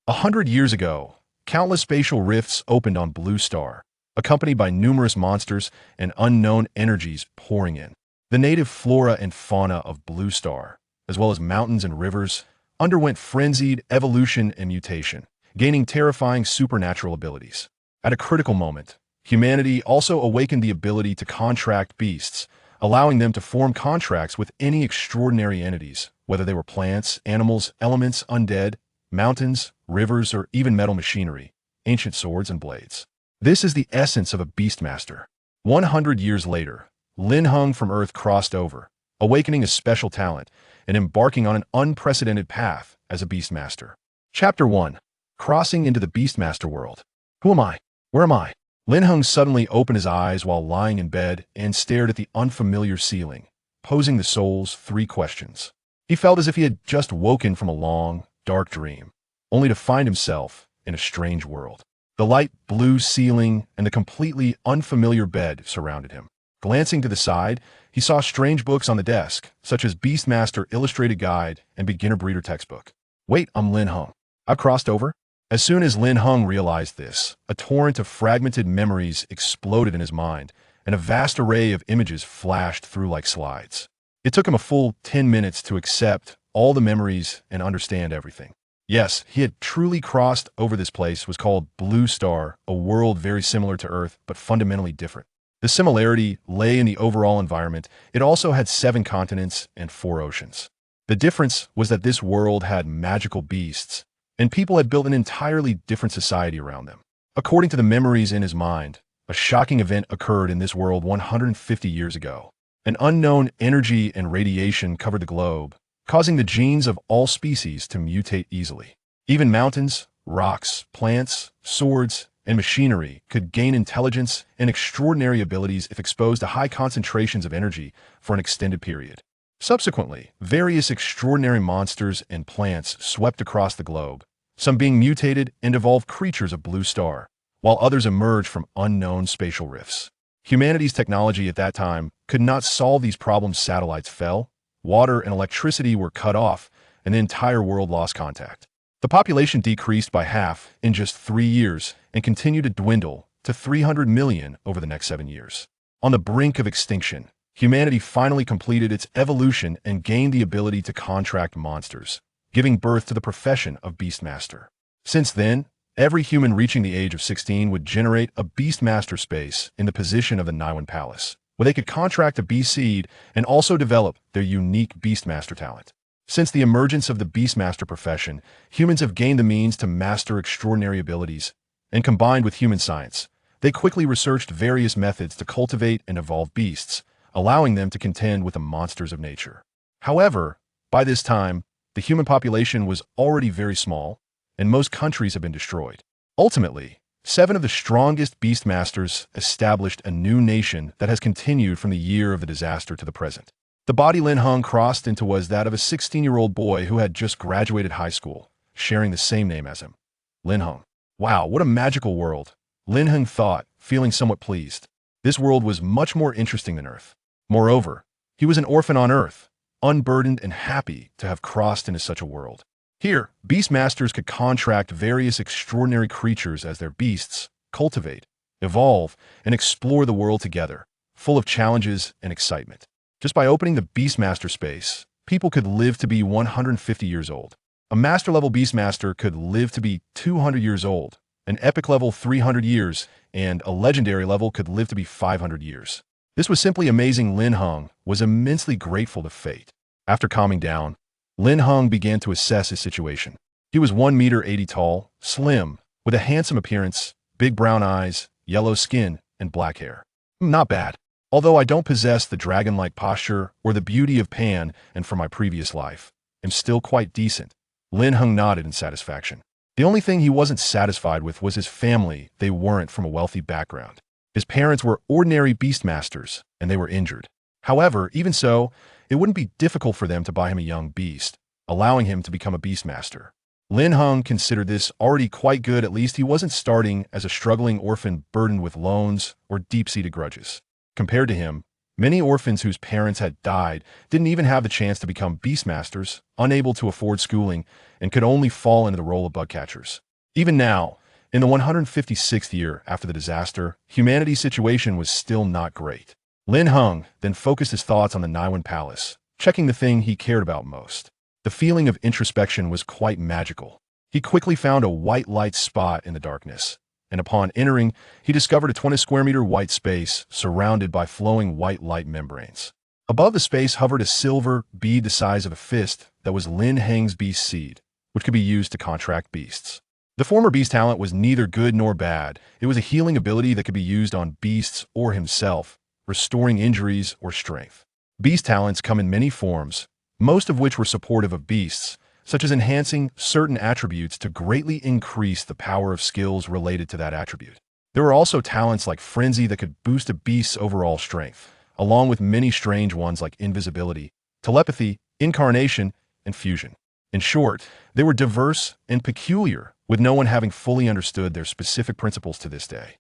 100 years ago, countless spatial rifts opened on Blue Star, accompanied by numerous monsters and unknown energies pouring in. The native flora and fauna of Blue Star, as well as mountains and rivers, underwent frenzied evolution and mutation, gaining terrifying supernatural abilities. At a critical moment, humanity also awakened the ability to contract beasts, allowing them to form contracts with any extraordinary entities, whether they were plants, animals, elements, undead, mountains, rivers, or even metal machinery, ancient swords and blades. This is the essence of a beastmaster. 100 years later, Lin Heng from Earth crossed over, awakening a special talent and embarking on an unprecedented path as a beastmaster. Chapter 1. Crossing into the beastmaster world. Who am I? Where am I? Lin Heng suddenly opened his eyes while lying in bed and stared at the unfamiliar ceiling, posing the soul's three questions. He felt as if he had just woken from a long, dark dream, only to find himself in a strange world. The light blue ceiling and the completely unfamiliar bed surrounded him. Glancing to the side, he saw strange books on the desk, such as Beastmaster Illustrated Guide and Beginner Breeder Textbook. Wait, I'm Lin Heng. I've crossed over? As soon as Lin Heng realized this, a torrent of fragmented memories exploded in his mind, and a vast array of images flashed through like slides. It took him a full 10 minutes to accept all the memories and understand everything. Yes, he had truly crossed over. This place was called Blue Star, a world very similar to Earth, but fundamentally different. The similarity lay in the overall environment. It also had 7 continents and 4 oceans. The difference was that this world had magical beasts, and people had built an entirely different society around them. According to the memories in his mind, a shocking event occurred in this world 150 years ago. An unknown energy and radiation covered the globe, causing the genes of all species to mutate easily. Even mountains, rocks, plants, swords, and machinery could gain intelligence and extraordinary abilities if exposed to high concentrations of energy for an extended period. Subsequently, various extraordinary monsters and plants swept across the globe, some being mutated and evolved creatures of Blue Star, while others emerged from unknown spatial rifts. Humanity's technology at that time could not solve these problems. Satellites fell, water and electricity were cut off, and the entire world lost contact. The population decreased by half in just 3 years and continued to dwindle to 300 million over the next 7 years. On the brink of extinction, humanity finally completed its evolution and gained the ability to contract monsters, giving birth to the profession of Beastmaster. Since then, every human reaching the age of 16 would generate a Beastmaster space in the position of the Niwen Palace, where they could contract a beast seed and also develop their unique Beastmaster talent. Since the emergence of the Beastmaster profession, humans have gained the means to master extraordinary abilities, and combined with human science, they quickly researched various methods to cultivate and evolve beasts, allowing them to contend with the monsters of nature. However, by this time, the human population was already very small, and most countries have been destroyed. Ultimately, 7 of the strongest Beastmasters established a new nation that has continued from the year of the disaster to the present. The body Lin Heng crossed into was that of a 16-year-old boy who had just graduated high school, sharing the same name as him, Lin Heng. Wow, what a magical world, Lin Heng thought, feeling somewhat pleased. This world was much more interesting than Earth. Moreover, he was an orphan on Earth, unburdened and happy to have crossed into such a world. Here, Beastmasters could contract various extraordinary creatures as their beasts, cultivate, evolve, and explore the world together, full of challenges and excitement. Just by opening the Beastmaster space, people could live to be 150 years old. A Master-level Beastmaster could live to be 200 years old, an Epic level 300 years, and a Legendary level could live to be 500 years. This was simply amazing. Lin Heng was immensely grateful to fate. After calming down, Lin Heng began to assess his situation. He was 1 meter 80 tall, slim, with a handsome appearance, big brown eyes, yellow skin, and black hair. Not bad. Although I don't possess the dragon-like posture or the beauty of Pan and from my previous life, I'm still quite decent. Lin Heng nodded in satisfaction. The only thing he wasn't satisfied with was his family. They weren't from a wealthy background. His parents were ordinary beastmasters, and they were injured. However, even so, it wouldn't be difficult for them to buy him a young beast, allowing him to become a beastmaster. Lin Heng considered this already quite good. At least he wasn't starting as a struggling orphan burdened with loans or deep-seated grudges. Compared to him, Many orphans whose parents had died didn't even have the chance to become beastmasters, unable to afford schooling, and could only fall into the role of bug catchers. Even now, in the 156th year after the disaster, humanity's situation was still not great. Lin Heng then focused his thoughts on the Naiwan Palace, checking the thing he cared about most. The feeling of introspection was quite magical. He quickly found a white light spot in the darkness, and upon entering, he discovered a 20-square-meter white space surrounded by flowing white light membranes. Above the space hovered a silver bead the size of a fist that was Lin Heng's beast seed, which could be used to contract beasts. The former beast talent was neither good nor bad. It was a healing ability that could be used on beasts or himself, restoring injuries or strength. Beast talents come in many forms, most of which were supportive of beasts, such as enhancing certain attributes to greatly increase the power of skills related to that attribute. There were also talents like Frenzy that could boost a beast's overall strength, along with many strange ones like invisibility, telepathy, incarnation, and fusion. In short, they were diverse and peculiar, with no one having fully understood their specific principles to this day.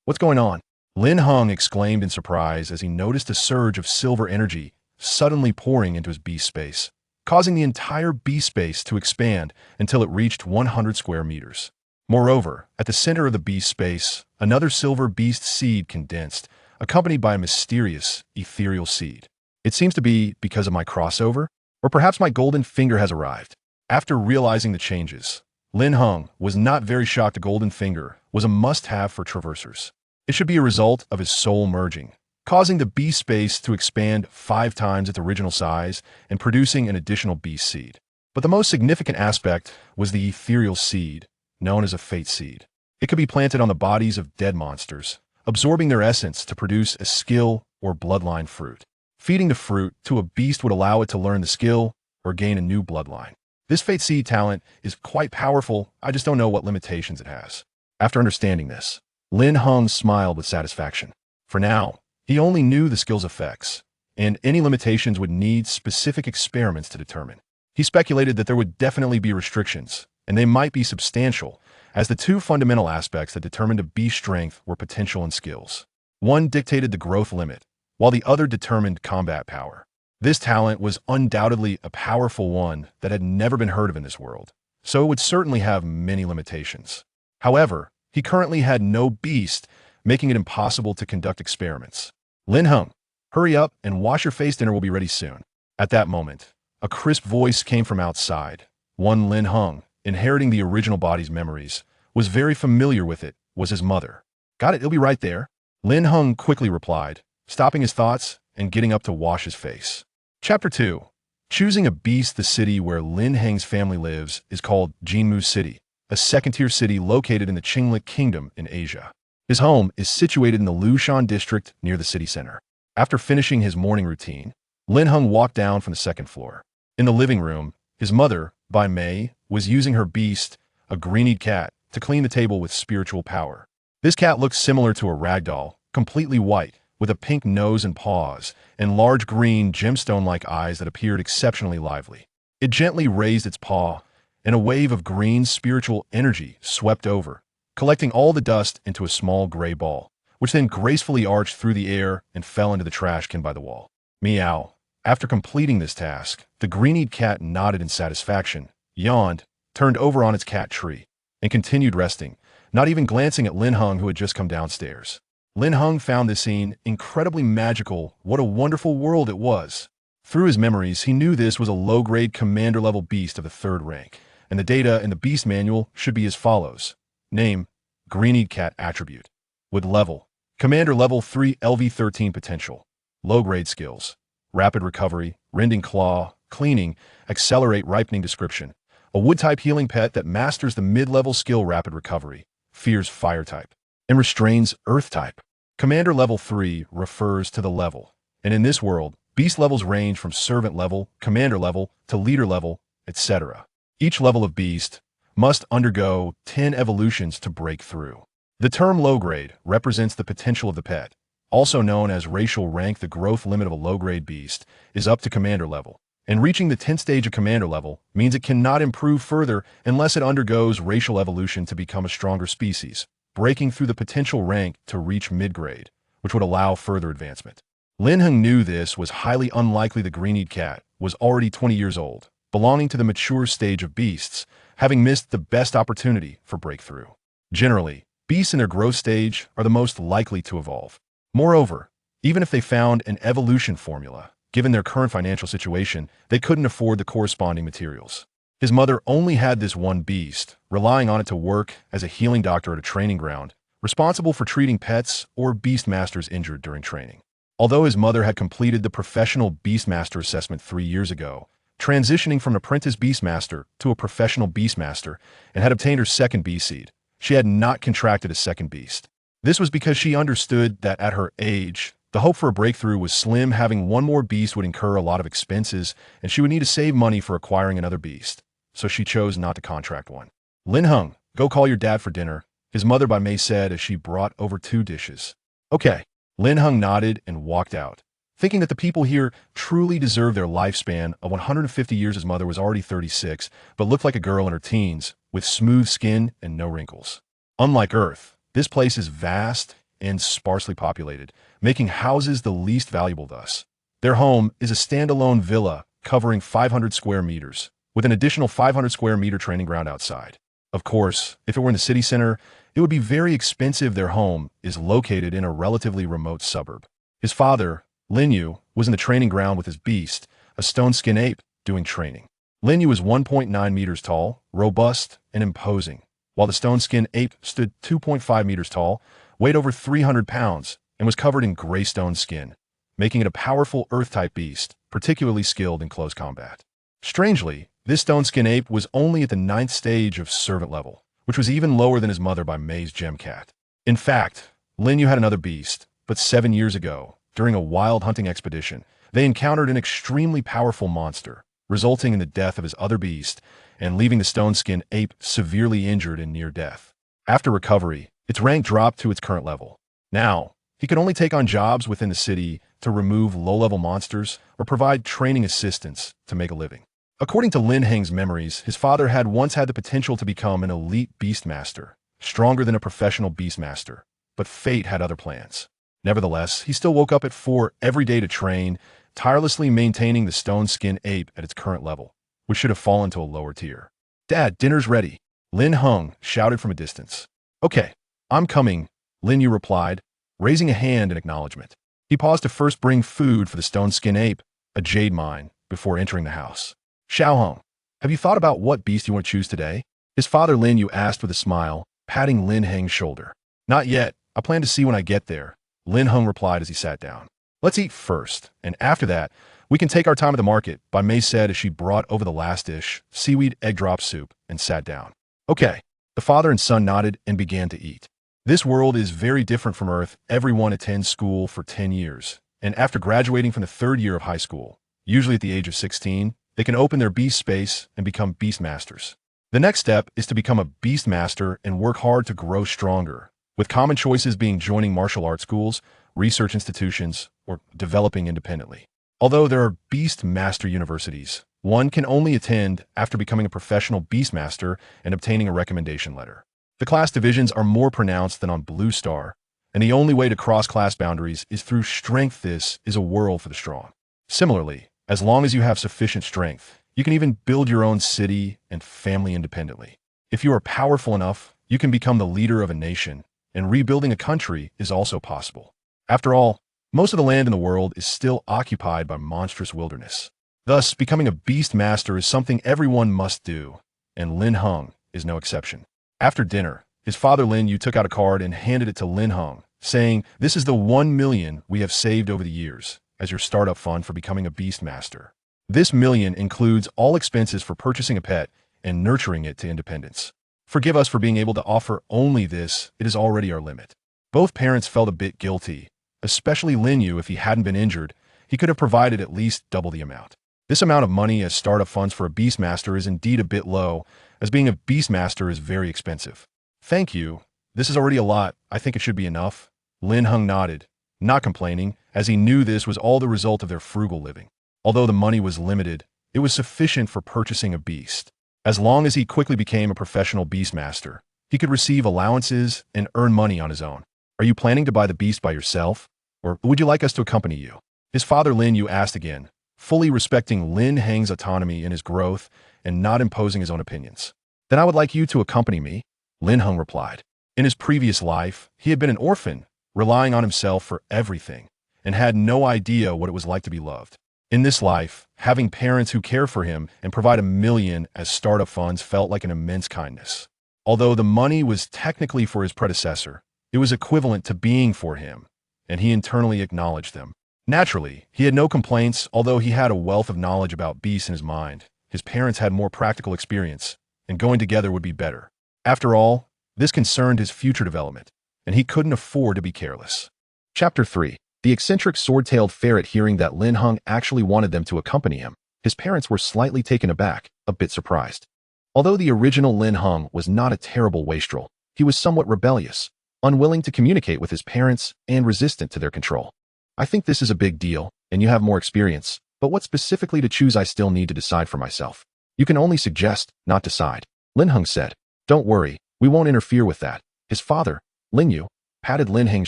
What's going on? Lin Heng exclaimed in surprise as he noticed a surge of silver energy suddenly pouring into his beast space, causing the entire beast space to expand until it reached 100 square meters. Moreover, at the center of the beast space, another silver beast seed condensed, accompanied by a mysterious, ethereal seed. It seems to be because of my crossover, or perhaps my golden finger has arrived. After realizing the changes, Lin Heng was not very shocked. The golden finger was a must-have for traversers. It should be a result of his soul merging, causing the beast space to expand 5 times its original size and producing an additional beast seed. But the most significant aspect was the ethereal seed, known as a fate seed. It could be planted on the bodies of dead monsters, absorbing their essence to produce a skill or bloodline fruit. Feeding the fruit to a beast would allow it to learn the skill or gain a new bloodline. This fate seed talent is quite powerful, I just don't know what limitations it has. After understanding this, Lin Heng smiled with satisfaction. For now, he only knew the skill's effects, and any limitations would need specific experiments to determine. He speculated that there would definitely be restrictions, and they might be substantial, as the 2 fundamental aspects that determined a beast's strength were potential and skills. One dictated the growth limit, while the other determined combat power. This talent was undoubtedly a powerful one that had never been heard of in this world, so it would certainly have many limitations. However, he currently had no beast, making it impossible to conduct experiments. Lin Heng, hurry up and wash your face, dinner will be ready soon. At that moment, a crisp voice came from outside. One Lin Heng, inheriting the original body's memories, was very familiar with it, was his mother. Got it, it'll be right there. Lin Heng quickly replied, stopping his thoughts and getting up to wash his face. Chapter 2. Choosing a beast. The city where Lin Heng's family lives is called Jinmu City, a second-tier city located in the Qingli Kingdom in Asia. His home is situated in the Lushan district near the city center. After finishing his morning routine, Lin Heng walked down from the 2nd floor. In the living room, his mother, Bai Mei, was using her beast, a green-eyed cat, to clean the table with spiritual power. This cat looked similar to a ragdoll, completely white, with a pink nose and paws, and large green gemstone-like eyes that appeared exceptionally lively. It gently raised its paw, and a wave of green spiritual energy swept over, collecting all the dust into a small gray ball, which then gracefully arched through the air and fell into the trash can by the wall. Meow. After completing this task, the green-eyed cat nodded in satisfaction, yawned, turned over on its cat tree, and continued resting, not even glancing at Lin Heng, who had just come downstairs. Lin Heng found this scene incredibly magical. What a wonderful world it was. Through his memories, he knew this was a low-grade commander-level beast of the 3rd rank, and the data in the beast manual should be as follows. Name, green-eyed cat attribute. With level, commander level 3 LV13 potential. Low-grade skills, rapid recovery, rending claw, cleaning, accelerate ripening. Description. A wood-type healing pet that masters the mid-level skill rapid recovery, fears fire type, and restrains earth type. Commander level 3 refers to the level, and in this world, beast levels range from servant level, commander level, to leader level, etc. Each level of beast must undergo 10 evolutions to break through. The term low-grade represents the potential of the pet, also known as racial rank. The growth limit of a low-grade beast is up to commander level, and reaching the 10th stage of commander level means it cannot improve further unless it undergoes racial evolution to become a stronger species, breaking through the potential rank to reach mid-grade, which would allow further advancement. Lin Heng knew this was highly unlikely. The green-eyed cat was already 20 years old, belonging to the mature stage of beasts, having missed the best opportunity for breakthrough. Generally, beasts in their growth stage are the most likely to evolve. Moreover, even if they found an evolution formula, given their current financial situation, they couldn't afford the corresponding materials. His mother only had this one beast, relying on it to work as a healing doctor at a training ground, responsible for treating pets or beastmasters injured during training. Although his mother had completed the professional beastmaster assessment 3 years ago, transitioning from apprentice beastmaster to a professional beastmaster, and had obtained her second beast seed, she had not contracted a second beast. This was because she understood that at her age, the hope for a breakthrough was slim. Having one more beast would incur a lot of expenses, and she would need to save money for acquiring another beast, so she chose not to contract one. Lin Heng, go call your dad for dinner, his mother by May said as she brought over 2 dishes. Okay. Lin Heng nodded and walked out, thinking that the people here truly deserved their lifespan of 150 years. His mother was already 36, but looked like a girl in her teens, with smooth skin and no wrinkles. Unlike Earth, this place is vast and sparsely populated, making houses the least valuable thus. Their home is a standalone villa covering 500 square meters, with an additional 500 square meter training ground outside. Of course, if it were in the city center, it would be very expensive. Their home is located in a relatively remote suburb. His father, Lin Yu, was in the training ground with his beast, a stone skin ape, doing training. Lin Yu was 1.9 meters tall, robust, and imposing, while the stone skin ape stood 2.5 meters tall, weighed over 300 pounds, and was covered in gray stone skin, making it a powerful Earth-type beast, particularly skilled in close combat. Strangely, this stone skin ape was only at the 9th stage of servant level, which was even lower than his mother by May's gem cat. In fact, Lin Yu had another beast, but 7 years ago, during a wild hunting expedition, they encountered an extremely powerful monster, resulting in the death of his other beast and leaving the stone skin ape severely injured and near death. After recovery, its rank dropped to its current level. Now, he could only take on jobs within the city to remove low-level monsters or provide training assistance to make a living. According to Lin Heng's memories, his father had once had the potential to become an elite beastmaster, stronger than a professional beastmaster, but fate had other plans. Nevertheless, he still woke up at 4 every day to train, tirelessly maintaining the stone skin ape at its current level, which should have fallen to a lower tier. Dad, dinner's ready, Lin Heng shouted from a distance. Okay, I'm coming, Lin Yu replied, raising a hand in acknowledgement. He paused to first bring food for the stone skin ape, a jade mine, before entering the house. Xiaohong, have you thought about what beast you want to choose today? His father Lin Yu asked with a smile, patting Lin Heng's shoulder. Not yet, I plan to see when I get there, Lin Heng replied as he sat down. Let's eat first, and after that, we can take our time at the market, Bai Mei said as she brought over the last dish, seaweed egg drop soup, and sat down. Okay, the father and son nodded and began to eat. This world is very different from Earth. Everyone attends school for 10 years, and after graduating from the 3rd year of high school, usually at the age of 16, they can open their beast space and become beastmasters. The next step is to become a beastmaster and work hard to grow stronger, with common choices being joining martial arts schools, research institutions, or developing independently. Although there are beastmaster universities, one can only attend after becoming a professional beastmaster and obtaining a recommendation letter. The class divisions are more pronounced than on Blue Star, and the only way to cross class boundaries is through strength. This is a world for the strong. Similarly, as long as you have sufficient strength, you can even build your own city and family independently. If you are powerful enough, you can become the leader of a nation, and rebuilding a country is also possible. After all, most of the land in the world is still occupied by monstrous wilderness. Thus, becoming a beast master is something everyone must do, and Lin Heng is no exception. After dinner, his father Lin Yu took out a card and handed it to Lin Heng, saying, "This is the 1 million we have saved over the years as your startup fund for becoming a beast master. This million includes all expenses for purchasing a pet and nurturing it to independence. Forgive us for being able to offer only this. It is already our limit." Both parents felt a bit guilty, especially Lin Yu. If he hadn't been injured, he could have provided at least double the amount. This amount of money as startup funds for a beastmaster is indeed a bit low, as being a beastmaster is very expensive. Thank you. This is already a lot. I think it should be enough. Lin Heng nodded, not complaining, as he knew this was all the result of their frugal living. Although the money was limited, it was sufficient for purchasing a beast. As long as he quickly became a professional beastmaster, he could receive allowances and earn money on his own. Are you planning to buy the beast by yourself, or would you like us to accompany you? His father Lin Yu asked again, fully respecting Lin Heng's autonomy in his growth and not imposing his own opinions. Then I would like you to accompany me, Lin Heng replied. In his previous life, he had been an orphan, relying on himself for everything, and had no idea what it was like to be loved. In this life, having parents who care for him and provide $1 million as startup funds felt like an immense kindness. Although the money was technically for his predecessor, it was equivalent to being for him, and he internally acknowledged them. Naturally, he had no complaints, although he had a wealth of knowledge about beasts in his mind. His parents had more practical experience, and going together would be better. After all, this concerned his future development, and he couldn't afford to be careless. Chapter 3. The eccentric sword-tailed ferret. Hearing that Lin Heng actually wanted them to accompany him, his parents were slightly taken aback, a bit surprised. Although the original Lin Heng was not a terrible wastrel, he was somewhat rebellious, unwilling to communicate with his parents, and resistant to their control. I think this is a big deal, and you have more experience, but what specifically to choose I still need to decide for myself. You can only suggest, not decide, Lin Heng said. Don't worry, we won't interfere with that. His father, Lin Yu, patted Lin Heng's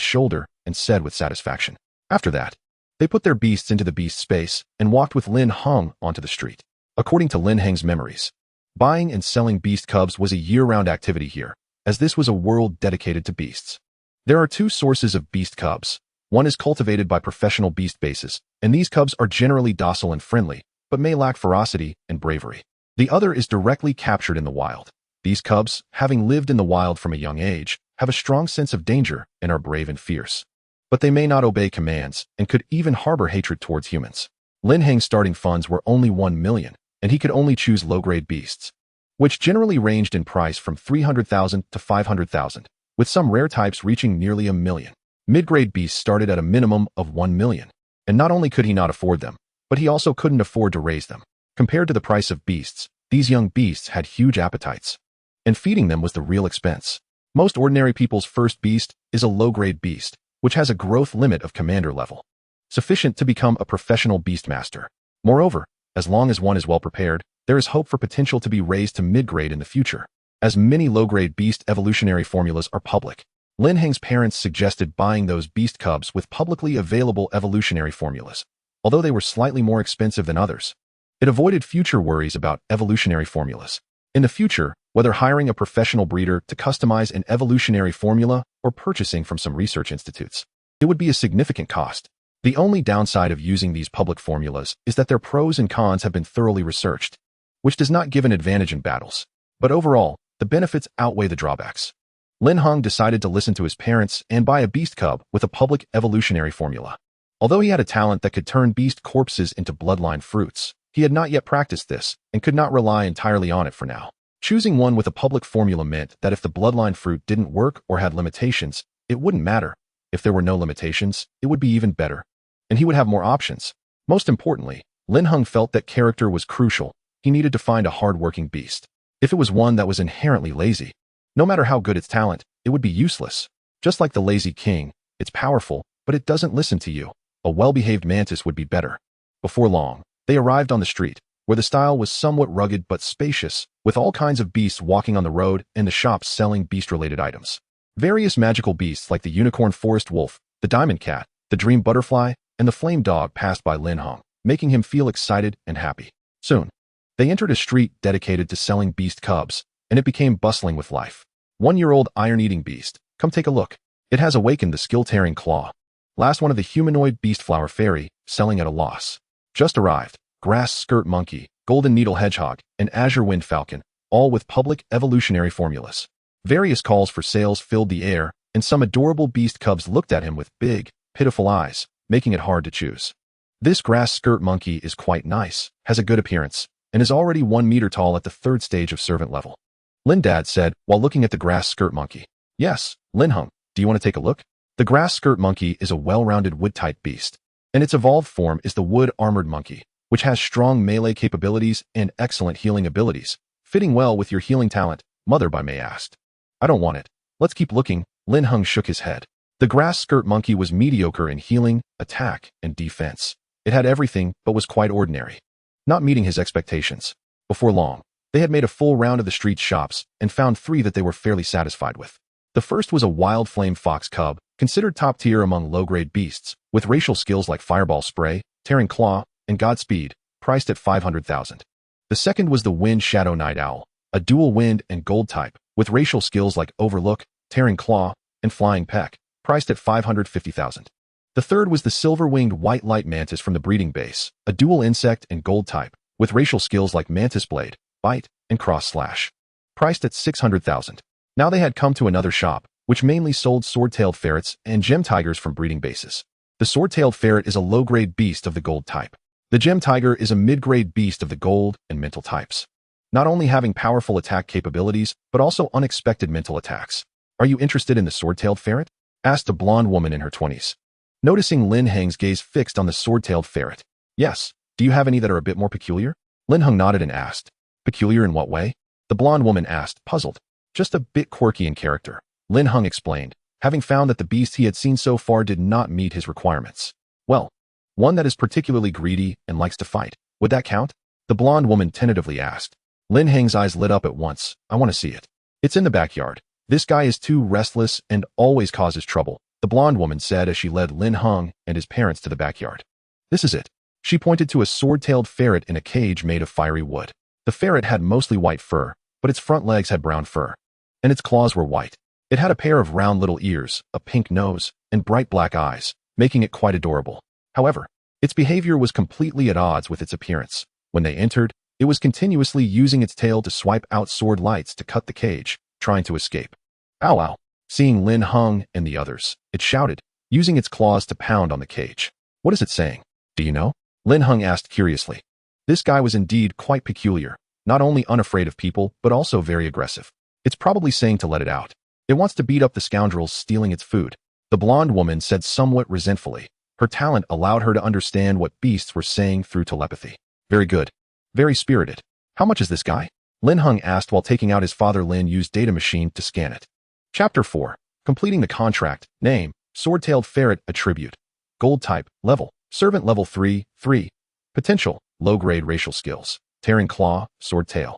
shoulder and said with satisfaction. After that, they put their beasts into the beast space and walked with Lin Heng onto the street. According to Lin Heng's memories, buying and selling beast cubs was a year-round activity here, as this was a world dedicated to beasts. There are two sources of beast cubs. One is cultivated by professional beast bases, and these cubs are generally docile and friendly, but may lack ferocity and bravery. The other is directly captured in the wild. These cubs, having lived in the wild from a young age, have a strong sense of danger and are brave and fierce. But they may not obey commands and could even harbor hatred towards humans. Lin Heng's starting funds were only $1 million, and he could only choose low-grade beasts, which generally ranged in price from $300,000 to $500,000, with some rare types reaching nearly $1 million. Mid-grade beasts started at a minimum of $1 million, and not only could he not afford them, but he also couldn't afford to raise them. Compared to the price of beasts, these young beasts had huge appetites, and feeding them was the real expense. Most ordinary people's first beast is a low-grade beast, which has a growth limit of commander level, sufficient to become a professional beastmaster. Moreover, as long as one is well prepared, there is hope for potential to be raised to mid-grade in the future. As many low-grade beast evolutionary formulas are public, Lin Heng's parents suggested buying those beast cubs with publicly available evolutionary formulas, although they were slightly more expensive than others. It avoided future worries about evolutionary formulas. In the future, whether hiring a professional breeder to customize an evolutionary formula or purchasing from some research institutes, it would be a significant cost. The only downside of using these public formulas is that their pros and cons have been thoroughly researched, which does not give an advantage in battles. But overall, the benefits outweigh the drawbacks. Lin Heng decided to listen to his parents and buy a beast cub with a public evolutionary formula. Although he had a talent that could turn beast corpses into bloodline fruits, he had not yet practiced this and could not rely entirely on it for now. Choosing one with a public formula meant that if the bloodline fruit didn't work or had limitations, it wouldn't matter. If there were no limitations, it would be even better, and he would have more options. Most importantly, Lin Heng felt that character was crucial. He needed to find a hard-working beast. If it was one that was inherently lazy, no matter how good its talent, it would be useless. Just like the lazy king, it's powerful, but it doesn't listen to you. A well-behaved mantis would be better. Before long, they arrived on the street, where the style was somewhat rugged but spacious, with all kinds of beasts walking on the road and the shops selling beast-related items. Various magical beasts like the unicorn forest wolf, the diamond cat, the dream butterfly, and the flame dog passed by Lin Heng, making him feel excited and happy. Soon, they entered a street dedicated to selling beast cubs, and it became bustling with life. 1-year-old iron-eating beast, come take a look. It has awakened the skill-tearing claw. Last one of the humanoid beast flower fairy, selling at a loss. Just arrived, grass skirt monkey, golden needle hedgehog, and azure wind falcon, all with public evolutionary formulas. Various calls for sales filled the air, and some adorable beast cubs looked at him with big, pitiful eyes, making it hard to choose. This grass skirt monkey is quite nice, has a good appearance, and is already 1 meter tall at the 3rd stage of servant level. Lin Dad said while looking at the grass skirt monkey. Yes, Lin Heng, do you want to take a look? The grass skirt monkey is a well-rounded wood-type beast, and its evolved form is the wood-armored monkey, which has strong melee capabilities and excellent healing abilities, fitting well with your healing talent, Mother by May asked. I don't want it. Let's keep looking. Lin Heng shook his head. The grass skirt monkey was mediocre in healing, attack, and defense. It had everything, but was quite ordinary, not meeting his expectations. Before long, they had made a full round of the street shops and found 3 that they were fairly satisfied with. The first was a wild flame fox cub, considered top tier among low-grade beasts, with racial skills like Fireball Spray, Tearing Claw, and Godspeed, priced at 500,000. The second was the Wind Shadow Night Owl, a dual wind and gold type, with racial skills like Overlook, Tearing Claw, and Flying Peck, priced at 550,000. The third was the silver-winged white light mantis from the breeding base, a dual insect and gold type, with racial skills like Mantis Blade, Bite, and Cross Slash, priced at 600,000. Now they had come to another shop, which mainly sold sword-tailed ferrets and gem tigers from breeding bases. The sword-tailed ferret is a low-grade beast of the gold type. The gem tiger is a mid-grade beast of the gold and mental types, not only having powerful attack capabilities, but also unexpected mental attacks. Are you interested in the sword-tailed ferret? Asked a blonde woman in her 20s. Noticing Lin Heng's gaze fixed on the sword-tailed ferret. Yes. Do you have any that are a bit more peculiar? Lin Heng nodded and asked. Peculiar in what way? The blonde woman asked, puzzled. Just a bit quirky in character. Lin Heng explained, having found that the beast he had seen so far did not meet his requirements. Well, one that is particularly greedy and likes to fight. Would that count? The blonde woman tentatively asked. Lin Heng's eyes lit up at once. I want to see it. It's in the backyard. This guy is too restless and always causes trouble, the blonde woman said as she led Lin Heng and his parents to the backyard. This is it. She pointed to a sword-tailed ferret in a cage made of fiery wood. The ferret had mostly white fur, but its front legs had brown fur, and its claws were white. It had a pair of round little ears, a pink nose, and bright black eyes, making it quite adorable. However, its behavior was completely at odds with its appearance. When they entered, it was continuously using its tail to swipe out sword lights to cut the cage, trying to escape. Ow ow! Seeing Lin Heng and the others, it shouted, using its claws to pound on the cage. What is it saying? Do you know? Lin Heng asked curiously. This guy was indeed quite peculiar, not only unafraid of people, but also very aggressive. It's probably saying to let it out. It wants to beat up the scoundrels stealing its food. The blonde woman said somewhat resentfully. Her talent allowed her to understand what beasts were saying through telepathy. Very good. Very spirited. How much is this guy? Lin Heng asked while taking out his father Lin used data machine to scan it. Chapter 4. Completing the contract. Name, Sword-tailed Ferret Attribute. Gold type, level, Servant level 3, 3. Potential, low-grade racial skills. Tearing Claw, Sword Tail.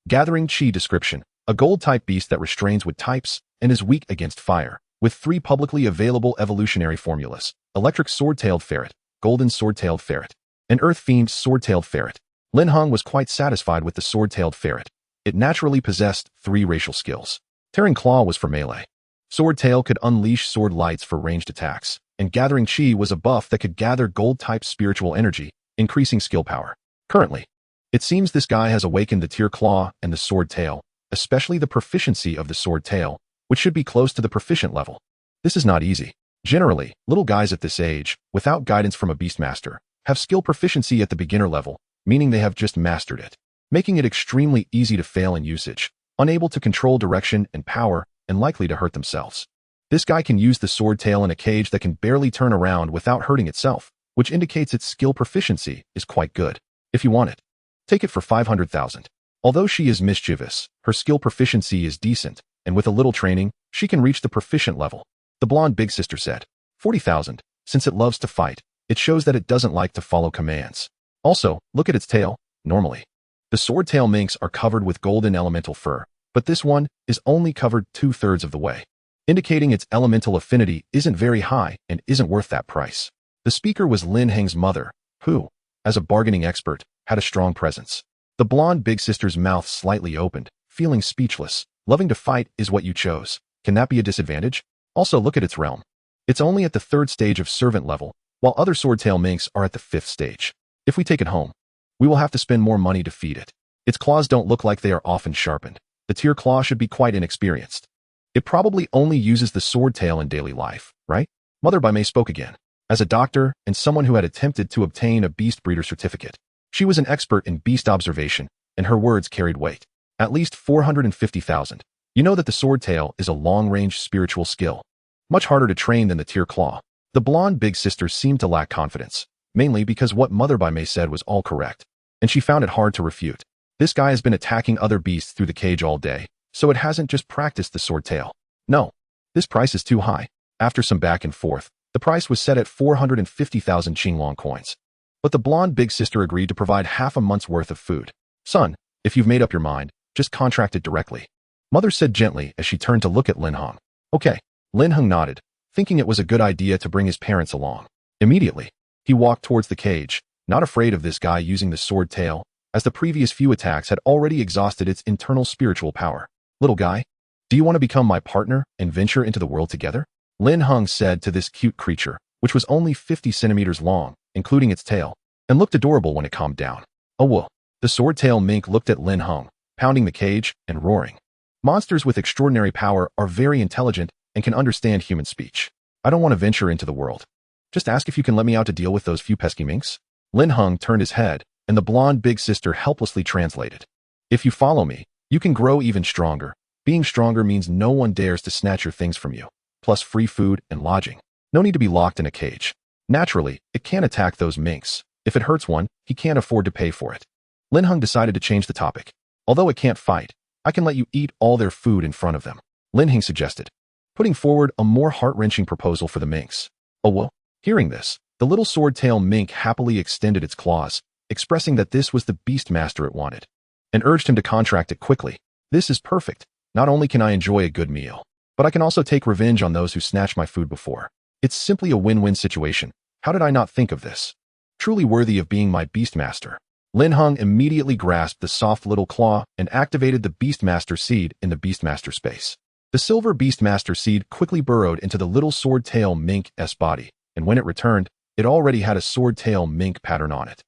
Gathering Chi description. A gold-type beast that restrains with types and is weak against fire, with 3 publicly available evolutionary formulas. Electric Sword-tailed Ferret, Golden Sword-tailed Ferret, and Earth-themed Sword-tailed Ferret. Lin Heng was quite satisfied with the Sword-tailed Ferret. It naturally possessed 3 racial skills. Tearing Claw was for melee. Sword Tail could unleash sword lights for ranged attacks, and Gathering Chi was a buff that could gather gold-type spiritual energy, increasing skill power. Currently, it seems this guy has awakened the Tear Claw and the Sword Tail, especially the proficiency of the Sword Tail, which should be close to the proficient level. This is not easy. Generally, little guys at this age, without guidance from a Beastmaster, have skill proficiency at the beginner level, meaning they have just mastered it, making it extremely easy to fail in usage, unable to control direction and power, and likely to hurt themselves. This guy can use the Sword Tail in a cage that can barely turn around without hurting itself, which indicates its skill proficiency is quite good. If you want it, take it for 500,000. Although she is mischievous, her skill proficiency is decent, and with a little training, she can reach the proficient level. The blonde big sister said, 40,000, since it loves to fight, it shows that it doesn't like to follow commands. Also, look at its tail. Normally, the sword tail minks are covered with golden elemental fur, but this one is only covered 2/3 of the way, indicating its elemental affinity isn't very high and isn't worth that price. The speaker was Lin Heng's mother, who, as a bargaining expert, had a strong presence. The blonde big sister's mouth slightly opened, feeling speechless. Loving to fight is what you chose. Can that be a disadvantage? Also look at its realm. It's only at the 3rd stage of servant level, while other swordtail minks are at the 5th stage. If we take it home, we will have to spend more money to feed it. Its claws don't look like they are often sharpened. The Tear Claw should be quite inexperienced. It probably only uses the sword tail in daily life, right? Mother by May spoke again. As a doctor and someone who had attempted to obtain a beast breeder certificate, she was an expert in beast observation, and her words carried weight. At least 450,000. You know that the sword tail is a long-range spiritual skill, much harder to train than the Tear Claw. The blonde big sister seemed to lack confidence, mainly because what Mother by May said was all correct, and she found it hard to refute. This guy has been attacking other beasts through the cage all day, so it hasn't just practiced the sword tail. No, this price is too high. After some back and forth, the price was set at 450,000 Qinglong coins. But the blonde big sister agreed to provide half a month's worth of food. Son, if you've made up your mind, just contract it directly. Mother said gently as she turned to look at Lin Heng. Okay. Lin Heng nodded, thinking it was a good idea to bring his parents along. Immediately, he walked towards the cage, not afraid of this guy using the sword tail, as the previous few attacks had already exhausted its internal spiritual power. Little guy, do you want to become my partner and venture into the world together? Lin Heng said to this cute creature, which was only 50 centimeters long, including its tail, and looked adorable when it calmed down. Oh whoa. The sword-tail mink looked at Lin Heng, pounding the cage and roaring. Monsters with extraordinary power are very intelligent and can understand human speech. I don't want to venture into the world. Just ask if you can let me out to deal with those few pesky minks. Lin Heng turned his head, and the blonde big sister helplessly translated. If you follow me, you can grow even stronger. Being stronger means no one dares to snatch your things from you, plus free food and lodging. No need to be locked in a cage. Naturally, it can't attack those minks. If it hurts one, he can't afford to pay for it. Lin Heng decided to change the topic. Although it can't fight, I can let you eat all their food in front of them, Lin Heng suggested, putting forward a more heart-wrenching proposal for the minks. Oh well. Hearing this, the little sword-tail mink happily extended its claws, expressing that this was the Beastmaster it wanted, and urged him to contract it quickly. This is perfect. Not only can I enjoy a good meal, but I can also take revenge on those who snatched my food before. It's simply a win-win situation. How did I not think of this? Truly worthy of being my Beastmaster. Lin Heng immediately grasped the soft little claw and activated the Beastmaster seed in the Beastmaster space. The silver Beastmaster seed quickly burrowed into the little sword-tail mink's body, and when it returned, it already had a sword-tail mink pattern on it.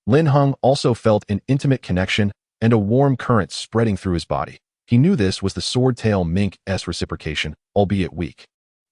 Lin Heng also felt an intimate connection and a warm current spreading through his body. He knew this was the sword-tail mink's reciprocation, albeit weak.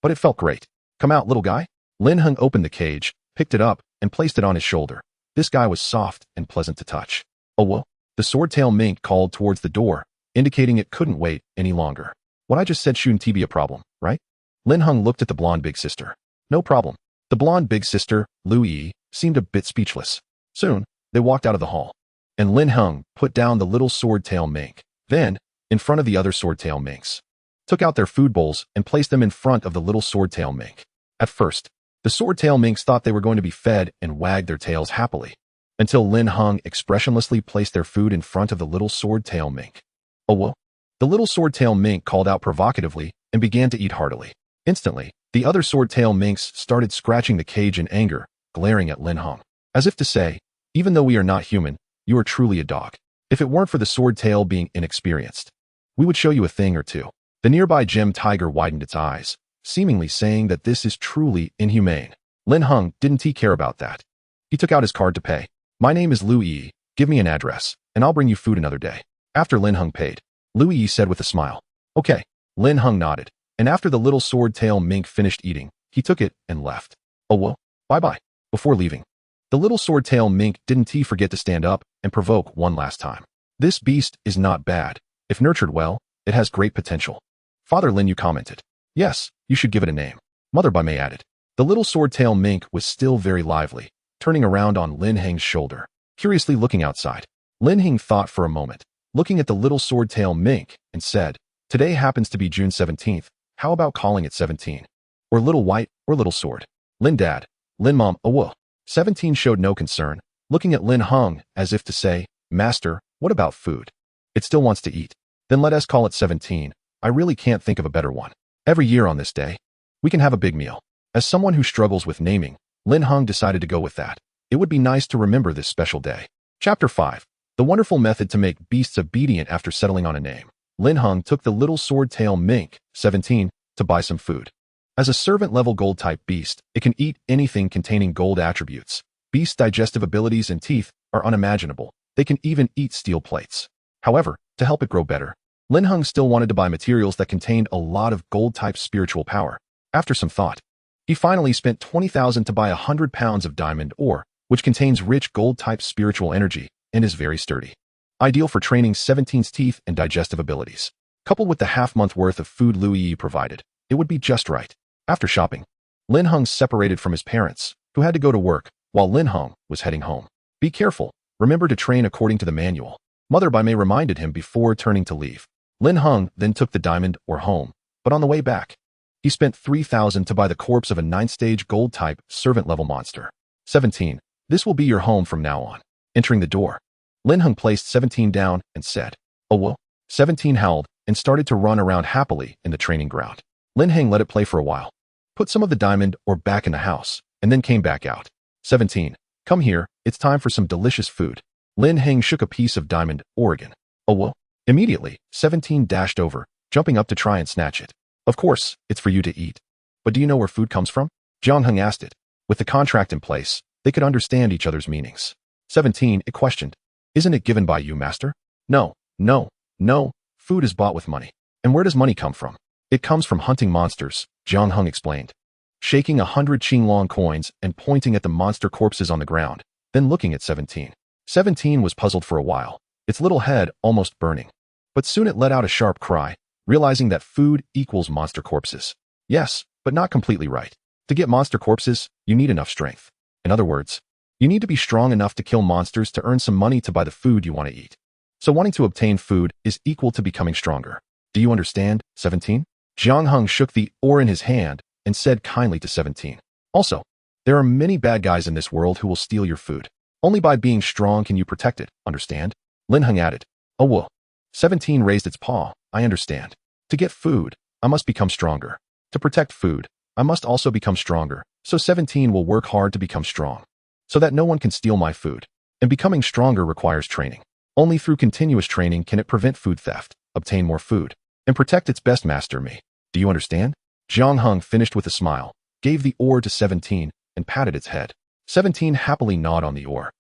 But it felt great. Come out, little guy. Lin Heng opened the cage, picked it up, and placed it on his shoulder. This guy was soft and pleasant to touch. Oh well. The sword-tail mink called towards the door, indicating it couldn't wait any longer. What I just said shouldn't be a problem, right? Lin Heng looked at the blonde big sister. No problem. The blonde big sister, Lu Yi, seemed a bit speechless. Soon, they walked out of the hall, and Lin Heng put down the little sword-tail mink. Then, in front of the other sword-tail minks, took out their food bowls and placed them in front of the little sword-tail mink. At first, the sword-tail minks thought they were going to be fed and wagged their tails happily, until Lin Heng expressionlessly placed their food in front of the little sword-tail mink. Oh well. The little sword-tail mink called out provocatively and began to eat heartily. Instantly, the other sword-tail minks started scratching the cage in anger, glaring at Lin Heng, as if to say, even though we are not human, you are truly a dog. If it weren't for the sword-tail being inexperienced, we would show you a thing or two. The nearby gem tiger widened its eyes, seemingly saying that this is truly inhumane. Lin Heng didn't care about that. He took out his card to pay. My name is Lu Yi. Give me an address, and I'll bring you food another day. After Lin Heng paid, Lu Yi said with a smile. Okay. Lin Heng nodded, and after the little sword-tail mink finished eating, he took it and left. Oh well. Bye-bye. Before leaving, the little sword-tail mink didn't forget to stand up and provoke one last time. This beast is not bad. If nurtured well, it has great potential. Father Lin Yu commented. Yes, you should give it a name. Mother Bai Mei added. The little sword-tail mink was still very lively, turning around on Lin Heng's shoulder, curiously looking outside. Lin Heng thought for a moment, looking at the little sword-tail mink, and said, today happens to be June 17th. How about calling it 17? Or Little White, or Little Sword? Lin Dad, Lin Mom, oh well. 17 showed no concern, looking at Lin Heng as if to say, Master, what about food? It still wants to eat. Then let us call it 17. I really can't think of a better one. Every year on this day, we can have a big meal. As someone who struggles with naming, Lin Heng decided to go with that. It would be nice to remember this special day. Chapter 5. The wonderful method to make beasts obedient after settling on a name. Lin Heng took the little sword-tail mink, 17, to buy some food. As a servant-level gold-type beast, it can eat anything containing gold attributes. Beasts' digestive abilities and teeth are unimaginable. They can even eat steel plates. However, to help it grow better, Lin Heng still wanted to buy materials that contained a lot of gold-type spiritual power. After some thought, he finally spent 20,000 to buy 100 pounds of diamond ore, which contains rich gold-type spiritual energy and is very sturdy. Ideal for training 17's teeth and digestive abilities. Coupled with the half-month worth of food Lu Yi provided, it would be just right. After shopping, Lin Heng separated from his parents, who had to go to work, while Lin Heng was heading home. Be careful. Remember to train according to the manual. Mother Bai Mei reminded him before turning to leave. Lin Heng then took the diamond ore home, but on the way back, he spent 3,000 to buy the corpse of a 9th-stage gold-type servant-level monster. 17. This will be your home from now on. Entering the door, Lin Heng placed 17 down and said, oh well. 17 howled and started to run around happily in the training ground. Lin Heng let it play for a while, put some of the diamond ore back in the house, and then came back out. 17. Come here, it's time for some delicious food. Lin Heng shook a piece of diamond ore. Oh well. Immediately, 17 dashed over, jumping up to try and snatch it. Of course, it's for you to eat. But do you know where food comes from? Lin Heng asked it. With the contract in place, they could understand each other's meanings. 17, it questioned. Isn't it given by you, master? No. Food is bought with money. And where does money come from? It comes from hunting monsters, Lin Heng explained. Shaking 100 Qinglong coins and pointing at the monster corpses on the ground, then looking at 17. 17 was puzzled for a while, its little head almost burning. But soon it let out a sharp cry, realizing that food equals monster corpses. Yes, but not completely right. To get monster corpses, you need enough strength. In other words, you need to be strong enough to kill monsters to earn some money to buy the food you want to eat. So wanting to obtain food is equal to becoming stronger. Do you understand, 17? Lin Heng shook the ore in his hand and said kindly to 17. Also, there are many bad guys in this world who will steal your food. Only by being strong can you protect it, understand? Lin Heng added. Oh well. 17 raised its paw. I understand. To get food, I must become stronger. To protect food, I must also become stronger, so 17 will work hard to become strong. So that no one can steal my food. And becoming stronger requires training. Only through continuous training can it prevent food theft, obtain more food, and protect its best master, me. Do you understand? Lin Heng finished with a smile, gave the ore to 17, and patted its head. 17 happily gnawed on the ore.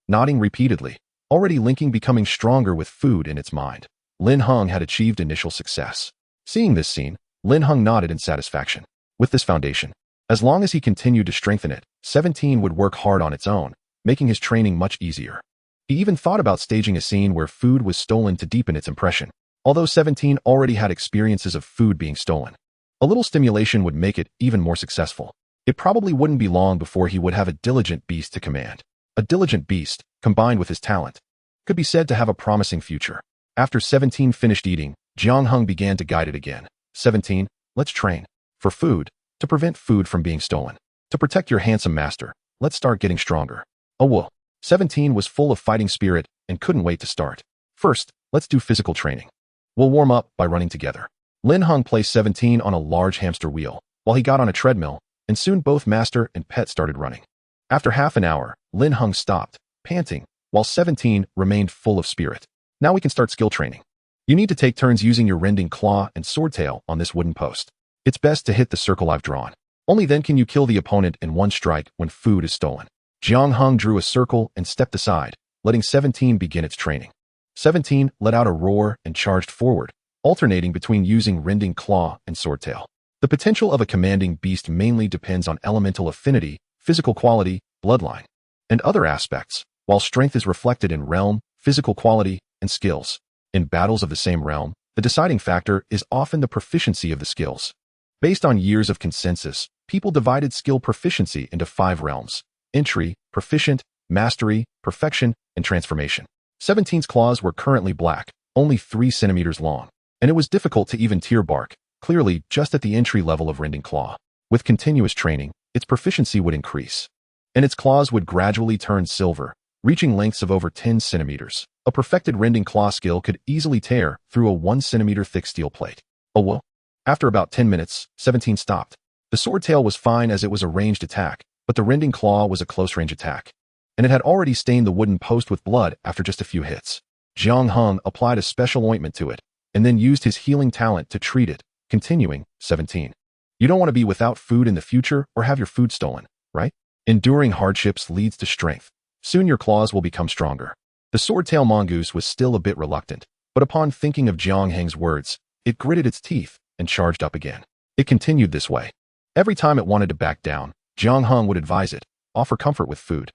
Nodding repeatedly, already linking becoming stronger with food in its mind. Lin Heng had achieved initial success. Seeing this scene, Lin Heng nodded in satisfaction. With this foundation, as long as he continued to strengthen it, 17 would work hard on its own, making his training much easier. He even thought about staging a scene where food was stolen to deepen its impression, although 17 already had experiences of food being stolen. A little stimulation would make it even more successful. It probably wouldn't be long before he would have a diligent beast to command. A diligent beast, combined with his talent, could be said to have a promising future. After 17 finished eating, Lin Heng began to guide it again. 17, let's train. For food, to prevent food from being stolen. To protect your handsome master, let's start getting stronger. Oh well. 17 was full of fighting spirit and couldn't wait to start. First, let's do physical training. We'll warm up by running together. Lin Heng placed 17 on a large hamster wheel, while he got on a treadmill, and soon both master and pet started running. After half an hour, Lin Heng stopped, panting, while 17 remained full of spirit. Now we can start skill training. You need to take turns using your rending claw and sword tail on this wooden post. It's best to hit the circle I've drawn. Only then can you kill the opponent in one strike when food is stolen. Lin Heng drew a circle and stepped aside, letting 17 begin its training. 17 let out a roar and charged forward, alternating between using rending claw and sword tail. The potential of a commanding beast mainly depends on elemental affinity, physical quality, bloodline, and other aspects, while strength is reflected in realm, physical quality, and skills. In battles of the same realm, the deciding factor is often the proficiency of the skills. Based on years of consensus, people divided skill proficiency into 5 realms: entry, proficient, mastery, perfection, and transformation. 17's claws were currently black, only 3 centimeters long, and it was difficult to even tear bark, clearly just at the entry level of rending claw. With continuous training, its proficiency would increase, and its claws would gradually turn silver, reaching lengths of over 10 centimeters. A perfected rending claw skill could easily tear through a 1 centimeter thick steel plate. Oh well. After about 10 minutes, 17 stopped. The sword tail was fine as it was a ranged attack, but the rending claw was a close-range attack, and it had already stained the wooden post with blood after just a few hits. Lin Heng applied a special ointment to it, and then used his healing talent to treat it, continuing, 17. You don't want to be without food in the future or have your food stolen, right? Enduring hardships leads to strength. Soon your claws will become stronger. The sword-tail mongoose was still a bit reluctant, but upon thinking of Lin Heng's words, it gritted its teeth and charged up again. It continued this way. Every time it wanted to back down, Lin Heng would advise it, offer comfort with food.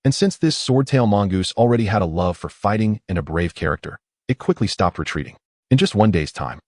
And since this sword-tail mongoose already had a love for fighting and a brave character, it quickly stopped retreating. In just 1 day's time,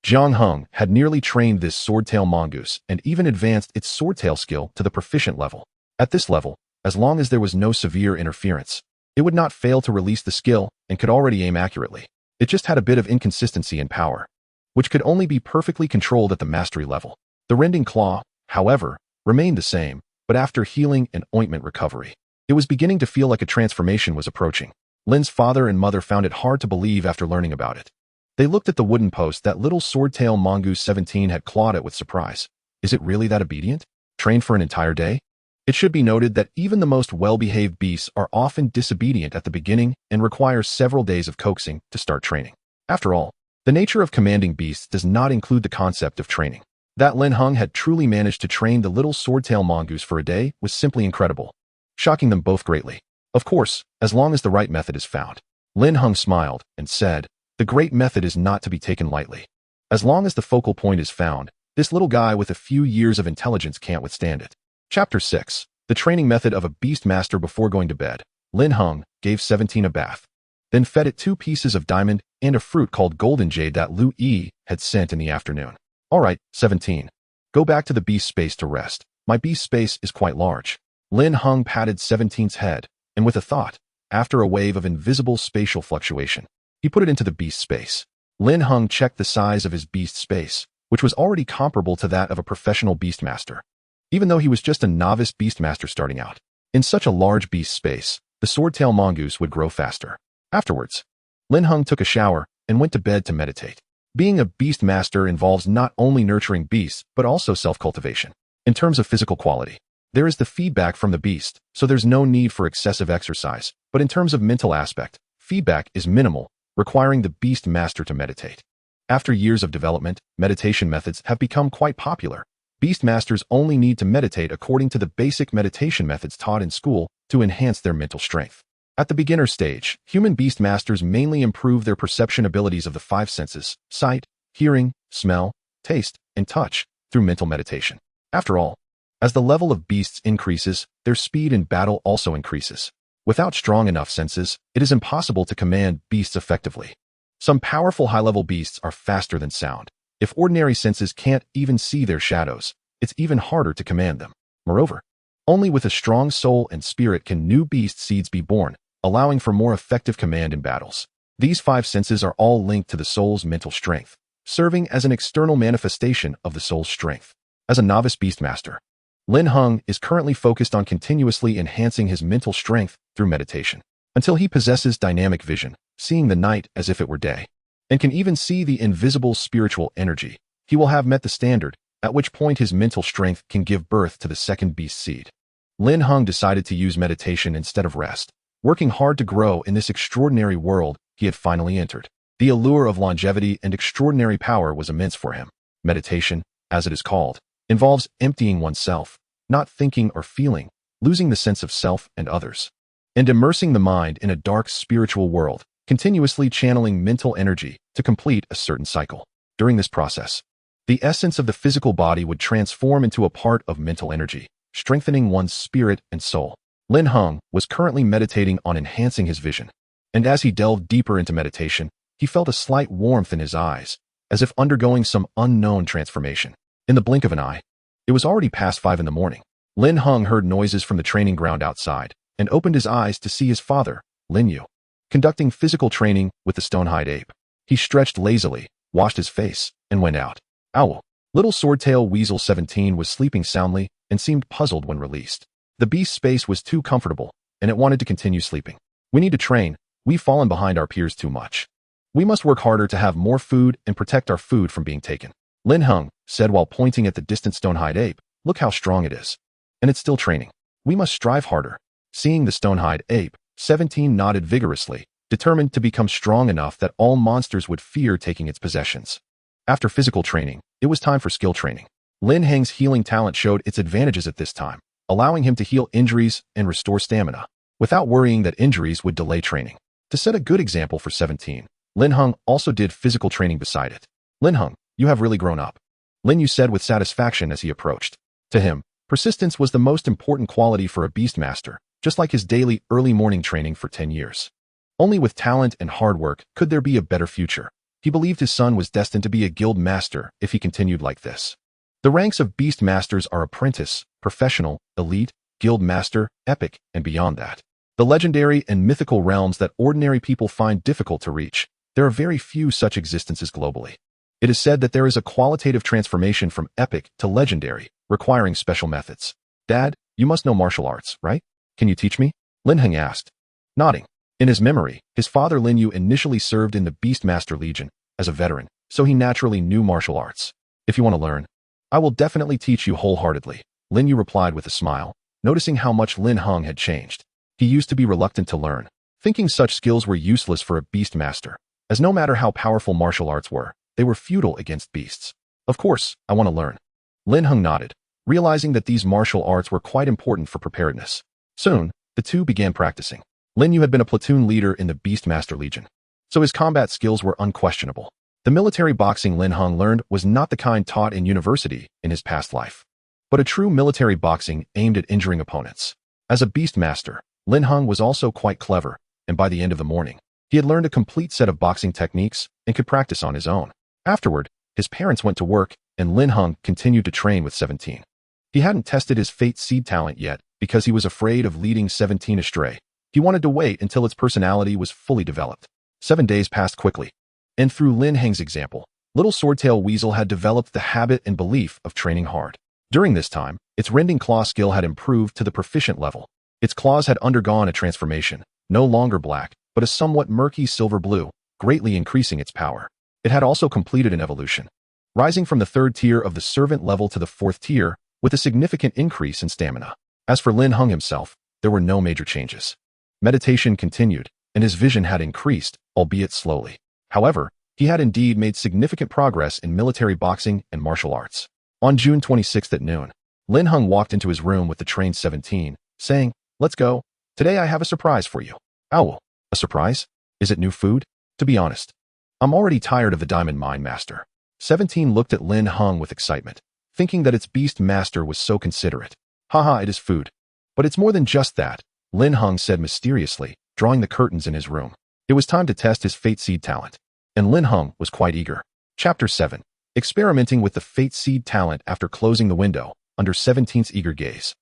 Lin Heng had nearly trained this sword-tail mongoose and even advanced its sword-tail skill to the proficient level. At this level, as long as there was no severe interference, it would not fail to release the skill and could already aim accurately. It just had a bit of inconsistency in power, which could only be perfectly controlled at the mastery level. The rending claw, however, remained the same, but after healing and ointment recovery, it was beginning to feel like a transformation was approaching. Lin's father and mother found it hard to believe after learning about it. They looked at the wooden post that little sword-tail mongoose 17 had clawed at with surprise. Is it really that obedient? train for an entire day? It should be noted that even the most well-behaved beasts are often disobedient at the beginning and require several days of coaxing to start training. After all, the nature of commanding beasts does not include the concept of training. That Lin Heng had truly managed to train the little swordtail mongoose for a day was simply incredible, shocking them both greatly. Of course, as long as the right method is found. Lin Heng smiled and said, "The great method is not to be taken lightly. As long as the focal point is found, this little guy with a few years of intelligence can't withstand it." Chapter 6. The training method of a beast master before going to bed. Lin Heng gave 17 a bath, then fed it 2 pieces of diamond and a fruit called golden jade that Lu Yi had sent in the afternoon. "All right, 17. Go back to the beast space to rest. My beast space is quite large." Lin Heng patted 17's head, and with a thought, after a wave of invisible spatial fluctuation, he put it into the beast space. Lin Heng checked the size of his beast space, which was already comparable to that of a professional beastmaster, even though he was just a novice beastmaster starting out. In such a large beast space, the swordtail mongoose would grow faster. Afterwards, Lin Heng took a shower and went to bed to meditate. Being a beastmaster involves not only nurturing beasts, but also self-cultivation. In terms of physical quality, there is the feedback from the beast, so there's no need for excessive exercise. But in terms of mental aspect, feedback is minimal, requiring the beast master to meditate. After years of development, meditation methods have become quite popular. Beast masters only need to meditate according to the basic meditation methods taught in school to enhance their mental strength. At the beginner stage, human beast masters mainly improve their perception abilities of the 5 senses: sight, hearing, smell, taste, and touch, through mental meditation. After all, as the level of beasts increases, their speed in battle also increases. Without strong enough senses, it is impossible to command beasts effectively. Some powerful high-level beasts are faster than sound. If ordinary senses can't even see their shadows, it's even harder to command them. Moreover, only with a strong soul and spirit can new beast seeds be born, allowing for more effective command in battles. These 5 senses are all linked to the soul's mental strength, serving as an external manifestation of the soul's strength. As a novice beastmaster, Lin Heng is currently focused on continuously enhancing his mental strength through meditation, until he possesses dynamic vision, seeing the night as if it were day, and can even see the invisible spiritual energy. He will have met the standard, at which point his mental strength can give birth to the second beast seed. Lin Heng decided to use meditation instead of rest, working hard to grow in this extraordinary world he had finally entered. The allure of longevity and extraordinary power was immense for him. Meditation, as it is called, involves emptying oneself, not thinking or feeling, losing the sense of self and others, and immersing the mind in a dark spiritual world, continuously channeling mental energy to complete a certain cycle. During this process, the essence of the physical body would transform into a part of mental energy, strengthening one's spirit and soul. Lin Heng was currently meditating on enhancing his vision, and as he delved deeper into meditation, he felt a slight warmth in his eyes, as if undergoing some unknown transformation. In the blink of an eye, it was already past 5 in the morning. Lin Heng heard noises from the training ground outside, and opened his eyes to see his father, Lin Yu, conducting physical training with the stone-hide ape. He stretched lazily, washed his face, and went out. Owl. Little Swordtail Weasel 17 was sleeping soundly and seemed puzzled when released. The beast's space was too comfortable, and it wanted to continue sleeping. "We need to train. We've fallen behind our peers too much. We must work harder to have more food and protect our food from being taken," Lin Heng said while pointing at the distant stone-hide ape. "Look how strong it is. And it's still training. We must strive harder." Seeing the stone-hide ape, 17 nodded vigorously, determined to become strong enough that all monsters would fear taking its possessions. After physical training, it was time for skill training. Lin Heng's healing talent showed its advantages at this time, allowing him to heal injuries and restore stamina, without worrying that injuries would delay training. To set a good example for 17, Lin Heng also did physical training beside it. "Lin Heng, you have really grown up," Lin Yu said with satisfaction as he approached. To him, persistence was the most important quality for a beastmaster, just like his daily early morning training for 10 years. Only with talent and hard work could there be a better future. He believed his son was destined to be a guild master if he continued like this. The ranks of beast masters are apprentice, professional, elite, guild master, epic, and beyond that. The legendary and mythical realms that ordinary people find difficult to reach. There are very few such existences globally. It is said that there is a qualitative transformation from epic to legendary, requiring special methods. "Dad, you must know martial arts, right? Can you teach me?" Lin Heng asked, nodding. In his memory, his father Lin Yu initially served in the Beastmaster Legion as a veteran, so he naturally knew martial arts. "If you want to learn, I will definitely teach you wholeheartedly," Lin Yu replied with a smile, noticing how much Lin Heng had changed. He used to be reluctant to learn, thinking such skills were useless for a beast master, as no matter how powerful martial arts were, they were futile against beasts. Of course, I want to learn. Lin Heng nodded, realizing that these martial arts were quite important for preparedness. Soon, the two began practicing. Lin Yu had been a platoon leader in the Beastmaster Legion, so his combat skills were unquestionable. The military boxing Lin Heng learned was not the kind taught in university in his past life, but a true military boxing aimed at injuring opponents. As a Beastmaster, Lin Heng was also quite clever, and by the end of the morning, he had learned a complete set of boxing techniques and could practice on his own. Afterward, his parents went to work, and Lin Heng continued to train with 17. He hadn't tested his Fate Seed talent yet because he was afraid of leading 17 astray. He wanted to wait until its personality was fully developed. 7 days passed quickly, and through Lin Heng's example, little Swordtail Weasel had developed the habit and belief of training hard. During this time, its rending claw skill had improved to the proficient level. Its claws had undergone a transformation, no longer black, but a somewhat murky silver blue, greatly increasing its power. It had also completed an evolution, rising from the 3rd tier of the servant level to the 4th tier, with a significant increase in stamina. As for Lin Heng himself, there were no major changes. Meditation continued, and his vision had increased, albeit slowly. However, he had indeed made significant progress in military boxing and martial arts. On June 26th at noon, Lin Heng walked into his room with the trained 17, saying, "Let's go. Today I have a surprise for you." "Owl, a surprise? Is it new food?" "To be honest, I'm already tired of the Diamond Mine Master." 17 looked at Lin Heng with excitement, thinking that its beast master was so considerate. "Haha, it is food. But it's more than just that," Lin Heng said mysteriously, drawing the curtains in his room. It was time to test his Fate Seed talent, and Lin Heng was quite eager. Chapter 7. Experimenting with the Fate Seed talent after closing the window, under 17's eager gaze.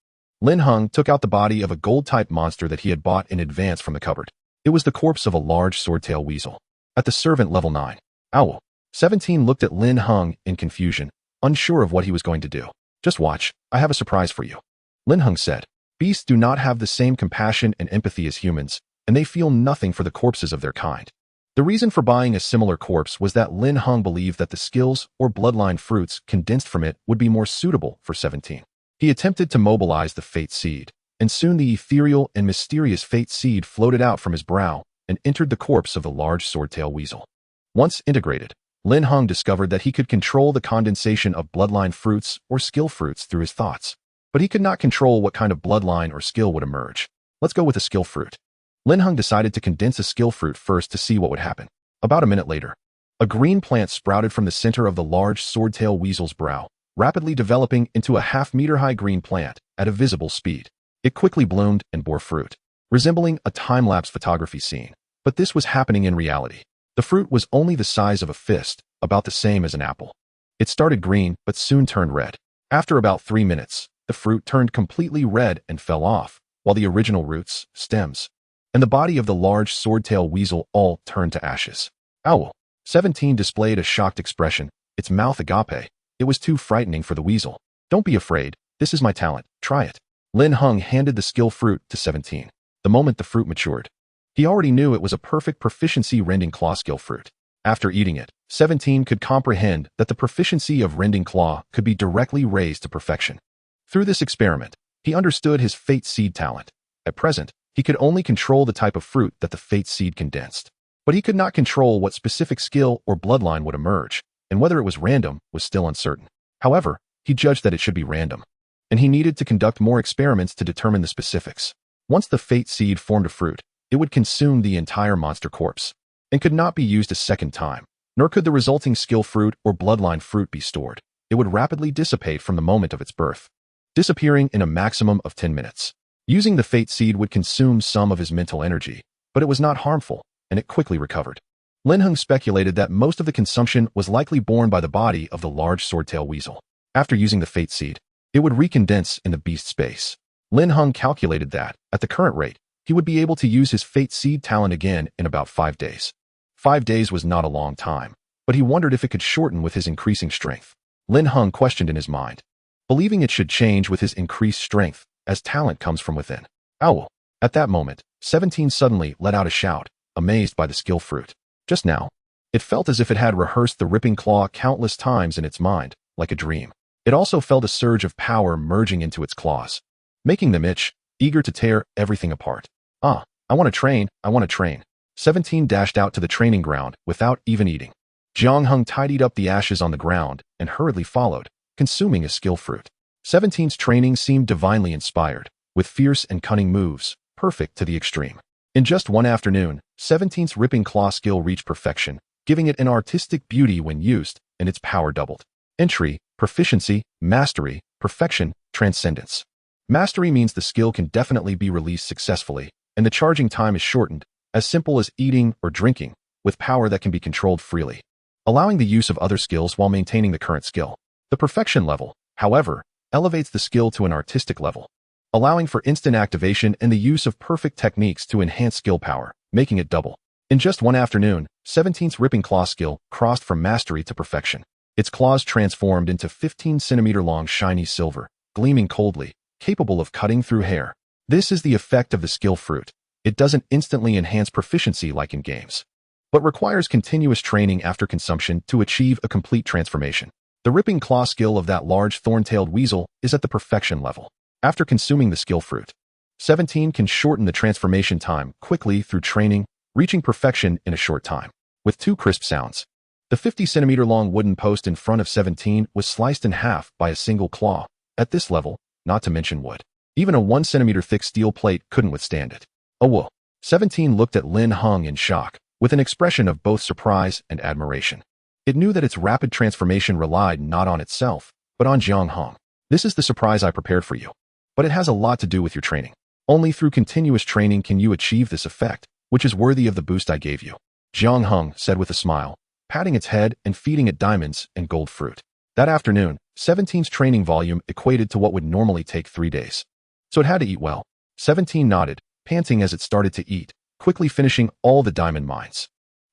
Lin Heng took out the body of a gold-type monster that he had bought in advance from the cupboard. It was the corpse of a large swordtail weasel. At the servant level 9. "Owl." 17 looked at Lin Heng in confusion, unsure of what he was going to do. "Just watch, I have a surprise for you," Lin Heng said. Beasts do not have the same compassion and empathy as humans, and they feel nothing for the corpses of their kind. The reason for buying a similar corpse was that Lin Heng believed that the skills or bloodline fruits condensed from it would be more suitable for 17. He attempted to mobilize the Fate Seed, and soon the ethereal and mysterious Fate Seed floated out from his brow and entered the corpse of the large swordtail weasel. Once integrated, Lin Heng discovered that he could control the condensation of bloodline fruits or skill fruits through his thoughts, but he could not control what kind of bloodline or skill would emerge. "Let's go with a skill fruit." Lin Heng decided to condense a skill fruit first to see what would happen. About a minute later, a green plant sprouted from the center of the large swordtail weasel's brow, rapidly developing into a half-meter-high green plant at a visible speed. It quickly bloomed and bore fruit, resembling a time-lapse photography scene. But this was happening in reality. The fruit was only the size of a fist, about the same as an apple. It started green, but soon turned red. After about 3 minutes, the fruit turned completely red and fell off, while the original roots, stems, and the body of the large swordtail weasel all turned to ashes. "Owl." 17 displayed a shocked expression, its mouth agape. It was too frightening for the weasel. "Don't be afraid, this is my talent, try it." Lin Heng handed the skill fruit to 17. The moment the fruit matured, he already knew it was a perfect proficiency rending claw skill fruit. After eating it, 17 could comprehend that the proficiency of rending claw could be directly raised to perfection. Through this experiment, he understood his Fate Seed talent. At present, he could only control the type of fruit that the Fate Seed condensed. But he could not control what specific skill or bloodline would emerge, and whether it was random was still uncertain. However, he judged that it should be random, and he needed to conduct more experiments to determine the specifics. Once the Fate Seed formed a fruit, it would consume the entire monster corpse, and could not be used a second time, nor could the resulting skill fruit or bloodline fruit be stored. It would rapidly dissipate from the moment of its birth, disappearing in a maximum of 10 minutes. Using the Fate Seed would consume some of his mental energy, but it was not harmful, and it quickly recovered. Lin Heng speculated that most of the consumption was likely borne by the body of the large swordtail weasel. After using the Fate Seed, it would recondense in the beast space. Lin Heng calculated that, at the current rate, he would be able to use his Fate Seed talent again in about 5 days. 5 days was not a long time, but he wondered if it could shorten with his increasing strength. Lin Heng questioned in his mind, believing it should change with his increased strength, as talent comes from within. "Owl." At that moment, 17 suddenly let out a shout, amazed by the skill fruit. Just now, it felt as if it had rehearsed the ripping claw countless times in its mind, like a dream. It also felt a surge of power merging into its claws, making them itch, eager to tear everything apart. I want to train, I want to train. 17 dashed out to the training ground without even eating. Lin Heng tidied up the ashes on the ground and hurriedly followed, consuming a skill fruit. 17's training seemed divinely inspired, with fierce and cunning moves, perfect to the extreme. In just one afternoon, 17's ripping claw skill reached perfection, giving it an artistic beauty when used, and its power doubled. Entry, proficiency, mastery, perfection, transcendence. Mastery means the skill can definitely be released successfully, and the charging time is shortened, as simple as eating or drinking, with power that can be controlled freely, allowing the use of other skills while maintaining the current skill. The perfection level, however, elevates the skill to an artistic level, allowing for instant activation and the use of perfect techniques to enhance skill power, making it double. In just one afternoon, 17's ripping claw skill crossed from mastery to perfection. Its claws transformed into 15-centimeter-long shiny silver, gleaming coldly, capable of cutting through hair. This is the effect of the skill fruit. It doesn't instantly enhance proficiency like in games, but requires continuous training after consumption to achieve a complete transformation. The ripping claw skill of that large thorn-tailed weasel is at the perfection level. After consuming the skill fruit, 17 can shorten the transformation time quickly through training, reaching perfection in a short time. With two crisp sounds, the 50-centimeter-long wooden post in front of 17 was sliced in half by a single claw. At this level, not to mention wood, even a 1-centimeter-thick steel plate couldn't withstand it. Oh whoa. 17 looked at Lin Heng in shock, with an expression of both surprise and admiration. It knew that its rapid transformation relied not on itself, but on Lin Heng. This is the surprise I prepared for you. But it has a lot to do with your training. Only through continuous training can you achieve this effect, which is worthy of the boost I gave you. Lin Heng said with a smile, patting its head and feeding it diamonds and gold fruit. That afternoon, 17's training volume equated to what would normally take 3 days. So it had to eat well. 17 nodded, panting as it started to eat, quickly finishing all the diamond mines.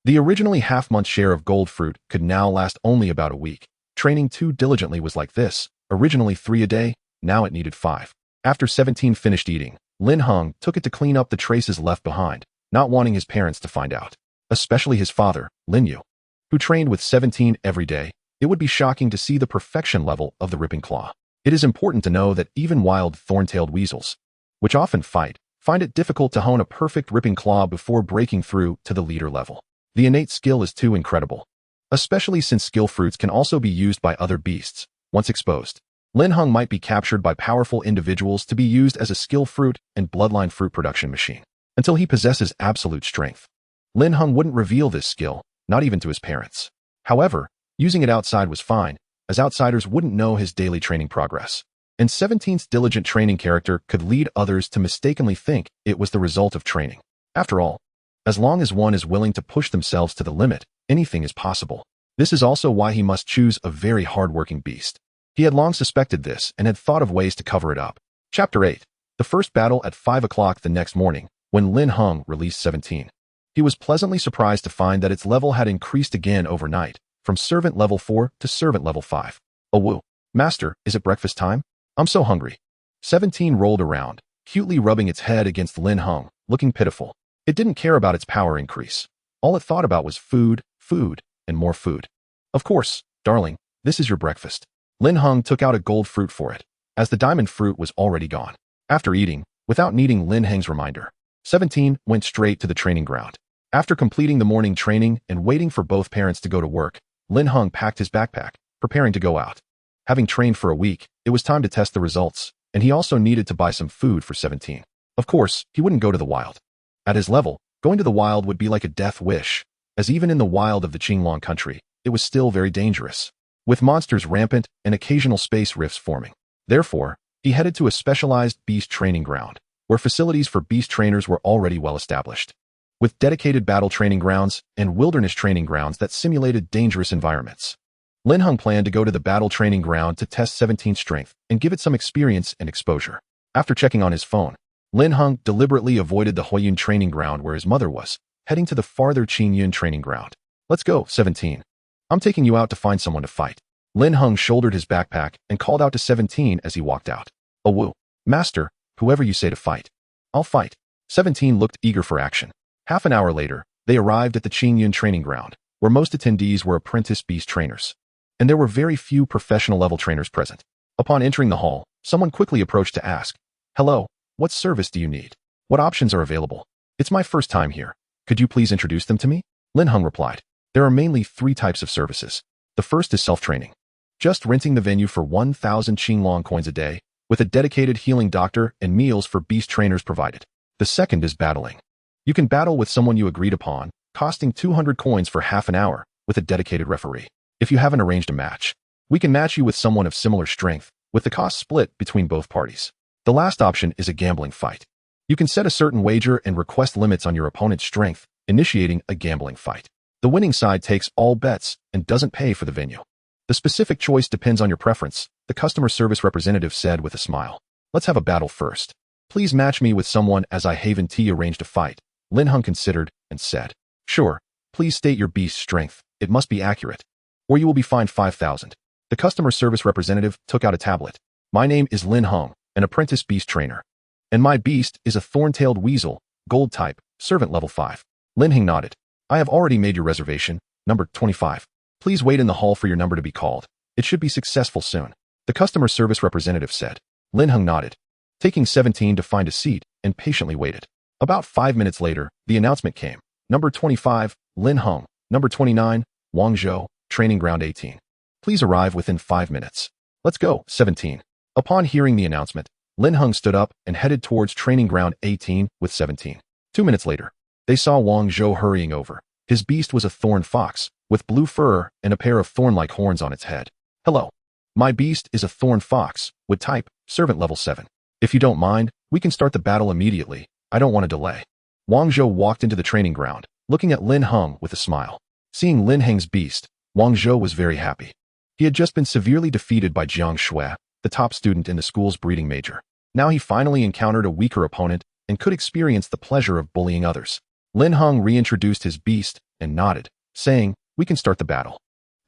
The originally half-month share of gold fruit could now last only about a week. Training too diligently was like this, originally 3 a day, now it needed 5. After 17 finished eating, Lin Heng took it to clean up the traces left behind, not wanting his parents to find out. Especially his father, Lin Yu, who trained with 17 every day. It would be shocking to see the perfection level of the ripping claw. It is important to know that even wild thorn-tailed weasels, which often fight, find it difficult to hone a perfect ripping claw before breaking through to the leader level. The innate skill is too incredible, especially since skill fruits can also be used by other beasts. Once exposed, Lin Heng might be captured by powerful individuals to be used as a skill fruit and bloodline fruit production machine. Until he possesses absolute strength, Lin Heng wouldn't reveal this skill, not even to his parents. However, using it outside was fine, as outsiders wouldn't know his daily training progress. And 17's diligent training character could lead others to mistakenly think it was the result of training. After all, as long as one is willing to push themselves to the limit, anything is possible. This is also why he must choose a very hard-working beast. He had long suspected this and had thought of ways to cover it up. Chapter 8. The first battle at 5 o'clock the next morning, when Lin Heng released 17. He was pleasantly surprised to find that its level had increased again overnight, from servant level 4 to servant level 5. Oh woo. Master, is it breakfast time? I'm so hungry. 17 rolled around, cutely rubbing its head against Lin Heng, looking pitiful. It didn't care about its power increase. All it thought about was food, food, and more food. Of course, darling, this is your breakfast. Lin Heng took out a gold fruit for it, as the diamond fruit was already gone. After eating, without needing Lin Heng's reminder, 17 went straight to the training ground. After completing the morning training and waiting for both parents to go to work, Lin Heng packed his backpack, preparing to go out. Having trained for a week, it was time to test the results, and he also needed to buy some food for 17. Of course, he wouldn't go to the wild. At his level, going to the wild would be like a death wish, as even in the wild of the Qinglong country, it was still very dangerous, with monsters rampant and occasional space rifts forming. Therefore, he headed to a specialized beast training ground, where facilities for beast trainers were already well established, with dedicated battle training grounds and wilderness training grounds that simulated dangerous environments. Lin Heng planned to go to the battle training ground to test 17's strength and give it some experience and exposure. After checking on his phone, Lin Heng deliberately avoided the Huiyun training ground where his mother was, heading to the farther Qingyun training ground. Let's go, 17. I'm taking you out to find someone to fight. Lin Heng shouldered his backpack and called out to 17 as he walked out. Oh woo. Master, whoever you say to fight, I'll fight. 17 looked eager for action. Half an hour later, they arrived at the Qingyun training ground, where most attendees were apprentice beast trainers. and there were very few professional-level trainers present. Upon entering the hall, someone quickly approached to ask, "Hello, what service do you need? What options are available? It's my first time here. Could you please introduce them to me?" Lin Heng replied, "There are mainly 3 types of services. The first is self-training. Just renting the venue for 1,000 Qinglong coins a day, with a dedicated healing doctor and meals for beast trainers provided. The second is battling. You can battle with someone you agreed upon, costing 200 coins for half an hour, with a dedicated referee. If you haven't arranged a match, we can match you with someone of similar strength, with the cost split between both parties. The last option is a gambling fight. You can set a certain wager and request limits on your opponent's strength, initiating a gambling fight. The winning side takes all bets and doesn't pay for the venue. The specific choice depends on your preference," the customer service representative said with a smile. "Let's have a battle first. Please match me with someone as I haven't arranged a fight." Lin Heng considered and said, "Sure, please state your beast's strength. It must be accurate, or you will be fined 5,000. The customer service representative took out a tablet. "My name is Lin Heng, an apprentice beast trainer. And my beast is a thorn-tailed weasel, gold type, servant level 5. Lin Heng nodded. "I have already made your reservation, number 25. Please wait in the hall for your number to be called. It should be successful soon," the customer service representative said. Lin Heng nodded, taking 17 to find a seat, and patiently waited. About 5 minutes later, the announcement came. Number 25, Lin Heng. Number 29, Wangzhou, training ground 18. Please arrive within 5 minutes. Let's go, 17. Upon hearing the announcement, Lin Heng stood up and headed towards training ground 18 with 17. 2 minutes later, they saw Wangzhou hurrying over. His beast was a thorn fox, with blue fur and a pair of thorn-like horns on its head. "Hello. My beast is a thorn fox, with type, servant level 7. If you don't mind, we can start the battle immediately. I don't want to delay." Wangzhou walked into the training ground, looking at Lin Heng with a smile. Seeing Lin Heng's beast, Wangzhou was very happy. He had just been severely defeated by Jiang Shui, the top student in the school's breeding major. Now he finally encountered a weaker opponent and could experience the pleasure of bullying others. Lin Heng reintroduced his beast and nodded, saying, "We can start the battle."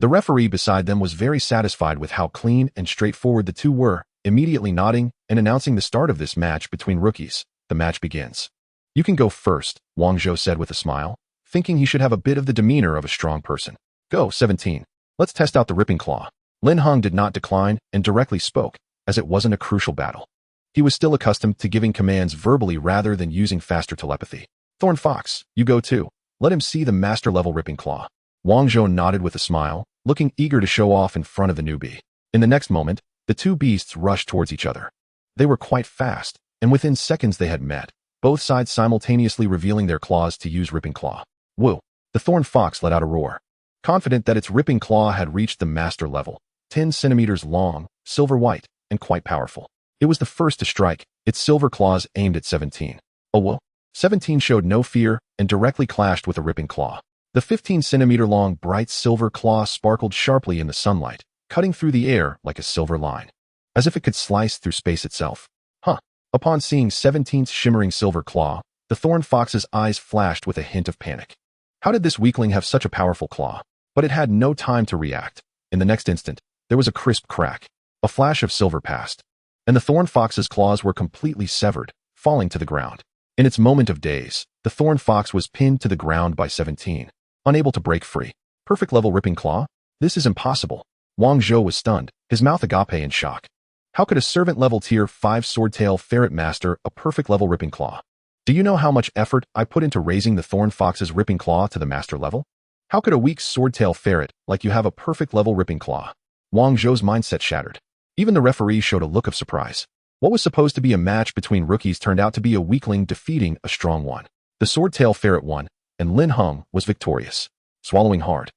The referee beside them was very satisfied with how clean and straightforward the two were, immediately nodding and announcing the start of this match between rookies. The match begins. "You can go first," Wangzhou said with a smile, thinking he should have a bit of the demeanor of a strong person. "Go, 17. Let's test out the ripping claw." Lin Heng did not decline and directly spoke, as it wasn't a crucial battle. He was still accustomed to giving commands verbally rather than using faster telepathy. "Thorn Fox, you go too. Let him see the master-level ripping claw." Wangzhou nodded with a smile, looking eager to show off in front of the newbie. In the next moment, the two beasts rushed towards each other. They were quite fast, and within seconds they had met, both sides simultaneously revealing their claws to use ripping claw. "Woo!" The Thorn Fox let out a roar, confident that its ripping claw had reached the master level, 10 centimeters long, silver-white, and quite powerful. It was the first to strike, its silver claws aimed at 17. "Oh whoa!" 17 showed no fear and directly clashed with a ripping claw. The 15-centimeter-long bright silver claw sparkled sharply in the sunlight, cutting through the air like a silver line, as if it could slice through space itself. "Huh!" Upon seeing 17's shimmering silver claw, the Thorn Fox's eyes flashed with a hint of panic. How did this weakling have such a powerful claw? But it had no time to react. In the next instant, there was a crisp crack. A flash of silver passed, and the Thorn Fox's claws were completely severed, falling to the ground. In its moment of daze, the Thorn Fox was pinned to the ground by 17, unable to break free. Perfect level ripping claw? This is impossible. Wangzhou was stunned, his mouth agape in shock. How could a servant level tier 5 swordtail ferret master a perfect level ripping claw? Do you know how much effort I put into raising the Thorn Fox's ripping claw to the master level? How could a weak swordtail ferret like you have a perfect level ripping claw? Wangzhou's mindset shattered. Even the referee showed a look of surprise. What was supposed to be a match between rookies turned out to be a weakling defeating a strong one. The swordtail ferret won, and Lin Heng was victorious. Swallowing hard,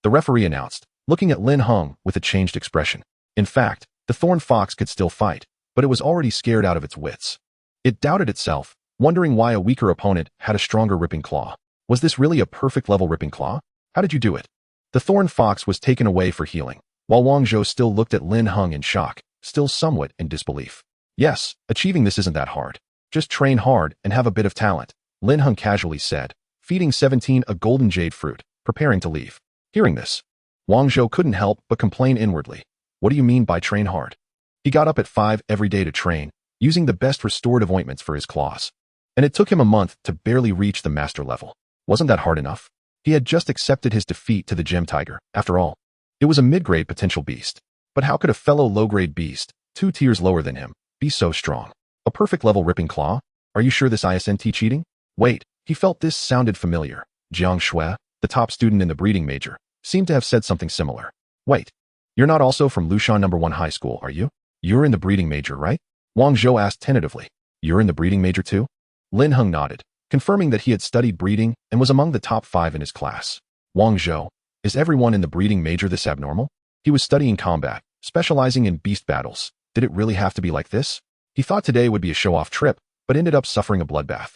the referee announced, looking at Lin Heng with a changed expression. In fact, the Thorn Fox could still fight, but it was already scared out of its wits. It doubted itself, wondering why a weaker opponent had a stronger ripping claw. Was this really a perfect level ripping claw? How did you do it? The Thorn Fox was taken away for healing, while Wangzhou still looked at Lin Heng in shock, still somewhat in disbelief. Yes, achieving this isn't that hard. Just train hard and have a bit of talent, Lin Heng casually said, feeding 17 a golden jade fruit, preparing to leave. Hearing this, Wangzhou couldn't help but complain inwardly. What do you mean by train hard? He got up at 5 every day to train, using the best restorative ointments for his claws. And it took him a month to barely reach the master level. Wasn't that hard enough? He had just accepted his defeat to the gem tiger, after all. It was a mid-grade potential beast. But how could a fellow low-grade beast, 2 tiers lower than him, be so strong? A perfect level ripping claw? Are you sure this isn't cheating? Wait, he felt this sounded familiar. Jiang Shui, the top student in the breeding major, seemed to have said something similar. Wait, you're not also from Lushan No. 1 High School, are you? You're in the breeding major, right? Wang Zhou asked tentatively. You're in the breeding major too? Lin Heng nodded, confirming that he had studied breeding and was among the top 5 in his class. Wang Zhou, is everyone in the breeding major this abnormal? He was studying combat, specializing in beast battles. Did it really have to be like this? He thought today would be a show-off trip, but ended up suffering a bloodbath.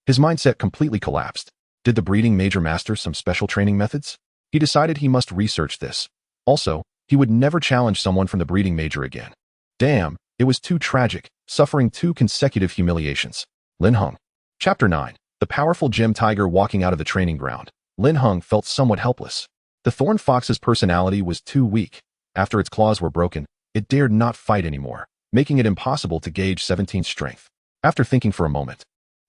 His mindset completely collapsed. Did the breeding major master some special training methods? He decided he must research this. Also, he would never challenge someone from the breeding major again. Damn, it was too tragic, suffering 2 consecutive humiliations. Lin Heng. Chapter 9. The powerful gem tiger walking out of the training ground. Lin Heng felt somewhat helpless. The thorn fox's personality was too weak. After its claws were broken, it dared not fight anymore, making it impossible to gauge 17's strength. After thinking for a moment,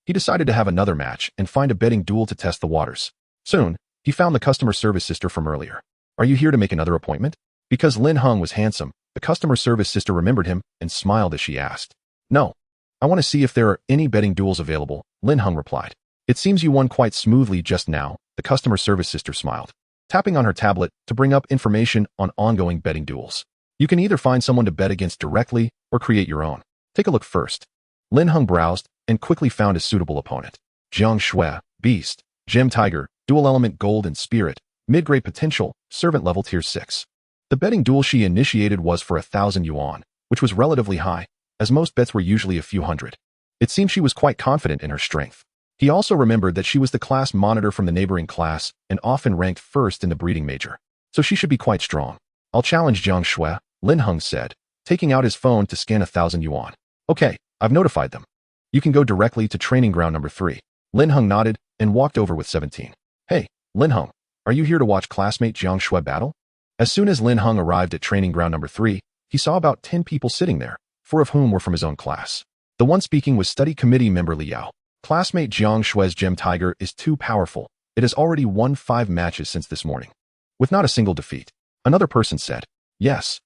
he decided to have another match and find a betting duel to test the waters. Soon, he found the customer service sister from earlier. Are you here to make another appointment? Because Lin Heng was handsome, the customer service sister remembered him and smiled as she asked. No. I want to see if there are any betting duels available, Lin Heng replied. It seems you won quite smoothly just now, the customer service sister smiled, tapping on her tablet to bring up information on ongoing betting duels. You can either find someone to bet against directly or create your own. Take a look first. Lin Heng browsed and quickly found a suitable opponent. Jiang Shui, Beast, Gem Tiger, Dual Element Gold and Spirit, Mid-Grade Potential, Servant Level Tier 6. The betting duel she initiated was for 1,000 yuan, which was relatively high, as most bets were usually a few hundred. It seemed she was quite confident in her strength. He also remembered that she was the class monitor from the neighboring class and often ranked first in the breeding major, so she should be quite strong. I'll challenge Jiang Shui, Lin Heng said, taking out his phone to scan 1,000 yuan. Okay, I've notified them. You can go directly to training ground number 3. Lin Heng nodded and walked over with 17. Hey, Lin Heng, are you here to watch classmate Jiang Shui battle? As soon as Lin Heng arrived at training ground number 3, he saw about 10 people sitting there, 4 of whom were from his own class. The one speaking was study committee member Liao. Classmate Jiang Shui's Gem Tiger is too powerful. It has already won 5 matches since this morning, with not a single defeat. Another person said, Yes,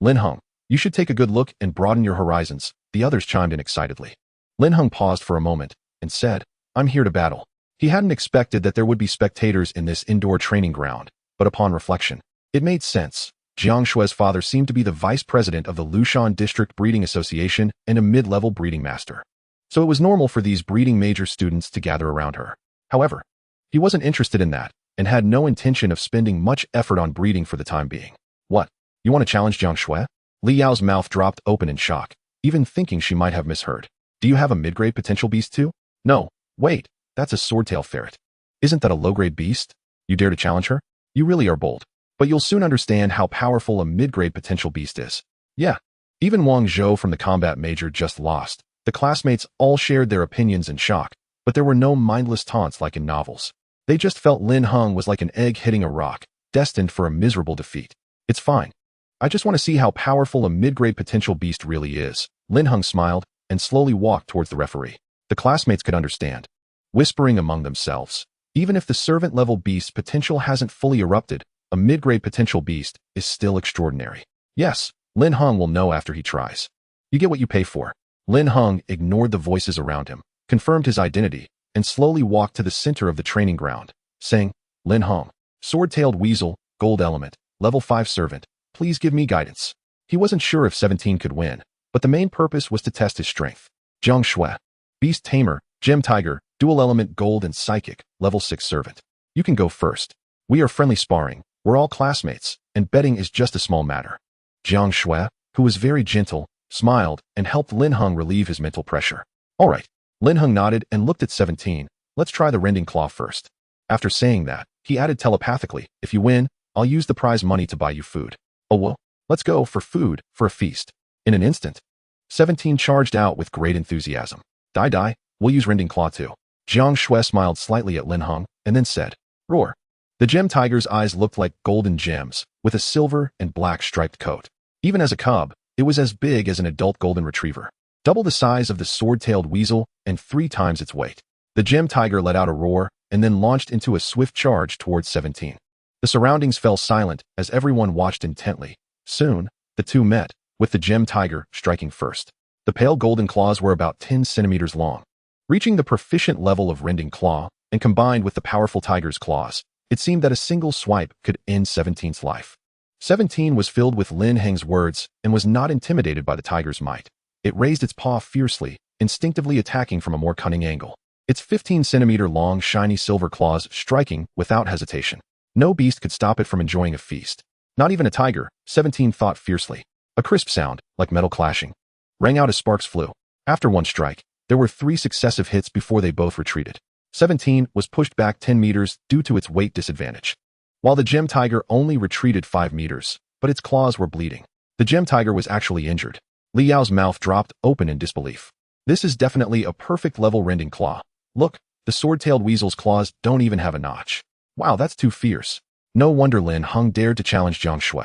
Lin Heng, you should take a good look and broaden your horizons. The others chimed in excitedly. Lin Heng paused for a moment and said, I'm here to battle. He hadn't expected that there would be spectators in this indoor training ground, but upon reflection, it made sense. Jiang Shui's father seemed to be the vice president of the Lushan District Breeding Association and a mid-level breeding master. So it was normal for these breeding major students to gather around her. However, he wasn't interested in that and had no intention of spending much effort on breeding for the time being. What? You want to challenge Jiang Shui? Li Yao's mouth dropped open in shock, even thinking she might have misheard. Do you have a mid-grade potential beast too? No, wait, that's a swordtail ferret. Isn't that a low-grade beast? You dare to challenge her? You really are bold. But you'll soon understand how powerful a mid-grade potential beast is. Yeah, even Wang Zhou from the combat major just lost. The classmates all shared their opinions in shock, but there were no mindless taunts like in novels. They just felt Lin Heng was like an egg hitting a rock, destined for a miserable defeat. It's fine. I just want to see how powerful a mid-grade potential beast really is. Lin Heng smiled and slowly walked towards the referee. The classmates could understand, whispering among themselves. Even if the servant-level beast's potential hasn't fully erupted, a mid-grade potential beast is still extraordinary. Yes, Lin Heng will know after he tries. You get what you pay for. Lin Heng ignored the voices around him, confirmed his identity, and slowly walked to the center of the training ground, saying, Lin Heng, sword-tailed weasel, gold element, level 5 servant, please give me guidance. He wasn't sure if 17 could win, but the main purpose was to test his strength. Jiang Shui, Beast Tamer, Gem Tiger, Dual Element Gold and Psychic, level 6 servant. You can go first. We are friendly sparring, we're all classmates, and betting is just a small matter. Jiang Shui, who was very gentle, smiled and helped Lin Heng relieve his mental pressure. All right. Lin Heng nodded and looked at 17. Let's try the rending claw first. After saying that, he added telepathically, if you win, I'll use the prize money to buy you food. Oh well, let's go for food, for a feast. In an instant, 17 charged out with great enthusiasm. Die, we'll use rending claw too. Jiang Shui smiled slightly at Lin Heng and then said, roar. The gem tiger's eyes looked like golden gems, with a silver and black striped coat. Even as a cub, it was as big as an adult golden retriever, double the size of the sword-tailed weasel and 3 times its weight. The gem tiger let out a roar and then launched into a swift charge towards 17. The surroundings fell silent as everyone watched intently. Soon, the two met, with the gem tiger striking first. The pale golden claws were about 10 centimeters long. Reaching the proficient level of rending claw, and combined with the powerful tiger's claws, it seemed that a single swipe could end 17's life. 17 was filled with Lin Heng's words and was not intimidated by the tiger's might. It raised its paw fiercely, instinctively attacking from a more cunning angle. Its 15-centimeter-long shiny silver claws striking without hesitation. No beast could stop it from enjoying a feast. Not even a tiger, 17 thought fiercely. A crisp sound, like metal clashing, rang out as sparks flew. After one strike, there were 3 successive hits before they both retreated. 17 was pushed back 10 meters due to its weight disadvantage, while the gem tiger only retreated 5 meters, but its claws were bleeding. The gem tiger was actually injured. Li Yao's mouth dropped open in disbelief. This is definitely a perfect level rending claw. Look, the sword-tailed weasel's claws don't even have a notch. Wow, that's too fierce. No wonder Lin Heng dared to challenge Jiang Shui.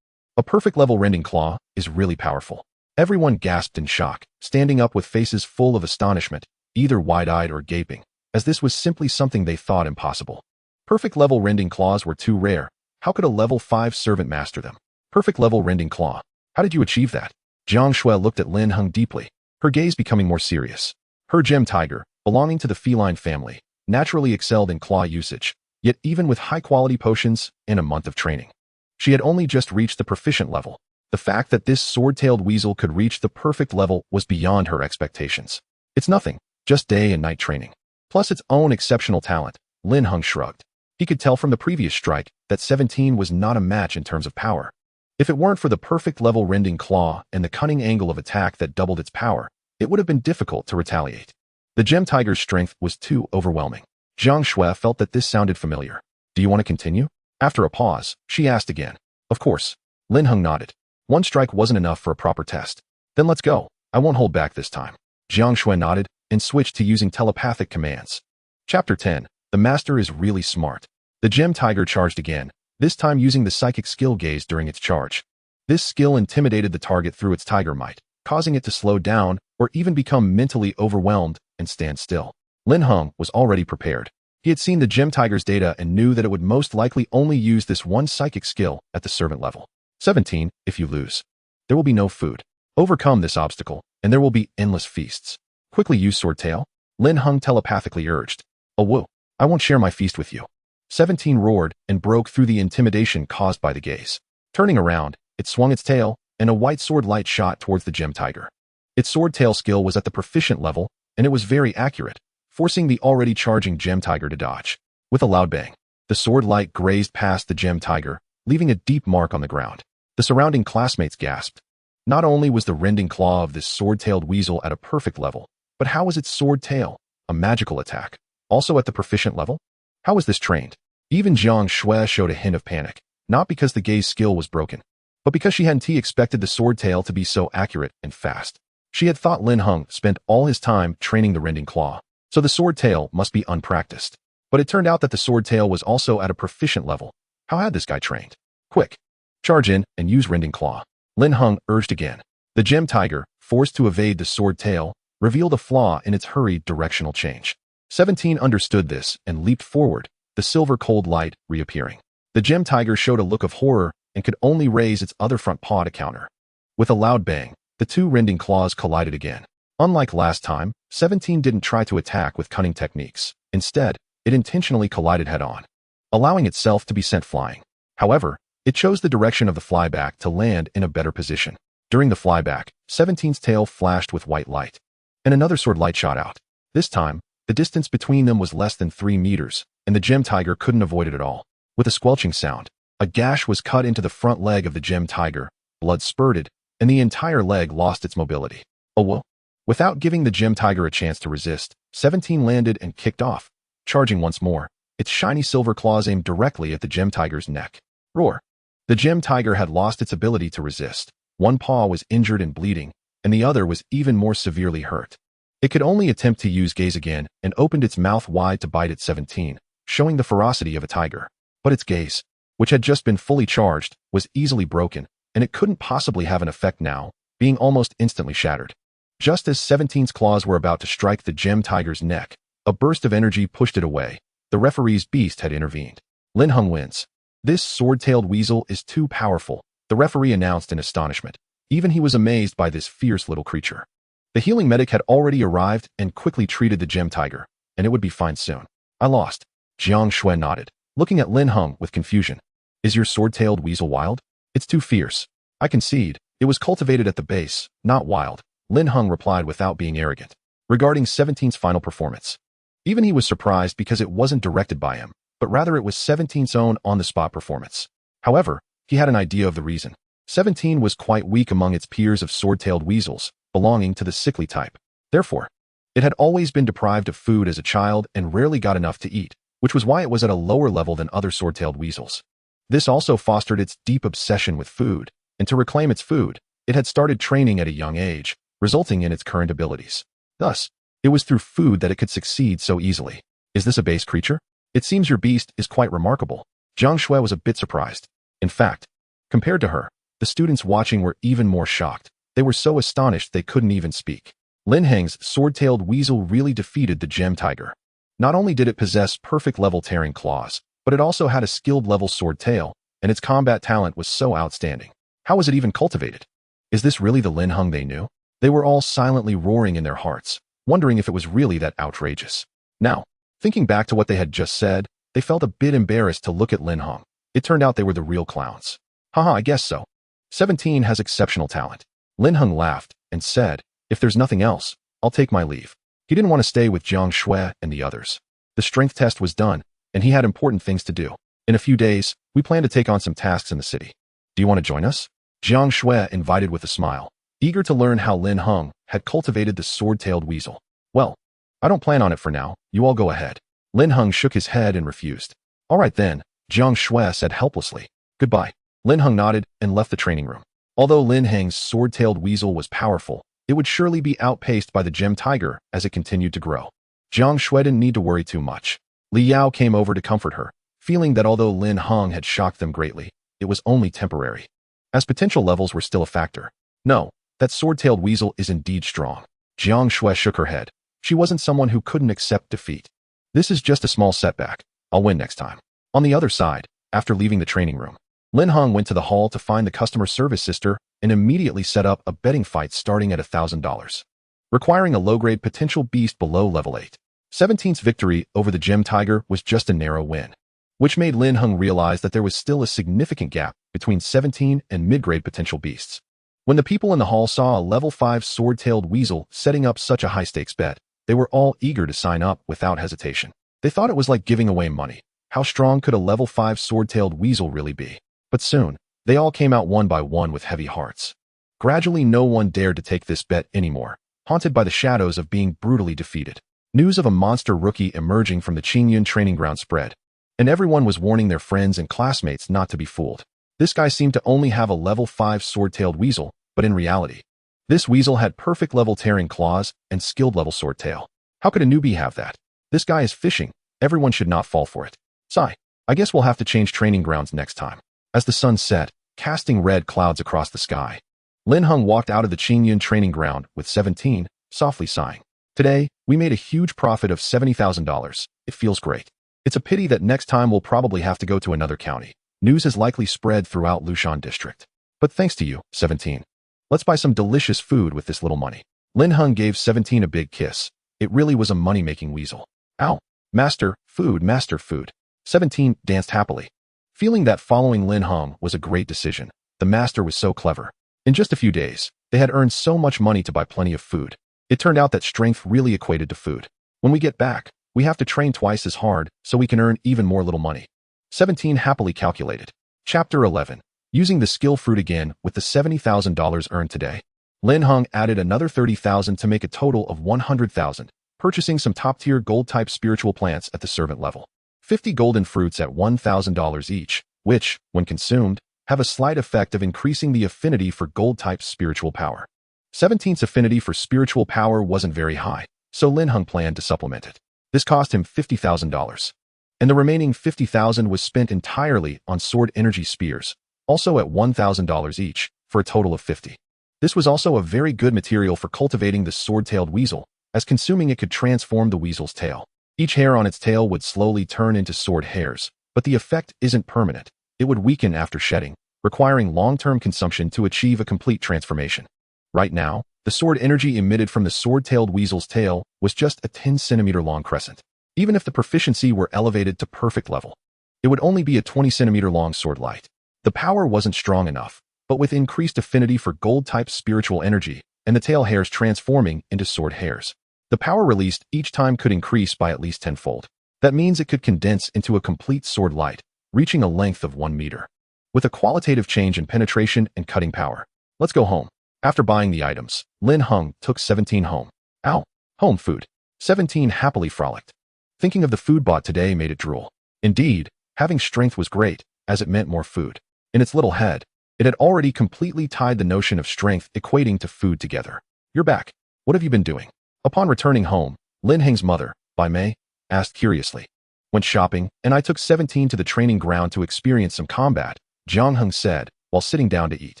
A perfect level rending claw is really powerful. Everyone gasped in shock, standing up with faces full of astonishment, either wide-eyed or gaping, as this was simply something they thought impossible. Perfect level rending claws were too rare. How could a level 5 servant master them? Perfect level rending claw. How did you achieve that? Jiang Shui looked at Lin Heng deeply, her gaze becoming more serious. Her gem tiger, belonging to the feline family, naturally excelled in claw usage, yet even with high-quality potions and a month of training, she had only just reached the proficient level. The fact that this sword-tailed weasel could reach the perfect level was beyond her expectations. It's nothing, just day and night training, plus its own exceptional talent. Lin Heng shrugged. He could tell from the previous strike that 17 was not a match in terms of power. If it weren't for the perfect level rending claw and the cunning angle of attack that doubled its power, it would have been difficult to retaliate. The gem tiger's strength was too overwhelming. Jiang Shui felt that this sounded familiar. Do you want to continue? After a pause, she asked again. Of course. Lin Heng nodded. One strike wasn't enough for a proper test. Then let's go. I won't hold back this time. Jiang Shui nodded and switched to using telepathic commands. Chapter 10. The master is really smart. The gem tiger charged again, this time using the psychic skill gaze during its charge. This skill intimidated the target through its tiger might, causing it to slow down or even become mentally overwhelmed and stand still. Lin Heng was already prepared. He had seen the gem tiger's data and knew that it would most likely only use this one psychic skill at the servant level. 17. If you lose, there will be no food. Overcome this obstacle, and there will be endless feasts. Quickly use sword tail. Lin Heng telepathically urged. Oh whoa, I won't share my feast with you. 17 roared and broke through the intimidation caused by the gaze. Turning around, it swung its tail, and a white sword light shot towards the gem tiger. Its sword tail skill was at the proficient level, and it was very accurate, forcing the already charging gem tiger to dodge. With a loud bang, the sword light grazed past the gem tiger, leaving a deep mark on the ground. The surrounding classmates gasped. Not only was the rending claw of this sword-tailed weasel at a perfect level, but how was its sword tail, a magical attack, also at the proficient level? How was this trained? Even Jiang Shui showed a hint of panic, not because the gaze skill was broken, but because she hadn't expected the sword tail to be so accurate and fast. She had thought Lin Heng spent all his time training the rending claw, so the sword tail must be unpracticed. But it turned out that the sword tail was also at a proficient level. How had this guy trained? Quick! Charge in and use rending claw. Lin Heng urged again. The gem tiger, forced to evade the sword tail, revealed a flaw in its hurried directional change. 17 understood this and leaped forward, the silver cold light reappearing. The gem tiger showed a look of horror and could only raise its other front paw to counter. With a loud bang, the two rending claws collided again. Unlike last time, 17 didn't try to attack with cunning techniques. Instead, it intentionally collided head-on, allowing itself to be sent flying. However, it chose the direction of the flyback to land in a better position. During the flyback, 17's tail flashed with white light, and another sword light shot out. This time, the distance between them was less than 3 meters, and the gem tiger couldn't avoid it at all. With a squelching sound, a gash was cut into the front leg of the gem tiger, blood spurted, and the entire leg lost its mobility. Oh whoa! Without giving the gem tiger a chance to resist, 17 landed and kicked off, charging once more, its shiny silver claws aimed directly at the gem tiger's neck. Roar! The gem tiger had lost its ability to resist. One paw was injured and bleeding, and the other was even more severely hurt. It could only attempt to use gaze again and opened its mouth wide to bite at 17, showing the ferocity of a tiger. But its gaze, which had just been fully charged, was easily broken, and it couldn't possibly have an effect now, being almost instantly shattered. Just as 17's claws were about to strike the gem tiger's neck, a burst of energy pushed it away. The referee's beast had intervened. Lin Heng wins. This sword-tailed weasel is too powerful, the referee announced in astonishment. Even he was amazed by this fierce little creature. The healing medic had already arrived and quickly treated the gem tiger, and it would be fine soon. I lost. Jiang Shui nodded, looking at Lin Heng with confusion. Is your sword-tailed weasel wild? It's too fierce. I concede. It was cultivated at the base, not wild. Lin Heng replied without being arrogant. Regarding 17's final performance, even he was surprised because it wasn't directed by him, but rather it was 17's own on-the-spot performance. However, he had an idea of the reason. 17 was quite weak among its peers of sword-tailed weasels, belonging to the sickly type. Therefore, it had always been deprived of food as a child and rarely got enough to eat, which was why it was at a lower level than other sword-tailed weasels. This also fostered its deep obsession with food, and to reclaim its food, it had started training at a young age, resulting in its current abilities. Thus, it was through food that it could succeed so easily. Is this a base creature? It seems your beast is quite remarkable. Jiang Shui was a bit surprised. In fact, compared to her, the students watching were even more shocked. They were so astonished they couldn't even speak. Lin Heng's sword-tailed weasel really defeated the gem tiger. Not only did it possess perfect level tearing claws, but it also had a skilled level sword tail, and its combat talent was so outstanding. How was it even cultivated? Is this really the Lin Heng they knew? They were all silently roaring in their hearts, wondering if it was really that outrageous. Now, thinking back to what they had just said, they felt a bit embarrassed to look at Lin Heng. It turned out they were the real clowns. Haha, I guess so. 17 has exceptional talent. Lin Heng laughed and said, if there's nothing else, I'll take my leave. He didn't want to stay with Jiang Shui and the others. The strength test was done, and he had important things to do. In a few days, we plan to take on some tasks in the city. Do you want to join us? Jiang Shui invited with a smile, eager to learn how Lin Heng had cultivated the sword-tailed weasel. Well, I don't plan on it for now. You all go ahead. Lin Heng shook his head and refused. All right then, Jiang Shui said helplessly. Goodbye. Lin Heng nodded and left the training room. Although Lin Heng's sword-tailed weasel was powerful, it would surely be outpaced by the gem tiger as it continued to grow. Jiang Shui didn't need to worry too much. Li Yao came over to comfort her, feeling that although Lin Heng had shocked them greatly, it was only temporary, as potential levels were still a factor. No, that sword-tailed weasel is indeed strong. Jiang Shui shook her head. She wasn't someone who couldn't accept defeat. This is just a small setback. I'll win next time. On the other side, after leaving the training room, Lin Heng went to the hall to find the customer service sister and immediately set up a betting fight starting at $1,000, requiring a low-grade potential beast below level 8. 17's victory over the gem tiger was just a narrow win, which made Lin Heng realize that there was still a significant gap between 17 and mid-grade potential beasts. When the people in the hall saw a level 5 sword-tailed weasel setting up such a high-stakes bet, they were all eager to sign up without hesitation. They thought it was like giving away money. How strong could a level 5 sword-tailed weasel really be? But soon, they all came out one by one with heavy hearts. Gradually, no one dared to take this bet anymore, haunted by the shadows of being brutally defeated. News of a monster rookie emerging from the Qingyun training ground spread, and everyone was warning their friends and classmates not to be fooled. This guy seemed to only have a level 5 sword-tailed weasel, but in reality, this weasel had perfect level tearing claws and skilled level sword tail. How could a newbie have that? This guy is fishing. Everyone should not fall for it. Sigh. I guess we'll have to change training grounds next time. As the sun set, casting red clouds across the sky, Lin Heng walked out of the Qingyun training ground with 17, softly sighing. Today, we made a huge profit of $70,000. It feels great. It's a pity that next time we'll probably have to go to another county. News has likely spread throughout Lushan district. But thanks to you, 17. Let's buy some delicious food with this little money. Lin Heng gave 17 a big kiss. It really was a money-making weasel. Ow. Master, food, master, food. 17 danced happily, feeling that following Lin Heng was a great decision. The master was so clever. In just a few days, they had earned so much money to buy plenty of food. It turned out that strength really equated to food. When we get back, we have to train twice as hard so we can earn even more little money. 17 happily calculated. Chapter 11. Using the skill fruit again with the $70,000 earned today. Lin Heng added another $30,000 to make a total of $100,000, purchasing some top-tier gold-type spiritual plants at the servant level. 50 golden fruits at $1,000 each, which, when consumed, have a slight effect of increasing the affinity for gold-type spiritual power. 17's affinity for spiritual power wasn't very high, so Lin Heng planned to supplement it. This cost him $50,000, and the remaining $50,000 was spent entirely on sword energy spears, also at $1,000 each, for a total of $50,000. This was also a very good material for cultivating the sword-tailed weasel, as consuming it could transform the weasel's tail. Each hair on its tail would slowly turn into sword hairs, but the effect isn't permanent. it would weaken after shedding, requiring long-term consumption to achieve a complete transformation. Right now, the sword energy emitted from the sword-tailed weasel's tail was just a 10-centimeter-long crescent. Even if the proficiency were elevated to perfect level, it would only be a 20-centimeter-long sword light. The power wasn't strong enough, but with increased affinity for gold-type spiritual energy and the tail hairs transforming into sword hairs, the power released each time could increase by at least tenfold. That means it could condense into a complete sword light, reaching a length of 1 meter. With a qualitative change in penetration and cutting power. Let's go home. After buying the items, Lin Heng took 17 home. Ow! Home food. 17 happily frolicked. Thinking of the food bought today made it drool. Indeed, having strength was great, as it meant more food. In its little head, it had already completely tied the notion of strength equating to food together. You're back. What have you been doing? Upon returning home, Lin Heng's mother, Bai Mei, asked curiously. Went shopping, and I took 17 to the training ground to experience some combat, Jiang Heng said, while sitting down to eat.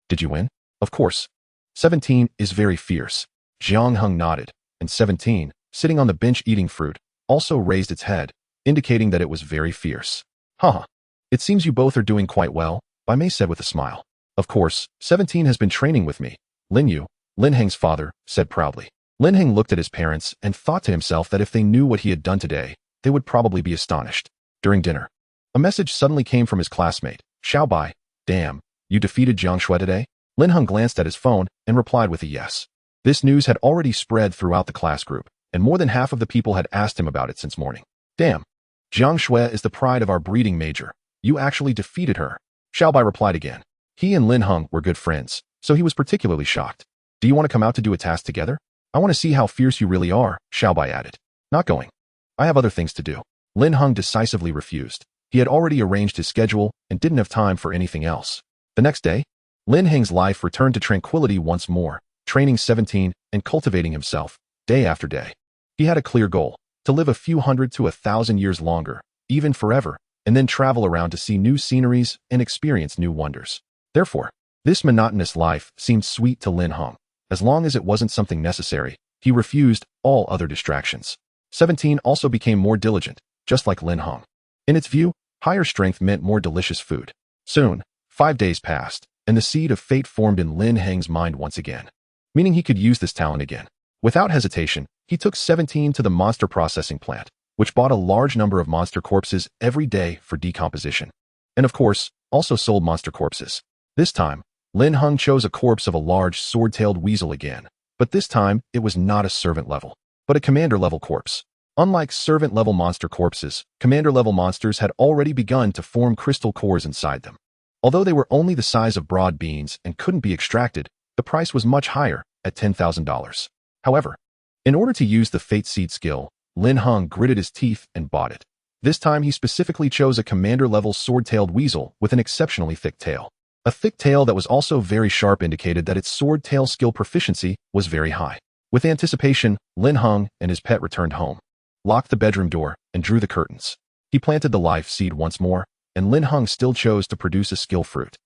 Did you win? Of course. 17 is very fierce. Jiang Heng nodded, and 17, sitting on the bench eating fruit, also raised its head, indicating that it was very fierce. Haha. It seems you both are doing quite well, Bai Mei said with a smile. Of course, 17 has been training with me. Lin Yu, Lin Heng's father, said proudly. Lin Heng looked at his parents and thought to himself that if they knew what he had done today, they would probably be astonished. During dinner, a message suddenly came from his classmate, Xiao Bai. Damn, you defeated Jiang Shui today? Lin Heng glanced at his phone and replied with a yes. This news had already spread throughout the class group, and more than half of the people had asked him about it since morning. Damn. Jiang Shui is the pride of our breeding major. You actually defeated her. Xiao Bai replied again. He and Lin Heng were good friends, so he was particularly shocked. Do you want to come out to do a task together? I want to see how fierce you really are, Xiao Bai added. Not going. I have other things to do. Lin Heng decisively refused. He had already arranged his schedule and didn't have time for anything else. The next day, Lin Heng's life returned to tranquility once more, training 17 and cultivating himself, day after day. He had a clear goal, to live a few hundred to 1,000 years longer, even forever, and then travel around to see new sceneries and experience new wonders. Therefore, this monotonous life seemed sweet to Lin Heng. As long as it wasn't something necessary, he refused all other distractions. 17 also became more diligent, just like Lin Heng. In its view, higher strength meant more delicious food. Soon, 5 days passed, and the seed of fate formed in Lin Heng's mind once again, meaning he could use this talent again. Without hesitation, he took 17 to the monster processing plant, which bought a large number of monster corpses every day for decomposition. And of course, also sold monster corpses. This time, Lin Heng chose a corpse of a large sword-tailed weasel again, but this time it was not a servant-level, but a commander-level corpse. Unlike servant-level monster corpses, commander-level monsters had already begun to form crystal cores inside them. Although they were only the size of broad beans and couldn't be extracted, the price was much higher, at $10,000. However, in order to use the Fate Seed skill, Lin Heng gritted his teeth and bought it. This time he specifically chose a commander-level sword-tailed weasel with an exceptionally thick tail. A thick tail that was also very sharp indicated that its sword-tail skill proficiency was very high. With anticipation, Lin Heng and his pet returned home, locked the bedroom door, and drew the curtains. He planted the life seed once more, and Lin Heng still chose to produce a skill fruit,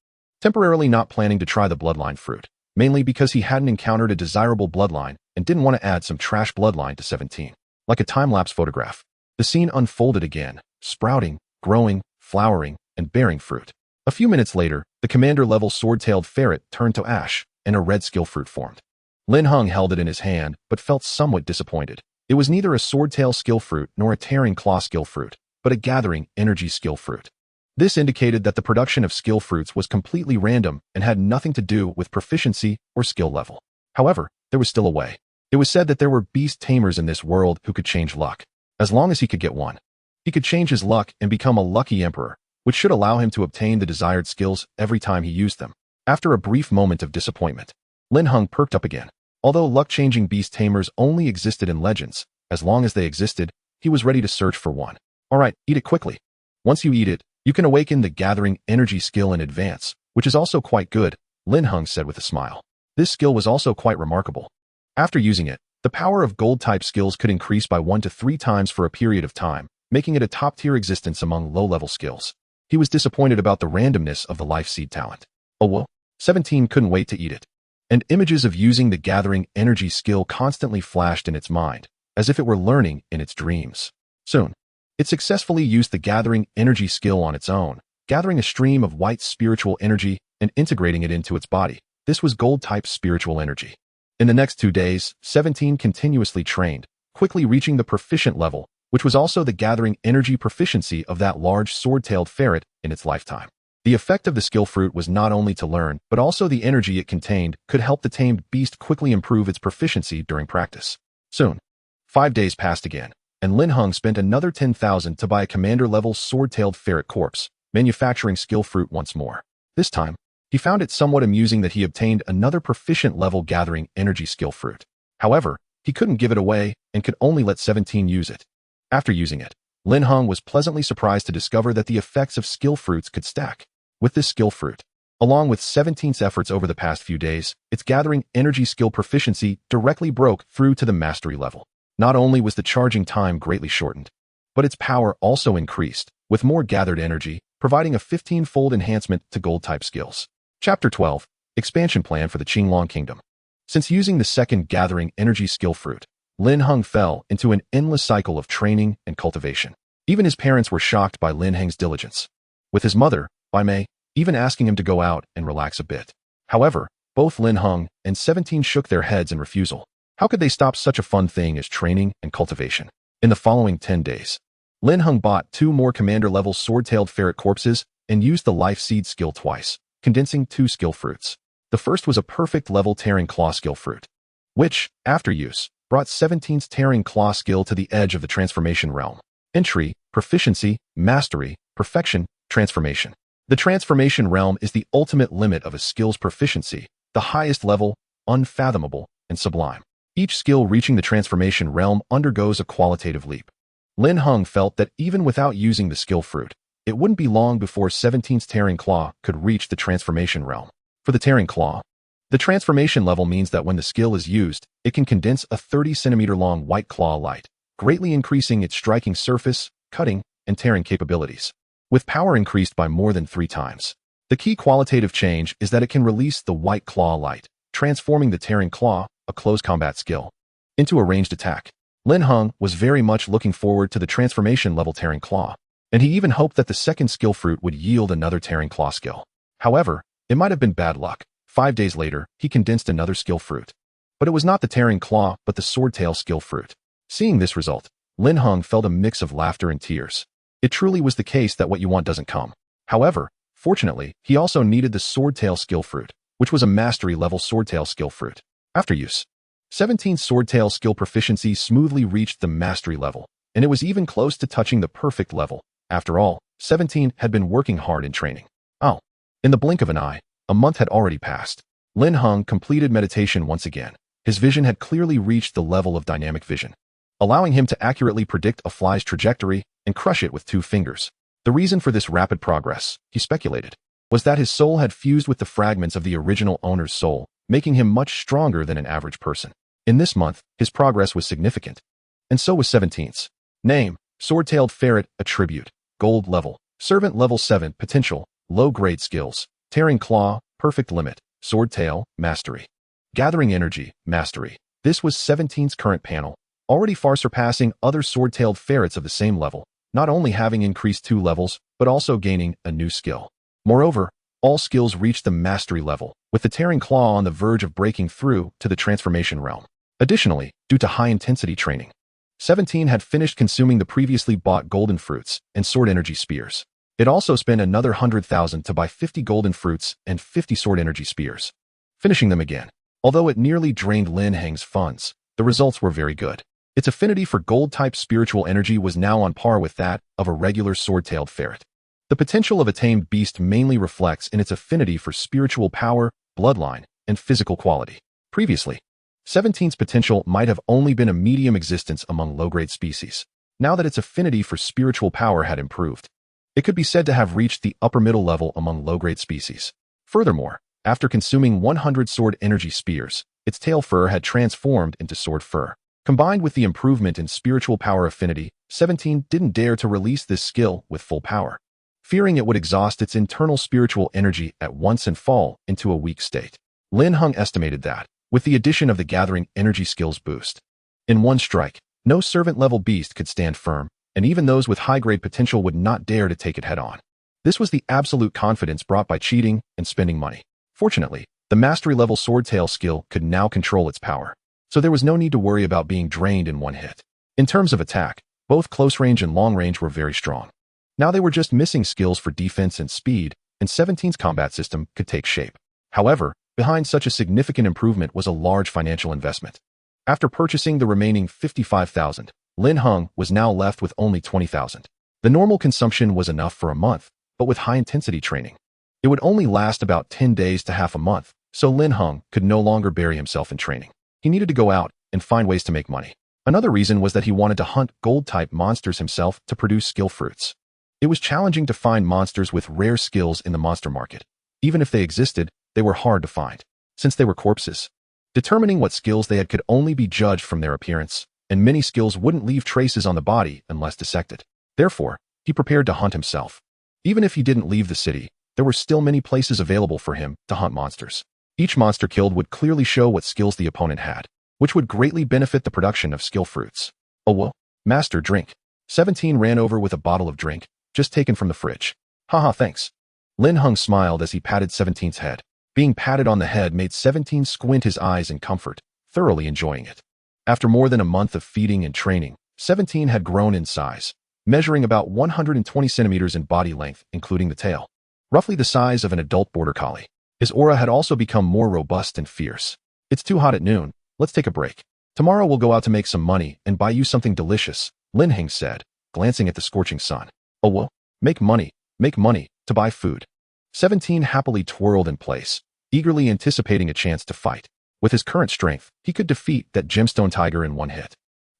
temporarily not planning to try the bloodline fruit, mainly because he hadn't encountered a desirable bloodline and didn't want to add some trash bloodline to 17. Like a time-lapse photograph, the scene unfolded again, sprouting, growing, flowering, and bearing fruit. A few minutes later, the commander-level sword-tailed ferret turned to ash, and a red skill fruit formed. Lin Heng held it in his hand, but felt somewhat disappointed. It was neither a sword-tail skill fruit nor a tearing claw skill fruit, but a gathering energy skill fruit. This indicated that the production of skill fruits was completely random and had nothing to do with proficiency or skill level. However, there was still a way. It was said that there were beast tamers in this world who could change luck. As long as he could get one, he could change his luck and become a lucky emperor, which should allow him to obtain the desired skills every time he used them. After a brief moment of disappointment, Lin Heng perked up again. Although luck-changing beast tamers only existed in legends, as long as they existed, he was ready to search for one. Alright, eat it quickly. Once you eat it, you can awaken the gathering energy skill in advance, which is also quite good, Lin Heng said with a smile. This skill was also quite remarkable. After using it, the power of gold-type skills could increase by 1 to 3 times for a period of time, making it a top-tier existence among low-level skills. He was disappointed about the randomness of the life seed talent. Oh well, 17 couldn't wait to eat it. And images of using the gathering energy skill constantly flashed in its mind, as if it were learning in its dreams. Soon, it successfully used the gathering energy skill on its own, gathering a stream of white spiritual energy and integrating it into its body. This was gold-type spiritual energy. In the next 2 days, 17 continuously trained, quickly reaching the proficient level, which was also the gathering energy proficiency of that large sword-tailed ferret in its lifetime. The effect of the skill fruit was not only to learn, but also the energy it contained could help the tamed beast quickly improve its proficiency during practice. Soon, 5 days passed again, and Lin Heng spent another 10,000 to buy a commander-level sword-tailed ferret corpse, manufacturing skill fruit once more. This time, he found it somewhat amusing that he obtained another proficient level gathering energy skill fruit. However, he couldn't give it away and could only let 17 use it. After using it, Lin Heng was pleasantly surprised to discover that the effects of skill fruits could stack. With this skill fruit, along with 17's efforts over the past few days, its gathering energy skill proficiency directly broke through to the mastery level. Not only was the charging time greatly shortened, but its power also increased, with more gathered energy, providing a 15-fold enhancement to gold-type skills. Chapter 12, Expansion Plan for the Qinglong Kingdom. Since using the second gathering energy skill fruit, Lin Heng fell into an endless cycle of training and cultivation. Even his parents were shocked by Lin Heng's diligence, with his mother, Bai Mei, even asking him to go out and relax a bit. However, both Lin Heng and 17 shook their heads in refusal. How could they stop such a fun thing as training and cultivation? In the following 10 days, Lin Heng bought 2 more commander-level sword-tailed ferret corpses and used the life seed skill twice, condensing 2 skill fruits. The first was a perfect level tearing claw skill fruit, which, after use, brought 17's tearing claw skill to the edge of the transformation realm. Entry, proficiency, mastery, perfection, transformation. The transformation realm is the ultimate limit of a skill's proficiency, the highest level, unfathomable, and sublime. Each skill reaching the transformation realm undergoes a qualitative leap. Lin Heng felt that even without using the skill fruit, it wouldn't be long before 17's tearing claw could reach the transformation realm. For the tearing claw, the transformation level means that when the skill is used, it can condense a 30-centimeter-long white claw light, greatly increasing its striking surface, cutting, and tearing capabilities, with power increased by more than 3 times. The key qualitative change is that it can release the white claw light, transforming the tearing claw, a close combat skill, into a ranged attack. Lin Heng was very much looking forward to the transformation level tearing claw, and he even hoped that the second skill fruit would yield another tearing claw skill. However, it might have been bad luck. 5 days later, he condensed another skill fruit. But it was not the tearing claw, but the sword-tail skill fruit. Seeing this result, Lin Heng felt a mix of laughter and tears. It truly was the case that what you want doesn't come. However, fortunately, he also needed the sword-tail skill fruit, which was a mastery-level sword-tail skill fruit. After use, 17's sword-tail skill proficiency smoothly reached the mastery level, and it was even close to touching the perfect level. After all, 17 had been working hard in training. Oh, in the blink of an eye, a month had already passed. Lin Heng completed meditation once again. His vision had clearly reached the level of dynamic vision, allowing him to accurately predict a fly's trajectory and crush it with 2 fingers. The reason for this rapid progress, he speculated, was that his soul had fused with the fragments of the original owner's soul, making him much stronger than an average person. In this month, his progress was significant, and so was 17's. Name, Sword-tailed Ferret, Attribute, Gold level, Servant level 7, Potential, Low-grade skills, Tearing Claw, Perfect limit, Sword Tail, Mastery. Gathering Energy, Mastery. This was 17's current panel, already far surpassing other sword-tailed ferrets of the same level, not only having increased 2 levels, but also gaining a new skill. Moreover, all skills reached the mastery level, with the Tearing Claw on the verge of breaking through to the transformation realm. Additionally, due to high-intensity training, 17 had finished consuming the previously bought golden fruits and sword energy spears. It also spent another 100,000 to buy 50 golden fruits and 50 sword energy spears, finishing them again. Although it nearly drained Lin Heng's funds, the results were very good. Its affinity for gold-type spiritual energy was now on par with that of a regular sword-tailed ferret. The potential of a tamed beast mainly reflects in its affinity for spiritual power, bloodline, and physical quality. Previously, 17's potential might have only been a medium existence among low-grade species. Now that its affinity for spiritual power had improved, it could be said to have reached the upper middle level among low-grade species. Furthermore, after consuming 100 sword energy spears, its tail fur had transformed into sword fur. Combined with the improvement in spiritual power affinity, 17 didn't dare to release this skill with full power, fearing it would exhaust its internal spiritual energy at once and fall into a weak state. Lin Heng estimated that, with the addition of the gathering energy skills boost, in one strike, no servant-level beast could stand firm, and even those with high-grade potential would not dare to take it head-on. This was the absolute confidence brought by cheating and spending money. Fortunately, the mastery-level swordtail skill could now control its power, so there was no need to worry about being drained in one hit. In terms of attack, both close range and long range were very strong. Now they were just missing skills for defense and speed, and 17's combat system could take shape. However, behind such a significant improvement was a large financial investment. After purchasing the remaining 55,000, Lin Heng was now left with only 20,000. The normal consumption was enough for a month, but with high-intensity training, it would only last about 10 days to half a month, so Lin Heng could no longer bury himself in training. He needed to go out and find ways to make money. Another reason was that he wanted to hunt gold-type monsters himself to produce skill fruits. It was challenging to find monsters with rare skills in the monster market. Even if they existed, they were hard to find, since they were corpses. Determining what skills they had could only be judged from their appearance, and many skills wouldn't leave traces on the body unless dissected. Therefore, he prepared to hunt himself. Even if he didn't leave the city, there were still many places available for him to hunt monsters. Each monster killed would clearly show what skills the opponent had, which would greatly benefit the production of skill fruits. Oh well, master, drink. 17 ran over with a bottle of drink, just taken from the fridge. Haha, thanks. Lin Heng smiled as he patted 17's head. Being patted on the head made 17 squint his eyes in comfort, thoroughly enjoying it. After more than a month of feeding and training, 17 had grown in size, measuring about 120 centimeters in body length, including the tail. Roughly the size of an adult border collie. His aura had also become more robust and fierce. It's too hot at noon. Let's take a break. Tomorrow we'll go out to make some money and buy you something delicious, Lin Heng said, glancing at the scorching sun. Oh well, make money, to buy food. 17 happily twirled in place, eagerly anticipating a chance to fight. With his current strength, he could defeat that gemstone tiger in one hit.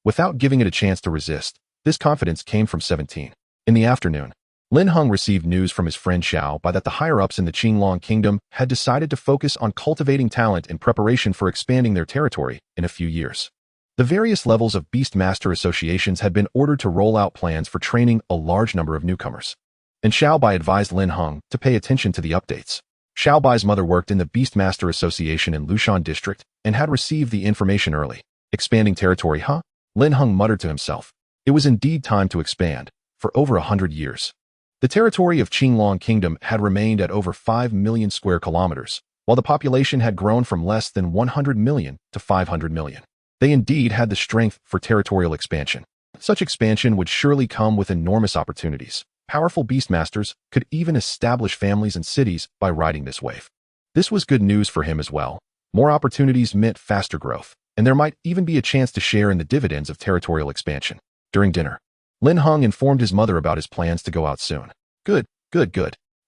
Without giving it a chance to resist, this confidence came from 17. In the afternoon, Lin Heng received news from his friend Xiao Bai that the higher-ups in the Qinglong Kingdom had decided to focus on cultivating talent in preparation for expanding their territory in a few years. The various levels of Beastmaster associations had been ordered to roll out plans for training a large number of newcomers. And Xiao Bai advised Lin Heng to pay attention to the updates. Xiao Bai's mother worked in the Beastmaster Association in Lushan District and had received the information early. Expanding territory, huh? Lin Heng muttered to himself. It was indeed time to expand, for over 100 years. The territory of Qinglong Kingdom had remained at over 5 million square kilometers, while the population had grown from less than 100 million to 500 million. They indeed had the strength for territorial expansion. Such expansion would surely come with enormous opportunities. Powerful Beastmasters could even establish families and cities by riding this wave. This was good news for him as well. More opportunities meant faster growth, and there might even be a chance to share in the dividends of territorial expansion. During dinner, Lin Heng informed his mother about his plans to go out soon. Good.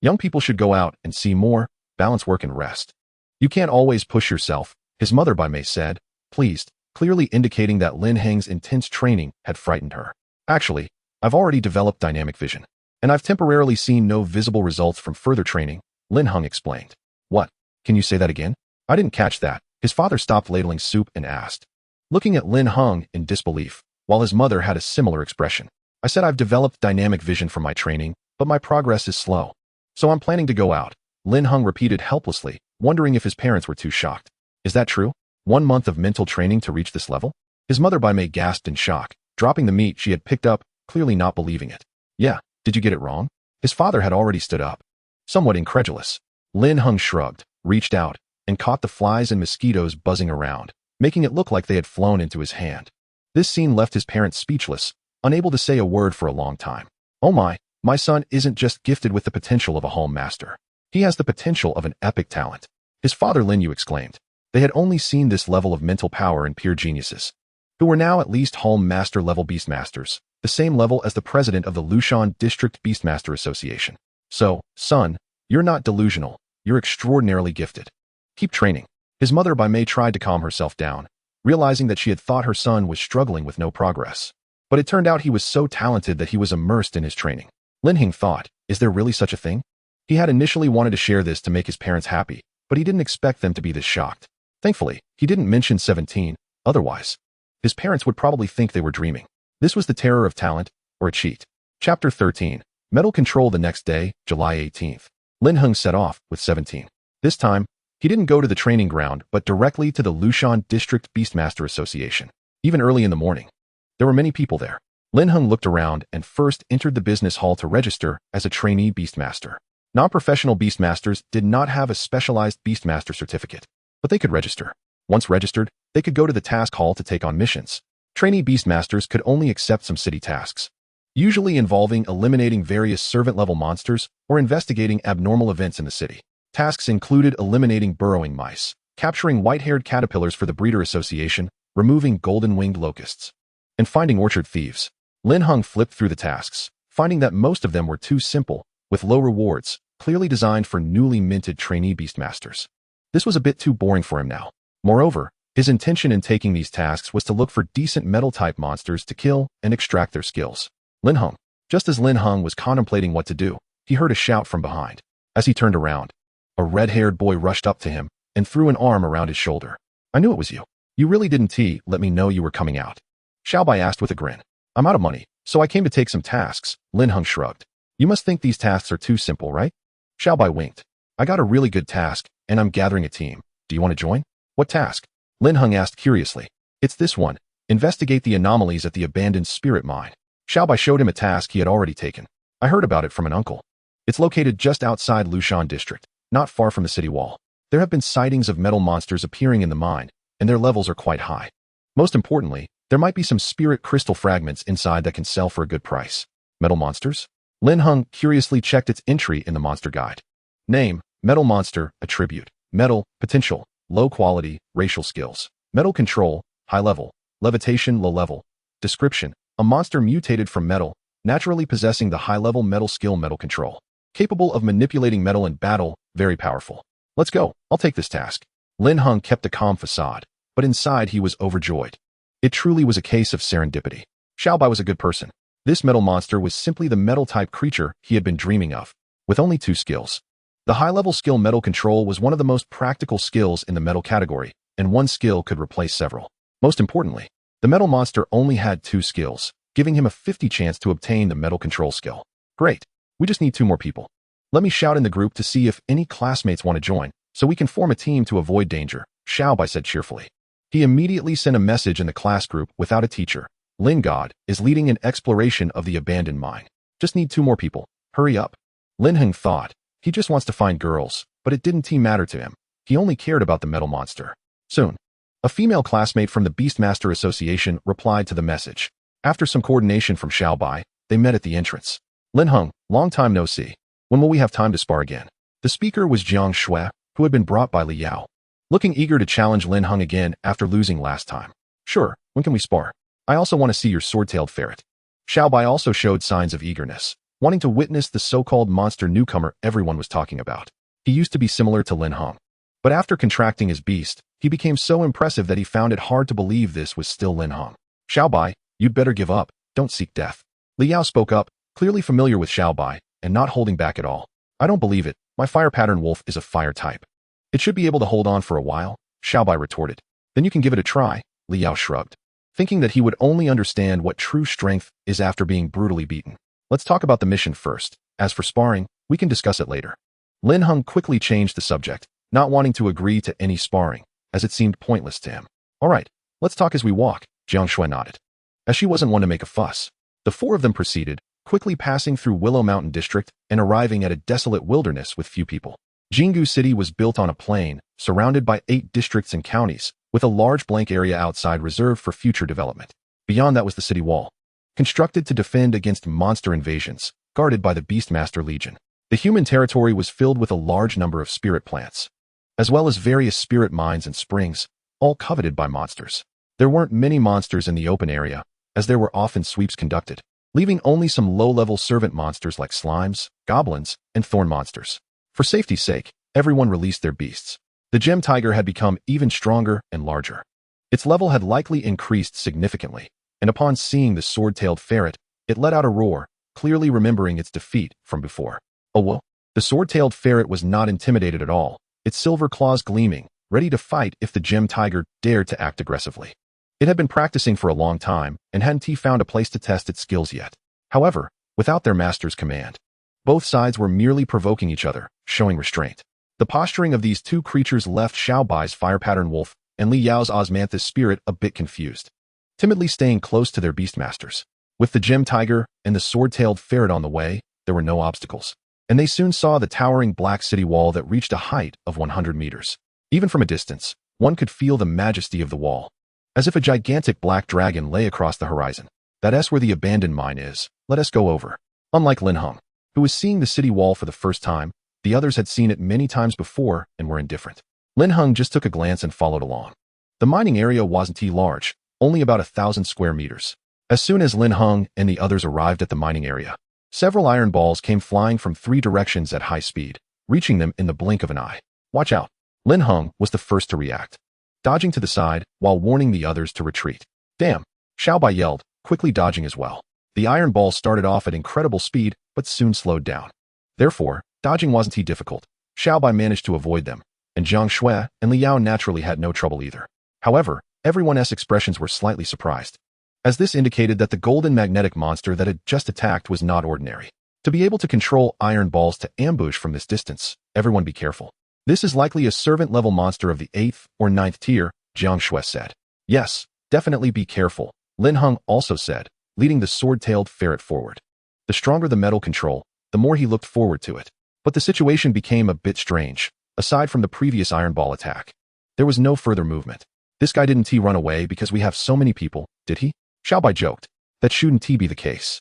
Young people should go out and see more, balance work and rest. You can't always push yourself, his mother Bai Mei said, pleased, clearly indicating that Lin Heng's intense training had frightened her. Actually, I've already developed dynamic vision, and I've temporarily seen no visible results from further training, Lin Heng explained. What? Can you say that again? I didn't catch that. His father stopped ladling soup and asked, looking at Lin Heng in disbelief, while his mother had a similar expression. I said I've developed dynamic vision from my training, but my progress is slow. So I'm planning to go out, Lin Heng repeated helplessly, wondering if his parents were too shocked. Is that true? 1 month of mental training to reach this level? His mother Bai Mei gasped in shock, dropping the meat she had picked up, clearly not believing it. Yeah, did you get it wrong? His father had already stood up. Somewhat incredulous. Lin Heng shrugged, reached out, and caught the flies and mosquitoes buzzing around, making it look like they had flown into his hand. This scene left his parents speechless, unable to say a word for a long time. Oh my son isn't just gifted with the potential of a home master. He has the potential of an epic talent. His father Lin Yu exclaimed. They had only seen this level of mental power in pure geniuses, who were now at least home master level beastmasters, the same level as the president of the Lushan District Beastmaster Association. So, son, you're not delusional, you're extraordinarily gifted. Keep training. His mother Bai Mei tried to calm herself down, realizing that she had thought her son was struggling with no progress. But it turned out he was so talented that he was immersed in his training. Lin Heng thought, is there really such a thing? He had initially wanted to share this to make his parents happy, but he didn't expect them to be this shocked. Thankfully, he didn't mention 17, otherwise, his parents would probably think they were dreaming. This was the terror of talent, or a cheat. Chapter 13. Metal Control. The next day, July 18th. Lin Heng set off with 17. This time, he didn't go to the training ground, but directly to the Lushan District Beastmaster Association. Even early in the morning, there were many people there. Lin Heng looked around and first entered the business hall to register as a trainee Beastmaster. Non-professional Beastmasters did not have a specialized Beastmaster certificate, but they could register. Once registered, they could go to the task hall to take on missions. Trainee Beastmasters could only accept some city tasks, usually involving eliminating various servant-level monsters or investigating abnormal events in the city. Tasks included eliminating burrowing mice, capturing white-haired caterpillars for the Breeder Association, removing golden-winged locusts, and finding orchard thieves. Lin Heng flipped through the tasks, finding that most of them were too simple, with low rewards, clearly designed for newly minted trainee Beastmasters. This was a bit too boring for him now. Moreover, his intention in taking these tasks was to look for decent metal-type monsters to kill and extract their skills. Lin Heng. Just as Lin Heng was contemplating what to do, he heard a shout from behind. As he turned around, a red-haired boy rushed up to him and threw an arm around his shoulder. "I knew it was you. You really didn't let me know you were coming out." Xiaobai asked with a grin. "I'm out of money, so I came to take some tasks," Lin Heng shrugged. "You must think these tasks are too simple, right?" Xiaobai winked. "I got a really good task, and I'm gathering a team. Do you want to join?" "What task?" Lin Heng asked curiously. "It's this one. Investigate the anomalies at the abandoned spirit mine." Xiaobai showed him a task he had already taken. "I heard about it from an uncle. It's located just outside Lushan District, not far from the city wall. There have been sightings of metal monsters appearing in the mine, and their levels are quite high. Most importantly, there might be some spirit crystal fragments inside that can sell for a good price." "Metal monsters?" Lin Heng curiously checked its entry in the monster guide. Name: Metal Monster. Attribute: Metal. Potential: Low quality, racial skills. Metal control: High level. Levitation: Low level. Description: A monster mutated from metal, naturally possessing the high-level metal skill metal control. Capable of manipulating metal in battle, very powerful. "Let's go, I'll take this task." Lin Heng kept a calm facade, but inside he was overjoyed. It truly was a case of serendipity. Xiaobai was a good person. This metal monster was simply the metal-type creature he had been dreaming of, with only 2 skills. The high-level skill metal control was one of the most practical skills in the metal category, and one skill could replace several. Most importantly, the metal monster only had 2 skills, giving him a 50 chance to obtain the metal control skill. Great. We just need 2 more people. Let me shout in the group to see if any classmates want to join, so we can form a team to avoid danger, Xiaobai said cheerfully. He immediately sent a message in the class group without a teacher. Lin God is leading an exploration of the abandoned mine. Just need 2 more people. Hurry up. Lin Heng thought. He just wants to find girls, but it didn't matter to him. He only cared about the metal monster. Soon, a female classmate from the Beastmaster Association replied to the message. After some coordination from Xiaobai, they met at the entrance. "Lin Heng, long time no see. When will we have time to spar again?" The speaker was Jiang Shui, who had been brought by Li Yao. Looking eager to challenge Lin Heng again after losing last time. "Sure, when can we spar? I also want to see your sword-tailed ferret." Xiaobai also showed signs of eagerness, wanting to witness the so-called monster newcomer everyone was talking about. He used to be similar to Lin Heng, but after contracting his beast, he became so impressive that he found it hard to believe this was still Lin Heng. "Xiaobai, you'd better give up, don't seek death." Li Yao spoke up, clearly familiar with Xiaobai, and not holding back at all. "I don't believe it, my fire pattern wolf is a fire type. It should be able to hold on for a while," Xiaobai retorted. "Then you can give it a try," Li Yao shrugged, thinking that he would only understand what true strength is after being brutally beaten. "Let's talk about the mission first. As for sparring, we can discuss it later." Lin Heng quickly changed the subject, not wanting to agree to any sparring, as it seemed pointless to him. "All right, let's talk as we walk," Jiang Shui nodded. As she wasn't one to make a fuss, the 4 of them proceeded, quickly passing through Willow Mountain District and arriving at a desolate wilderness with few people. Jingu City was built on a plain, surrounded by 8 districts and counties, with a large blank area outside reserved for future development. Beyond that was the city wall, constructed to defend against monster invasions, guarded by the Beastmaster Legion. The human territory was filled with a large number of spirit plants, as well as various spirit mines and springs, all coveted by monsters. There weren't many monsters in the open area, as there were often sweeps conducted, leaving only some low-level servant monsters like slimes, goblins, and thorn monsters. For safety's sake, everyone released their beasts. The gem tiger had become even stronger and larger. Its level had likely increased significantly, and upon seeing the sword-tailed ferret, it let out a roar, clearly remembering its defeat from before. Oh well, the sword-tailed ferret was not intimidated at all, its silver claws gleaming, ready to fight if the gem tiger dared to act aggressively. It had been practicing for a long time and hadn't found a place to test its skills yet. However, without their master's command, both sides were merely provoking each other, showing restraint. The posturing of these 2 creatures left Xiaobai's fire pattern wolf and Li Yao's osmanthus spirit a bit confused, timidly staying close to their beastmasters. With the gem tiger and the sword-tailed ferret on the way, there were no obstacles, and they soon saw the towering black city wall that reached a height of 100 meters. Even from a distance, one could feel the majesty of the wall, as if a gigantic black dragon lay across the horizon. That's where the abandoned mine is. Let us go over. Unlike Lin Heng, who was seeing the city wall for the first time, the others had seen it many times before and were indifferent. Lin Heng just took a glance and followed along. The mining area wasn't too large, only about 1,000 square meters. As soon as Lin Heng and the others arrived at the mining area, several iron balls came flying from 3 directions at high speed, reaching them in the blink of an eye. Watch out! Lin Heng was the first to react, dodging to the side while warning the others to retreat. Damn! Xiaobai yelled, quickly dodging as well. The iron ball started off at incredible speed, but soon slowed down. Therefore, dodging wasn't too difficult. Xiaobai managed to avoid them, and Jiang Shui and Liao naturally had no trouble either. However, everyone's expressions were slightly surprised, as this indicated that the golden magnetic monster that had just attacked was not ordinary. To be able to control iron balls to ambush from this distance, everyone be careful. This is likely a servant-level monster of the 8th or 9th tier, Jiang Shui said. Yes, definitely be careful, Lin Heng also said, leading the sword-tailed ferret forward. The stronger the metal control, the more he looked forward to it. But the situation became a bit strange. Aside from the previous iron ball attack, there was no further movement. This guy didn't run away because we have so many people, did he? Xiaobai joked. That shouldn't be the case.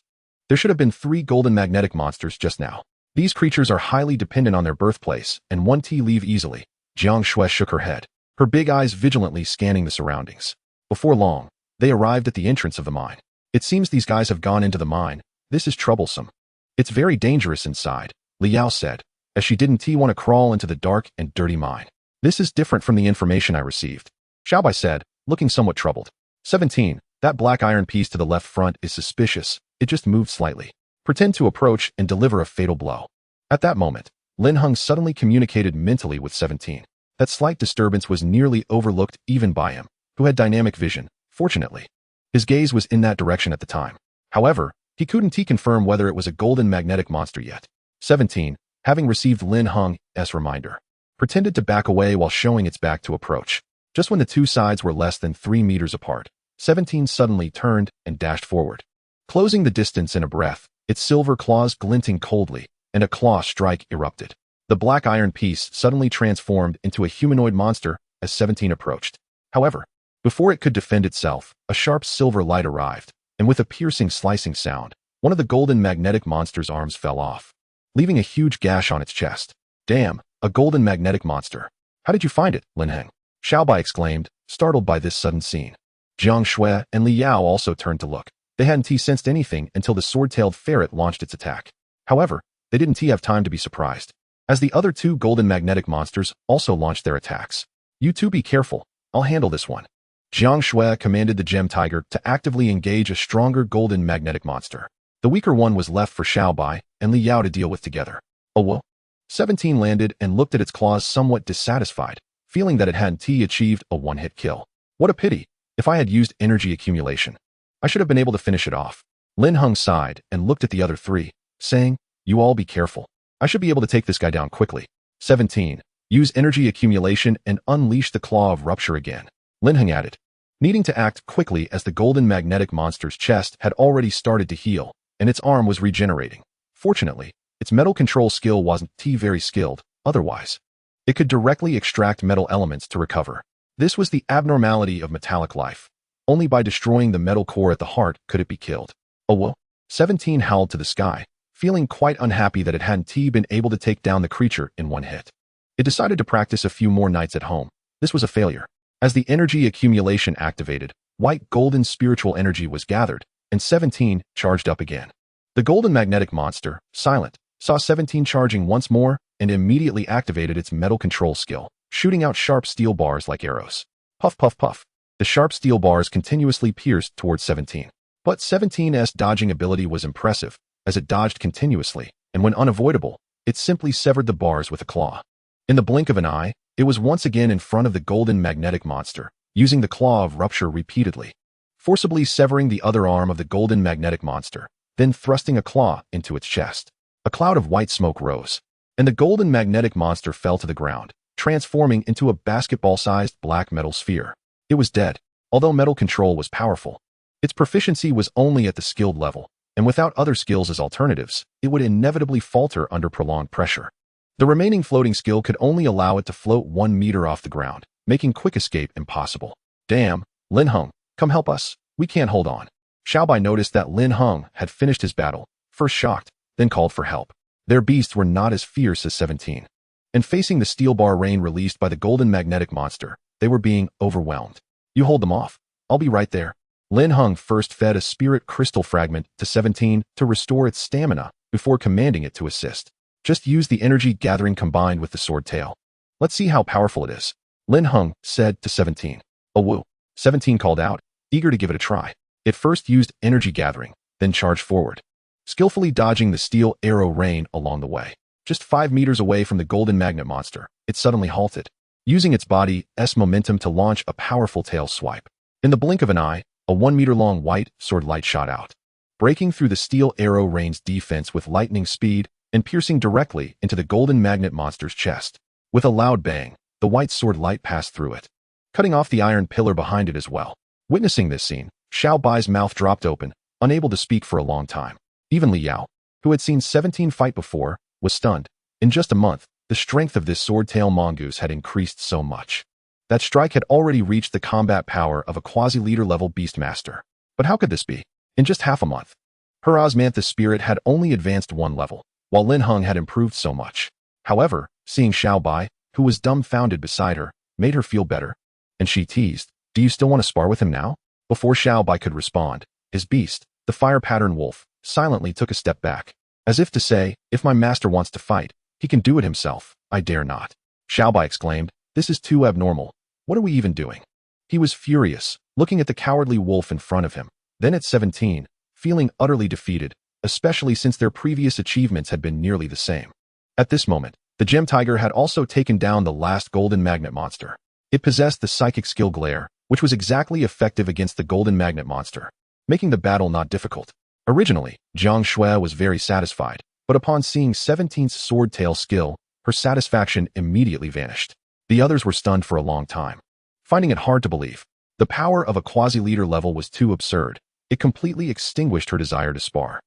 There should have been 3 golden magnetic monsters just now. These creatures are highly dependent on their birthplace and won't leave easily. Jiang Shui shook her head, her big eyes vigilantly scanning the surroundings. Before long, they arrived at the entrance of the mine. It seems these guys have gone into the mine. This is troublesome. It's very dangerous inside, Liao said, as she didn't want to crawl into the dark and dirty mine. This is different from the information I received, Xiaobai said, looking somewhat troubled. 17. That black iron piece to the left front is suspicious. It just moved slightly. Pretend to approach and deliver a fatal blow. At that moment, Lin Heng suddenly communicated mentally with 17. That slight disturbance was nearly overlooked even by him, who had dynamic vision, fortunately. His gaze was in that direction at the time. However, he couldn't confirm whether it was a golden magnetic monster yet. 17, having received Lin Heng's reminder, pretended to back away while showing its back to approach. Just when the two sides were less than 3 meters apart, 17 suddenly turned and dashed forward, closing the distance in a breath, its silver claws glinting coldly, and a claw strike erupted. The black iron piece suddenly transformed into a humanoid monster as 17 approached. However, before it could defend itself, a sharp silver light arrived, and with a piercing slicing sound, one of the golden magnetic monster's arms fell off, leaving a huge gash on its chest. Damn, a golden magnetic monster. How did you find it, Lin Heng? Xiaobai exclaimed, startled by this sudden scene. Jiang Shui and Liao also turned to look. They hadn't sensed anything until the sword-tailed ferret launched its attack. However, they didn't have time to be surprised, as the other 2 golden magnetic monsters also launched their attacks. You two be careful, I'll handle this one. Jiang Shui commanded the gem tiger to actively engage a stronger golden magnetic monster. The weaker one was left for Xiaobai and Liao to deal with together. Oh well. 17 landed and looked at its claws somewhat dissatisfied, feeling that it hadn't achieved a one-hit kill. What a pity. If I had used energy accumulation, I should have been able to finish it off. Lin Heng sighed and looked at the other 3, saying, you all be careful. I should be able to take this guy down quickly. 17. Use energy accumulation and unleash the claw of rupture again, Lin Heng added, needing to act quickly as the golden magnetic monster's chest had already started to heal, and its arm was regenerating. Fortunately, its metal control skill wasn't very skilled, otherwise it could directly extract metal elements to recover. This was the abnormality of metallic life. Only by destroying the metal core at the heart could it be killed. Oh well. 17 howled to the sky, feeling quite unhappy that it hadn't been able to take down the creature in one hit. It decided to practice a few more nights at home. This was a failure. As the energy accumulation activated, white golden spiritual energy was gathered, and 17 charged up again. The golden magnetic monster, silent, saw 17 charging once more and immediately activated its metal control skill, shooting out sharp steel bars like arrows. Puff puff puff. The sharp steel bars continuously pierced towards 17. But 17's dodging ability was impressive, as it dodged continuously, and when unavoidable, it simply severed the bars with a claw. In the blink of an eye, it was once again in front of the golden magnetic monster, using the claw of rupture repeatedly, forcibly severing the other arm of the golden magnetic monster, then thrusting a claw into its chest. A cloud of white smoke rose, and the golden magnetic monster fell to the ground, transforming into a basketball-sized black metal sphere. It was dead, although metal control was powerful. Its proficiency was only at the skilled level, and without other skills as alternatives, it would inevitably falter under prolonged pressure. The remaining floating skill could only allow it to float 1 meter off the ground, making quick escape impossible. Damn, Lin Heng, come help us, we can't hold on. Xiaobai noticed that Lin Heng had finished his battle, first shocked, then called for help. Their beasts were not as fierce as 17. And facing the steel bar rain released by the golden magnetic monster, they were being overwhelmed. You hold them off. I'll be right there. Lin Heng first fed a spirit crystal fragment to 17 to restore its stamina before commanding it to assist. Just use the energy gathering combined with the sword tail. Let's see how powerful it is. Lin Heng said to 17. Oh woo. 17 called out, eager to give it a try. It first used energy gathering, then charged forward, skillfully dodging the steel arrow rain along the way. Just 5 meters away from the golden magnet monster, it suddenly halted, using its body's momentum to launch a powerful tail swipe. In the blink of an eye, a 1-meter-long white sword light shot out, breaking through the steel arrow rain's defense with lightning speed and piercing directly into the golden magnet monster's chest. With a loud bang, the white sword light passed through it, cutting off the iron pillar behind it as well. Witnessing this scene, Xiaobai's mouth dropped open, unable to speak for a long time. Even Li Yao, who had seen 17 fight before, was stunned. In just a month, the strength of this sword-tail mongoose had increased so much. That strike had already reached the combat power of a quasi-leader level beastmaster. But how could this be? In just half a month, her Osmanthus spirit had only advanced 1 level, while Lin Heng had improved so much. However, seeing Xiaobai, who was dumbfounded beside her, made her feel better, and she teased, "Do you still want to spar with him now?" Before Xiaobai could respond, his beast, the fire-pattern wolf, silently took a step back, as if to say, "If my master wants to fight, he can do it himself, I dare not." Xiaobai exclaimed, "This is too abnormal. What are we even doing?" He was furious, looking at the cowardly wolf in front of him, then at 17, feeling utterly defeated, especially since their previous achievements had been nearly the same. At this moment, the gem tiger had also taken down the last golden magnet monster. It possessed the psychic skill glare, which was exactly effective against the golden magnet monster, making the battle not difficult. Originally, Jiang Shui was very satisfied, but upon seeing 17's sword tail skill, her satisfaction immediately vanished. The others were stunned for a long time, finding it hard to believe. The power of a quasi-leader level was too absurd. It completely extinguished her desire to spar,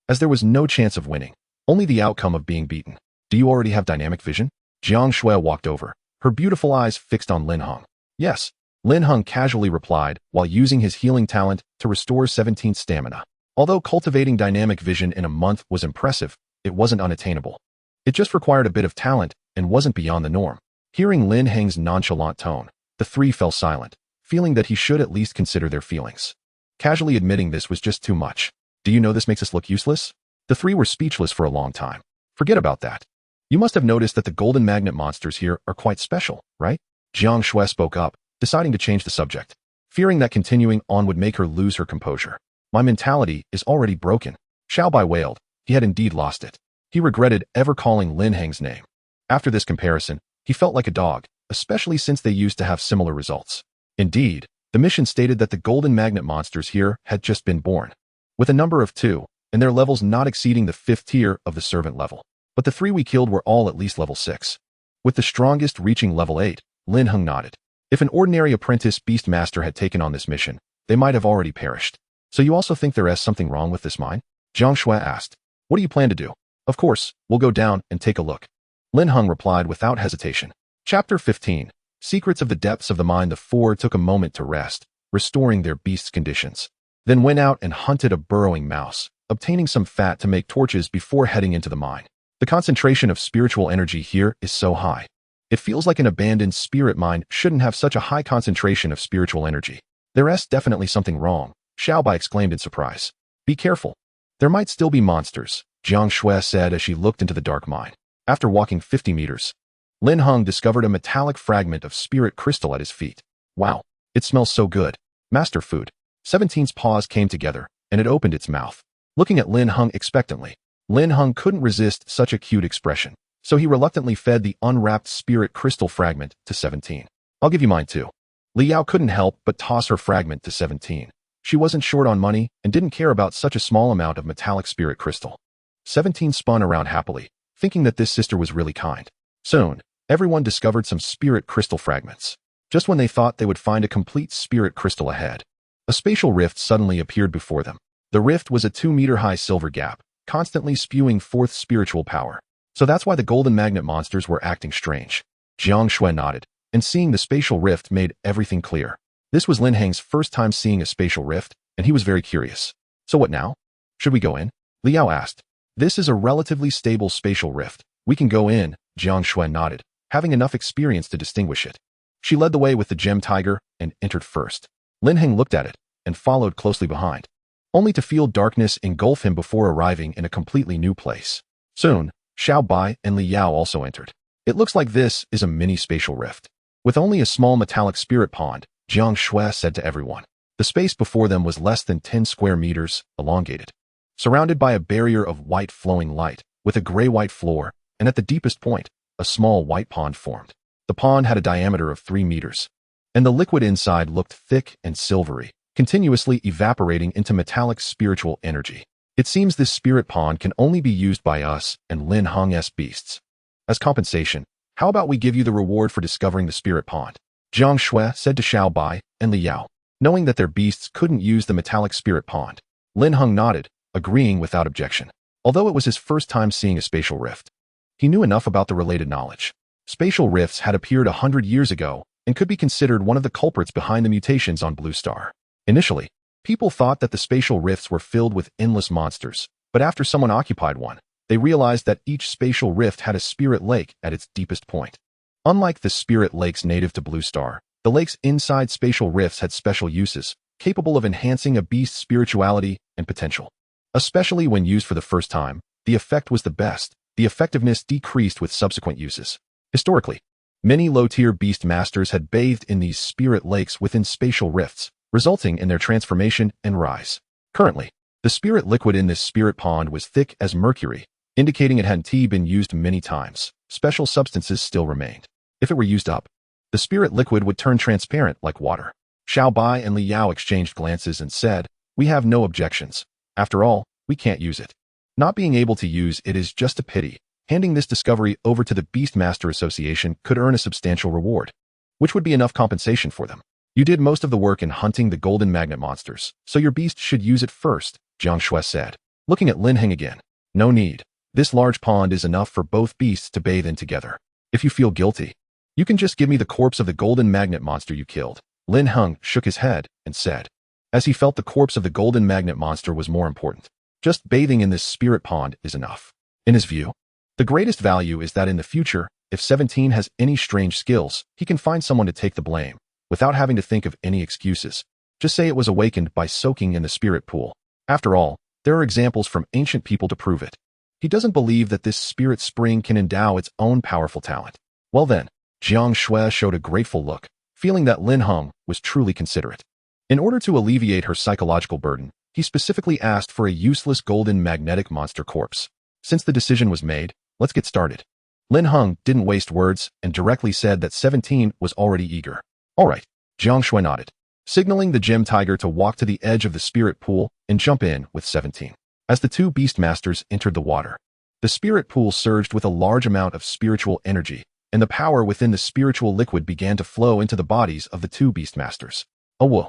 as there was no chance of winning, only the outcome of being beaten. "Do you already have dynamic vision?" Jiang Shui walked over, her beautiful eyes fixed on Lin Heng. "Yes," Lin Heng casually replied while using his healing talent to restore 17's stamina. Although cultivating dynamic vision in a month was impressive, it wasn't unattainable. It just required a bit of talent and wasn't beyond the norm. Hearing Lin Heng's nonchalant tone, the 3 fell silent, feeling that he should at least consider their feelings. Casually admitting this was just too much. "Do you know this makes us look useless?" The 3 were speechless for a long time. "Forget about that. You must have noticed that the golden magnet monsters here are quite special, right?" Jiang Shui spoke up, deciding to change the subject, fearing that continuing on would make her lose her composure. "My mentality is already broken." Xiaobai wailed. He had indeed lost it. He regretted ever calling Lin Heng's name. After this comparison, he felt like a dog, especially since they used to have similar results. Indeed, the mission stated that the golden magnet monsters here had just been born, with a number of 2, and their levels not exceeding the 5th tier of the servant level. But the 3 we killed were all at least level 6. With the strongest reaching level 8, Lin Heng nodded. If an ordinary apprentice beastmaster had taken on this mission, they might have already perished. "So you also think there is something wrong with this mine?" Jiang Shui asked. "What do you plan to do?" "Of course, we'll go down and take a look." Lin Heng replied without hesitation. Chapter 15. Secrets of the Depths of the Mine. The 4 took a moment to rest, restoring their beast's conditions, then went out and hunted a burrowing mouse, obtaining some fat to make torches before heading into the mine. The concentration of spiritual energy here is so high. It feels like an abandoned spirit mine shouldn't have such a high concentration of spiritual energy. "There is definitely something wrong," Xiaobai exclaimed in surprise. "Be careful. There might still be monsters," Jiang Shui said as she looked into the dark mine. After walking 50 meters, Lin Heng discovered a metallic fragment of spirit crystal at his feet. "Wow, it smells so good. Master food." 17's paws came together, and it opened its mouth, looking at Lin Heng expectantly. Lin Heng couldn't resist such a cute expression, so he reluctantly fed the unwrapped spirit crystal fragment to 17. "I'll give you mine too." Li Yao couldn't help but toss her fragment to 17. She wasn't short on money and didn't care about such a small amount of metallic spirit crystal. 17 spun around happily, thinking that this sister was really kind. Soon, everyone discovered some spirit crystal fragments. Just when they thought they would find a complete spirit crystal ahead, A spatial rift suddenly appeared before them. The rift was a 2-meter-high silver gap, constantly spewing forth spiritual power. So that's why the golden magnet monsters were acting strange. Jiang Shui nodded, and seeing the spatial rift made everything clear. This was Lin Heng's first time seeing a spatial rift, and he was very curious. So what now? Should we go in? Liao asked. This is a relatively stable spatial rift. We can go in, Jiang Shui nodded, having enough experience to distinguish it. She led the way with the gem tiger and entered first. Lin Heng looked at it and followed closely behind, only to feel darkness engulf him before arriving in a completely new place. Soon, Xiao Bai and Li Yao also entered. It looks like this is a mini spatial rift. With only a small metallic spirit pond, Jiang Shui said to everyone. The space before them was less than 10 square meters, elongated, surrounded by a barrier of white flowing light, with a gray-white floor, and at the deepest point, a small white pond formed. The pond had a diameter of 3 meters, and the liquid inside looked thick and silvery, continuously evaporating into metallic spiritual energy. It seems this spirit pond can only be used by us and Lin Heng's beasts. As compensation, how about we give you the reward for discovering the spirit pond? Jiang Shui said to Xiao Bai and Li Yao, knowing that their beasts couldn't use the metallic spirit pond. Lin Heng nodded, agreeing without objection. Although it was his first time seeing a spatial rift, he knew enough about the related knowledge. Spatial rifts had appeared 100 years ago and could be considered one of the culprits behind the mutations on Blue Star. Initially, people thought that the spatial rifts were filled with endless monsters, but after someone occupied one, they realized that each spatial rift had a spirit lake at its deepest point. Unlike the spirit lakes native to Blue Star, the lakes inside spatial rifts had special uses, capable of enhancing a beast's spirituality and potential. Especially when used for the first time, the effect was the best. The effectiveness decreased with subsequent uses. Historically, many low-tier beast masters had bathed in these spirit lakes within spatial rifts, resulting in their transformation and rise. Currently, the spirit liquid in this spirit pond was thick as mercury, indicating it hadn't been used many times. Special substances still remained. If it were used up, the spirit liquid would turn transparent like water. Xiao Bai and Li Yao exchanged glances and said, "We have no objections. After all, we can't use it. Not being able to use it is just a pity. Handing this discovery over to the Beastmaster Association could earn a substantial reward, which would be enough compensation for them. You did most of the work in hunting the golden magnet monsters, so your beast should use it first," Jiang Shui said, looking at Lin Heng again. "No need. This large pond is enough for both beasts to bathe in together. If you feel guilty, you can just give me the corpse of the golden magnet monster you killed." Lin Heng shook his head and said, as he felt the corpse of the golden magnet monster was more important. Just bathing in this spirit pond is enough. In his view, the greatest value is that in the future, if 17 has any strange skills, he can find someone to take the blame, without having to think of any excuses. Just say it was awakened by soaking in the spirit pool. After all, there are examples from ancient people to prove it. He doesn't believe that this spirit spring can endow its own powerful talent. Well then, Jiang Shui showed a grateful look, feeling that Lin Heng was truly considerate. In order to alleviate her psychological burden, he specifically asked for a useless golden magnetic monster corpse. Since the decision was made, let's get started. Lin Heng didn't waste words and directly said that 17 was already eager. All right, Jiang Shui nodded, signaling the gem tiger to walk to the edge of the spirit pool and jump in with 17. As the two beast masters entered the water, the spirit pool surged with a large amount of spiritual energy, and the power within the spiritual liquid began to flow into the bodies of the two beast masters. Oh whoa.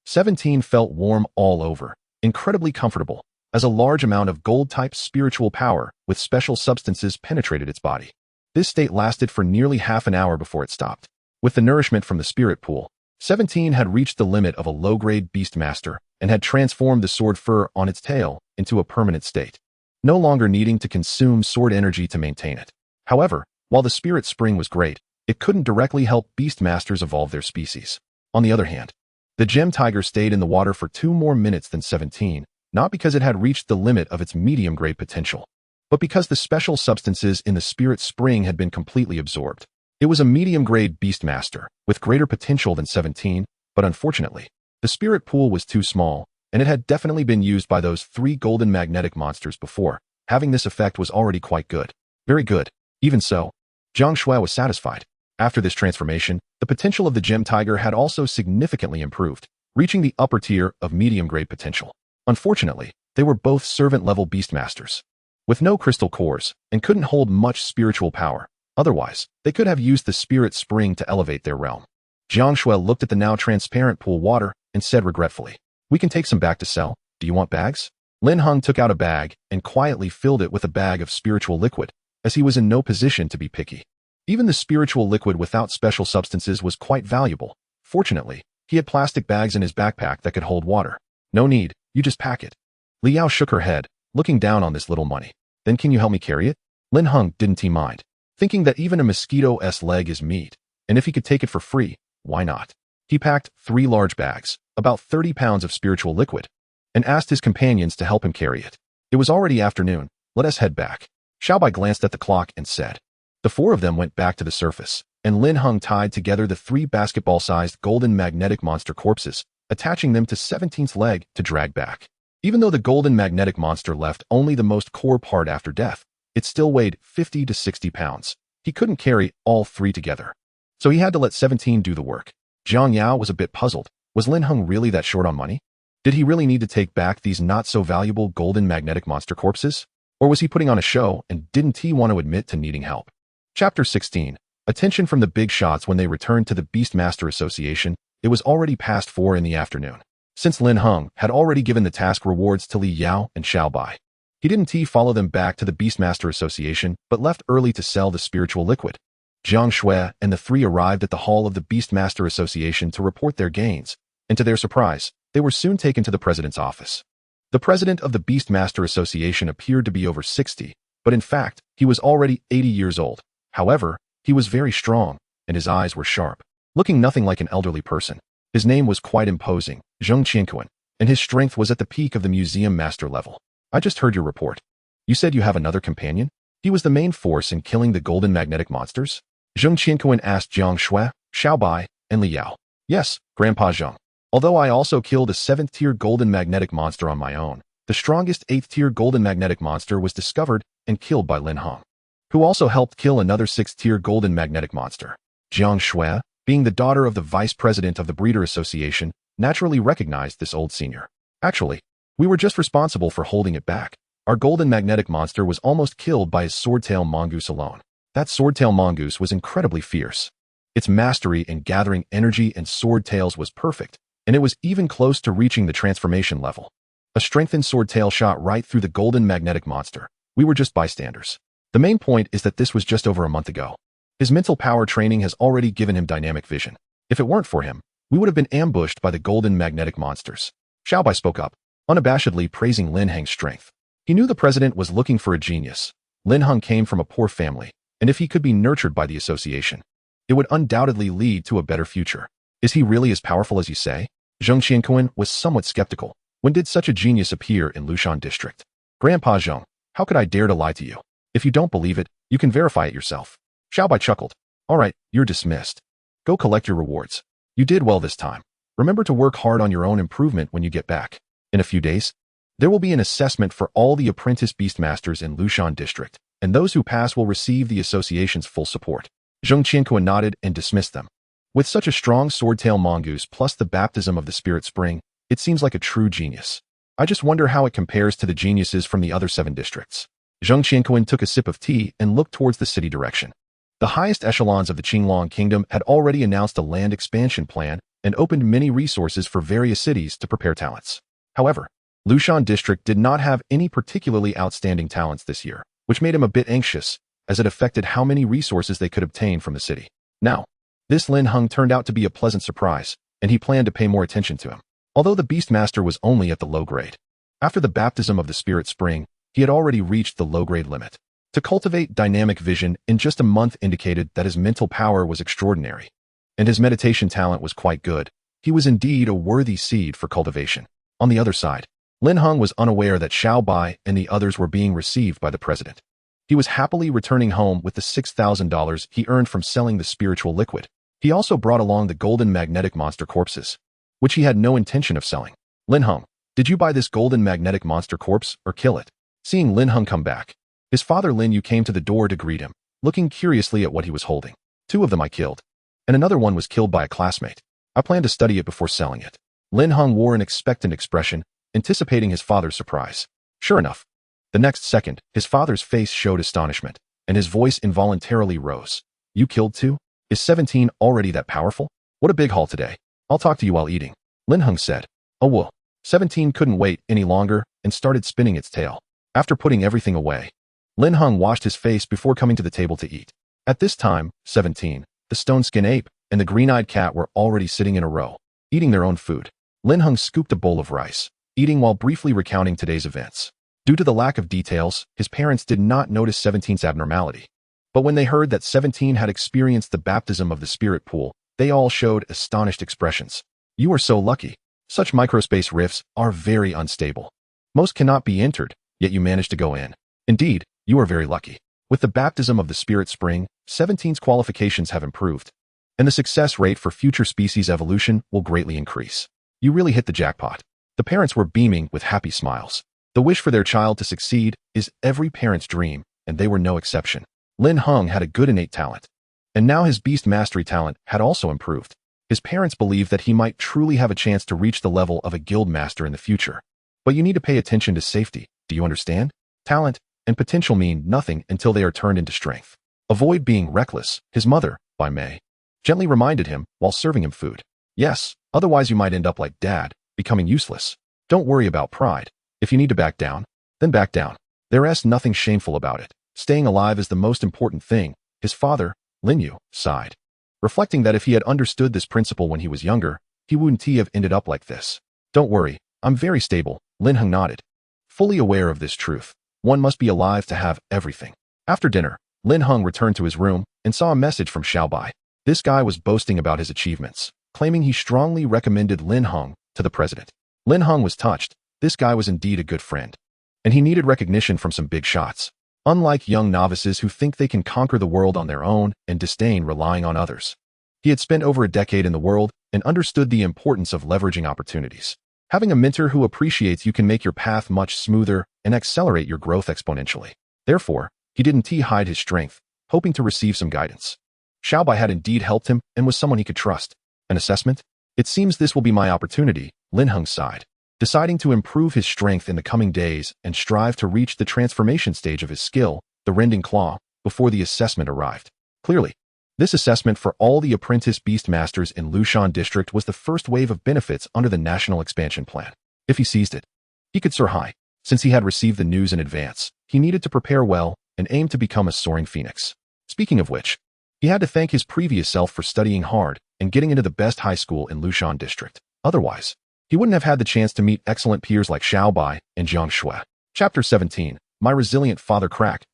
17 felt warm all over, incredibly comfortable, as a large amount of gold-type spiritual power with special substances penetrated its body. This state lasted for nearly half an hour before it stopped. With the nourishment from the spirit pool, 17 had reached the limit of a low-grade beast master and had transformed the sword fur on its tail into a permanent state, no longer needing to consume sword energy to maintain it. However, while the spirit spring was great, it couldn't directly help beast masters evolve their species. On the other hand, the gem tiger stayed in the water for 2 more minutes than 17, not because it had reached the limit of its medium-grade potential, but because the special substances in the spirit spring had been completely absorbed. It was a medium-grade beast master, with greater potential than 17, but unfortunately, the spirit pool was too small, and it had definitely been used by those 3 golden magnetic monsters before. Having this effect was already quite good. Very good. Even so, Jiang Shui was satisfied. After this transformation, the potential of the gem tiger had also significantly improved, reaching the upper tier of medium-grade potential. Unfortunately, they were both servant-level beastmasters, with no crystal cores, and couldn't hold much spiritual power. Otherwise, they could have used the spirit spring to elevate their realm. Jiang Shui looked at the now transparent pool water and said regretfully, We can take some back to sell. Do you want bags? Lin Heng took out a bag and quietly filled it with a bag of spiritual liquid, as he was in no position to be picky. Even the spiritual liquid without special substances was quite valuable. Fortunately, he had plastic bags in his backpack that could hold water. No need, you just pack it. Liao shook her head, looking down on this little money. Then can you help me carry it? Lin Heng didn't mind, thinking that even a mosquito's leg is meat, and if he could take it for free, why not? He packed 3 large bags, about 30 pounds of spiritual liquid, and asked his companions to help him carry it. It was already afternoon. Let us head back. Xiaobai glanced at the clock and said. The 4 of them went back to the surface, and Lin Heng tied together the 3 basketball-sized golden magnetic monster corpses, attaching them to 17's leg to drag back. Even though the golden magnetic monster left only the most core part after death, it still weighed 50 to 60 pounds. He couldn't carry all 3 together, so he had to let 17 do the work. Zhang Yao was a bit puzzled. Was Lin Heng really that short on money? Did he really need to take back these not-so-valuable golden magnetic monster corpses? Or was he putting on a show and didn't he want to admit to needing help? Chapter 16. Attention from the big shots. When they returned to the Beastmaster Association, it was already past 4 in the afternoon. Since Lin Heng had already given the task rewards to Li Yao and Xiaobai, he didn't follow them back to the Beastmaster Association but left early to sell the spiritual liquid. Jiang Shui and the 3 arrived at the hall of the Beastmaster Association to report their gains, and to their surprise, they were soon taken to the president's office. The president of the Beastmaster Association appeared to be over 60, but in fact, he was already 80 years old. However, he was very strong, and his eyes were sharp, looking nothing like an elderly person. His name was quite imposing, Zheng Qianquan, and his strength was at the peak of the museum master level. I just heard your report. You said you have another companion? He was the main force in killing the golden magnetic monsters? Zheng Qianquan asked Jiang Shui, Xiaobai, and Li Yao. Yes, Grandpa Zheng. Although I also killed a 7th-tier golden magnetic monster on my own, the strongest 8th-tier golden magnetic monster was discovered and killed by Lin Heng, who also helped kill another 6th-tier golden magnetic monster. Jiang Shui, being the daughter of the vice president of the Breeder Association, naturally recognized this old senior. Actually, we were just responsible for holding it back. Our golden magnetic monster was almost killed by his swordtail mongoose alone. That swordtail mongoose was incredibly fierce. Its mastery in gathering energy and swordtails was perfect, and it was even close to reaching the transformation level. A strengthened swordtail shot right through the golden magnetic monster. We were just bystanders. The main point is that this was just over a month ago. His mental power training has already given him dynamic vision. If it weren't for him, we would have been ambushed by the golden magnetic monsters. Xiaobai spoke up, unabashedly praising Lin Heng's strength. He knew the president was looking for a genius. Lin Heng came from a poor family, and if he could be nurtured by the association, it would undoubtedly lead to a better future. Is he really as powerful as you say? Zheng Qianquan was somewhat skeptical. When did such a genius appear in Lushan district? Grandpa Zheng, how could I dare to lie to you? If you don't believe it, you can verify it yourself. Xiaobai chuckled. All right, you're dismissed. Go collect your rewards. You did well this time. Remember to work hard on your own improvement when you get back. In a few days, there will be an assessment for all the apprentice beastmasters in Lushan district, and those who pass will receive the association's full support. Zheng Qianquan nodded and dismissed them. With such a strong swordtail mongoose plus the baptism of the spirit spring, it seems like a true genius. I just wonder how it compares to the geniuses from the other 7 districts. Zheng Qianquan took a sip of tea and looked towards the city direction. The highest echelons of the Qinglong Kingdom had already announced a land expansion plan and opened many resources for various cities to prepare talents. However, Lushan district did not have any particularly outstanding talents this year, which made him a bit anxious, as it affected how many resources they could obtain from the city. Now, this Lin Heng turned out to be a pleasant surprise, and he planned to pay more attention to him. Although the Beastmaster was only at the low grade, after the baptism of the Spirit Spring, he had already reached the low grade limit. To cultivate dynamic vision in just a month indicated that his mental power was extraordinary, and his meditation talent was quite good. He was indeed a worthy seed for cultivation. On the other side, Lin Heng was unaware that Xiaobai and the others were being received by the president. He was happily returning home with the $6,000 he earned from selling the spiritual liquid. He also brought along the golden magnetic monster corpses, which he had no intention of selling. Lin Heng, did you buy this golden magnetic monster corpse or kill it? Seeing Lin Heng come back, his father Lin Yu came to the door to greet him, looking curiously at what he was holding. 2 of them I killed, and another one was killed by a classmate. I plan to study it before selling it. Lin Heng wore an expectant expression, anticipating his father's surprise. Sure enough, the next second, his father's face showed astonishment, and his voice involuntarily rose. You killed 2? Is 17 already that powerful? What a big haul today. I'll talk to you while eating. Lin Heng said. Oh well, 17 couldn't wait any longer and started spinning its tail. After putting everything away, Lin Heng washed his face before coming to the table to eat. At this time, 17, the stone-skin ape, and the green-eyed cat were already sitting in a row, eating their own food. Lin Heng scooped a bowl of rice, eating while briefly recounting today's events. Due to the lack of details, his parents did not notice 17's abnormality. But when they heard that 17 had experienced the baptism of the spirit pool, they all showed astonished expressions. You are so lucky. Such microspace rifts are very unstable. Most cannot be entered, yet you managed to go in. Indeed, you are very lucky. With the baptism of the spirit spring, 17's qualifications have improved, and the success rate for future species evolution will greatly increase. You really hit the jackpot. The parents were beaming with happy smiles. The wish for their child to succeed is every parent's dream, and they were no exception. Lin Heng had a good innate talent, and now his beast mastery talent had also improved. His parents believed that he might truly have a chance to reach the level of a guild master in the future. But you need to pay attention to safety, do you understand? Talent and potential mean nothing until they are turned into strength. Avoid being reckless, his mother, by May, gently reminded him while serving him food. Yes, otherwise you might end up like Dad, becoming useless. Don't worry about pride. If you need to back down, then back down. There's nothing shameful about it. Staying alive is the most important thing, his father, Lin Yu, sighed, reflecting that if he had understood this principle when he was younger, he wouldn't have ended up like this. Don't worry, I'm very stable, Lin Heng nodded. Fully aware of this truth, one must be alive to have everything. After dinner, Lin Heng returned to his room and saw a message from Xiaobai. This guy was boasting about his achievements, claiming he strongly recommended Lin Heng to the president. Lin Heng was touched. This guy was indeed a good friend, and he needed recognition from some big shots. Unlike young novices who think they can conquer the world on their own and disdain relying on others, he had spent over a decade in the world and understood the importance of leveraging opportunities. Having a mentor who appreciates you can make your path much smoother and accelerate your growth exponentially. Therefore, he didn't hide his strength, hoping to receive some guidance. Xiaobai had indeed helped him and was someone he could trust. An assessment? It seems this will be my opportunity, Lin Heng sighed, deciding to improve his strength in the coming days and strive to reach the transformation stage of his skill, the rending claw, before the assessment arrived. Clearly, this assessment for all the apprentice beast masters in Lushan district was the first wave of benefits under the national expansion plan. If he seized it, he could soar high. Since he had received the news in advance, he needed to prepare well and aim to become a soaring phoenix. Speaking of which, he had to thank his previous self for studying hard and getting into the best high school in Lushan district. Otherwise, he wouldn't have had the chance to meet excellent peers like Xiaobai and Jiang Shui. Chapter 17. My resilient father crack.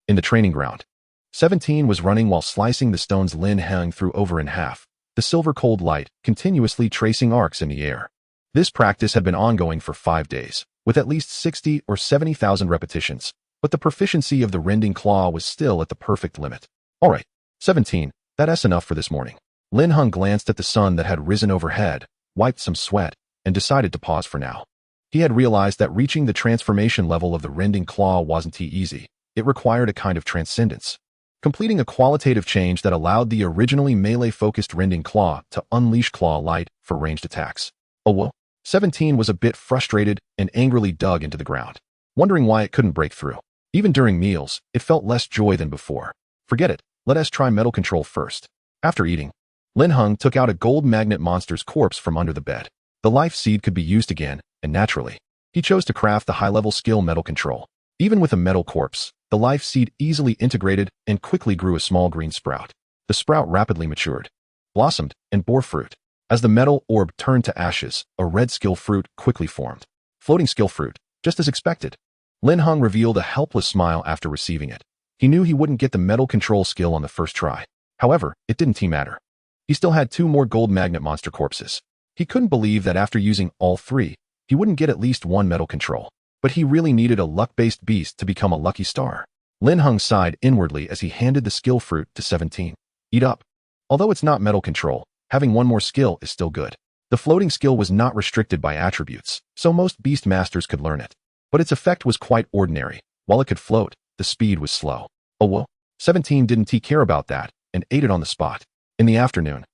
In the training ground, 17 was running while slicing the stones Lin Heng threw over in half, the silver cold light continuously tracing arcs in the air. This practice had been ongoing for 5 days, with at least 60 or 70,000 repetitions, but the proficiency of the rending claw was still at the perfect limit. All right, 17, that's enough for this morning. Lin Heng glanced at the sun that had risen overhead, wiped some sweat, and decided to pause for now. He had realized that reaching the transformation level of the rending claw wasn't easy. It required a kind of transcendence, completing a qualitative change that allowed the originally melee-focused rending claw to unleash claw light for ranged attacks. Oh well, 17 was a bit frustrated and angrily dug into the ground, wondering why it couldn't break through. Even during meals, it felt less joy than before. Forget it, let us try metal control first. After eating, Lin Heng took out a gold magnet monster's corpse from under the bed. The life seed could be used again, and naturally, he chose to craft the high-level skill metal control. Even with a metal corpse, the life seed easily integrated and quickly grew a small green sprout. The sprout rapidly matured, blossomed, and bore fruit. As the metal orb turned to ashes, a red skill fruit quickly formed. Floating skill fruit, just as expected. Lin Heng revealed a helpless smile after receiving it. He knew he wouldn't get the metal control skill on the first try. However, it didn't matter. He still had 2 more gold magnet monster corpses. He couldn't believe that after using all 3, he wouldn't get at least 1 metal control. But he really needed a luck-based beast to become a lucky star. Lin Heng sighed inwardly as he handed the skill fruit to 17. Eat up. Although it's not metal control, having 1 more skill is still good. The floating skill was not restricted by attributes, so most beast masters could learn it. But its effect was quite ordinary. While it could float, the speed was slow. Oh well, 17 didn't care about that, and ate it on the spot. In the afternoon,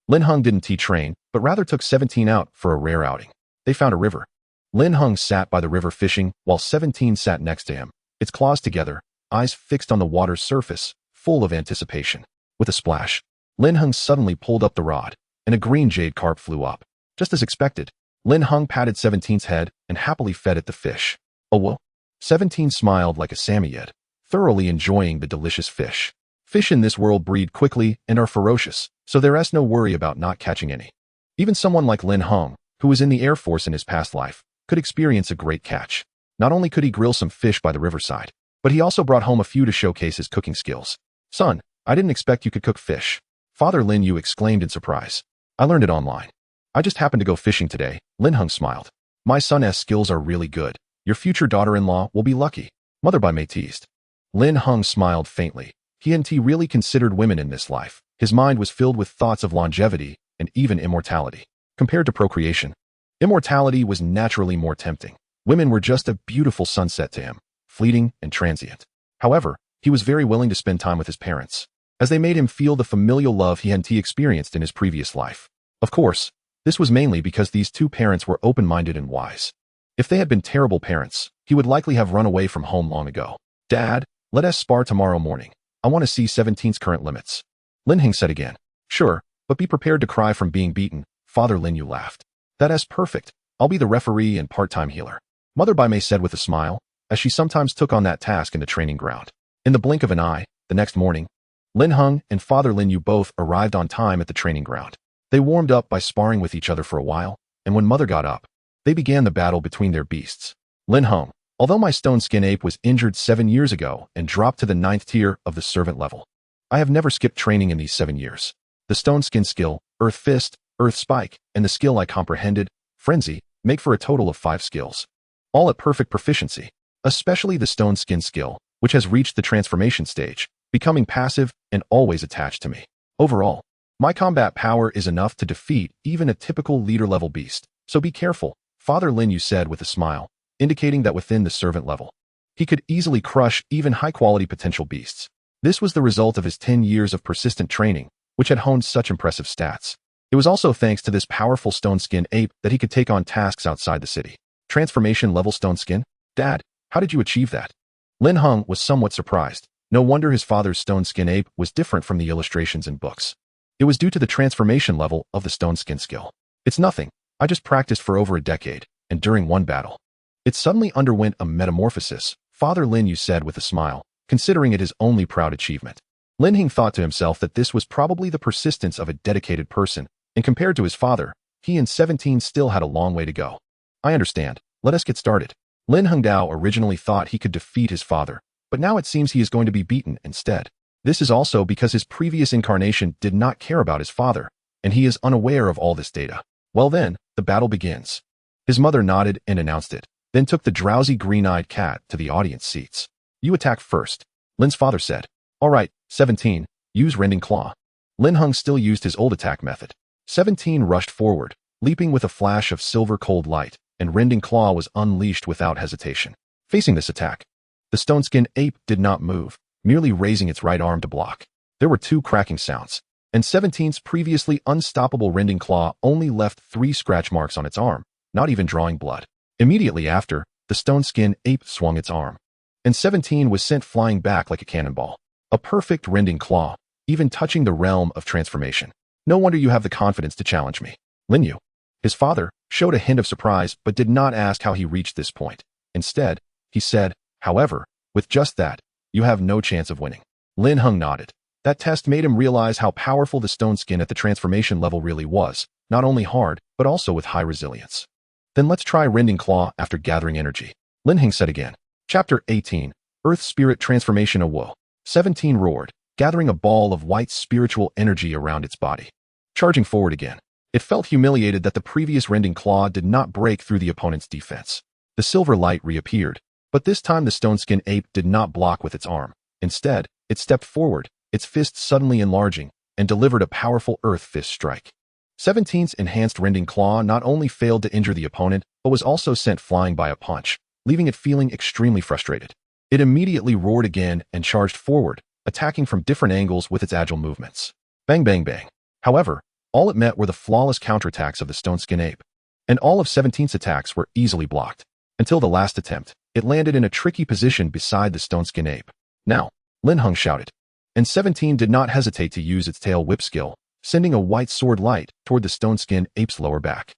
Lin Heng didn't train, but rather took 17 out for a rare outing. They found a river. Lin Heng sat by the river fishing, while 17 sat next to him, its claws together, eyes fixed on the water's surface, full of anticipation. With a splash, Lin Heng suddenly pulled up the rod, and a green jade carp flew up. Just as expected, Lin Heng patted 17's head and happily fed it the fish. Oh well. 17 smiled like a Samoyed, thoroughly enjoying the delicious fish. Fish in this world breed quickly and are ferocious, so there's no worry about not catching any. Even someone like Lin Heng, who was in the Air Force in his past life, could experience a great catch. Not only could he grill some fish by the riverside, but he also brought home a few to showcase his cooking skills. Son, I didn't expect you could cook fish. Father Lin Yu exclaimed in surprise. I learned it online. I just happened to go fishing today, Lin Heng smiled. My son's skills are really good. Your future daughter-in-law will be lucky. Mother by May teased. Lin Heng smiled faintly. He really considered women in this life. His mind was filled with thoughts of longevity and even immortality. Compared to procreation, immortality was naturally more tempting. Women were just a beautiful sunset to him, fleeting and transient. However, he was very willing to spend time with his parents, as they made him feel the familial love he had experienced in his previous life. Of course, this was mainly because these two parents were open-minded and wise. If they had been terrible parents, he would likely have run away from home long ago. Dad, let us spar tomorrow morning. I want to see 17's current limits. Lin Heng said again. Sure, but be prepared to cry from being beaten. Father Lin Yu laughed. That's perfect. I'll be the referee and part-time healer. Mother Bai Mei said with a smile, as she sometimes took on that task in the training ground. In the blink of an eye, the next morning, Lin Heng and Father Lin Yu both arrived on time at the training ground. They warmed up by sparring with each other for a while, and when Mother got up, they began the battle between their beasts. Lin Heng, although my stone skin ape was injured 7 years ago and dropped to the 9th tier of the servant level, I have never skipped training in these 7 years. The stone skin skill, Earth Fist, Earth Spike, and the skill I comprehended, Frenzy, make for a total of 5 skills. All at perfect proficiency, especially the stone skin skill, which has reached the transformation stage, becoming passive and always attached to me. Overall, my combat power is enough to defeat even a typical leader-level beast, so be careful, Father Lin Yu said with a smile, indicating that within the servant level, he could easily crush even high-quality potential beasts. This was the result of his 10 years of persistent training, which had honed such impressive stats. It was also thanks to this powerful stone skin ape that he could take on tasks outside the city. Transformation level stone skin? Dad, how did you achieve that? Lin Heng was somewhat surprised. No wonder his father's stone skin ape was different from the illustrations in books. It was due to the transformation level of the stone skin skill. It's nothing. I just practiced for over a decade, and during one battle, it suddenly underwent a metamorphosis, Father Lin Yu said with a smile, considering it his only proud achievement. Lin Heng thought to himself that this was probably the persistence of a dedicated person, and compared to his father, he and 17 still had a long way to go. I understand. Let us get started. Lin Hengdao originally thought he could defeat his father, but now it seems he is going to be beaten instead. This is also because his previous incarnation did not care about his father, and he is unaware of all this data. Well then, the battle begins. His mother nodded and announced it, then took the drowsy green-eyed cat to the audience seats. You attack first, Lin's father said. All right, 17, use Rending Claw. Lin Heng still used his old attack method. 17 rushed forward, leaping with a flash of silver cold light, and Rending Claw was unleashed without hesitation. Facing this attack, the stone skin ape did not move, merely raising its right arm to block. There were 2 cracking sounds, and 17's previously unstoppable Rending Claw only left 3 scratch marks on its arm, not even drawing blood. Immediately after, the stone skin ape swung its arm, and 17 was sent flying back like a cannonball. A perfect Rending Claw, even touching the realm of transformation. No wonder you have the confidence to challenge me. Lin Yu, his father, showed a hint of surprise but did not ask how he reached this point. Instead, he said, however, with just that, you have no chance of winning. Lin Heng nodded. That test made him realize how powerful the stone skin at the transformation level really was, not only hard, but also with high resilience. Then let's try Rending Claw after gathering energy. Lin Heng said again. Chapter 18, Earth Spirit Transformation Awo. 17 roared, gathering a ball of white spiritual energy around its body. Charging forward again, it felt humiliated that the previous Rending Claw did not break through the opponent's defense. The silver light reappeared, but this time the stone skin ape did not block with its arm. Instead, it stepped forward, its fist suddenly enlarging, and delivered a powerful Earth Fist strike. 17's enhanced Rending Claw not only failed to injure the opponent, but was also sent flying by a punch, leaving it feeling extremely frustrated. It immediately roared again and charged forward, attacking from different angles with its agile movements. Bang bang bang. However, all it met were the flawless counterattacks of the stone skin ape, and all of 17's attacks were easily blocked. Until the last attempt, it landed in a tricky position beside the stone skin ape. Now, Lin Heng shouted, and 17 did not hesitate to use its tail whip skill, sending a white sword light toward the stone skin ape's lower back.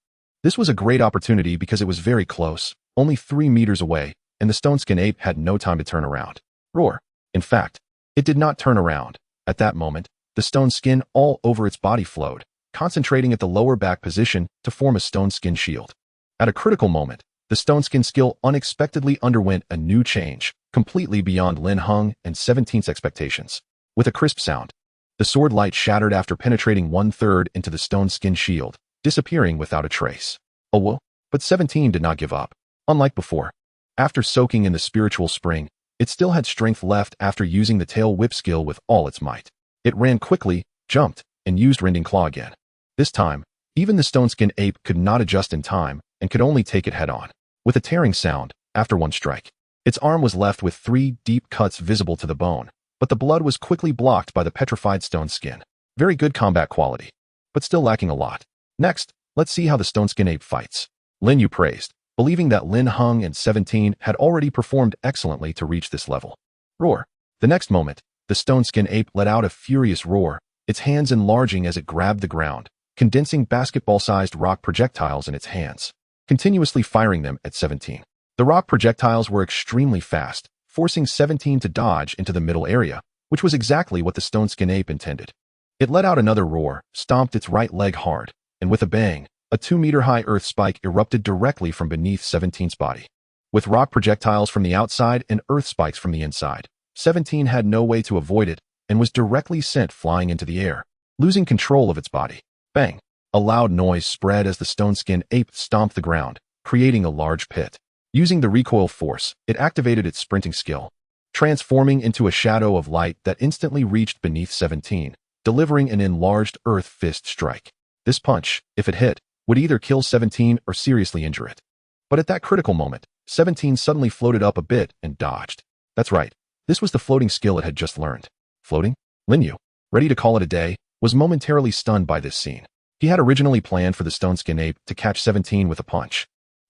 This was a great opportunity because it was very close, only 3 meters away, and the stone skin ape had no time to turn around. Roar. In fact, it did not turn around. At that moment, the stone skin all over its body flowed, concentrating at the lower back position to form a stone skin shield. At a critical moment, the stone skin skill unexpectedly underwent a new change, completely beyond Lin Heng and 17's expectations. With a crisp sound, the sword light shattered after penetrating 1/3 into the stone skin shield, disappearing without a trace. Oh well, but 17 did not give up. Unlike before, after soaking in the spiritual spring, it still had strength left after using the tail whip skill with all its might. It ran quickly, jumped, and used rending claw again. This time, even the stone skin ape could not adjust in time and could only take it head-on. With a tearing sound, after one strike, its arm was left with 3 deep cuts visible to the bone, but the blood was quickly blocked by the petrified stone skin. Very good combat quality, but still lacking a lot. Next, let's see how the stone skin ape fights. Lin Yu praised, believing that Lin Heng and 17 had already performed excellently to reach this level. Roar. The next moment, the stone skin ape let out a furious roar, its hands enlarging as it grabbed the ground, condensing basketball-sized rock projectiles in its hands, continuously firing them at 17. The rock projectiles were extremely fast, forcing 17 to dodge into the middle area, which was exactly what the stone skin ape intended. It let out another roar, stomped its right leg hard, and with a bang, a 2-meter-high earth spike erupted directly from beneath 17's body. With rock projectiles from the outside and earth spikes from the inside, 17 had no way to avoid it and was directly sent flying into the air, losing control of its body. Bang! A loud noise spread as the stone skin ape stomped the ground, creating a large pit. Using the recoil force, it activated its sprinting skill, transforming into a shadow of light that instantly reached beneath 17, delivering an enlarged earth fist strike. This punch, if it hit, would either kill 17 or seriously injure it. But at that critical moment, 17 suddenly floated up a bit and dodged. That's right, this was the floating skill it had just learned. Floating? Lin Yu, ready to call it a day, was momentarily stunned by this scene. He had originally planned for the stone skin ape to catch 17 with a punch,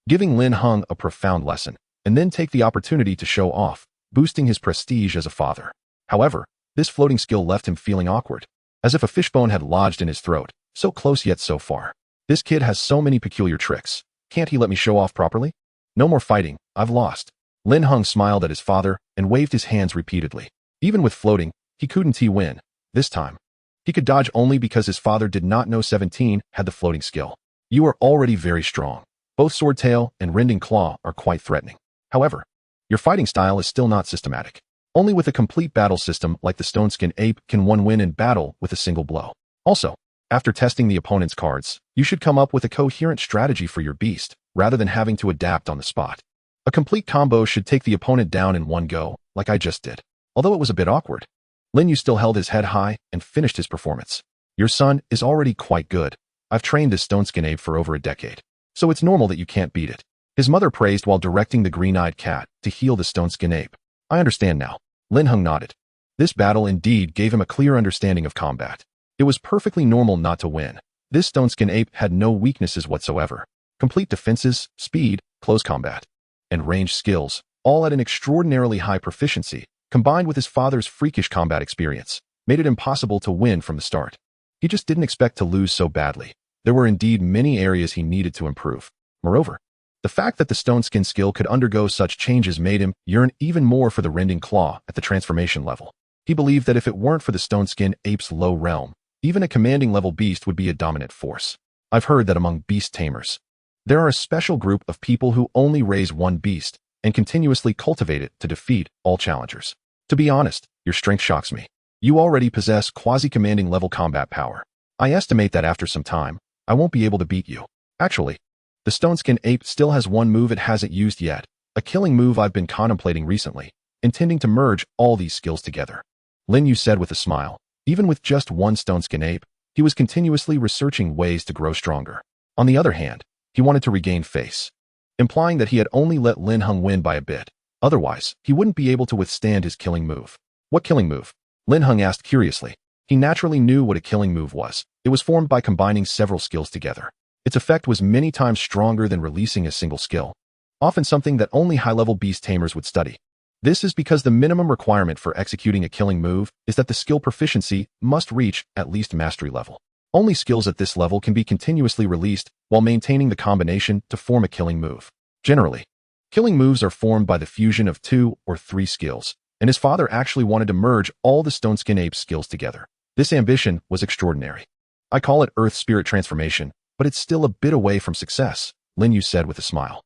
giving Lin Heng a profound lesson, and then take the opportunity to show off, boosting his prestige as a father. However, this floating skill left him feeling awkward, as if a fishbone had lodged in his throat, so close yet so far. This kid has so many peculiar tricks. Can't he let me show off properly? No more fighting, I've lost. Lin Heng smiled at his father and waved his hands repeatedly. Even with floating, he couldn't win. This time, he could dodge only because his father did not know 17 had the floating skill. You are already very strong. Both sword tail and rending claw are quite threatening. However, your fighting style is still not systematic. Only with a complete battle system like the stone skin ape can one win in battle with a single blow. Also, after testing the opponent's cards, you should come up with a coherent strategy for your beast, rather than having to adapt on the spot. A complete combo should take the opponent down in one go, like I just did. Although it was a bit awkward, Lin Yu still held his head high and finished his performance. Your son is already quite good. I've trained this stone skin ape for over a decade, so it's normal that you can't beat it. His mother praised while directing the green-eyed cat to heal the stone skin ape. I understand now. Lin Heng nodded. This battle indeed gave him a clear understanding of combat. It was perfectly normal not to win. This stone skin ape had no weaknesses whatsoever. Complete defenses, speed, close combat, and range skills, all at an extraordinarily high proficiency, combined with his father's freakish combat experience, made it impossible to win from the start. He just didn't expect to lose so badly. There were indeed many areas he needed to improve. Moreover, the fact that the stone skin skill could undergo such changes made him yearn even more for the rending claw at the transformation level. He believed that if it weren't for the stone skin ape's low realm, even a commanding level beast would be a dominant force. I've heard that among beast tamers, there are a special group of people who only raise one beast and continuously cultivate it to defeat all challengers. To be honest, your strength shocks me. You already possess quasi-commanding level combat power. I estimate that after some time, I won't be able to beat you. Actually, the stone skin ape still has one move it hasn't used yet, a killing move I've been contemplating recently, intending to merge all these skills together. Lin Yu said with a smile. Even with just one stone skin ape, he was continuously researching ways to grow stronger. On the other hand, he wanted to regain face, implying that he had only let Lin Heng win by a bit. Otherwise, he wouldn't be able to withstand his killing move. What killing move? Lin Heng asked curiously. He naturally knew what a killing move was. It was formed by combining several skills together. Its effect was many times stronger than releasing a single skill, often something that only high-level beast tamers would study. This is because the minimum requirement for executing a killing move is that the skill proficiency must reach at least mastery level. Only skills at this level can be continuously released while maintaining the combination to form a killing move. Generally, killing moves are formed by the fusion of 2 or 3 skills, and his father actually wanted to merge all the Stone Skin Ape's skills together. This ambition was extraordinary. I call it Earth Spirit Transformation, but it's still a bit away from success, Lin Yu said with a smile.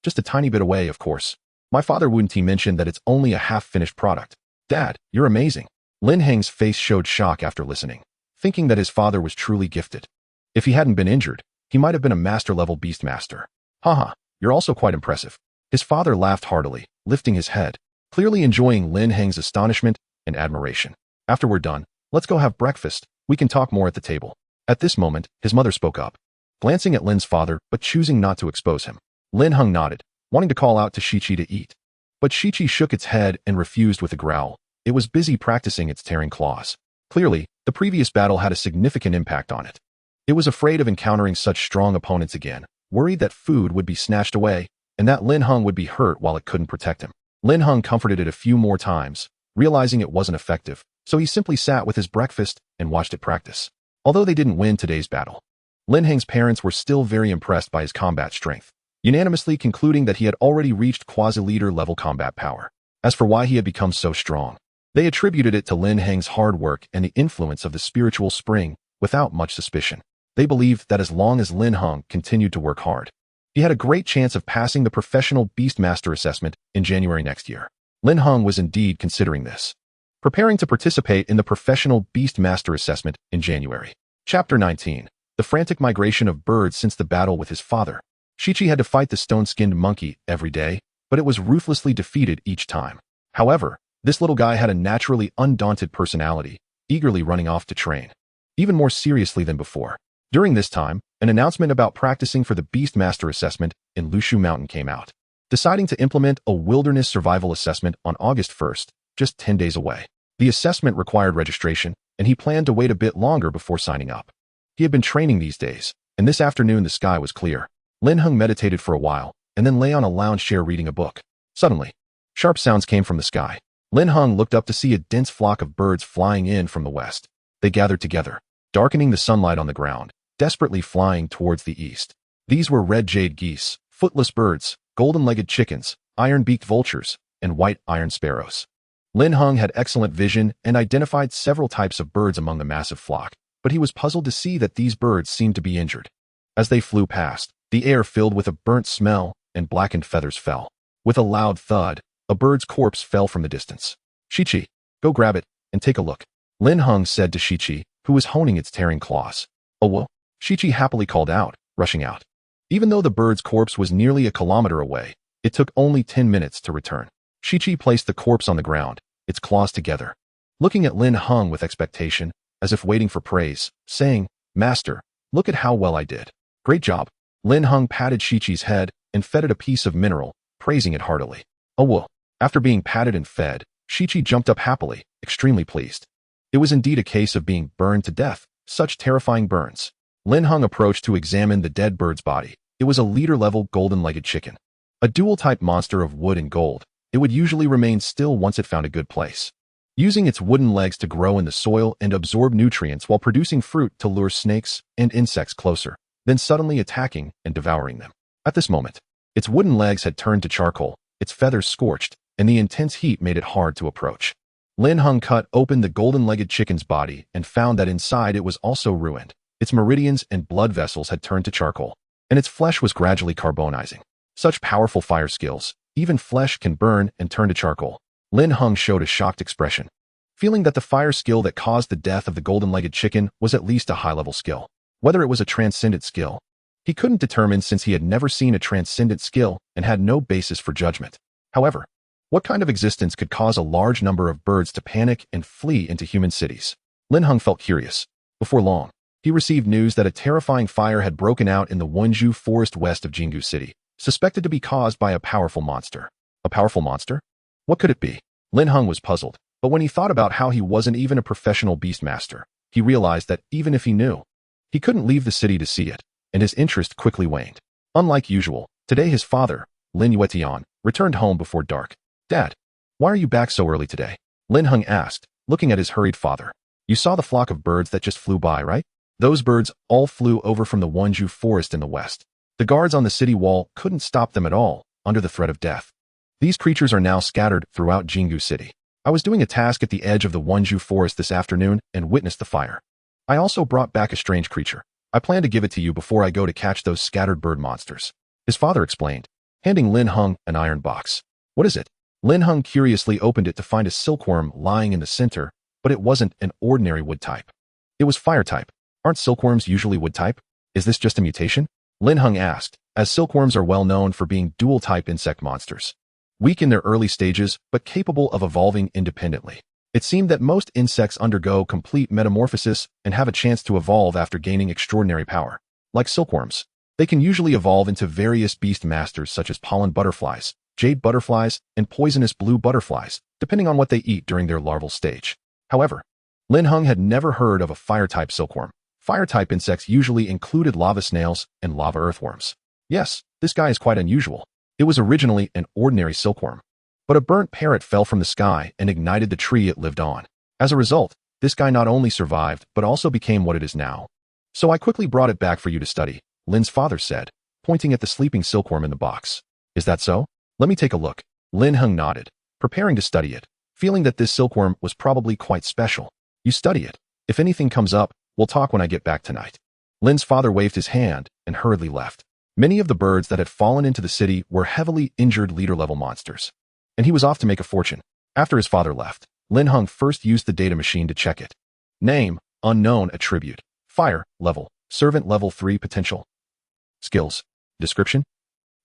Just a tiny bit away, of course. My father wouldn't mention that it's only a half-finished product. Dad, you're amazing. Lin Heng's face showed shock after listening, thinking that his father was truly gifted. If he hadn't been injured, he might have been a master-level beastmaster. Haha, you're also quite impressive. His father laughed heartily, lifting his head, clearly enjoying Lin Heng's astonishment and admiration. After we're done, let's go have breakfast. We can talk more at the table. At this moment, his mother spoke up, glancing at Lin's father but choosing not to expose him. Lin Heng nodded, wanting to call out to Shichi to eat. But Shichi shook its head and refused with a growl. It was busy practicing its tearing claws. Clearly, the previous battle had a significant impact on it. It was afraid of encountering such strong opponents again, worried that food would be snatched away, and that Lin Heng would be hurt while it couldn't protect him. Lin Heng comforted it a few more times, realizing it wasn't effective, so he simply sat with his breakfast and watched it practice. Although they didn't win today's battle, Lin Heng's parents were still very impressed by his combat strength, unanimously concluding that he had already reached quasi-leader level combat power. As for why he had become so strong, they attributed it to Lin Heng's hard work and the influence of the spiritual spring without much suspicion. They believed that as long as Lin Heng continued to work hard, he had a great chance of passing the professional Beastmaster assessment in January next year. Lin Heng was indeed considering this, preparing to participate in the professional Beastmaster assessment in January. Chapter 19. The frantic migration of birds since the battle with his father. Shichi had to fight the stone-skinned monkey every day, but it was ruthlessly defeated each time. However, this little guy had a naturally undaunted personality, eagerly running off to train, even more seriously than before. During this time, an announcement about practicing for the Beastmaster assessment in Lushu Mountain came out, deciding to implement a wilderness survival assessment on August 1st, just 10 days away. The assessment required registration, and he planned to wait a bit longer before signing up. He had been training these days, and this afternoon the sky was clear. Lin Heng meditated for a while, and then lay on a lounge chair reading a book. Suddenly, sharp sounds came from the sky. Lin Heng looked up to see a dense flock of birds flying in from the west. They gathered together, darkening the sunlight on the ground, desperately flying towards the east. These were red jade geese, footless birds, golden-legged chickens, iron-beaked vultures, and white iron sparrows. Lin Heng had excellent vision and identified several types of birds among the massive flock, but he was puzzled to see that these birds seemed to be injured. As they flew past, the air filled with a burnt smell and blackened feathers fell. With a loud thud, a bird's corpse fell from the distance. Shichi, go grab it and take a look, Lin Heng said to Shichi, who was honing its tearing claws. Oh, whoa. Shichi happily called out, rushing out. Even though the bird's corpse was nearly a kilometer away, it took only 10 minutes to return. Shichi placed the corpse on the ground, its claws together, looking at Lin Heng with expectation, as if waiting for praise, saying, Master, look at how well I did. Great job. Lin Heng patted Shichi's head and fed it a piece of mineral, praising it heartily. Oh, whoa. After being patted and fed, Shichi jumped up happily, extremely pleased. It was indeed a case of being burned to death, such terrifying burns. Lin Heng approached to examine the dead bird's body. It was a leader-level golden-legged chicken. A dual-type monster of wood and gold, it would usually remain still once it found a good place, using its wooden legs to grow in the soil and absorb nutrients while producing fruit to lure snakes and insects closer, then suddenly attacking and devouring them. At this moment, its wooden legs had turned to charcoal, its feathers scorched, and the intense heat made it hard to approach. Lin Heng cut open the golden-legged chicken's body and found that inside it was also ruined. Its meridians and blood vessels had turned to charcoal, and its flesh was gradually carbonizing. Such powerful fire skills, even flesh can burn and turn to charcoal. Lin Heng showed a shocked expression, feeling that the fire skill that caused the death of the golden-legged chicken was at least a high-level skill. Whether it was a transcendent skill, he couldn't determine since he had never seen a transcendent skill and had no basis for judgment. However, what kind of existence could cause a large number of birds to panic and flee into human cities? Lin Heng felt curious. Before long, he received news that a terrifying fire had broken out in the Wonju forest west of Jingu City, suspected to be caused by a powerful monster. A powerful monster? What could it be? Lin Heng was puzzled, but when he thought about how he wasn't even a professional beastmaster, he realized that even if he knew, he couldn't leave the city to see it, and his interest quickly waned. Unlike usual, today his father, Lin Yuetian, returned home before dark. Dad, why are you back so early today? Lin Heng asked, looking at his hurried father. You saw the flock of birds that just flew by, right? Those birds all flew over from the Wonju forest in the west. The guards on the city wall couldn't stop them at all, under the threat of death. These creatures are now scattered throughout Jingu City. I was doing a task at the edge of the Wonju forest this afternoon and witnessed the fire. I also brought back a strange creature. I plan to give it to you before I go to catch those scattered bird monsters. His father explained, handing Lin Heng an iron box. What is it? Lin Heng curiously opened it to find a silkworm lying in the center, but it wasn't an ordinary wood type. It was fire type. Aren't silkworms usually wood type? Is this just a mutation? Lin Heng asked, as silkworms are well known for being dual-type insect monsters. Weak in their early stages, but capable of evolving independently. It seemed that most insects undergo complete metamorphosis and have a chance to evolve after gaining extraordinary power. Like silkworms, they can usually evolve into various beast masters such as pollen butterflies, jade butterflies, and poisonous blue butterflies, depending on what they eat during their larval stage. However, Lin Heng had never heard of a fire-type silkworm. Fire-type insects usually included lava snails and lava earthworms. Yes, this guy is quite unusual. It was originally an ordinary silkworm. But a burnt parrot fell from the sky and ignited the tree it lived on. As a result, this guy not only survived, but also became what it is now. So I quickly brought it back for you to study, Lin's father said, pointing at the sleeping silkworm in the box. Is that so? Let me take a look. Lin Heng nodded, preparing to study it, feeling that this silkworm was probably quite special. You study it. If anything comes up, we'll talk when I get back tonight. Lin's father waved his hand and hurriedly left. Many of the birds that had fallen into the city were heavily injured leader-level monsters. And he was off to make a fortune. After his father left, Lin Heng first used the data machine to check it. Name, unknown attribute. Fire, level, servant level 3 potential. Skills, description.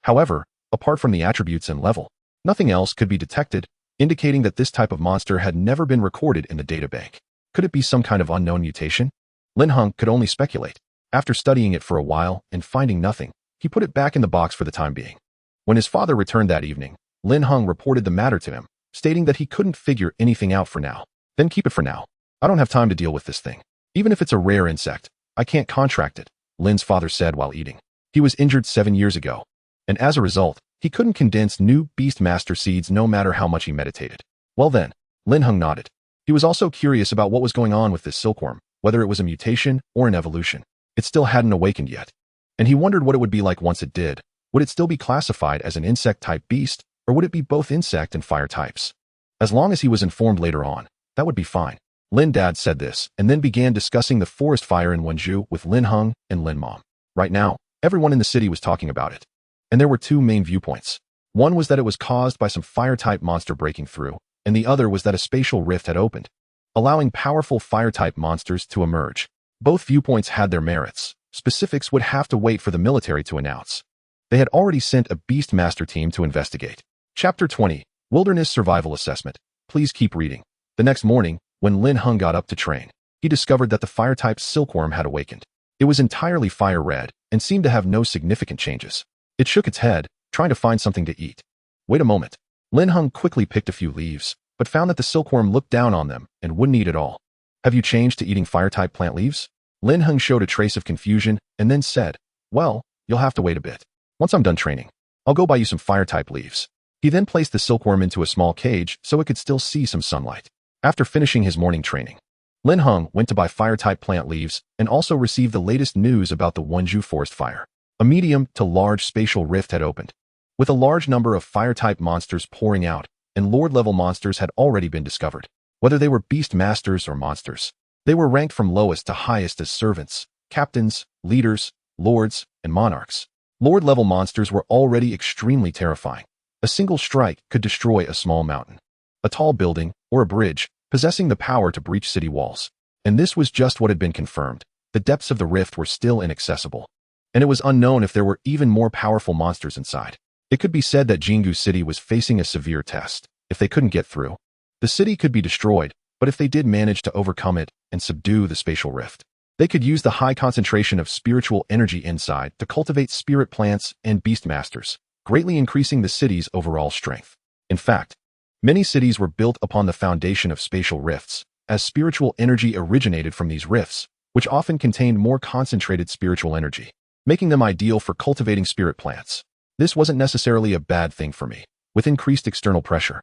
However, apart from the attributes and level, nothing else could be detected, indicating that this type of monster had never been recorded in the databank. Could it be some kind of unknown mutation? Lin Heng could only speculate. After studying it for a while and finding nothing, he put it back in the box for the time being. When his father returned that evening, Lin Heng reported the matter to him, stating that he couldn't figure anything out for now. Then keep it for now. I don't have time to deal with this thing. Even if it's a rare insect, I can't contract it, Lin's father said while eating. He was injured 7 years ago, and as a result, he couldn't condense new Beast Master seeds no matter how much he meditated. Well then, Lin Heng nodded. He was also curious about what was going on with this silkworm, whether it was a mutation or an evolution. It still hadn't awakened yet. And he wondered what it would be like once it did. Would it still be classified as an insect-type beast, or would it be both insect and fire types? As long as he was informed later on, that would be fine. Lin Dad said this, and then began discussing the forest fire in Wonju with Lin Heng and Lin Mom. Right now, everyone in the city was talking about it. And there were two main viewpoints. One was that it was caused by some fire-type monster breaking through, and the other was that a spatial rift had opened, allowing powerful fire-type monsters to emerge. Both viewpoints had their merits. Specifics would have to wait for the military to announce. They had already sent a Beast Master team to investigate. Chapter 20, Wilderness Survival Assessment. Please keep reading. The next morning, when Lin Heng got up to train, he discovered that the fire-type silkworm had awakened. It was entirely fire-red and seemed to have no significant changes. It shook its head, trying to find something to eat. Wait a moment. Lin Heng quickly picked a few leaves, but found that the silkworm looked down on them and wouldn't eat at all. Have you changed to eating fire-type plant leaves? Lin Heng showed a trace of confusion and then said, well, you'll have to wait a bit. Once I'm done training, I'll go buy you some fire-type leaves. He then placed the silkworm into a small cage so it could still see some sunlight. After finishing his morning training, Lin Heng went to buy fire-type plant leaves and also received the latest news about the Wonju forest fire. A medium to large spatial rift had opened, with a large number of fire-type monsters pouring out, and Lord-level monsters had already been discovered. Whether they were beast masters or monsters, they were ranked from lowest to highest as servants, captains, leaders, lords, and monarchs. Lord-level monsters were already extremely terrifying. A single strike could destroy a small mountain, a tall building, or a bridge, possessing the power to breach city walls. And this was just what had been confirmed. The depths of the rift were still inaccessible, and it was unknown if there were even more powerful monsters inside. It could be said that Jingu City was facing a severe test. If they couldn't get through, the city could be destroyed, but if they did manage to overcome it and subdue the spatial rift, they could use the high concentration of spiritual energy inside to cultivate spirit plants and beast masters, greatly increasing the city's overall strength. In fact, many cities were built upon the foundation of spatial rifts, as spiritual energy originated from these rifts, which often contained more concentrated spiritual energy, making them ideal for cultivating spirit plants. This wasn't necessarily a bad thing for me. With increased external pressure,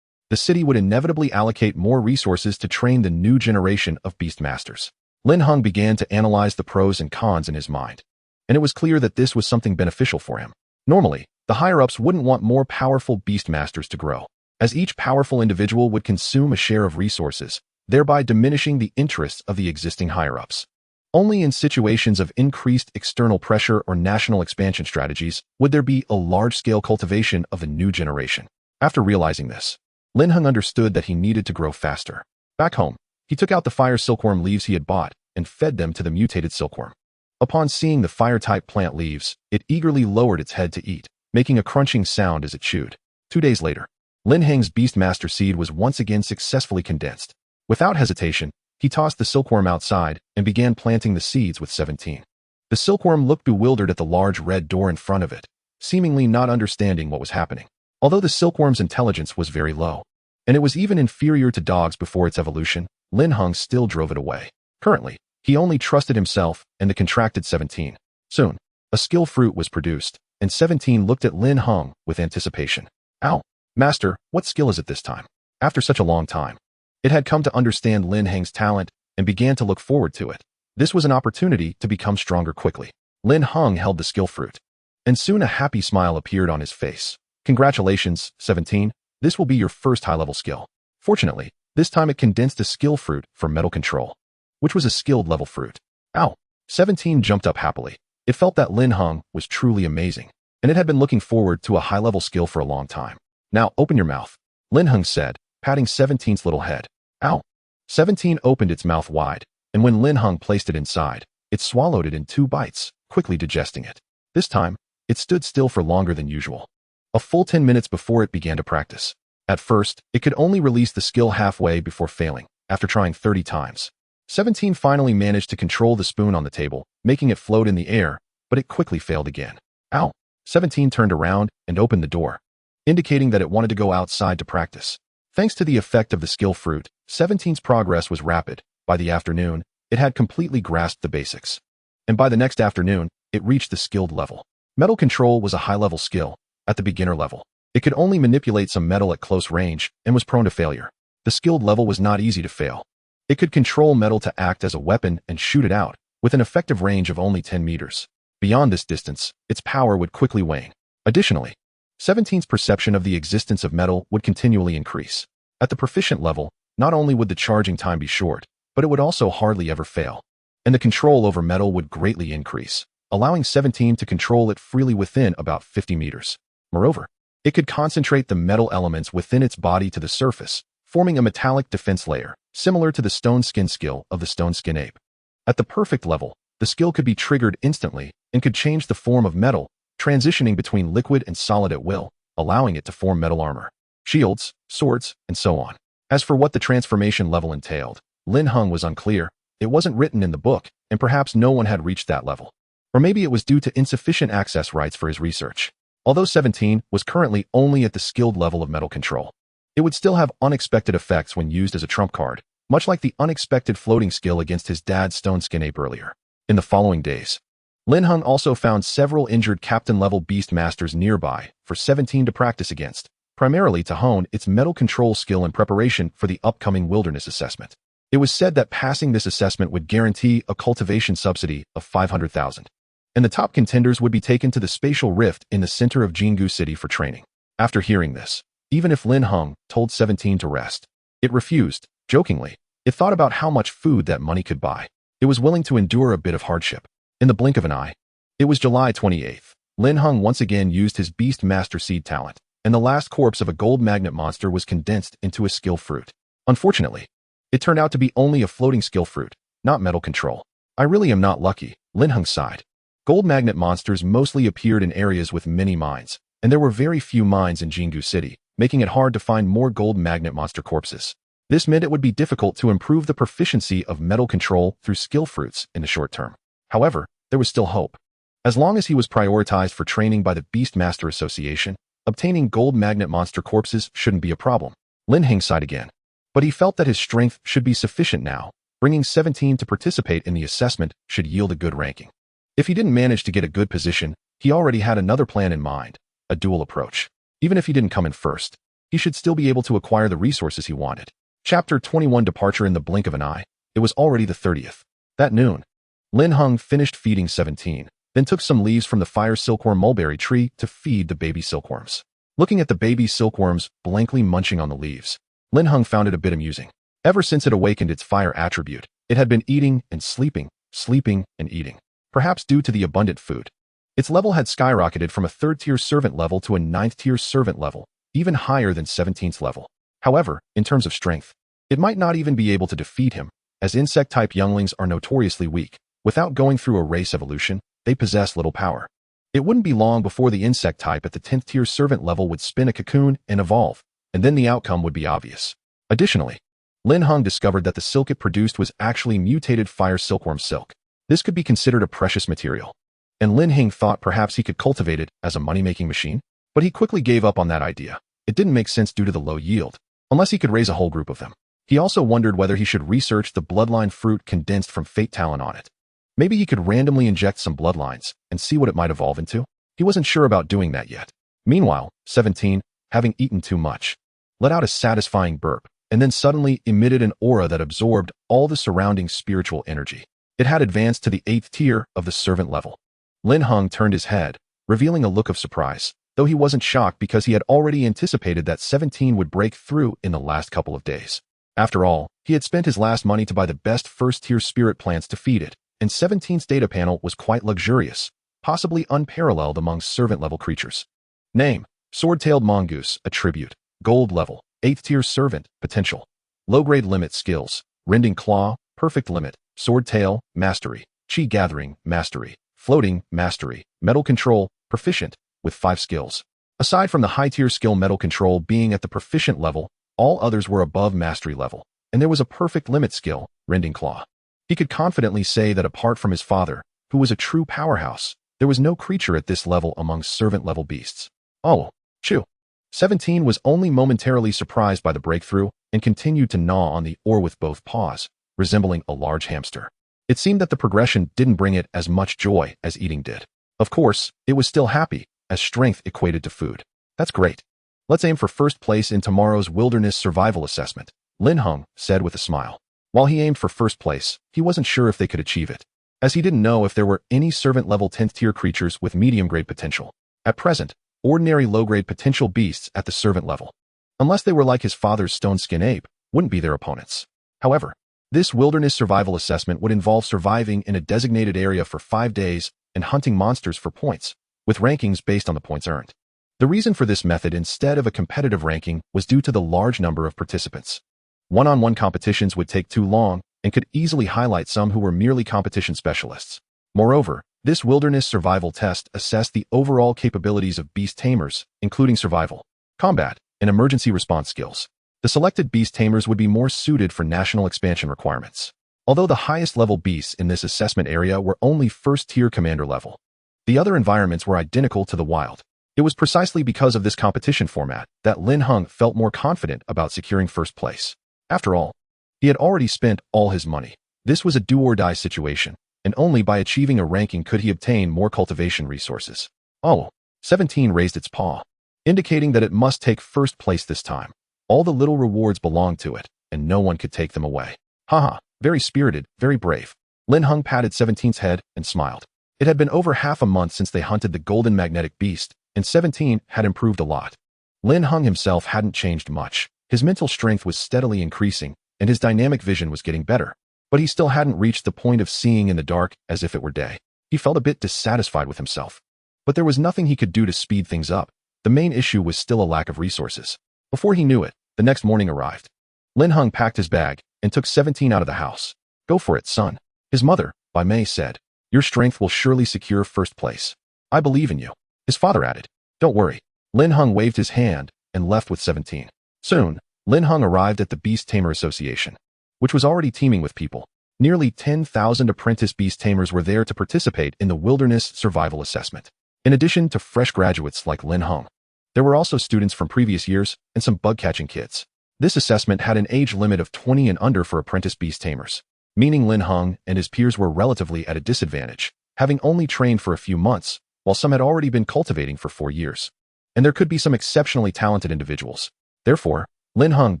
the city would inevitably allocate more resources to train the new generation of beast masters. Lin Heng began to analyze the pros and cons in his mind, and it was clear that this was something beneficial for him. Normally, the higher-ups wouldn't want more powerful beast masters to grow, as each powerful individual would consume a share of resources, thereby diminishing the interests of the existing higher-ups. Only in situations of increased external pressure or national expansion strategies would there be a large-scale cultivation of a new generation. After realizing this, Lin Heng understood that he needed to grow faster. Back home, he took out the fire silkworm leaves he had bought and fed them to the mutated silkworm. Upon seeing the fire-type plant leaves, it eagerly lowered its head to eat, making a crunching sound as it chewed. 2 days later, Lin Heng's Beastmaster seed was once again successfully condensed. Without hesitation, he tossed the silkworm outside and began planting the seeds with 17. The silkworm looked bewildered at the large red door in front of it, seemingly not understanding what was happening. Although the silkworm's intelligence was very low, and it was even inferior to dogs before its evolution, Lin Heng still drove it away. Currently, he only trusted himself and the contracted 17. Soon, a skill fruit was produced, and 17 looked at Lin Heng with anticipation. Ow! Master, what skill is it this time? After such a long time, it had come to understand Lin Heng's talent and began to look forward to it. This was an opportunity to become stronger quickly. Lin Heng held the skill fruit, and soon a happy smile appeared on his face. Congratulations, 17. This will be your first high-level skill. Fortunately, this time it condensed a skill fruit for metal control, which was a skilled level fruit. Ow! 17 jumped up happily. It felt that Lin Heng was truly amazing, and it had been looking forward to a high-level skill for a long time. Now open your mouth, Lin Heng said, patting 17's little head. Ow! 17 opened its mouth wide, and when Lin Heng placed it inside, it swallowed it in 2 bites, quickly digesting it. This time, it stood still for longer than usual. A full 10 minutes before it began to practice. At first, it could only release the skill halfway before failing, after trying 30 times. 17 finally managed to control the spoon on the table, making it float in the air, but it quickly failed again. Ow! 17 turned around and opened the door, indicating that it wanted to go outside to practice. Thanks to the effect of the skill fruit, 17's progress was rapid. By the afternoon, it had completely grasped the basics. And by the next afternoon, it reached the skilled level. Metal control was a high-level skill. At the beginner level, it could only manipulate some metal at close range and was prone to failure. The skilled level was not easy to fail. It could control metal to act as a weapon and shoot it out, with an effective range of only 10 meters. Beyond this distance, its power would quickly wane. Additionally, 17's perception of the existence of metal would continually increase. At the proficient level, not only would the charging time be short, but it would also hardly ever fail. And the control over metal would greatly increase, allowing 17 to control it freely within about 50 meters. Moreover, it could concentrate the metal elements within its body to the surface, forming a metallic defense layer, similar to the stone skin skill of the stone skin ape. At the perfect level, the skill could be triggered instantly and could change the form of metal, transitioning between liquid and solid at will, allowing it to form metal armor, shields, swords, and so on. As for what the transformation level entailed, Lin Heng was unclear. It wasn't written in the book, and perhaps no one had reached that level. Or maybe it was due to insufficient access rights for his research. Although 17 was currently only at the skilled level of metal control, it would still have unexpected effects when used as a trump card, much like the unexpected floating skill against his dad's stone skin ape earlier. In the following days, Lin Heng also found several injured captain-level beast masters nearby for 17 to practice against, primarily to hone its metal control skill in preparation for the upcoming wilderness assessment. It was said that passing this assessment would guarantee a cultivation subsidy of 500,000, and the top contenders would be taken to the spatial rift in the center of Jingu City for training. After hearing this, even if Lin Heng told 17 to rest, it refused. Jokingly, it thought about how much food that money could buy. It was willing to endure a bit of hardship. In the blink of an eye, it was July 28th. Lin Heng once again used his Beast Master seed talent, and the last corpse of a gold magnet monster was condensed into a skill fruit. Unfortunately, it turned out to be only a floating skill fruit, not metal control. I really am not lucky, Lin Heng sighed. Gold magnet monsters mostly appeared in areas with many mines, and there were very few mines in Jingu City, making it hard to find more gold magnet monster corpses. This meant it would be difficult to improve the proficiency of metal control through skill fruits in the short term. However, there was still hope. As long as he was prioritized for training by the Beast Master Association, obtaining gold magnet monster corpses shouldn't be a problem. Lin Heng sighed again. But he felt that his strength should be sufficient now. Bringing 17 to participate in the assessment should yield a good ranking. If he didn't manage to get a good position, he already had another plan in mind, a dual approach. Even if he didn't come in first, he should still be able to acquire the resources he wanted. Chapter 21 Departure. In the blink of an eye, it was already the 30th. That noon, Lin Heng finished feeding 17, then took some leaves from the fire silkworm mulberry tree to feed the baby silkworms. Looking at the baby silkworms blankly munching on the leaves, Lin Heng found it a bit amusing. Ever since it awakened its fire attribute, it had been eating and sleeping, sleeping and eating. Perhaps due to the abundant food. Its level had skyrocketed from a 3rd-tier servant level to a 9th-tier servant level, even higher than 17th level. However, in terms of strength, it might not even be able to defeat him, as insect-type younglings are notoriously weak. Without going through a race evolution, they possess little power. It wouldn't be long before the insect type at the 10th-tier servant level would spin a cocoon and evolve, and then the outcome would be obvious. Additionally, Lin Heng discovered that the silk it produced was actually mutated fire silkworm silk. This could be considered a precious material, and Lin Heng thought perhaps he could cultivate it as a money-making machine, but he quickly gave up on that idea. It didn't make sense due to the low yield, unless he could raise a whole group of them. He also wondered whether he should research the bloodline fruit condensed from fate talent on it. Maybe he could randomly inject some bloodlines and see what it might evolve into. He wasn't sure about doing that yet. Meanwhile, 17, having eaten too much, let out a satisfying burp, and then suddenly emitted an aura that absorbed all the surrounding spiritual energy. It had advanced to the 8th tier of the servant level. Lin Heng turned his head, revealing a look of surprise, though he wasn't shocked because he had already anticipated that 17 would break through in the last couple of days. After all, he had spent his last money to buy the best 1st-tier spirit plants to feed it, and 17's data panel was quite luxurious, possibly unparalleled among servant-level creatures. Name: Sword-tailed mongoose, attribute, gold level, 8th-tier servant, potential. Low-grade limit skills: rending claw, perfect limit, sword tail, mastery, chi gathering, mastery, floating, mastery, metal control, proficient, with 5 skills. Aside from the high-tier skill metal control being at the proficient level, all others were above mastery level, and there was a perfect limit skill, rending claw. He could confidently say that apart from his father, who was a true powerhouse, there was no creature at this level among servant-level beasts. Oh, chew. 17 was only momentarily surprised by the breakthrough and continued to gnaw on the ore with both paws, resembling a large hamster. It seemed that the progression didn't bring it as much joy as eating did. Of course, it was still happy, as strength equated to food. That's great. Let's aim for 1st place in tomorrow's wilderness survival assessment, Lin Heng said with a smile. While he aimed for 1st place, he wasn't sure if they could achieve it, as he didn't know if there were any servant-level 10th-tier creatures with medium-grade potential. At present, ordinary low-grade potential beasts at the servant level, unless they were like his father's stone-skin ape, wouldn't be their opponents. However, this wilderness survival assessment would involve surviving in a designated area for 5 days and hunting monsters for points, with rankings based on the points earned. The reason for this method instead of a competitive ranking was due to the large number of participants. One-on-one competitions would take too long and could easily highlight some who were merely competition specialists. Moreover, this wilderness survival test assessed the overall capabilities of beast tamers, including survival, combat, and emergency response skills. The selected beast tamers would be more suited for national expansion requirements. Although the highest level beasts in this assessment area were only 1st-tier commander level, the other environments were identical to the wild. It was precisely because of this competition format that Lin Heng felt more confident about securing 1st place. After all, he had already spent all his money. This was a do-or-die situation, and only by achieving a ranking could he obtain more cultivation resources. Oh, 17 raised its paw, indicating that it must take 1st place this time. All the little rewards belonged to it, and no one could take them away. Haha, very spirited, very brave. Lin Heng patted 17's head and smiled. It had been over half a month since they hunted the golden magnetic beast, and 17 had improved a lot. Lin Heng himself hadn't changed much. His mental strength was steadily increasing, and his dynamic vision was getting better. But he still hadn't reached the point of seeing in the dark as if it were day. He felt a bit dissatisfied with himself. But there was nothing he could do to speed things up. The main issue was still a lack of resources. Before he knew it, the next morning arrived. Lin Heng packed his bag and took 17 out of the house. Go for it, son. His mother, Bai Mei, said. Your strength will surely secure 1st place. I believe in you. His father added. Don't worry. Lin Heng waved his hand and left with 17. Soon, Lin Heng arrived at the Beast Tamer Association, which was already teeming with people. Nearly 10,000 apprentice beast tamers were there to participate in the wilderness survival assessment. In addition to fresh graduates like Lin Heng, there were also students from previous years and some bug-catching kids. This assessment had an age limit of 20 and under for apprentice beast tamers, meaning Lin Heng and his peers were relatively at a disadvantage, having only trained for a few months, while some had already been cultivating for 4 years. And there could be some exceptionally talented individuals. Therefore, Lin Heng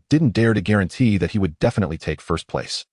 didn't dare to guarantee that he would definitely take 1st place.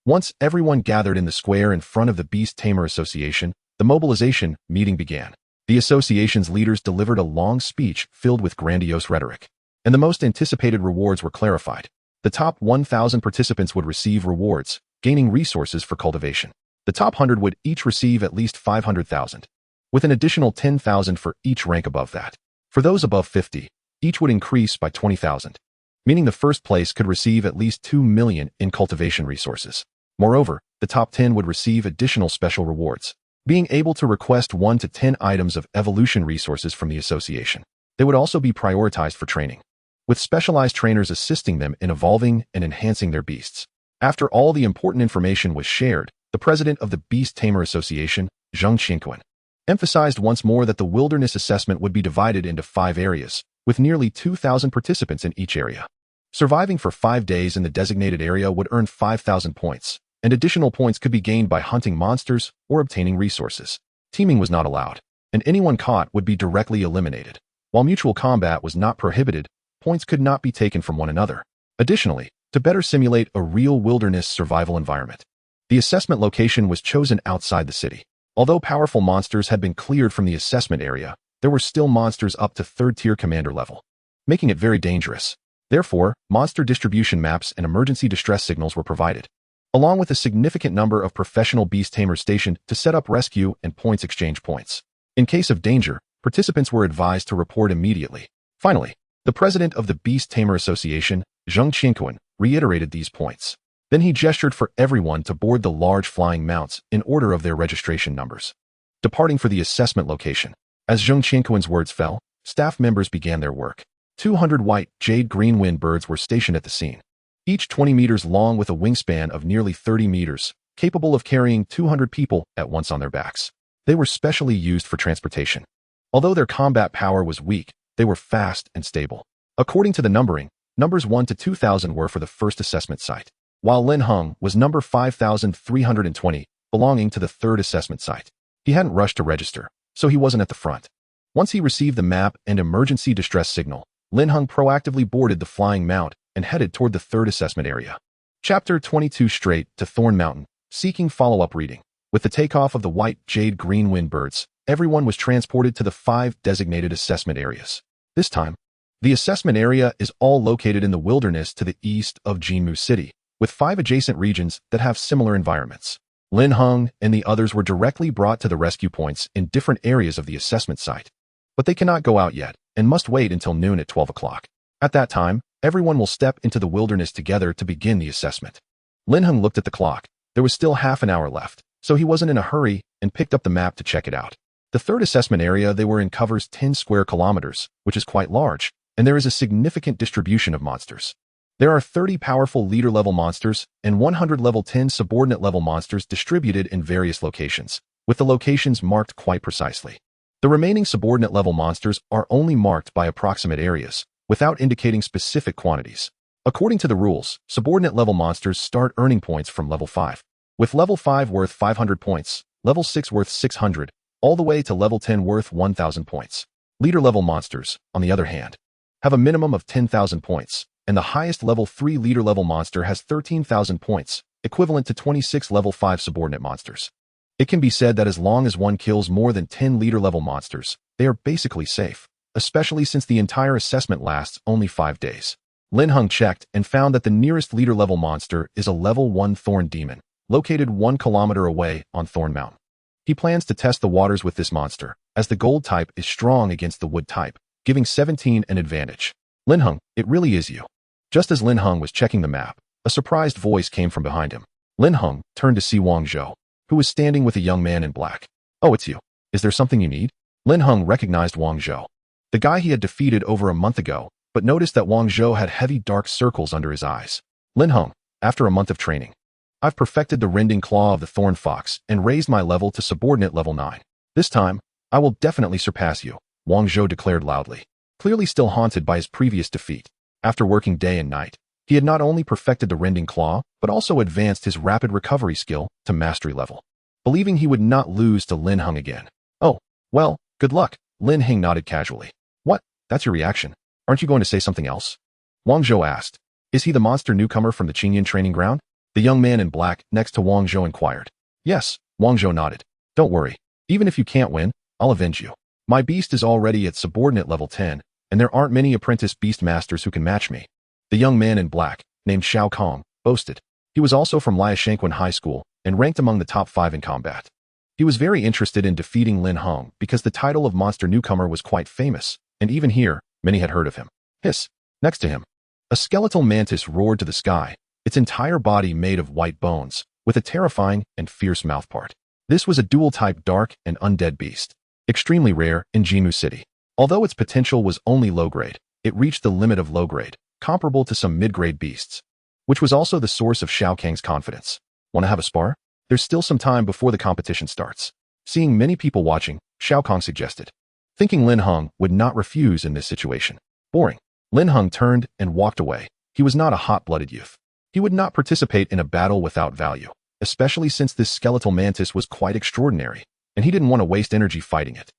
Once everyone gathered in the square in front of the Beast Tamer Association, the mobilization meeting began. The association's leaders delivered a long speech filled with grandiose rhetoric, and the most anticipated rewards were clarified. The top 1,000 participants would receive rewards, gaining resources for cultivation. The top 100 would each receive at least 500,000, with an additional 10,000 for each rank above that. For those above 50, each would increase by 20,000, meaning the first place could receive at least 2 million in cultivation resources. Moreover, the top 10 would receive additional special rewards, being able to request 1 to 10 items of evolution resources from the association. They would also be prioritized for training, with specialized trainers assisting them in evolving and enhancing their beasts. After all the important information was shared, the president of the Beast Tamer Association, Zheng Qingquan, emphasized once more that the wilderness assessment would be divided into 5 areas, with nearly 2,000 participants in each area. Surviving for 5 days in the designated area would earn 5,000 points, and additional points could be gained by hunting monsters or obtaining resources. Teaming was not allowed, and anyone caught would be directly eliminated. While mutual combat was not prohibited, points could not be taken from one another. Additionally, to better simulate a real wilderness survival environment, the assessment location was chosen outside the city. Although powerful monsters had been cleared from the assessment area, there were still monsters up to 3rd-tier commander level, making it very dangerous. Therefore, monster distribution maps and emergency distress signals were provided, along with a significant number of professional beast tamers stationed to set up rescue and points exchange points. In case of danger, participants were advised to report immediately. Finally, the president of the Beast Tamer Association, Zheng Qingquan, reiterated these points. Then he gestured for everyone to board the large flying mounts in order of their registration numbers, departing for the assessment location. As Zheng Qingquan's words fell, staff members began their work. 200 white jade green wind birds were stationed at the scene, each 20 meters long with a wingspan of nearly 30 meters, capable of carrying 200 people at once on their backs. They were specially used for transportation. Although their combat power was weak, they were fast and stable. According to the numbering, numbers 1 to 2,000 were for the first assessment site, while Lin Heng was number 5,320, belonging to the 3rd assessment site. He hadn't rushed to register, so he wasn't at the front. Once he received the map and emergency distress signal, Lin Heng proactively boarded the flying mount and headed toward the 3rd assessment area. Chapter 22 Straight to Thorn Mountain, seeking follow-up reading. With the takeoff of the white jade green wind birds, everyone was transported to the 5 designated assessment areas. This time, the assessment area is all located in the wilderness to the east of Jinmu City, with 5 adjacent regions that have similar environments. Lin Heng and the others were directly brought to the rescue points in different areas of the assessment site. But they cannot go out yet and must wait until noon at 12 o'clock. At that time, everyone will step into the wilderness together to begin the assessment. Lin Heng looked at the clock. There was still half an hour left, so he wasn't in a hurry and picked up the map to check it out. The 3rd assessment area they were in covers 10 square kilometers, which is quite large, and there is a significant distribution of monsters. There are 30 powerful leader-level monsters and 100 level 10 subordinate-level monsters distributed in various locations, with the locations marked quite precisely. The remaining subordinate-level monsters are only marked by approximate areas, without indicating specific quantities. According to the rules, subordinate-level monsters start earning points from level 5, with level 5 worth 500 points, level 6 worth 600, all the way to level 10 worth 1,000 points. Leader-level monsters, on the other hand, have a minimum of 10,000 points, and the highest level 3 leader-level monster has 13,000 points, equivalent to 26 level 5 subordinate monsters. It can be said that as long as one kills more than 10 leader-level monsters, they are basically safe, especially since the entire assessment lasts only 5 days. Lin Heng checked and found that the nearest leader-level monster is a level 1 thorn demon, located 1 kilometer away on Thorn Mountain. He plans to test the waters with this monster, as the gold type is strong against the wood type, giving 17 an advantage. Lin Heng, it really is you. Just as Lin Heng was checking the map, a surprised voice came from behind him. Lin Heng turned to see Wang Zhou, who was standing with a young man in black. Oh, it's you. Is there something you need? Lin Heng recognized Wang Zhou, the guy he had defeated over a month ago, but noticed that Wang Zhou had heavy dark circles under his eyes. Lin Heng, after a month of training, I've perfected the rending claw of the thorn fox and raised my level to subordinate level 9. This time, I will definitely surpass you, Wang Zhou declared loudly, clearly still haunted by his previous defeat. After working day and night, he had not only perfected the rending claw, but also advanced his rapid recovery skill to mastery level, believing he would not lose to Lin Heng again. Oh, well, good luck, Lin Heng nodded casually. What? That's your reaction? Aren't you going to say something else? Wang Zhou asked. Is he the monster newcomer from the Qingyan training ground? The young man in black next to Wang Zhou inquired. Yes, Wang Zhou nodded. Don't worry. Even if you can't win, I'll avenge you. My beast is already at subordinate level 10, and there aren't many apprentice beast masters who can match me. The young man in black, named Xiao Kong, boasted. He was also from Liashanquan High School and ranked among the top 5 in combat. He was very interested in defeating Lin Heng because the title of monster newcomer was quite famous, and even here, many had heard of him. Hiss. Next to him, a skeletal mantis roared to the sky, its entire body made of white bones, with a terrifying and fierce mouthpart. This was a dual-type dark and undead beast, extremely rare in Jimu City. Although its potential was only low-grade, it reached the limit of low-grade, comparable to some mid-grade beasts, which was also the source of Xiao Kang's confidence. Want to have a spar? There's still some time before the competition starts. Seeing many people watching, Xiao Kang suggested, thinking Lin Heng would not refuse in this situation. Boring. Lin Heng turned and walked away. He was not a hot-blooded youth. He would not participate in a battle without value, especially since this skeletal mantis was quite extraordinary, and he didn't want to waste energy fighting it.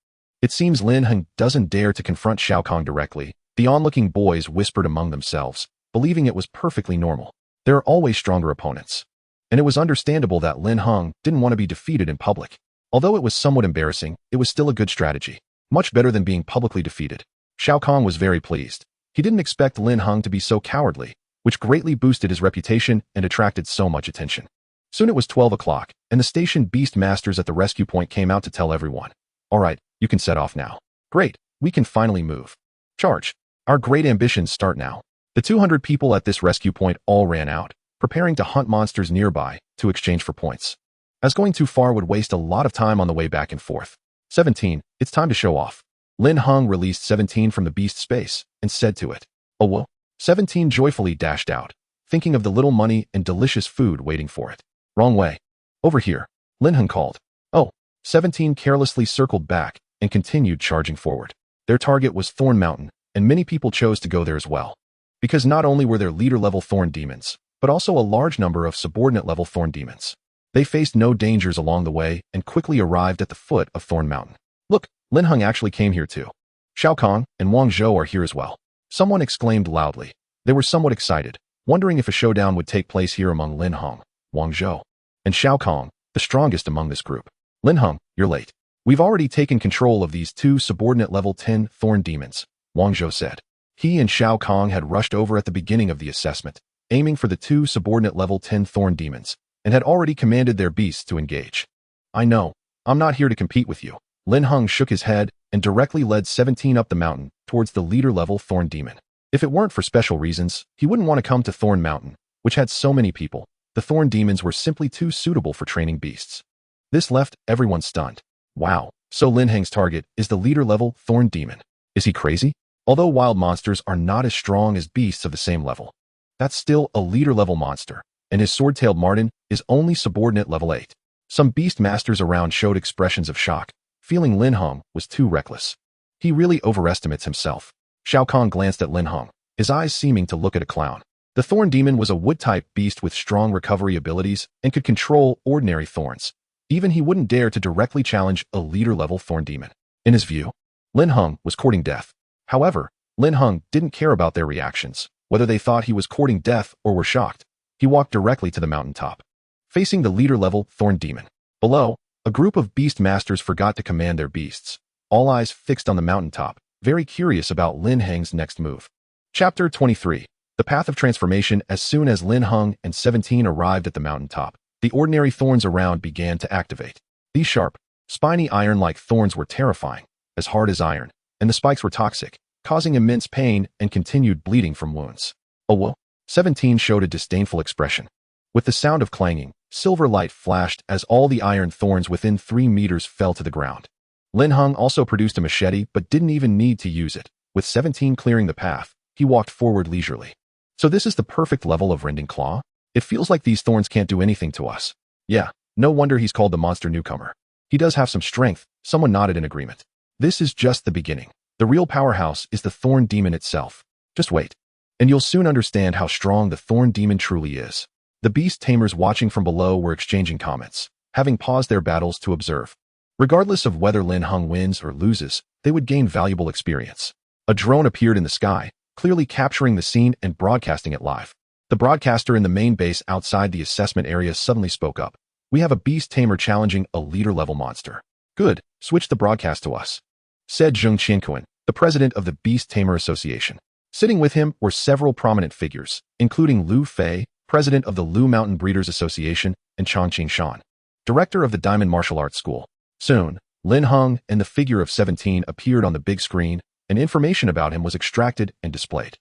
It seems Lin Heng doesn't dare to confront Xiao Kang directly. The onlooking boys whispered among themselves, believing it was perfectly normal. There are always stronger opponents. And it was understandable that Lin Heng didn't want to be defeated in public. Although it was somewhat embarrassing, it was still a good strategy. Much better than being publicly defeated. Xiao Kang was very pleased. He didn't expect Lin Heng to be so cowardly, which greatly boosted his reputation and attracted so much attention. Soon it was 12 o'clock, and the station beast masters at the rescue point came out to tell everyone, all right, you can set off now. Great, we can finally move. Charge. Our great ambitions start now. The 200 people at this rescue point all ran out, preparing to hunt monsters nearby to exchange for points. As going too far would waste a lot of time on the way back and forth. 17, it's time to show off. Lin Heng released 17 from the beast space and said to it, oh well. 17 joyfully dashed out, thinking of the little money and delicious food waiting for it. Wrong way. Over here, Lin Heng called. Oh, 17 carelessly circled back and continued charging forward. Their target was Thorn Mountain, and many people chose to go there as well. Because not only were there leader-level Thorn demons, but also a large number of subordinate-level Thorn demons. They faced no dangers along the way and quickly arrived at the foot of Thorn Mountain. Look, Lin Heng actually came here too. Xiao Kang and Wang Zhou are here as well. Someone exclaimed loudly. They were somewhat excited, wondering if a showdown would take place here among Lin Heng, Wang Zhou, and Xiao Kang, the strongest among this group. Lin Heng, you're late. We've already taken control of these 2 subordinate level 10 Thorn demons, Wang Zhou said. He and Xiao Kang had rushed over at the beginning of the assessment, aiming for the 2 subordinate level 10 Thorn demons, and had already commanded their beasts to engage. I know. I'm not here to compete with you. Lin Heng shook his head and directly led 17 up the mountain towards the leader-level Thorn demon. If it weren't for special reasons, he wouldn't want to come to Thorn Mountain, which had so many people. The Thorn demons were simply too suitable for training beasts. This left everyone stunned. Wow, so Lin Heng's target is the leader-level Thorn demon. Is he crazy? Although wild monsters are not as strong as beasts of the same level, that's still a leader-level monster, and his sword-tailed Marten is only subordinate level 8. Some beast masters around showed expressions of shock, feeling Lin Heng was too reckless. He really overestimates himself. Xiao Kang glanced at Lin Heng, his eyes seeming to look at a clown. The Thorn Demon was a wood-type beast with strong recovery abilities and could control ordinary thorns. Even he wouldn't dare to directly challenge a leader-level Thorn Demon. In his view, Lin Heng was courting death. However, Lin Heng didn't care about their reactions, whether they thought he was courting death or were shocked. He walked directly to the mountaintop, facing the leader-level Thorn Demon. Below, a group of beast masters forgot to command their beasts, all eyes fixed on the mountaintop, very curious about Lin Heng's next move. Chapter 23. The Path of Transformation. As soon as Lin Heng and 17 arrived at the mountaintop, the ordinary thorns around began to activate. These sharp, spiny iron-like thorns were terrifying, as hard as iron, and the spikes were toxic, causing immense pain and continued bleeding from wounds. Oh well. 17 showed a disdainful expression. With the sound of clanging, silver light flashed as all the iron thorns within 3 meters fell to the ground. Lin Heng also produced a machete but didn't even need to use it. With 17 clearing the path, he walked forward leisurely. So this is the perfect level of rending claw? It feels like these thorns can't do anything to us. Yeah, no wonder he's called the monster newcomer. He does have some strength. Someone nodded in agreement. This is just the beginning. The real powerhouse is the Thorn Demon itself. Just wait, and you'll soon understand how strong the Thorn Demon truly is. The Beast Tamers watching from below were exchanging comments, having paused their battles to observe. Regardless of whether Lin Heng wins or loses, they would gain valuable experience. A drone appeared in the sky, clearly capturing the scene and broadcasting it live. The broadcaster in the main base outside the assessment area suddenly spoke up. "We have a Beast Tamer challenging a leader-level monster." "Good, switch the broadcast to us," said Zheng Qianquan, the president of the Beast Tamer Association. Sitting with him were several prominent figures, including Lu Fei, president of the Lu Mountain Breeders Association, and Chang Shan, director of the Diamond Martial Arts School. Soon, Lin Heng and the figure of 17 appeared on the big screen, and information about him was extracted and displayed.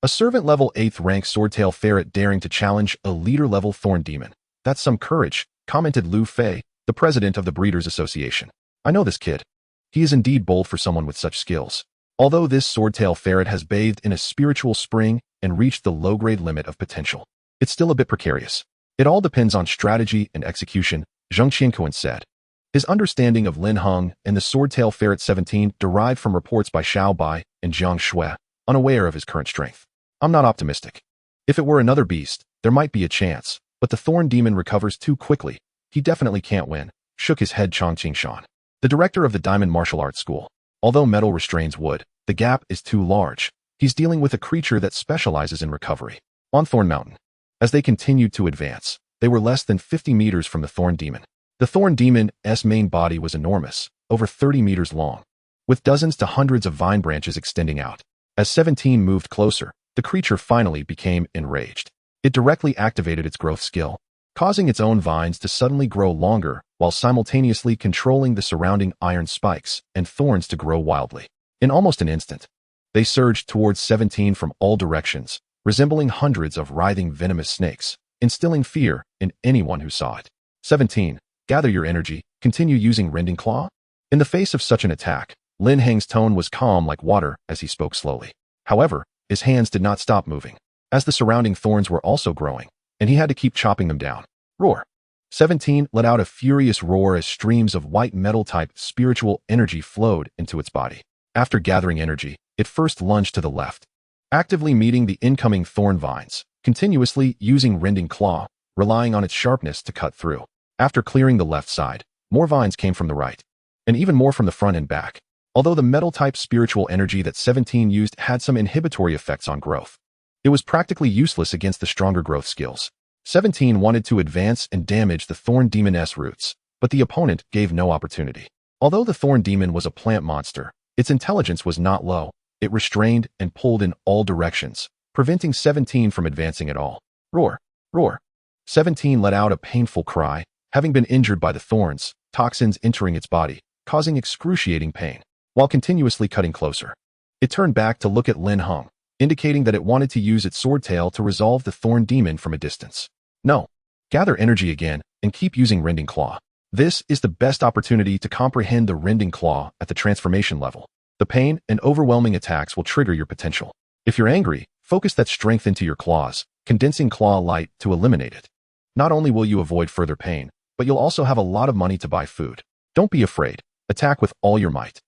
A servant-level 8th rank swordtail ferret daring to challenge a leader-level thorn demon. "That's some courage," commented Lu Fei, the president of the Breeders Association. "I know this kid. He is indeed bold for someone with such skills." Although this swordtail ferret has bathed in a spiritual spring and reached the low-grade limit of potential, it's still a bit precarious. "It all depends on strategy and execution," Zheng Qianquan said. His understanding of Lin Heng and the swordtail ferret 17 derived from reports by Xiao Bai and Jiang Shui, unaware of his current strength. "I'm not optimistic. If it were another beast, there might be a chance, but the thorn demon recovers too quickly. He definitely can't win," shook his head Chang Shan, the director of the Diamond Martial Arts School. "Although metal restrains wood, the gap is too large. He's dealing with a creature that specializes in recovery." On Thorn Mountain, as they continued to advance, they were less than 50 meters from the thorn demon. The thorn demon's main body was enormous, over 30 meters long, with dozens to hundreds of vine branches extending out. As 17 moved closer, the creature finally became enraged. It directly activated its growth skill, causing its own vines to suddenly grow longer while simultaneously controlling the surrounding iron spikes and thorns to grow wildly. In almost an instant, they surged towards 17 from all directions, resembling hundreds of writhing venomous snakes, instilling fear in anyone who saw it. 17, gather your energy, continue using Rending Claw? In the face of such an attack, Lin Heng's tone was calm like water as he spoke slowly. However, his hands did not stop moving, as the surrounding thorns were also growing, and he had to keep chopping them down. Roar. 17 let out a furious roar as streams of white metal-type spiritual energy flowed into its body. After gathering energy, it first lunged to the left, actively meeting the incoming thorn vines, continuously using Rending Claw, relying on its sharpness to cut through. After clearing the left side, more vines came from the right, and even more from the front and back. Although the metal-type spiritual energy that 17 used had some inhibitory effects on growth, it was practically useless against the stronger growth skills. 17 wanted to advance and damage the thorn demon's roots, but the opponent gave no opportunity. Although the thorn demon was a plant monster, its intelligence was not low. It restrained and pulled in all directions, preventing 17 from advancing at all. Roar, roar. 17 let out a painful cry, having been injured by the thorns, toxins entering its body, causing excruciating pain. While continuously cutting closer, it turned back to look at Lin Heng, indicating that it wanted to use its sword tail to resolve the thorn demon from a distance. "No. Gather energy again and keep using Rending Claw. This is the best opportunity to comprehend the Rending Claw at the transformation level. The pain and overwhelming attacks will trigger your potential. If you're angry, focus that strength into your claws, condensing claw light to eliminate it. Not only will you avoid further pain, but you'll also have a lot of money to buy food. Don't be afraid. Attack with all your might.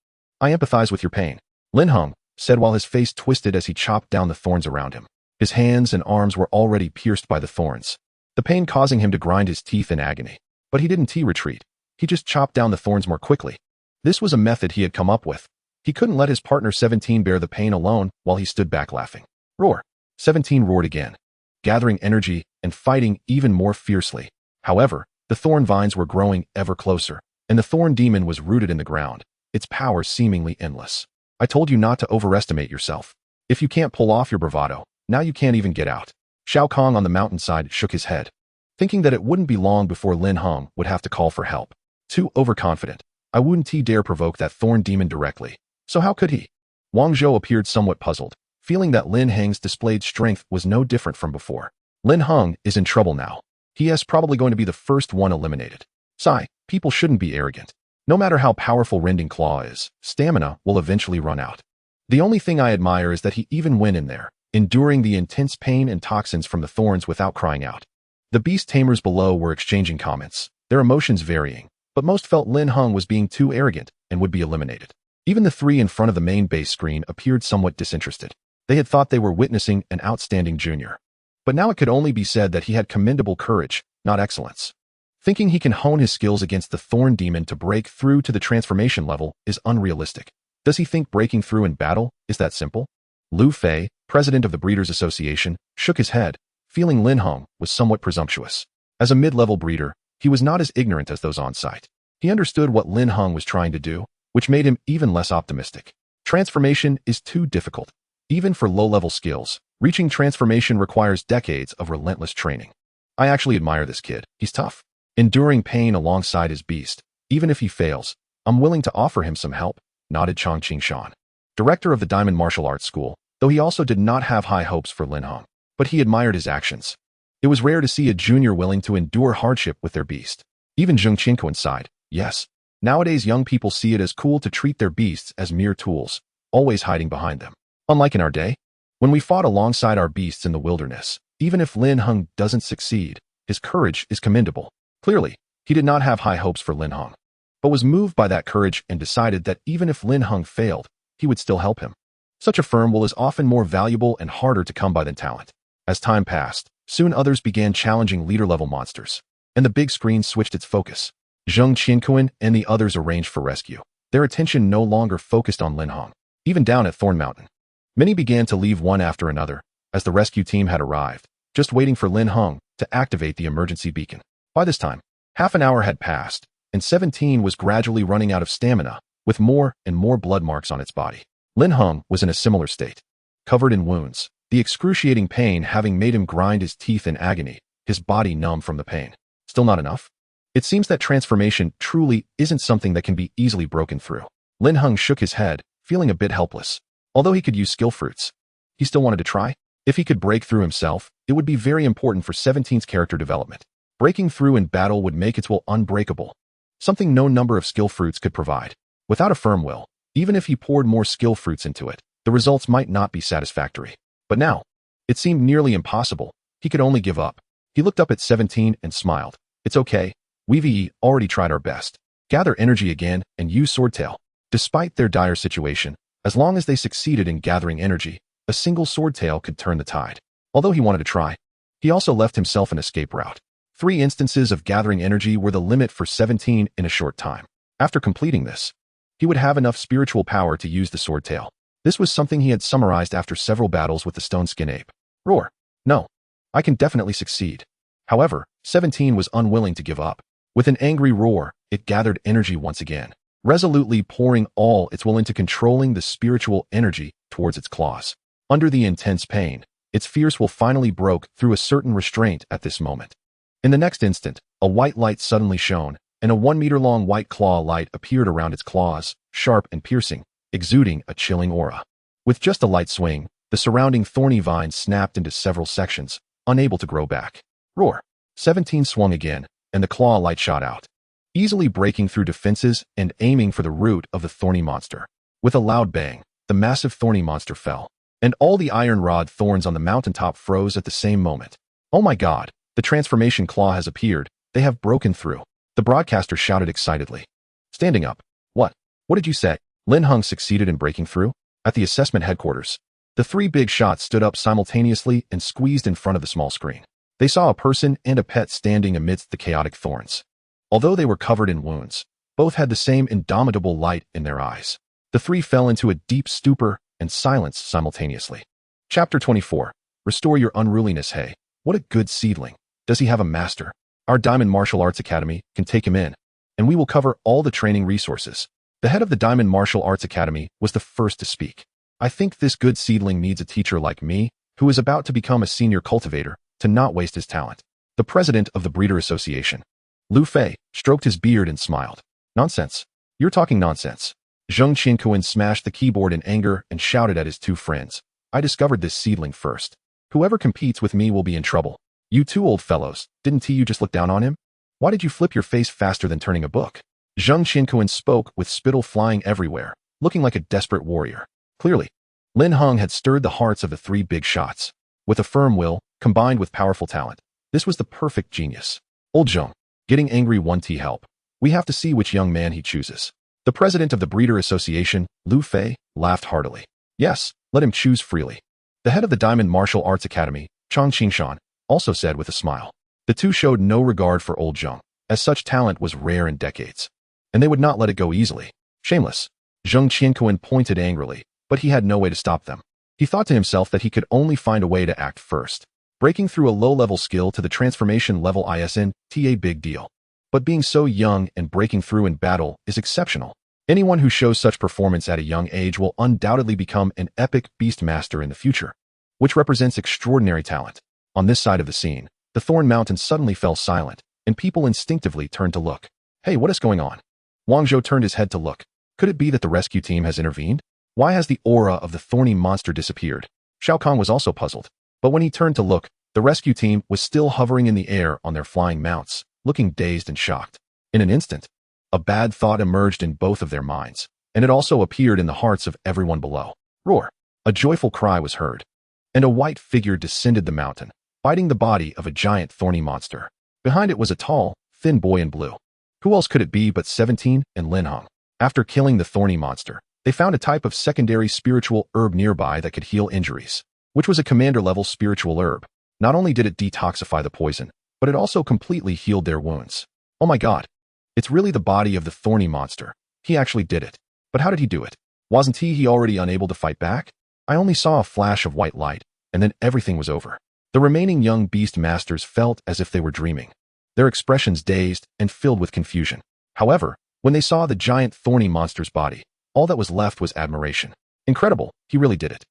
I empathize with your pain," Lin Heng said while his face twisted as he chopped down the thorns around him. His hands and arms were already pierced by the thorns, the pain causing him to grind his teeth in agony. But he didn't retreat. He just chopped down the thorns more quickly. This was a method he had come up with. He couldn't let his partner 17 bear the pain alone while he stood back laughing. Roar. 17 roared again, gathering energy and fighting even more fiercely. However, the thorn vines were growing ever closer, and the thorn demon was rooted in the ground, its power seemingly endless. "I told you not to overestimate yourself. If you can't pull off your bravado, now you can't even get out." Shao Kong on the mountainside shook his head, thinking that it wouldn't be long before Lin Heng would have to call for help. Too overconfident. I wouldn't dare provoke that thorn demon directly. So how could he? Wang Zhou appeared somewhat puzzled, feeling that Lin Heng's displayed strength was no different from before. Lin Heng is in trouble now. He is probably going to be the first one eliminated. Sigh, people shouldn't be arrogant. No matter how powerful Rending Claw is, stamina will eventually run out. The only thing I admire is that he even went in there, enduring the intense pain and toxins from the thorns without crying out. The beast tamers below were exchanging comments, their emotions varying, but most felt Lin Heng was being too arrogant and would be eliminated. Even the three in front of the main base screen appeared somewhat disinterested. They had thought they were witnessing an outstanding junior. But now it could only be said that he had commendable courage, not excellence. Thinking he can hone his skills against the thorn demon to break through to the transformation level is unrealistic. Does he think breaking through in battle is that simple? Lu Fei, president of the Breeders Association, shook his head, feeling Lin Heng was somewhat presumptuous. As a mid-level breeder, he was not as ignorant as those on site. He understood what Lin Heng was trying to do, which made him even less optimistic. Transformation is too difficult. Even for low-level skills, reaching transformation requires decades of relentless training. I actually admire this kid. He's tough. Enduring pain alongside his beast. Even if he fails, I'm willing to offer him some help, nodded Chang Qingshan, director of the Diamond Martial Arts School, though he also did not have high hopes for Lin Heng. But he admired his actions. It was rare to see a junior willing to endure hardship with their beast. Even Zheng Qianquan sighed. Yes. Nowadays young people see it as cool to treat their beasts as mere tools, always hiding behind them. Unlike in our day, when we fought alongside our beasts in the wilderness, even if Lin Heng doesn't succeed, his courage is commendable. Clearly, he did not have high hopes for Lin Heng, but was moved by that courage and decided that even if Lin Heng failed, he would still help him. Such a firm will is often more valuable and harder to come by than talent. As time passed, soon others began challenging leader-level monsters, and the big screen switched its focus. Zheng Qianquan and the others arranged for rescue. Their attention no longer focused on Lin Heng. Even down at Thorn Mountain, many began to leave one after another, as the rescue team had arrived, just waiting for Lin Heng to activate the emergency beacon. By this time, half an hour had passed, and 17 was gradually running out of stamina, with more and more blood marks on its body. Lin Heng was in a similar state, covered in wounds, the excruciating pain having made him grind his teeth in agony, his body numb from the pain. Still not enough? It seems that transformation truly isn't something that can be easily broken through. Lin Heng shook his head, feeling a bit helpless. Although he could use skill fruits, he still wanted to try. If he could break through himself, it would be very important for 17's character development. Breaking through in battle would make its will unbreakable, something no number of skill fruits could provide. Without a firm will, even if he poured more skill fruits into it, the results might not be satisfactory. But now, it seemed nearly impossible. He could only give up. He looked up at 17 and smiled. It's okay. We've already tried our best. Gather energy again and use Swordtail. Despite their dire situation, as long as they succeeded in gathering energy, a single Swordtail could turn the tide. Although he wanted to try, he also left himself an escape route. 3 instances of gathering energy were the limit for 17 in a short time. After completing this, he would have enough spiritual power to use the Swordtail. This was something he had summarized after several battles with the Stone Skin Ape. Roar. No. I can definitely succeed. However, 17 was unwilling to give up. With an angry roar, it gathered energy once again, resolutely pouring all its will into controlling the spiritual energy towards its claws. Under the intense pain, its fierce will finally broke through a certain restraint at this moment. In the next instant, a white light suddenly shone, and a 1-meter-long white claw light appeared around its claws, sharp and piercing, exuding a chilling aura. With just a light swing, the surrounding thorny vine snapped into several sections, unable to grow back. Roar. 17 swung again, and the claw light shot out, easily breaking through defenses and aiming for the root of the thorny monster. With a loud bang, the massive thorny monster fell, and all the iron rod thorns on the mountaintop froze at the same moment. Oh my god, the transformation claw has appeared. They have broken through. The broadcaster shouted excitedly. Standing up. What? What did you say? Lin Heng succeeded in breaking through? At the assessment headquarters, the 3 big shots stood up simultaneously and squeezed in front of the small screen. They saw a person and a pet standing amidst the chaotic thorns. Although they were covered in wounds, both had the same indomitable light in their eyes. The 3 fell into a deep stupor and silence simultaneously. Chapter 24. Restore your unruliness. Hey, what a good seedling. Does he have a master? Our Diamond Martial Arts Academy can take him in, and we will cover all the training resources. The head of the Diamond Martial Arts Academy was the first to speak. I think this good seedling needs a teacher like me, who is about to become a senior cultivator, to not waste his talent. The president of the Breeder Association, Lu Fei, stroked his beard and smiled. Nonsense. You're talking nonsense. Zheng Qianquan smashed the keyboard in anger and shouted at his 2 friends. I discovered this seedling first. Whoever competes with me will be in trouble. You 2 old fellows, didn't you just look down on him? Why did you flip your face faster than turning a book? Zheng Qianquan spoke with spittle flying everywhere, looking like a desperate warrior. Clearly, Lin Heng had stirred the hearts of the 3 big shots. With a firm will, combined with powerful talent, this was the perfect genius. Old Zheng, getting angry won't help. We have to see which young man he chooses. The president of the Breeder Association, Lu Fei, laughed heartily. Yes, let him choose freely. The head of the Diamond Martial Arts Academy, Chang Qingshan, also said with a smile. The 2 showed no regard for old Zheng, as such talent was rare in decades, and they would not let it go easily. Shameless. Zheng Qianquan pointed angrily, but he had no way to stop them. He thought to himself that he could only find a way to act first. Breaking through a low-level skill to the transformation level isn't a big deal. But being so young and breaking through in battle is exceptional. Anyone who shows such performance at a young age will undoubtedly become an epic beast master in the future, which represents extraordinary talent. On this side of the scene, the Thorn Mountain suddenly fell silent, and people instinctively turned to look. Hey, what is going on? Wang Zhou turned his head to look. Could it be that the rescue team has intervened? Why has the aura of the thorny monster disappeared? Shao Kahn was also puzzled. But when he turned to look, the rescue team was still hovering in the air on their flying mounts, looking dazed and shocked. In an instant, a bad thought emerged in both of their minds, and it also appeared in the hearts of everyone below. Roar! A joyful cry was heard, and a white figure descended the mountain, biting the body of a giant thorny monster. Behind it was a tall, thin boy in blue. Who else could it be but 17 and Lin Heng? After killing the thorny monster, they found a type of secondary spiritual herb nearby that could heal injuries, which was a commander-level spiritual herb. Not only did it detoxify the poison, but it also completely healed their wounds. Oh my god. It's really the body of the thorny monster. He actually did it. But how did he do it? Wasn't he already unable to fight back? I only saw a flash of white light, and then everything was over. The remaining young beast masters felt as if they were dreaming, their expressions dazed and filled with confusion. However, when they saw the giant thorny monster's body, all that was left was admiration. Incredible, he really did it.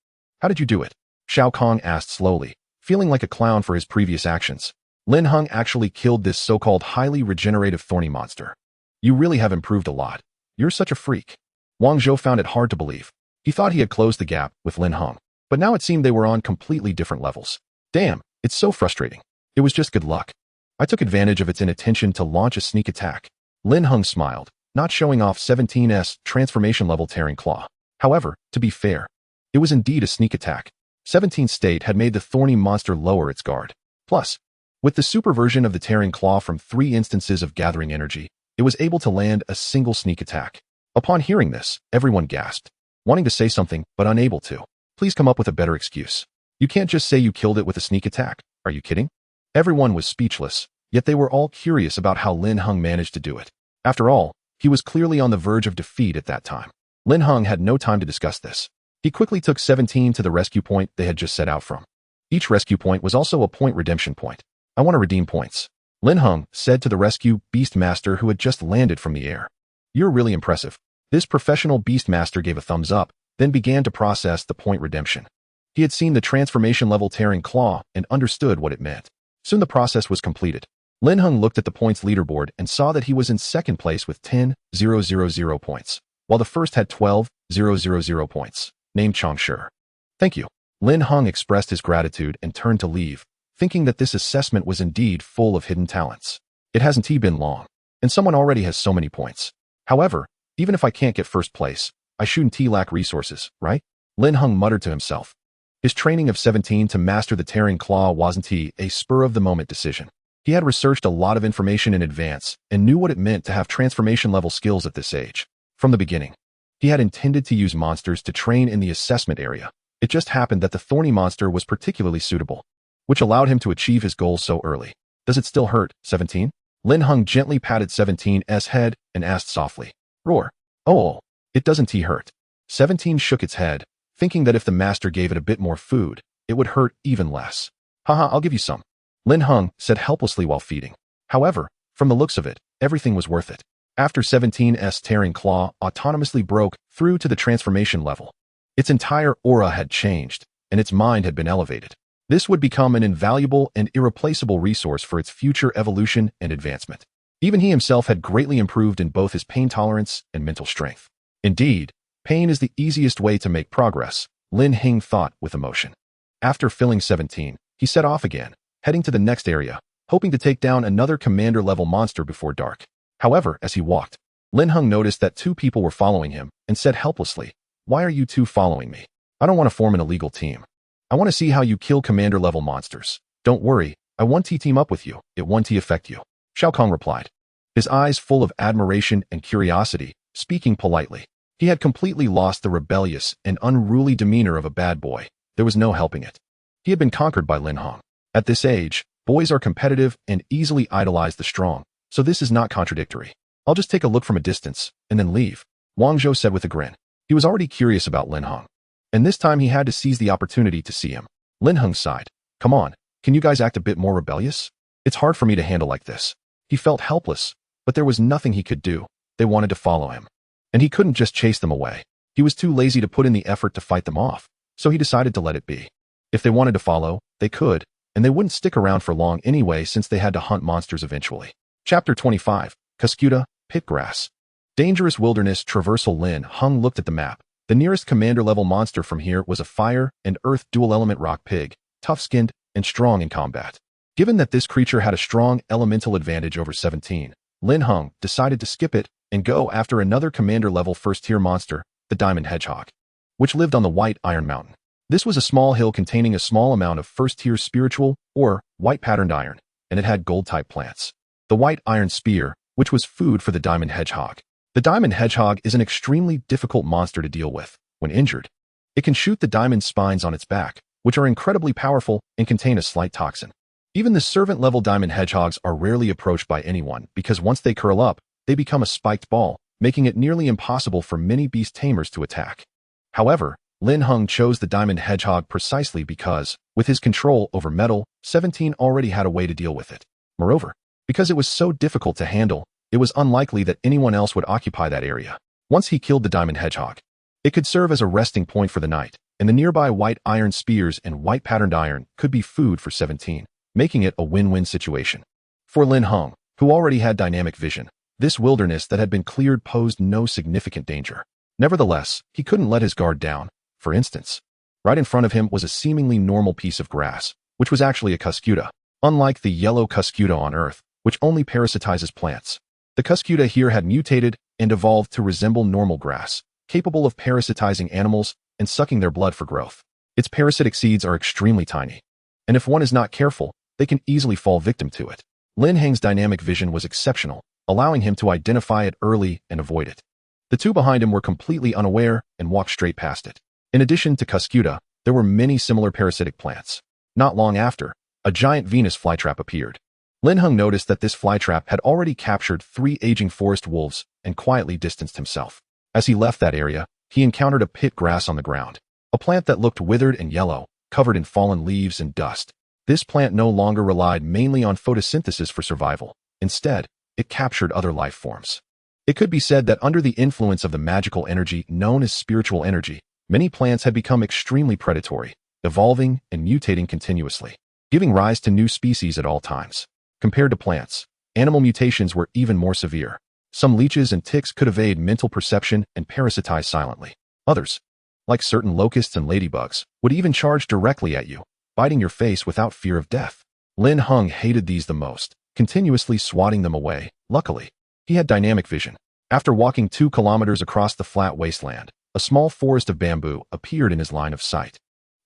How did you do it? Shao Kahn asked slowly, feeling like a clown for his previous actions. Lin Heng actually killed this so-called highly regenerative thorny monster. You really have improved a lot. You're such a freak. Wang Zhou found it hard to believe. He thought he had closed the gap with Lin Heng, but now it seemed they were on completely different levels. Damn, it's so frustrating. It was just good luck. I took advantage of its inattention to launch a sneak attack. Lin Heng smiled, not showing off 17's transformation level tearing claw. However, to be fair, it was indeed a sneak attack. 17's state had made the thorny monster lower its guard. Plus, with the super version of the tearing claw from 3 instances of gathering energy, it was able to land a single sneak attack. Upon hearing this, everyone gasped, wanting to say something but unable to. Please come up with a better excuse. You can't just say you killed it with a sneak attack. Are you kidding? Everyone was speechless, yet they were all curious about how Lin Heng managed to do it. After all, he was clearly on the verge of defeat at that time. Lin Heng had no time to discuss this. He quickly took 17 to the rescue point they had just set out from. Each rescue point was also a point redemption point. I want to redeem points. Lin Heng said to the rescue beast master who had just landed from the air. You're really impressive. This professional beast master gave a thumbs up, then began to process the point redemption. He had seen the transformation level tearing claw and understood what it meant. Soon the process was completed. Lin Heng looked at the points leaderboard and saw that he was in second place with 10,000 points, while the first had 12,000 points, named Changshi. Thank you. Lin Heng expressed his gratitude and turned to leave, thinking that this assessment was indeed full of hidden talents. It hasn't been long, and someone already has so many points. However, even if I can't get first place, I shouldn't lack resources, right? Lin Heng muttered to himself. His training of 17 to master the tearing claw wasn't a spur-of-the-moment decision. He had researched a lot of information in advance and knew what it meant to have transformation-level skills at this age. From the beginning, he had intended to use monsters to train in the assessment area. It just happened that the thorny monster was particularly suitable, which allowed him to achieve his goal so early. Does it still hurt, 17? Lin Heng gently patted 17's head and asked softly. Roar. Oh, it doesn't hurt. 17 shook its head, thinking that if the master gave it a bit more food, it would hurt even less. Haha, I'll give you some. Lin Heng said helplessly while feeding. However, from the looks of it, everything was worth it. After 17's tearing claw autonomously broke through to the transformation level, its entire aura had changed, and its mind had been elevated. This would become an invaluable and irreplaceable resource for its future evolution and advancement. Even he himself had greatly improved in both his pain tolerance and mental strength. Indeed, pain is the easiest way to make progress, Lin Heng thought with emotion. After filling 17, he set off again, heading to the next area, hoping to take down another commander-level monster before dark. However, as he walked, Lin Heng noticed that 2 people were following him and said helplessly, "Why are you 2 following me? I don't want to form an illegal team. I want to see how you kill commander-level monsters. Don't worry, I want to team up with you. It won't affect you." Shao Kahn replied, his eyes full of admiration and curiosity, speaking politely. He had completely lost the rebellious and unruly demeanor of a bad boy. There was no helping it. He had been conquered by Lin Heng. At this age, boys are competitive and easily idolize the strong, so this is not contradictory. I'll just take a look from a distance, and then leave, Wang Zhou said with a grin. He was already curious about Lin Heng, and this time he had to seize the opportunity to see him. Lin Heng sighed. Come on, Can you guys act a bit more rebellious? It's hard for me to handle like this. He felt helpless, but there was nothing he could do. They wanted to follow him. And he couldn't just chase them away. He was too lazy to put in the effort to fight them off, so he decided to let it be. If they wanted to follow, they could, and they wouldn't stick around for long anyway since they had to hunt monsters eventually. Chapter 25, Cuscuta, Pitgrass. Dangerous Wilderness Traversal. Lin Heng looked at the map. The nearest commander-level monster from here was a fire and earth dual-element rock pig, tough-skinned and strong in combat. Given that this creature had a strong elemental advantage over 17, Lin Heng decided to skip it and go after another commander-level first-tier monster, the Diamond Hedgehog, which lived on the White Iron Mountain. This was a small hill containing a small amount of first-tier spiritual or white patterned iron, and it had gold-type plants. The White Iron Spear, which was food for the Diamond Hedgehog. The Diamond Hedgehog is an extremely difficult monster to deal with. When injured, it can shoot the diamond spines on its back, which are incredibly powerful and contain a slight toxin. Even the servant-level Diamond Hedgehogs are rarely approached by anyone because once they curl up, they become a spiked ball, making it nearly impossible for many Beast Tamers to attack. However, Lin Heng chose the Diamond Hedgehog precisely because, with his control over metal, 17 already had a way to deal with it. Moreover, because it was so difficult to handle, it was unlikely that anyone else would occupy that area. Once he killed the Diamond Hedgehog, it could serve as a resting point for the night, and the nearby white iron spears and white patterned iron could be food for 17, making it a win-win situation. For Lin Heng, who already had dynamic vision, this wilderness that had been cleared posed no significant danger. Nevertheless, he couldn't let his guard down. For instance, right in front of him was a seemingly normal piece of grass, which was actually a cuscuta, unlike the yellow cuscuta on Earth, which only parasitizes plants. The cuscuta here had mutated and evolved to resemble normal grass, capable of parasitizing animals and sucking their blood for growth. Its parasitic seeds are extremely tiny, and if one is not careful, they can easily fall victim to it. Lin Heng's dynamic vision was exceptional, allowing him to identify it early and avoid it. The two behind him were completely unaware and walked straight past it. In addition to cuscuta, there were many similar parasitic plants. Not long after, a giant Venus flytrap appeared. Lin Heng noticed that this flytrap had already captured 3 aging forest wolves and quietly distanced himself. As he left that area, he encountered a pit grass on the ground, a plant that looked withered and yellow, covered in fallen leaves and dust. This plant no longer relied mainly on photosynthesis for survival. Instead, it captured other life forms. It could be said that under the influence of the magical energy known as spiritual energy, many plants had become extremely predatory, evolving and mutating continuously, giving rise to new species at all times. Compared to plants, animal mutations were even more severe. Some leeches and ticks could evade mental perception and parasitize silently. Others, like certain locusts and ladybugs, would even charge directly at you, biting your face without fear of death. Lin Heng hated these the most, continuously swatting them away. Luckily, he had dynamic vision. After walking 2 kilometers across the flat wasteland, a small forest of bamboo appeared in his line of sight.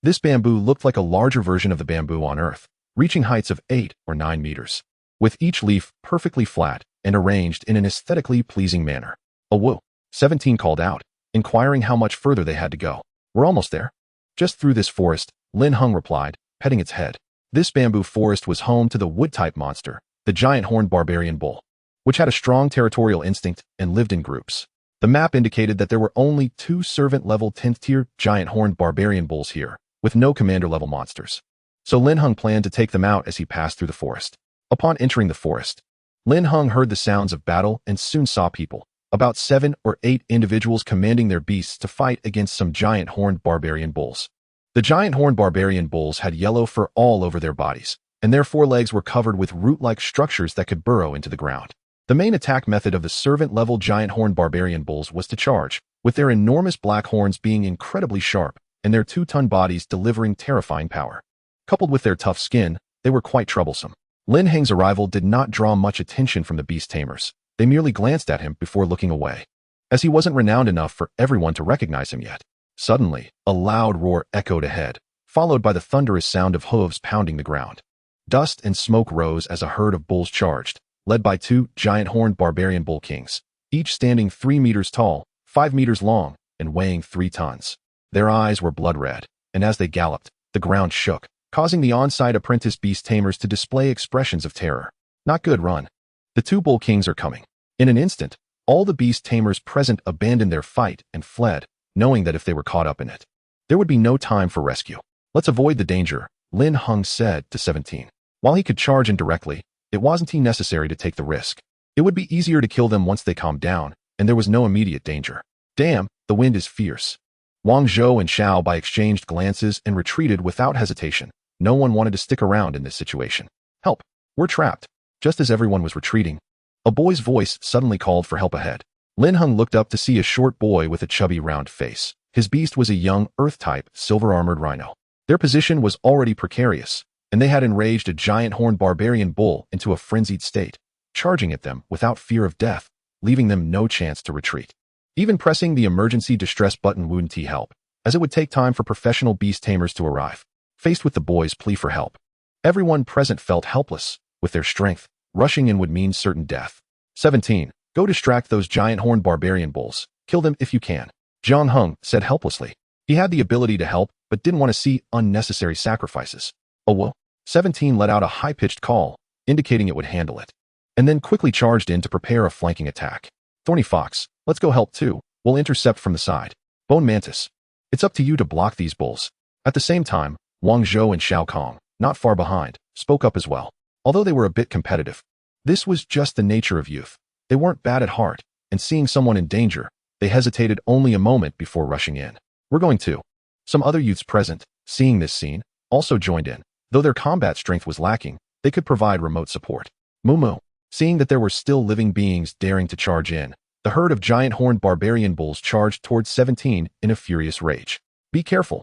This bamboo looked like a larger version of the bamboo on Earth, reaching heights of 8 or 9 meters, with each leaf perfectly flat and arranged in an aesthetically pleasing manner. "Whoa," 17 called out, inquiring how much further they had to go. "We're almost there." "Just through this forest," Lin Heng replied, petting its head. This bamboo forest was home to the wood-type monster, the giant horned barbarian bull, which had a strong territorial instinct and lived in groups. The map indicated that there were only 2 servant-level 10th-tier giant horned barbarian bulls here, with no commander-level monsters. So Lin Heng planned to take them out as he passed through the forest. Upon entering the forest, Lin Heng heard the sounds of battle and soon saw people, about 7 or 8 individuals commanding their beasts to fight against some giant horned barbarian bulls. The giant horned barbarian bulls had yellow fur all over their bodies, and their forelegs were covered with root-like structures that could burrow into the ground. The main attack method of the servant-level giant horned barbarian bulls was to charge, with their enormous black horns being incredibly sharp and their 2-ton bodies delivering terrifying power. Coupled with their tough skin, they were quite troublesome. Lin Heng's arrival did not draw much attention from the beast tamers. They merely glanced at him before looking away, as he wasn't renowned enough for everyone to recognize him yet. Suddenly, a loud roar echoed ahead, followed by the thunderous sound of hooves pounding the ground. Dust and smoke rose as a herd of bulls charged, led by 2 giant horned barbarian bull kings, each standing 3 meters tall, 5 meters long, and weighing 3 tons. Their eyes were blood red, and as they galloped, the ground shook, causing the on-site apprentice beast tamers to display expressions of terror. "Not good, run. The 2 bull kings are coming." In an instant, all the beast tamers present abandoned their fight and fled, knowing that if they were caught up in it, there would be no time for rescue. "Let's avoid the danger," Lin Heng said to 17. While he could charge indirectly, it wasn't necessary to take the risk. It would be easier to kill them once they calmed down, and there was no immediate danger. Damn, the wind is fierce. Wang Zhou and Xiao Bai exchanged glances and retreated without hesitation. No one wanted to stick around in this situation. Help! We're trapped. Just as everyone was retreating, a boy's voice suddenly called for help ahead. Lin Heng looked up to see a short boy with a chubby round face. His beast was a young, Earth-type, silver-armored rhino. Their position was already precarious, and they had enraged a giant horned barbarian bull into a frenzied state, charging at them without fear of death, leaving them no chance to retreat. Even pressing the emergency distress button wouldn't help, as it would take time for professional beast tamers to arrive. Faced with the boy's plea for help, everyone present felt helpless. With their strength, rushing in would mean certain death. 17. Go distract those giant horned barbarian bulls. Kill them if you can. Jiang Heng said helplessly. He had the ability to help, but didn't want to see unnecessary sacrifices. Oh well. 17 let out a high-pitched call, indicating it would handle it, and then quickly charged in to prepare a flanking attack. Thorny Fox, let's go help too. We'll intercept from the side. Bone Mantis, it's up to you to block these bulls. At the same time, Wang Zhou and Xiao Kong, not far behind, spoke up as well. Although they were a bit competitive, this was just the nature of youth. They weren't bad at heart, and seeing someone in danger, they hesitated only a moment before rushing in. We're going to. Some other youths present, seeing this scene, also joined in. Though their combat strength was lacking, they could provide remote support. Moo, seeing that there were still living beings daring to charge in, the herd of giant horned barbarian bulls charged towards 17 in a furious rage. Be careful.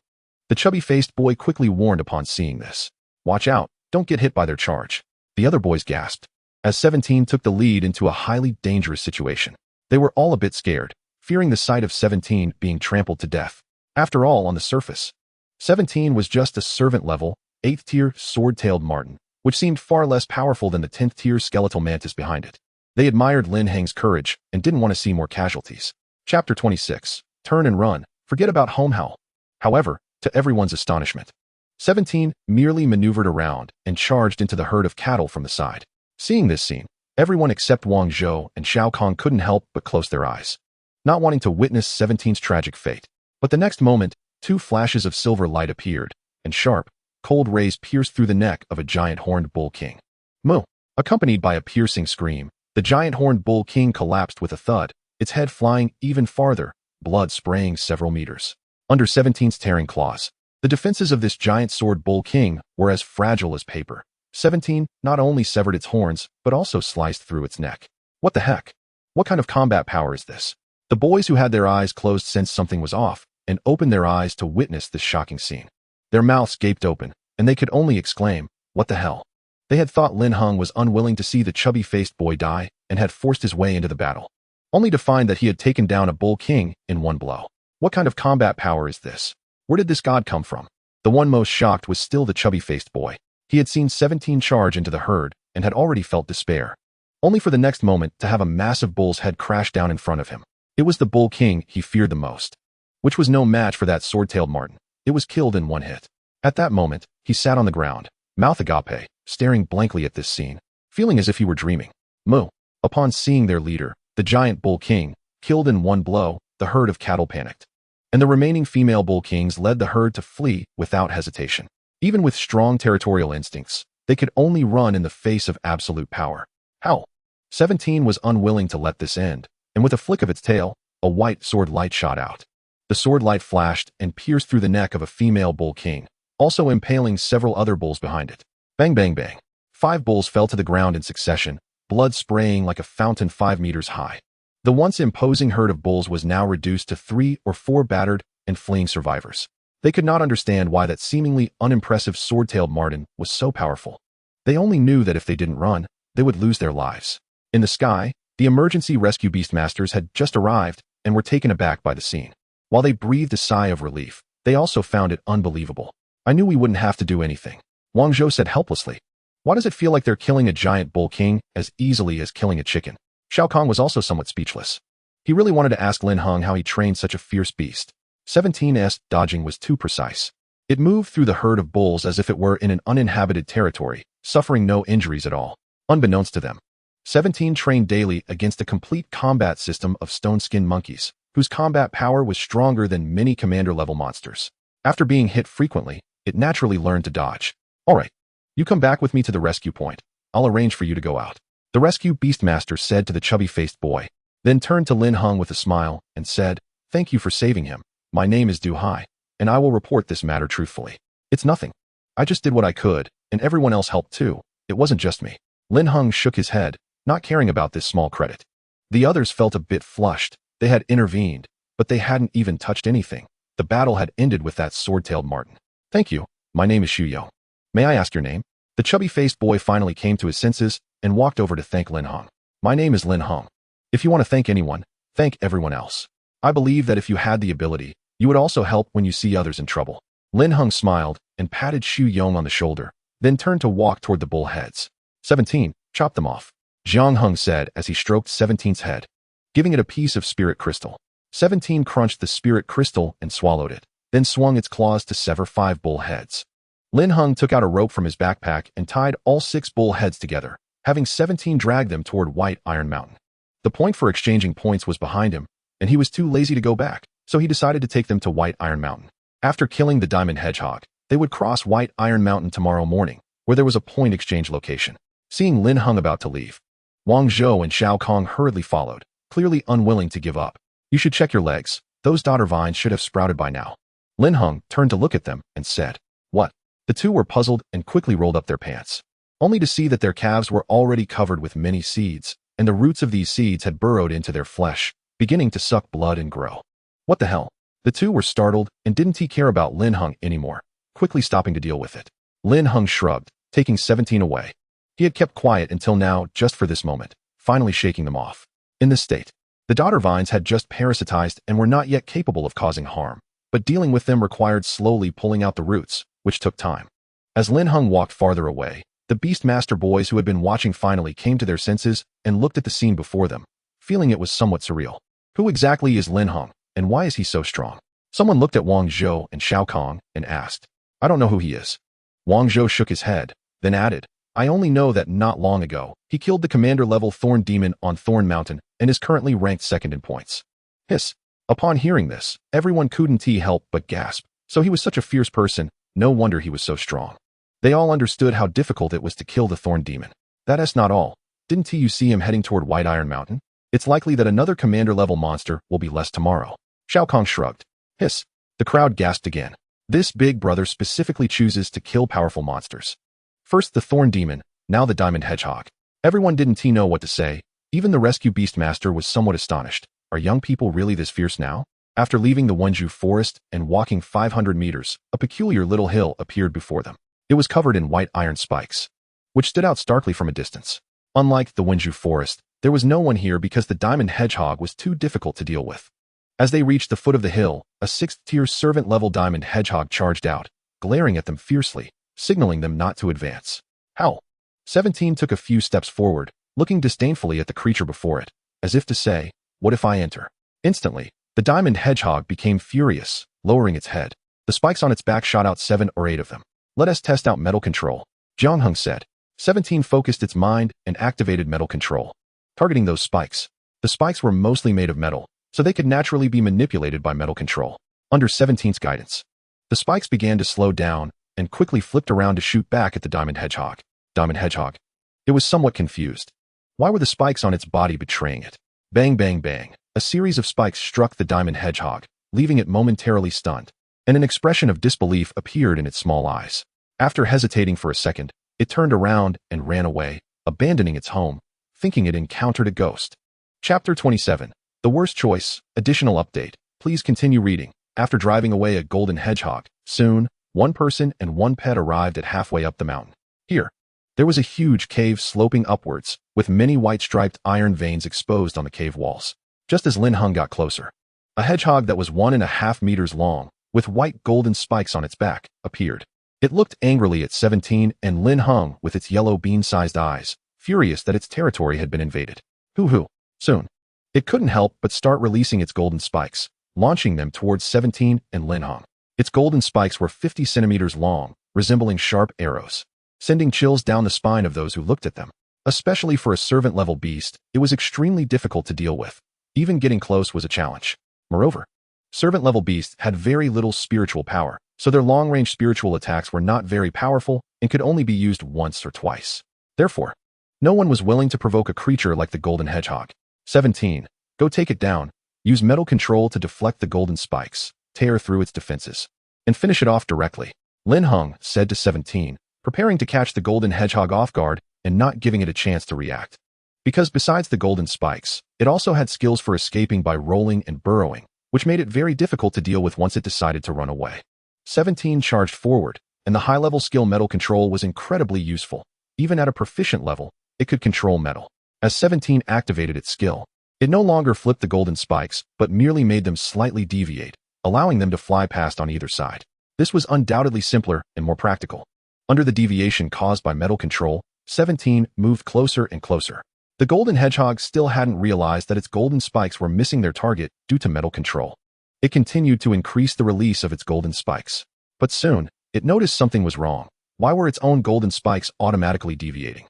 The chubby-faced boy quickly warned upon seeing this. Watch out, don't get hit by their charge. The other boys gasped, as 17 took the lead into a highly dangerous situation. They were all a bit scared, fearing the sight of 17 being trampled to death. After all, on the surface, 17 was just a servant-level, 8th-tier sword-tailed marten, which seemed far less powerful than the 10th-tier skeletal mantis behind it. They admired Lin Heng's courage and didn't want to see more casualties. Chapter 26. Turn and run. Forget about home howl. However, to everyone's astonishment, 17 merely maneuvered around and charged into the herd of cattle from the side. Seeing this scene, everyone except Wang Zhou and Xiao Kong couldn't help but close their eyes, not wanting to witness 17's tragic fate. But the next moment, two flashes of silver light appeared, and sharp, cold rays pierced through the neck of a giant horned bull king. Moo! Accompanied by a piercing scream, the giant horned bull king collapsed with a thud, its head flying even farther, blood spraying several meters. Under 17's tearing claws, the defenses of this giant sword bull king were as fragile as paper. 17 not only severed its horns, but also sliced through its neck. What the heck? What kind of combat power is this? The boys who had their eyes closed sensed something was off, and opened their eyes to witness this shocking scene. Their mouths gaped open, and they could only exclaim, what the hell? They had thought Lin Heng was unwilling to see the chubby-faced boy die, and had forced his way into the battle, only to find that he had taken down a bull king in one blow. What kind of combat power is this? Where did this god come from? The one most shocked was still the chubby-faced boy. He had seen 17 charge into the herd, and had already felt despair, only for the next moment to have a massive bull's head crash down in front of him. It was the bull king he feared the most, which was no match for that sword-tailed marten. It was killed in one hit. At that moment, he sat on the ground, mouth agape, staring blankly at this scene, feeling as if he were dreaming. Moo! Upon seeing their leader, the giant bull king, killed in one blow, the herd of cattle panicked, and the remaining female bull kings led the herd to flee without hesitation. Even with strong territorial instincts, they could only run in the face of absolute power. Howl! 17 was unwilling to let this end, and with a flick of its tail, a white sword light shot out. The sword light flashed and pierced through the neck of a female bull king, also impaling several other bulls behind it. Bang bang bang. 5 bulls fell to the ground in succession, blood spraying like a fountain 5 meters high. The once imposing herd of bulls was now reduced to 3 or 4 battered and fleeing survivors. They could not understand why that seemingly unimpressive sword-tailed marten was so powerful. They only knew that if they didn't run, they would lose their lives. In the sky, the emergency rescue beastmasters had just arrived and were taken aback by the scene. While they breathed a sigh of relief, they also found it unbelievable. I knew we wouldn't have to do anything, Wang Zhou said helplessly. Why does it feel like they're killing a giant bull king as easily as killing a chicken? Xiao Kong was also somewhat speechless. He really wanted to ask Lin Heng how he trained such a fierce beast. 17's dodging was too precise. It moved through the herd of bulls as if it were in an uninhabited territory, suffering no injuries at all. Unbeknownst to them, 17 trained daily against a complete combat system of stone-skinned monkeys, whose combat power was stronger than many commander-level monsters. After being hit frequently, it naturally learned to dodge. Alright, you come back with me to the rescue point. I'll arrange for you to go out. The rescue beastmaster said to the chubby-faced boy, then turned to Lin Heng with a smile and said, "Thank you for saving him. My name is Du Hai, and I will report this matter truthfully. It's nothing. I just did what I could, and everyone else helped too. It wasn't just me." Lin Heng shook his head, not caring about this small credit. The others felt a bit flushed. They had intervened, but they hadn't even touched anything. The battle had ended with that sword-tailed marten. "Thank you. My name is Xu Yong. May I ask your name?" The chubby-faced boy finally came to his senses and walked over to thank Lin Heng. "My name is Lin Heng. If you want to thank anyone, thank everyone else. I believe that if you had the ability, you would also help when you see others in trouble." Lin Heng smiled and patted Xu Yong on the shoulder, then turned to walk toward the bull heads. 17. Chop them off, Jiang Heng said as he stroked 17's head, giving it a piece of spirit crystal. 17 crunched the spirit crystal and swallowed it, then swung its claws to sever 5 bull heads. Lin Heng took out a rope from his backpack and tied all 6 bull heads together, having 17 drag them toward White Iron Mountain. The point for exchanging points was behind him, and he was too lazy to go back, so he decided to take them to White Iron Mountain. After killing the diamond hedgehog, they would cross White Iron Mountain tomorrow morning, where there was a point exchange location. Seeing Lin Heng about to leave, Wang Zhou and Xiao Kong hurriedly followed, clearly unwilling to give up. "You should check your legs. Those daughter vines should have sprouted by now." Lin Heng turned to look at them and said, "What?" The two were puzzled and quickly rolled up their pants, only to see that their calves were already covered with many seeds, and the roots of these seeds had burrowed into their flesh, beginning to suck blood and grow. What the hell? The two were startled and didn't care about Lin Heng anymore, quickly stopping to deal with it. Lin Heng shrugged, taking 17 away. He had kept quiet until now just for this moment, finally shaking them off. In this state, the daughter vines had just parasitized and were not yet capable of causing harm, but dealing with them required slowly pulling out the roots, which took time. As Lin Heng walked farther away, the Beastmaster boys who had been watching finally came to their senses and looked at the scene before them, feeling it was somewhat surreal. Who exactly is Lin Heng, and why is he so strong? Someone looked at Wang Zhou and Xiao Kong and asked, "I don't know who he is." Wang Zhou shook his head, then added, "I only know that not long ago, he killed the commander-level Thorn Demon on Thorn Mountain and is currently ranked 2nd in points." Hiss. Upon hearing this, everyone couldn't help but gasp. So he was such a fierce person, no wonder he was so strong. They all understood how difficult it was to kill the Thorn Demon. That's not all. Didn't you see him heading toward White Iron Mountain? It's likely that another commander-level monster will be less tomorrow. Xiao Kong shrugged. Hiss. The crowd gasped again. This big brother specifically chooses to kill powerful monsters. First the Thorn Demon, now the Diamond Hedgehog. Everyone didn't know what to say. Even the rescue Beastmaster was somewhat astonished. Are young people really this fierce now? After leaving the Wenju forest and walking 500 meters, a peculiar little hill appeared before them. It was covered in white iron spikes, which stood out starkly from a distance. Unlike the Wenju forest, there was no one here because the Diamond Hedgehog was too difficult to deal with. As they reached the foot of the hill, a 6th-tier servant-level Diamond Hedgehog charged out, glaring at them fiercely, signaling them not to advance. Howl. 17 took a few steps forward, looking disdainfully at the creature before it, as if to say, "What if I enter?" Instantly, the Diamond Hedgehog became furious, lowering its head. The spikes on its back shot out 7 or 8 of them. "Let us test out metal control," Jiang Heng said. 17 focused its mind and activated metal control, targeting those spikes. The spikes were mostly made of metal, so they could naturally be manipulated by metal control. Under 17's guidance, the spikes began to slow down and quickly flipped around to shoot back at the Diamond Hedgehog. Diamond Hedgehog. It was somewhat confused. Why were the spikes on its body betraying it? Bang, bang, bang. A series of spikes struck the Diamond Hedgehog, leaving it momentarily stunned, and an expression of disbelief appeared in its small eyes. After hesitating for a second, it turned around and ran away, abandoning its home, thinking it encountered a ghost. Chapter 27. The Worst Choice. Additional update. Please continue reading. After driving away a golden hedgehog, soon, one person and one pet arrived at halfway up the mountain. Here, there was a huge cave sloping upwards, with many white striped iron veins exposed on the cave walls. Just as Lin Heng got closer, a hedgehog that was 1.5 meters long, with white golden spikes on its back, appeared. It looked angrily at 17 and Lin Heng with its yellow bean-sized eyes, furious that its territory had been invaded. Hoo-hoo. Soon, it couldn't help but start releasing its golden spikes, launching them towards 17 and Lin Heng. Its golden spikes were 50 centimeters long, resembling sharp arrows, sending chills down the spine of those who looked at them. Especially for a servant-level beast, it was extremely difficult to deal with. Even getting close was a challenge. Moreover, servant-level beasts had very little spiritual power, so their long-range spiritual attacks were not very powerful and could only be used once or twice. Therefore, no one was willing to provoke a creature like the golden hedgehog. 17. Go take it down. Use metal control to deflect the golden spikes, tear through its defenses, and finish it off directly. Lin Heng said to 17, preparing to catch the golden hedgehog off guard and not giving it a chance to react. Because besides the golden spikes, it also had skills for escaping by rolling and burrowing, which made it very difficult to deal with once it decided to run away. 17 charged forward, and the high-level skill metal control was incredibly useful. Even at a proficient level, it could control metal. As 17 activated its skill, it no longer flipped the golden spikes, but merely made them slightly deviate, allowing them to fly past on either side. This was undoubtedly simpler and more practical. Under the deviation caused by metal control, 17 moved closer and closer. The golden hedgehog still hadn't realized that its golden spikes were missing their target due to metal control. It continued to increase the release of its golden spikes. But soon, it noticed something was wrong. Why were its own golden spikes automatically deviating?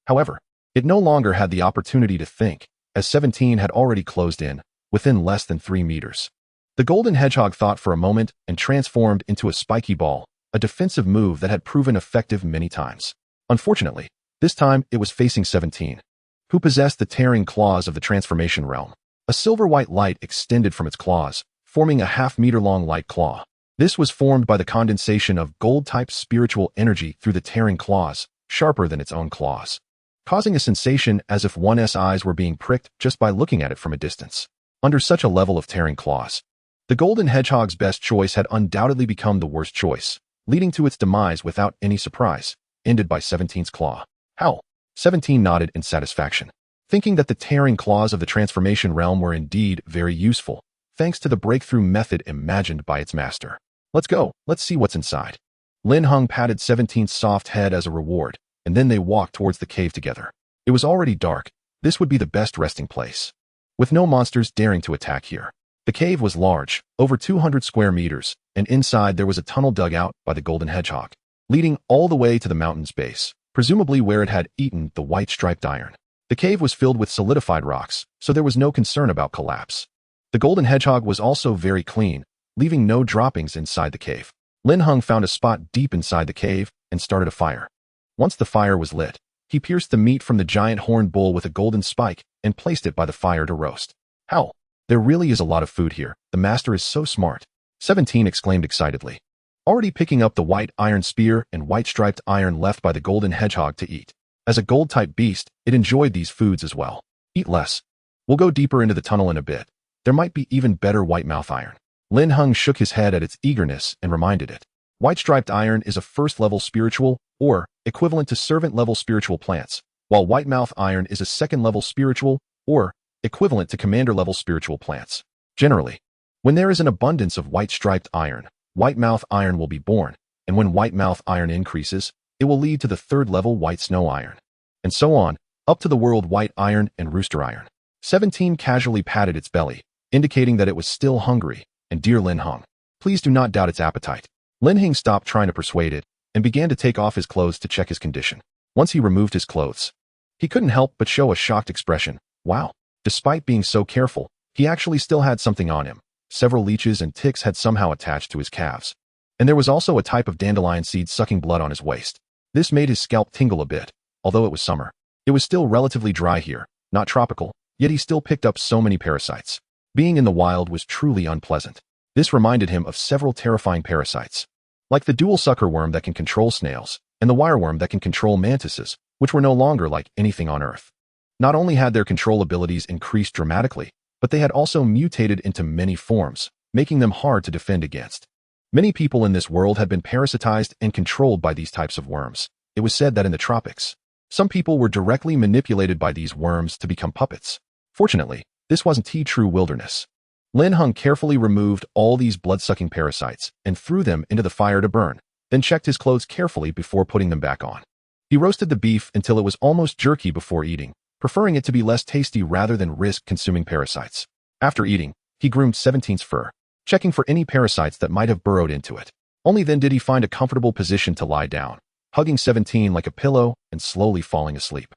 However, it no longer had the opportunity to think, as 17 had already closed in, within less than 3 meters. The golden hedgehog thought for a moment and transformed into a spiky ball, a defensive move that had proven effective many times. Unfortunately, this time it was facing 17, who possessed the tearing claws of the transformation realm. A silver-white light extended from its claws, forming a half-meter-long light claw. This was formed by the condensation of gold-type spiritual energy through the tearing claws, sharper than its own claws, causing a sensation as if one's eyes were being pricked just by looking at it from a distance. Under such a level of tearing claws, the golden hedgehog's best choice had undoubtedly become the worst choice, leading to its demise without any surprise, ended by 17's claw. How? 17 nodded in satisfaction, thinking that the tearing claws of the transformation realm were indeed very useful, thanks to the breakthrough method imagined by its master. Let's go, let's see what's inside. Lin Heng patted 17's soft head as a reward, and then they walked towards the cave together. It was already dark. This would be the best resting place, with no monsters daring to attack here. The cave was large, over 200 square meters, and inside there was a tunnel dug out by the golden hedgehog, leading all the way to the mountain's base, presumably where it had eaten the white striped iron. The cave was filled with solidified rocks, so there was no concern about collapse. The golden hedgehog was also very clean, leaving no droppings inside the cave. Lin Heng found a spot deep inside the cave and started a fire. Once the fire was lit, he pierced the meat from the giant horned bull with a golden spike and placed it by the fire to roast. How? There really is a lot of food here. The master is so smart. 17 exclaimed excitedly, already picking up the white iron spear and white striped iron left by the golden hedgehog to eat. As a gold-type beast, it enjoyed these foods as well. Eat less. We'll go deeper into the tunnel in a bit. There might be even better white mouth iron. Lin Heng shook his head at its eagerness and reminded it. White striped iron is a first-level spiritual, or equivalent to servant-level spiritual plants, while white mouth iron is a second-level spiritual, or equivalent to commander-level spiritual plants. Generally, when there is an abundance of white striped iron, white mouth iron will be born, and when white mouth iron increases, it will lead to the third-level white snow iron, and so on, up to the world white iron and rooster iron. 17 casually patted its belly, indicating that it was still hungry, and dear Lin Heng, please do not doubt its appetite. Lin Heng stopped trying to persuade it, and began to take off his clothes to check his condition. Once he removed his clothes, he couldn't help but show a shocked expression. Wow! Despite being so careful, he actually still had something on him. Several leeches and ticks had somehow attached to his calves. And there was also a type of dandelion seed sucking blood on his waist. This made his scalp tingle a bit, although it was summer. It was still relatively dry here, not tropical, yet he still picked up so many parasites. Being in the wild was truly unpleasant. This reminded him of several terrifying parasites, like the dual sucker worm that can control snails, and the wireworm that can control mantises, which were no longer like anything on Earth. Not only had their control abilities increased dramatically, but they had also mutated into many forms, making them hard to defend against. Many people in this world had been parasitized and controlled by these types of worms. It was said that in the tropics, some people were directly manipulated by these worms to become puppets. Fortunately, this wasn't the true wilderness. Lin Heng carefully removed all these blood-sucking parasites and threw them into the fire to burn, then checked his clothes carefully before putting them back on. He roasted the beef until it was almost jerky before eating, preferring it to be less tasty rather than risk consuming parasites. After eating, he groomed 17's fur, checking for any parasites that might have burrowed into it. Only then did he find a comfortable position to lie down, hugging 17 like a pillow and slowly falling asleep.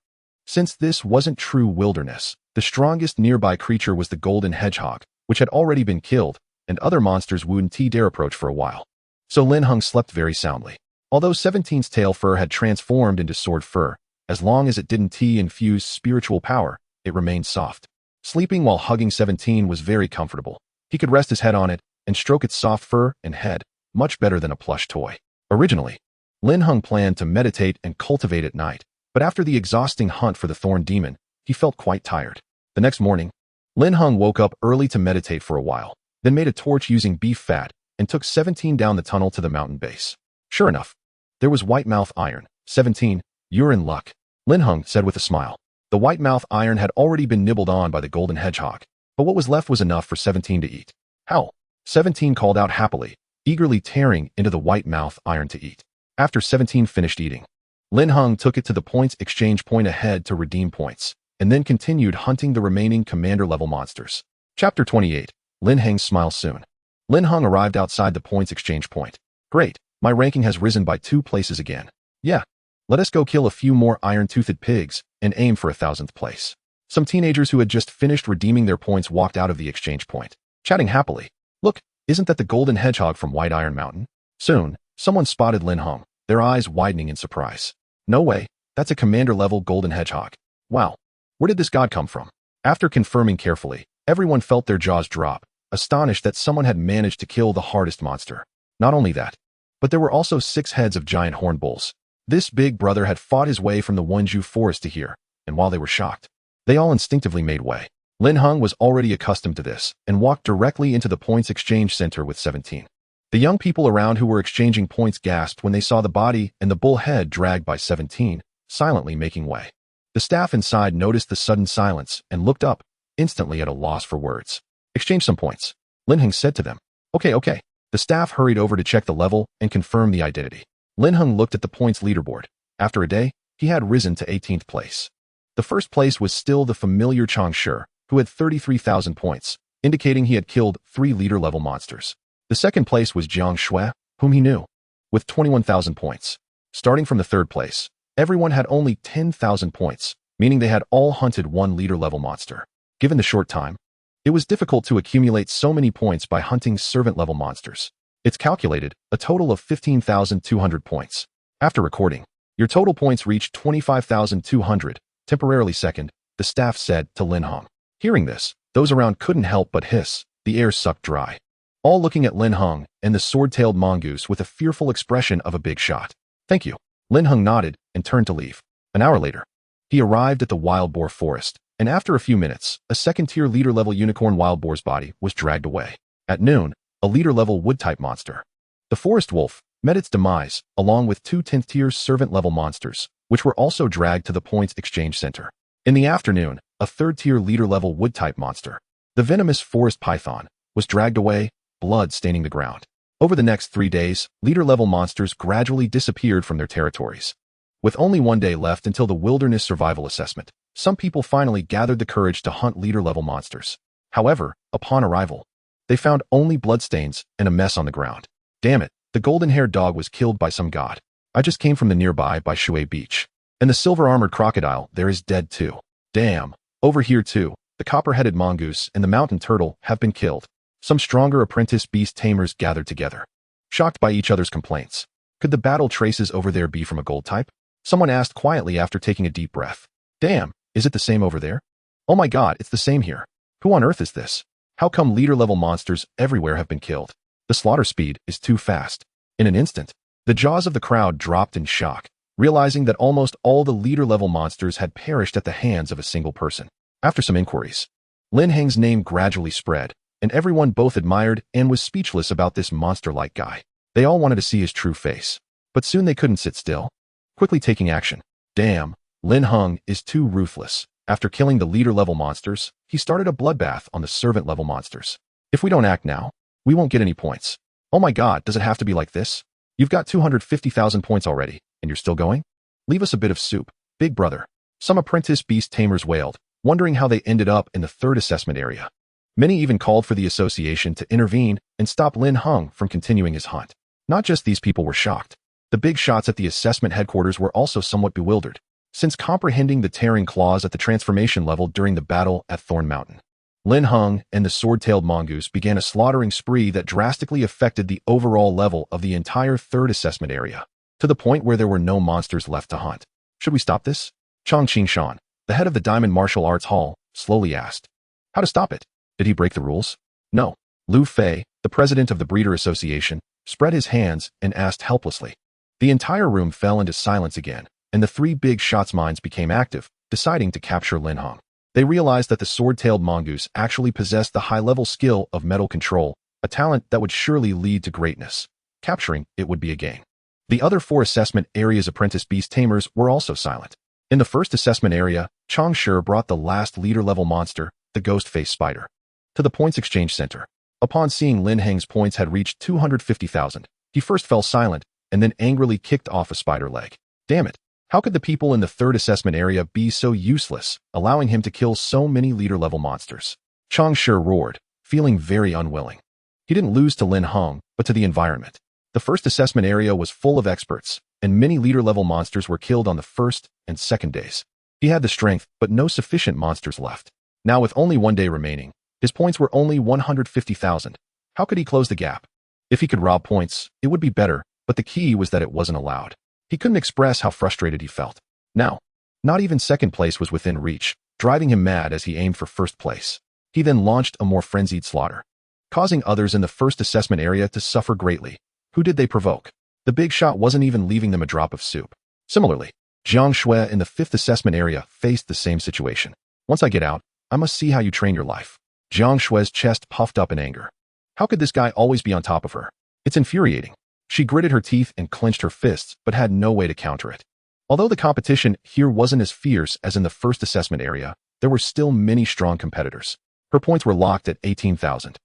Since this wasn't true wilderness, the strongest nearby creature was the golden hedgehog, which had already been killed, and other monsters wouldn't dare approach for a while. So Lin Heng slept very soundly. Although 17's tail fur had transformed into sword fur, as long as it didn't infuse spiritual power, it remained soft. Sleeping while hugging 17 was very comfortable. He could rest his head on it and stroke its soft fur and head, much better than a plush toy. Originally, Lin Heng planned to meditate and cultivate at night, but after the exhausting hunt for the thorn demon, he felt quite tired. The next morning, Lin Heng woke up early to meditate for a while, then made a torch using beef fat and took 17 down the tunnel to the mountain base. Sure enough, there was white mouth iron. 17, you're in luck, Lin Heng said with a smile. The white mouth iron had already been nibbled on by the golden hedgehog, but what was left was enough for 17 to eat. How? 17 called out happily, eagerly tearing into the white mouth iron to eat. After 17 finished eating, Lin Heng took it to the points exchange point ahead to redeem points, and then continued hunting the remaining commander-level monsters. Chapter 28, Lin Heng's smile soon. Lin Heng arrived outside the points exchange point. Great, my ranking has risen by 2 places again. Yeah, let us go kill a few more iron-toothed pigs and aim for 1,000th place. Some teenagers who had just finished redeeming their points walked out of the exchange point, chatting happily. Look, isn't that the golden hedgehog from White Iron Mountain? Soon, someone spotted Lin Heng, their eyes widening in surprise. No way, that's a commander-level golden hedgehog. Wow, where did this god come from? After confirming carefully, everyone felt their jaws drop, astonished that someone had managed to kill the hardest monster. Not only that, but there were also 6 heads of giant horn bulls. This big brother had fought his way from the Wonju forest to here, and while they were shocked, they all instinctively made way. Lin Heng was already accustomed to this and walked directly into the points exchange center with 17. The young people around who were exchanging points gasped when they saw the body and the bull head dragged by 17, silently making way. The staff inside noticed the sudden silence and looked up, instantly at a loss for words. Exchange some points, Lin Heng said to them. Okay. The staff hurried over to check the level and confirm the identity. Lin Heng looked at the points leaderboard. After a day, he had risen to 18th place. The first place was still the familiar Chang Shi, who had 33,000 points, indicating he had killed 3 leader-level monsters. The second place was Jiang Shui, whom he knew, with 21,000 points. Starting from the third place, everyone had only 10,000 points, meaning they had all hunted 1 leader-level monster. Given the short time, it was difficult to accumulate so many points by hunting servant-level monsters. It's calculated a total of 15,200 points. After recording, your total points reached 25,200, temporarily second, the staff said to Lin Heng. Hearing this, those around couldn't help but hiss. The air sucked dry. All looking at Lin Heng and the sword-tailed mongoose with a fearful expression of a big shot. Thank you. Lin Heng nodded and turned to leave. An hour later, he arrived at the wild boar forest, and after a few minutes, a second-tier leader-level unicorn wild boar's body was dragged away. At noon, a leader-level wood-type monster, the forest wolf, met its demise, along with 2 10th-tier servant-level monsters, which were also dragged to the points exchange center. In the afternoon, a 3rd-tier leader-level wood-type monster, the venomous forest python, was dragged away, blood staining the ground. Over the next 3 days, leader-level monsters gradually disappeared from their territories. With only 1 day left until the wilderness survival assessment, some people finally gathered the courage to hunt leader-level monsters. However, upon arrival, they found only bloodstains and a mess on the ground. Damn it, the golden-haired dog was killed by some god. I just came from the nearby by Shui Beach. And the silver-armored crocodile there is dead too. Damn, over here too, the copper-headed mongoose and the mountain turtle have been killed. Some stronger apprentice beast tamers gathered together, shocked by each other's complaints. Could the battle traces over there be from a gold type? Someone asked quietly after taking a deep breath. Damn, is it the same over there? Oh my god, it's the same here. Who on earth is this? How come leader-level monsters everywhere have been killed? The slaughter speed is too fast. In an instant, the jaws of the crowd dropped in shock, realizing that almost all the leader-level monsters had perished at the hands of a single person. After some inquiries, Lin Heng's name gradually spread, and everyone both admired and was speechless about this monster-like guy. They all wanted to see his true face. But soon they couldn't sit still, quickly taking action. Damn, Lin Heng is too ruthless. After killing the leader-level monsters, he started a bloodbath on the servant-level monsters. If we don't act now, we won't get any points. Oh my god, does it have to be like this? You've got 250,000 points already, and you're still going? Leave us a bit of soup, big brother. Some apprentice beast tamers wailed, wondering how they ended up in the 3rd assessment area. Many even called for the association to intervene and stop Lin Heng from continuing his hunt. Not just these people were shocked. The big shots at the assessment headquarters were also somewhat bewildered, since comprehending the tearing claws at the transformation level during the battle at Thorn Mountain. Lin Heng and the sword-tailed mongoose began a slaughtering spree that drastically affected the overall level of the entire third assessment area, to the point where there were no monsters left to hunt. Should we stop this? Chong Qingshan, the head of the Diamond Martial Arts Hall, slowly asked. How to stop it? Did he break the rules? No. Lu Fei, the president of the Breeder Association, spread his hands and asked helplessly. The entire room fell into silence again, and the three big shots minds became active, deciding to capture Lin Heng. They realized that the sword-tailed mongoose actually possessed the high-level skill of metal control, a talent that would surely lead to greatness. Capturing it would be a gain. The other four assessment areas' apprentice beast tamers were also silent. In the first assessment area, Chang Shi brought the last leader-level monster, the ghost-faced spider, to the points exchange center. Upon seeing Lin Heng's points had reached 250,000, he first fell silent and then angrily kicked off a spider leg. Damn it! How could the people in the third assessment area be so useless, allowing him to kill so many leader-level monsters? Chang Shi roared, feeling very unwilling. He didn't lose to Lin Heng, but to the environment. The first assessment area was full of experts, and many leader-level monsters were killed on the first and second days. He had the strength, but no sufficient monsters left. Now with only 1 day remaining, his points were only 150,000. How could he close the gap? If he could rob points, it would be better, but the key was that it wasn't allowed. He couldn't express how frustrated he felt. Now, not even second place was within reach, driving him mad as he aimed for first place. He then launched a more frenzied slaughter, causing others in the first assessment area to suffer greatly. Who did they provoke? The big shot wasn't even leaving them a drop of soup. Similarly, Jiang Shui in the fifth assessment area faced the same situation. Once I get out, I must see how you train your life. Jiang Shui's chest puffed up in anger. How could this guy always be on top of her? It's infuriating. She gritted her teeth and clenched her fists, but had no way to counter it. Although the competition here wasn't as fierce as in the first assessment area, there were still many strong competitors. Her points were locked at 18,000.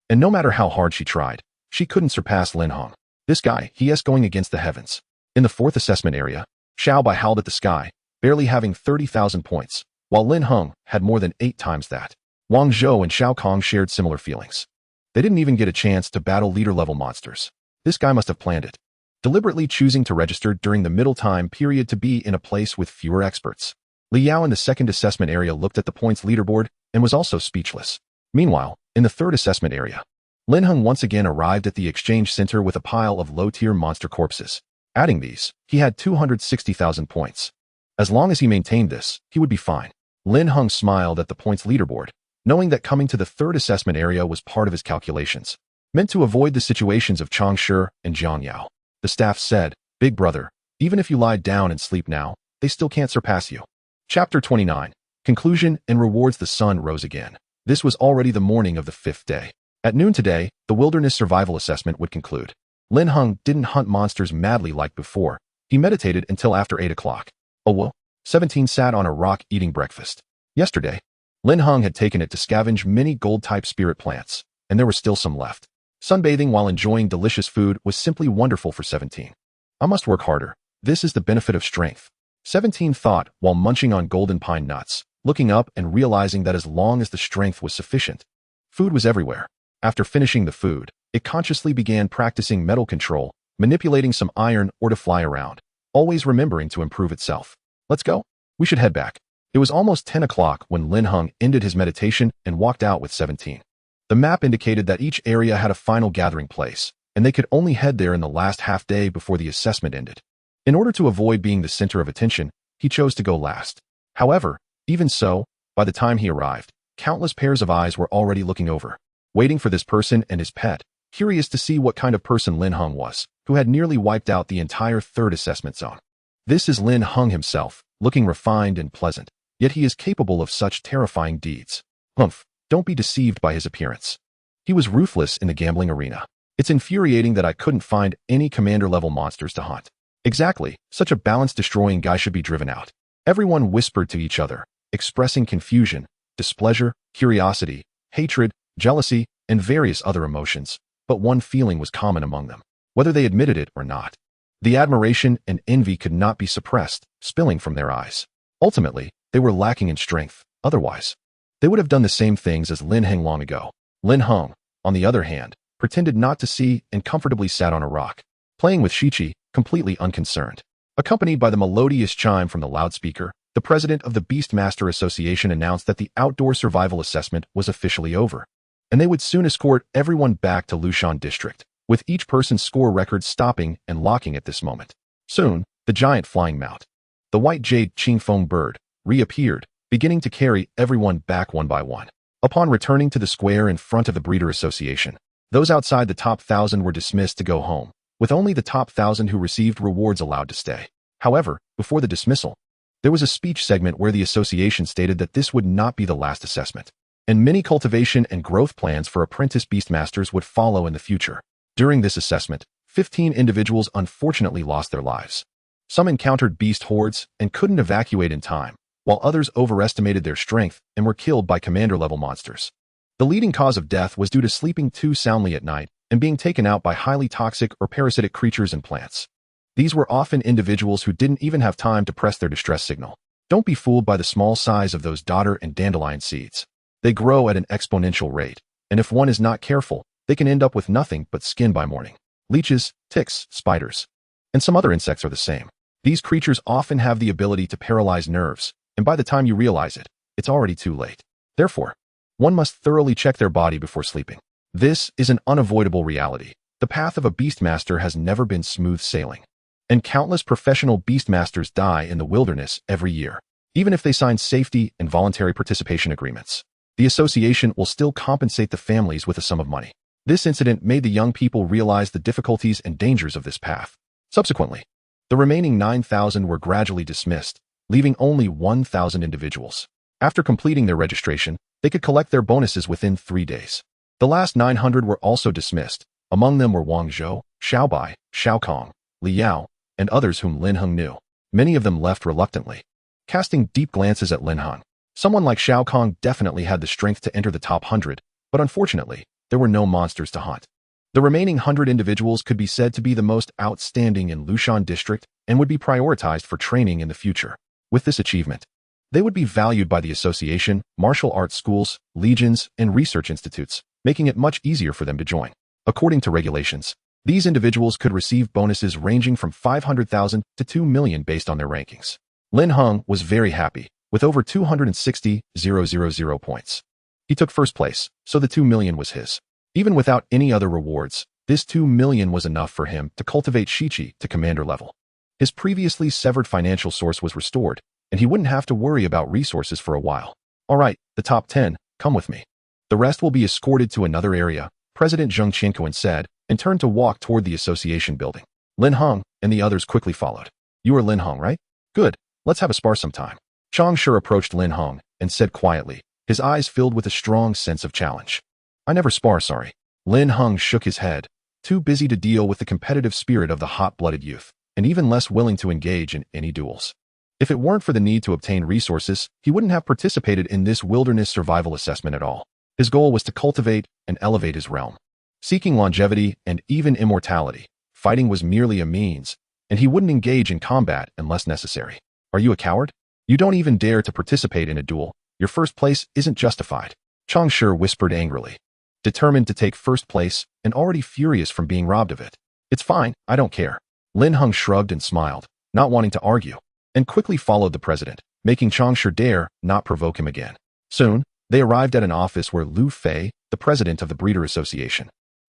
And no matter how hard she tried, she couldn't surpass Lin Heng. This guy, he is going against the heavens. In the fourth assessment area, Xiao Bai howled at the sky, barely having 30,000 points, while Lin Heng had more than 8 times that. Wang Zhou and Xiao Kong shared similar feelings. They didn't even get a chance to battle leader-level monsters. This guy must have planned it, deliberately choosing to register during the middle time period to be in a place with fewer experts. Li Yao in the second assessment area looked at the points leaderboard and was also speechless. Meanwhile, in the third assessment area, Lin Heng once again arrived at the exchange center with a pile of low-tier monster corpses. Adding these, he had 260,000 points. As long as he maintained this, he would be fine. Lin Heng smiled at the points leaderboard, knowing that coming to the third assessment area was part of his calculations, meant to avoid the situations of Chang Shi and Jiang Yao. The staff said, "Big brother, even if you lie down and sleep now, they still can't surpass you." Chapter 29. Conclusion and rewards. The sun rose again. This was already the morning of the 5th day. At noon today, the wilderness survival assessment would conclude. Lin Heng didn't hunt monsters madly like before. He meditated until after 8 o'clock. Oh well. 17 sat on a rock eating breakfast. Yesterday, Lin Heng had taken it to scavenge many gold-type spirit plants, and there was still some left. Sunbathing while enjoying delicious food was simply wonderful for 17. I must work harder. This is the benefit of strength. 17 thought while munching on golden pine nuts, looking up and realizing that as long as the strength was sufficient, food was everywhere. After finishing the food, it consciously began practicing metal control, manipulating some iron or to fly around, always remembering to improve itself. Let's go. We should head back. It was almost 10 o'clock when Lin Heng ended his meditation and walked out with 17. The map indicated that each area had a final gathering place, and they could only head there in the last half day before the assessment ended. In order to avoid being the center of attention, he chose to go last. However, even so, by the time he arrived, countless pairs of eyes were already looking over, waiting for this person and his pet, curious to see what kind of person Lin Heng was, who had nearly wiped out the entire third assessment zone. This is Lin Heng himself, looking refined and pleasant, yet he is capable of such terrifying deeds. Humph. Don't be deceived by his appearance. He was ruthless in the gambling arena. It's infuriating that I couldn't find any commander-level monsters to hunt. Exactly, such a balance-destroying guy should be driven out. Everyone whispered to each other, expressing confusion, displeasure, curiosity, hatred, jealousy, and various other emotions, but one feeling was common among them, whether they admitted it or not. The admiration and envy could not be suppressed, spilling from their eyes. Ultimately, they were lacking in strength, otherwise they would have done the same things as Lin Heng long ago. Lin Heng, on the other hand, pretended not to see and comfortably sat on a rock, playing with Shichi, completely unconcerned. Accompanied by the melodious chime from the loudspeaker, the president of the Beastmaster Association announced that the outdoor survival assessment was officially over, and they would soon escort everyone back to Lushan District, with each person's score record stopping and locking at this moment. Soon, the giant flying mount, the white jade Qingfeng bird, reappeared, beginning to carry everyone back one by one. Upon returning to the square in front of the Breeder Association, those outside the top 1,000 were dismissed to go home, with only the top 1,000 who received rewards allowed to stay. However, before the dismissal, there was a speech segment where the association stated that this would not be the last assessment, and many cultivation and growth plans for apprentice beastmasters would follow in the future. During this assessment, 15 individuals unfortunately lost their lives. Some encountered beast hordes and couldn't evacuate in time, while others overestimated their strength and were killed by commander-level monsters. The leading cause of death was due to sleeping too soundly at night and being taken out by highly toxic or parasitic creatures and plants. These were often individuals who didn't even have time to press their distress signal. Don't be fooled by the small size of those dodder and dandelion seeds. They grow at an exponential rate, and if one is not careful, they can end up with nothing but skin by morning. Leeches, ticks, spiders, and some other insects are the same. These creatures often have the ability to paralyze nerves, and by the time you realize it, it's already too late. Therefore, one must thoroughly check their body before sleeping. This is an unavoidable reality. The path of a beastmaster has never been smooth sailing, and countless professional beastmasters die in the wilderness every year. Even if they sign safety and voluntary participation agreements, the association will still compensate the families with a sum of money. This incident made the young people realize the difficulties and dangers of this path. Subsequently, the remaining 9,000 were gradually dismissed, leaving only 1,000 individuals. After completing their registration, they could collect their bonuses within 3 days. The last 900 were also dismissed. Among them were Wang Zhou, Xiaobai, Xiaokong, Li Yao, and others whom Lin Heng knew. Many of them left reluctantly, casting deep glances at Lin Heng. Someone like Xiaokong definitely had the strength to enter the top 100, but unfortunately, there were no monsters to hunt. The remaining 100 individuals could be said to be the most outstanding in Lushan District and would be prioritized for training in the future. With this achievement, they would be valued by the association, martial arts schools, legions, and research institutes, making it much easier for them to join. According to regulations, these individuals could receive bonuses ranging from 500,000 to 2 million based on their rankings. Lin Heng was very happy, with over 260,000 points. He took first place, so the 2 million was his. Even without any other rewards, this 2 million was enough for him to cultivate Shichi to commander level. His previously severed financial source was restored, and he wouldn't have to worry about resources for a while. All right, the top 10, come with me. The rest will be escorted to another area, President Zheng Qianquan said, and turned to walk toward the association building. Lin Heng and the others quickly followed. You are Lin Heng, right? Good, let's have a spar sometime. Chang Shi approached Lin Heng and said quietly, his eyes filled with a strong sense of challenge. I never spar, sorry. Lin Heng shook his head, too busy to deal with the competitive spirit of the hot-blooded youth, and even less willing to engage in any duels. If it weren't for the need to obtain resources, he wouldn't have participated in this wilderness survival assessment at all. His goal was to cultivate and elevate his realm. Seeking longevity and even immortality, fighting was merely a means, and he wouldn't engage in combat unless necessary. Are you a coward? You don't even dare to participate in a duel. Your first place isn't justified. Chang Shi whispered angrily, determined to take first place and already furious from being robbed of it. It's fine, I don't care. Lin Heng shrugged and smiled, not wanting to argue, and quickly followed the president, making Chang Shi dare not provoke him again. Soon, they arrived at an office where Lu Fei, the president of the Breeder Association,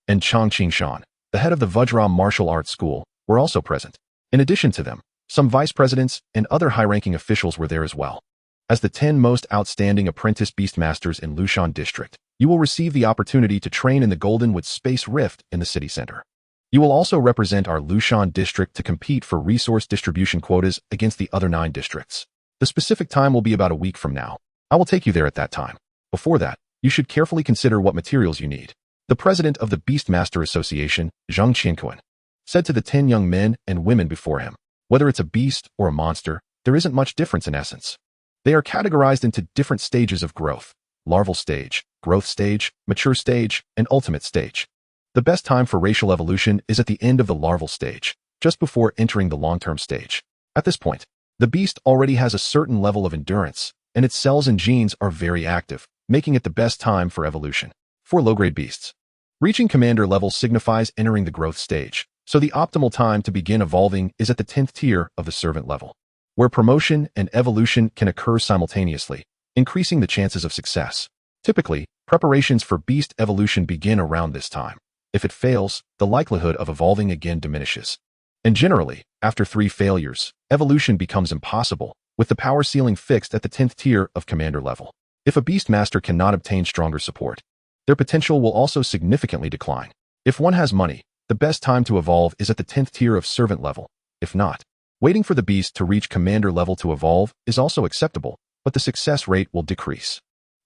and Chang Qingshan, the head of the Vajra Martial Arts School, were also present. In addition to them, some vice presidents and other high-ranking officials were there as well. As the 10 most outstanding apprentice beastmasters in Lushan District, you will receive the opportunity to train in the Goldenwood Space Rift in the city center. You will also represent our Lushan District to compete for resource distribution quotas against the other 9 districts. The specific time will be about a week from now. I will take you there at that time. Before that, you should carefully consider what materials you need. The president of the Beastmaster Association, Zheng Qianquan, said to the 10 young men and women before him, whether it's a beast or a monster, there isn't much difference in essence. They are categorized into different stages of growth: larval stage, growth stage, mature stage, and ultimate stage. The best time for racial evolution is at the end of the larval stage, just before entering the long-term stage. At this point, the beast already has a certain level of endurance, and its cells and genes are very active, making it the best time for evolution. For low-grade beasts, reaching commander level signifies entering the growth stage, so the optimal time to begin evolving is at the 10th tier of the servant level. where promotion and evolution can occur simultaneously, increasing the chances of success. Typically, preparations for beast evolution begin around this time. If it fails, the likelihood of evolving again diminishes. And generally, after 3 failures, evolution becomes impossible, with the power ceiling fixed at the 10th tier of commander level. If a beast master cannot obtain stronger support, their potential will also significantly decline. If one has money, the best time to evolve is at the 10th tier of servant level. If not, waiting for the beast to reach commander level to evolve is also acceptable, but the success rate will decrease.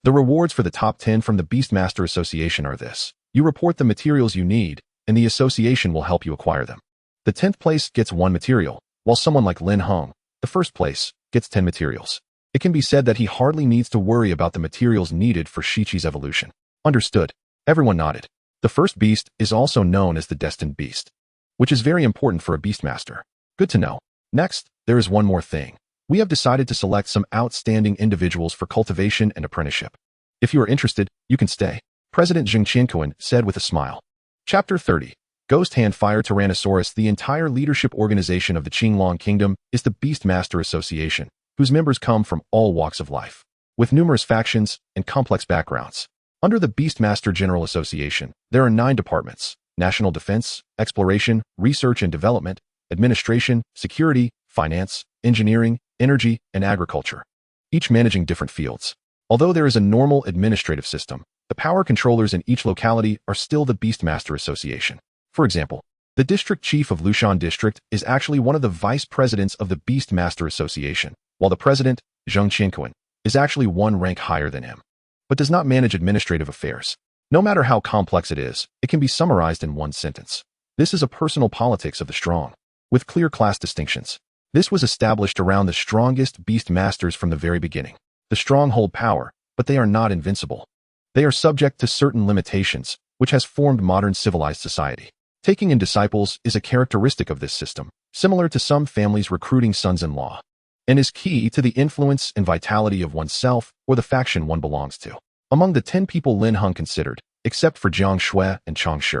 The rewards for the top 10 from the Beastmaster Association are this. You report the materials you need, and the association will help you acquire them. The 10th place gets 1 material, while someone like Lin Heng, the 1st place, gets 10 materials. It can be said that he hardly needs to worry about the materials needed for Shichi's evolution. Understood. Everyone nodded. The first beast is also known as the Destined Beast, which is very important for a Beastmaster. Good to know. Next, there is one more thing. We have decided to select some outstanding individuals for cultivation and apprenticeship. If you are interested, you can stay, President Zheng Qianquan said with a smile. Chapter 30. Ghost Hand Fire Tyrannosaurus. The entire leadership organization of the Qinglong Kingdom is the Beastmaster Association, whose members come from all walks of life, with numerous factions and complex backgrounds. Under the Beastmaster General Association, there are 9 departments: National Defense, Exploration, Research and Development, Administration, Security, Finance, Engineering, Energy, and Agriculture, each managing different fields. Although there is a normal administrative system, the power controllers in each locality are still the Beastmaster Association. For example, the district chief of Lushan District is actually one of the vice presidents of the Beastmaster Association, while the president, Zheng Qianquan, is actually 1 rank higher than him, but does not manage administrative affairs. No matter how complex it is, it can be summarized in 1 sentence. This is a personal politics of the strong, with clear class distinctions. This was established around the strongest beast masters from the very beginning. The strong hold power, but they are not invincible. They are subject to certain limitations, which has formed modern civilized society. Taking in disciples is a characteristic of this system, similar to some families recruiting sons-in-law, and is key to the influence and vitality of oneself or the faction one belongs to. Among the 10 people Lin Heng considered, except for Jiang Shui and Chang Shi,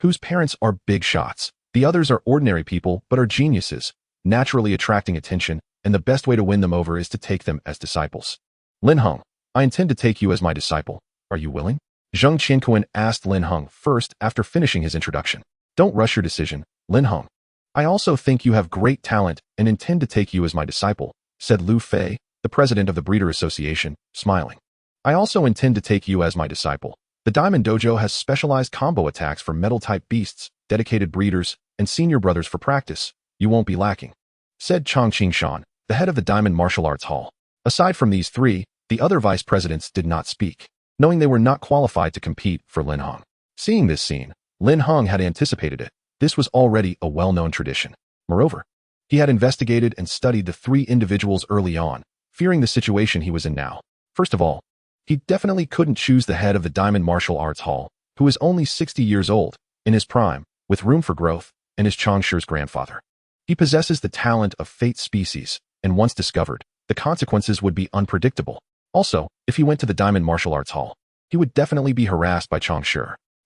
whose parents are big shots, the others are ordinary people but are geniuses, naturally attracting attention, and the best way to win them over is to take them as disciples. Lin Heng, I intend to take you as my disciple. Are you willing? Zheng Qianquan asked Lin Heng first after finishing his introduction. Don't rush your decision, Lin Heng. I also think you have great talent and intend to take you as my disciple, said Lu Fei, the president of the Breeder Association, smiling. I also intend to take you as my disciple. The Diamond Dojo has specialized combo attacks for metal-type beasts, dedicated breeders, and senior brothers for practice. You won't be lacking, said Chang Qingshan, the head of the Diamond Martial Arts Hall. Aside from these 3, the other vice presidents did not speak, knowing they were not qualified to compete for Lin Heng. Seeing this scene, Lin Heng had anticipated it. This was already a well-known tradition. Moreover, he had investigated and studied the 3 individuals early on, fearing the situation he was in now. First of all, he definitely couldn't choose the head of the Diamond Martial Arts Hall, who is only 60 years old, in his prime, with room for growth, and is Chang Shi's grandfather. He possesses the talent of fate species, and once discovered, the consequences would be unpredictable. Also, if he went to the Diamond Martial Arts Hall, he would definitely be harassed by Chang Shi.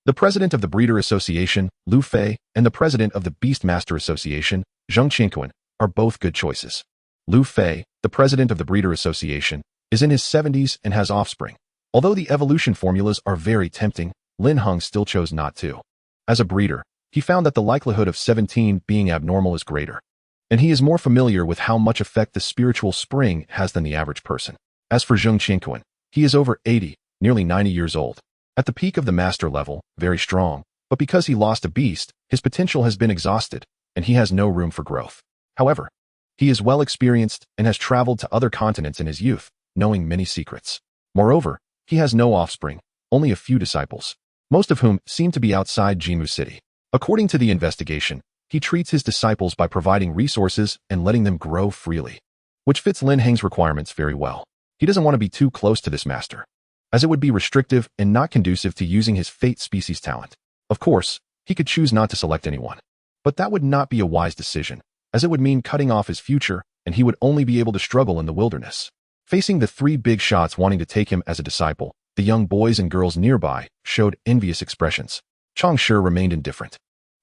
The president of the Breeder Association, Lu Fei, and the president of the Beastmaster Association, Zheng Qianquan, are both good choices. Lu Fei, the president of the Breeder Association, is in his 70s and has offspring. Although the evolution formulas are very tempting, Lin Heng still chose not to. As a breeder, he found that the likelihood of 17 being abnormal is greater, and he is more familiar with how much effect the spiritual spring has than the average person. As for Zheng Qianquan, he is over 80, nearly 90 years old. At the peak of the master level, very strong, but because he lost a beast, his potential has been exhausted, and he has no room for growth. However, he is well experienced and has traveled to other continents in his youth, knowing many secrets. Moreover, he has no offspring, only a few disciples, most of whom seem to be outside Jimu City. According to the investigation, he treats his disciples by providing resources and letting them grow freely, which fits Lin Heng's requirements very well. He doesn't want to be too close to this master, as it would be restrictive and not conducive to using his fate species talent. Of course, he could choose not to select anyone, but that would not be a wise decision, as it would mean cutting off his future, and he would only be able to struggle in the wilderness. Facing the 3 big shots wanting to take him as a disciple, the young boys and girls nearby showed envious expressions. Chang Shi remained indifferent,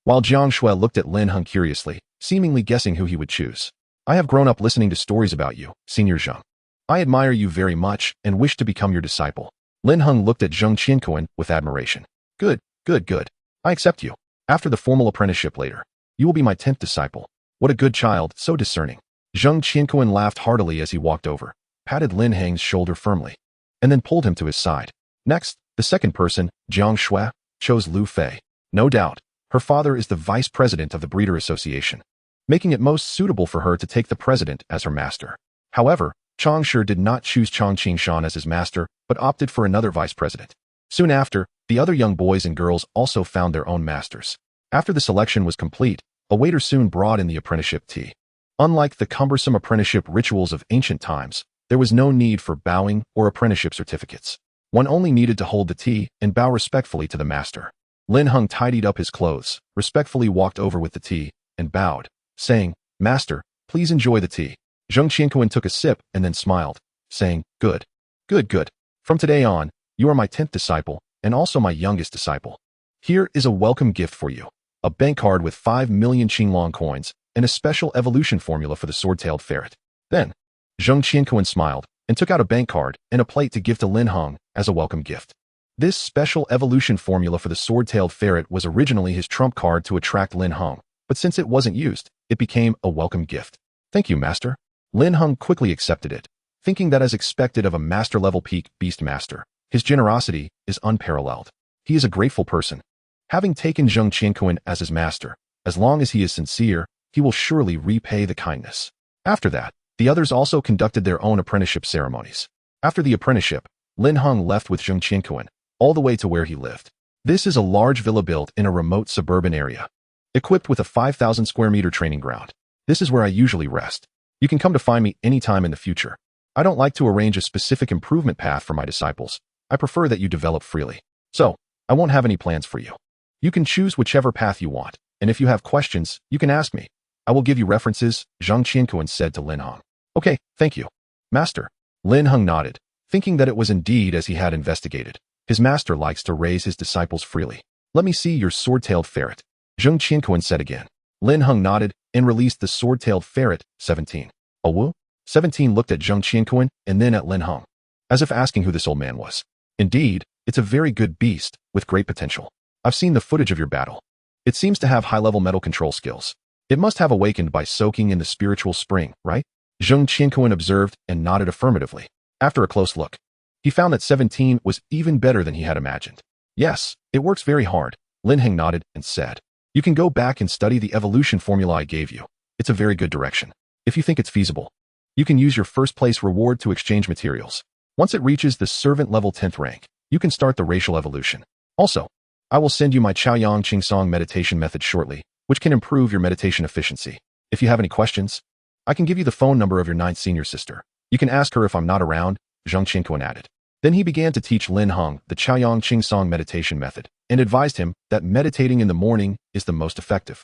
while Jiang Shui looked at Lin Heng curiously, seemingly guessing who he would choose. I have grown up listening to stories about you, Senior Zheng. I admire you very much and wish to become your disciple. Lin Heng looked at Zheng Qianquan with admiration. Good, good, good. I accept you. After the formal apprenticeship later, you will be my 10th disciple. What a good child, so discerning. Zheng Qianquan laughed heartily as he walked over, patted Lin Heng's shoulder firmly, and then pulled him to his side. Next, the second person, Jiang Shui, chose Lu Fei. No doubt, her father is the vice president of the Breeder Association, making it most suitable for her to take the president as her master. However, Chang Shi did not choose Chang Qingshan as his master, but opted for another vice president. Soon after, the other young boys and girls also found their own masters. After the selection was complete, a waiter soon brought in the apprenticeship tea. Unlike the cumbersome apprenticeship rituals of ancient times, there was no need for bowing or apprenticeship certificates. One only needed to hold the tea and bow respectfully to the master. Lin Heng tidied up his clothes, respectfully walked over with the tea, and bowed, saying, Master, please enjoy the tea. Zheng Qianquan took a sip and then smiled, saying, Good, good, good. From today on, you are my 10th disciple, and also my youngest disciple. Here is a welcome gift for you. A bank card with 5 million Qinglong coins, and a special evolution formula for the sword-tailed ferret. Then, Zheng Qianquan smiled, and took out a bank card and a plate to give to Lin Heng as a welcome gift. This special evolution formula for the sword-tailed ferret was originally his trump card to attract Lin Heng, but since it wasn't used, it became a welcome gift. Thank you, Master. Lin Heng quickly accepted it, thinking that as expected of a master-level peak beast master, his generosity is unparalleled. He is a grateful person. Having taken Zheng Qianquan as his master, as long as he is sincere, he will surely repay the kindness. After that, the others also conducted their own apprenticeship ceremonies. After the apprenticeship, Lin Heng left with Zheng Qianquan, all the way to where he lived. This is a large villa built in a remote suburban area, equipped with a 5,000 square meter training ground. This is where I usually rest. You can come to find me anytime in the future. I don't like to arrange a specific improvement path for my disciples. I prefer that you develop freely. So, I won't have any plans for you. You can choose whichever path you want, and if you have questions, you can ask me. I will give you references, Zheng Qianquan said to Lin Heng. Okay, thank you. Master. Lin Heng nodded, thinking that it was indeed as he had investigated. His master likes to raise his disciples freely. Let me see your sword-tailed ferret, Zheng Qianquan said again. Lin Heng nodded and released the sword-tailed ferret, 17. Oh, 17 looked at Zheng Qianquan and then at Lin Heng, as if asking who this old man was. Indeed, it's a very good beast, with great potential. I've seen the footage of your battle. It seems to have high-level metal control skills. It must have awakened by soaking in the spiritual spring, right? Zheng Qianquan observed and nodded affirmatively. After a close look, he found that 17 was even better than he had imagined. Yes, it works very hard, Lin Heng nodded and said. You can go back and study the evolution formula I gave you. It's a very good direction. If you think it's feasible, you can use your first place reward to exchange materials. Once it reaches the servant level 10th rank, you can start the racial evolution. Also, I will send you my Chaoyang Qingsong meditation method shortly, which can improve your meditation efficiency. If you have any questions, I can give you the phone number of your 9th senior sister. You can ask her if I'm not around, Zheng Qianquan added. Then he began to teach Lin Heng the Chaoyang Qingsong meditation method and advised him that meditating in the morning is the most effective.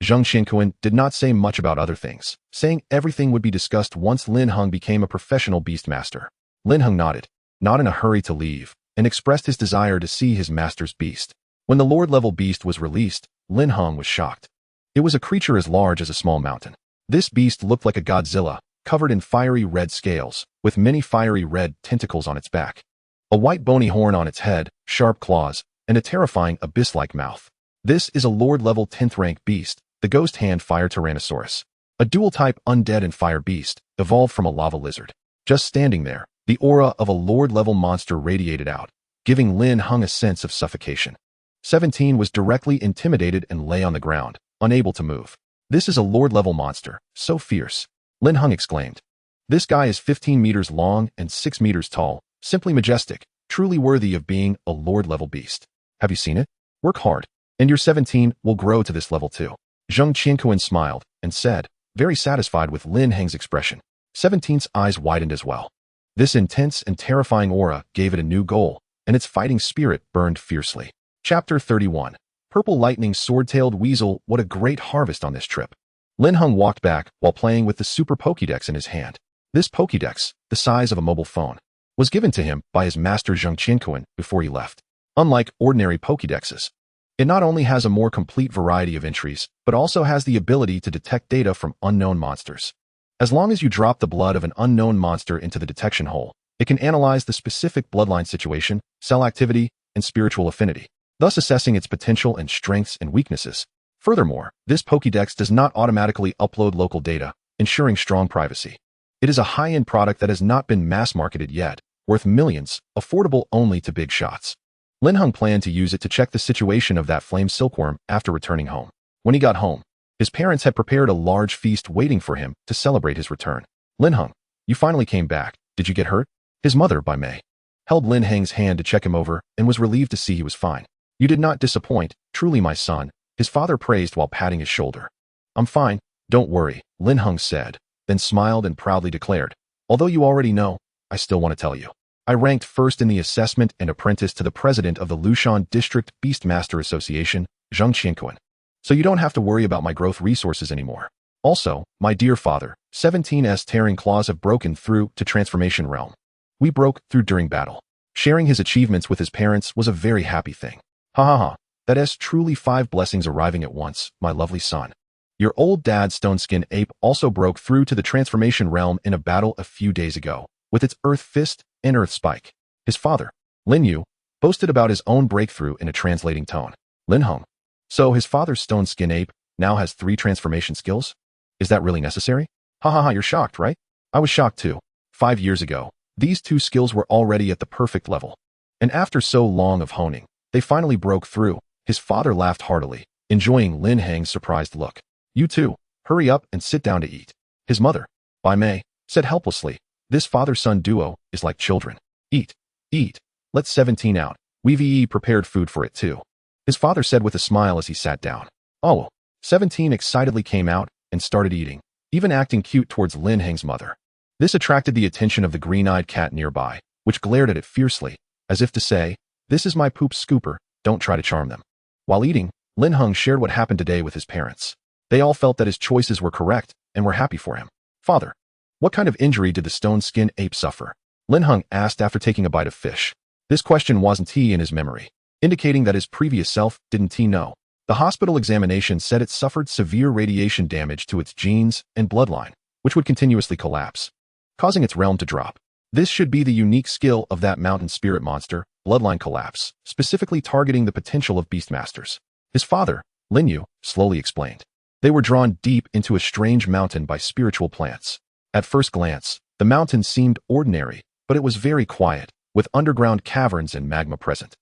Zheng Qianquan did not say much about other things, saying everything would be discussed once Lin Heng became a professional beast master. Lin Heng nodded, not in a hurry to leave, and expressed his desire to see his master's beast. When the Lord-level beast was released, Lin Heng was shocked. It was a creature as large as a small mountain. This beast looked like a Godzilla, covered in fiery red scales, with many fiery red tentacles on its back, a white bony horn on its head, sharp claws, and a terrifying abyss-like mouth. This is a Lord-level 10th rank beast, the Ghost Hand Fire Tyrannosaurus, a dual-type undead and fire beast, evolved from a lava lizard. Just standing there, the aura of a Lord-level monster radiated out, giving Lin Heng a sense of suffocation. 17 was directly intimidated and lay on the ground, unable to move. This is a Lord-level monster, so fierce, Lin Heng exclaimed. This guy is 15 meters long and 6 meters tall, simply majestic, truly worthy of being a Lord-level beast. Have you seen it? Work hard, and your 17 will grow to this level too. Zheng Qianquan smiled and said, very satisfied with Lin Heng's expression. 17's eyes widened as well. This intense and terrifying aura gave it a new goal, and its fighting spirit burned fiercely. Chapter 31. Purple Lightning Sword-Tailed Weasel. What a great harvest on this trip. Lin Heng walked back while playing with the Super Pokédex in his hand. This Pokédex, the size of a mobile phone, was given to him by his master Zheng Qianquan before he left. Unlike ordinary Pokédexes, it not only has a more complete variety of entries, but also has the ability to detect data from unknown monsters. As long as you drop the blood of an unknown monster into the detection hole, it can analyze the specific bloodline situation, cell activity, and spiritual affinity, thus assessing its potential and strengths and weaknesses. Furthermore, this Pokédex does not automatically upload local data, ensuring strong privacy. It is a high-end product that has not been mass-marketed yet, worth millions, affordable only to big shots. Lin Heng planned to use it to check the situation of that flame silkworm after returning home. When he got home, his parents had prepared a large feast waiting for him to celebrate his return. Lin Heng, you finally came back. Did you get hurt? His mother, by May, held Lin Heng's hand to check him over and was relieved to see he was fine. You did not disappoint, truly my son, his father praised while patting his shoulder. I'm fine, don't worry, Lin Heng said, then smiled and proudly declared, although you already know, I still want to tell you. I ranked first in the assessment and apprenticed to the president of the Lushan District Beastmaster Association, Zheng Qianquan. So you don't have to worry about my growth resources anymore. Also, my dear father, 17's tearing claws have broken through to Transformation Realm. We broke through during battle. Sharing his achievements with his parents was a very happy thing. Ha ha ha, that is truly 5 blessings arriving at once, my lovely son. Your old dad Stone Skin Ape also broke through to the Transformation Realm in a battle a few days ago, with its Earth Fist and Earth Spike. His father, Lin Yu, boasted about his own breakthrough in a translating tone. Lin Heng. So his father's Stone Skin Ape now has 3 transformation skills? Is that really necessary? Ha ha ha, you're shocked, right? I was shocked too. 5 years ago, these 2 skills were already at the perfect level. And after so long of honing, they finally broke through. His father laughed heartily, enjoying Lin Heng's surprised look. You too, hurry up and sit down to eat. His mother, by May, said helplessly, this father-son duo is like children. Eat, eat, let 17 out. We've prepared food for it too. His father said with a smile as he sat down. Oh, 17 excitedly came out and started eating, even acting cute towards Lin Heng's mother. This attracted the attention of the green-eyed cat nearby, which glared at it fiercely, as if to say, this is my poop scooper, don't try to charm them. While eating, Lin Heng shared what happened today with his parents. They all felt that his choices were correct and were happy for him. Father, what kind of injury did the Stone Skin Ape suffer? Lin Heng asked after taking a bite of fish. This question wasn't in his memory, indicating that his previous self didn't know. The hospital examination said it suffered severe radiation damage to its genes and bloodline, which would continuously collapse, causing its realm to drop. This should be the unique skill of that mountain spirit monster, bloodline collapse, specifically targeting the potential of beastmasters. His father, Lin Yu, slowly explained. They were drawn deep into a strange mountain by spiritual plants. At first glance, the mountain seemed ordinary, but it was very quiet, with underground caverns and magma present.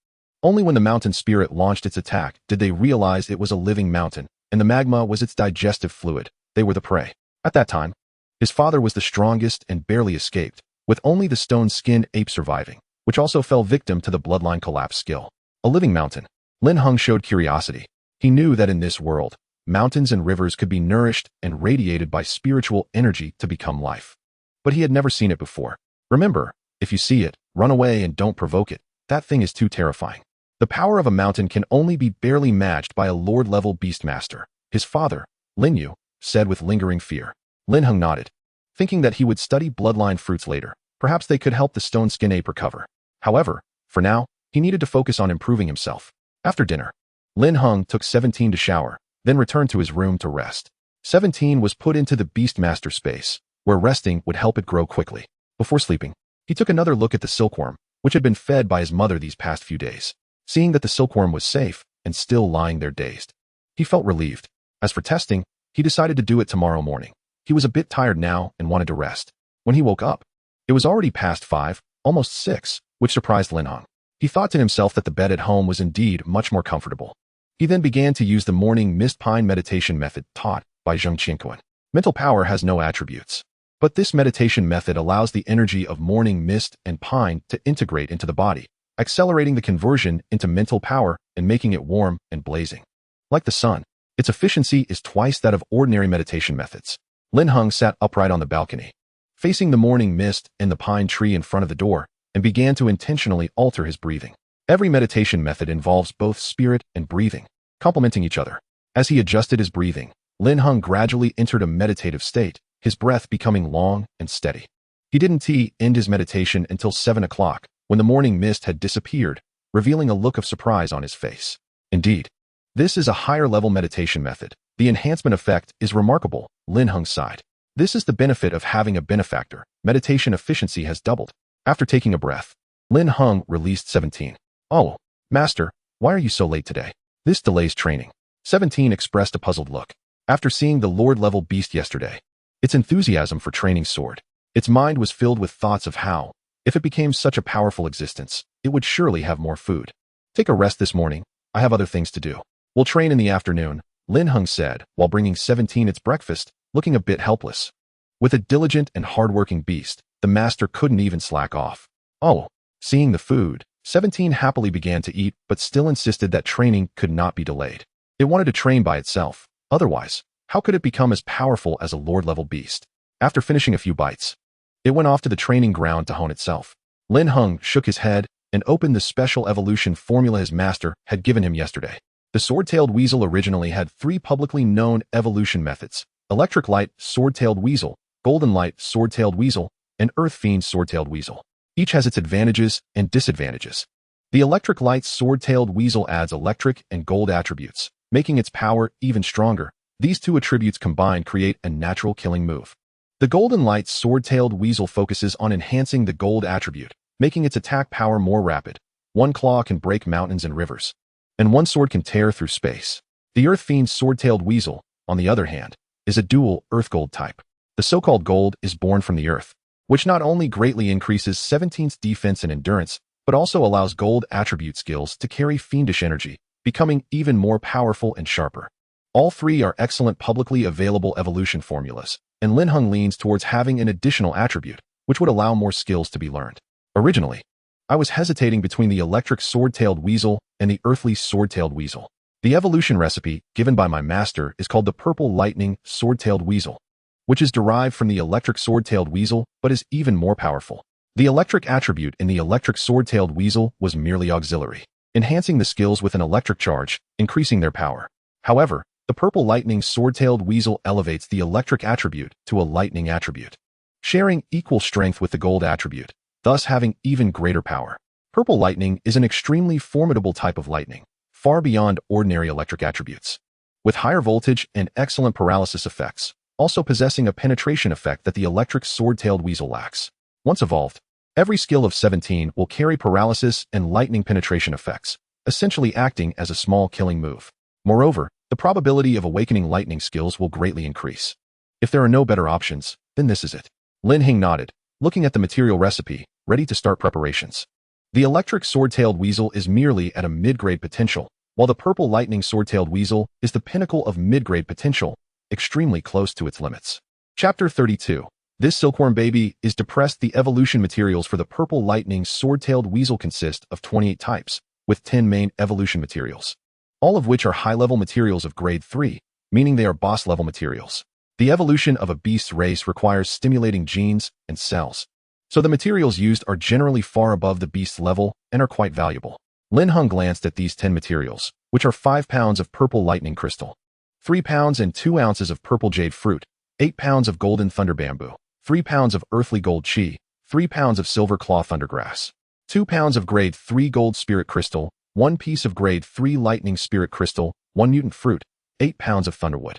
Only when the mountain spirit launched its attack did they realize it was a living mountain, and the magma was its digestive fluid. They were the prey. At that time, his father was the strongest and barely escaped, with only the Stone Skin Ape surviving, which also fell victim to the bloodline collapse skill. A living mountain. Lin Heng showed curiosity. He knew that in this world, mountains and rivers could be nourished and radiated by spiritual energy to become life. But he had never seen it before. Remember, if you see it, run away and don't provoke it. That thing is too terrifying. The power of a mountain can only be barely matched by a lord-level beastmaster. His father, Lin Yu, said with lingering fear. Lin Heng nodded, thinking that he would study bloodline fruits later. Perhaps they could help the Stone Skin Ape recover. However, for now, he needed to focus on improving himself. After dinner, Lin Heng took 17 to shower, then returned to his room to rest. 17 was put into the Beastmaster space, where resting would help it grow quickly. Before sleeping, he took another look at the silkworm, which had been fed by his mother these past few days. Seeing that the silkworm was safe and still lying there dazed, he felt relieved. As for testing, he decided to do it tomorrow morning. He was a bit tired now and wanted to rest. When he woke up, it was already past 5, almost 6, which surprised Lin Heng. He thought to himself that the bed at home was indeed much more comfortable. He then began to use the morning mist pine meditation method taught by Zheng Qianquan. Mental power has no attributes, but this meditation method allows the energy of morning mist and pine to integrate into the body, accelerating the conversion into mental power and making it warm and blazing. Like the sun, its efficiency is twice that of ordinary meditation methods. Lin Heng sat upright on the balcony, facing the morning mist and the pine tree in front of the door, and began to intentionally alter his breathing. Every meditation method involves both spirit and breathing, complementing each other. As he adjusted his breathing, Lin Heng gradually entered a meditative state, his breath becoming long and steady. He didn't end his meditation until 7 o'clock, when the morning mist had disappeared, revealing a look of surprise on his face. Indeed, this is a higher-level meditation method. The enhancement effect is remarkable, Lin Heng sighed. This is the benefit of having a benefactor. Meditation efficiency has doubled. After taking a breath, Lin Heng released 17. Oh, Master, why are you so late today? This delays training. 17 expressed a puzzled look. After seeing the Lord-level beast yesterday, its enthusiasm for training soared. Its mind was filled with thoughts of how, if it became such a powerful existence, it would surely have more food. Take a rest this morning. I have other things to do. We'll train in the afternoon, Lin Heng said, while bringing 17 its breakfast, looking a bit helpless. With a diligent and hard-working beast, the master couldn't even slack off. Oh, seeing the food, 17 happily began to eat, but still insisted that training could not be delayed. It wanted to train by itself. Otherwise, how could it become as powerful as a Lord-level beast? After finishing a few bites, it went off to the training ground to hone itself. Lin Heng shook his head and opened the special evolution formula his master had given him yesterday. The sword-tailed weasel originally had 3 publicly known evolution methods: electric light sword-tailed weasel, golden light sword-tailed weasel, and earth fiend sword-tailed weasel. Each has its advantages and disadvantages. The electric light sword-tailed weasel adds electric and gold attributes, making its power even stronger. These 2 attributes combined create a natural killing move. The golden light sword-tailed weasel focuses on enhancing the gold attribute, making its attack power more rapid. One claw can break mountains and rivers, and one sword can tear through space. The earth fiend sword-tailed weasel, on the other hand, is a dual earth gold type. The so-called gold is born from the earth, which not only greatly increases 17's defense and endurance, but also allows gold attribute skills to carry fiendish energy, becoming even more powerful and sharper. All 3 are excellent publicly available evolution formulas, and Lin Heng leans towards having an additional attribute, which would allow more skills to be learned. Originally, I was hesitating between the electric sword-tailed weasel and the earthly sword-tailed weasel. The evolution recipe given by my master is called the purple lightning sword-tailed weasel, which is derived from the electric sword-tailed weasel but is even more powerful. The electric attribute in the electric sword-tailed weasel was merely auxiliary, enhancing the skills with an electric charge, increasing their power. However, the purple lightning sword-tailed weasel elevates the electric attribute to a lightning attribute, sharing equal strength with the gold attribute, thus having even greater power. Purple lightning is an extremely formidable type of lightning, far beyond ordinary electric attributes, with higher voltage and excellent paralysis effects, also possessing a penetration effect that the electric sword-tailed weasel lacks. Once evolved, every skill of 17 will carry paralysis and lightning penetration effects, essentially acting as a small killing move. Moreover, the probability of awakening lightning skills will greatly increase. If there are no better options, then this is it. Lin Heng nodded, looking at the material recipe, ready to start preparations. The electric sword-tailed weasel is merely at a mid-grade potential, while the purple lightning sword-tailed weasel is the pinnacle of mid-grade potential, extremely close to its limits. Chapter 32. This silkworm baby is depressed. The evolution materials for the purple lightning sword-tailed weasel consist of 28 types, with 10 main evolution materials, all of which are high-level materials of grade 3, meaning they are boss-level materials. The evolution of a beast's race requires stimulating genes and cells, so the materials used are generally far above the beast's level and are quite valuable. Lin Heng glanced at these 10 materials, which are 5 pounds of purple lightning crystal, 3 pounds and 2 ounces of purple jade fruit, 8 pounds of golden thunder bamboo, 3 pounds of earthly gold chi, 3 pounds of silver claw thundergrass, 2 pounds of grade 3 gold spirit crystal, 1 piece of grade 3 lightning spirit crystal, 1 mutant fruit, 8 pounds of thunderwood,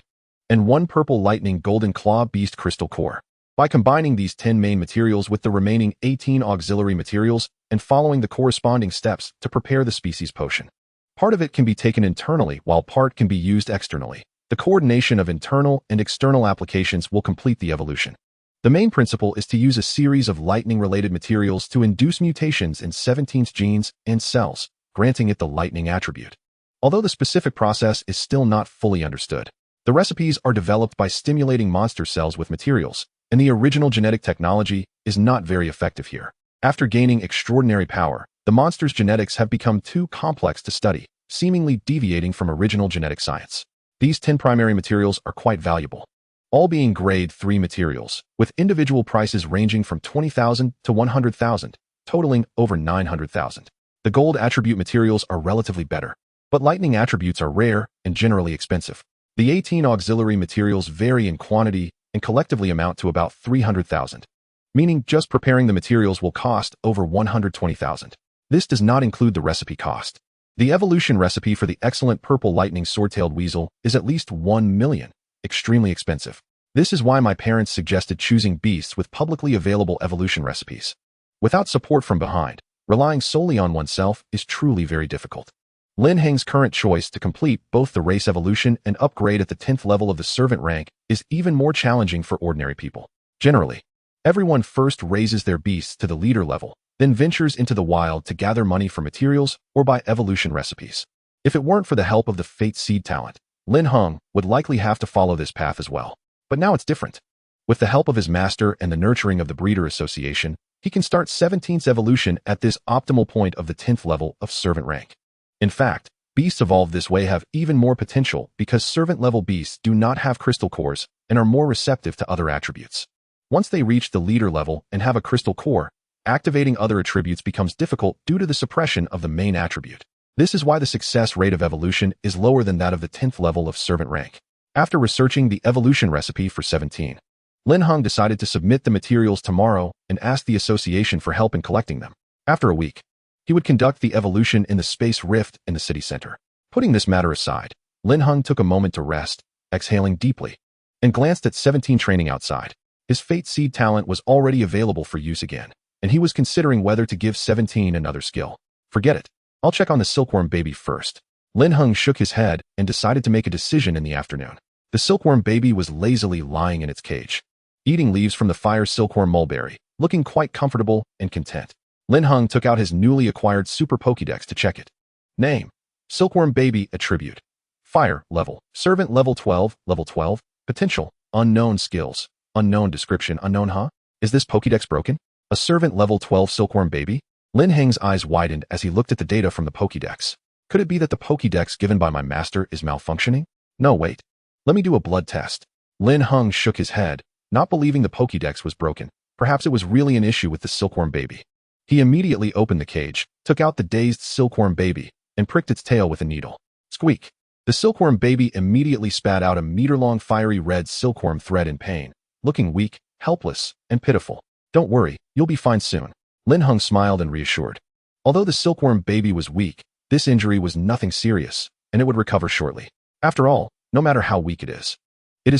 and 1 purple lightning golden claw beast crystal core. By combining these 10 main materials with the remaining 18 auxiliary materials and following the corresponding steps to prepare the species potion, part of it can be taken internally while part can be used externally. The coordination of internal and external applications will complete the evolution. The main principle is to use a series of lightning-related materials to induce mutations in 17's genes and cells, granting it the lightning attribute. Although the specific process is still not fully understood, the recipes are developed by stimulating monster cells with materials, and the original genetic technology is not very effective here. After gaining extraordinary power, the monster's genetics have become too complex to study, seemingly deviating from original genetic science. These 10 primary materials are quite valuable, all being grade 3 materials, with individual prices ranging from 20,000 to 100,000, totaling over 900,000. The gold attribute materials are relatively better, but lightning attributes are rare and generally expensive. The 18 auxiliary materials vary in quantity and collectively amount to about 300,000, meaning just preparing the materials will cost over 120,000. This does not include the recipe cost. The evolution recipe for the excellent purple lightning sword-tailed weasel is at least 1 million, extremely expensive. This is why my parents suggested choosing beasts with publicly available evolution recipes. Without support from behind, relying solely on oneself is truly very difficult. Lin Heng's current choice to complete both the race evolution and upgrade at the 10th level of the servant rank is even more challenging for ordinary people. Generally, everyone first raises their beasts to the leader level, then ventures into the wild to gather money for materials or buy evolution recipes. If it weren't for the help of the Fate Seed talent, Lin Heng would likely have to follow this path as well. But now it's different. With the help of his master and the nurturing of the Breeder Association, he can start 17th evolution at this optimal point of the 10th level of servant rank. In fact, beasts evolved this way have even more potential because servant-level beasts do not have crystal cores and are more receptive to other attributes. Once they reach the leader level and have a crystal core, activating other attributes becomes difficult due to the suppression of the main attribute. This is why the success rate of evolution is lower than that of the 10th level of servant rank. After researching the evolution recipe for 17, Lin Heng decided to submit the materials tomorrow and ask the association for help in collecting them. After a week, he would conduct the evolution in the space rift in the city center. Putting this matter aside, Lin Heng took a moment to rest, exhaling deeply, and glanced at 17 training outside. His Fate Seed talent was already available for use again, and he was considering whether to give 17 another skill. Forget it. I'll check on the silkworm baby first. Lin Heng shook his head and decided to make a decision in the afternoon. The silkworm baby was lazily lying in its cage, eating leaves from the fire silkworm mulberry, looking quite comfortable and content. Lin Heng took out his newly acquired Super Pokédex to check it. Name: Silkworm Baby. Attribute: Fire. Level: Servant. Level 12. Level 12. Potential: Unknown. Skills: Unknown. Description: Unknown. Huh? Is this Pokédex broken? A servant level 12 silkworm baby? Lin Heng's eyes widened as he looked at the data from the Pokédex. Could it be that the Pokédex given by my master is malfunctioning? No, wait. Let me do a blood test. Lin Heng shook his head, not believing the Pokédex was broken. Perhaps it was really an issue with the silkworm baby. He immediately opened the cage, took out the dazed silkworm baby, and pricked its tail with a needle. Squeak! The silkworm baby immediately spat out a meter-long fiery red silkworm thread in pain, looking weak, helpless, and pitiful. Don't worry, you'll be fine soon. Lin Heng smiled and reassured. Although the silkworm baby was weak, this injury was nothing serious, and it would recover shortly. After all, no matter how weak it is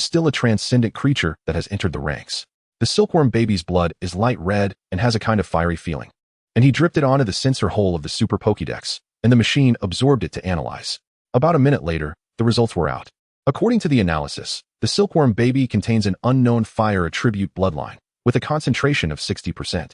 still a transcendent creature that has entered the ranks. The silkworm baby's blood is light red and has a kind of fiery feeling. And he dripped it onto the sensor hole of the Super Pokédex, and the machine absorbed it to analyze. About a minute later, the results were out. According to the analysis, the silkworm baby contains an unknown fire attribute bloodline, with a concentration of 60%.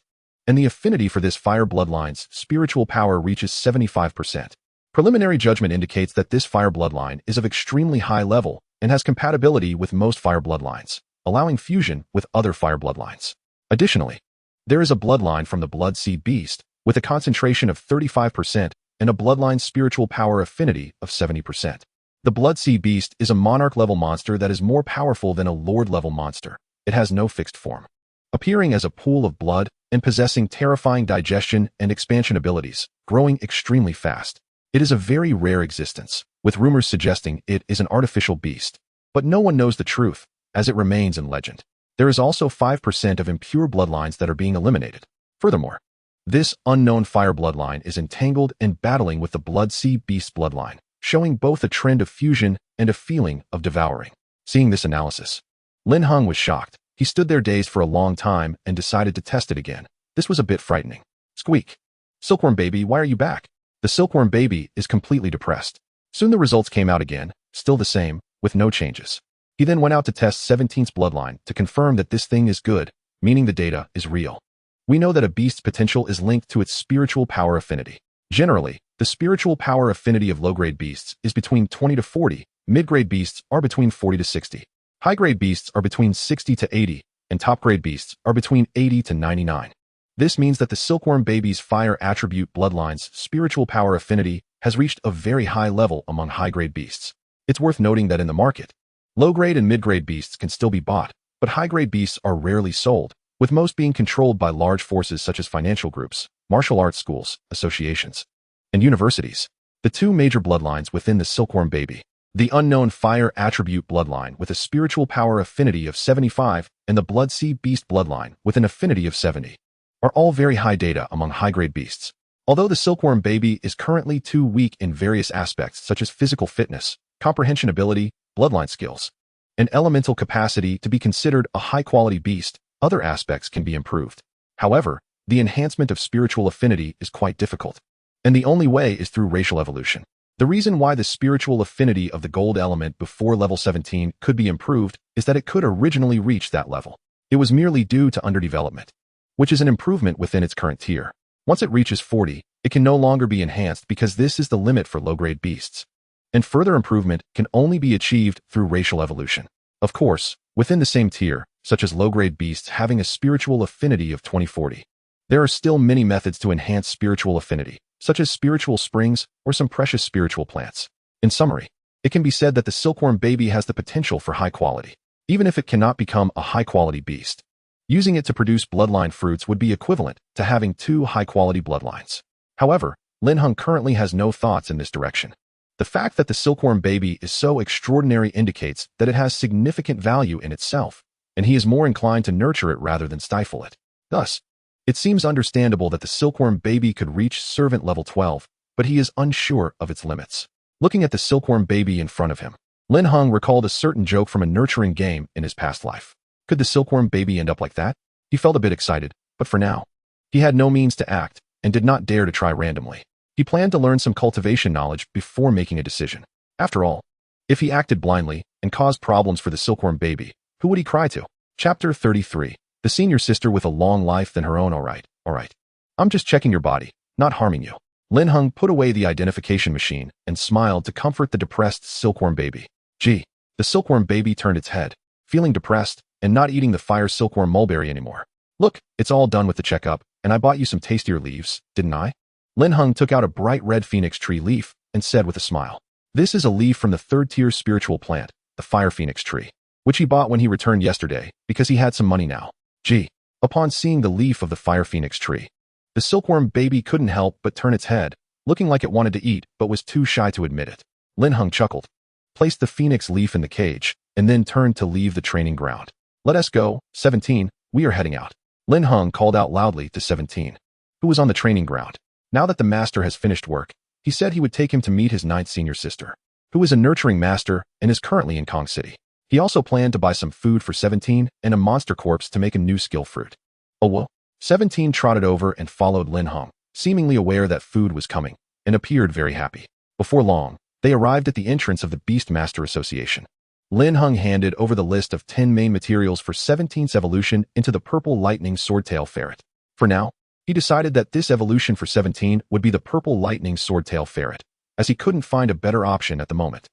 And the affinity for this fire bloodline's spiritual power reaches 75%. Preliminary judgment indicates that this fire bloodline is of extremely high level and has compatibility with most fire bloodlines, allowing fusion with other fire bloodlines. Additionally, there is a bloodline from the Blood Sea Beast with a concentration of 35% and a bloodline spiritual power affinity of 70%. The Blood Sea Beast is a monarch-level monster that is more powerful than a lord-level monster. It has no fixed form, appearing as a pool of blood and possessing terrifying digestion and expansion abilities, growing extremely fast. It is a very rare existence, with rumors suggesting it is an artificial beast. But no one knows the truth, as it remains in legend. There is also 5% of impure bloodlines that are being eliminated. Furthermore, this unknown fire bloodline is entangled and battling with the Blood Sea Beast bloodline, showing both a trend of fusion and a feeling of devouring. Seeing this analysis, Lin Heng was shocked. He stood there dazed for a long time and decided to test it again. This was a bit frightening. Squeak! Silkworm baby, why are you back? The silkworm baby is completely depressed. Soon the results came out again, still the same, with no changes. He then went out to test 17's bloodline to confirm that this thing is good, meaning the data is real. We know that a beast's potential is linked to its spiritual power affinity. Generally, the spiritual power affinity of low-grade beasts is between 20 to 40, mid-grade beasts are between 40 to 60, high-grade beasts are between 60 to 80, and top-grade beasts are between 80 to 99. This means that the silkworm baby's fire attribute bloodline's spiritual power affinity has reached a very high level among high-grade beasts. It's worth noting that in the market, low-grade and mid-grade beasts can still be bought, but high-grade beasts are rarely sold, with most being controlled by large forces such as financial groups, martial arts schools, associations, and universities. The two major bloodlines within the silkworm baby, the unknown fire attribute bloodline with a spiritual power affinity of 75 and the Blood Sea Beast bloodline with an affinity of 70, are all very high data among high-grade beasts. Although the silkworm baby is currently too weak in various aspects such as physical fitness, comprehension ability, bloodline skills, an elemental capacity to be considered a high-quality beast, other aspects can be improved. However, the enhancement of spiritual affinity is quite difficult, and the only way is through racial evolution. The reason why the spiritual affinity of the gold element before level 17 could be improved is that it could originally reach that level. It was merely due to underdevelopment, which is an improvement within its current tier. Once it reaches 40, it can no longer be enhanced because this is the limit for low-grade beasts, and further improvement can only be achieved through racial evolution. Of course, within the same tier, such as low-grade beasts having a spiritual affinity of 2040, there are still many methods to enhance spiritual affinity, such as spiritual springs or some precious spiritual plants. In summary, it can be said that the silkworm baby has the potential for high quality, even if it cannot become a high-quality beast. Using it to produce bloodline fruits would be equivalent to having 2 high-quality bloodlines. However, Lin Heng currently has no thoughts in this direction. The fact that the silkworm baby is so extraordinary indicates that it has significant value in itself, and he is more inclined to nurture it rather than stifle it. Thus, it seems understandable that the silkworm baby could reach servant level 12, but he is unsure of its limits. Looking at the silkworm baby in front of him, Lin Heng recalled a certain joke from a nurturing game in his past life. Could the silkworm baby end up like that? He felt a bit excited, but for now, he had no means to act and did not dare to try randomly. He planned to learn some cultivation knowledge before making a decision. After all, if he acted blindly and caused problems for the silkworm baby, who would he cry to? Chapter 33. The senior sister with a long life than her own. All right. I'm just checking your body, not harming you. Lin Heng put away the identification machine and smiled to comfort the depressed silkworm baby. Gee, the silkworm baby turned its head, feeling depressed and not eating the fire silkworm mulberry anymore. Look, it's all done with the checkup, and I bought you some tastier leaves, didn't I? Lin Heng took out a bright red phoenix tree leaf and said with a smile. This is a leaf from the 3rd-tier spiritual plant, the fire phoenix tree, which he bought when he returned yesterday because he had some money now. Gee. Upon seeing the leaf of the fire phoenix tree, the silkworm baby couldn't help but turn its head, looking like it wanted to eat but was too shy to admit it. Lin Heng chuckled, placed the phoenix leaf in the cage, and then turned to leave the training ground. Let us go, 17, we are heading out. Lin Heng called out loudly to 17, who was on the training ground. Now that the master has finished work, he said he would take him to meet his 9th senior sister, who is a nurturing master and is currently in Kong City. He also planned to buy some food for 17 and a monster corpse to make a new skill fruit. Oh well. 17 trotted over and followed Lin Heng, seemingly aware that food was coming, and appeared very happy. Before long, they arrived at the entrance of the Beast Master Association. Lin Heng handed over the list of 10 main materials for 17's evolution into the purple lightning swordtail ferret. For now, he decided that this evolution for 17 would be the purple lightning swordtail ferret, as he couldn't find a better option at the moment.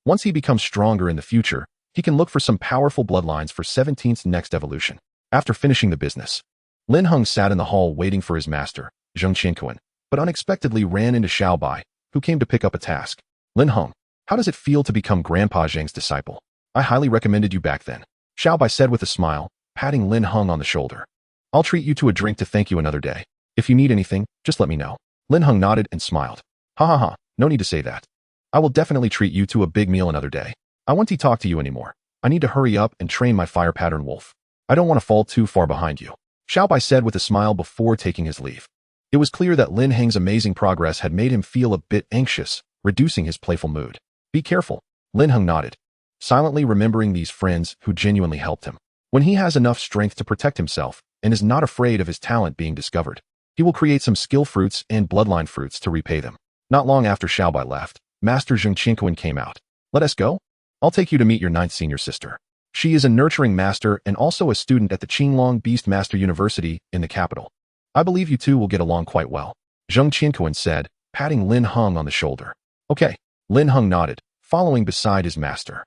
Once he becomes stronger in the future, he can look for some powerful bloodlines for 17's next evolution. After finishing the business, Lin Heng sat in the hall waiting for his master, Zheng Qianquan, but unexpectedly ran into Xiaobai, who came to pick up a task. Lin Heng, how does it feel to become Grandpa Zheng's disciple? I highly recommended you back then, Xiaobai said with a smile, patting Lin Heng on the shoulder. I'll treat you to a drink to thank you another day. If you need anything, just let me know. Lin Heng nodded and smiled. Ha, no need to say that. I will definitely treat you to a big meal another day. I won't talk to you anymore. I need to hurry up and train my fire pattern wolf. I don't want to fall too far behind you, Xiaobai said with a smile before taking his leave. It was clear that Lin Heng's amazing progress had made him feel a bit anxious, reducing his playful mood. Be careful, Lin Heng nodded, silently remembering these friends who genuinely helped him. When he has enough strength to protect himself and is not afraid of his talent being discovered, he will create some skill fruits and bloodline fruits to repay them. Not long after Xiaobai left, Master Zheng Qianquan came out. Let us go? I'll take you to meet your 9th senior sister. She is a nurturing master and also a student at the Qinglong Beast Master University in the capital. I believe you two will get along quite well, Zheng Qianquan said, patting Lin Heng on the shoulder. Okay, Lin Heng nodded, following beside his master.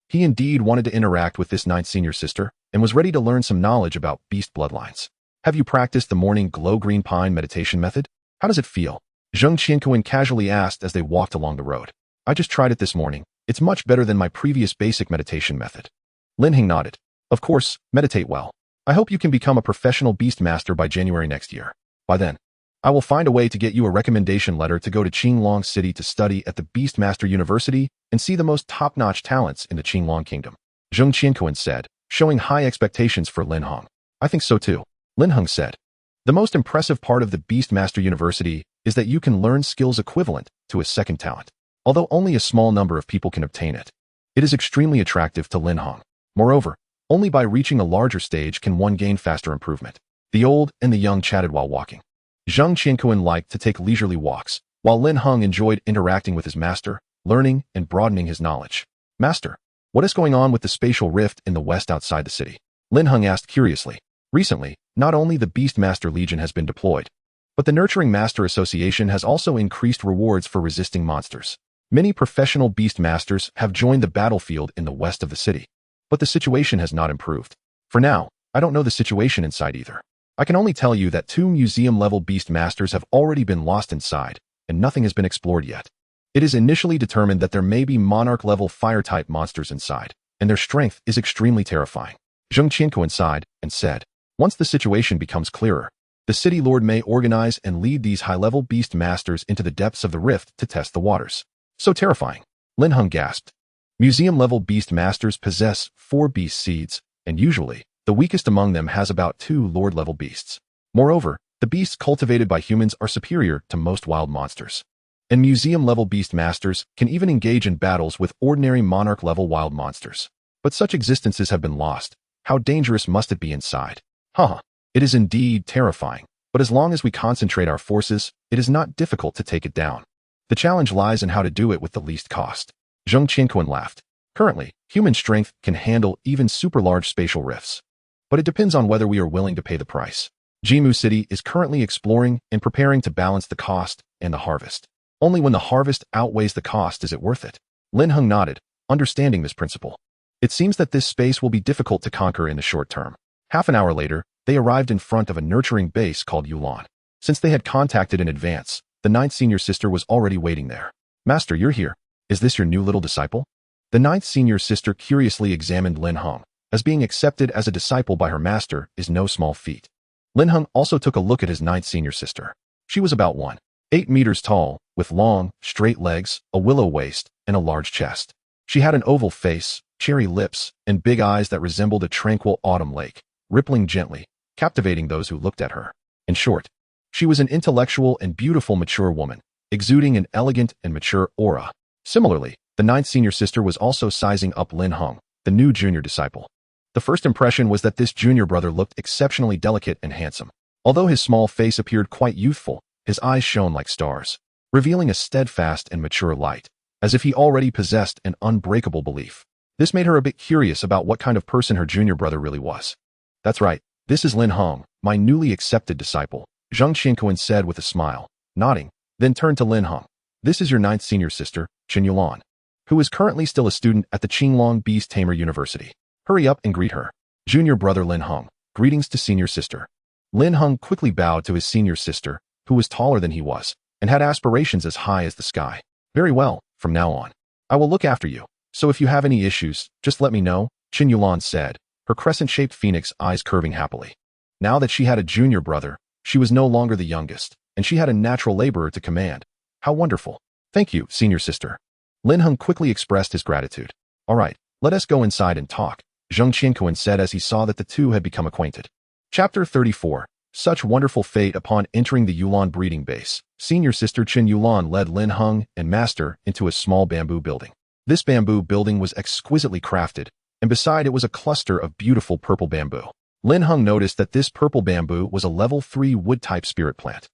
He indeed wanted to interact with this 9th senior sister and was ready to learn some knowledge about beast bloodlines. Have you practiced the morning glow-green pine meditation method? How does it feel? Zheng Qianquan casually asked as they walked along the road. I just tried it this morning. It's much better than my previous basic meditation method. Lin Heng nodded. Of course, meditate well. I hope you can become a professional beast master by January next year. By then, I will find a way to get you a recommendation letter to go to Qinglong City to study at the Beast Master University and see the most top-notch talents in the Qinglong Kingdom, Zheng Qianquan said, showing high expectations for Lin Heng. I think so too, Lin Heng said. The most impressive part of the Beast Master University is that you can learn skills equivalent to a second talent, although only a small number of people can obtain it. It is extremely attractive to Lin Heng. Moreover, only by reaching a larger stage can one gain faster improvement. The old and the young chatted while walking. Zheng Qianquan liked to take leisurely walks, while Lin Heng enjoyed interacting with his master, learning and broadening his knowledge. Master, what is going on with the spatial rift in the west outside the city? Lin Heng asked curiously. Recently, not only the Beastmaster Legion has been deployed, but the Nurturing Master Association has also increased rewards for resisting monsters. Many professional Beastmasters have joined the battlefield in the west of the city, but the situation has not improved. For now, I don't know the situation inside either. I can only tell you that 2 museum-level Beastmasters have already been lost inside, and nothing has been explored yet. It is initially determined that there may be Monarch-level Fire-type monsters inside, and their strength is extremely terrifying. Zheng Qianquan sighed and said, once the situation becomes clearer, the City Lord may organize and lead these high-level Beast Masters into the depths of the rift to test the waters. So terrifying. Lin Heng gasped. Museum-level Beast Masters possess 4 beast seeds, and usually, the weakest among them has about 2 Lord-level beasts. Moreover, the beasts cultivated by humans are superior to most wild monsters. And museum-level Beast Masters can even engage in battles with ordinary Monarch-level wild monsters. But such existences have been lost. How dangerous must it be inside? It is indeed terrifying, but as long as we concentrate our forces, it is not difficult to take it down. The challenge lies in how to do it with the least cost. Zheng Qianquan laughed. Currently, human strength can handle even super-large spatial rifts. But it depends on whether we are willing to pay the price. Jimu City is currently exploring and preparing to balance the cost and the harvest. Only when the harvest outweighs the cost is it worth it. Lin Heng nodded, understanding this principle. It seems that this space will be difficult to conquer in the short term. Half an hour later, they arrived in front of a nurturing base called Yulan. Since they had contacted in advance, the 9th senior sister was already waiting there. Master, you're here. Is this your new little disciple? The 9th senior sister curiously examined Lin Heng, as being accepted as a disciple by her master is no small feat. Lin Heng also took a look at his 9th senior sister. She was about 1.8 meters tall, with long, straight legs, a willow waist, and a large chest. She had an oval face, cherry lips, and big eyes that resembled a tranquil autumn lake, rippling gently, captivating those who looked at her. In short, she was an intellectual and beautiful mature woman, exuding an elegant and mature aura. Similarly, the 9th senior sister was also sizing up Lin Heng, the new junior disciple. The first impression was that this junior brother looked exceptionally delicate and handsome. Although his small face appeared quite youthful, his eyes shone like stars, revealing a steadfast and mature light, as if he already possessed an unbreakable belief. This made her a bit curious about what kind of person her junior brother really was. That's right, this is Lin Heng, my newly accepted disciple, Zheng Qianquan said with a smile, nodding, then turned to Lin Heng. This is your 9th senior sister, Chen Yulan, who is currently still a student at the Qinglong Beast Tamer University. Hurry up and greet her. Junior brother Lin Heng, greetings to senior sister. Lin Heng quickly bowed to his senior sister, who was taller than he was, and had aspirations as high as the sky. Very well, from now on, I will look after you. So if you have any issues, just let me know, Chen Yulan said, her crescent-shaped phoenix eyes curving happily. Now that she had a junior brother, she was no longer the youngest, and she had a natural laborer to command. How wonderful. Thank you, senior sister. Lin Heng quickly expressed his gratitude. All right, let us go inside and talk, Zheng Qianquan said as he saw that the two had become acquainted. Chapter 34. Such wonderful fate upon entering the Yulan breeding base. Senior sister Chen Yulan led Lin Heng and master into a small bamboo building. This bamboo building was exquisitely crafted, and beside it was a cluster of beautiful purple bamboo. Lin Heng noticed that this purple bamboo was a level 3 wood-type spirit plant.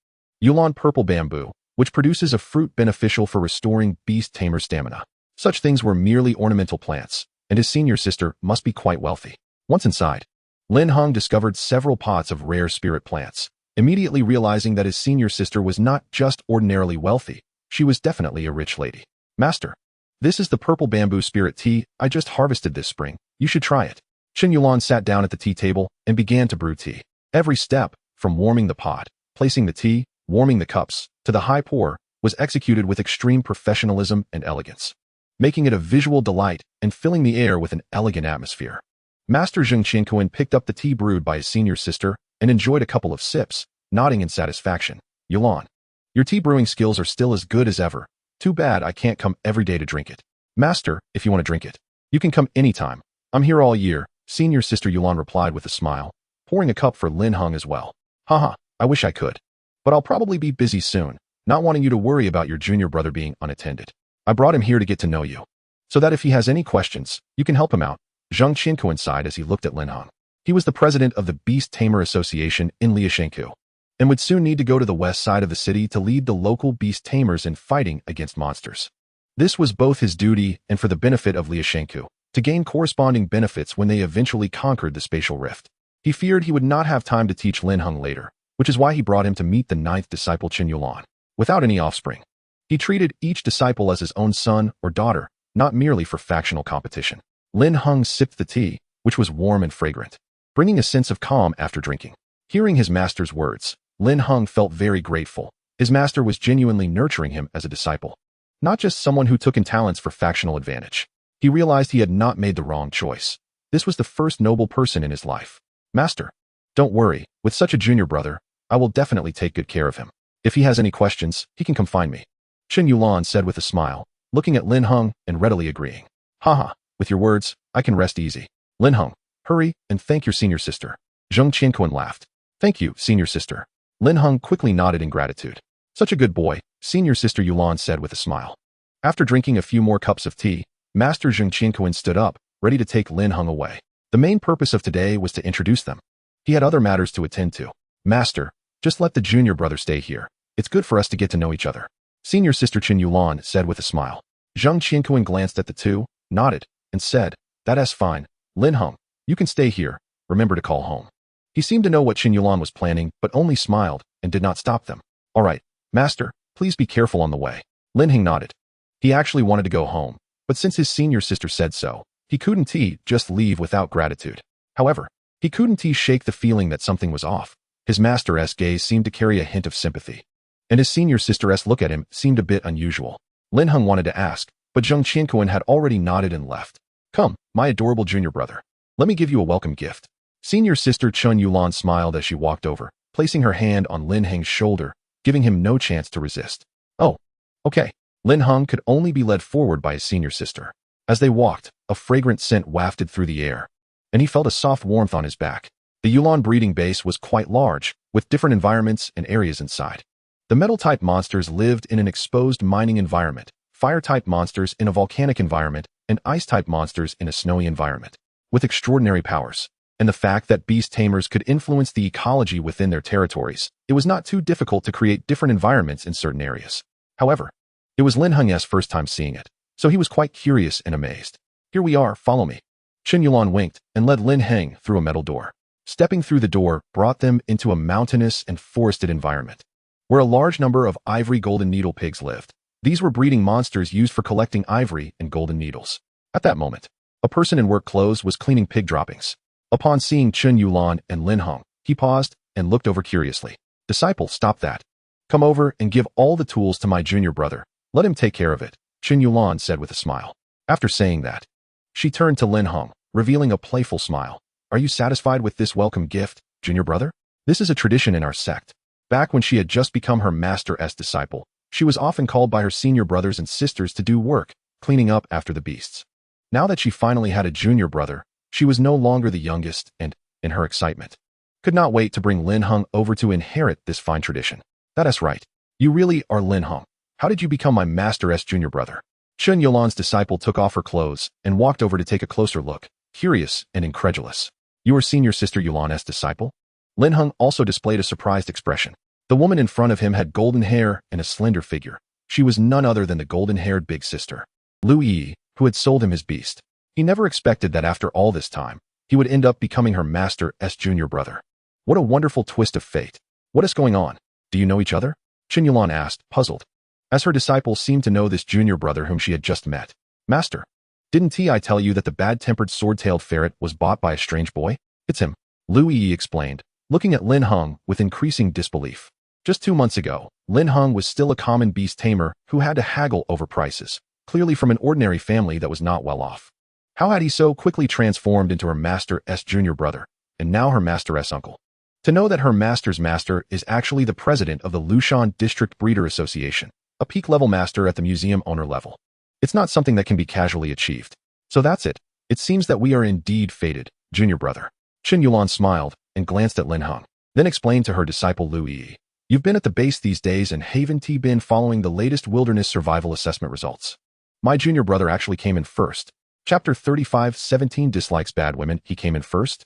Yulan purple bamboo, which produces a fruit beneficial for restoring Beast Tamer stamina. Such things were merely ornamental plants, and his senior sister must be quite wealthy. Once inside, Lin Heng discovered several pots of rare spirit plants, immediately realizing that his senior sister was not just ordinarily wealthy, she was definitely a rich lady. Master, this is the purple bamboo spirit tea I just harvested this spring. You should try it. Chen Yulan sat down at the tea table and began to brew tea. Every step, from warming the pot, placing the tea, warming the cups, to the high pour, was executed with extreme professionalism and elegance, making it a visual delight and filling the air with an elegant atmosphere. Master Zheng Qianquan picked up the tea brewed by his senior sister and enjoyed a couple of sips, nodding in satisfaction. Yulan, your tea brewing skills are still as good as ever. Too bad I can't come every day to drink it. Master, if you want to drink it, you can come anytime. I'm here all year, senior sister Yulan replied with a smile, pouring a cup for Lin Heng as well. I wish I could. But I'll probably be busy soon, not wanting you to worry about your junior brother being unattended. I brought him here to get to know you, so that if he has any questions, you can help him out. Zhang Qiankuan sighed as he looked at Lin Heng. He was the president of the Beast Tamer Association in Liushenku, and would soon need to go to the west side of the city to lead the local beast tamers in fighting against monsters. This was both his duty and for the benefit of Liushenku, to gain corresponding benefits when they eventually conquered the spatial rift. He feared he would not have time to teach Lin Heng later, which is why he brought him to meet the ninth disciple Chen Yulan. Without any offspring, he treated each disciple as his own son or daughter, not merely for factional competition. Lin Heng sipped the tea, which was warm and fragrant, bringing a sense of calm after drinking. Hearing his master's words, Lin Heng felt very grateful. His master was genuinely nurturing him as a disciple, not just someone who took in talents for factional advantage. He realized he had not made the wrong choice. This was the first noble person in his life. Master, don't worry, with such a junior brother, I will definitely take good care of him. If he has any questions, he can come find me. Chen Yulan said with a smile, looking at Lin Heng and readily agreeing. Haha, with your words, I can rest easy. Lin Heng, hurry and thank your senior sister. Zhang Qiankuan laughed. Thank you, senior sister. Lin Heng quickly nodded in gratitude. Such a good boy, senior sister Yulan said with a smile. After drinking a few more cups of tea, Master Zhang Qiankuan stood up, ready to take Lin Heng away. The main purpose of today was to introduce them. He had other matters to attend to. Master, just let the junior brother stay here. It's good for us to get to know each other. Senior sister Chen Yulan said with a smile. Zhang Qiankuan glanced at the two, nodded, and said, That's fine. Lin Heng, you can stay here. Remember to call home. He seemed to know what Chen Yulan was planning, but only smiled and did not stop them. All right, master, please be careful on the way. Lin Heng nodded. He actually wanted to go home, but since his senior sister said so, he couldn't just leave without gratitude. However, he couldn't shake the feeling that something was off. His master's gaze seemed to carry a hint of sympathy, and his senior sister's look at him seemed a bit unusual. Lin Heng wanted to ask, but Zhang Qiankuan had already nodded and left. Come, my adorable junior brother. Let me give you a welcome gift. Senior sister Chen Yulan smiled as she walked over, placing her hand on Lin Heng's shoulder, giving him no chance to resist. Oh, okay. Lin Heng could only be led forward by his senior sister. As they walked, a fragrant scent wafted through the air, and he felt a soft warmth on his back. The Yulan breeding base was quite large, with different environments and areas inside. The metal-type monsters lived in an exposed mining environment, fire-type monsters in a volcanic environment, and ice-type monsters in a snowy environment, with extraordinary powers. And the fact that beast tamers could influence the ecology within their territories, it was not too difficult to create different environments in certain areas. However, it was Lin Heng's first time seeing it, so he was quite curious and amazed. Here we are, follow me. Chen Yulan winked and led Lin Heng through a metal door. Stepping through the door brought them into a mountainous and forested environment, where a large number of ivory golden needle pigs lived. These were breeding monsters used for collecting ivory and golden needles. At that moment, a person in work clothes was cleaning pig droppings. Upon seeing Chen Yulan and Lin Heng, he paused and looked over curiously. Disciple, stop that. Come over and give all the tools to my junior brother. Let him take care of it, Chen Yulan said with a smile. After saying that, she turned to Lin Heng, revealing a playful smile. Are you satisfied with this welcome gift, junior brother? This is a tradition in our sect. Back when she had just become her master's disciple, she was often called by her senior brothers and sisters to do work, cleaning up after the beasts. Now that she finally had a junior brother, she was no longer the youngest and, in her excitement, could not wait to bring Lin Heng over to inherit this fine tradition. That is right. You really are Lin Heng. How did you become my master's junior brother? Chen Yulan's disciple took off her clothes and walked over to take a closer look, curious and incredulous. You are senior sister Yulan's disciple? Lin Heng also displayed a surprised expression. The woman in front of him had golden hair and a slender figure. She was none other than the golden-haired big sister, Lu Yi, who had sold him his beast. He never expected that after all this time, he would end up becoming her master's junior brother. What a wonderful twist of fate. What is going on? Do you know each other? Chen Yulan asked, puzzled, as her disciple seemed to know this junior brother whom she had just met. Master, didn't I tell you that the bad-tempered sword-tailed ferret was bought by a strange boy? It's him, Lu Yi explained, looking at Lin Heng with increasing disbelief. Just 2 months ago, Lin Heng was still a common beast tamer who had to haggle over prices, clearly from an ordinary family that was not well off. How had he so quickly transformed into her master's junior brother, and now her master's uncle? To know that her master's master is actually the president of the Lushan District Breeder Association, a peak-level master at the museum owner level. It's not something that can be casually achieved. So that's it. It seems that we are indeed fated, junior brother. Chen Yulan smiled and glanced at Lin Heng, then explained to her disciple Lu Yi. You've been at the base these days and haven't been following the latest wilderness survival assessment results. My junior brother actually came in first. Chapter 35. 17 dislikes bad women. He came in first.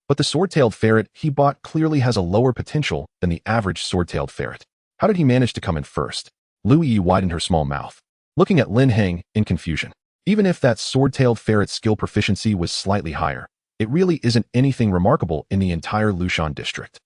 But the sword-tailed ferret he bought clearly has a lower potential than the average sword-tailed ferret. How did he manage to come in first? Lu Yi widened her small mouth, looking at Lin Heng in confusion. Even if that sword-tailed ferret's skill proficiency was slightly higher, it really isn't anything remarkable in the entire Lushan district.